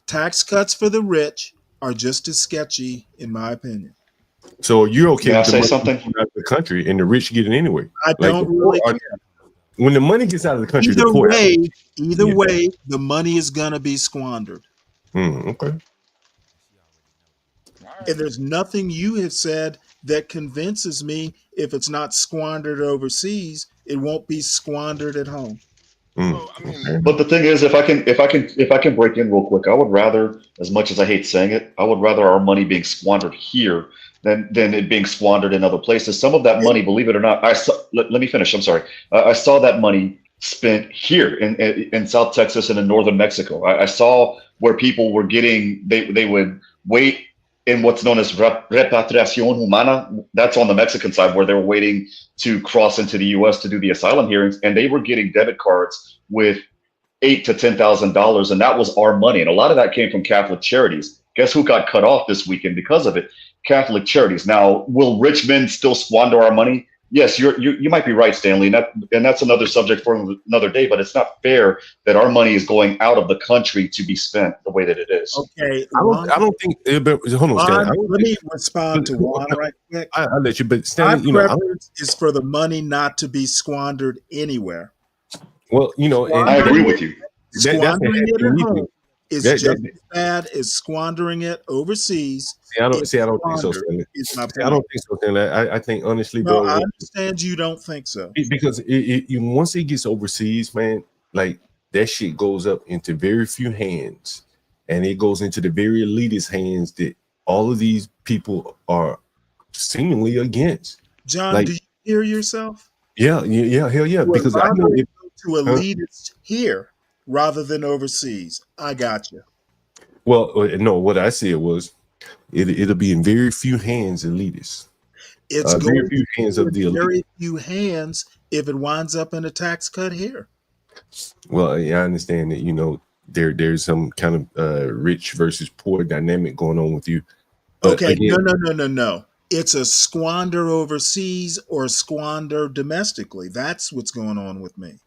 tax cuts for the rich are just as sketchy, in my opinion. So you're okay May I with the say money something? going out of the country and the rich get it anyway? I don't really care. When the money gets out of the country, Either the poor. way, the money is going to be squandered. Okay. And there's nothing you have said that convinces me if it's not squandered overseas, it won't be squandered at home. But the thing is, if I can break in real quick, I would rather, as much as I hate saying it, I would rather our money being squandered here than it being squandered in other places. Some of that money, believe it or not, let me finish. I'm sorry. I saw that money spent here in South Texas and in northern Mexico. I saw where people were getting, they would wait in what's known as repatriación humana. That's on the Mexican side, where they were waiting to cross into the U.S. to do the asylum hearings, and they were getting debit cards with $8,000 to $10,000, and that was our money. And a lot of that came from Catholic Charities. Guess who got cut off this weekend because of it? Catholic Charities. Now, will rich men still squander our money? Yes, you might be right, Stanley, and that's another subject for another day. But it's not fair that our money is going out of the country to be spent the way that it is. Okay, I don't think. Hold on, Stanley. Let me respond to Juan right quick. I'll let you, but Stanley, my preference is for the money not to be squandered anywhere. Well, and I agree with you. Squandering it at home is just as bad as squandering it overseas. I don't think so, Stanley. I don't think so, Stanley. I think honestly, no, bro. I understand you don't think so. Because once it gets overseas, man, like that shit goes up into very few hands, and it goes into the very elitist hands that all of these people are seemingly against. John, do you hear yourself? Yeah, hell yeah. Because I know to elitists here rather than overseas. I got you. Well, no, what I said was it'll be in very few hands, elitists. It's going very few hands of the elite. Very few hands if it winds up in a tax cut here. Well, yeah, I understand that, there's some kind of rich versus poor dynamic going on with you. But okay, again, no. It's a squander overseas or squander domestically. That's what's going on with me.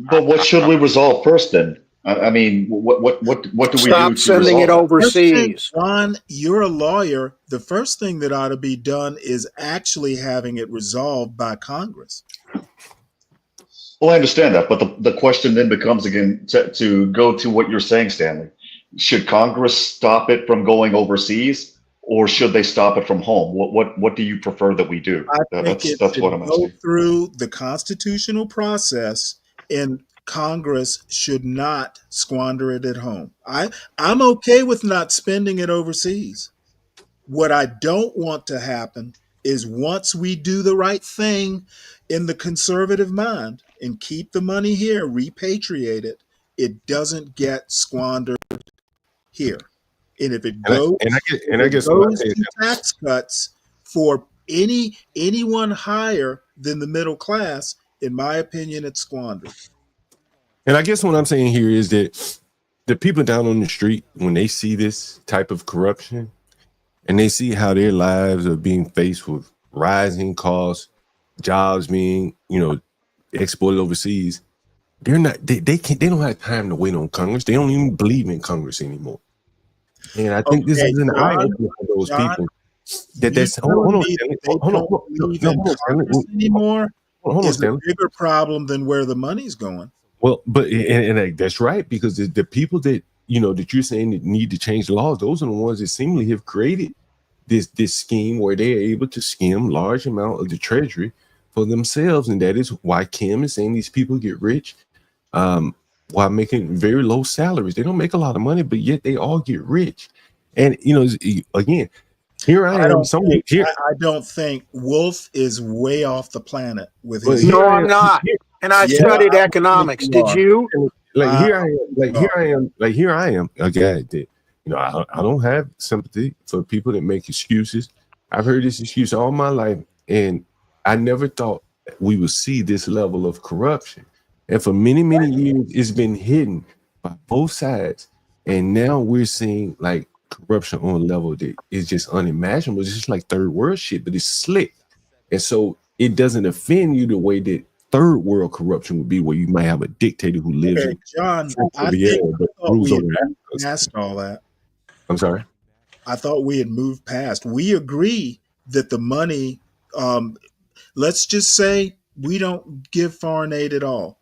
But what should we resolve first then? I mean, what do we do? Stop sending it overseas. Juan, you're a lawyer. The first thing that ought to be done is actually having it resolved by Congress. Well, I understand that, but the question then becomes again to go to what you're saying, Stanley. Should Congress stop it from going overseas, or should they stop it from home? What do you prefer that we do? That's what I'm asking. Go through the constitutional process, and Congress should not squander it at home. I'm okay with not spending it overseas. What I don't want to happen is once we do the right thing in the conservative mind and keep the money here, repatriate it, it doesn't get squandered here. And if it goes, to tax cuts for anyone higher than the middle class, in my opinion, it's squandered. And I guess what I'm saying here is that the people down on the street, when they see this type of corruption and they see how their lives are being faced with rising costs, jobs being, exported overseas, they don't have time to wait on Congress. They don't even believe in Congress anymore. And I think this is an eye opener for those people. That's hold on, anymore is a bigger problem than where the money's going. Well, but and that's right, because the people that that you're saying that need to change the laws, those are the ones that seemingly have created this scheme where they're able to skim large amount of the treasury for themselves, and that is why Kim is saying these people get rich while making very low salaries. They don't make a lot of money, but yet they all get rich. And again, here I am. I don't think Wolf is way off the planet with his. No, I'm not. And I studied economics. Did you? Here I am, a guy that, I don't have sympathy for people that make excuses. I've heard this excuse all my life, and I never thought we would see this level of corruption. And for many, many years, it's been hidden by both sides. And now we're seeing like corruption on a level that is just unimaginable. It's just like third world shit, but it's slick. And so it doesn't offend you the way that third world corruption would be, where you might have a dictator who lives in John, I Riviera, think but thought rules we had over moved Africa. past all that. I'm sorry? I thought we had moved past. We agree that the money, let's just say we don't give foreign aid at all.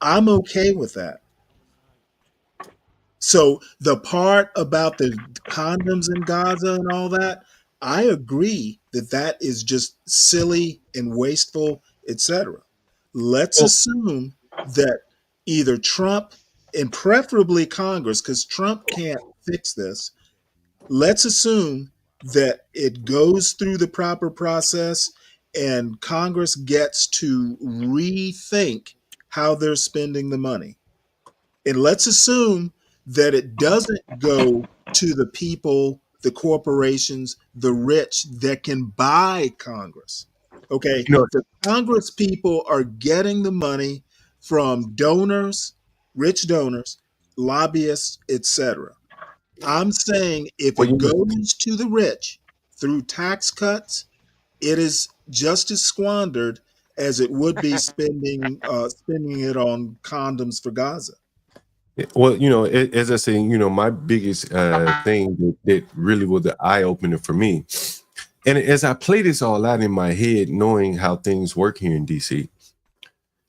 I'm okay with that. So the part about the condoms in Gaza and all that, I agree that that is just silly and wasteful, etc. Let's assume that either Trump and preferably Congress, because Trump can't fix this, let's assume that it goes through the proper process and Congress gets to rethink how they're spending the money. And let's assume that it doesn't go to the people, the corporations, the rich that can buy Congress. Okay. The Congress people are getting the money from donors, rich donors, lobbyists, etc. I'm saying if it goes to the rich through tax cuts, it is just as squandered as it would be spending it on condoms for Gaza. Well, as I say, my biggest thing that really was the eye opener for me, and as I play this all out in my head, knowing how things work here in DC,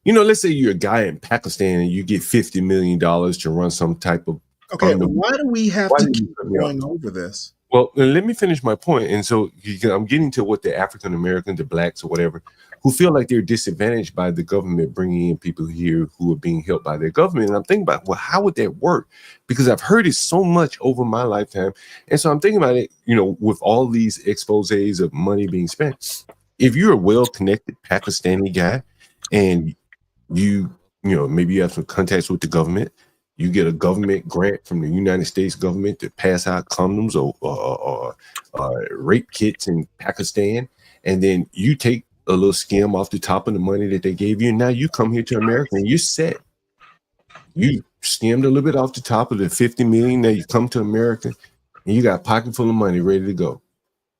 let's say you're a guy in Pakistan and you get $50 million to run some type of. Okay, why do we have to keep going over this? Well, let me finish my point. And so I'm getting to what the African Americans, the blacks or whatever, who feel like they're disadvantaged by the government bringing in people here who are being helped by their government. And I'm thinking about, well, how would that work? Because I've heard it so much over my lifetime. And so I'm thinking about it, with all these exposés of money being spent. If you're a well-connected Pakistani guy and maybe you have some contacts with the government, you get a government grant from the United States government to pass out condoms or rape kits in Pakistan, and then you take a little skim off the top of the money that they gave you, and now you come here to America and you're set. You skimmed a little bit off the top of the 50 million. Now you come to America and you got a pocket full of money ready to go.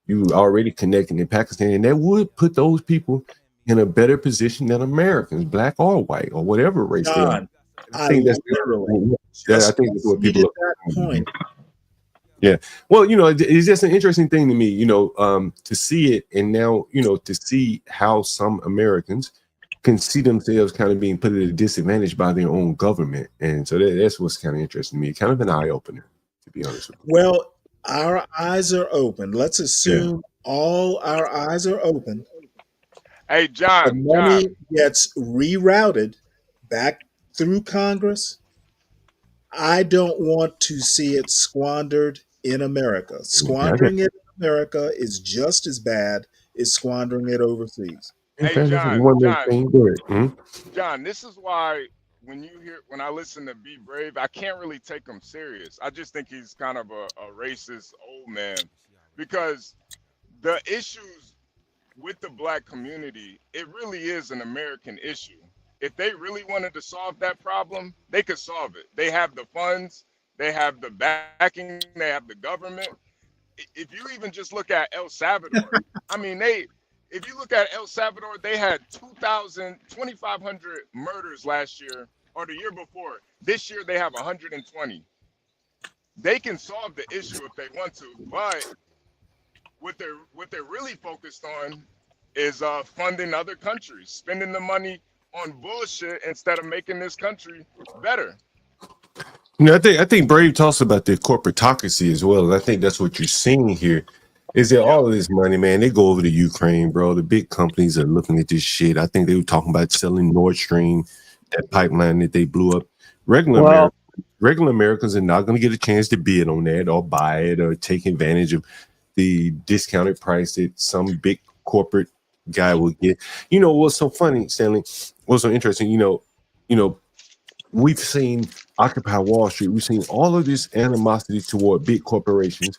You already connected in Pakistan, and that would put those people in a better position than Americans, black or white or whatever race they are. I think that's what people at that point. Yeah. Well, it's just an interesting thing to me, to see it, and now, to see how some Americans can see themselves kind of being put at a disadvantage by their own government. And so that's what's kind of interesting to me. Kind of an eye opener, to be honest with you. Well, our eyes are open. Let's assume all our eyes are open. Hey, John. The money gets rerouted back through Congress. I don't want to see it squandered in America. Squandering it in America is just as bad as squandering it overseas. Hey, John, this is why when I listen to Be Brave, I can't really take him serious. I just think he's kind of a racist old man, because the issues with the black community, it really is an American issue. If they really wanted to solve that problem, they could solve it. They have the funds, they have the backing, they have the government. If you even just look at El Salvador, I mean, if you look at El Salvador, they had 2,500 murders last year or the year before. This year they have 120. They can solve the issue if they want to, but what they're really focused on is funding other countries, spending the money on bullshit instead of making this country better. I think Brave talks about the corporatocracy as well. And I think that's what you're seeing here. Is that all of this money, man? They go over to Ukraine, bro. The big companies are looking at this shit. I think they were talking about selling Nord Stream, that pipeline that they blew up. Regular Americans are not going to get a chance to bid on that or buy it or take advantage of the discounted price that some big corporate guy will get. You know what's so funny, Stanley? What's so interesting? You know, we've seen Occupy Wall Street. We've seen all of this animosity toward big corporations.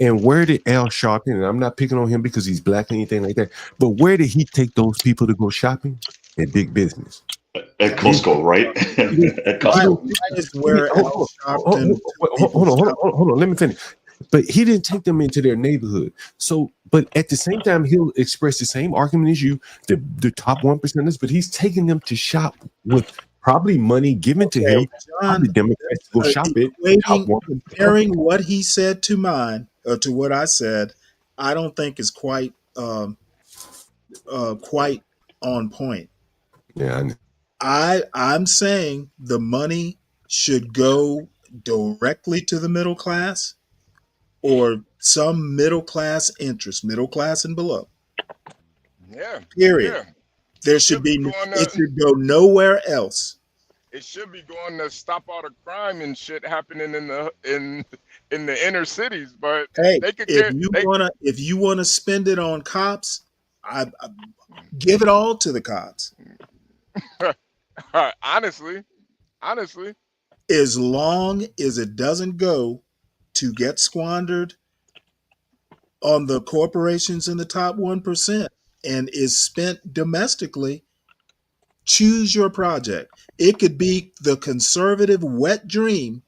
And where did Al Sharpton, and I'm not picking on him because he's black or anything like that, but where did he take those people to go shopping? At big business. At Costco, right? At Costco. Hold on. Let me finish. But he didn't take them into their neighborhood. So, but at the same time, he'll express the same argument as you, the top 1%ers, but he's taking them to shop with probably money given to him. John, the Democrats to go shop it. Comparing what he said to mine, or to what I said, I don't think is quite on point. Yeah, I'm saying the money should go directly to the middle class or some middle class interest, middle class and below. Yeah. Period. Yeah. There should be it should go nowhere else. It should be going to stop all the crime and shit happening in the inner cities, but Hey, they could if you wanna spend it on cops, I give it all to the cops. honestly, as long as it doesn't go to get squandered on the corporations in the top 1% and is spent domestically, choose your project. It could be the conservative wet dream,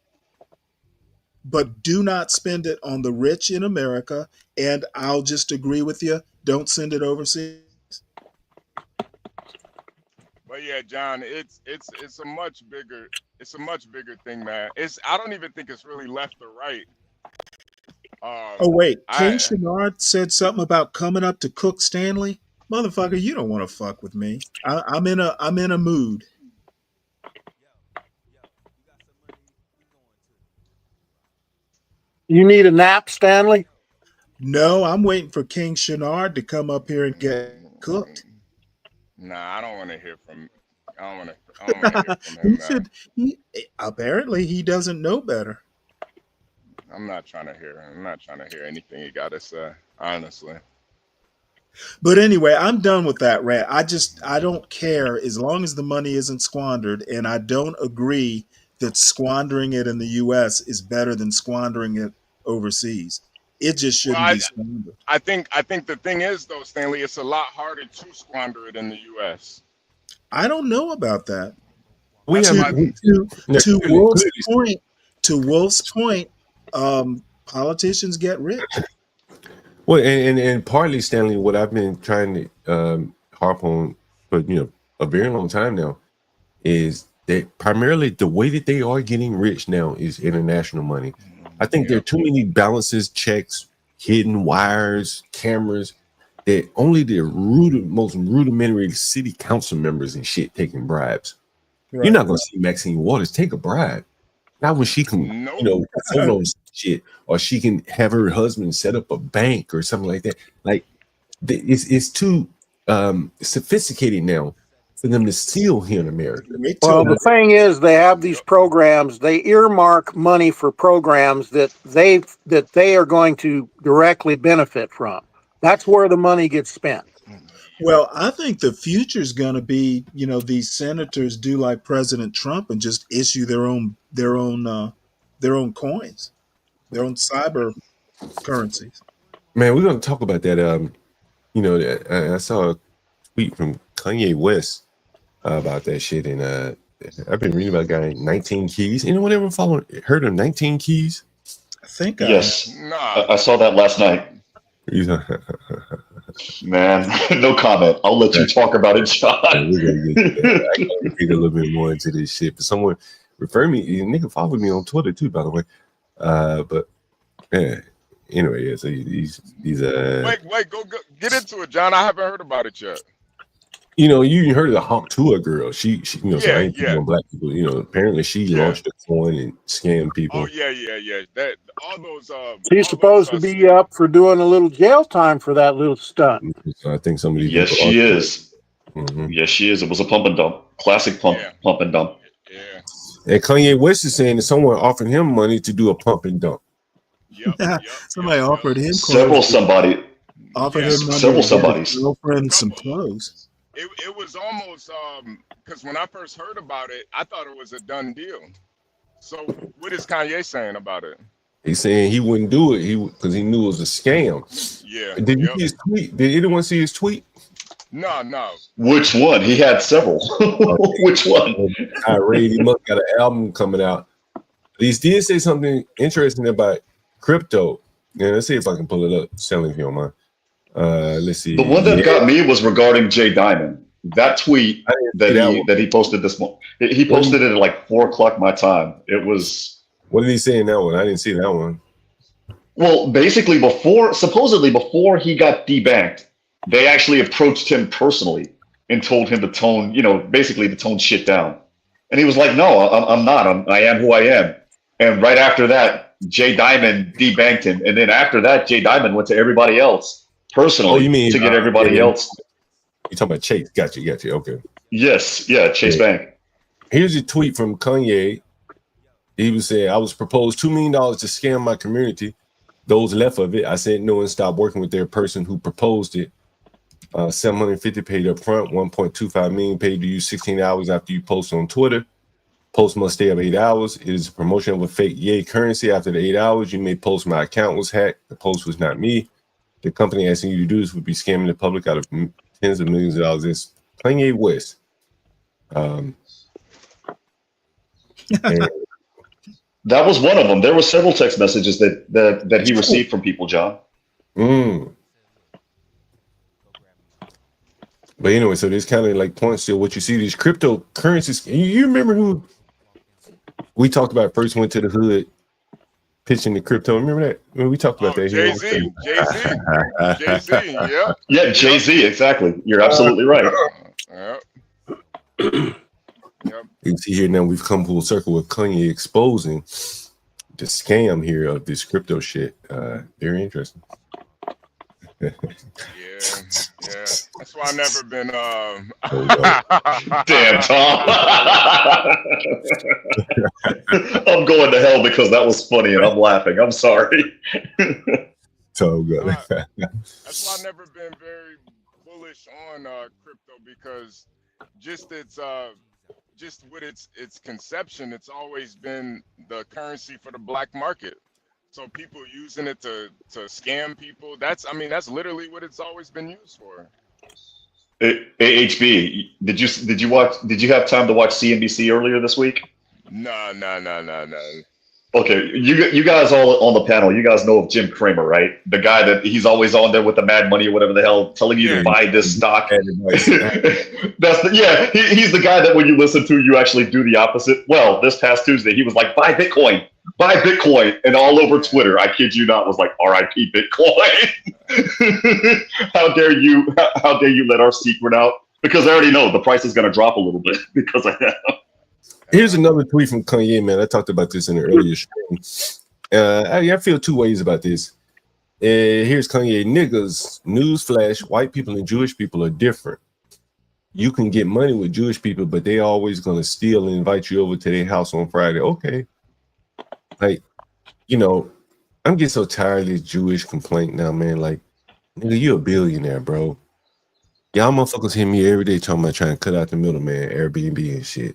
but do not spend it on the rich in America. And I'll just agree with you. Don't send it overseas. But yeah, John, it's a much bigger thing, man. I don't even think it's really left or right. Oh wait, King Shenard said something about coming up to cook Stanley. Motherfucker, you don't want to fuck with me. I'm in a mood. You need a nap, Stanley? No, I'm waiting for King Shenard to come up here and get cooked. Nah, I don't want to hear from. I don't want to hear from him. Apparently he doesn't know better. I'm not trying to hear anything he got to say, honestly. But anyway, I'm done with that rant. I don't care as long as the money isn't squandered, and I don't agree that squandering it in the U.S. is better than squandering it overseas. It just shouldn't be squandered. I think the thing is though, Stanley, it's a lot harder to squander it in the U.S. I don't know about that. To Wolf's point, politicians get rich. Well, and partly, Stanley, what I've been trying to harp on for a very long time now is that primarily the way that they are getting rich now is international money. I think there are too many balances, checks, hidden wires, cameras that only the most rudimentary city council members and shit taking bribes. Right. You're not going to see Maxine Waters take a bribe. Not when she can, phone on shit, or she can have her husband set up a bank or something like that. Like, it's too sophisticated now for them to steal here in America. Well, the thing is, they have these programs. They earmark money for programs that they are going to directly benefit from. That's where the money gets spent. Well, I think the future is going to be, these senators do like President Trump and just issue their own coins, their own cyber currencies. Man, we're going to talk about that. I saw a tweet from Kanye West about that shit, and I've been reading about a guy 19 Keys. Anyone ever heard of 19 Keys? I think yes. I saw that last night. Man, no comment. I'll let you talk about it, John. We're gonna get a little bit more into this shit. But someone refer me, nigga followed me on Twitter too, by the way. But yeah, anyway, yeah. So these wait, go get into it, John. I haven't heard about it yet. You heard of the Hawk Tour girl? She so I ain't yeah. on black people. Apparently she launched a coin and scammed people. Oh yeah. That all those. She's supposed to be up for doing a little jail time for that little stunt. So I think somebody. Yes, she is. Mm-hmm. Yes, she is. It was a pump and dump, classic pump and dump. Yeah. And Kanye West is saying that someone offered him money to do a pump and dump. Yep. Somebody offered him. Somebody. Offered him money several to get somebodies. his girlfriend some clothes. It was almost because when I first heard about it, I thought it was a done deal. So what is Kanye saying about it? He's saying he wouldn't do it because he knew it was a scam. Yeah. Did you see his tweet? Did anyone see his tweet? No. Which one? He had several. Which one? Irate. He must got an album coming out. He did say something interesting about crypto. Yeah, let's see if I can pull it up. Selling if you don't mind. Let's see. The one that got me was regarding Jay Diamond. That tweet that he posted this morning. He posted it at like 4:00 my time. It was. What did he say in that one? I didn't see that one. Well, basically, supposedly before he got debanked, they actually approached him personally and told him to tone, basically to tone shit down. And he was like, "No, I'm not. I am who I am." And right after that, Jay Diamond debanked him. And then after that, Jay Diamond went to everybody else personally to get everybody else. You talking about Chase? Got you. Okay. Yes, yeah, Chase Bank. Here's a tweet from Kanye. He was saying, "I was proposed $2 million to scam my community. Those left of it, I said no and stopped working with their person who proposed it. 750 paid up front, 1.25 million paid to you 16 hours after you post on Twitter. Post must stay up 8 hours. It is a promotion of a fake Yay currency. After the 8 hours, you may post my account was hacked. The post was not me. The company asking you to do this would be scamming the public out of tens of millions of dollars." It's Kanye West. That was one of them. There were several text messages that he received from people, John. But anyway, so this kind of like points to what you see, these cryptocurrencies. You remember who we talked about first went to the hood pitching the crypto? Remember that? We talked about that here. Jay-Z, yeah. Yeah, Jay-Z, exactly. You're absolutely right. You see here now we've come full circle with Kanye exposing the scam here of this crypto shit. Very interesting. Yeah. That's why I never been. Damn, Tom. I'm going to hell because that was funny and I'm laughing. I'm sorry. So good. That's why I've never been very bullish on crypto because just with its conception, it's always been the currency for the black market. So people using it to scam people. That's literally what it's always been used for. HB, did you have time to watch CNBC earlier this week? No. Okay, you guys all on the panel, you guys know of Jim Cramer, right? The guy that he's always on there with the Mad Money or whatever the hell, telling you to buy this stock. He's the guy that when you listen to, you actually do the opposite. Well, this past Tuesday, he was like, buy Bitcoin, and all over Twitter, I kid you not, was like, RIP Bitcoin. How dare you let our secret out? Because I already know the price is going to drop a little bit because I have. Here's another tweet from Kanye, man. I talked about this in the earlier stream. I feel two ways about this. Here's Kanye. Niggas, newsflash, white people and Jewish people are different. You can get money with Jewish people, but they always going to steal and invite you over to their house on Friday. Okay. Like, I'm getting so tired of this Jewish complaint now, man. Like, nigga, you a billionaire, bro. Y'all motherfuckers hear me every day talking about trying to cut out the middleman, Airbnb and shit.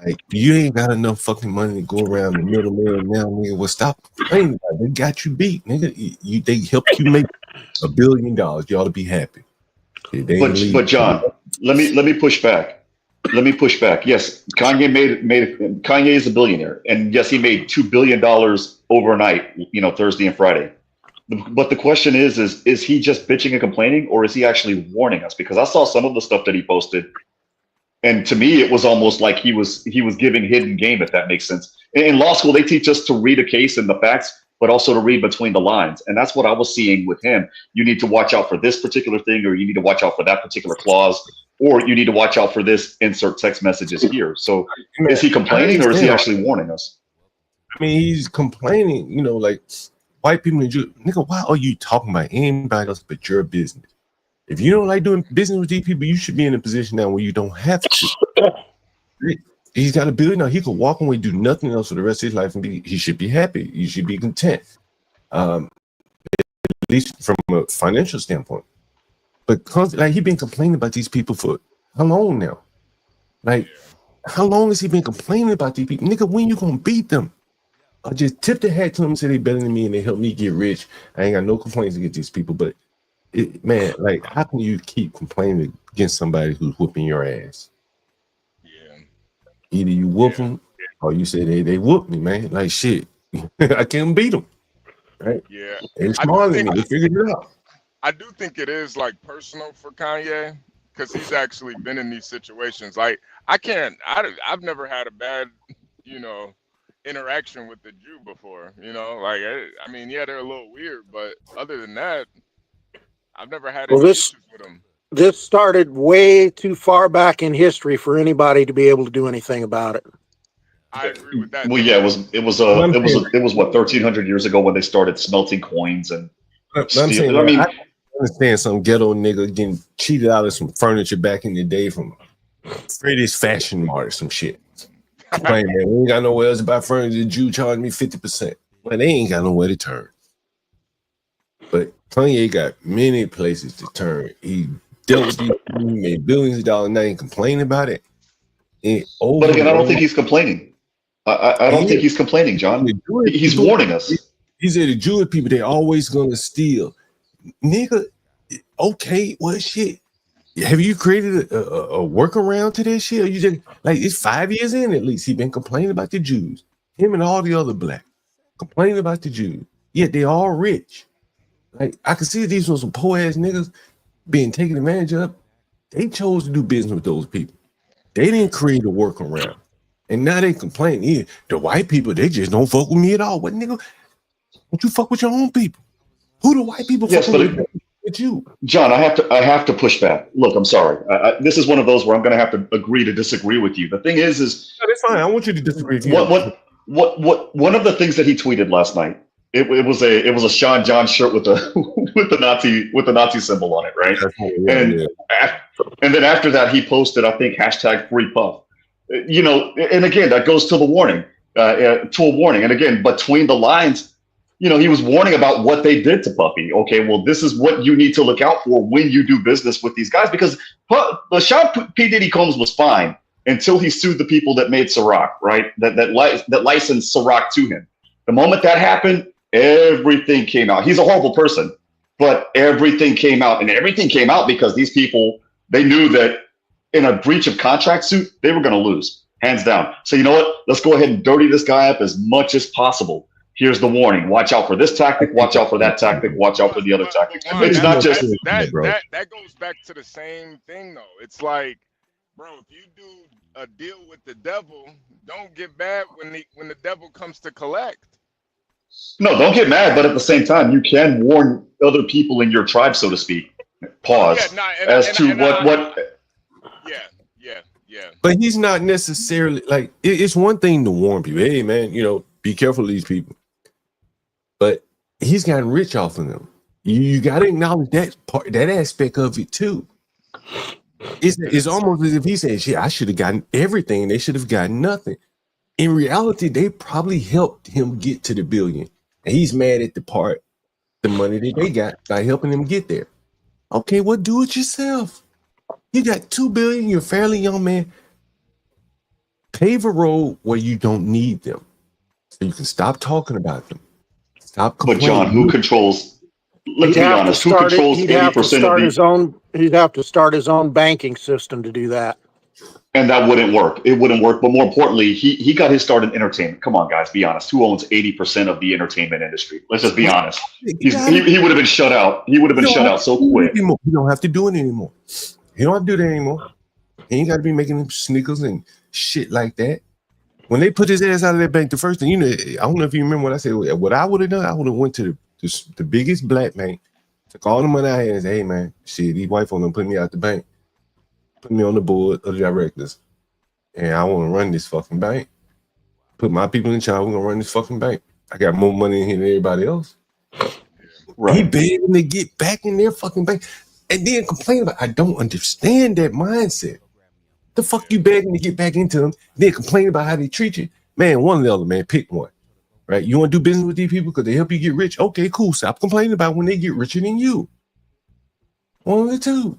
Like, you ain't got enough fucking money to go around the middleman now, nigga. Well, stop complaining. They got you beat, nigga. They helped you make $1 billion. You ought to be happy. But John, let me push back. Yes, Kanye is a billionaire, and yes, he made $2 billion overnight. Thursday and Friday. But the question is he just bitching and complaining, or is he actually warning us? Because I saw some of the stuff that he posted. And to me, it was almost like he was giving hidden game, if that makes sense. In law school, they teach us to read a case and the facts, but also to read between the lines. And that's what I was seeing with him. You need to watch out for this particular thing, or you need to watch out for that particular clause, or you need to watch out for this, insert text messages here. So is he complaining or is he actually warning us? I mean, he's complaining, like white people and Jews. Nigga, why are you talking about anybody else but your business? If you don't like doing business with these people, you should be in a position now where you don't have to. He's got $1 billion. He could walk away, do nothing else for the rest of his life, and he should be happy. He should be content. At least from a financial standpoint. But like he been complaining about these people for how long now? Like, how long has he been complaining about these people? Nigga, when you gonna beat them? I just tip the hat to them, say they better than me and they help me get rich. I ain't got no complaints against these people, but man, like, how can you keep complaining against somebody who's whooping your ass? Yeah. Either you whoop them or you say they whoop me, man. Like, shit, I can't beat them, right? Yeah. They smarter than me. They figured it out. I do think it is like personal for Kanye because he's actually been in these situations. Like I've never had a bad, interaction with the Jew before. Like I mean, yeah, they're a little weird, but other than that, I've never had any issues with them. This started way too far back in history for anybody to be able to do anything about it. I agree with that. Well, yeah, it was what 1,300 years ago when they started smelting coins and. I'm saying, I understand some ghetto nigga getting cheated out of some furniture back in the day from Freddy's Fashion Mart or some shit. Complaining, man, we ain't got nowhere else to buy furniture. The Jew charged me 50%. Well, they ain't got nowhere to turn. But Kanye got many places to turn. He dealt with these people, he made billions of dollars, now he complaining about it. But again, I don't think he's complaining. I don't think he's complaining, John. He's warning us. He said the Jewish people, they're always gonna steal. Nigga, okay, well, shit. Have you created a workaround to this shit? Or you just like it's 5 years in at least? He been complaining about the Jews. Him and all the other black complaining about the Jews. Yet they all rich. Like I can see these were some poor ass niggas being taken advantage of. They chose to do business with those people. They didn't create a workaround, and now they complain. Yeah, the white people, they just don't fuck with me at all. What nigga? Don't you fuck with your own people? Who the white people fuck with you? John, I have to push back. Look, I'm sorry. This is one of those where I'm going to have to agree to disagree with you. The thing is no, that's fine. I want you to disagree. What one of the things that he tweeted last night? It was a Sean John shirt with the Nazi symbol on it, right? And then after that, he posted, I think, #Free Puff. And again, that goes to the warning, to a warning. And again, between the lines, he was warning about what they did to Puffy. Okay, well, this is what you need to look out for when you do business with these guys, because the Sean P. Diddy Combs was fine until he sued the people that made Ciroc, right? That licensed Ciroc to him. The moment that happened, everything came out. He's a horrible person, but everything came out, and everything came out because these people, they knew that in a breach of contract suit, they were going to lose, hands down. So you know what? Let's go ahead and dirty this guy up as much as possible. Here's the warning. Watch out for this tactic. Watch out for that tactic. Watch out for the other tactic. It's not just that goes back to the same thing though. It's like, bro, if you do a deal with the devil, don't get mad when the devil comes to collect. No, don't get mad, but at the same time, you can warn other people in your tribe, so to speak. Pause. Yeah. But he's not necessarily like it's one thing to warn people. Hey, man, be careful of these people. But he's gotten rich off of them. You got to acknowledge that part, that aspect of it too. It's almost as if he said, "Shit, I should have gotten everything. They should have gotten nothing." In reality, they probably helped him get to the billion, and he's mad at the money that they got by helping him get there. Okay, well, do it yourself. You got $2 billion. You're a fairly young man. Pave a road where you don't need them, so you can stop talking about them. Stop complaining. But John, who controls? Let's be honest. Who controls 80% of the? He'd have to start his own banking system to do that. And that wouldn't work. It wouldn't work. But more importantly, he got his start in entertainment. Come on, guys, be honest. Who owns 80% of the entertainment industry? Let's just be honest. He would have been shut out. He would have been shut out so quick. You don't have to do it anymore. You don't have to do that anymore. He ain't got to be making them sneakers and shit like that. When they put his ass out of that bank, the first thing, I don't know if you remember what I said. What I would have done, I would have went to the biggest black bank, took all the money I had and said, "Hey, man, shit, these white folks done put me out the bank. Put me on the board of the directors. And I want to run this fucking bank. Put my people in charge. We're going to run this fucking bank. I got more money in here than everybody else." Right. He begging to get back in their fucking bank. And then complain about, I don't understand that mindset. The fuck you begging to get back into them, then complain about how they treat you? Man, one or the other, man, pick one. right? You want to do business with these people because they help you get rich. Okay, cool. Stop complaining about when they get richer than you. One of the two.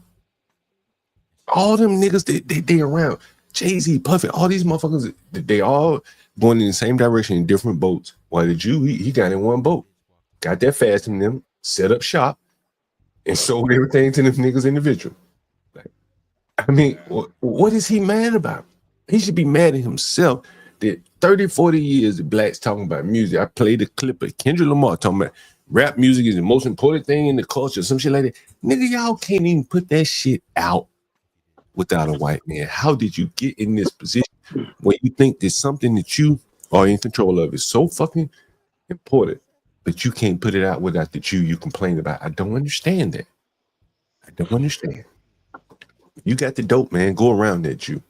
All them niggas, they around. Jay-Z, Puffy, all these motherfuckers, they all going in the same direction in different boats. While the Jew, he got in one boat. Got there fast from them, set up shop, and sold everything to them niggas individual. Like, I mean, what is he mad about? He should be mad at himself that 30, 40 years of blacks talking about music. I played a clip of Kendrick Lamar talking about rap music is the most important thing in the culture, some shit like that. Nigga, y'all can't even put that shit out without a white man. How did you get in this position where you think that something that you are in control of is so fucking important that you can't put it out without the Jew you complain about? I don't understand that. I don't understand. You got the dope, man. Go around that Jew.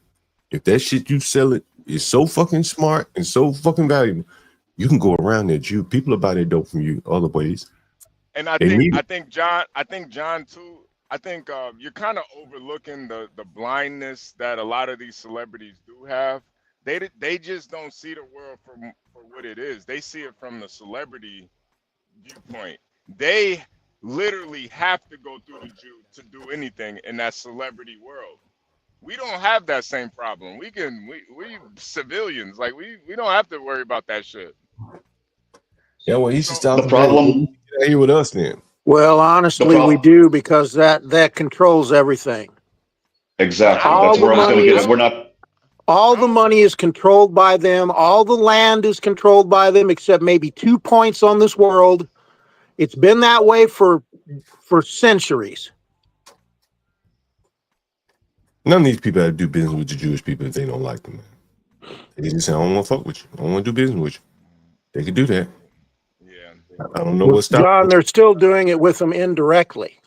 If that shit you sell it is so fucking smart and so fucking valuable, you can go around that Jew. People are buying that dope from you other ways. And I think John too. I think you're kind of overlooking the blindness that a lot of these celebrities do have. They just don't see the world for what it is. They see it from the celebrity viewpoint. They literally have to go through the Jew to do anything in that celebrity world. We don't have that same problem. We civilians, like we don't have to worry about that shit. Yeah, well, he should stop the problem. Get out here with us then. Well, honestly, we do, because that controls everything. Exactly. That's where I was going to get it. We're not. All the money is controlled by them. All the land is controlled by them, except maybe 2 points on this world. It's been that way for centuries. None of these people have to do business with the Jewish people if they don't like them. They just say, I don't want to fuck with you. I don't want to do business with you. They could do that. Yeah. I don't know what's stopping. John, they're still doing it with them indirectly.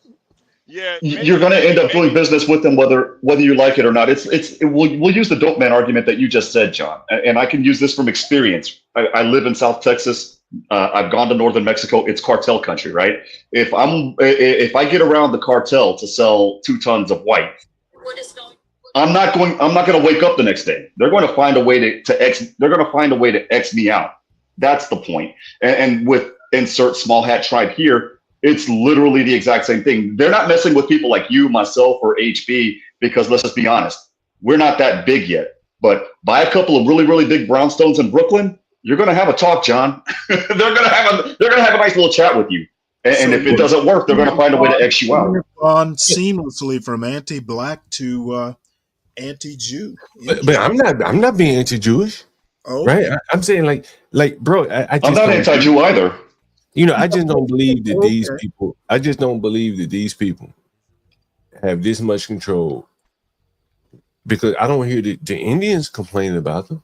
Yeah, you're going to end up doing business with them whether you like it or not. We'll use the dope man argument that you just said, John, and I can use this from experience. I live in South Texas. I've gone to northern Mexico. It's cartel country, right? If I get around the cartel to sell 2 tons of white, I'm not going to wake up the next day. They're going to find a way to X me out. That's the point. And with insert small hat tribe here, it's literally the exact same thing. They're not messing with people like you, myself, or HB, because let's just be honest, we're not that big yet. But buy a couple of really, really big brownstones in Brooklyn, you're going to have a talk, John. they're going to have a nice little chat with you. And if it doesn't work, they're going to find a way to X you out. On seamlessly from anti-black to anti-Jew. But I'm not being anti-Jewish. Oh, right? I'm saying like bro, I'm not anti-Jew either. You know, I just don't believe that these people. I just don't believe that these people have this much control, because I don't hear the Indians complaining about them.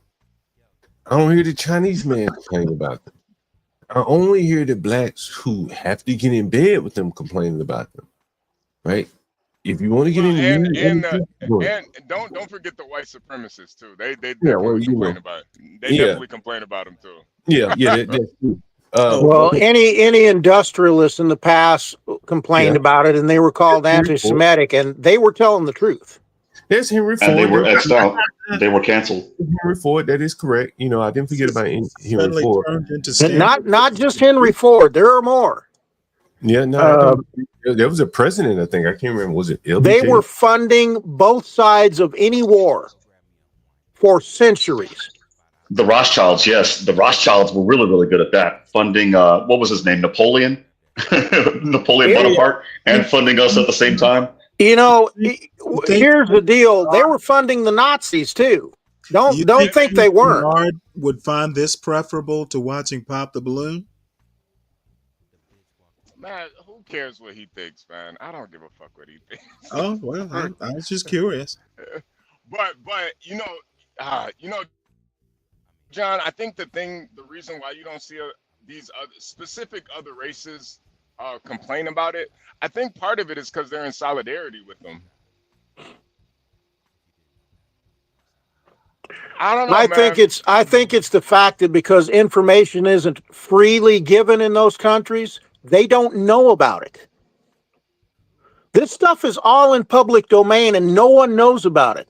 I don't hear the Chinese man complaining about them. I only hear the blacks who have to get in bed with them complaining about them. Right? If you want to get in, and don't forget the white supremacists too. They definitely complain about it. They definitely complain about them too. Yeah, that's true. Well, any industrialists in the past complained about it, and they were called anti-Semitic, and they were telling the truth. There's Henry Ford. And they were X'd out. They were canceled. Henry Ford, that is correct. You know, I didn't forget about Henry Ford. Not just Henry Ford. There are more. Yeah, no, there was a president, I think. I can't remember. Was it LBJ? They were funding both sides of any war for centuries. The Rothschilds, yes. The Rothschilds were really, really good at that. Funding, what was his name? Napoleon? Napoleon Bonaparte, and funding us at the same time. You know, here's the deal. They were funding the Nazis, too. Don't think they weren't. Bernard would find this preferable to watching Pop the Balloon? Man, who cares what he thinks, man? I don't give a fuck what he thinks. Oh, well, I was just curious. But you know, John, I think the reason why you don't see these specific other races complain about it, I think part of it is because they're in solidarity with them. I don't know. I think it's the fact that because information isn't freely given in those countries, they don't know about it. This stuff is all in public domain, and no one knows about it.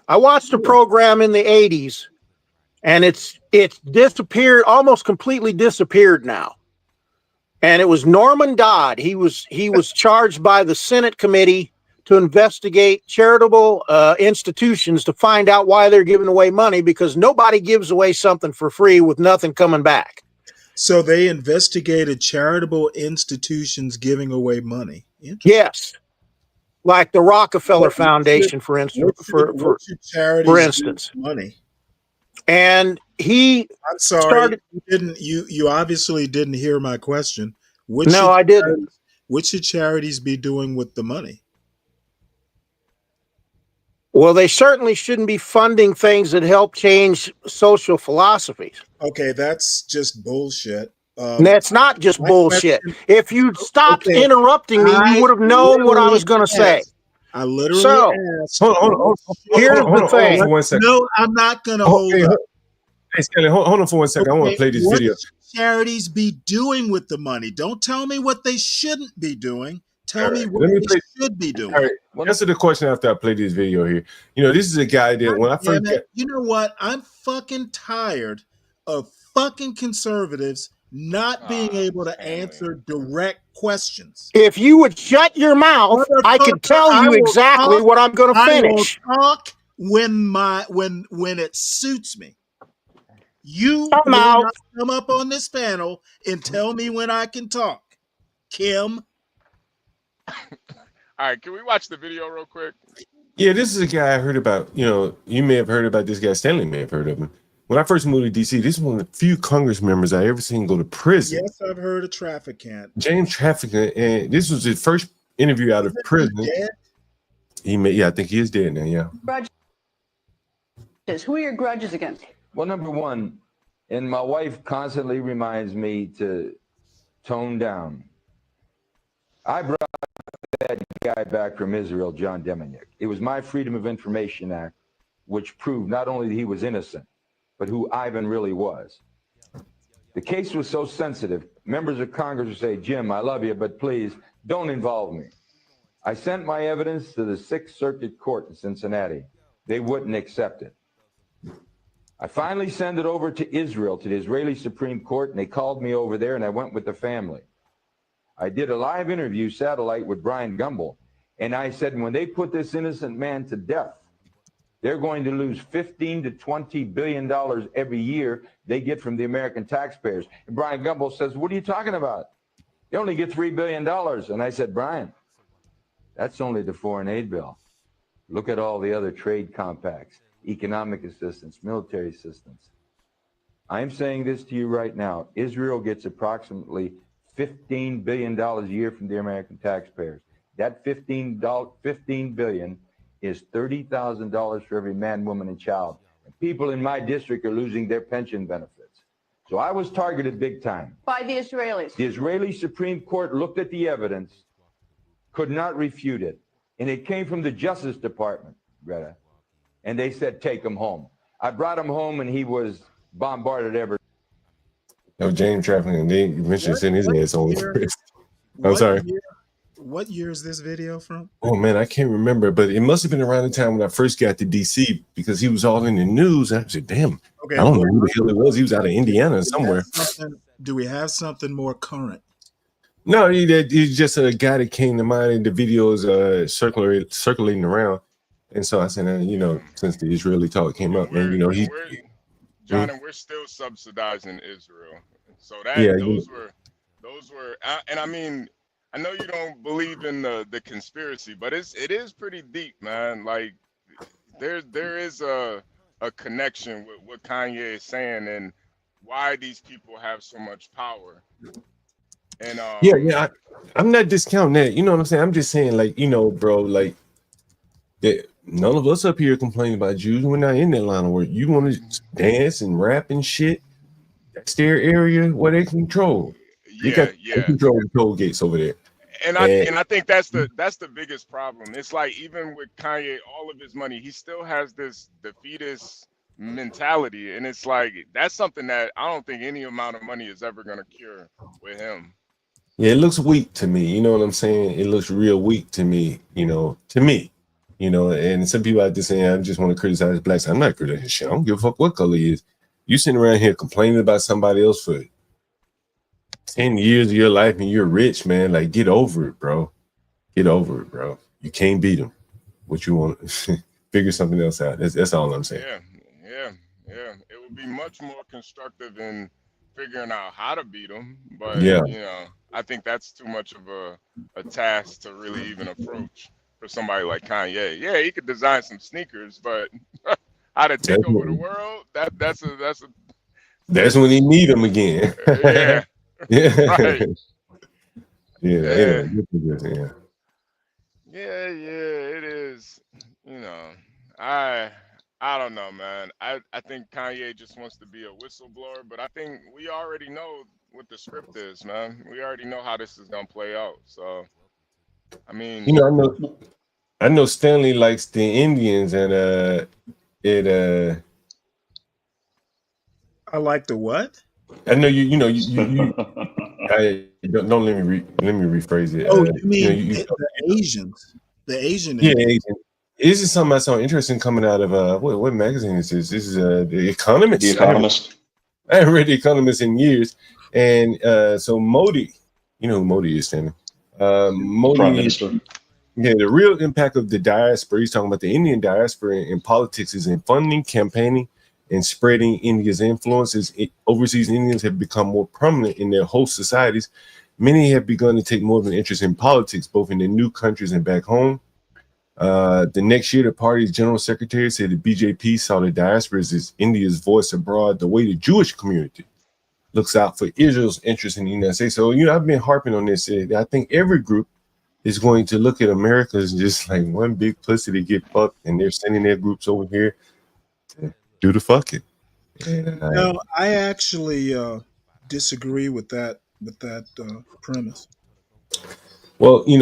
I watched a program in the 80s, and it's It's disappeared, almost completely disappeared now. And it was Norman Dodd. He was charged by the Senate committee to investigate charitable institutions to find out why they're giving away money, because nobody gives away something for free with nothing coming back. So they investigated charitable institutions giving away money. Yes. Like the Rockefeller Foundation, for instance. What should charities do with money? And I'm sorry, you obviously didn't hear my question. No, I didn't. What should charities be doing with the money? Well, they certainly shouldn't be funding things that help change social philosophies. Okay, that's just bullshit. That's not just bullshit. If you stopped interrupting me, you would have known what I was going to say. I literally asked. Here's the thing. For 1 second. No, I'm not going to hold up. Hey, Stanley, hold on for 1 second. I want to play this video. What should charities be doing with the money? Don't tell me what they shouldn't be doing. Tell me what they should be doing. All right. Answer the question after I play this video here. You know, this is a guy that when I first got... You know what? I'm fucking tired of fucking conservatives not being able to answer direct questions. If you would shut your mouth, I could tell you exactly what I'm going to finish. I will talk when it suits me. You will not come up on this panel and tell me when I can talk. Kim. All right, can we watch the video real quick? Yeah, this is a guy I heard about. You know, you may have heard about this guy. Stanley may have heard of him. When I first moved to DC, this is one of the few Congress members I ever seen go to prison. Yes, I've heard of Trafficant. James Trafficant, and this was his first interview out of prison. I think he is dead now. Yeah. Grudges. Who are your grudges against? Well, number one, and my wife constantly reminds me to tone down. I brought that guy back from Israel, John Deminick. It was my Freedom of Information Act, which proved not only that he was innocent, but who Ivan really was. The case was so sensitive, members of Congress would say, Jim, I love you, but please don't involve me. I sent my evidence to the Sixth Circuit Court in Cincinnati. They wouldn't accept it. I finally sent it over to Israel, to the Israeli Supreme Court, and they called me over there, and I went with the family. I did a live interview satellite with Brian Gumbel, and I said, when they put this innocent man to death, they're going to lose $15 to $20 billion every year they get from the American taxpayers. And Brian Gumbel says, what are you talking about? They only get $3 billion. And I said, Brian, that's only the foreign aid bill. Look at all the other trade compacts, economic assistance, military assistance. I'm saying this to you right now. Israel gets approximately $15 billion a year from the American taxpayers. That $15 billion is $30,000 for every man, woman, and child. And people in my district are losing their pension benefits. So I was targeted big time. By the Israelis. The Israeli Supreme Court looked at the evidence, could not refute it. And it came from the Justice Department, Greta. And they said, take him home. I brought him home and he was bombarded ever. No, James Trafficking, they eventually sent his ass on. I'm sorry. What year is this video from? Oh man, I can't remember, but it must have been around the time when I first got to DC because he was all in the news. And I said, damn, okay, I don't know who the hell it was. He was out of Indiana somewhere. Do we have something more current? No, he's just a guy that came to mind in the videos circulating around. And so I said, you know, since the Israeli talk came up, man, you know, John, and we're still subsidizing Israel. So that those were, and I mean, I know you don't believe in the conspiracy, but it is pretty deep, man. Like there is a connection with what Kanye is saying and why these people have so much power. And I'm not discounting that. You know what I'm saying? I'm just saying, like, you know, bro, like none of us up here complain about Jews. We're not in that line of work. You want to dance and rap and shit? That's their area where they control. They control the toll gates over there. And I think that's the biggest problem. It's like even with Kanye, all of his money, he still has this defeatist mentality, and it's like that's something that I don't think any amount of money is ever gonna cure with him. Yeah, it looks weak to me. You know what I'm saying? It looks real weak to me. You know, and some people out there saying I just want to criticize blacks. I'm not criticizing shit. I don't give a fuck what color he is. You sitting around here complaining about somebody else for 10 years of your life and you're rich, man. Like, get over it, bro. Get over it, bro. You can't beat them. What you want? Figure something else out. That's all I'm saying. Yeah. It would be much more constructive in figuring out how to beat them, but Yeah. I think that's too much of a task to really even approach for somebody like Kanye. Yeah, he could design some sneakers, but how to take over the world? That's when he need them again. Yeah. Yeah. Right. Yeah. Yeah. Yeah. Yeah, it is. I I don't know, man. I think Kanye just wants to be a whistleblower, but I think we already know what the script is, man. We already know how this is gonna play out. So, I mean, I know Stanley likes the Indians, and I like the what? I know you don't let me rephrase it. Oh, you mean the Asians? The Asian Yeah, Indians. Asian. This is something I saw interesting coming out of what magazine is this? This is The Economist. The Economist. I haven't read The Economist in years, and so Modi, you know who Modi is, Stanley. Modi, Prime Minister. Yeah, the real impact of the diaspora. He's talking about the Indian diaspora in politics is in funding, campaigning, and spreading India's influences. Overseas Indians have become more prominent in their host societies. Many have begun to take more of an interest in politics, both in their new countries and back home. The next year, the party's general secretary said the BJP saw the diaspora as India's voice abroad, the way the Jewish community looks out for Israel's interest in the United States. So, I've been harping on this. I think every group is going to look at America as just like one big pussy to get fucked, and they're sending their groups over here to do the fucking. No, I actually disagree with that premise. Well, you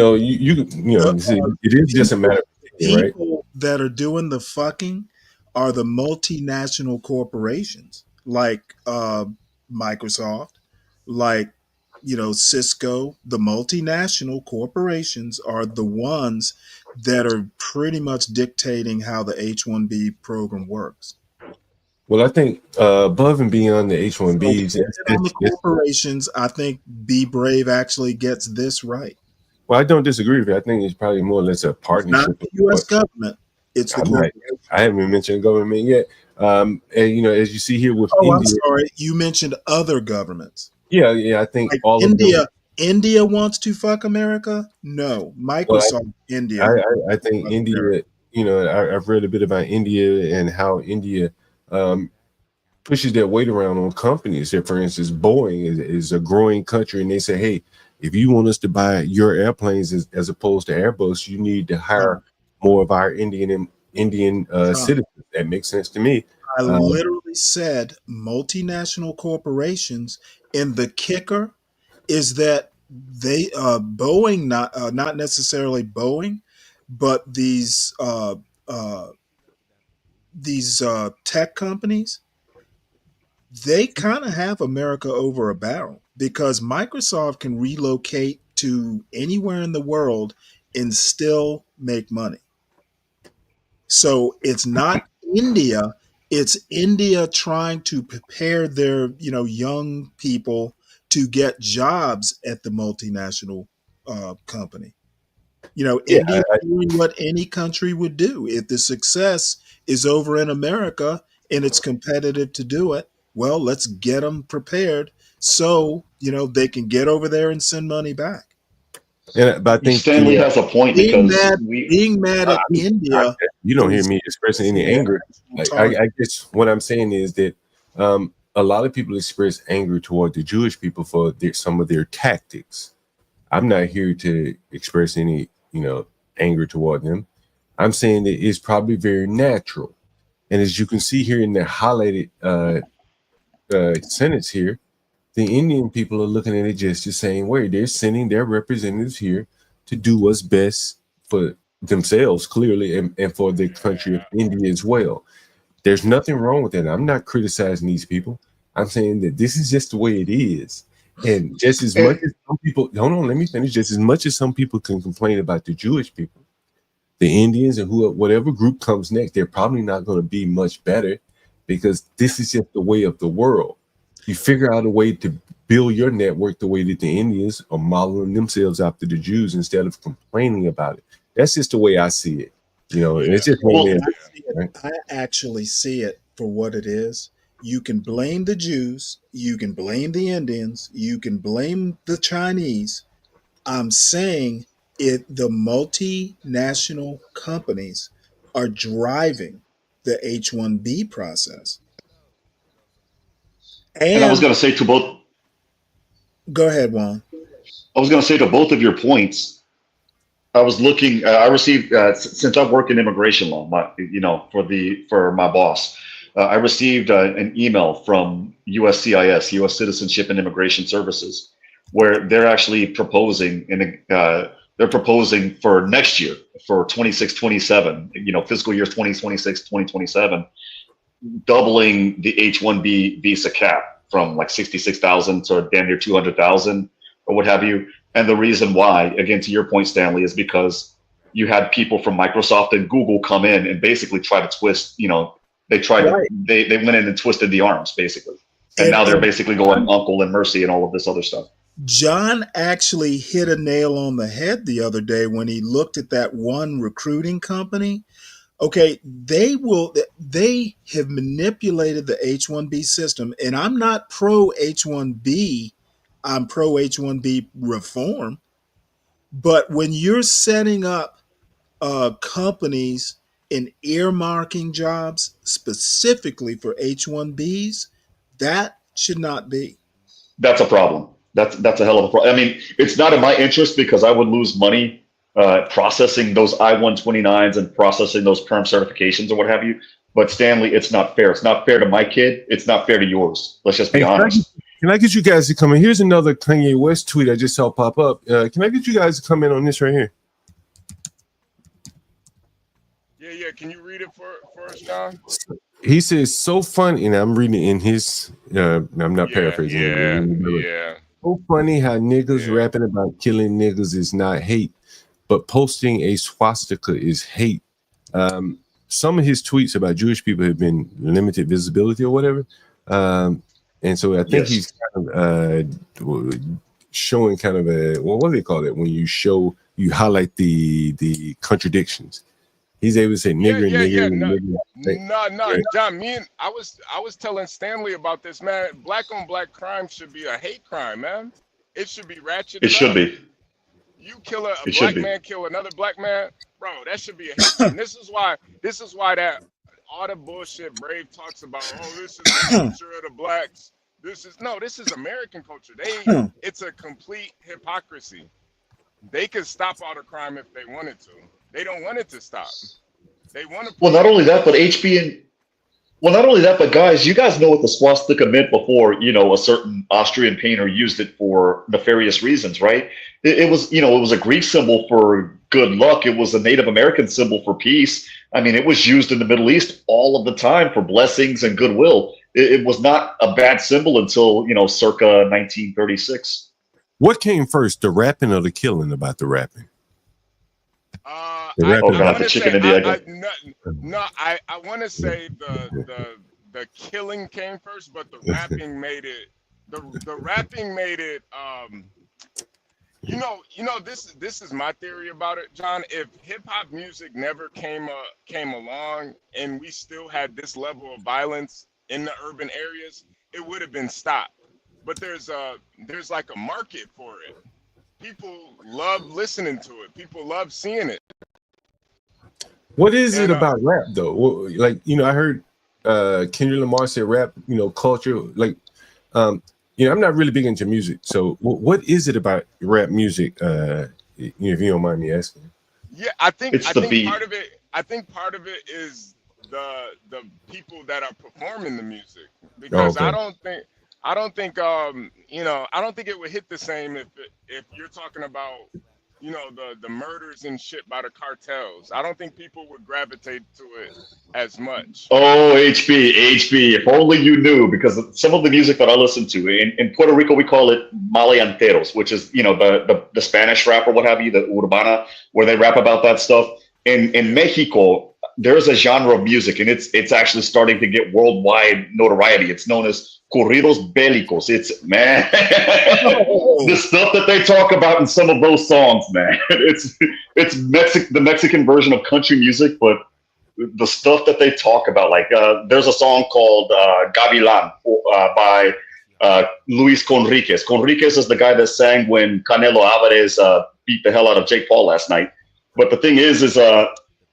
see, it is just a matter of opinion, right? People that are doing the fucking are the multinational corporations like Microsoft, like Cisco. The multinational corporations are the ones that are pretty much dictating how the H-1B program works. Well, I think above and beyond the H-1Bs, on the corporations, I think Be Brave actually gets this right. Well, I don't disagree with you. I think it's probably more or less a partnership. Not the U.S. government. It's the corporation. I haven't mentioned government yet. And as you see here with India. I'm India, sorry, you mentioned other governments. Yeah. I think like all India. of them. India wants to fuck America. No, Microsoft. India. I think India. I've read a bit about India and how India pushes their weight around on companies. So, for instance, Boeing is a growing country, and they say, hey, if you want us to buy your airplanes as opposed to Airbus, you need to hire more of our Indian citizens. That makes sense to me. I literally said multinational corporations, and the kicker is that they Boeing, not necessarily Boeing, but these tech companies, they kind of have America over a barrel because Microsoft can relocate to anywhere in the world and still make money. So it's not India, it's India trying to prepare their, young people to get jobs at the multinational company. India doing what any country would do. If the success is over in America and it's competitive to do it, well, let's get them prepared so, they can get over there and send money back. But I think Stanley has a point because being mad at India. You don't hear me expressing any anger. I guess what I'm saying is that a lot of people express anger toward the Jewish people for some of their tactics. I'm not here to express any, anger toward them. I'm saying that it's probably very natural. And as you can see here in the highlighted sentence here, the Indian people are looking at it just the same way. They're sending their representatives here to do what's best for themselves, clearly, and for the country of India as well. There's nothing wrong with that. I'm not criticizing these people. I'm saying that this is just the way it is. And just as much as some people, hold on, let me finish. Just as much as some people can complain about the Jewish people, the Indians and whatever group comes next, they're probably not going to be much better because this is just the way of the world. You figure out a way to build your network the way that the Indians are modeling themselves after the Jews instead of complaining about it. That's just the way I see it. And it's just I actually see it for what it is. You can blame the Jews, you can blame the Indians, you can blame the Chinese. I'm saying the multinational companies are driving the H-1B process. And I was going to say to both. Go ahead, Juan. I was going to say to both of your points. I was looking. I received since I work in immigration law. For my boss, I received an email from USCIS, U.S. Citizenship and Immigration Services, where they're actually proposing they're proposing for next year, for 26-27, fiscal years 2026, 2027, doubling the H-1B visa cap from like 66,000 to damn near 200,000 or what have you. And the reason why, again, to your point, Stanley, is because you had people from Microsoft and Google come in and basically try to twist, they went in and twisted the arms, basically. And now they're basically going Uncle and Mercy and all of this other stuff. John actually hit a nail on the head the other day when he looked at that one recruiting company. Okay, they have manipulated the H-1B system, and I'm not pro H-1B. I'm pro H-1B reform. But when you're setting up companies and earmarking jobs specifically for H-1Bs, that should not be. That's a problem. That's a hell of a problem. I mean, it's not in my interest because I would lose money processing those I-129s and processing those perm certifications or what have you. But Stanley, it's not fair. It's not fair to my kid. It's not fair to yours. Let's just be honest. Can I get you guys to come in? Here's another Kanye West tweet I just saw pop up. Can I get you guys to come in on this right here? Yeah. Can you read it for us, John? He says, so funny, and I'm reading it in his, I'm not paraphrasing. Yeah. So funny how niggas rapping about killing niggas is not hate, but posting a swastika is hate. Some of his tweets about Jewish people have been limited visibility or whatever. And so I think he's kind of showing kind of what do they call it? When you highlight the contradictions. He's able to say nigger, No, John. I was telling Stanley about this, man. Black on black crime should be a hate crime, man. It should be ratcheted. It should be. You kill a black man, kill another black man, bro. That should be a hate crime. This is why that all the bullshit Brave talks about. Oh, this is the culture of the blacks. This is American culture. It's a complete hypocrisy. They could stop all the crime if they wanted to. They don't want it to stop. They want to. Well, not only that, but guys, you guys know what the swastika meant before. A certain Austrian painter used it for nefarious reasons, right? It was a Greek symbol for good luck. It was a Native American symbol for peace. I mean, it was used in the Middle East all of the time for blessings and goodwill. It was not a bad symbol until circa 1936. What came first, the rapping or the killing about the rapping? I want to say the killing came first, but the rapping made it. The rapping made it. This is my theory about it, John. If hip hop music never came along, and we still had this level of violence in the urban areas, it would have been stopped. But there's like a market for it. People love listening to it. People love seeing it. What is it about rap though? Like, I heard Kendrick Lamar say rap, culture. Like, I'm not really big into music. So what is it about rap music? If you don't mind me asking. Yeah, I think part of it is the people that are performing the music, because I don't think it would hit the same if you're talking about the murders and shit by the cartels. I don't think people would gravitate to it as much. Oh, HB, if only you knew, because some of the music that I listen to in Puerto Rico, we call it maleanteros, which is the Spanish rap or what have you, the urbana, where they rap about that stuff. in Mexico, there's a genre of music, and it's actually starting to get worldwide notoriety. It's known as corridos bélicos. It's man, the stuff that they talk about in some of those songs, man. It's the Mexican version of country music, but the stuff that they talk about, like there's a song called Gavilan by Luis Conriquez. Conriquez is the guy that sang when Canelo Alvarez beat the hell out of Jake Paul last night. But the thing is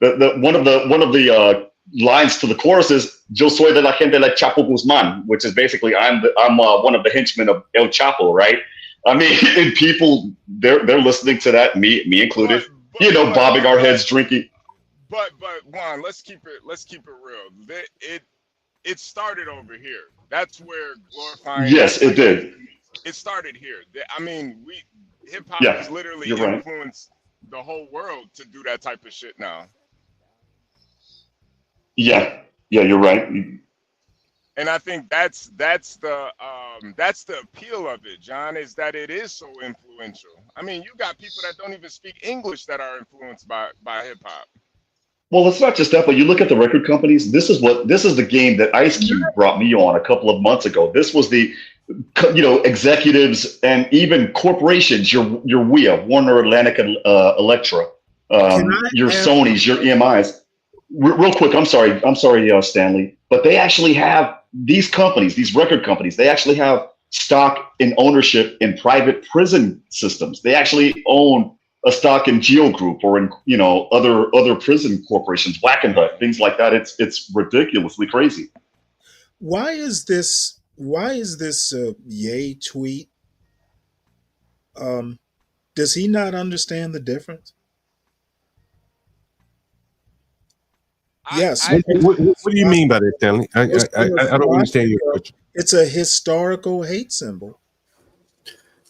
one of the lines to the chorus is "Yo soy de la gente de Chapo Guzman," which is basically I'm one of the henchmen of El Chapo, right? I mean, and people they're listening to that, me included, bobbing our heads, drinking. But Juan, let's keep it real. It started over here. That's where glorifying. Yes, it did. It started here. I mean, hip hop has literally influenced the whole world to do that type of shit now. Yeah, you're right. And I think that's the appeal of it, John, is that it is so influential. I mean, you got people that don't even speak English that are influenced by hip hop. Well, it's not just that, but you look at the record companies. This is the game that Ice Cube brought me on a couple of months ago. This was the, executives and even corporations. Your WIA, Warner Atlantic, Elektra, your Sonys, your EMIs. Real quick, I'm sorry, Stanley, but they actually have these companies, these record companies. They actually have stock in ownership in private prison systems. They actually own a stock in Geo Group or in other prison corporations, Wackenhut, things like that. It's ridiculously crazy. Why is this Ye tweet? Does he not understand the difference? Yes. What do you mean by that, Stanley? I don't understand your question. It's a historical hate symbol.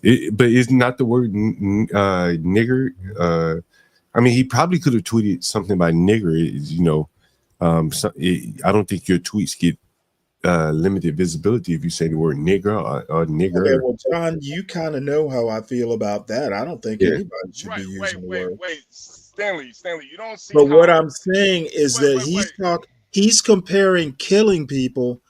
But it's not the word nigger. I mean, he probably could have tweeted something about nigger. I don't think your tweets get limited visibility if you say the word nigger or nigger. Okay, well, John, you kind of know how I feel about that. I don't think anybody should be using the word. Wait, Stanley, you don't see. But what I'm saying is that he's comparing killing people,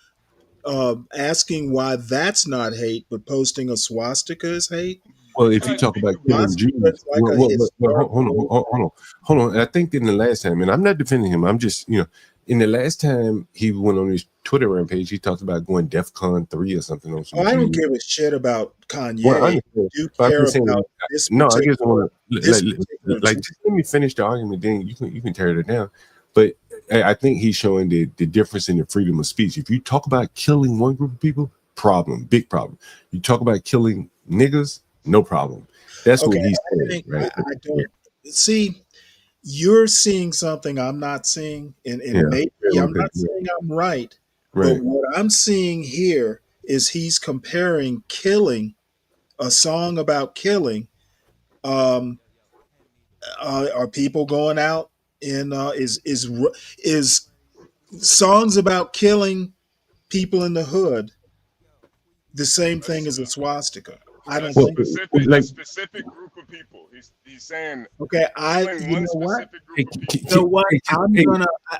asking why that's not hate, but posting a swastika is hate. Well, if you talk about killing Jews, hold on. I think in the last time, and I'm not defending him, I'm just, in the last time he went on his Twitter rampage, he talked about going DEFCON 3 or something. I don't give a shit about Kanye. I do care about this. No, I just want to just let me finish the argument. Then you can tear it down. But I think he's showing the difference in the freedom of speech. If you talk about killing one group of people, big problem. You talk about killing niggas, no problem. That's what he's saying, right? I don't see. You're seeing something I'm not seeing, and maybe I'm not saying I'm right. But what I'm seeing here is he's comparing killing, a song about killing. Are people going out and is songs about killing people in the hood the same thing as a swastika? I don't think a specific group of people. He's saying okay. I'm gonna.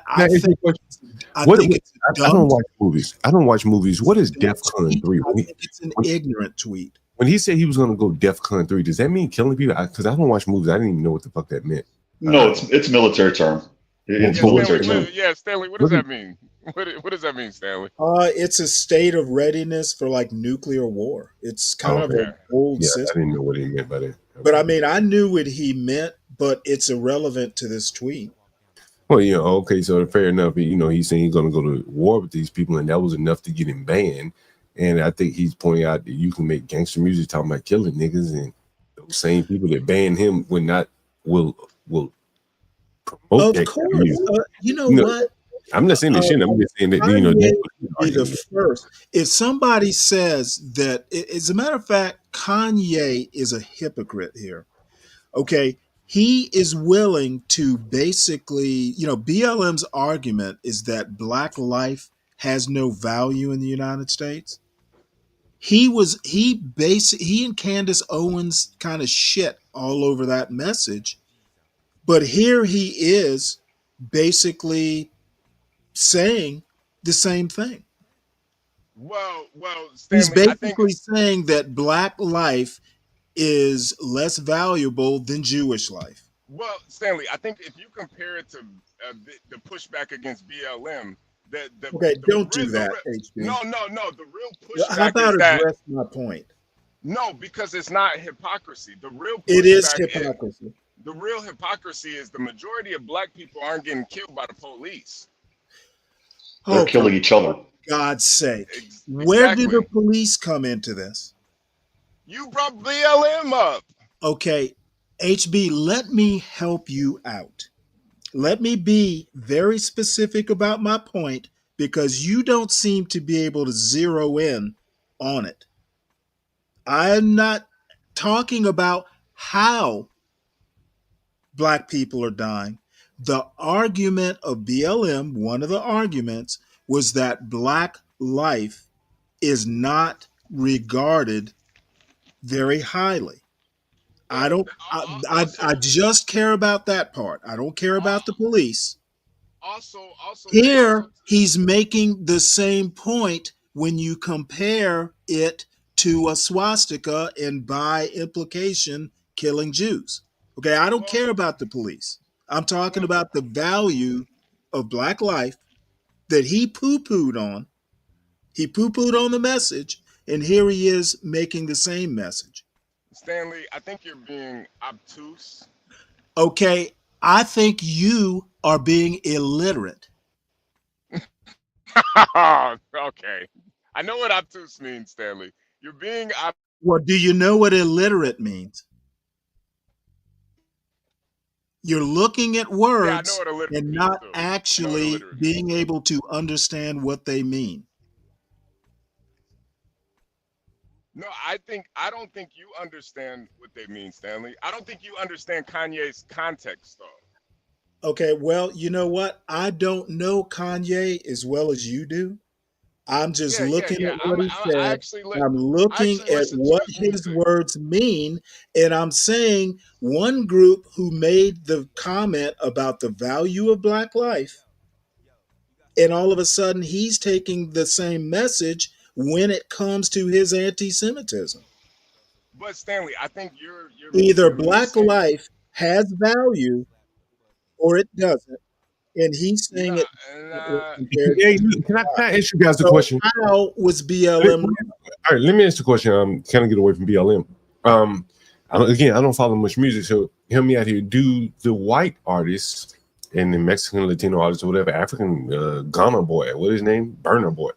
I think it's dumb. I don't watch movies. What is DEFCON 3? I think it's an ignorant tweet. When he said he was going to go DEFCON 3, does that mean killing people? Because I don't watch movies. I didn't even know what the fuck that meant. No, it's military term. It's military term. Yeah, Stanley, what does that mean? What does that mean, Stanley? It's a state of readiness for like nuclear war. It's kind of an old system. I didn't know what he meant by that. Okay. But I mean, I knew what he meant, but it's irrelevant to this tweet. Well, okay, so fair enough. He's saying he's going to go to war with these people, and that was enough to get him banned. And I think he's pointing out that you can make gangster music talking about killing niggas, and those same people that ban him will promote that kind of music. What? I'm not saying this shit. I'm just saying that be the first. If somebody says that, as a matter of fact, Kanye is a hypocrite here. Okay, he is willing to basically, BLM's argument is that Black life has no value in the United States. He and Candace Owens kind of shit all over that message. But here he is basically saying the same thing. Well, He's Stanley, I think. basically saying that black life is less valuable than Jewish life. Well, Stanley, I think if you compare it to the pushback against BLM, Okay, don't do that, HB. No. The real pushback How about is that address my point? no, because it's not hypocrisy. The real pushback It is hypocrisy. The real hypocrisy is the majority of black people aren't getting killed by the police. They're killing each other. For God's sake. Where do the police come into this? You brought BLM up. Okay, HB, let me help you out. Let me be very specific about my point because you don't seem to be able to zero in on it. I'm not talking about how black people are dying. The argument of BLM, one of the arguments, was that black life is not regarded very highly. I just care about that part. I don't care about the police. Also, here he's making the same point when you compare it to a swastika and by implication killing Jews. Okay, I don't care about the police. I'm talking about the value of black life that he poo-pooed on. He poo-pooed on the message, and here he is making the same message. Stanley, I think you're being obtuse. Okay, I think you are being illiterate. Okay. I know what obtuse means, Stanley. You're being Well, do you know what illiterate means? You're looking at words and not actually being able to understand what they mean. No, I don't think you understand what they mean, Stanley. I don't think you understand Kanye's context, though. Okay, well, you know what? I don't know Kanye as well as you do. I'm just looking at what he said. I'm looking at what his words mean. And I'm saying one group who made the comment about the value of black life, and all of a sudden he's taking the same message when it comes to his anti-Semitism. But Stanley, I think you're either black life has value or it doesn't. And he's saying it. Can I ask you guys the question? How was BLM? All right, let me ask the question. Kind of get away from BLM. I don't follow much music, so help me out here. Do the white artists and the Mexican, Latino artists, or whatever, African Ghana boy, what is his name, Burner Boy,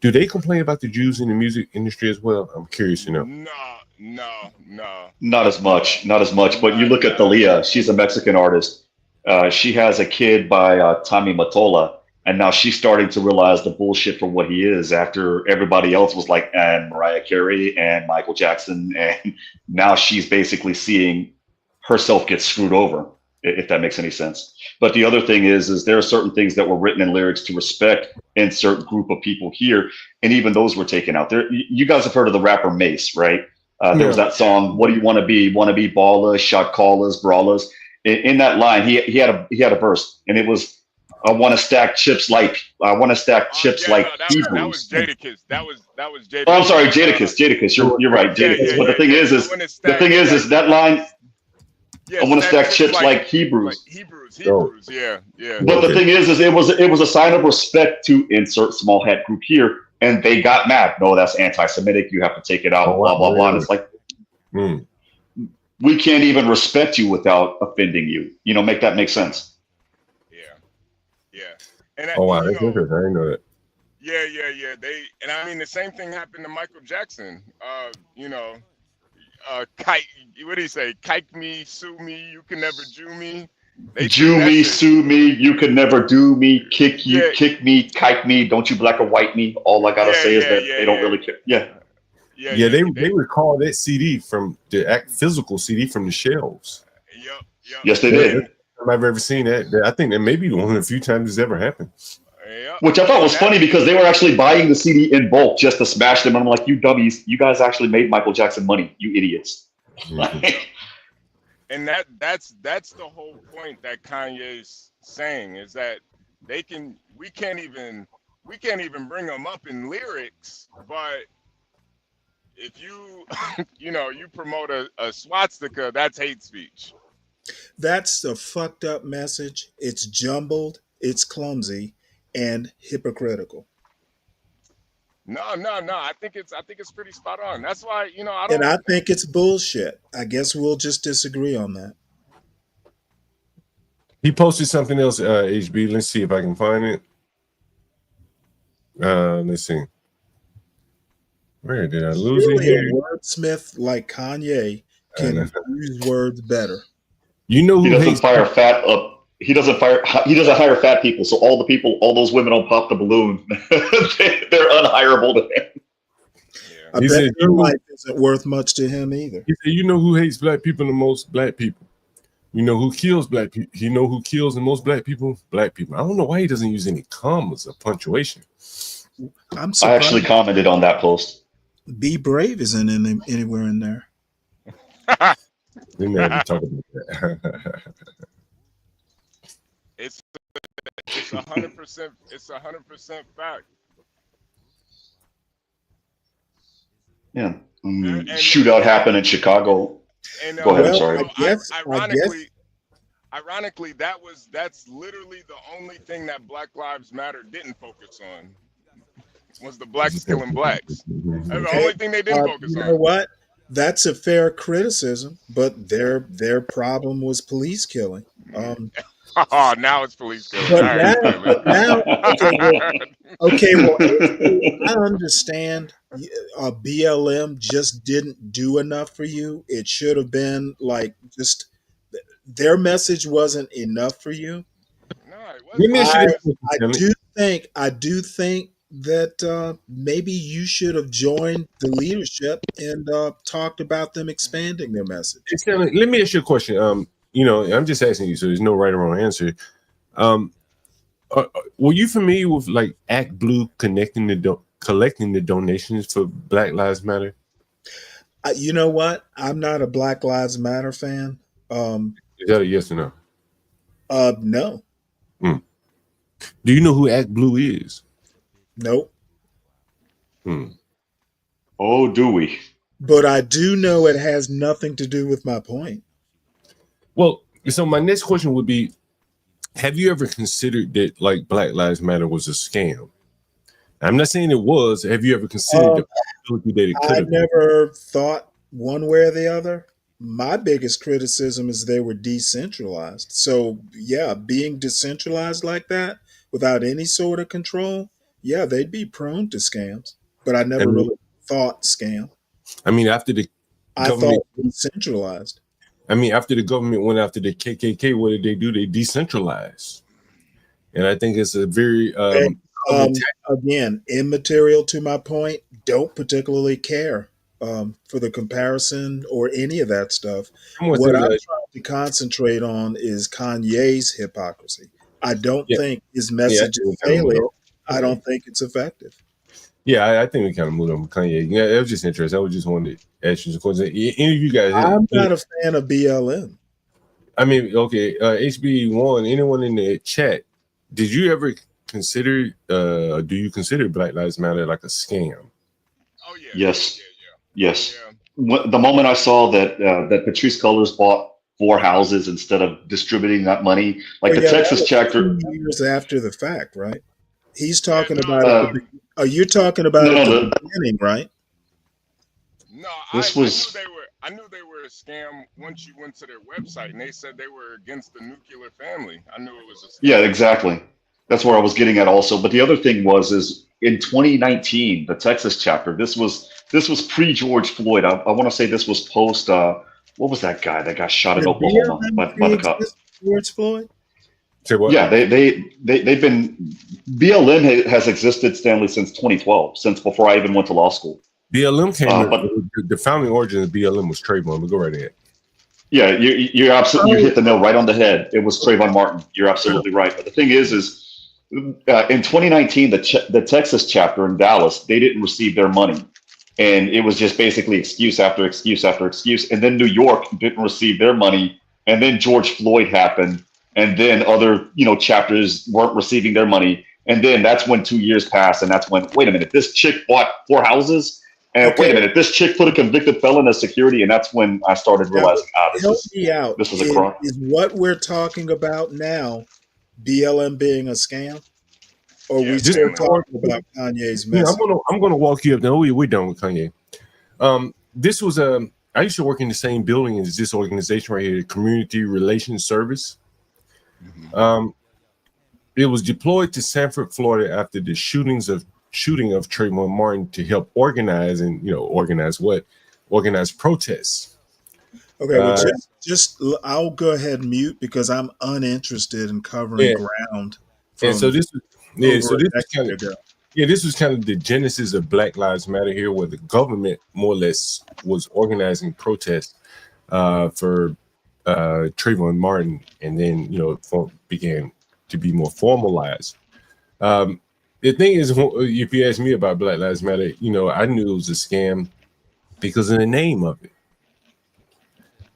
do they complain about the Jews in the music industry as well? I'm curious to know. No. Not as much. But you look at Thalia; she's a Mexican artist. She has a kid by Tommy Mottola, and now she's starting to realize the bullshit for what he is after everybody else was like, and Mariah Carey and Michael Jackson, and now she's basically seeing herself get screwed over, if that makes any sense. But the other thing is there are certain things that were written in lyrics to respect in certain group of people here, and even those were taken out. There, you guys have heard of the rapper Mace, right? There was that song, "What do you want to be? Want to be ballers, shot callers, brawlers." In that line, he had a verse, and it was, "I want to stack chips like Hebrews." That was Jadakiss. That was Jadakiss. Oh, I'm sorry, Jadakiss. You're right, Jadakiss. But the thing is that line. I want to stack chips like Hebrews. Hebrews, yeah. But the thing is it was a sign of respect to insert small hat group here, and they got mad. No, that's anti-Semitic. You have to take it out. Blah blah blah. And it's like. We can't even respect you without offending you. Make that make sense. Yeah. And wow, that's interesting. I didn't know that. Yeah. I mean, the same thing happened to Michael Jackson. What do you say? Kike me, sue me, you can never Jew me. Jew me, sue me, you can never do me, kick me, kike me, don't you black or white me. All I gotta say is that they don't really care. Yeah, they recall that CD from the physical CD from the shelves. Yep. Yes, they did. I've ever seen that. I think that may be one of the few times it's ever happened. Which I thought was funny because they were actually buying the CD in bulk just to smash them. And I'm like, you dummies, you guys actually made Michael Jackson money, you idiots. and that's the whole point that Kanye's saying, is that we can't even bring them up in lyrics, but if you you promote a swastika, that's hate speech. That's a fucked up message. It's jumbled, it's clumsy, and hypocritical. No. I think it's pretty spot on. That's why I And don't. I think it's bullshit. I guess we'll just disagree on that. He posted something else, HB. Let's see if I can find it. Let's see. Where did I lose it here? A wordsmith like Kanye can use words better. You know who he doesn't fire fat up. He doesn't hire fat people. So all those women don't pop the balloon. They're unhireable to him. I bet your life isn't worth much to him either. He said, "You know who hates black people the most? Black people. You know who kills black people? You know who kills the most black people? Black people." I don't know why he doesn't use any commas or punctuation. I actually commented on that post. Be brave isn't anywhere in there. We never talk about that. It's 100%. It's 100% fact. Yeah. Shootout happened in Chicago. And, Go ahead. I'm sorry. Ironically, that's literally the only thing that Black Lives Matter didn't focus on, was the blacks killing blacks. That's the only thing they didn't focus on. You know what? That's a fair criticism, but their problem was police killing. Now it's police killing. But now, okay, well, I understand. BLM just didn't do enough for you. It should have been like just their message wasn't enough for you. I do think that maybe you should have joined the leadership and talked about them expanding their message. Let me ask you a question. I'm just asking you, so there's no right or wrong answer. Were you familiar with like Act Blue collecting the donations for Black Lives Matter? You know what? I'm not a Black Lives Matter fan. Is that a yes or no? No. Do you know who Act Blue is? Nope. Oh, do we? But I do know it has nothing to do with my point. Well, so my next question would be, have you ever considered that like Black Lives Matter was a scam? I'm not saying it was. Have you ever considered the possibility that it could have been? I never thought one way or the other. My biggest criticism is they were decentralized. So yeah, being decentralized like that without any sort of control, yeah, they'd be prone to scams. But I never really thought scam. I mean, after the government, I thought decentralized. I mean, after the government went after the KKK, what did they do? They decentralized. And I think it's a very again, immaterial to my point. Don't particularly care for the comparison or any of that stuff. What I'm trying to concentrate on is Kanye's hypocrisy. I don't think his message is failing. I don't think it's effective. Yeah, I think we kind of moved on with Kanye. Yeah, it was just interesting. I just wanted to ask you some questions. Any of you guys? I'm not a fan of BLM. I mean, okay, HB1, anyone in the chat, did you ever consider, do you consider Black Lives Matter like a scam? Oh, yeah. Yes. Yes. The moment I saw that Patrisse Cullors bought 4 houses instead of distributing that money, like the Texas chapter. 2 years after the fact, right? He's talking about you're talking about the beginning, right? No, I knew they were a scam once you went to their website and they said they were against the nuclear family. I knew it was a scam. Yeah, exactly. That's where I was getting at also. But the other thing is in 2019, the Texas chapter, this was pre-George Floyd. I want to say this was post what was that guy that got shot in Oklahoma by the cops? George Floyd? Yeah, they've been BLM has existed, Stanley, since 2012, since before I even went to law school. BLM came, but the founding origin of BLM was Trayvon. But go right ahead. Yeah, you're absolutely you hit the nail right on the head. It was Trayvon Martin. You're absolutely right. But the thing is in 2019, the Texas chapter in Dallas, they didn't receive their money. and it was just basically excuse after excuse after excuse. And then New York didn't receive their money, and then George Floyd happened, and then other chapters weren't receiving their money, and then that's when 2 years passed, and that's when, wait a minute, this chick bought 4 houses, and wait a minute, this chick put a convicted felon as security, and that's when I started realizing, help me out. This was a crime. Is what we're talking about now BLM being a scam? Or we still talking about Kanye's message? I'm gonna walk you up now. We're done with Kanye. This was I used to work in the same building as this organization right here, Community Relations Service. It was deployed to Sanford, Florida after the shooting of Trayvon Martin to help organize protests. Okay, well, just I'll go ahead and mute because I'm uninterested in covering ground. And so this was kind of the genesis of Black Lives Matter here, where the government more or less was organizing protests for Trayvon Martin, and then began to be more formalized. The thing is, if you ask me about Black Lives Matter, I knew it was a scam because of the name of it.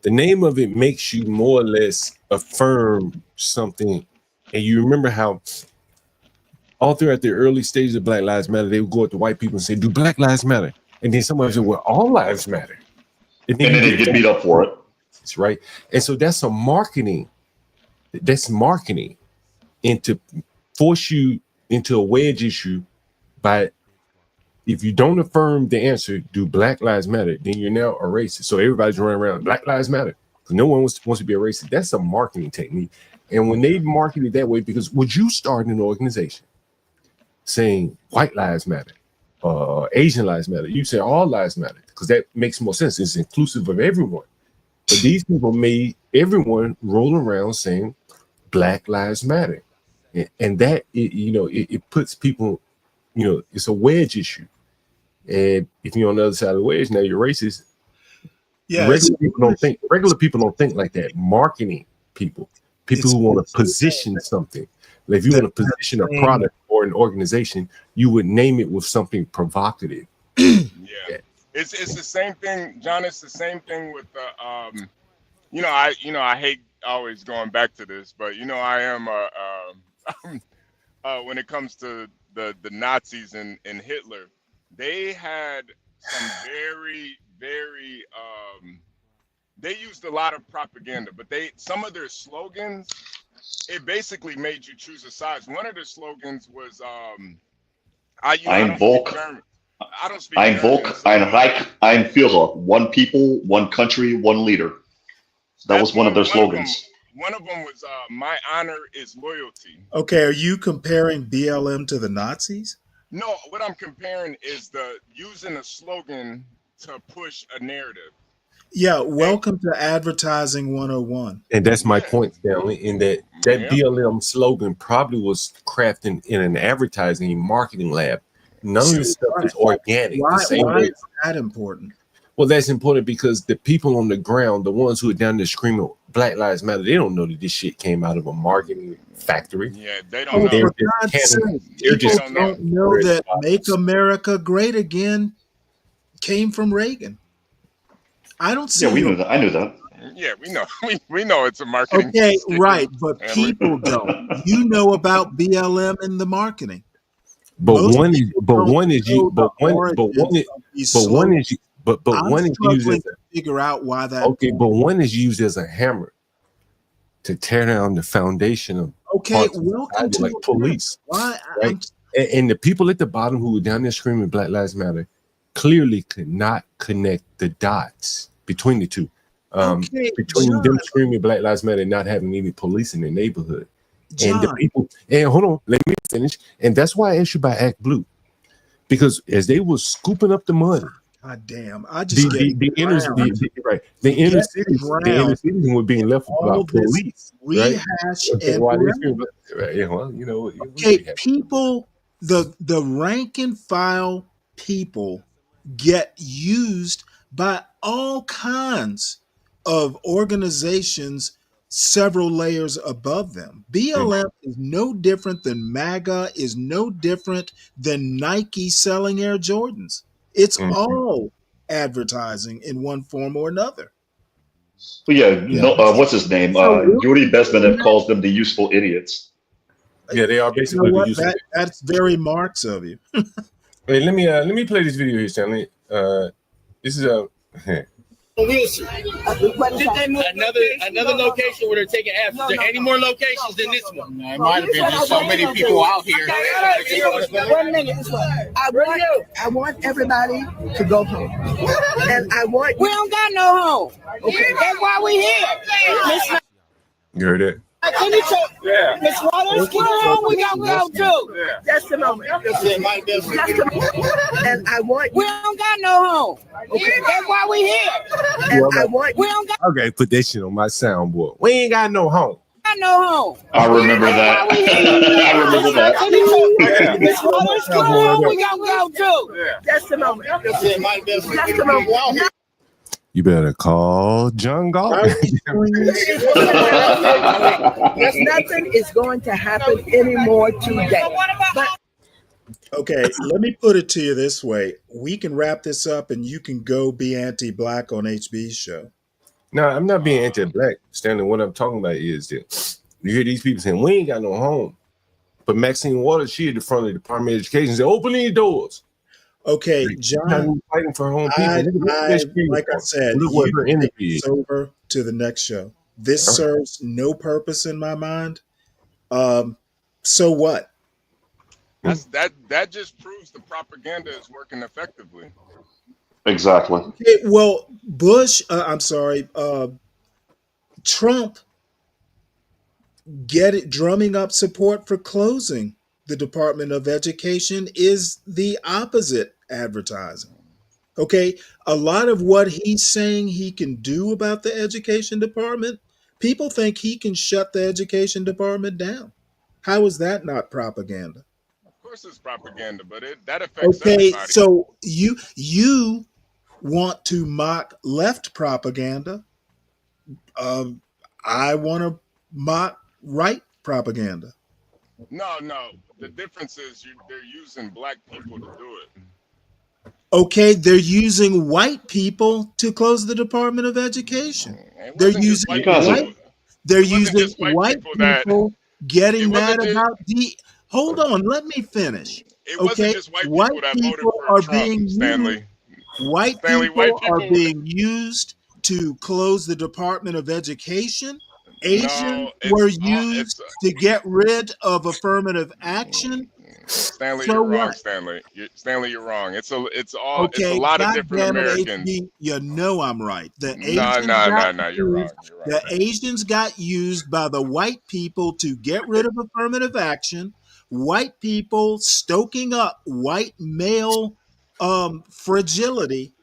The name of it makes you more or less affirm something, and you remember how all throughout the early stages of Black Lives Matter, they would go up to white people and say, "Do Black Lives Matter?" And then somebody said, "Well, all lives matter." And then they get beat up for it. That's right. And so that's marketing and to force you into a wedge issue by, if you don't affirm the answer, "Do Black Lives Matter?" then you're now a racist. So everybody's running around, "Black Lives Matter," because no one wants to be a racist. That's a marketing technique. And when they market it that way, because would you start an organization saying white lives matter, Asian lives matter, you say all lives matter, because that makes more sense. It's inclusive of everyone. But these people made everyone roll around saying Black Lives Matter, and that it puts people, it's a wedge issue. And if you're on the other side of the wedge, now you're racist. Yeah, regular people don't think like that. Marketing people who want to position something. Like if you want to position a product or an organization, you would name it with something provocative. Yeah. It's the same thing, John. It's the same thing with the I hate always going back to this, but I am when it comes to the Nazis and Hitler, they had some very, very they used a lot of propaganda, but some of their slogans, it basically made you choose a side. One of their slogans was Ein Volk, ein Volk, ein Reich, ein Führer. One people, one country, one leader. That was one of their slogans. One of them was "My honor is loyalty." Okay, are you comparing BLM to the Nazis? No, what I'm comparing is using a slogan to push a narrative. Yeah, welcome to Advertising 101. And that's my point, Stanley, in that BLM slogan probably was crafted in an advertising and marketing lab. None of this stuff is organic. Why is that important? Well, that's important because the people on the ground, the ones who are down there screaming Black Lives Matter, they don't know that this shit came out of a marketing factory. Yeah, they don't know. For God's sake, people don't know that "Make America Great Again" came from Reagan. I don't see. Yeah, we knew that. I knew that. Yeah, we know. We know it's a marketing. Okay, right, but people don't. You know about BLM and the marketing. But one is used as figure out why that. Okay, but one is used as a hammer to tear down the foundation of welcome to like police. Why? Right? And the people at the bottom who were down there screaming Black Lives Matter clearly could not connect the dots between the two. Between them screaming Black Lives Matter and not having any police in their neighborhood. And the people, and hold on, let me finish. And that's why I asked you about Act Blue. Because as they were scooping up the money, God damn, I just the inner cities were being left without police. Rehash and people, the rank and file people get used by all kinds of organizations several layers above them. BLM is no different than MAGA, is no different than Nike selling Air Jordans. It's all advertising in one form or another. But what's his name? Yuri Bezmenov calls them the useful idiots. Yeah, they are basically the useful. That's very Marx of you. Wait, let me play this video here, Stanley. This is a. Another location where they're taking F's. Is there any more locations than this one? No, it might have been just so many people out here. 1 minute. I want everybody to go home. And I want. We don't got no home. Okay. That's why we here. You heard it? Yeah. Miss Waters, come on, we gotta go too. Yeah. Just a moment. Just a moment. And I want. We don't got no home. Okay. That's why we here. And I want. We don't got. Okay, put that shit on my soundboard. We ain't got no home. No home. I remember that. I remember that. Miss Waters, come on, we gotta go too. Yeah. Just a moment. Just a moment. You better call John Galt. Nothing is going to happen anymore today. Okay, let me put it to you this way. We can wrap this up and you can go be anti-black on HB's show. No, I'm not being anti-black, Stanley. What I'm talking about is that you hear these people saying, we ain't got no home. But Maxine Waters, she at the front of the Department of Education, said, open these doors. Okay, John, fighting for her own people. Like I said, you take this over to the next show. This serves no purpose in my mind. So what? That just proves the propaganda is working effectively. Exactly. Well, Trump drumming up support for closing the Department of Education is the opposite advertising. Okay, a lot of what he's saying he can do about the education department, people think he can shut the education department down. How is that not propaganda? Of course it's propaganda, but that affects everybody. So you want to mock left propaganda. I want to mock right propaganda. No. The difference is they're using black people to do it. Okay, they're using white people to close the Department of Education. They're using white people getting mad about the. Hold on, let me finish. It wasn't just white people that voted for Trump, Stanley. White people are being used to close the Department of Education. Asians were used to get rid of affirmative action. Stanley, you're wrong. Stanley, you're wrong. It's a lot of different Americans. HB, you know I'm right. No, you're wrong. The Asians got used by the white people to get rid of affirmative action. White people stoking up white male fragility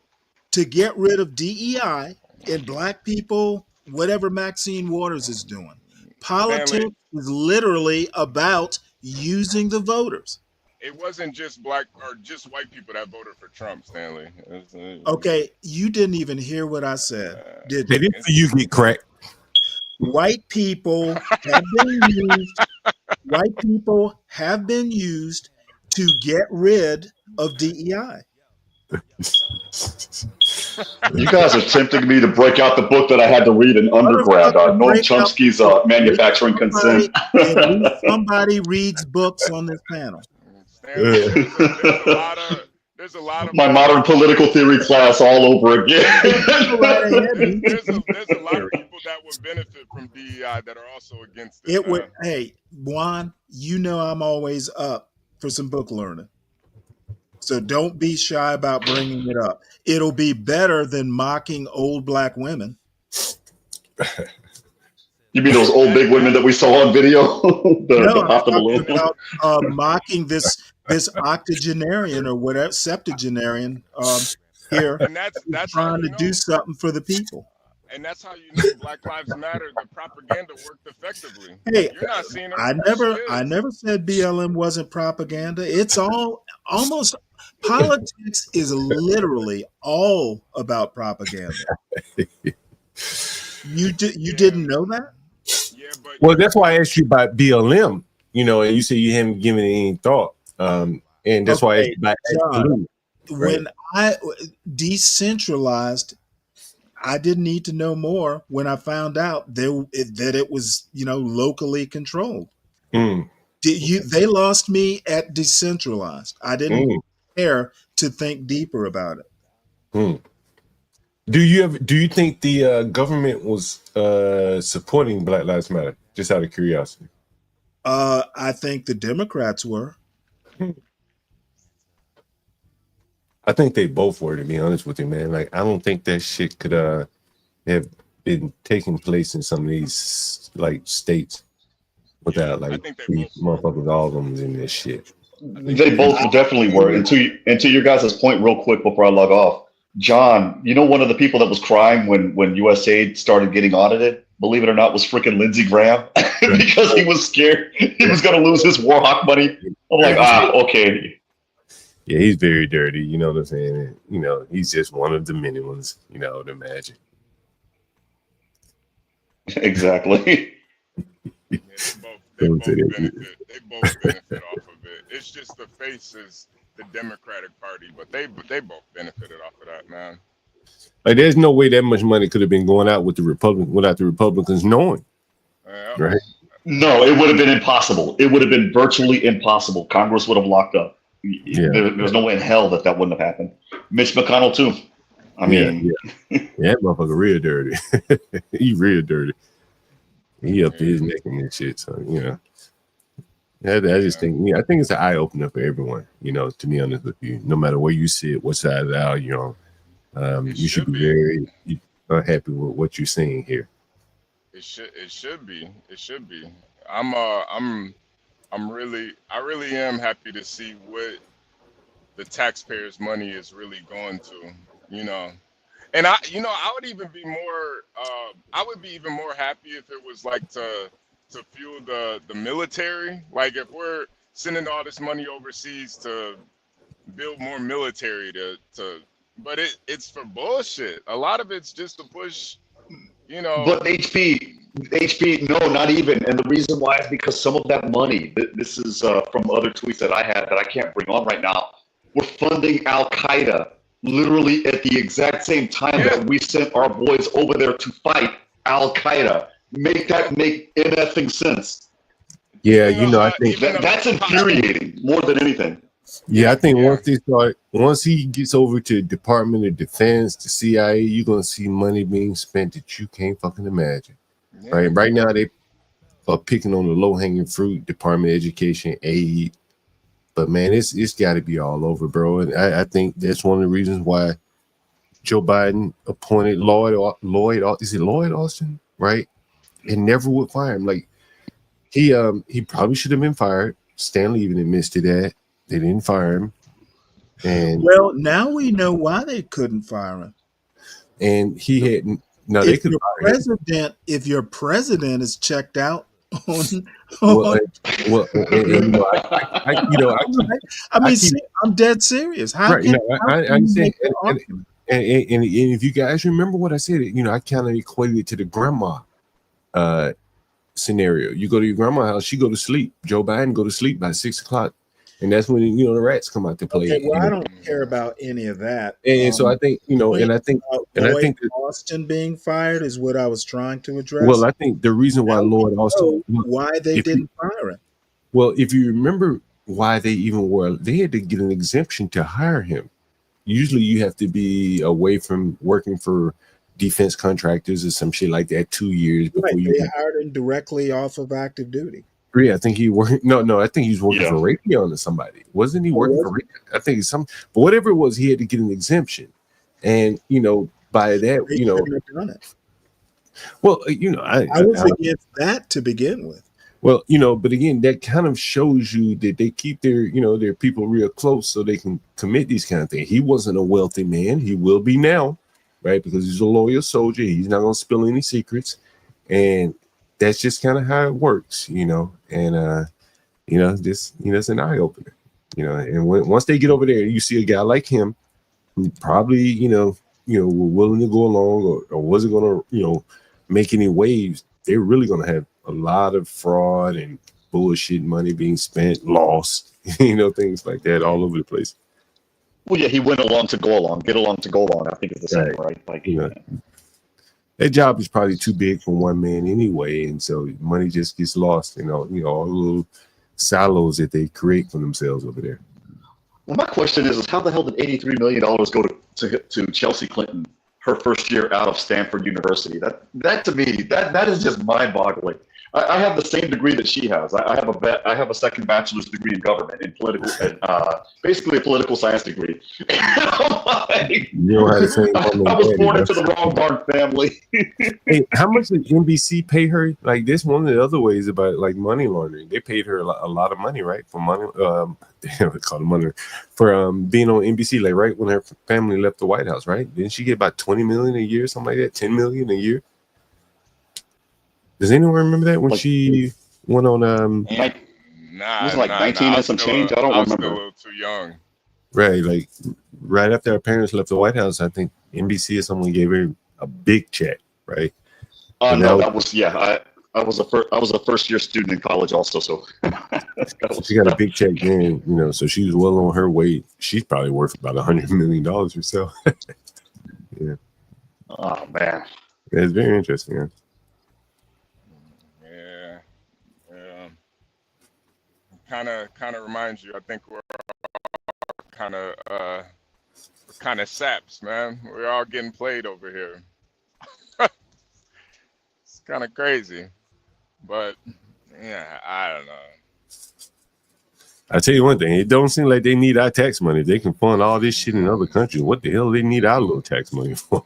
to get rid of DEI, and black people, whatever Maxine Waters is doing. Politics is literally about using the voters. It wasn't just black or just white people that voted for Trump, Stanley. Okay, you didn't even hear what I said, did you? You get cracked. White people have been used. White people have been used to get rid of DEI. You guys are tempting me to break out the book that I had to read in undergrad, Noam Chomsky's Manufacturing Consent. Somebody reads books on this panel. There's a lot of my modern political theory class all over again. There's a lot of people that would benefit from DEI that are also against it. Hey, Juan, you know I'm always up for some book learning. So don't be shy about bringing it up. It'll be better than mocking old black women. You mean those old big women that we saw on video? Mocking this octogenarian or whatever, septuagenarian here, and that's trying to do something for the people. And that's how you know Black Lives Matter. The propaganda worked effectively. Hey, you're not seeing it. I never said BLM wasn't propaganda. It's almost politics is literally all about propaganda. You didn't know that? Yeah, but well, that's why I asked you about BLM. You know, and you said you haven't given it any thought. And that's why I asked you about when I decentralized, I didn't need to know more when I found out that it was, locally controlled. They lost me at decentralized. I didn't care to think deeper about it. Do you think the government was supporting Black Lives Matter? Just out of curiosity. I think the Democrats were. I think they both were, to be honest with you, man. Like, I don't think that shit could have been taking place in some of these like states without like these motherfuckers, all of them in this shit. They both definitely were. And to your guys' point, real quick before I log off, John, one of the people that was crying when USAID started getting audited, believe it or not, was freaking Lindsey Graham because he was scared he was going to lose his Warhawk money. I'm like, okay. Yeah, he's very dirty. You know what I'm saying? He's just one of the many ones. To imagine. Exactly. They both benefit off of it. It's just the face is the Democratic Party, but they both benefited off of that, man. Like, there's no way that much money could have been going out with without the Republicans knowing. Right? No, it would have been impossible. It would have been virtually impossible. Congress would have locked up. Yeah. There's no way in hell that wouldn't have happened. Mitch McConnell too. I mean, that motherfucker real dirty. He real dirty. He up to his neck in this shit. So I just think I think it's an eye opener for everyone. To be honest with you, no matter where you sit, what side of the aisle you're on, you should be very happy with what you're seeing here. It should be. I really am happy to see what the taxpayers' money is really going to, And I would even be more, I would be even more happy if it was like to fuel the military. Like if we're sending all this money overseas to build more military but it's for bullshit. A lot of it's just to push, But HP, no, not even. And the reason why is because some of that money, this is from other tweets that I had that I can't bring on right now, we're funding Al Qaeda literally at the exact same time that we sent our boys over there to fight Al Qaeda. Make anything sense. Yeah, I think that's infuriating more than anything. Yeah, I think once he gets over to Department of Defense, the CIA, you're gonna see money being spent that you can't fucking imagine. Yeah. Right now they are picking on the low hanging fruit, Department of Education, aid. But man, it's got to be all over, bro. And I think that's one of the reasons why Joe Biden appointed Lloyd Austin, right? And never would fire him. Like he probably should have been fired. Stanley even admits to that. They didn't fire him. And well, now we know why they couldn't fire him. And he hadn't. No, they could fire him. If your president is checked out on I'm dead serious. How can I understand? And if you guys remember what I said, I kind of equated it to the grandma scenario. You go to your grandma's house, she go to sleep. Joe Biden go to sleep by 6 o'clock. And that's when the rats come out to play. Okay, well, I don't care about any of that. And so I think I think Austin being fired is what I was trying to address. Well, I think the reason why Lloyd Austin why they didn't fire him. Well, if you remember why they had to get an exemption to hire him. Usually, you have to be away from working for defense contractors or some shit like that 2 years before they hired him directly off of active duty. Yeah, I think he worked. No, I think he was working for Raytheon or somebody. Wasn't he working for Raytheon? I think but whatever it was, he had to get an exemption, and by that, they have done it. Well, I was against that to begin with. Well, but again, that kind of shows you that they keep their people real close so they can commit these kind of things. He wasn't a wealthy man. He will be now, right? Because he's a loyal soldier. He's not going to spill any secrets, and that's just kind of how it works, and it's an eye opener, and once they get over there, you see a guy like him, who probably, were willing to go along or wasn't going to, make any waves. They're really going to have a lot of fraud and bullshit money being spent, lost, things like that all over the place. Well, yeah, he went along to go along. Get along to go along. I think it's the same, right? Like, that job is probably too big for one man anyway, and so money just gets lost. All the little silos that they create for themselves over there. Well, my question is how the hell did $83 million go to Chelsea Clinton her first year out of Stanford University? That to me, that is just mind-boggling. I have the same degree that she has. I have a second bachelor's degree in government, in political, basically a political science degree. I was born into the wrong darn family. Hey, how much did NBC pay her? Like, this one of the other ways about like money laundering. They paid her a lot of money, right? For money, they call it money for being on NBC. Like, right when her family left the White House, right? Didn't she get about $20 million a year, something like that? $10 million a year. Does anyone remember that when she went on? It was like 19 and some change. I don't remember. Still a little too young. Right, like right after her parents left the White House, I think NBC or someone gave her a big check, right? No, that was I was a first year student in college also, so she got a big check then, so she was well on her way. She's probably worth about $100 million or so. Yeah. Oh man, it's very interesting. Yeah. Kind of reminds you. I think we're kind of saps, man. We're all getting played over here. It's kind of crazy, but yeah, I don't know. I tell you one thing, it don't seem like they need our tax money. They can fund all this shit in other countries. What the hell do they need our little tax money for?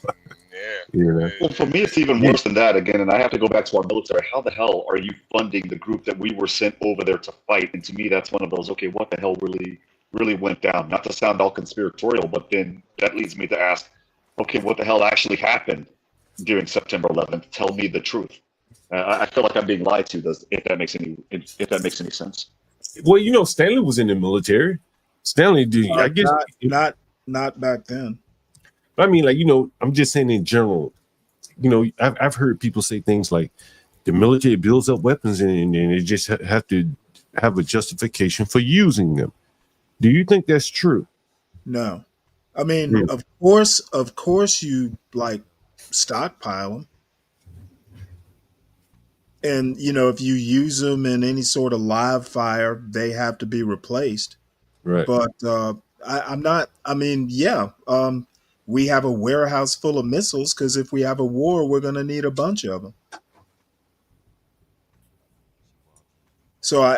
Well, for me, it's even worse than that again, and I have to go back to our military. How the hell are you funding the group that we were sent over there to fight? And to me, that's one of those, okay, what the hell really went down? Not to sound all conspiratorial, but then that leads me to ask, okay, what the hell actually happened during September 11th? Tell me the truth. I feel like I'm being lied to. If that makes any sense. Well, Stanley was in the military. Stanley, I guess not back then. I mean, like, I'm just saying in general, I've heard people say things like the military builds up weapons and they just have to have a justification for using them. Do you think that's true? No. I mean, of course you like stockpile them. And, if you use them in any sort of live fire, they have to be replaced. Right. But we have a warehouse full of missiles because if we have a war, we're going to need a bunch of them. So,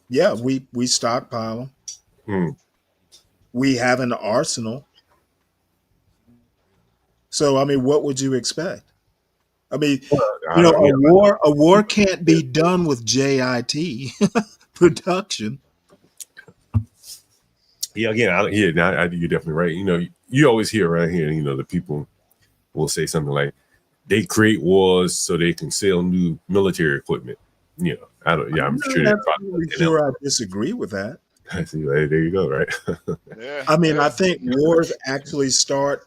we stockpile them. We have an arsenal. So, what would you expect? A war can't be done with JIT production. Yeah, again, you're definitely right. You always hear around here, the people will say something like, they create wars so they can sell new military equipment. I'm sure I disagree with that. See, there you go, right? I think wars actually start,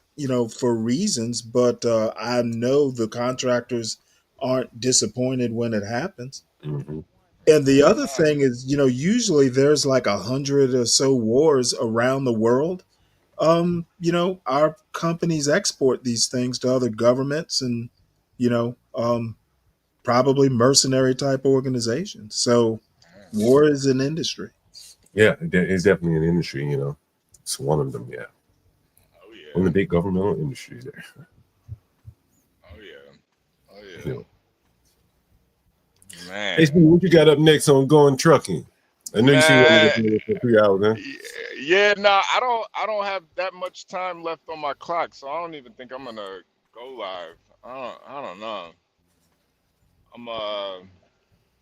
for reasons, but I know the contractors aren't disappointed when it happens. Mm-hmm. And the other thing is, usually there's like 100 or so wars around the world. Our companies export these things to other governments and, probably mercenary type organizations. So war is an industry. Yeah, it's definitely an industry, It's one of them, yeah. Oh, yeah. One of the big governmental industries there. Oh, yeah. Man. Hey, Steve, what you got up next on Going Trucking? I know you see one for 3 hours, huh? Yeah, no, I don't have that much time left on my clock, so I don't even think I'm gonna go live. I don't know.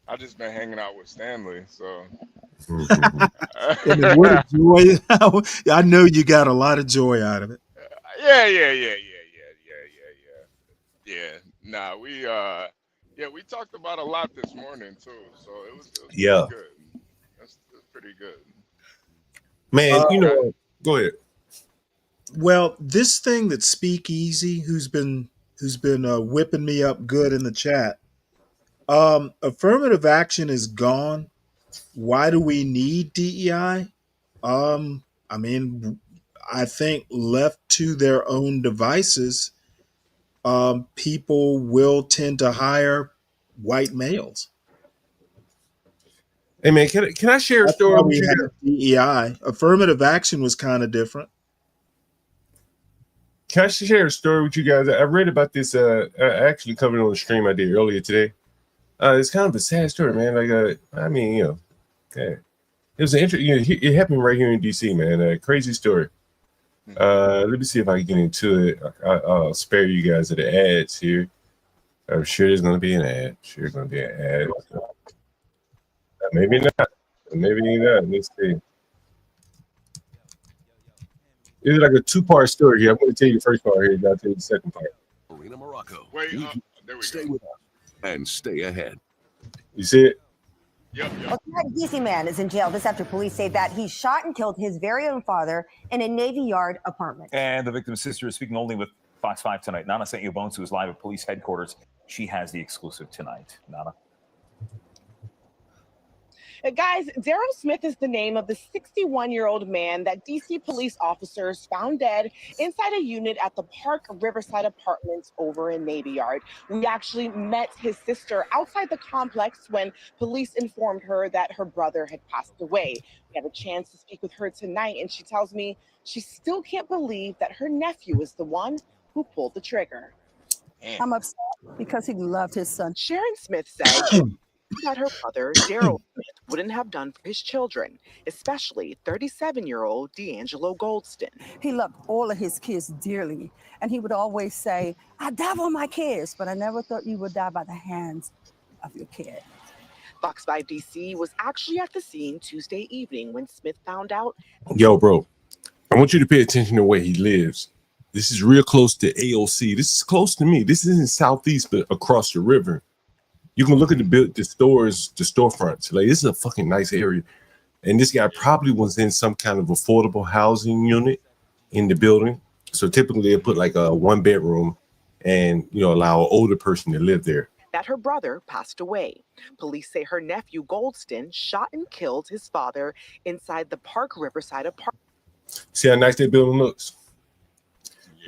I just been hanging out with Stanley, so. And what a joy! I know you got a lot of joy out of it. Yeah. Nah, we talked about a lot this morning too, so it was pretty good. That's pretty good. Man, go ahead. Well, this thing that Speakeasy, who's been whipping me up good in the chat. Affirmative action is gone. Why do we need DEI? I mean, I think left to their own devices, people will tend to hire white males. Hey man, can I share a That's story why with we you have DEI. Affirmative action was kind of different. Can I share a story with you guys? I read about this. I actually covered it on the stream I did earlier today. It's kind of a sad story, man. Like, I mean, yeah, it was an interesting. It happened right here in DC, man. A crazy story. Let me see if I can get into it. I'll spare you guys of the ads here. I'm sure there's going to be an ad. Sure, going to be an ad. Maybe not. Maybe not. Let's see. It's like a two-part story here. I'm going to tell you the first part here. I'll tell you the second part. Arena Morocco. Wait, there we Stay go. with us and stay ahead. You see it? Yep. A DC man is in jail this after police say that he shot and killed his very own father in a Navy Yard apartment. And the victim's sister is speaking only with Fox 5 tonight. Nana St. Bones, who is live at police headquarters. She has the exclusive tonight. Nana. Guys, Daryl Smith is the name of the 61-year-old man that DC police officers found dead inside a unit at the Park Riverside Apartments over in Navy Yard. We actually met his sister outside the complex when police informed her that her brother had passed away. We had a chance to speak with her tonight, and she tells me she still can't believe that her nephew is the one who pulled the trigger. I'm upset because he loved his son. Sharon Smith said that her brother, Daryl Smith, wouldn't have done for his children, especially 37-year-old D'Angelo Goldston. He loved all of his kids dearly, and he would always say, I die for my kids, but I never thought you would die by the hands of your kid. Fox 5 DC was actually at the scene Tuesday evening when Smith found out. Yo, bro, I want you to pay attention to where he lives. This is real close to AOC. This is close to me. This isn't Southeast, but across the river. You can look at the stores, the storefronts. Like, this is a fucking nice area. And this guy probably was in some kind of affordable housing unit in the building. So typically they put like a 1-bedroom and, allow an older person to live there. That her brother passed away. Police say her nephew Goldston shot and killed his father inside the Park Riverside apartment. See how nice that building looks?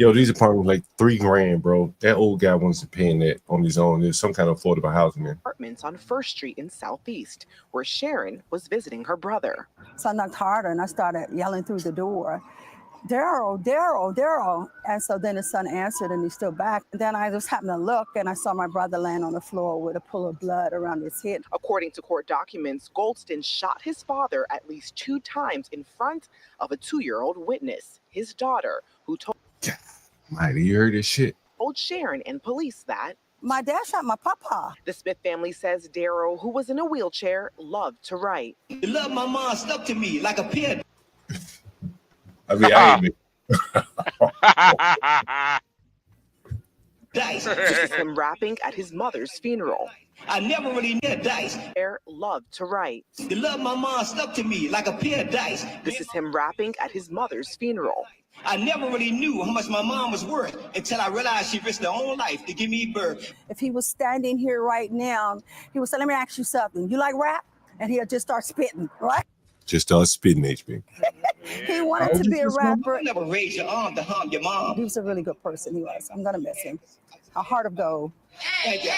Yo, these apartments like $3,000, bro. That old guy wants to pay that on his own. There's some kind of affordable housing there. Apartments on First Street in Southeast, where Sharon was visiting her brother. So I knocked harder, and I started yelling through the door, Daryl, Daryl, Daryl. And so then his son answered, and he stood back. And then I just happened to look, and I saw my brother laying on the floor with a pool of blood around his head. According to court documents, Goldston shot his father at least 2 times in front of a 2-year-old witness, his daughter, who told Mighty, you heard this shit? Told Sharon and police that my dad shot my papa. The Smith family says Daryl, who was in a wheelchair, loved to write. You love my mom stuck to me like a pin. I mean, I ain't Dice. This is him rapping at his mother's funeral. I never really knew dice. Daryl loved to write. You love my mom stuck to me like a pin of dice. This is him rapping at his mother's funeral. I never really knew how much my mom was worth until I realized she risked her own life to give me birth. If he was standing here right now, he would say, let me ask you something. You like rap? And he'll just start spitting, right? Just start spitting, HB. He wanted to be a rapper. I never raised your arm to harm your mom. He was a really good person, he was. I'm going to miss him. A heart of gold. Thank you.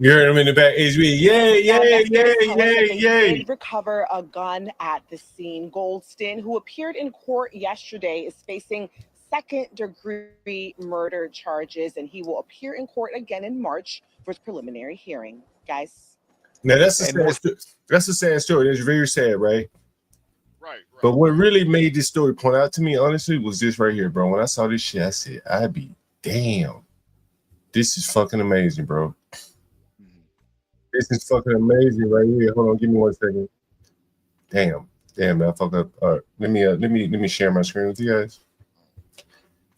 You heard him in the back, HB. Yay, yay, yay, yay, yay. Did recover a gun at the scene. Goldston, who appeared in court yesterday, is facing second-degree murder charges, and he will appear in court again in March for his preliminary hearing. Guys. Now, that's a sad story. That's very sad, right? Right. But what really made this story point out to me, honestly, was this right here, bro. When I saw this shit, I said, I'd be damn. This is fucking amazing, bro. This is fucking amazing right here. Hold on, give me 1 second. Damn, man, I fucked up. All right, let me share my screen with you guys.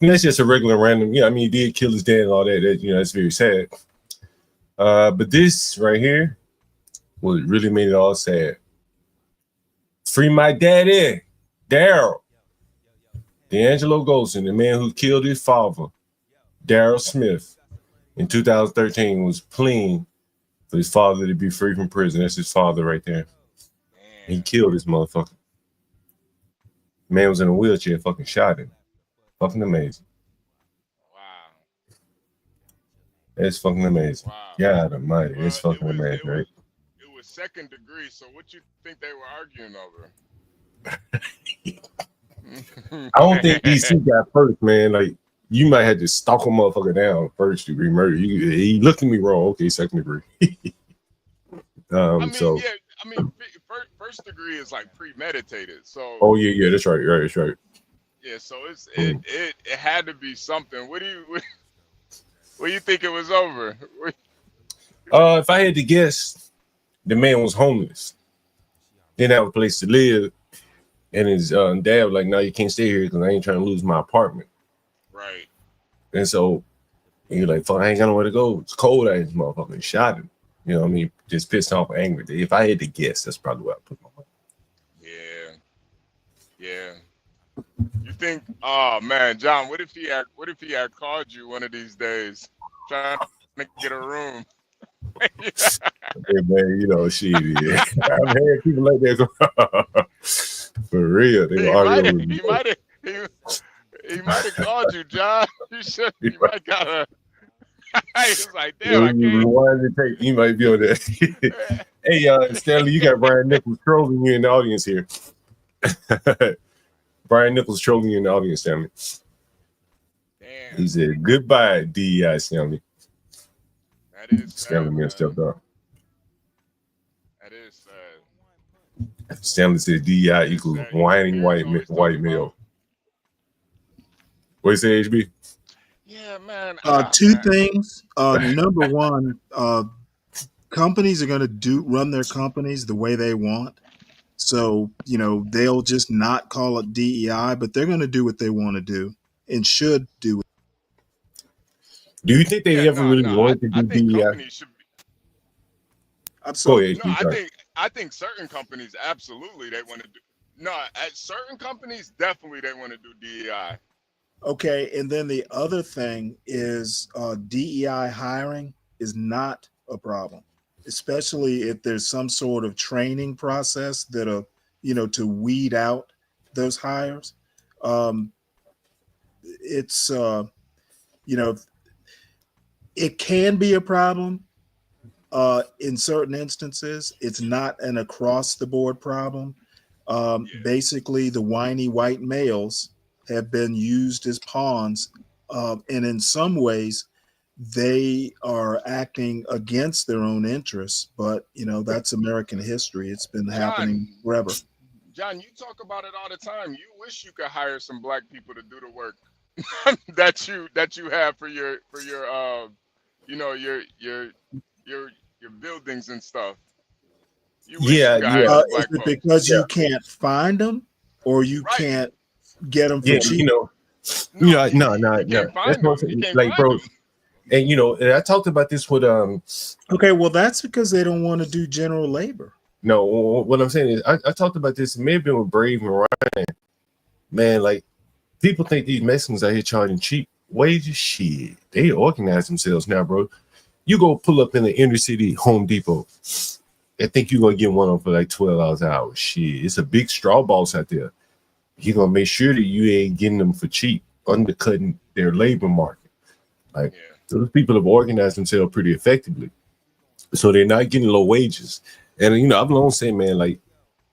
And that's just a regular random. I mean, he did kill his dad and all that. That's very sad. But this right here, what really made it all sad. Free my daddy, Daryl. D'Angelo Goldston, the man who killed his father, Daryl Smith, in 2013, was pleading for his father to be free from prison. That's his father right there. He killed his motherfucker. Man was in a wheelchair, fucking shot him. Fucking amazing. Wow. It's fucking amazing. Wow. God almighty, Well, it's fucking amazing, right? It was second degree. So what you think they were arguing over? I don't think DC got first, man. Like, you might have to stalk a motherfucker down, first degree murder. He looked at me wrong. Okay, second degree. I mean, so. yeah. I mean, first degree is like premeditated. So. Oh yeah, that's right. That's right. Yeah. So it had to be something. What do you think it was over? If I had to guess, the man was homeless. Didn't have a place to live. And his dad was like, no, you can't stay here because I ain't trying to lose my apartment. Right. And so you're like, fuck, I ain't got nowhere to go. It's cold out here, this motherfucker. And shot him. You know what I mean? Just pissed off, angry. If I had to guess, that's probably where I put my money. Yeah. You think, oh man, John, what if he had called you one of these days trying to get a room? Hey man, you know, shit, yeah. I've had people like that. For real. They were arguing with me. He might have called you, John. You might gotta. He was like, damn, I can't. Rewind the tape. You might be on that. Hey, Stanley, you got Brian Nichols trolling you in the audience here. Brian Nichols trolling you in the audience, Stanley. Damn. He said, goodbye, DEI, Stanley. That is Stanley messed up, dog. That is sad. Stanley said DEI equals whining white male. What you say, HB? Yeah, man. Two things. Number one, companies are going to run their companies the way they want. So, you know, they'll just not call it DEI, but they're going to do what they want to do and should do it. Do you think they ever really wanted to do DEI? I'm sorry. No, I think certain companies absolutely they want to do. No, at certain companies definitely they want to do DEI. Okay, and then the other thing is DEI hiring is not a problem, especially if there's some sort of training process that to weed out those hires. It's it can be a problem in certain instances. It's not an across the board problem. Basically, the whiny white males have been used as pawns, and in some ways they are acting against their own interests, but that's American history. It's been happening forever. John, you talk about it all the time. You wish you could hire some black people to do the work that you have for your your buildings and stuff. You wish you could hire some black is it folks. because you can't find them, or you can't get them for cheap? No. That's what I'm like, bro. And and I talked about this with Okay, well, that's because they don't want to do general labor. No, what I'm saying is I talked about this. It may have been with Brave and Ryan. Man, like, people think these Mexicans out here charging cheap wages. Shit, they organize themselves now, bro. You go pull up in the inner city Home Depot. I think you're gonna get one on for like $12 an hour. Shit, it's a big straw boss out there. You're gonna make sure that you ain't getting them for cheap, undercutting their labor market. Like, those people have organized themselves pretty effectively, so they're not getting low wages. And I've long said, man, like,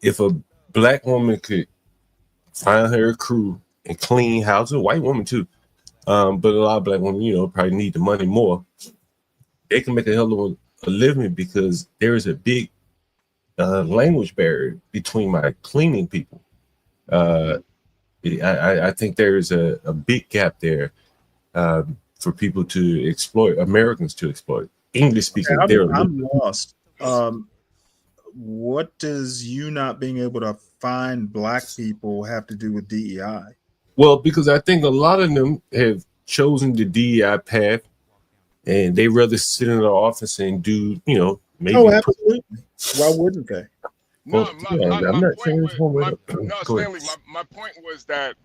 if a black woman could find her a crew and clean houses, a white woman too, but a lot of black women, probably need the money more. They can make a hell of a living because there is a big language barrier between my cleaning people. I think there is a big gap there for people to exploit, Americans to exploit. English speaking. I'm lost. What does you not being able to find black people have to do with DEI? Well, because I think a lot of them have chosen the DEI path, and they rather sit in the office and do, maybe. Oh, absolutely. Why wouldn't they? No, I'm not saying it's one way. Stanley, my point was that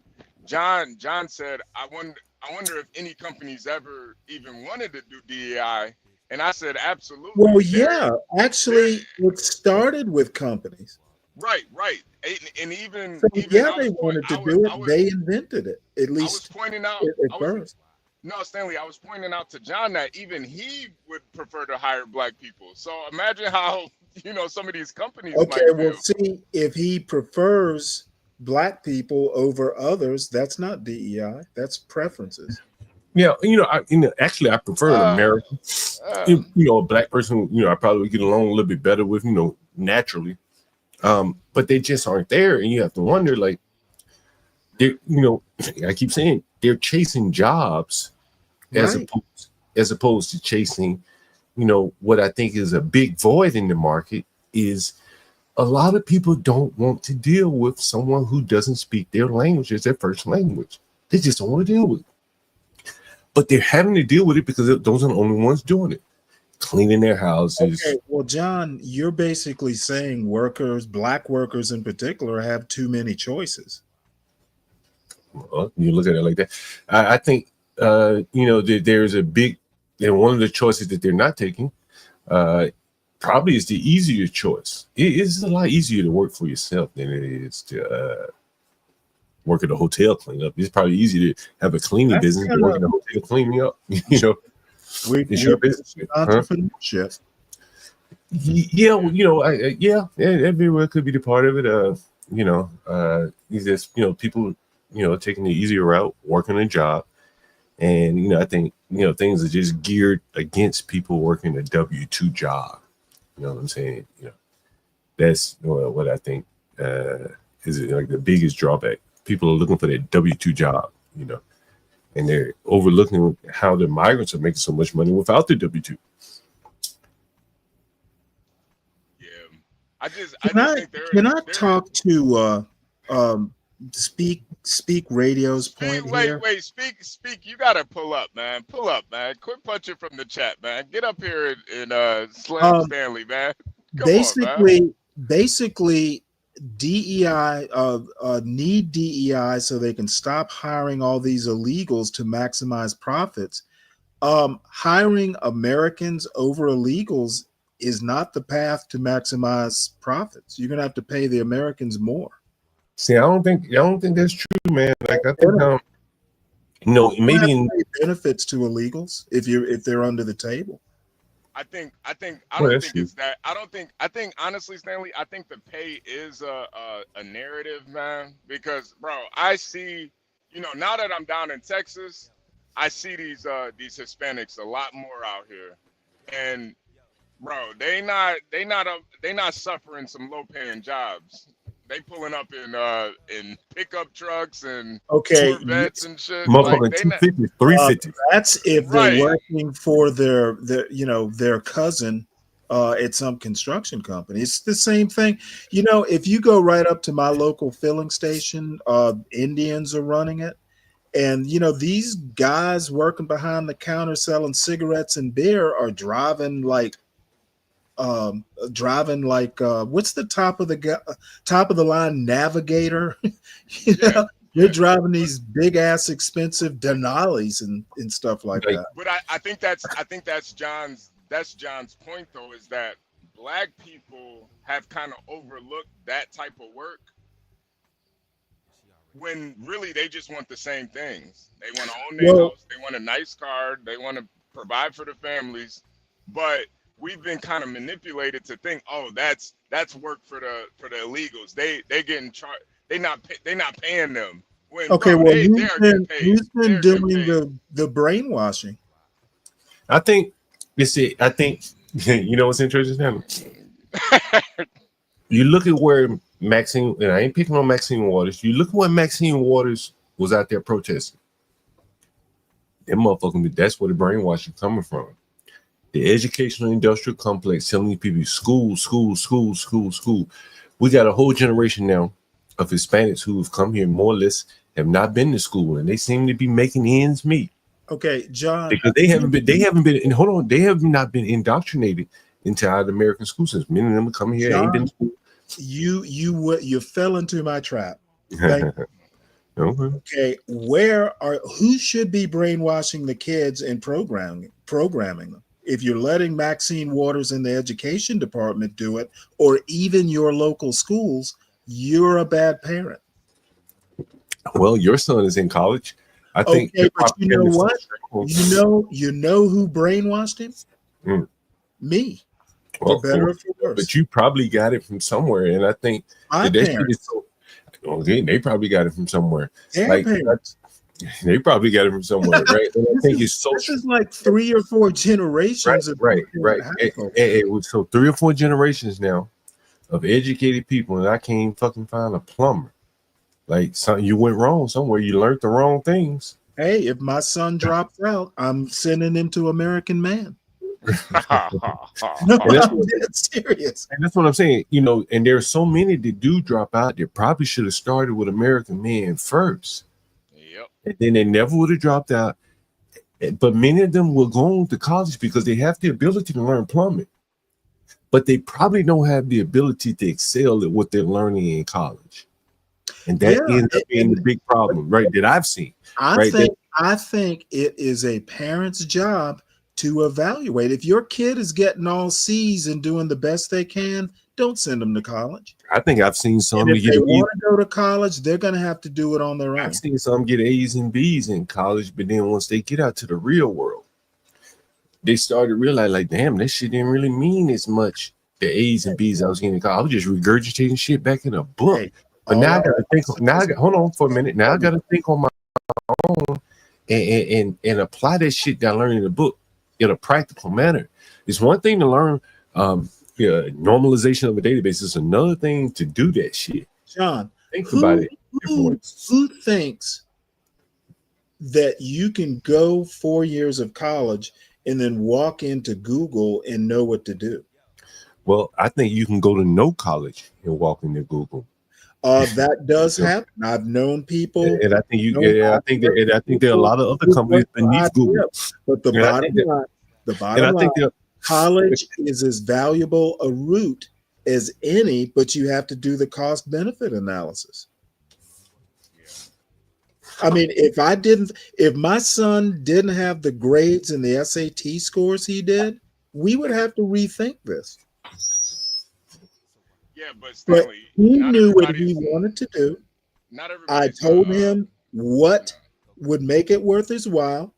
John said, I wonder if any companies ever even wanted to do DEI. And I said, absolutely. Well, yeah, actually, it started with companies. Right. And even So even yeah, I they was wanted to do it. They invented it, at I was least pointing out at first. no, Stanley, I was pointing out to John that even he would prefer to hire black people. So imagine how, some of these companies Okay, might well, feel. see, if he prefers black people over others, that's not DEI. That's preferences. Yeah, actually, I prefer an American. A black person, I probably would get along a little bit better with, naturally. But they just aren't there, and you have to wonder, like, I keep saying they're chasing jobs Right. as opposed to chasing, what I think is a big void in the market is a lot of people don't want to deal with someone who doesn't speak their language as their first language. They just don't want to deal with it. But they're having to deal with it because those are the only ones doing it, cleaning their houses. Okay, well, John, you're basically saying black workers in particular, have too many choices. Well, you look at it like that. I think, there's a big, and one of the choices that they're not taking probably is the easier choice. It is a lot easier to work for yourself than it is to work at a hotel cleanup. It's probably easier to have a cleaning business than work at a hotel cleaning up. It's your business. Entrepreneurship. Yeah, everywhere could be the part of it. Just people, taking the easier route, working a job, and I think things are just geared against people working a W-2 job. You know what I'm saying? That's what I think is like the biggest drawback. People are looking for that W-2 job, and they're overlooking how the migrants are making so much money without the W-2. I just think can I talk to Speak Radio's point here? Wait, speak. You gotta pull up, man. Pull up, man. Quit punching from the chat, man. Get up here and slam Stanley, man. Come on, man. Basically, DEI need DEI so they can stop hiring all these illegals to maximize profits. Hiring Americans over illegals is not the path to maximize profits. You're gonna have to pay the Americans more. See, I don't think that's true, man. Like I think maybe in benefits to illegals if they're under the table. I think it's that. I think honestly, Stanley, I think the pay is a narrative, man. Because bro, I see, now that I'm down in Texas, I see these Hispanics a lot more out here, and bro, they not suffering some low paying jobs. They pulling up in pickup trucks and Corvettes and shit. Like, 250, 350. That's if they're working for their cousin at some construction company. It's the same thing. If you go right up to my local filling station, Indians are running it. And these guys working behind the counter selling cigarettes and beer are driving like what's the top of the line Navigator? They're driving these big ass expensive Denali's and stuff like that. But I think that's John's point though, is that black people have kind of overlooked that type of work when really they just want the same things. They want to own their house, they want a nice car, they want to provide for the families, but we've been kind of manipulated to think, oh, that's work for the illegals. They getting charged. They not paying them. When, okay, bro, who's been doing the brainwashing? I think you know what's interesting now. You look at where Maxine, and I ain't picking on Maxine Waters. You look at what Maxine Waters was out there protesting. Them motherfuckers, that's where the brainwashing coming from. The educational industrial complex telling people school. We got a whole generation now of Hispanics who have come here more or less have not been to school, and they seem to be making ends meet. Okay, John, because they haven't been. And hold on, they have not been indoctrinated into our American school system. Many of them coming here, John, ain't been to school. You fell into my trap. Okay. Who should be brainwashing the kids and programming them? if you're letting Maxine Waters in the education department do it, or even your local schools, you're a bad parent. Well, your son is in college. I think. Okay, but you know what? You know who brainwashed him? Me. Well, for better or for worse. But you probably got it from somewhere, and I think my that parents. Shit is so. Okay, they probably got it from somewhere. Their parents. They probably got it from somewhere, right? And I think it's so. This is like 3 or 4 generations. Right. It was so 3 or 4 generations now of educated people, and I can't fucking find a plumber. Like, you went wrong somewhere. You learned the wrong things. Hey, if my son drops out, I'm sending him to American Man. No, I'm dead serious. And that's what I'm saying. You know, and there's so many that do drop out that probably should have started with American Man first. Yep. And then they never would have dropped out. But many of them will go on to college because they have the ability to learn plumbing. But they probably don't have the ability to excel at what they're learning in college. And that ends up being the big problem, right? That I've seen. I think it is a parent's job to evaluate. If your kid is getting all C's and doing the best they can, don't send them to college. I think I've seen some. And if they want to go to college, they're going to have to do it on their own. I've seen some get A's and B's in college, but then once they get out to the real world, they start to realize, like, damn, this shit didn't really mean as much. The A's and B's I was getting in college, I was just regurgitating shit back in a book. Hey, but now I got to think. Hold on for a minute. Now I got to think on my own and apply that shit that I learned in the book in a practical manner. It's one thing to learn normalization of a database. It's another thing to do that shit. John, think about it. Who thinks that you can go 4 years of college and then walk into Google and know what to do? Well, I think you can go to no college and walk into Google. That does happen. I've known people, and I think I think there are a lot of other companies beneath Google. But the bottom line, college is as valuable a route as any, but you have to do the cost benefit analysis. I mean, if my son didn't have the grades and the SAT scores he did, we would have to rethink this. Yeah, but Stanley, he knew what he wanted to do. I told him what would make it worth his while.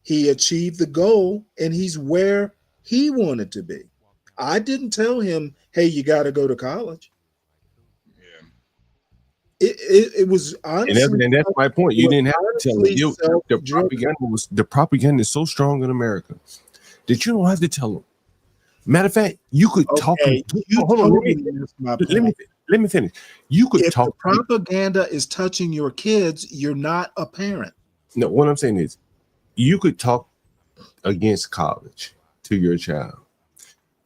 He achieved the goal, and he's where he wanted to be. I didn't tell him, hey, you got to go to college. It was honestly, and that's my point. You didn't have to tell him. The propaganda is so strong in America that you don't have to tell them. Matter of fact, you could talk. Hold on, let me finish. You could talk. If the propaganda is touching your kids, you're not a parent. No, what I'm saying is, you could talk against college to your child,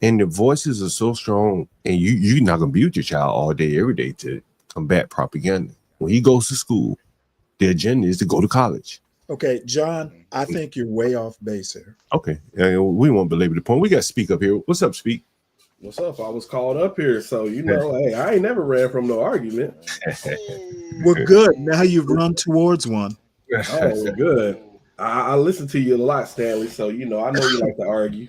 and the voices are so strong, and you're not gonna be with your child all day, every day to combat propaganda. When he goes to school, the agenda is to go to college. Okay, John, I think you're way off base here. Okay, we won't belabor the point. We got Speak up here. What's up, Speak? What's up? I was called up here, so hey, I ain't never ran from no argument. We're good. Now you've run towards one. Oh, we're good. I listen to you a lot, Stanley, so I know you like to argue.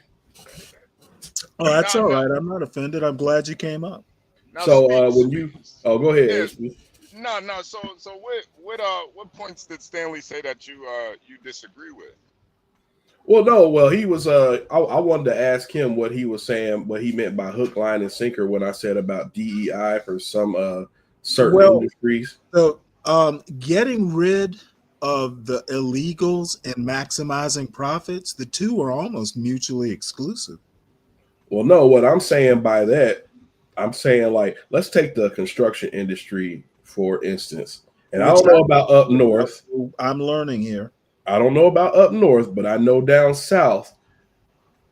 Oh, that's all right. I'm not offended. I'm glad you came up. So when you go ahead. Yeah. No. So what points did Stanley say that you disagree with? Well, he was. I wanted to ask him what he was saying, what he meant by hook, line, and sinker when I said about DEI for some certain industries. So, getting rid of the illegals and maximizing profits, the two are almost mutually exclusive. Well, no, what I'm saying by that, I'm saying, like, let's take the construction industry, for instance. And I don't know about up north. I'm learning here. I don't know about up north, but I know down south,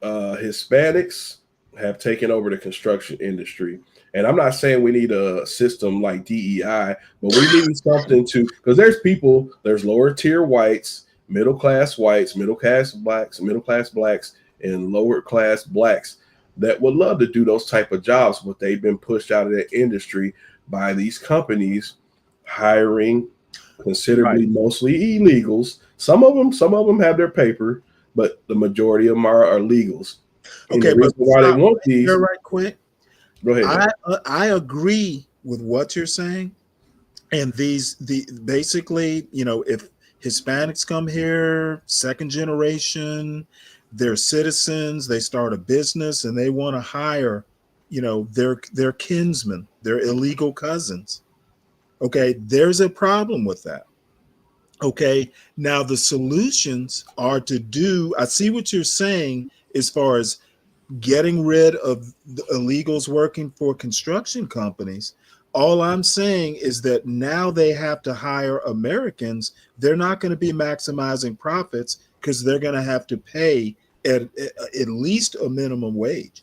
Hispanics have taken over the construction industry. And I'm not saying we need a system like DEI, but we need something because there's lower tier whites, middle class blacks, and lower class blacks that would love to do those type of jobs, but they've been pushed out of that industry by these companies hiring considerably mostly illegals. Some of them have their paper, but the majority of them are illegals. Okay, the reason why they want these. Here right quick. Go ahead. I agree with what you're saying, and basically, if Hispanics come here, second generation, they're citizens, they start a business, and they want to hire, their kinsmen, their illegal cousins. Okay, there's a problem with that. Okay, now the solutions are I see what you're saying as far as getting rid of the illegals working for construction companies. All I'm saying is that now they have to hire Americans. They're not going to be maximizing profits because they're going to have to pay at least a minimum wage.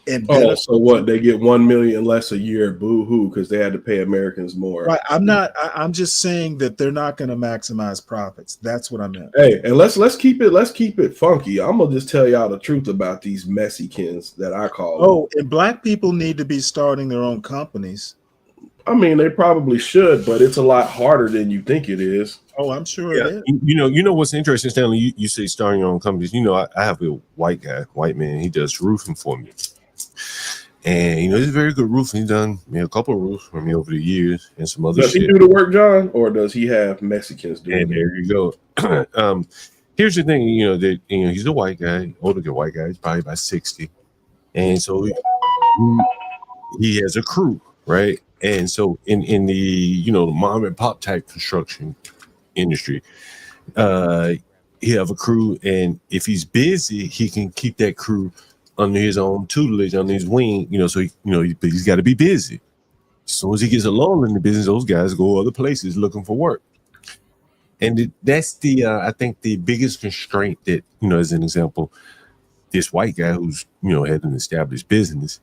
And so what? They get 1 million less a year. Boo hoo, because they had to pay Americans more. Right. I'm just saying that they're not going to maximize profits. That's what I meant. Hey, and let's keep it funky. I'm gonna just tell y'all the truth about these Mexicans that I call. And black people need to be starting their own companies. I mean, they probably should, but it's a lot harder than you think it is. Oh, I'm sure it is. You know what's interesting, Stanley? You say starting your own companies. I have a white man. He does roofing for me. And he's a very good roofer. He's done a couple of roofs for me over the years and some other Does shit. he do the work, John, or does he have Mexicans doing it? And there you go. Here's the thing, that he's a white guy, older white guy. He's probably about 60, and so he has a crew, right? And so in the the mom and pop type construction industry, he have a crew, and if he's busy, he can keep that crew under his own tutelage, under his wing, so but he's got to be busy. As soon as he gets alone in the business, those guys go other places looking for work. And that's I think the biggest constraint that, as an example, this white guy who's, had an established business,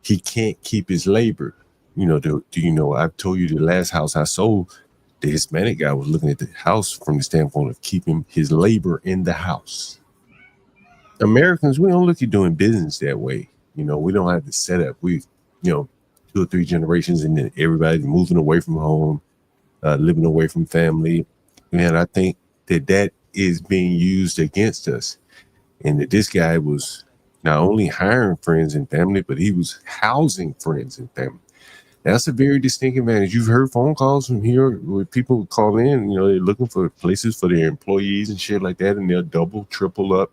he can't keep his labor. I've told you the last house I sold, the Hispanic guy was looking at the house from the standpoint of keeping his labor in the house. Americans, we don't look at doing business that way. We don't have the setup. We, 2 or 3 generations, and then everybody's moving away from home, living away from family. And I think that is being used against us. And that this guy was not only hiring friends and family, but he was housing friends and family. That's a very distinct advantage. You've heard phone calls from here where people call in, they're looking for places for their employees and shit like that, and they'll double, triple up.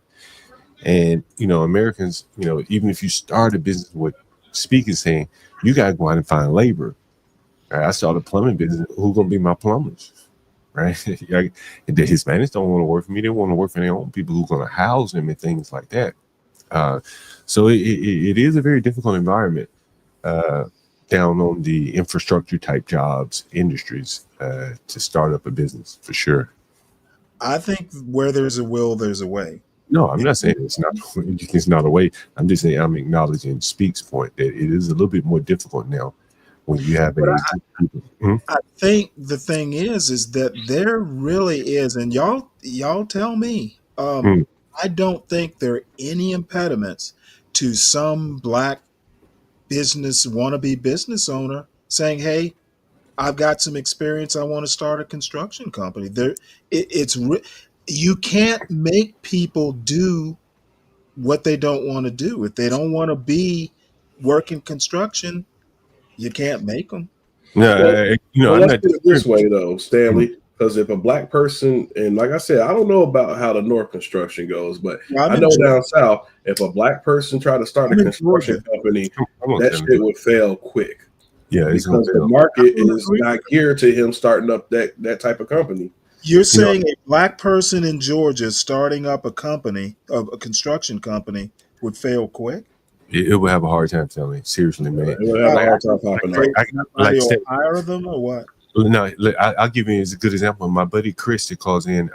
And, Americans, even if you start a business, what Speak is saying, you got to go out and find labor. Right? I started a plumbing business. Who's going to be my plumbers? Right? The Hispanics don't want to work for me. They want to work for their own people who are going to house them and things like that. So it is a very difficult environment down on the infrastructure type jobs, industries to start up a business for sure. I think where there's a will, there's a way. No, I'm not saying it's not a way. I'm just saying I'm acknowledging Speak's point that it is a little bit more difficult now when you have I think the thing is that there really is, and y'all tell me. I don't think there are any impediments to some black wannabe business owner saying, "Hey, I've got some experience. I want to start a construction company." You can't make people do what they don't want to do. If they don't want to be working construction, you can't make them. Let's put it this way, though, Stanley, because if a black person, and like I said, I don't know about how the North construction goes, but I know down south, if a black person tried to start a construction company, that shit would fail quick. Yeah, because the market is not geared to him starting up that type of company. You're saying a black person in Georgia starting up a construction company would fail quick? It would have a hard time telling. Seriously, man. It would have a hard time popping up. Hire them or what? No, I'll give you a good example. My buddy Chris that calls in,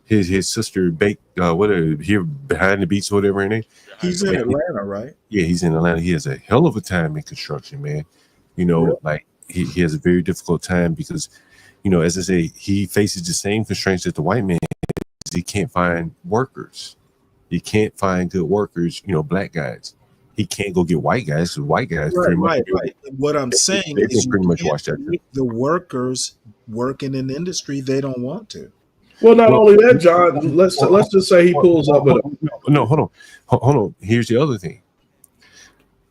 his sister baked here behind the beach or whatever her name. He's in Atlanta, right? Yeah, he's in Atlanta. He has a hell of a time in construction, man. Like he has a very difficult time because, as I say, he faces the same constraints that the white man is. He can't find workers. He can't find good workers, black guys. He can't go get white guys. So white guys pretty much. Right. What I'm saying is pretty much watch that. The workers work in an industry they don't want to. Well, not only that, John. Let's just say he pulls up with a hold on. Here's the other thing.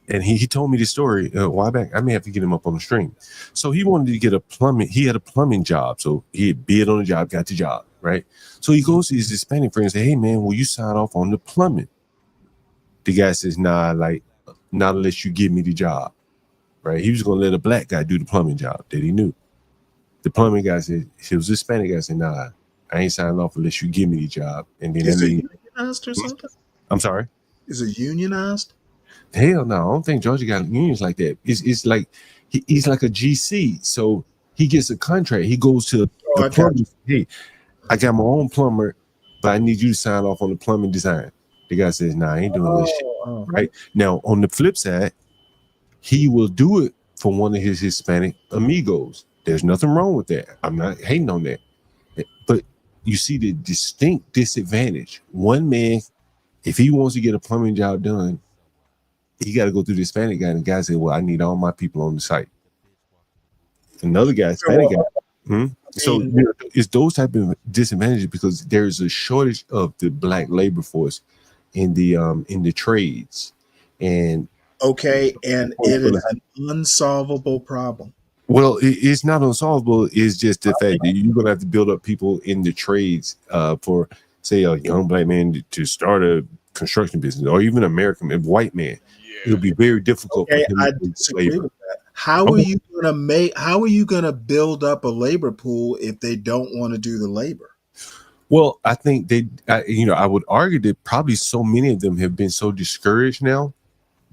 And he told me this story a while back. I may have to get him up on the stream. So he wanted to get a plumbing. He had a plumbing job. So he had bid on the job, got the job, right? So he goes to his Hispanic friend and say, "Hey man, will you sign off on the plumbing?" The guy says, "Nah, like not unless you give me the job." Right? He was gonna let a black guy do the plumbing job that he knew. The plumbing guy said, he was Hispanic guy said, "Nah, I ain't signing off unless you give me the job." And then is it unionized or something? I'm sorry? Is it unionized? Hell no, I don't think Georgia got unions like that. It's like he's like a GC, so he gets a contract. He goes to the plumber. Hey, I got my own plumber, but I need you to sign off on the plumbing design. The guy says, "Nah, I ain't doing this shit." Right now, on the flip side, he will do it for one of his Hispanic amigos. There's nothing wrong with that. I'm not hating on that, but you see the distinct disadvantage. One man, if he wants to get a plumbing job done, he got to go through the Hispanic guy, and the guy said, "Well, I need all my people on the site." Another guy, Hispanic guy. So it's those type of disadvantages because there's a shortage of the black labor force in the trades, and it is an unsolvable problem. Well, it's not unsolvable. It's just the fact that you're gonna have to build up people in the trades for, say, a young black man to start a construction business, or even American white man. It'll be very difficult for him I to disagree labor. with that. How are you gonna build up a labor pool if they don't want to do the labor? Well, I think I would argue that probably so many of them have been so discouraged now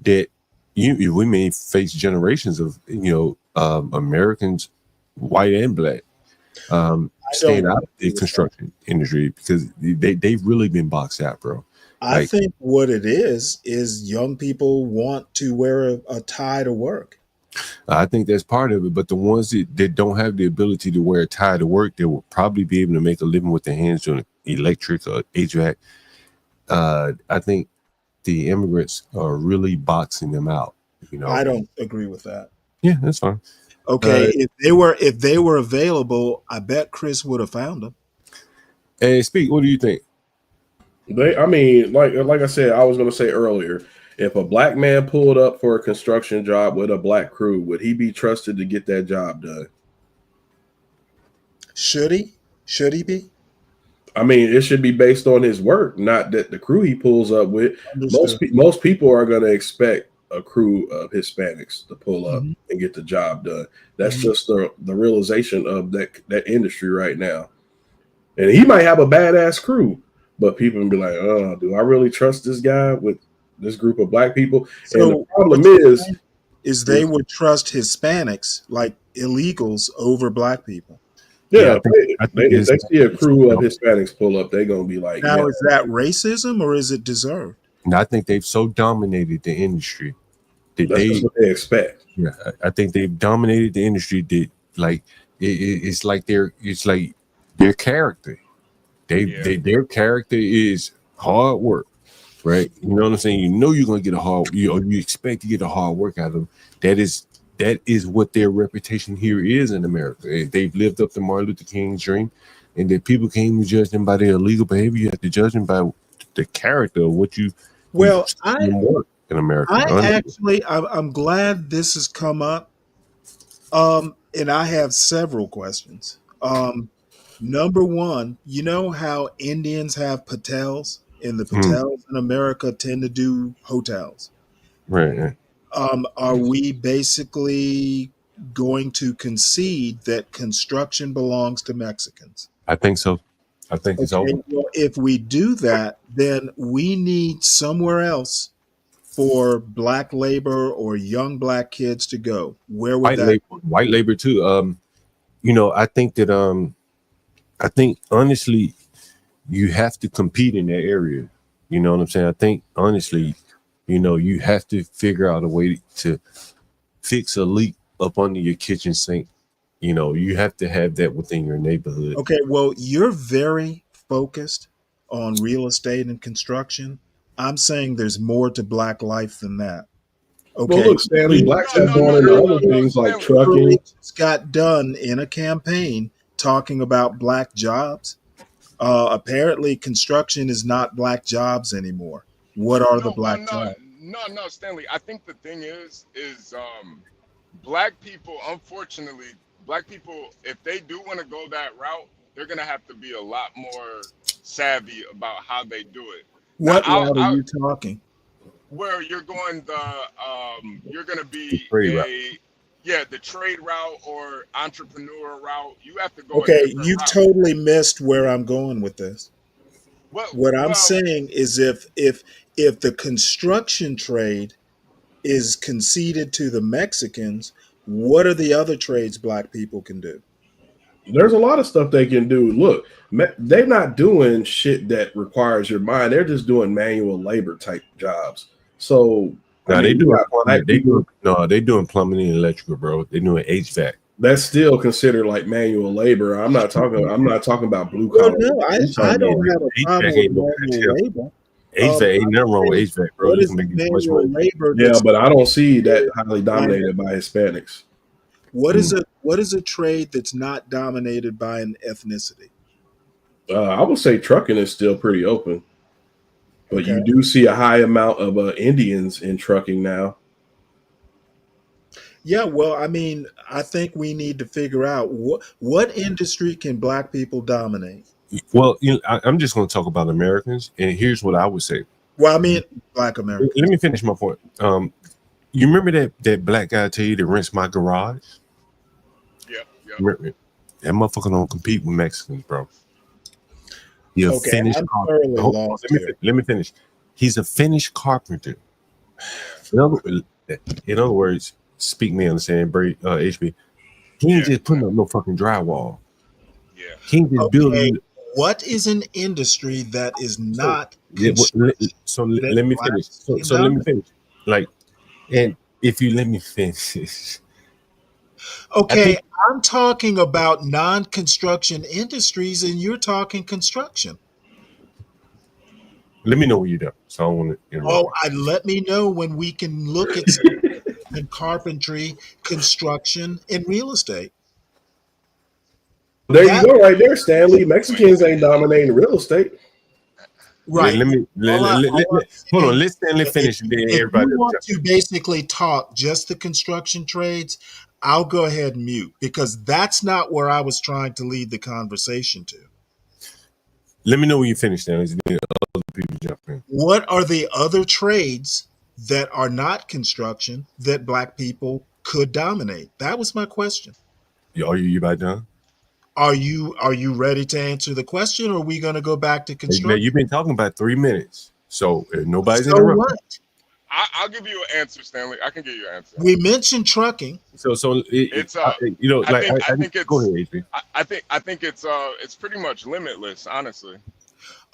that we may face generations of Americans, white and black, staying out of the construction industry because they've really been boxed out, bro. I think what it is young people want to wear a tie to work. I think that's part of it, but the ones that don't have the ability to wear a tie to work, they will probably be able to make a living with their hands doing electric or HVAC. I think the immigrants are really boxing them out. I don't agree with that. Yeah, that's fine. Okay, if they were available, I bet Chris would have found them. Hey, Speak, what do you think? I mean, like I said, I was going to say earlier, if a black man pulled up for a construction job with a black crew, would he be trusted to get that job done? Should he? Should he be? I mean, it should be based on his work, not that the crew he pulls up with. Most people are going to expect a crew of Hispanics to pull up and get the job done. That's just the realization of that industry right now. And he might have a badass crew, but people will be like, "Oh, do I really trust this guy with this group of black people?" So and the problem is they would trust Hispanics like illegals over black people. Yeah, if they see a crew of Hispanics pull up, they're gonna be like, now, is that racism or is it deserved? And I think they've so dominated the industry that that's just what they expect. Yeah, I think they've dominated the industry. That it's like their character. Their character is hard work, right? You know what I'm saying? You know you're gonna get you expect to get a hard work out of them. That is what their reputation here is in America. They've lived up to Martin Luther King's dream, and that people can't even judge them by their illegal behavior. You have to judge them by the character of what you. Well, work in America. I'm glad this has come up, and I have several questions. Number one, you know how Indians have patels, and the patels in America tend to do hotels. Right. Are we basically going to concede that construction belongs to Mexicans? I think so. I think it's over. Well, if we do that, then we need somewhere else for black labor or young black kids to go. Where would white labor too? I think that I think honestly, you have to compete in that area. You know what I'm saying? I think honestly, you have to figure out a way to fix a leak up under your kitchen sink. You have to have that within your neighborhood. Okay, well, you're very focused on real estate and construction. I'm saying there's more to black life than that. Okay. Well, look, Stanley, blacks have gone into other things like trucking. Got done in a campaign talking about black jobs. Apparently, construction is not black jobs anymore. What are the black jobs? No, Stanley. I think the thing is black people, unfortunately, black people, if they do want to go that route, they're gonna have to be a lot more savvy about how they do it. What route are you talking? Where you're going you're gonna be the trade route or entrepreneur route. You have to go a Okay, different you've route. totally missed where I'm going with this. What I'm saying is if the construction trade is conceded to the Mexicans, what are the other trades black people can do? There's a lot of stuff they can do. Look, they're not doing shit that requires your mind. They're just doing manual labor type jobs. So they doing plumbing and electrical, bro. They're doing HVAC. That's still considered like manual labor. I'm not talking about blue collar. No, I don't have a problem with manual labor. HVAC ain't nothing wrong with HVAC, bro. You can make much money. Yeah, but I don't see that highly dominated by Hispanics. What is a trade that's not dominated by an ethnicity? I would say trucking is still pretty open, but you do see a high amount of Indians in trucking now. Yeah, well, I mean, I think we need to figure out what industry can black people dominate. Well, I'm just going to talk about Americans, and here's what I would say. Well, I mean, black Americans. Let me finish my point. You remember that black guy tell you to rinse my garage? Yeah. That motherfucker don't compete with Mexicans, bro. He's a finished carpenter. Let me finish. He's a finished carpenter. In other words, speak me understand, HB. He ain't just putting up no fucking drywall. Yeah. He ain't just building. What is an industry that is not? So let me finish. So let me finish. Like, and if you let me finish. Okay, I'm talking about non-construction industries, and you're talking construction. Let me know when you're done. So I don't want to interrupt. Let me know when we can look at in carpentry, construction, and real estate. There you go, right there, Stanley. Mexicans ain't dominating real estate. Right. Hold on. Let Stanley finish, and then everybody. If you want to basically talk just the construction trades, I'll go ahead and mute, because that's not where I was trying to lead the conversation to. Let me know when you finish, Stanley. Then other people jump in. What are the other trades that are not construction that black people could dominate? That was my question. Are you about done? Are you ready to answer the question, or are we going to go back to construction? Now, you've been talking about 3 minutes, so nobody's interrupting. What? I'll give you an answer, Stanley. I can give you an answer. We mentioned trucking. So it's I think it's. Go ahead, HB. I think it's pretty much limitless, honestly.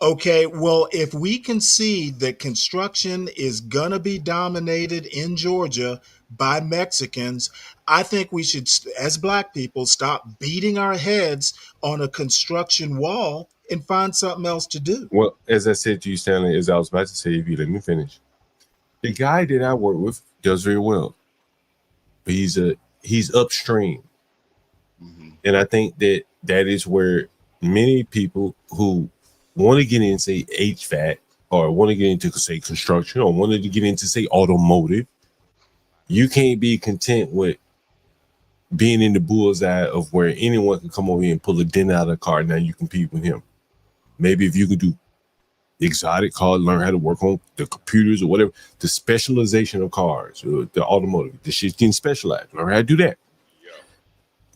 Okay, well, if we concede that construction is going to be dominated in Georgia by Mexicans, I think we should, as black people, stop beating our heads on a construction wall and find something else to do. Well, as I said to you, Stanley, as I was about to say, if you let me finish, the guy that I work with does very well. He's upstream, and I think that is where many people who want to get into, say, HVAC, or want to get into, say, construction, or wanted to get into, say, automotive, you can't be content with being in the bullseye of where anyone can come over here and pull a dent out of the car. Now you compete with him. Maybe if you could do exotic cars, learn how to work on the computers or whatever, the specialization of cars, or the automotive, the shit's getting specialized. Learn how to do that.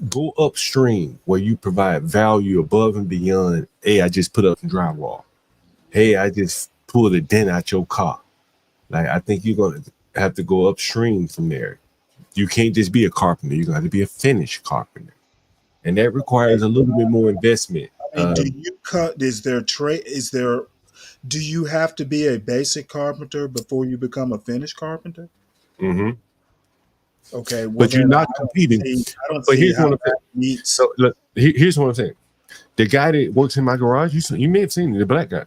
Go upstream where you provide value above and beyond. Hey, I just put up some drywall. Hey, I just pulled a dent out your car. Like, I think you're going to have to go upstream from there. You can't just be a carpenter. You're going to have to be a finished carpenter. And that requires a little bit more investment. Do you have to be a basic carpenter before you become a finished carpenter? Mm-hmm. Okay, well, but you're not competing. But here's what I'm saying. So look, here's what I'm saying. The guy that works in my garage, you may have seen the black guy.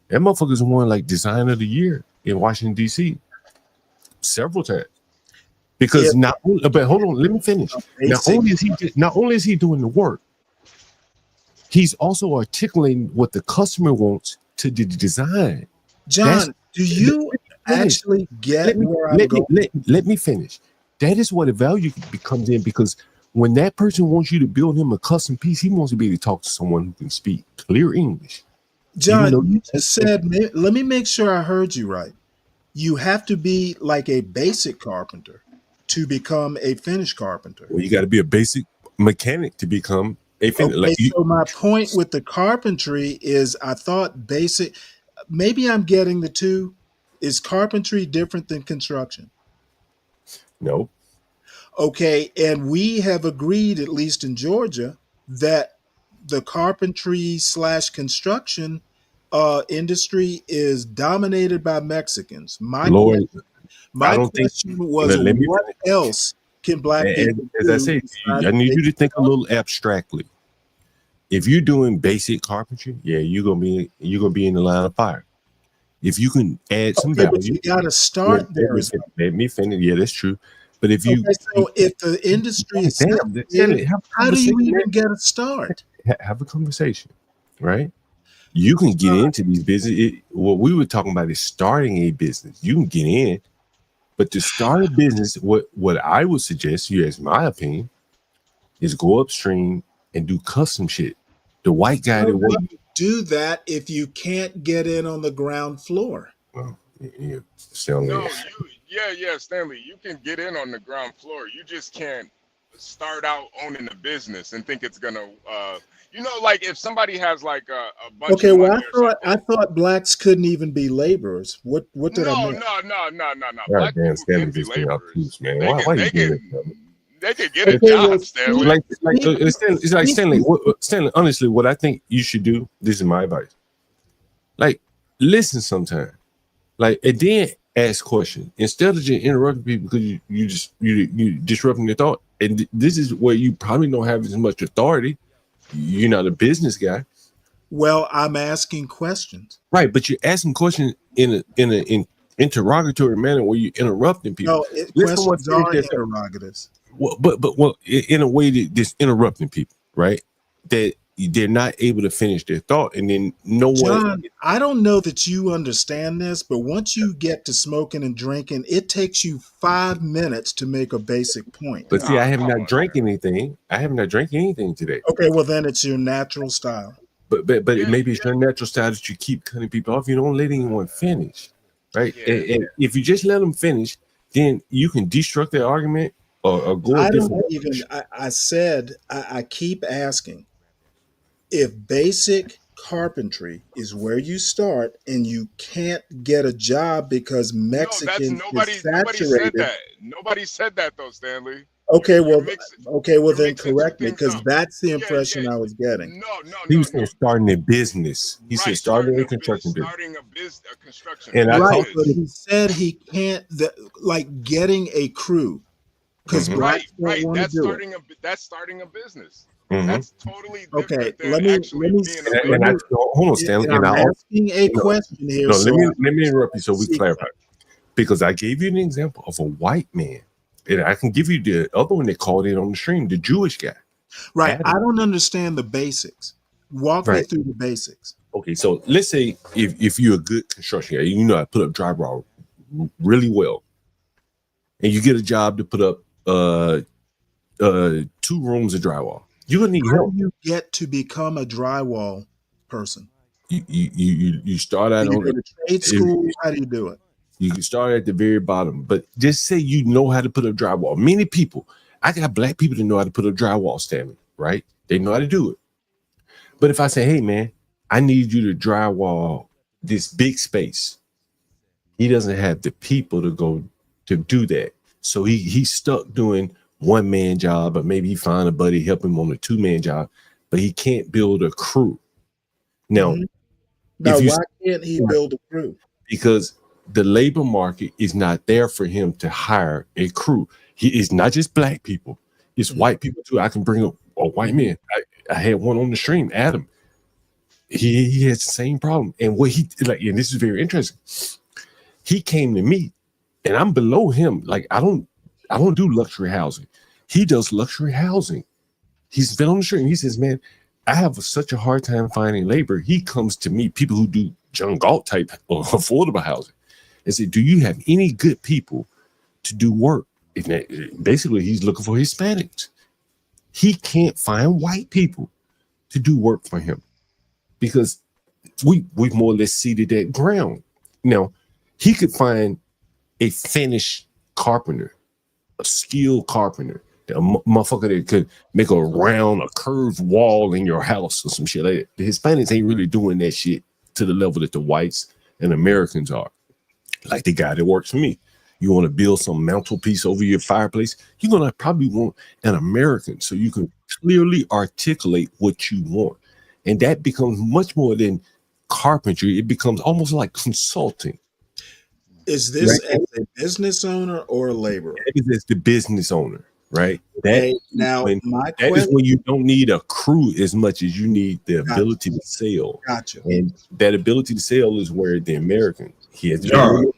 That motherfucker's won like Design of the Year in Washington D.C. several times. Because but hold on, let me finish. Not only is he doing the work, he's also articulating what the customer wants to the design. John, do you actually get where I'm going? Let me finish. That is where the value comes in, because when that person wants you to build him a custom piece, he wants to be able to talk to someone who can speak clear English. John, you just said, let me make sure I heard you right. You have to be like a basic carpenter to become a finished carpenter. Well, you got to be a basic mechanic to become a finished. Okay, so my point with the carpentry is, I thought basic, maybe I'm getting the two. Is carpentry different than construction? No. Okay, and we have agreed, at least in Georgia, that the carpentry / construction industry is dominated by Mexicans. My question was, what else can black people as I said, I need you to think a little abstractly. If you're doing basic carpentry, yeah, you're gonna be in the line of fire. If you can add some value, but you got to start there. Let me finish. Yeah, that's true. But if you, so if the industry is saturated, how do you even get a start? Have a conversation, right? You can get into these business. What we were talking about is starting a business. You can get in, but to start a business, what I would suggest you, as my opinion, is go upstream and do custom shit. The white guy that works. Do that if you can't get in on the ground floor. Well, yeah, Stanley, you can get in on the ground floor. You just can't start out owning a business and think it's gonna like if somebody has like a bunch okay, of well, I thought blacks couldn't even be laborers. What did I miss? No. Black damn Stanley just came out too, man. Why you doing that? They could get a job, Stanley. It's like Stanley. Honestly, what I think you should do. This is my advice. Like, listen sometime. Like, and then ask questions instead of just interrupting people because you disrupting their thought. And this is where you probably don't have as much authority. You're not a business guy. Well, I'm asking questions. Right, but you're asking questions in an interrogatory manner where you're interrupting people. No, questions are interrogatives. Well, but in a way that just interrupting people, right? That they're not able to finish their thought, and then John, I don't know that you understand this, but once you get to smoking and drinking, it takes you 5 minutes to make a basic point. But see, I have not drank anything. I have not drank anything today. Okay, well then it's your natural style. But maybe it's your natural style that you keep cutting people off. You don't let anyone finish, right? And if you just let them finish, then you can destruct their argument or go. I said I keep asking. If basic carpentry is where you start and you can't get a job because Mexicans is saturated. Nobody said that though, Stanley. Okay, well then correct me, because that's the impression I was getting. He was saying starting a business. He said starting a construction business. Starting a construction. And but he said he can't like getting a crew because blacks don't want to do it. That's starting a business. Mm-hmm. That's totally different. Okay, than let me hold on, Stanley. I'm asking a question here. No, let me interrupt you so we clarify. Because I gave you an example of a white man, and I can give you the other one that called in on the stream, the Jewish guy. Right. Adam. I don't understand the basics. Walk me through the basics. Okay, so let's say if you're a good construction guy, you know how to put up drywall really well, and you get a job to put up 2 rooms of drywall. You're gonna need help. How do you get to become a drywall person? You start out on a trade school. How do you do it? You can start at the very bottom, but just say you know how to put up drywall. Many people, I got black people that know how to put up drywall, Stanley, right? They know how to do it. But if I say, hey man, I need you to drywall this big space, he doesn't have the people to go to do that. So he's stuck doing 1-man job, or maybe he find a buddy help him on a 2-man job, but he can't build a crew. Now, why can't he build a crew? Because the labor market is not there for him to hire a crew. It's not just black people; it's white people too. I can bring up a white man. I had one on the stream, Adam. He has the same problem, and what he like, and this is very interesting. He came to me, and I'm below him. Like I don't do luxury housing. He does luxury housing. He's been on the stream. He says, man, I have such a hard time finding labor. He comes to me, people who do John Galt type or affordable housing, and say, "Do you have any good people to do work?" Basically, he's looking for Hispanics. He can't find white people to do work for him because we've more or less seeded that ground. Now, he could find a finished carpenter, a skilled carpenter, a motherfucker that could make a curved wall in your house or some shit like that. The Hispanics ain't really doing that shit to the level that the whites and Americans are. Like the guy that works for me. You want to build some mantelpiece over your fireplace, you're going to probably want an American so you can clearly articulate what you want. And that becomes much more than carpentry. It becomes almost like consulting. Is this as a business owner or a laborer? That is the business owner, right? Okay, now that is when you don't need a crew as much as you need the ability to sell. Gotcha. And that ability to sell is where the American John,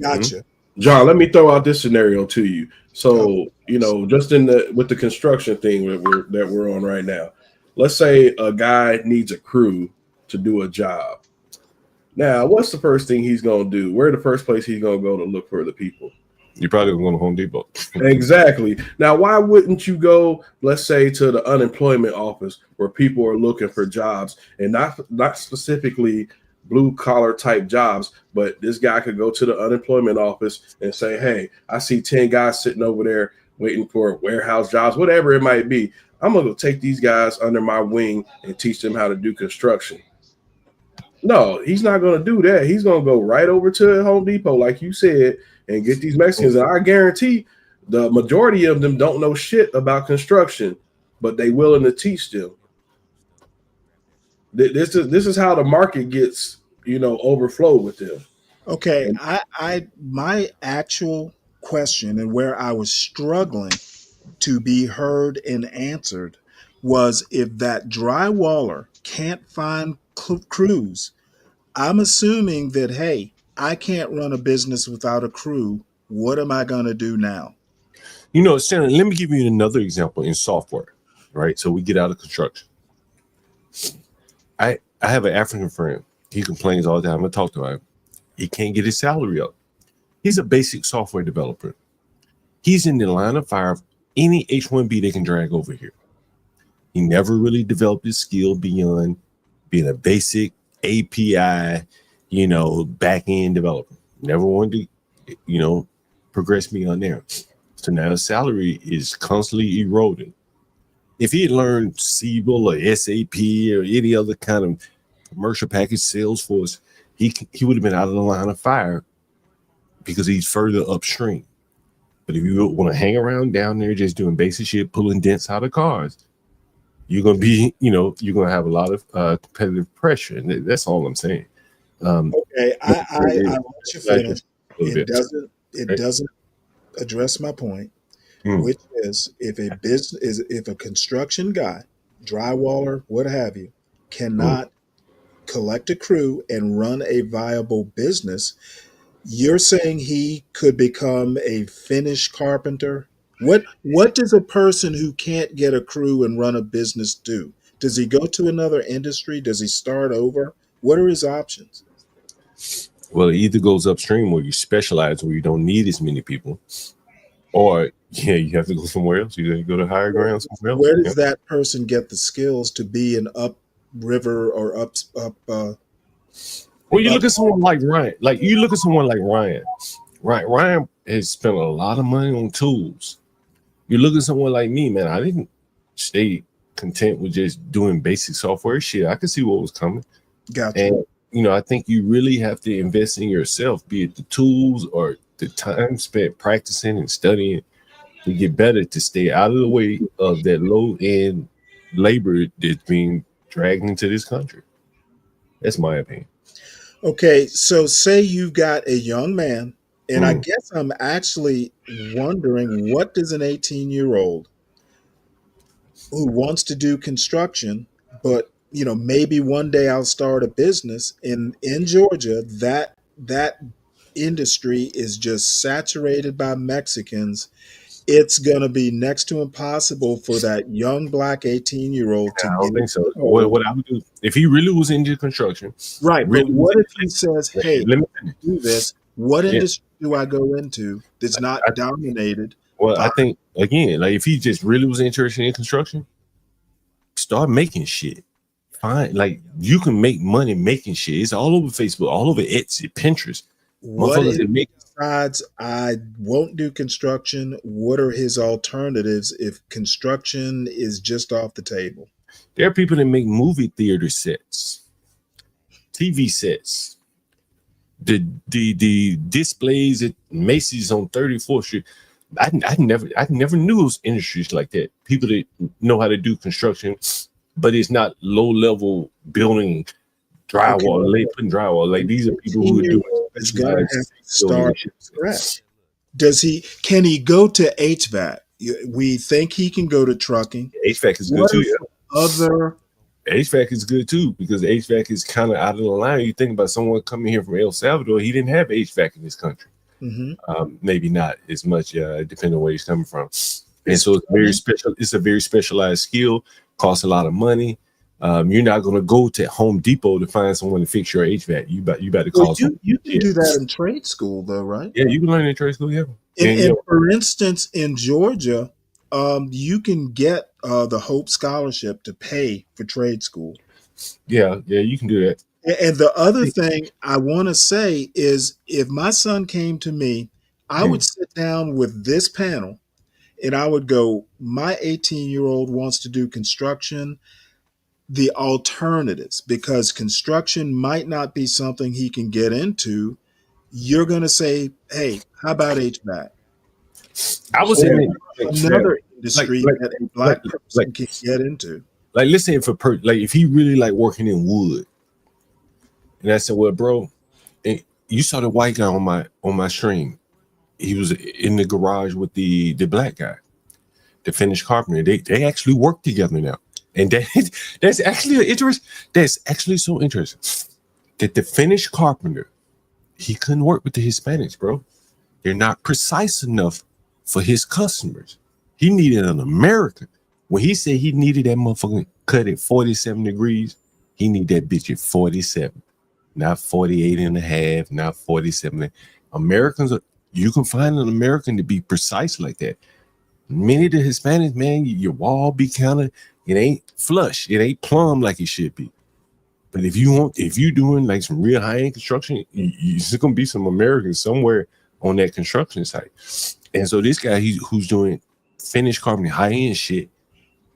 gotcha. John, let me throw out this scenario to you. So, just with the construction thing that we're on right now, let's say a guy needs a crew to do a job. Now, what's the first thing he's going to do? Where the first place he's going to go to look for the people? You're probably going to Home Depot. Exactly. Now, why wouldn't you go, let's say, to the unemployment office where people are looking for jobs, and not specifically blue collar type jobs, but this guy could go to the unemployment office and say, "Hey, I see 10 guys sitting over there waiting for warehouse jobs, whatever it might be. I'm going to take these guys under my wing and teach them how to do construction." No, he's not going to do that. He's going to go right over to Home Depot, like you said, and get these Mexicans. And I guarantee the majority of them don't know shit about construction, but they willing to teach them. This is how the market gets, overflow with them. Okay, my actual question and where I was struggling to be heard and answered was, if that drywaller can't find crews, I'm assuming that, hey, I can't run a business without a crew. What am I going to do now? Shannon, let me give you another example in software, right? So we get out of construction. I have an African friend. He complains all the time. I talk to him. He can't get his salary up. He's a basic software developer. He's in the line of fire of any H-1B they can drag over here. He never really developed his skill beyond being a basic API, back-end developer. Never wanted to, progress beyond there. So now the salary is constantly eroding. If he had learned Siebel or SAP or any other kind of commercial package Salesforce, he would have been out of the line of fire because he's further upstream. But if you want to hang around down there just doing basic shit, pulling dents out of cars, you're going to be, you're going to have a lot of competitive pressure. And that's all I'm saying. Okay, I let you finish. It doesn't address my point, which is if a construction guy, drywaller, what have you, cannot collect a crew and run a viable business, you're saying he could become a finished carpenter? What does a person who can't get a crew and run a business do? Does he go to another industry? Does he start over? What are his options? Well, it either goes upstream where you specialize where you don't need as many people, or you have to go somewhere else. You go to higher ground somewhere else. Where does that person get the skills to be an upriver or up? Well, you look at someone like Ryan. Ryan has spent a lot of money on tools. You look at someone like me, man. I didn't stay content with just doing basic software shit. I could see what was coming. Gotcha. And I think you really have to invest in yourself, be it the tools or the time spent practicing and studying to get better, to stay out of the way of that low end labor that's being dragged into this country. That's my opinion. Okay, so say you've got a young man, and I guess I'm actually wondering, what does an 18-year-old who wants to do construction, but maybe one day I'll start a business in Georgia, that industry is just saturated by Mexicans, it's going to be next to impossible for that young black 18-year-old to I get don't think so. hold. What I would do if he really was into construction, Right, really but was what in, if he says, "Hey, let me I do this. What yeah. industry do I go into that's not dominated Well, by?" I think again, like if he just really was interested in construction, start making shit. Fine, like you can make money making shit. It's all over Facebook, all over Etsy, Pinterest. What Motherfuckers if that he make. decides I won't do construction? What are his alternatives if construction is just off the table? There are people that make movie theater sets, TV sets, the displays at Macy's on 34th Street. I never knew it was industries like that. People that know how to do construction, but it's not low level building drywall, putting drywall. Like these are people who are doing It's going to have to building start correct. Can he go to HVAC? We think he can go to trucking. HVAC is good What too. are some other HVAC is good too because HVAC is kind of out of the line. You think about someone coming here from El Salvador, he didn't have HVAC in this country. Maybe not as much, depending on where he's coming from. And so it's very special. It's a very specialized skill, costs a lot of money. You're not going to go to Home Depot to find someone to fix your HVAC. You better call someone. You can do that in trade school, though, right? Yeah, you can learn in trade school. Yeah. And for instance, in Georgia, you can get the Hope Scholarship to pay for trade school. Yeah, you can do that. And the other thing I want to say is if my son came to me, I would sit down with this panel and I would go, my 18-year-old wants to do construction, the alternatives, because construction might not be something he can get into. You're going to say, hey, how about HVAC? I was in another industry that a black person can get into. Like, let's say if he really like working in wood, and I said, well, bro, and you saw the white guy on my stream. He was in the garage with the black guy, the Finnish carpenter. They actually work together now, and that's actually interesting. That's actually so interesting that the Finnish carpenter, he couldn't work with the Hispanics, bro. They're not precise enough for his customers. He needed an American. When he said he needed that motherfucker cut at 47 degrees, he need that bitch at 47, not 48 and a half, not 47. Americans, you can find an American to be precise like that. Many of the Hispanics, man, your wall be kind of, it ain't flush. It ain't plumb like it should be. But if you doing like some real high-end construction, there's going to be some Americans somewhere on that construction site. And so this guy, who's doing Finnish carpentry, high-end shit,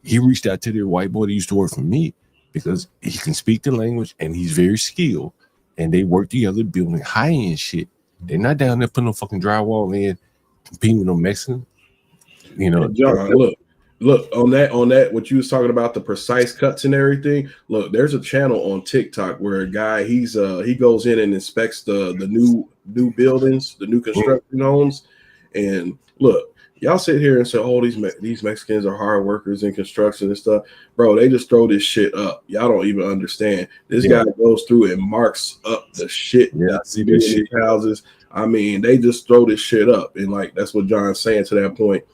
he reached out to the white boy that used to work for me because he can speak the language and he's very skilled. And they work together building high-end shit. They're not down there putting no fucking drywall in, competing with no Mexican. You know, John, look on that. What you was talking about, the precise cuts and everything. Look, there's a channel on TikTok where a guy he goes in and inspects the new buildings, the new construction homes, and look. Y'all sit here and say, "Oh, these Mexicans are hard workers in construction and stuff." Bro, they just throw this shit up. Y'all don't even understand. This guy goes through and marks up the shit. Yeah, I see this shit. Houses. I mean, they just throw this shit up, and like that's what John's saying to that point.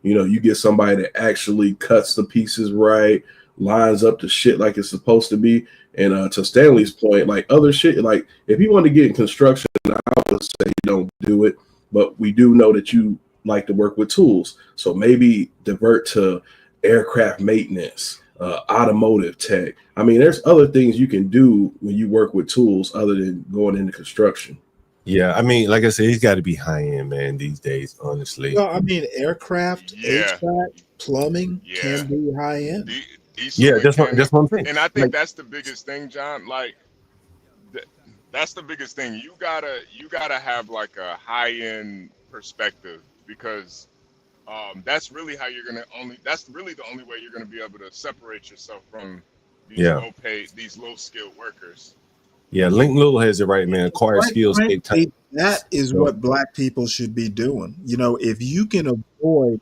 You get somebody that actually cuts the pieces right, lines up the shit like it's supposed to be. And to Stanley's point, like other shit, like if you want to get in construction, I would say don't do it. But we do know that you like to work with tools, so maybe divert to aircraft maintenance, automotive tech. I mean, there's other things you can do when you work with tools other than going into construction. Yeah, I mean, like I said, he's got to be high end, man, these days, honestly. No, I mean, aircraft, HVAC, plumbing can be high end. That's what I'm saying. And I think that's the biggest thing, John. Like, that's the biggest thing. You gotta have like a high end perspective because that's really how you're gonna that's really the only way you're gonna be able to separate yourself from these low skilled workers. Yeah, Link Little has it right, man. Acquire skills take time. That is what black people should be doing. If you can avoid,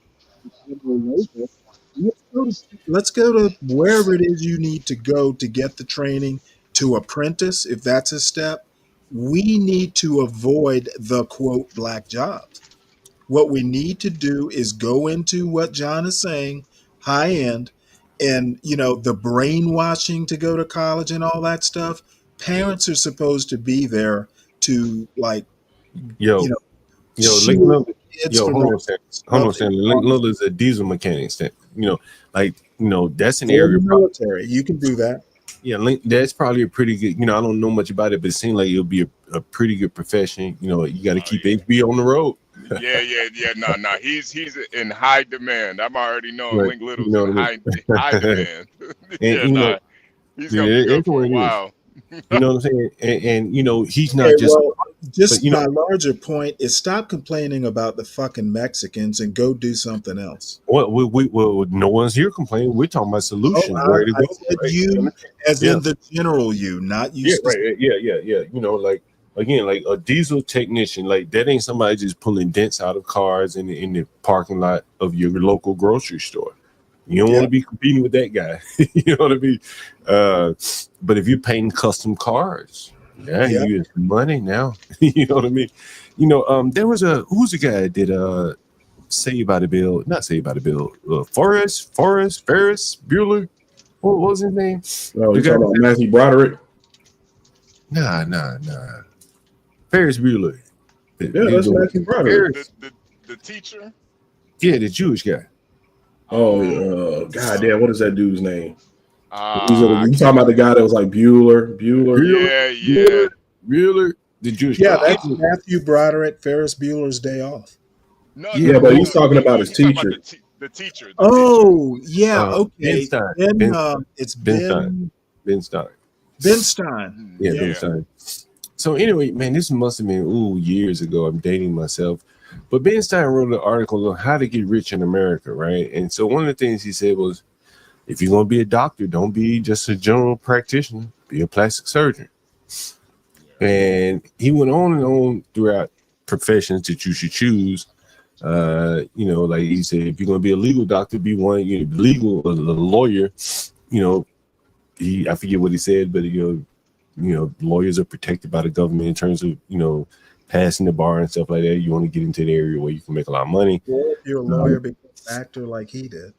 let's go to wherever it is you need to go to get the training to apprentice. If that's a step, we need to avoid the quote black jobs. What we need to do is go into what John is saying, high end, and the brainwashing to go to college and all that stuff. Parents are supposed to be there to Yo, Link shield Lillard, kids from hold that on, Sam. Hold on, stuff. Sam. Link Lillard is a diesel mechanic. Sam. That's an For the area. military, you can do that. Yeah, that's probably a pretty good. I don't know much about it, but it seems like it'll be a pretty good profession. You got to keep HB on the road. No. He's in high demand. I'm already knowing Right. Link Little's You know in what I high mean? demand. And he's gonna be good for a while. You know what I'm saying? And he's Okay, not just. well, just but, my larger point is stop complaining about the fucking Mexicans and go do something else. Well, no one's here complaining. We're talking about solutions. Oh, Where to I go? said Right? you, as Yeah. in the general you, not you. Yeah, right. Yeah. Again, like a diesel technician, like that ain't somebody just pulling dents out of cars in the parking lot of your local grocery store. You don't want to be competing with that guy. You know what I mean? But if you're painting custom cars, you get money now. You know what I mean? There was who's the guy that did Saved by the Bell? Not Saved by the Bell. Ferris Bueller. What was his name? Oh, you talking about Matthew Broderick? Nah. Ferris Bueller. That's Matthew Broderick. The teacher? Yeah, the Jewish guy. Oh, goddamn, what is that dude's name? You talking about the guy that was like Bueller? Bueller, the Jewish Yeah, guy. that's Matthew Broderick, Ferris Bueller's Day Off. But he's talking about his teacher. The teacher. Yeah, okay. Ben Stein. It's Ben Stein. Ben Stein. Yeah, Ben Stein. So anyway, man, this must have been years ago. I'm dating myself. But Ben Stein wrote an article on how to get rich in America, right? And so one of the things he said was, if you're going to be a doctor, don't be just a general practitioner, be a plastic surgeon. And he went on and on throughout professions that you should choose. Like he said, if you're going to be a legal doctor, be one, a lawyer, I forget what he said, but lawyers are protected by the government in terms of, passing the bar and stuff like that. You want to get into an area where you can make a lot of money. Or if you're a lawyer, become an actor like he did.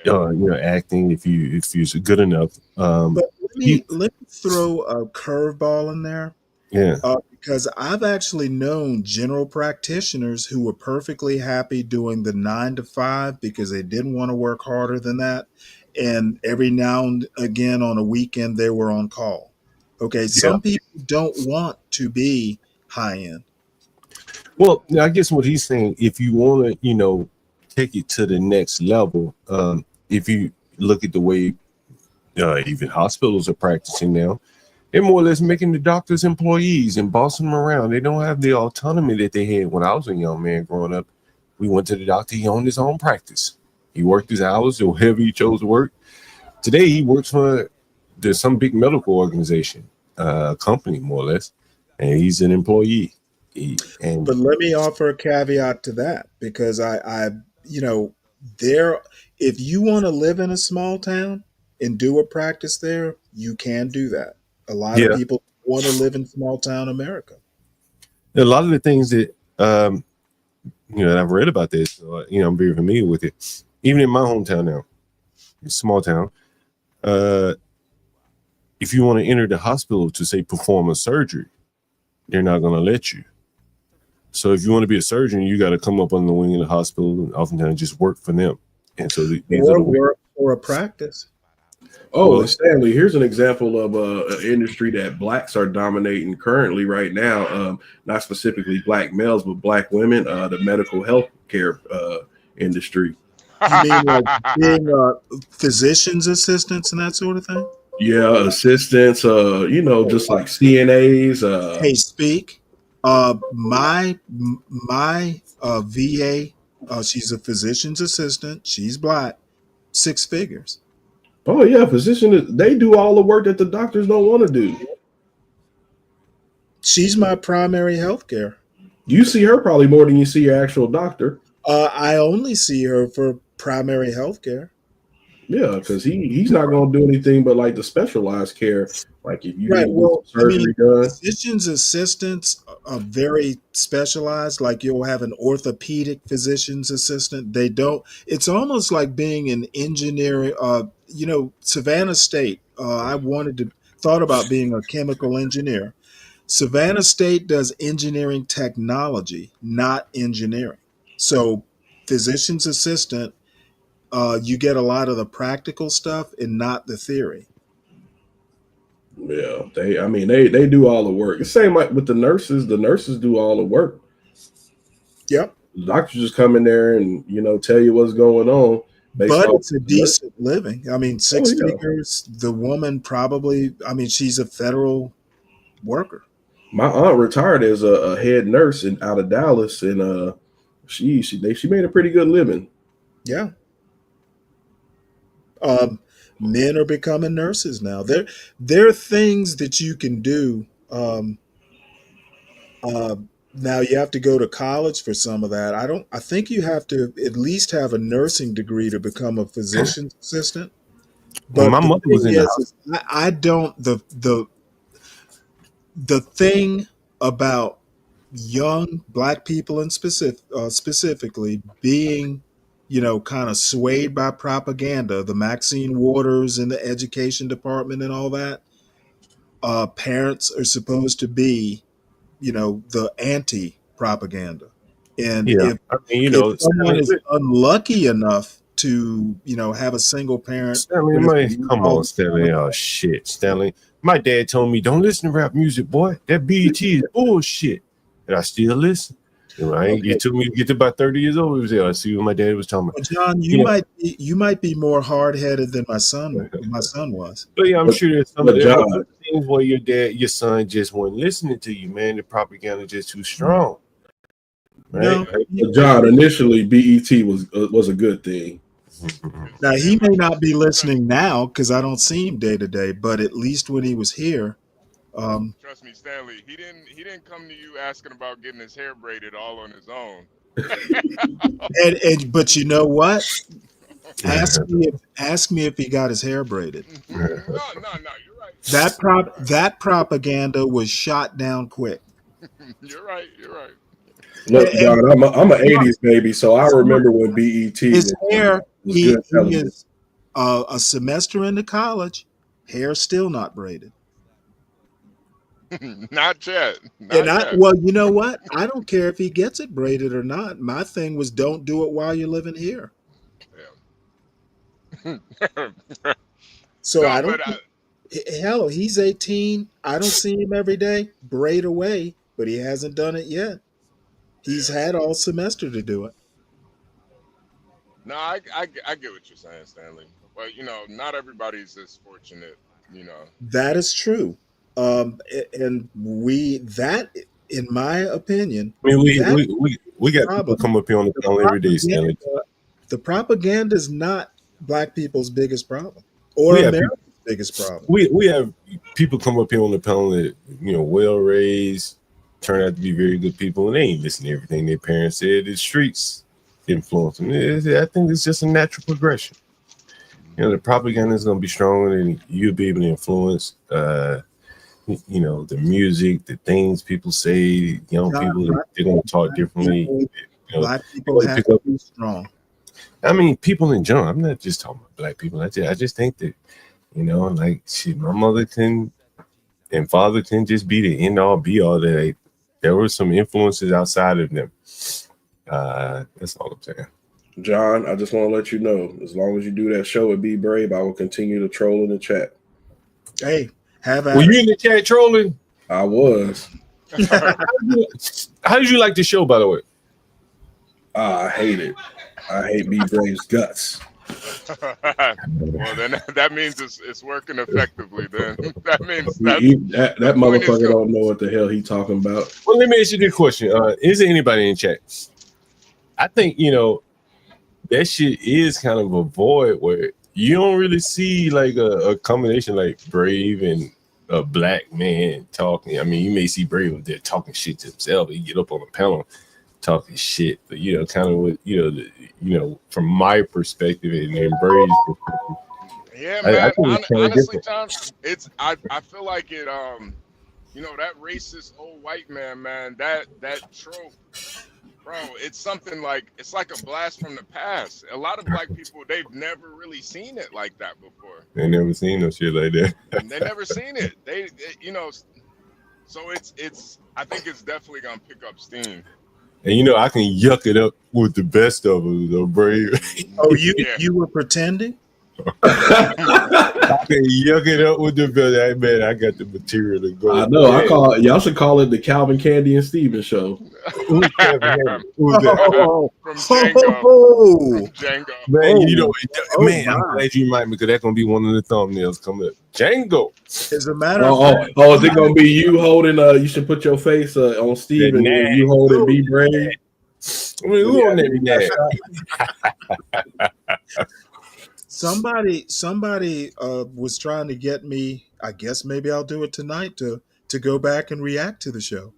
Acting if you're good enough. But let me throw a curveball in there. Yeah. Because I've actually known general practitioners who were perfectly happy doing the 9 to 5 because they didn't want to work harder than that. And every now and again on a weekend, they were on call. Okay. Some people don't want to be high end. Well, I guess what he's saying, if you want to, take it to the next level, if you look at the way even hospitals are practicing now, they're more or less making the doctors employees and bossing them around. They don't have the autonomy that they had when I was a young man growing up. We went to the doctor, he owned his own practice. He worked his hours, or whatever he chose to work. Today, he works for some big medical organization, company, more or less, and he's an employee. But let me offer a caveat to that, because if you want to live in a small town and do a practice there, you can do that. A lot of people want to live in small town America. A lot of the things that that I've read about this, I'm very familiar with it. Even in my hometown now, it's a small town. If you want to enter the hospital to say perform a surgery, they're not going to let you. So if you want to be a surgeon, you got to come up on the wing of the hospital and oftentimes just work for them. And so work for a practice. Oh, Stanley, here's an example of an industry that blacks are dominating currently right now. Not specifically black males, but black women, the medical health care industry. You mean like being physician's assistants and that sort of thing? Yeah, assistants, just like CNAs. Hey, speak. My VA, she's a physician's assistant. She's black, 6 figures. Oh yeah, physician. They do all the work that the doctors don't want to do. She's my primary health care. You see her probably more than you see your actual doctor. I only see her for primary health care. Yeah, because he's not going to do anything but like the specialized care Like if you Right. need to get Well, some surgery done. physician's assistants are very specialized. Like you'll have an orthopedic physician's assistant. They don't. It's almost like being an engineer. Savannah State. Thought about being a chemical engineer. Savannah State does engineering technology, not engineering. So, physician's assistant, you get a lot of the practical stuff and not the theory. Yeah, they do all the work. The same like with the nurses. The nurses do all the work. Yep. The doctors just come in there and tell you what's going on. But it's a decent living. I mean, six yeah. figures. The woman probably. I mean, she's a federal worker. My aunt retired as a head nurse out of Dallas, and she made a pretty good living. Yeah. Men are becoming nurses now. There are things that you can do. Now you have to go to college for some of that. I think you have to at least have a nursing degree to become a physician's assistant. When But my the mother was thing in the is I don't the thing about young Black people and specifically being, kind of swayed by propaganda, the Maxine Waters in the education department and all that. Parents are supposed to be, the anti-propaganda, and yeah, if I mean, if someone Stanley, is unlucky enough to, have a single parent Stanley, who has come on, Stanley. Oh shit, Stanley. My dad told me don't listen to rap music, boy. That BET is bullshit, and I still listen. Right? Okay. You took me to get to about 30 years old. It was there. I see what my dad was talking about. Well, John, you might be more hard headed than my son was. But yeah, I'm sure there's some of John, the things where your son just wasn't listening to you, man. The propaganda just too strong. Right? No, John, initially BET was a good thing. Now he may not be listening now because I don't see him day to day, but at least when he was here, Trust me, Stanley. He didn't come to you asking about getting his hair braided all on his own. but you know what? Ask me if he got his hair braided. No, you're right. That propaganda was shot down quick. You're right. Look, John, I'm an '80s baby, so I remember when BET his hair. was He good television. is a semester into college, hair still not braided. Not yet. Well, you know what? I don't care if he gets it braided or not. My thing was don't do it while you're living here. Yeah. So I don't. Hell, he's 18. I don't see him every day. Braid away, but he hasn't done it yet. He's had all semester to do it. No, I get what you're saying, Stanley. But not everybody's as fortunate. That is true. And in my opinion, I mean, we got people come up here on the panel every day, Stanley. The propaganda is not Black people's biggest problem or America's biggest problem. We have people come up here on the panel that well raised, turn out to be very good people, and they ain't listen to everything their parents said. The streets influence them. I think it's just a natural progression. The propaganda is going to be stronger, and you'll be able to influence. The music, the things people say. Young people, they're going to talk differently. Black people have to be strong. I mean, people in general. I'm not just talking about Black people. I just think that, my mother and father can just be the end all be all. That there were some influences outside of them. That's all I'm saying. John, I just want to let you know, as long as you do that show at Be Brave, I will continue to troll in the chat. Hey, were you in the chat trolling? I was. How did you like the show, by the way? I hate it. I hate Be Brave's guts. Well, then that means it's working effectively. Then that means that motherfucker don't know what the hell he talking about. Well, let me ask you this question: is there anybody in chat? I think that shit is kind of a void where you don't really see like a combination like Brave and a Black man talking. I mean, you may see Brave up there talking shit to himself. He get up on the panel talking shit, but kind of what from my perspective and Brave's perspective, Yeah, man. Honestly, different. John, I feel like it. You know, that racist old white man, that trope, bro. It's something like it's like a blast from the past. A lot of black people, they've never really seen it like that before. They never seen no shit like that. They never seen it. They you know, so it's. I think it's definitely gonna pick up steam. And you know, I can yuck it up with the best of them, though, Brave. Oh, you were pretending? I can yuck it up with the best. Hey, man, I got the material to go. I know. Y'all should call it the Calvin Candy and Steven show. Who's Calvin Candy? Who's that? From Django. From Django. Man, you know, man, I'm glad you remind me because that's gonna be one of the thumbnails coming up. Django. As a matter of fact, is it gonna be you holding? You should put your face on Steven and you holding B Brave. I mean, who on that? Somebody was trying to get me. I guess maybe I'll do it tonight to go back and react to the show.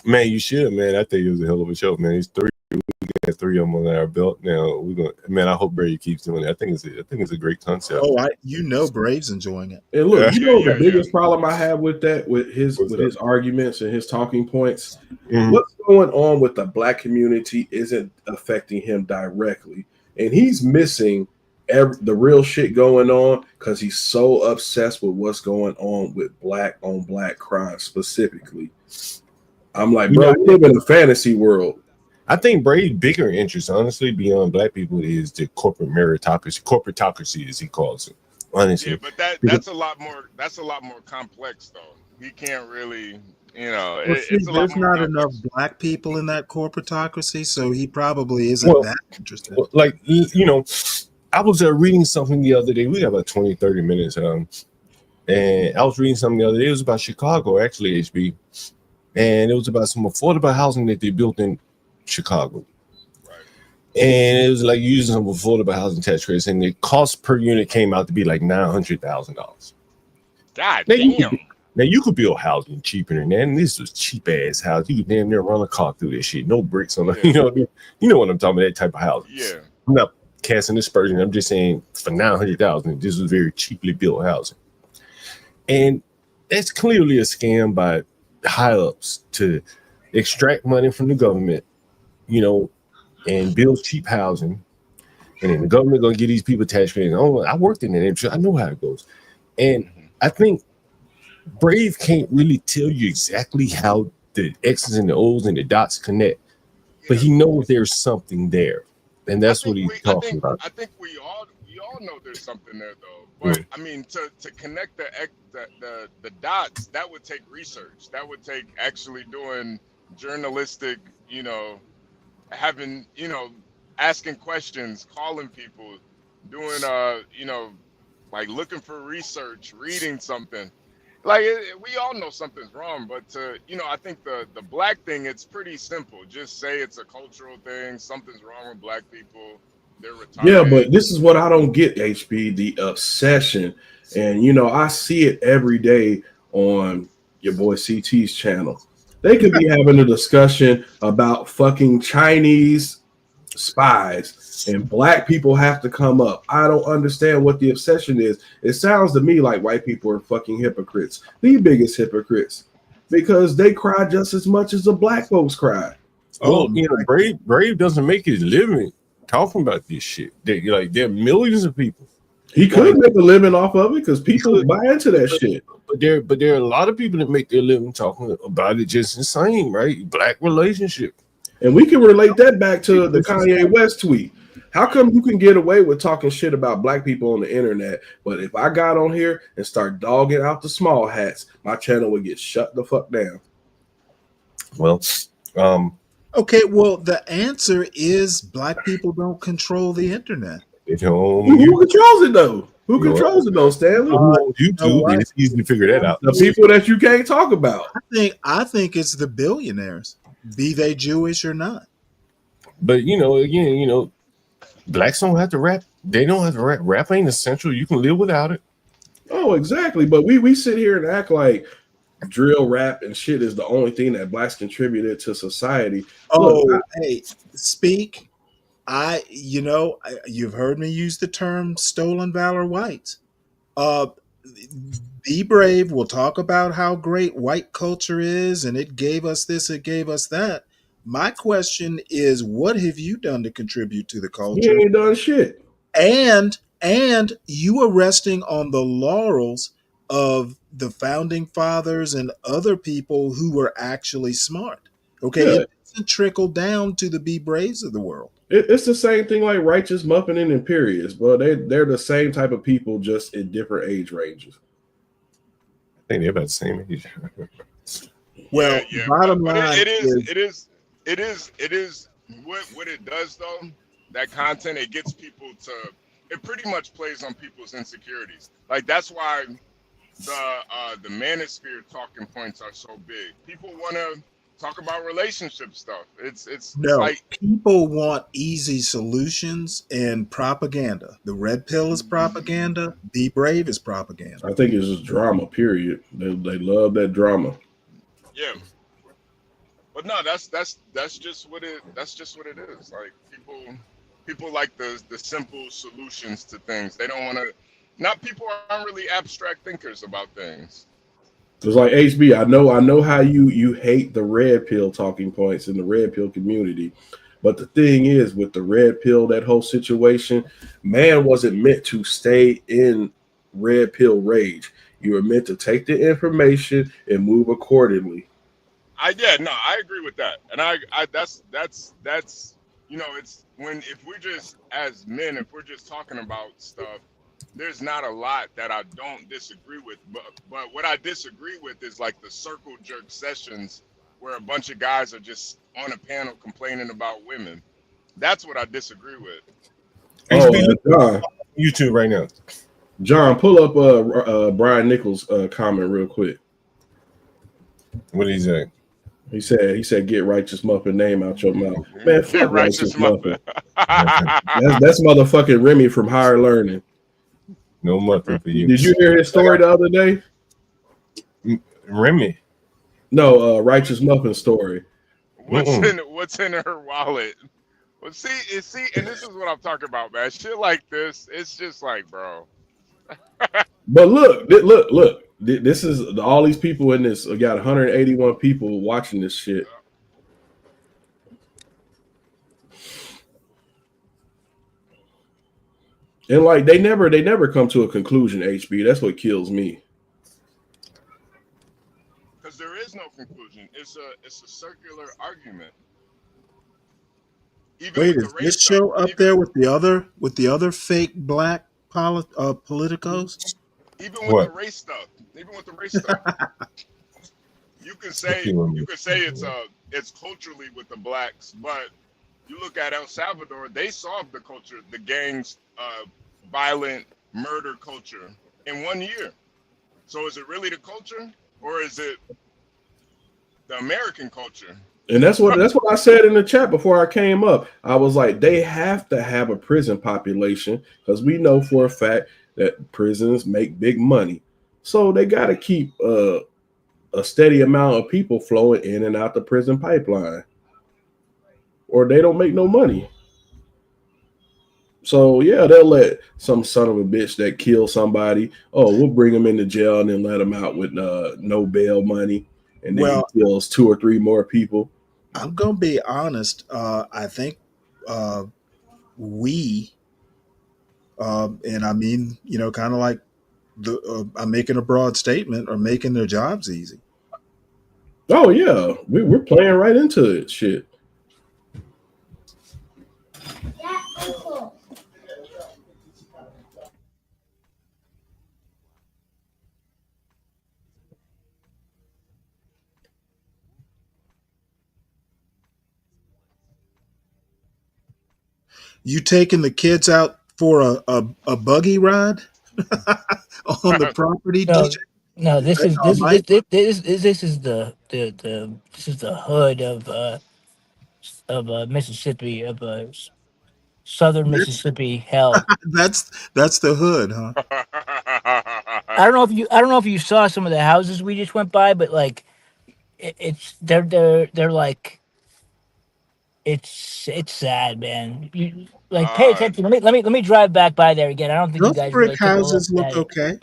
Man, you should, man. I think it was a hell of a show, man. It's three. We got three of them on our belt now. We're gonna, man. I hope Brave keeps doing it. I think it's a great concept. Oh, Brave's enjoying it. And look, the biggest problem I have with that, with his arguments and his talking points, what's going on with the black community isn't affecting him directly, and he's missing the real shit going on because he's so obsessed with what's going on with black on black crime specifically. I'm like, bro, we live in a fantasy world. I think Brave's bigger interest, honestly, beyond black people, is the corporatocracy, as he calls it. Honestly, yeah, but that's a lot more. That's a lot more complex, though. He can't really, you know. It's a lot there's more not enough black people in that corporatocracy, so he probably isn't that interested. Like, you know, I was reading something the other day. We got about 20, 30 minutes. And I was reading something the other day. It was about Chicago, actually, HB. And it was about some affordable housing that they built in Chicago. Right. And it was like using some affordable housing tax credits. And the cost per unit came out to be like $900,000. God damn. Now, you could build housing cheaper than that. And this was cheap-ass house. You could damn near run a car through this shit. No bricks on it. You know what I'm talking about, that type of housing. Yeah. I'm not casting aspersion. I'm just saying for $900,000, this was very cheaply built housing. And that's clearly a scam by high-ups to extract money from the government, you know, and build cheap housing. And then the government going to give these people tax credits. Oh, I worked in that industry. I know how it goes. And I think Brave can't really tell you exactly how the X's and the O's and the dots connect, but he knows there's something there. And that's what he's talking about. I think we all know there's something there, though. But I mean, to connect the dots, that would take research. That would take actually doing journalistic, you know, having, you know, asking questions, calling people, doing you know, like looking for research, reading something. Like we all know something's wrong, but you know, I think the black thing, it's pretty simple. Just say it's a cultural thing. Something's wrong with black people. They're retired. Yeah, but this is what I don't get, HB, the obsession. And, you know, I see it every day on your boy CT's channel. They could be having a discussion about fucking Chinese spies and black people have to come up. I don't understand what the obsession is. It sounds to me like white people are fucking hypocrites, the biggest hypocrites, because they cry just as much as the black folks cry. Well, you know, Brave doesn't make his living talking about this shit. There are millions of people. He could make a living off of it because people buy into that shit. But there are a lot of people that make their living talking about it just the same, right? Black relationship. And we can relate that back to the Kanye West tweet. How come you can get away with talking shit about black people on the internet, but if I got on here and start dogging out the small hats, my channel would get shut the fuck down? Well, okay, well, the answer is black people don't control the internet. Who controls it though? Who controls it though, Stanley? YouTube. It's easy to figure that out. The people that you can't talk about. I think it's the billionaires, be they Jewish or not. But you know, again, you know, blacks don't have to rap. They don't have to rap. Rap ain't essential. You can live without it. Oh, exactly. But we sit here and act like drill rap and shit is the only thing that blacks contributed to society. Hey, speak. You've heard me use the term stolen valor whites. Be brave. We'll talk about how great white culture is, and it gave us this, it gave us that. My question is, what have you done to contribute to the culture? You ain't done shit. And you are resting on the laurels of the founding fathers and other people who were actually smart. Okay, Yeah. it doesn't trickle down to the be braves of the world. It's the same thing like Righteous Muffin and Imperious, but they're the same type of people, just in different age ranges. I think they're about the same age. Well, yeah, bottom but line it is what it does though. That content, it gets people to. It pretty much plays on people's insecurities. Like that's why the manosphere talking points are so big. People want to talk about relationship stuff. It's no, like people want easy solutions and propaganda. The red pill is propaganda. Be brave is propaganda. I think it's just drama. Period. They love that drama. yeah. But no, that's just what it is. Like people like the simple solutions to things. They don't want to. Not people aren't really abstract thinkers about things. It's like HB. I know how you hate the red pill talking points in the red pill community, but the thing is with the red pill, that whole situation, man wasn't meant to stay in red pill rage. You were meant to take the information and move accordingly. I agree with that, and I that's it's when if we're just as men, if we're just talking about stuff, there's not a lot that I don't disagree with, but what I disagree with is like the circle jerk sessions where a bunch of guys are just on a panel complaining about women. That's what I disagree with. John, YouTube right now. John, pull up Brian Nichols' comment real quick. What did he say? He said, "Get Righteous Muffin name out your mouth, man." Fuck Righteous Muffin. that's motherfucking Remy from Higher Learning. No muffin for you. Did you hear his story the other day? Remy? No, Righteous Muffin story. What's in her wallet? Well, see, and this is what I'm talking about, man. Shit like this, it's just like, bro. But look. This is all these people in this. We got 181 people watching this shit. And like they never come to a conclusion, HB. That's what kills me. Because there is no conclusion. It's a circular argument. Even wait, is this show up there with the other fake black politicos? Even with the race stuff. You can say it's culturally with the blacks, but you look at El Salvador, they solved the culture, the gangs, violent murder culture in 1 year. So is it really the culture, or is it the American culture? And that's what I said in the chat before I came up. I was like, they have to have a prison population because we know for a fact that prisons make big money. So they got to keep a steady amount of people flowing in and out the prison pipeline, or they don't make no money. So yeah, they'll let some son of a bitch that killed somebody. Oh, we'll bring him into jail and then let him out with no bail money, and then he kills 2 or 3 more people. I'm gonna be honest. I think we, and I mean, kind of like I'm making a broad statement, are making their jobs easy. Oh yeah, we're playing right into it. Shit. You taking the kids out for a buggy ride on the property? No, DJ? no. This is the hood of Mississippi, of southern Mississippi. Hell, that's the hood, huh? I don't know if you saw some of the houses we just went by, but like they're like It's sad, man. You like pay attention. Let me drive back by there again. I don't think you Those guys brick really took a look houses look at it. okay.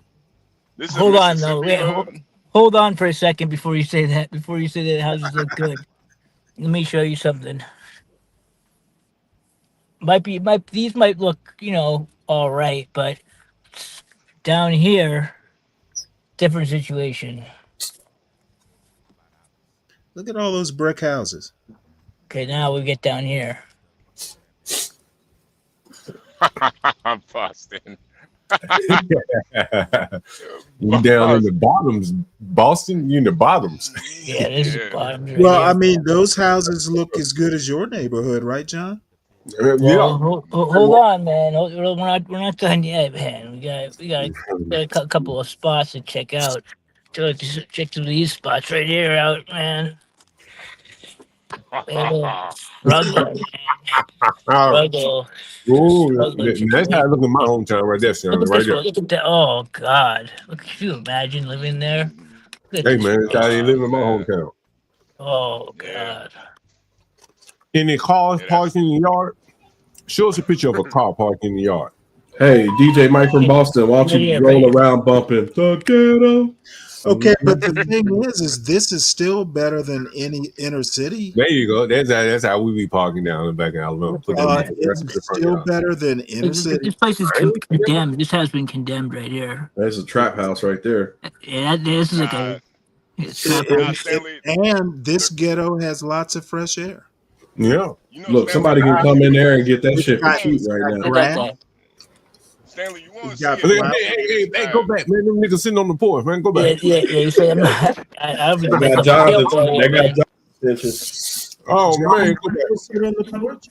This is a Hold on, though. Mississippi Wait, hood. hold on for a second before you say that. Before you say that houses look good, let me show you something. These might look, all right, but down here, different situation. Look at all those brick houses. Okay, now we get down here. Boston. You down in the bottoms, Boston. You in the bottoms. Yeah, this is bottoms right Well, here. I mean, those houses look as good as your neighborhood, right, John? Well, hold on, man. We're not done yet, man. We got a couple of spots to check out. Check these spots right here out, man. Struggle, struggle, That's how I look in my hometown right there, son. Look at Right this there. one. Look at that. Oh God! Could you imagine living there? Look at Hey this man, that's how they place. live in my hometown. Oh God! Any cars parked in the yard? Show us a picture of a car parked in the yard. Hey, DJ Mike from Boston, why don't you roll around bumping the ghetto? Okay, but the thing is this is still better than any inner city. There you go. That's how we be parking down in the back of Alabama. Put that right It's in the front still yard. better than inner city. This place is condemned. This has been condemned right here. There's a trap house right there. Yeah, this is like a trap house. And this ghetto has lots of fresh air. Yeah. Look, somebody can come in there and get that shit for got- cheap it's right got now. grass. Stanley, you want to got see Hey, go back, man. Them niggas sitting on the porch, man. Go back. Yeah. You say I'm not. I don't They think got John's extensions. Oh man, go back. Sit on the porch.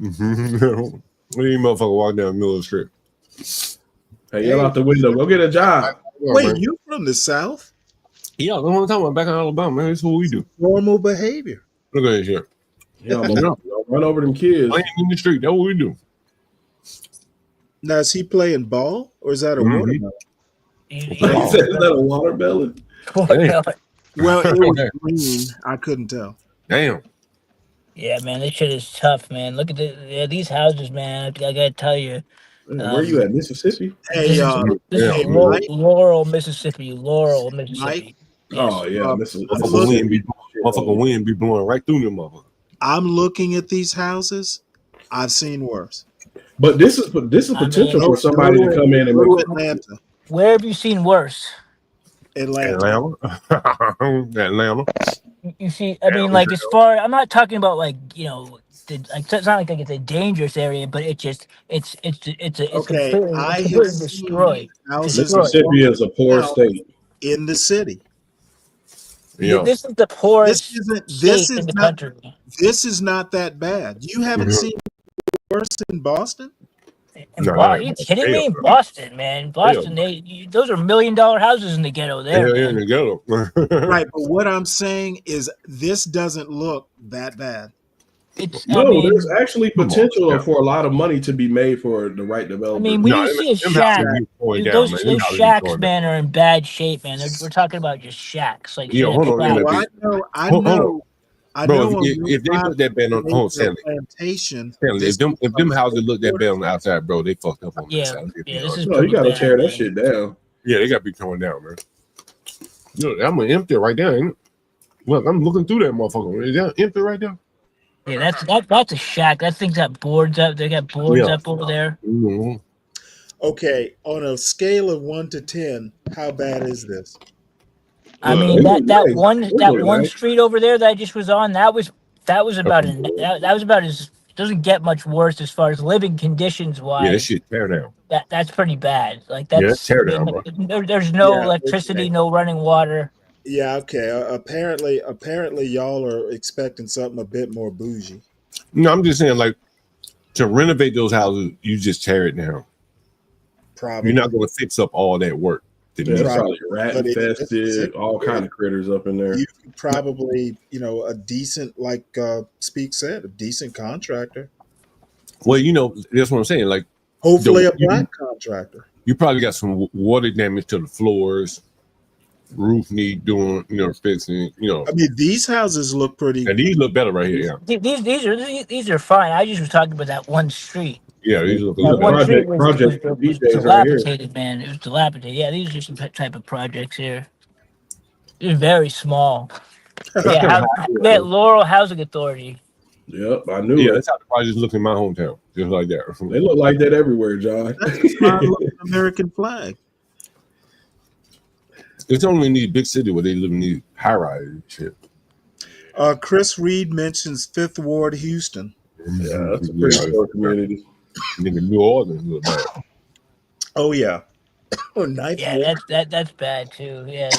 What do you motherfucker walk down the middle of the strip? Hey, yell out the window. Go get a job. Wait, you from the South? Yeah, that's what I'm talking about. Back in Alabama, man. That's what we do. Normal behavior. Look at this shit. Yeah, run over them kids. Playing in the street. That's what we do. Now, is he playing ball or is that a watermelon? Is that a watermelon? Well, it was green. I couldn't tell. Damn. Yeah, man, this shit is tough, man. Look at these houses, man. I gotta tell you. Where you at, Mississippi? Hey, this is Laurel, Mississippi. Laurel, Mississippi. Oh yeah, Mississippi. Motherfucking wind be blowing right through them motherfuckers. I'm looking at these houses. I've seen worse. But this is potential for somebody to come in and Go make to Atlanta. Where have you seen worse? Atlanta. Atlanta. You see, I mean, like as far, I'm not talking about like it's not like it's a dangerous area, but it's Okay, I completely have destroyed. Mississippi is a poor state in the city. Yeah. This is the poorest state in the country. This is not that bad. You haven't seen worse in Boston? Are you kidding me? Boston, man. Boston, those are $1 million houses in the ghetto there. Yeah, in the ghetto. Right, but what I'm saying is this doesn't look that bad. There's actually potential for a lot of money to be made for the right developer. I mean, when you see a shack, those shacks, man, are in bad shape, man. We're talking about just shacks. Like, hold on. I know. Bro, if they put that band on Stanley, plantation, if them houses look that bad on the outside, bro, they fucked up on the inside. You gotta tear that shit down. Yeah, they gotta be torn down, man. I'm gonna empty it right there. Ain't it? Look, I'm looking through that motherfucker. Is that empty right there? Yeah, that's a shack. That thing's got boards up. They got boards up over there. Mm-hmm. Okay, on a scale of 1 to 10, how bad is this? I mean that one street over there that I just was on, that was about that was about as doesn't get much worse as far as living conditions wise. Yeah, that shit tear down. That's pretty bad. Like that's tear down, bro. There's no electricity, no running water. Yeah, okay. Apparently y'all are expecting something a bit more bougie. No, I'm just saying, like, to renovate those houses, you just tear it down. Probably. You're not going to fix up all that work. There's probably rat infested, all kind of critters up in there. You could probably, a decent, like Speak said, a decent contractor. Well, that's what I'm saying. Like, hopefully a black contractor. You probably got some water damage to the floors. roof need doing, fixing, I mean, these houses look pretty. And these look better right here. Yeah. These are fine. I just was talking about that one street. Yeah, these look a That little one better. street was DJs right here. dilapidated, man. It was dilapidated. Yeah, these are some type of projects here. It's very small. Yeah, Laurel Housing Authority. Yep, I knew Yeah, it. that's how the projects look in my hometown, just like that. They look like that everywhere, John. That's a fine-looking American flag. It's only in these big cities where they live in these high-rise and shit. Chris Reed mentions Fifth Ward, Houston. Yeah, that's a pretty poor community. Nigga, New Orleans look bad. Oh yeah. Ninth Yeah, that's bad too. Yeah,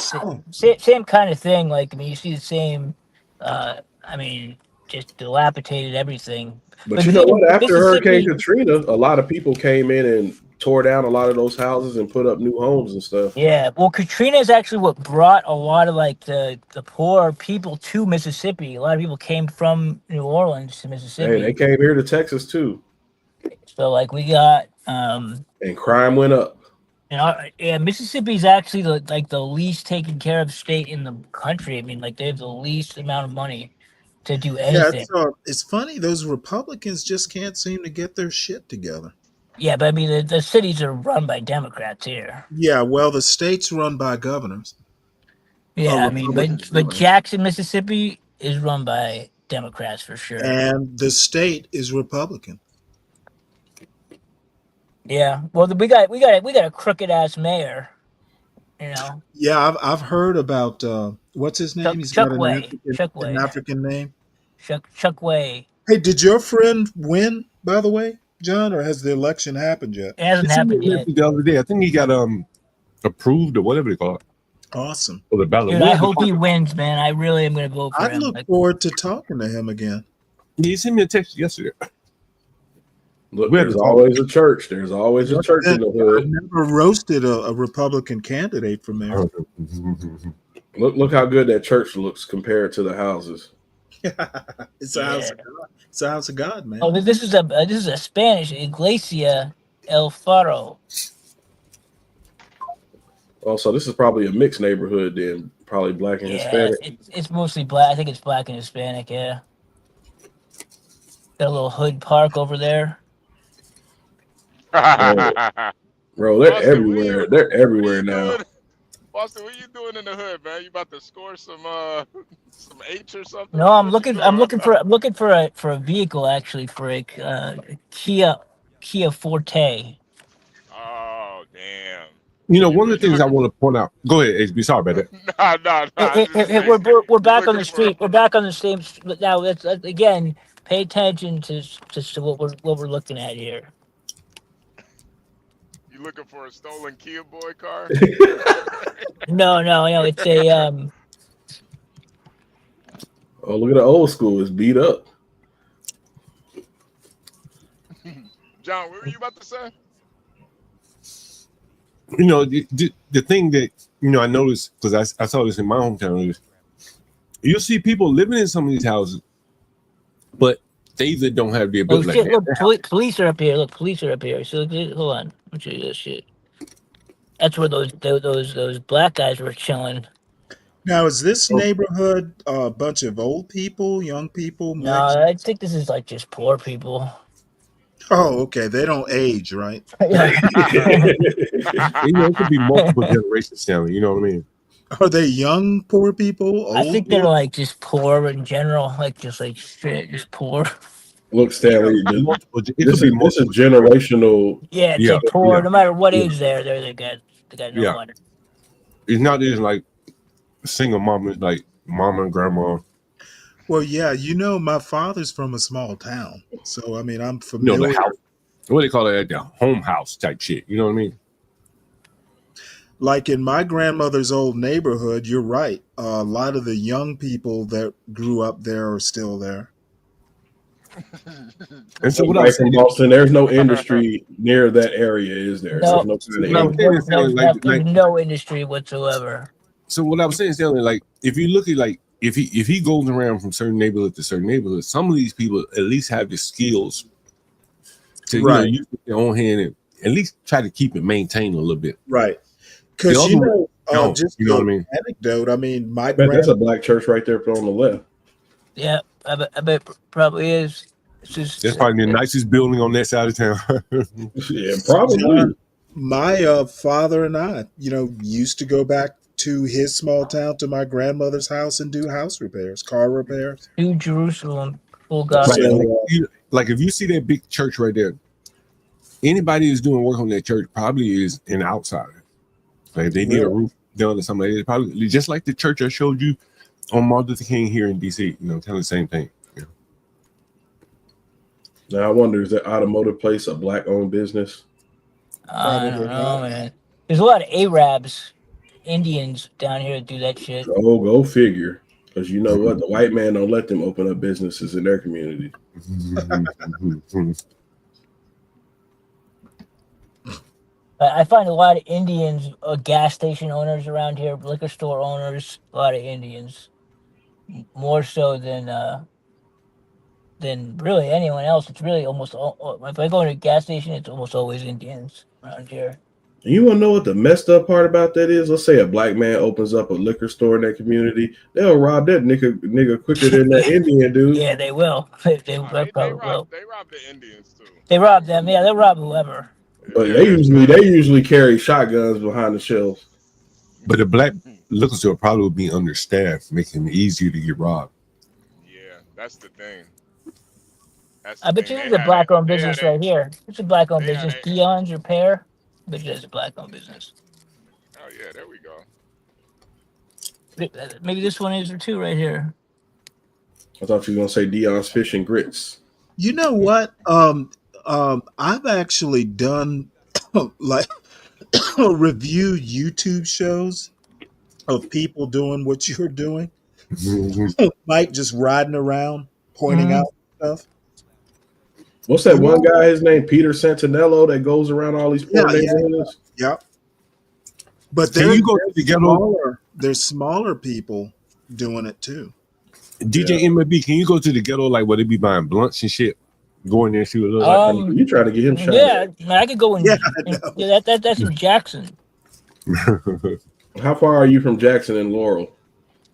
same kind of thing. Like, I mean, you see the same. I mean, just dilapidated everything. But you know what? After Hurricane Katrina, a lot of people came in and tore down a lot of those houses and put up new homes and stuff. Yeah, well, Katrina is actually what brought a lot of like the poor people to Mississippi. A lot of people came from New Orleans to Mississippi. Hey, they came here to Texas too. So like we got and crime went up. And Mississippi is actually the least taken care of state in the country. I mean, like they have the least amount of money to do anything. Yeah, it's funny. Those Republicans just can't seem to get their shit together. Yeah, but I mean, the cities are run by Democrats here. Yeah, well, the state's run by governors. Yeah, I mean, but Jackson, Mississippi is run by Democrats for sure. And the state is Republican. Yeah, well, we got a crooked ass mayor. Yeah, I've heard about what's his name? He's got an African name. Chuck Way. Hey, did your friend win, by the way, John, or has the election happened yet? It hasn't happened yet. The other day, I think he got approved or whatever they call it. Awesome. For the ballot. Dude, I hope he wins, man. I really am going to vote for him. I look forward to talking to him again. He sent me a text yesterday. Look, there's always a church. There's always a church in the hood. I've never roasted a Republican candidate from there. Look how good that church looks compared to the houses. It's a house of God. It's a house of God, man. Oh, this is a Spanish Iglesia El Faro. Oh, so this is probably a mixed neighborhood then, probably black and Hispanic. It's mostly black. I think it's black and Hispanic. Yeah. Got a little hood park over there. Bro, they're everywhere. They're everywhere now. Boston, what are you doing in the hood, man? You about to score some H or something? No, I'm looking for a vehicle actually, for a Kia Forte. Oh damn! One of the things I want to point out. Go ahead, HB. Sorry about that. No. We're back on the street. We're back on the same. Now, let's again pay attention to what we're looking at here. You looking for a stolen Kia Boy car? No. It's a Oh, look at the old school. It's beat up. John, what were you about to say? The thing that I noticed, because I saw this in my hometown, is you'll see people living in some of these houses, but they either don't have the ability. Oh shit! Look, police are up here. Look, police are up here. So hold on, let me show you this shit. That's where those black guys were chilling. Now, is this neighborhood a bunch of old people, young people? No, I think this is like just poor people. Oh, okay. They don't age, right? It could be multiple generations down. You know what I mean? Are they young poor people? Old I think they're like just poor in general, like just poor. Look, Stanley, this is generational. Yeah, it's like poor. No matter what age they got no money. It's not just like single mom. It's like mama and grandma. Well, yeah, my father's from a small town, so I mean, I'm familiar. The house, what do they call it? The home house type shit. You know what I mean? Like in my grandmother's old neighborhood, you're right. A lot of the young people that grew up there are still there. And so, what from Boston, there's no industry near that area, is there? No industry whatsoever. So what I was saying is, like, if you look at if he goes around from certain neighborhood to certain neighborhood, some of these people at least have the skills to use their own hand and at least try to keep it maintained a little bit. Right. Because No, Just you know what I an mean? anecdote. I mean, my That's a black church right there on the left. Yeah, I bet probably is. It's just That's probably the nicest building on that side of town. Yeah, probably. John, my father and I, used to go back to his small town to my grandmother's house and do house repairs, car repairs. New Jerusalem, full Like, gospel. if you see that big church right there, anybody who's doing work on that church probably is an outsider. Like if they need a roof done or something like that, probably just like the church I showed you on Martin Luther King here in DC. Kind of the same thing. Yeah. Now I wonder, is that automotive place a black-owned business? I don't know, man. There's a lot of Arabs, Indians down here that do that shit. Go figure. Because you know what? The white man don't let them open up businesses in their community. I find a lot of Indians, gas station owners around here, liquor store owners, a lot of Indians. More so than really anyone else. It's really almost all, if I go to a gas station, it's almost always Indians around here. You want to know what the messed up part about that is? Let's say a black man opens up a liquor store in their community. They'll rob that nigga quicker than that Indian dude. Yeah, they will. They probably will. They rob the Indians too. They rob them. Yeah, they'll rob whoever. But they usually carry shotguns behind the shelves. But the black liquor store probably would be understaffed, making it easier to get robbed. Yeah, that's the thing. I bet you there's a black-owned business right here. It's a black-owned business. Dion's Repair. I bet you there's a black-owned business. Oh yeah, there we go. Maybe this one is or two right here. I thought you were gonna say Dion's Fish and Grits. You know what? I've actually done like review YouTube shows of people doing what you're doing. Mike just riding around pointing out stuff. What's that one guy? His name Peter Santinello that goes around all these poor neighborhoods. Yeah. But Can you go to the ghetto? There's smaller people doing it too. DJ MLB, can you go to the ghetto like where they be buying blunts and shit? Go in there and see what it looks like. You trying to get him shot? Yeah, man, I could go in. That's in Jackson. How far are you from Jackson and Laurel?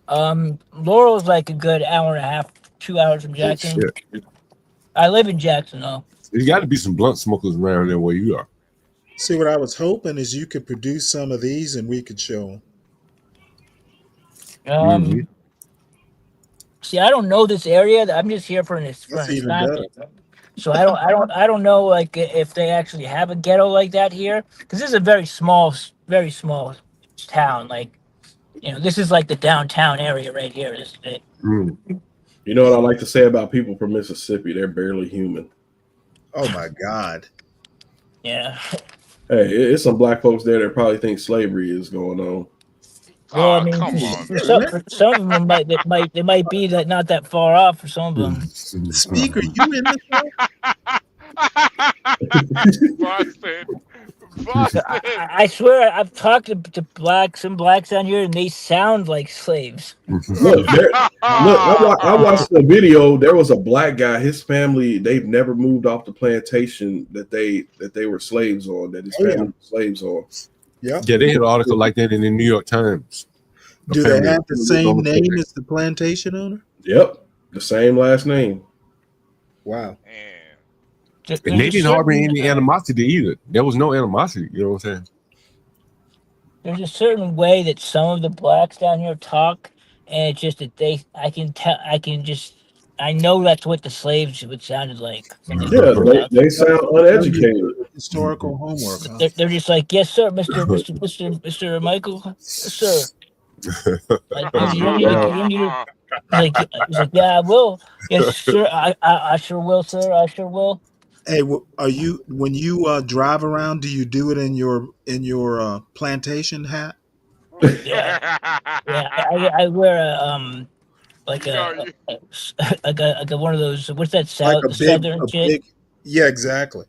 Laurel's like a good hour and a half, 2 hours from Jackson. I live in Jackson though. There's got to be some blunt smokers around there where you are. See, what I was hoping is you could produce some of these and we could show them. See, I don't know this area. I'm just here for an assignment. So I don't know like if they actually have a ghetto like that here, because this is a very small town. Like, this is like the downtown area right here, isn't it? You know what I like to say about people from Mississippi? They're barely human. Oh my God. Yeah. Hey, it's some black folks there that probably think slavery is going on. Well, I mean, some of them might be that not that far off for some of them. Speaker, you in the Boston. I swear, I've talked to some blacks down here, and they sound like slaves. Look, I watched the video. There was a black guy. His family, they've never moved off the plantation that they were slaves on. That his family was slaves on. Yeah, they had an article like that in the New York Times. Do they have the same name as the plantation owner? Yep, the same last name. Wow. And they didn't harbor any animosity either. There was no animosity. You know what I'm saying? There's a certain way that some of the blacks down here talk, and it's just that I know that's what the slaves would sounded like. Yeah, they sound uneducated. Historical homework. Huh? They're just like, yes, sir, Mr. Michael, yes, sir. He's like, yeah, I will. Yes, sir. I sure will, sir. I sure will. Hey, when you drive around? Do you do it in your plantation hat? Yeah. I wear a like one of those. What's that? Southern shit. Yeah, exactly.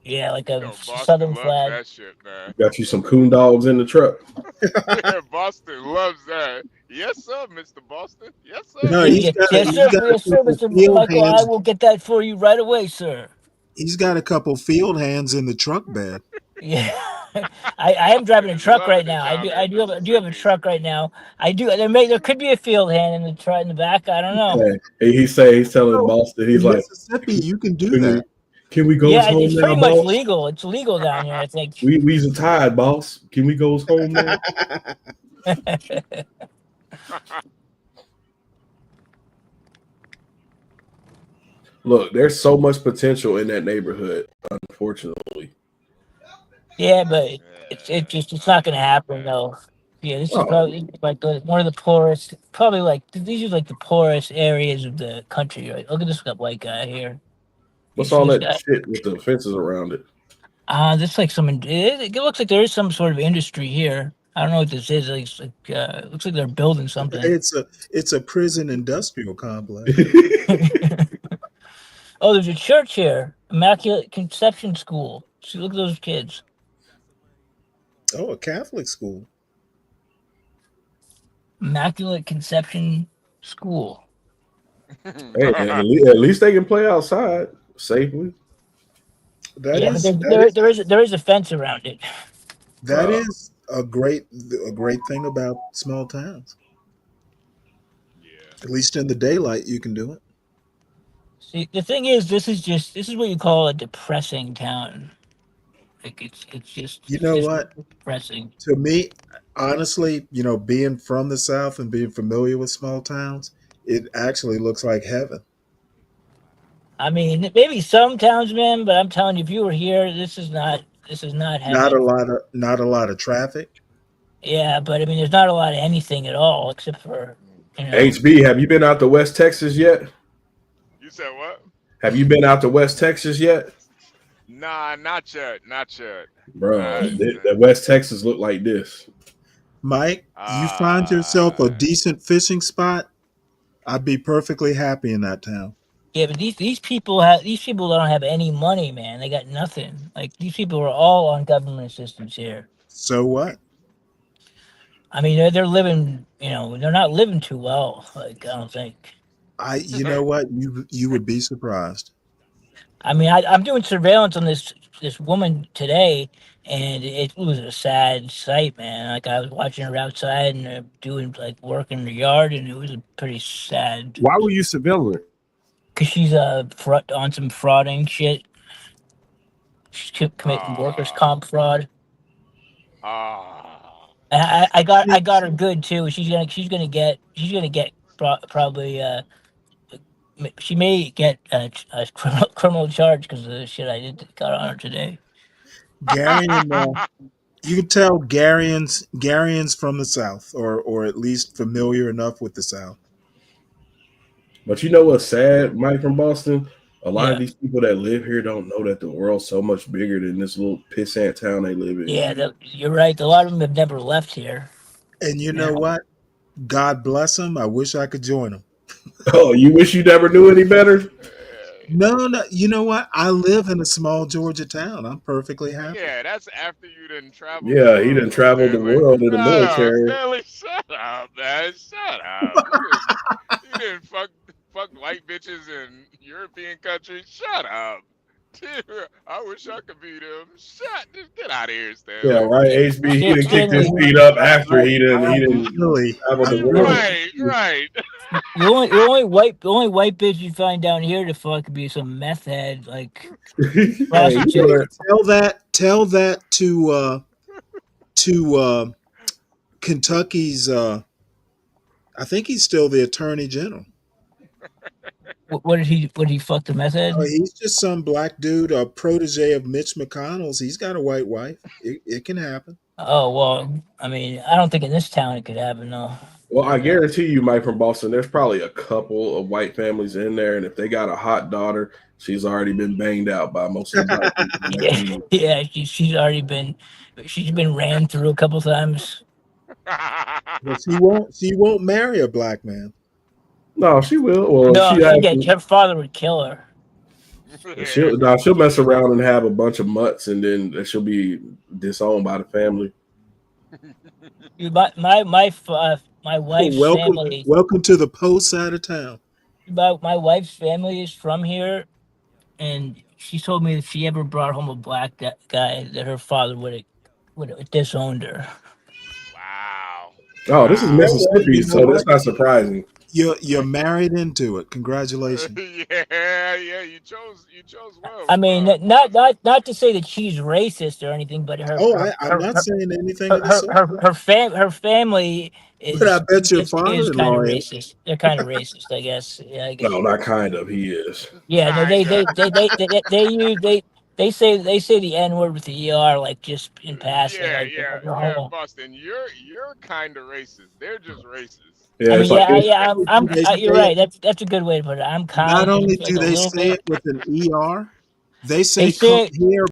Yeah, like a Southern flag. That shit, man. Got you some coon dogs in the truck. Yeah, Boston loves that. Yes, sir, Mr. Boston. Yes, sir. No, yes, sir, Mr. Michael. I will get that for you right away, sir. He's got a couple field hands in the truck bed. Yeah. I am driving a truck right now. I do have a truck right now. I do. There could be a field hand in the truck in the back. I don't know. He's telling Boston, he's In like, Mississippi, you can do can that. can we go Yeah, home it's now, pretty much boss? legal. It's legal down here, I think. We's tired, boss. Can we go home now? Look, there's so much potential in that neighborhood, unfortunately. Yeah, but it's not going to happen though. Yeah, this is Oh, probably like one of the poorest. Probably like these are like the poorest areas of the country. Right? Look at this white guy here. You what's see all this that guy? shit with the fences around it? This like some. It looks like there is some sort of industry here. I don't know what this is. It looks like they're building something. It's a prison industrial complex. Oh, there's a church here, Immaculate Conception School. See, look at those kids. Oh, a Catholic school. Immaculate Conception School. Hey, at least they can play outside safely. That Yeah, but is there is a fence around it. that is a great thing about small towns. At least in the daylight, you can do it. See, the thing is, this is what you call a depressing town. Like it's You know just what? depressing. To me, honestly, being from the South and being familiar with small towns, it actually looks like heaven. I mean, maybe some towns, man, but I'm telling you, if you were here, this is not Not a heaven. lot of traffic. Yeah, but I mean, there's not a lot of anything at all except for HB, have you been out to West Texas yet? You said what? Have you been out to West Texas yet? Nah, not yet. Not yet. Bro, the West Texas look like this. Mike, you find yourself a decent fishing spot, I'd be perfectly happy in that town. Yeah, but these people don't have any money, man. They got nothing. Like these people are all on government assistance here. So what? I mean, they're living. They're not living too well. Like I don't think. You know what? You would be surprised. I mean, I'm doing surveillance on this woman today, and it was a sad sight, man. Like I was watching her outside and doing like work in the yard, and it was a pretty sad. Why were you surveilling her? Cause she's on some frauding shit. She's committing workers' comp fraud. And I got her good too. She's gonna get probably she may get a criminal charge because of the shit I got on her today. Gary and you can tell Garyans from the South, or at least familiar enough with the South. But you know what's sad, Mike from Boston? A lot of these people that live here don't know that the world's so much bigger than this little pissant town they live in. Yeah, you're right. A lot of them have never left here. And you know what? God bless them. I wish I could join them. Oh, you wish you never knew any better? No. You know what? I live in a small Georgia town. I'm perfectly happy. Yeah, that's after you didn't travel. Yeah, he didn't travel the world in the military. Stanley, shut up, man. Shut up. You didn't fuck white bitches in European countries. Shut up. I wish I could be them. Get out of here, Stanley. Yeah, right. HB, he didn't kick his feet up after he didn't travel the world. Right. The only white bitch you find down here to fuck be some meth head like prostitute. Tell that to Kentucky's. I think he's still the Attorney General. What did he fuck the meth head? Oh, he's just some black dude, a protege of Mitch McConnell's. He's got a white wife. It can happen. Oh well, I mean, I don't think in this town it could happen though. Well, I guarantee you, Mike from Boston, there's probably a couple of white families in there, and if they got a hot daughter, she's already been banged out by most of the black people. Yeah, she's been ran through a couple times. But she won't marry a black man. No, she will. Well, her father would kill her. She'll mess around and have a bunch of mutts, and then she'll be disowned by the family. My wife's family. Welcome to the post side of town. My wife's family is from here, and she told me if she ever brought home a black guy, that her father would disowned her. Wow. Oh, this is Mississippi, You know so that's what? not surprising. You're married into it. Congratulations. Yeah, you chose well. I mean, not to say that she's racist or anything, but I'm not saying anything of the sort. her family But I bet your is kind father-in-law of is. racist. They're kind of racist, I guess. Yeah, I guess. No, not kind of. He is. Yeah, no, they say the N-word with the ER like just in passing, like the Yeah, whole. Boston. You're kind of racist. They're just racist. Yeah, I it's mean, like you're right. That's a good way to put it. I'm kind. Not only Like do a they little say bit. it with an ER, they They say say come here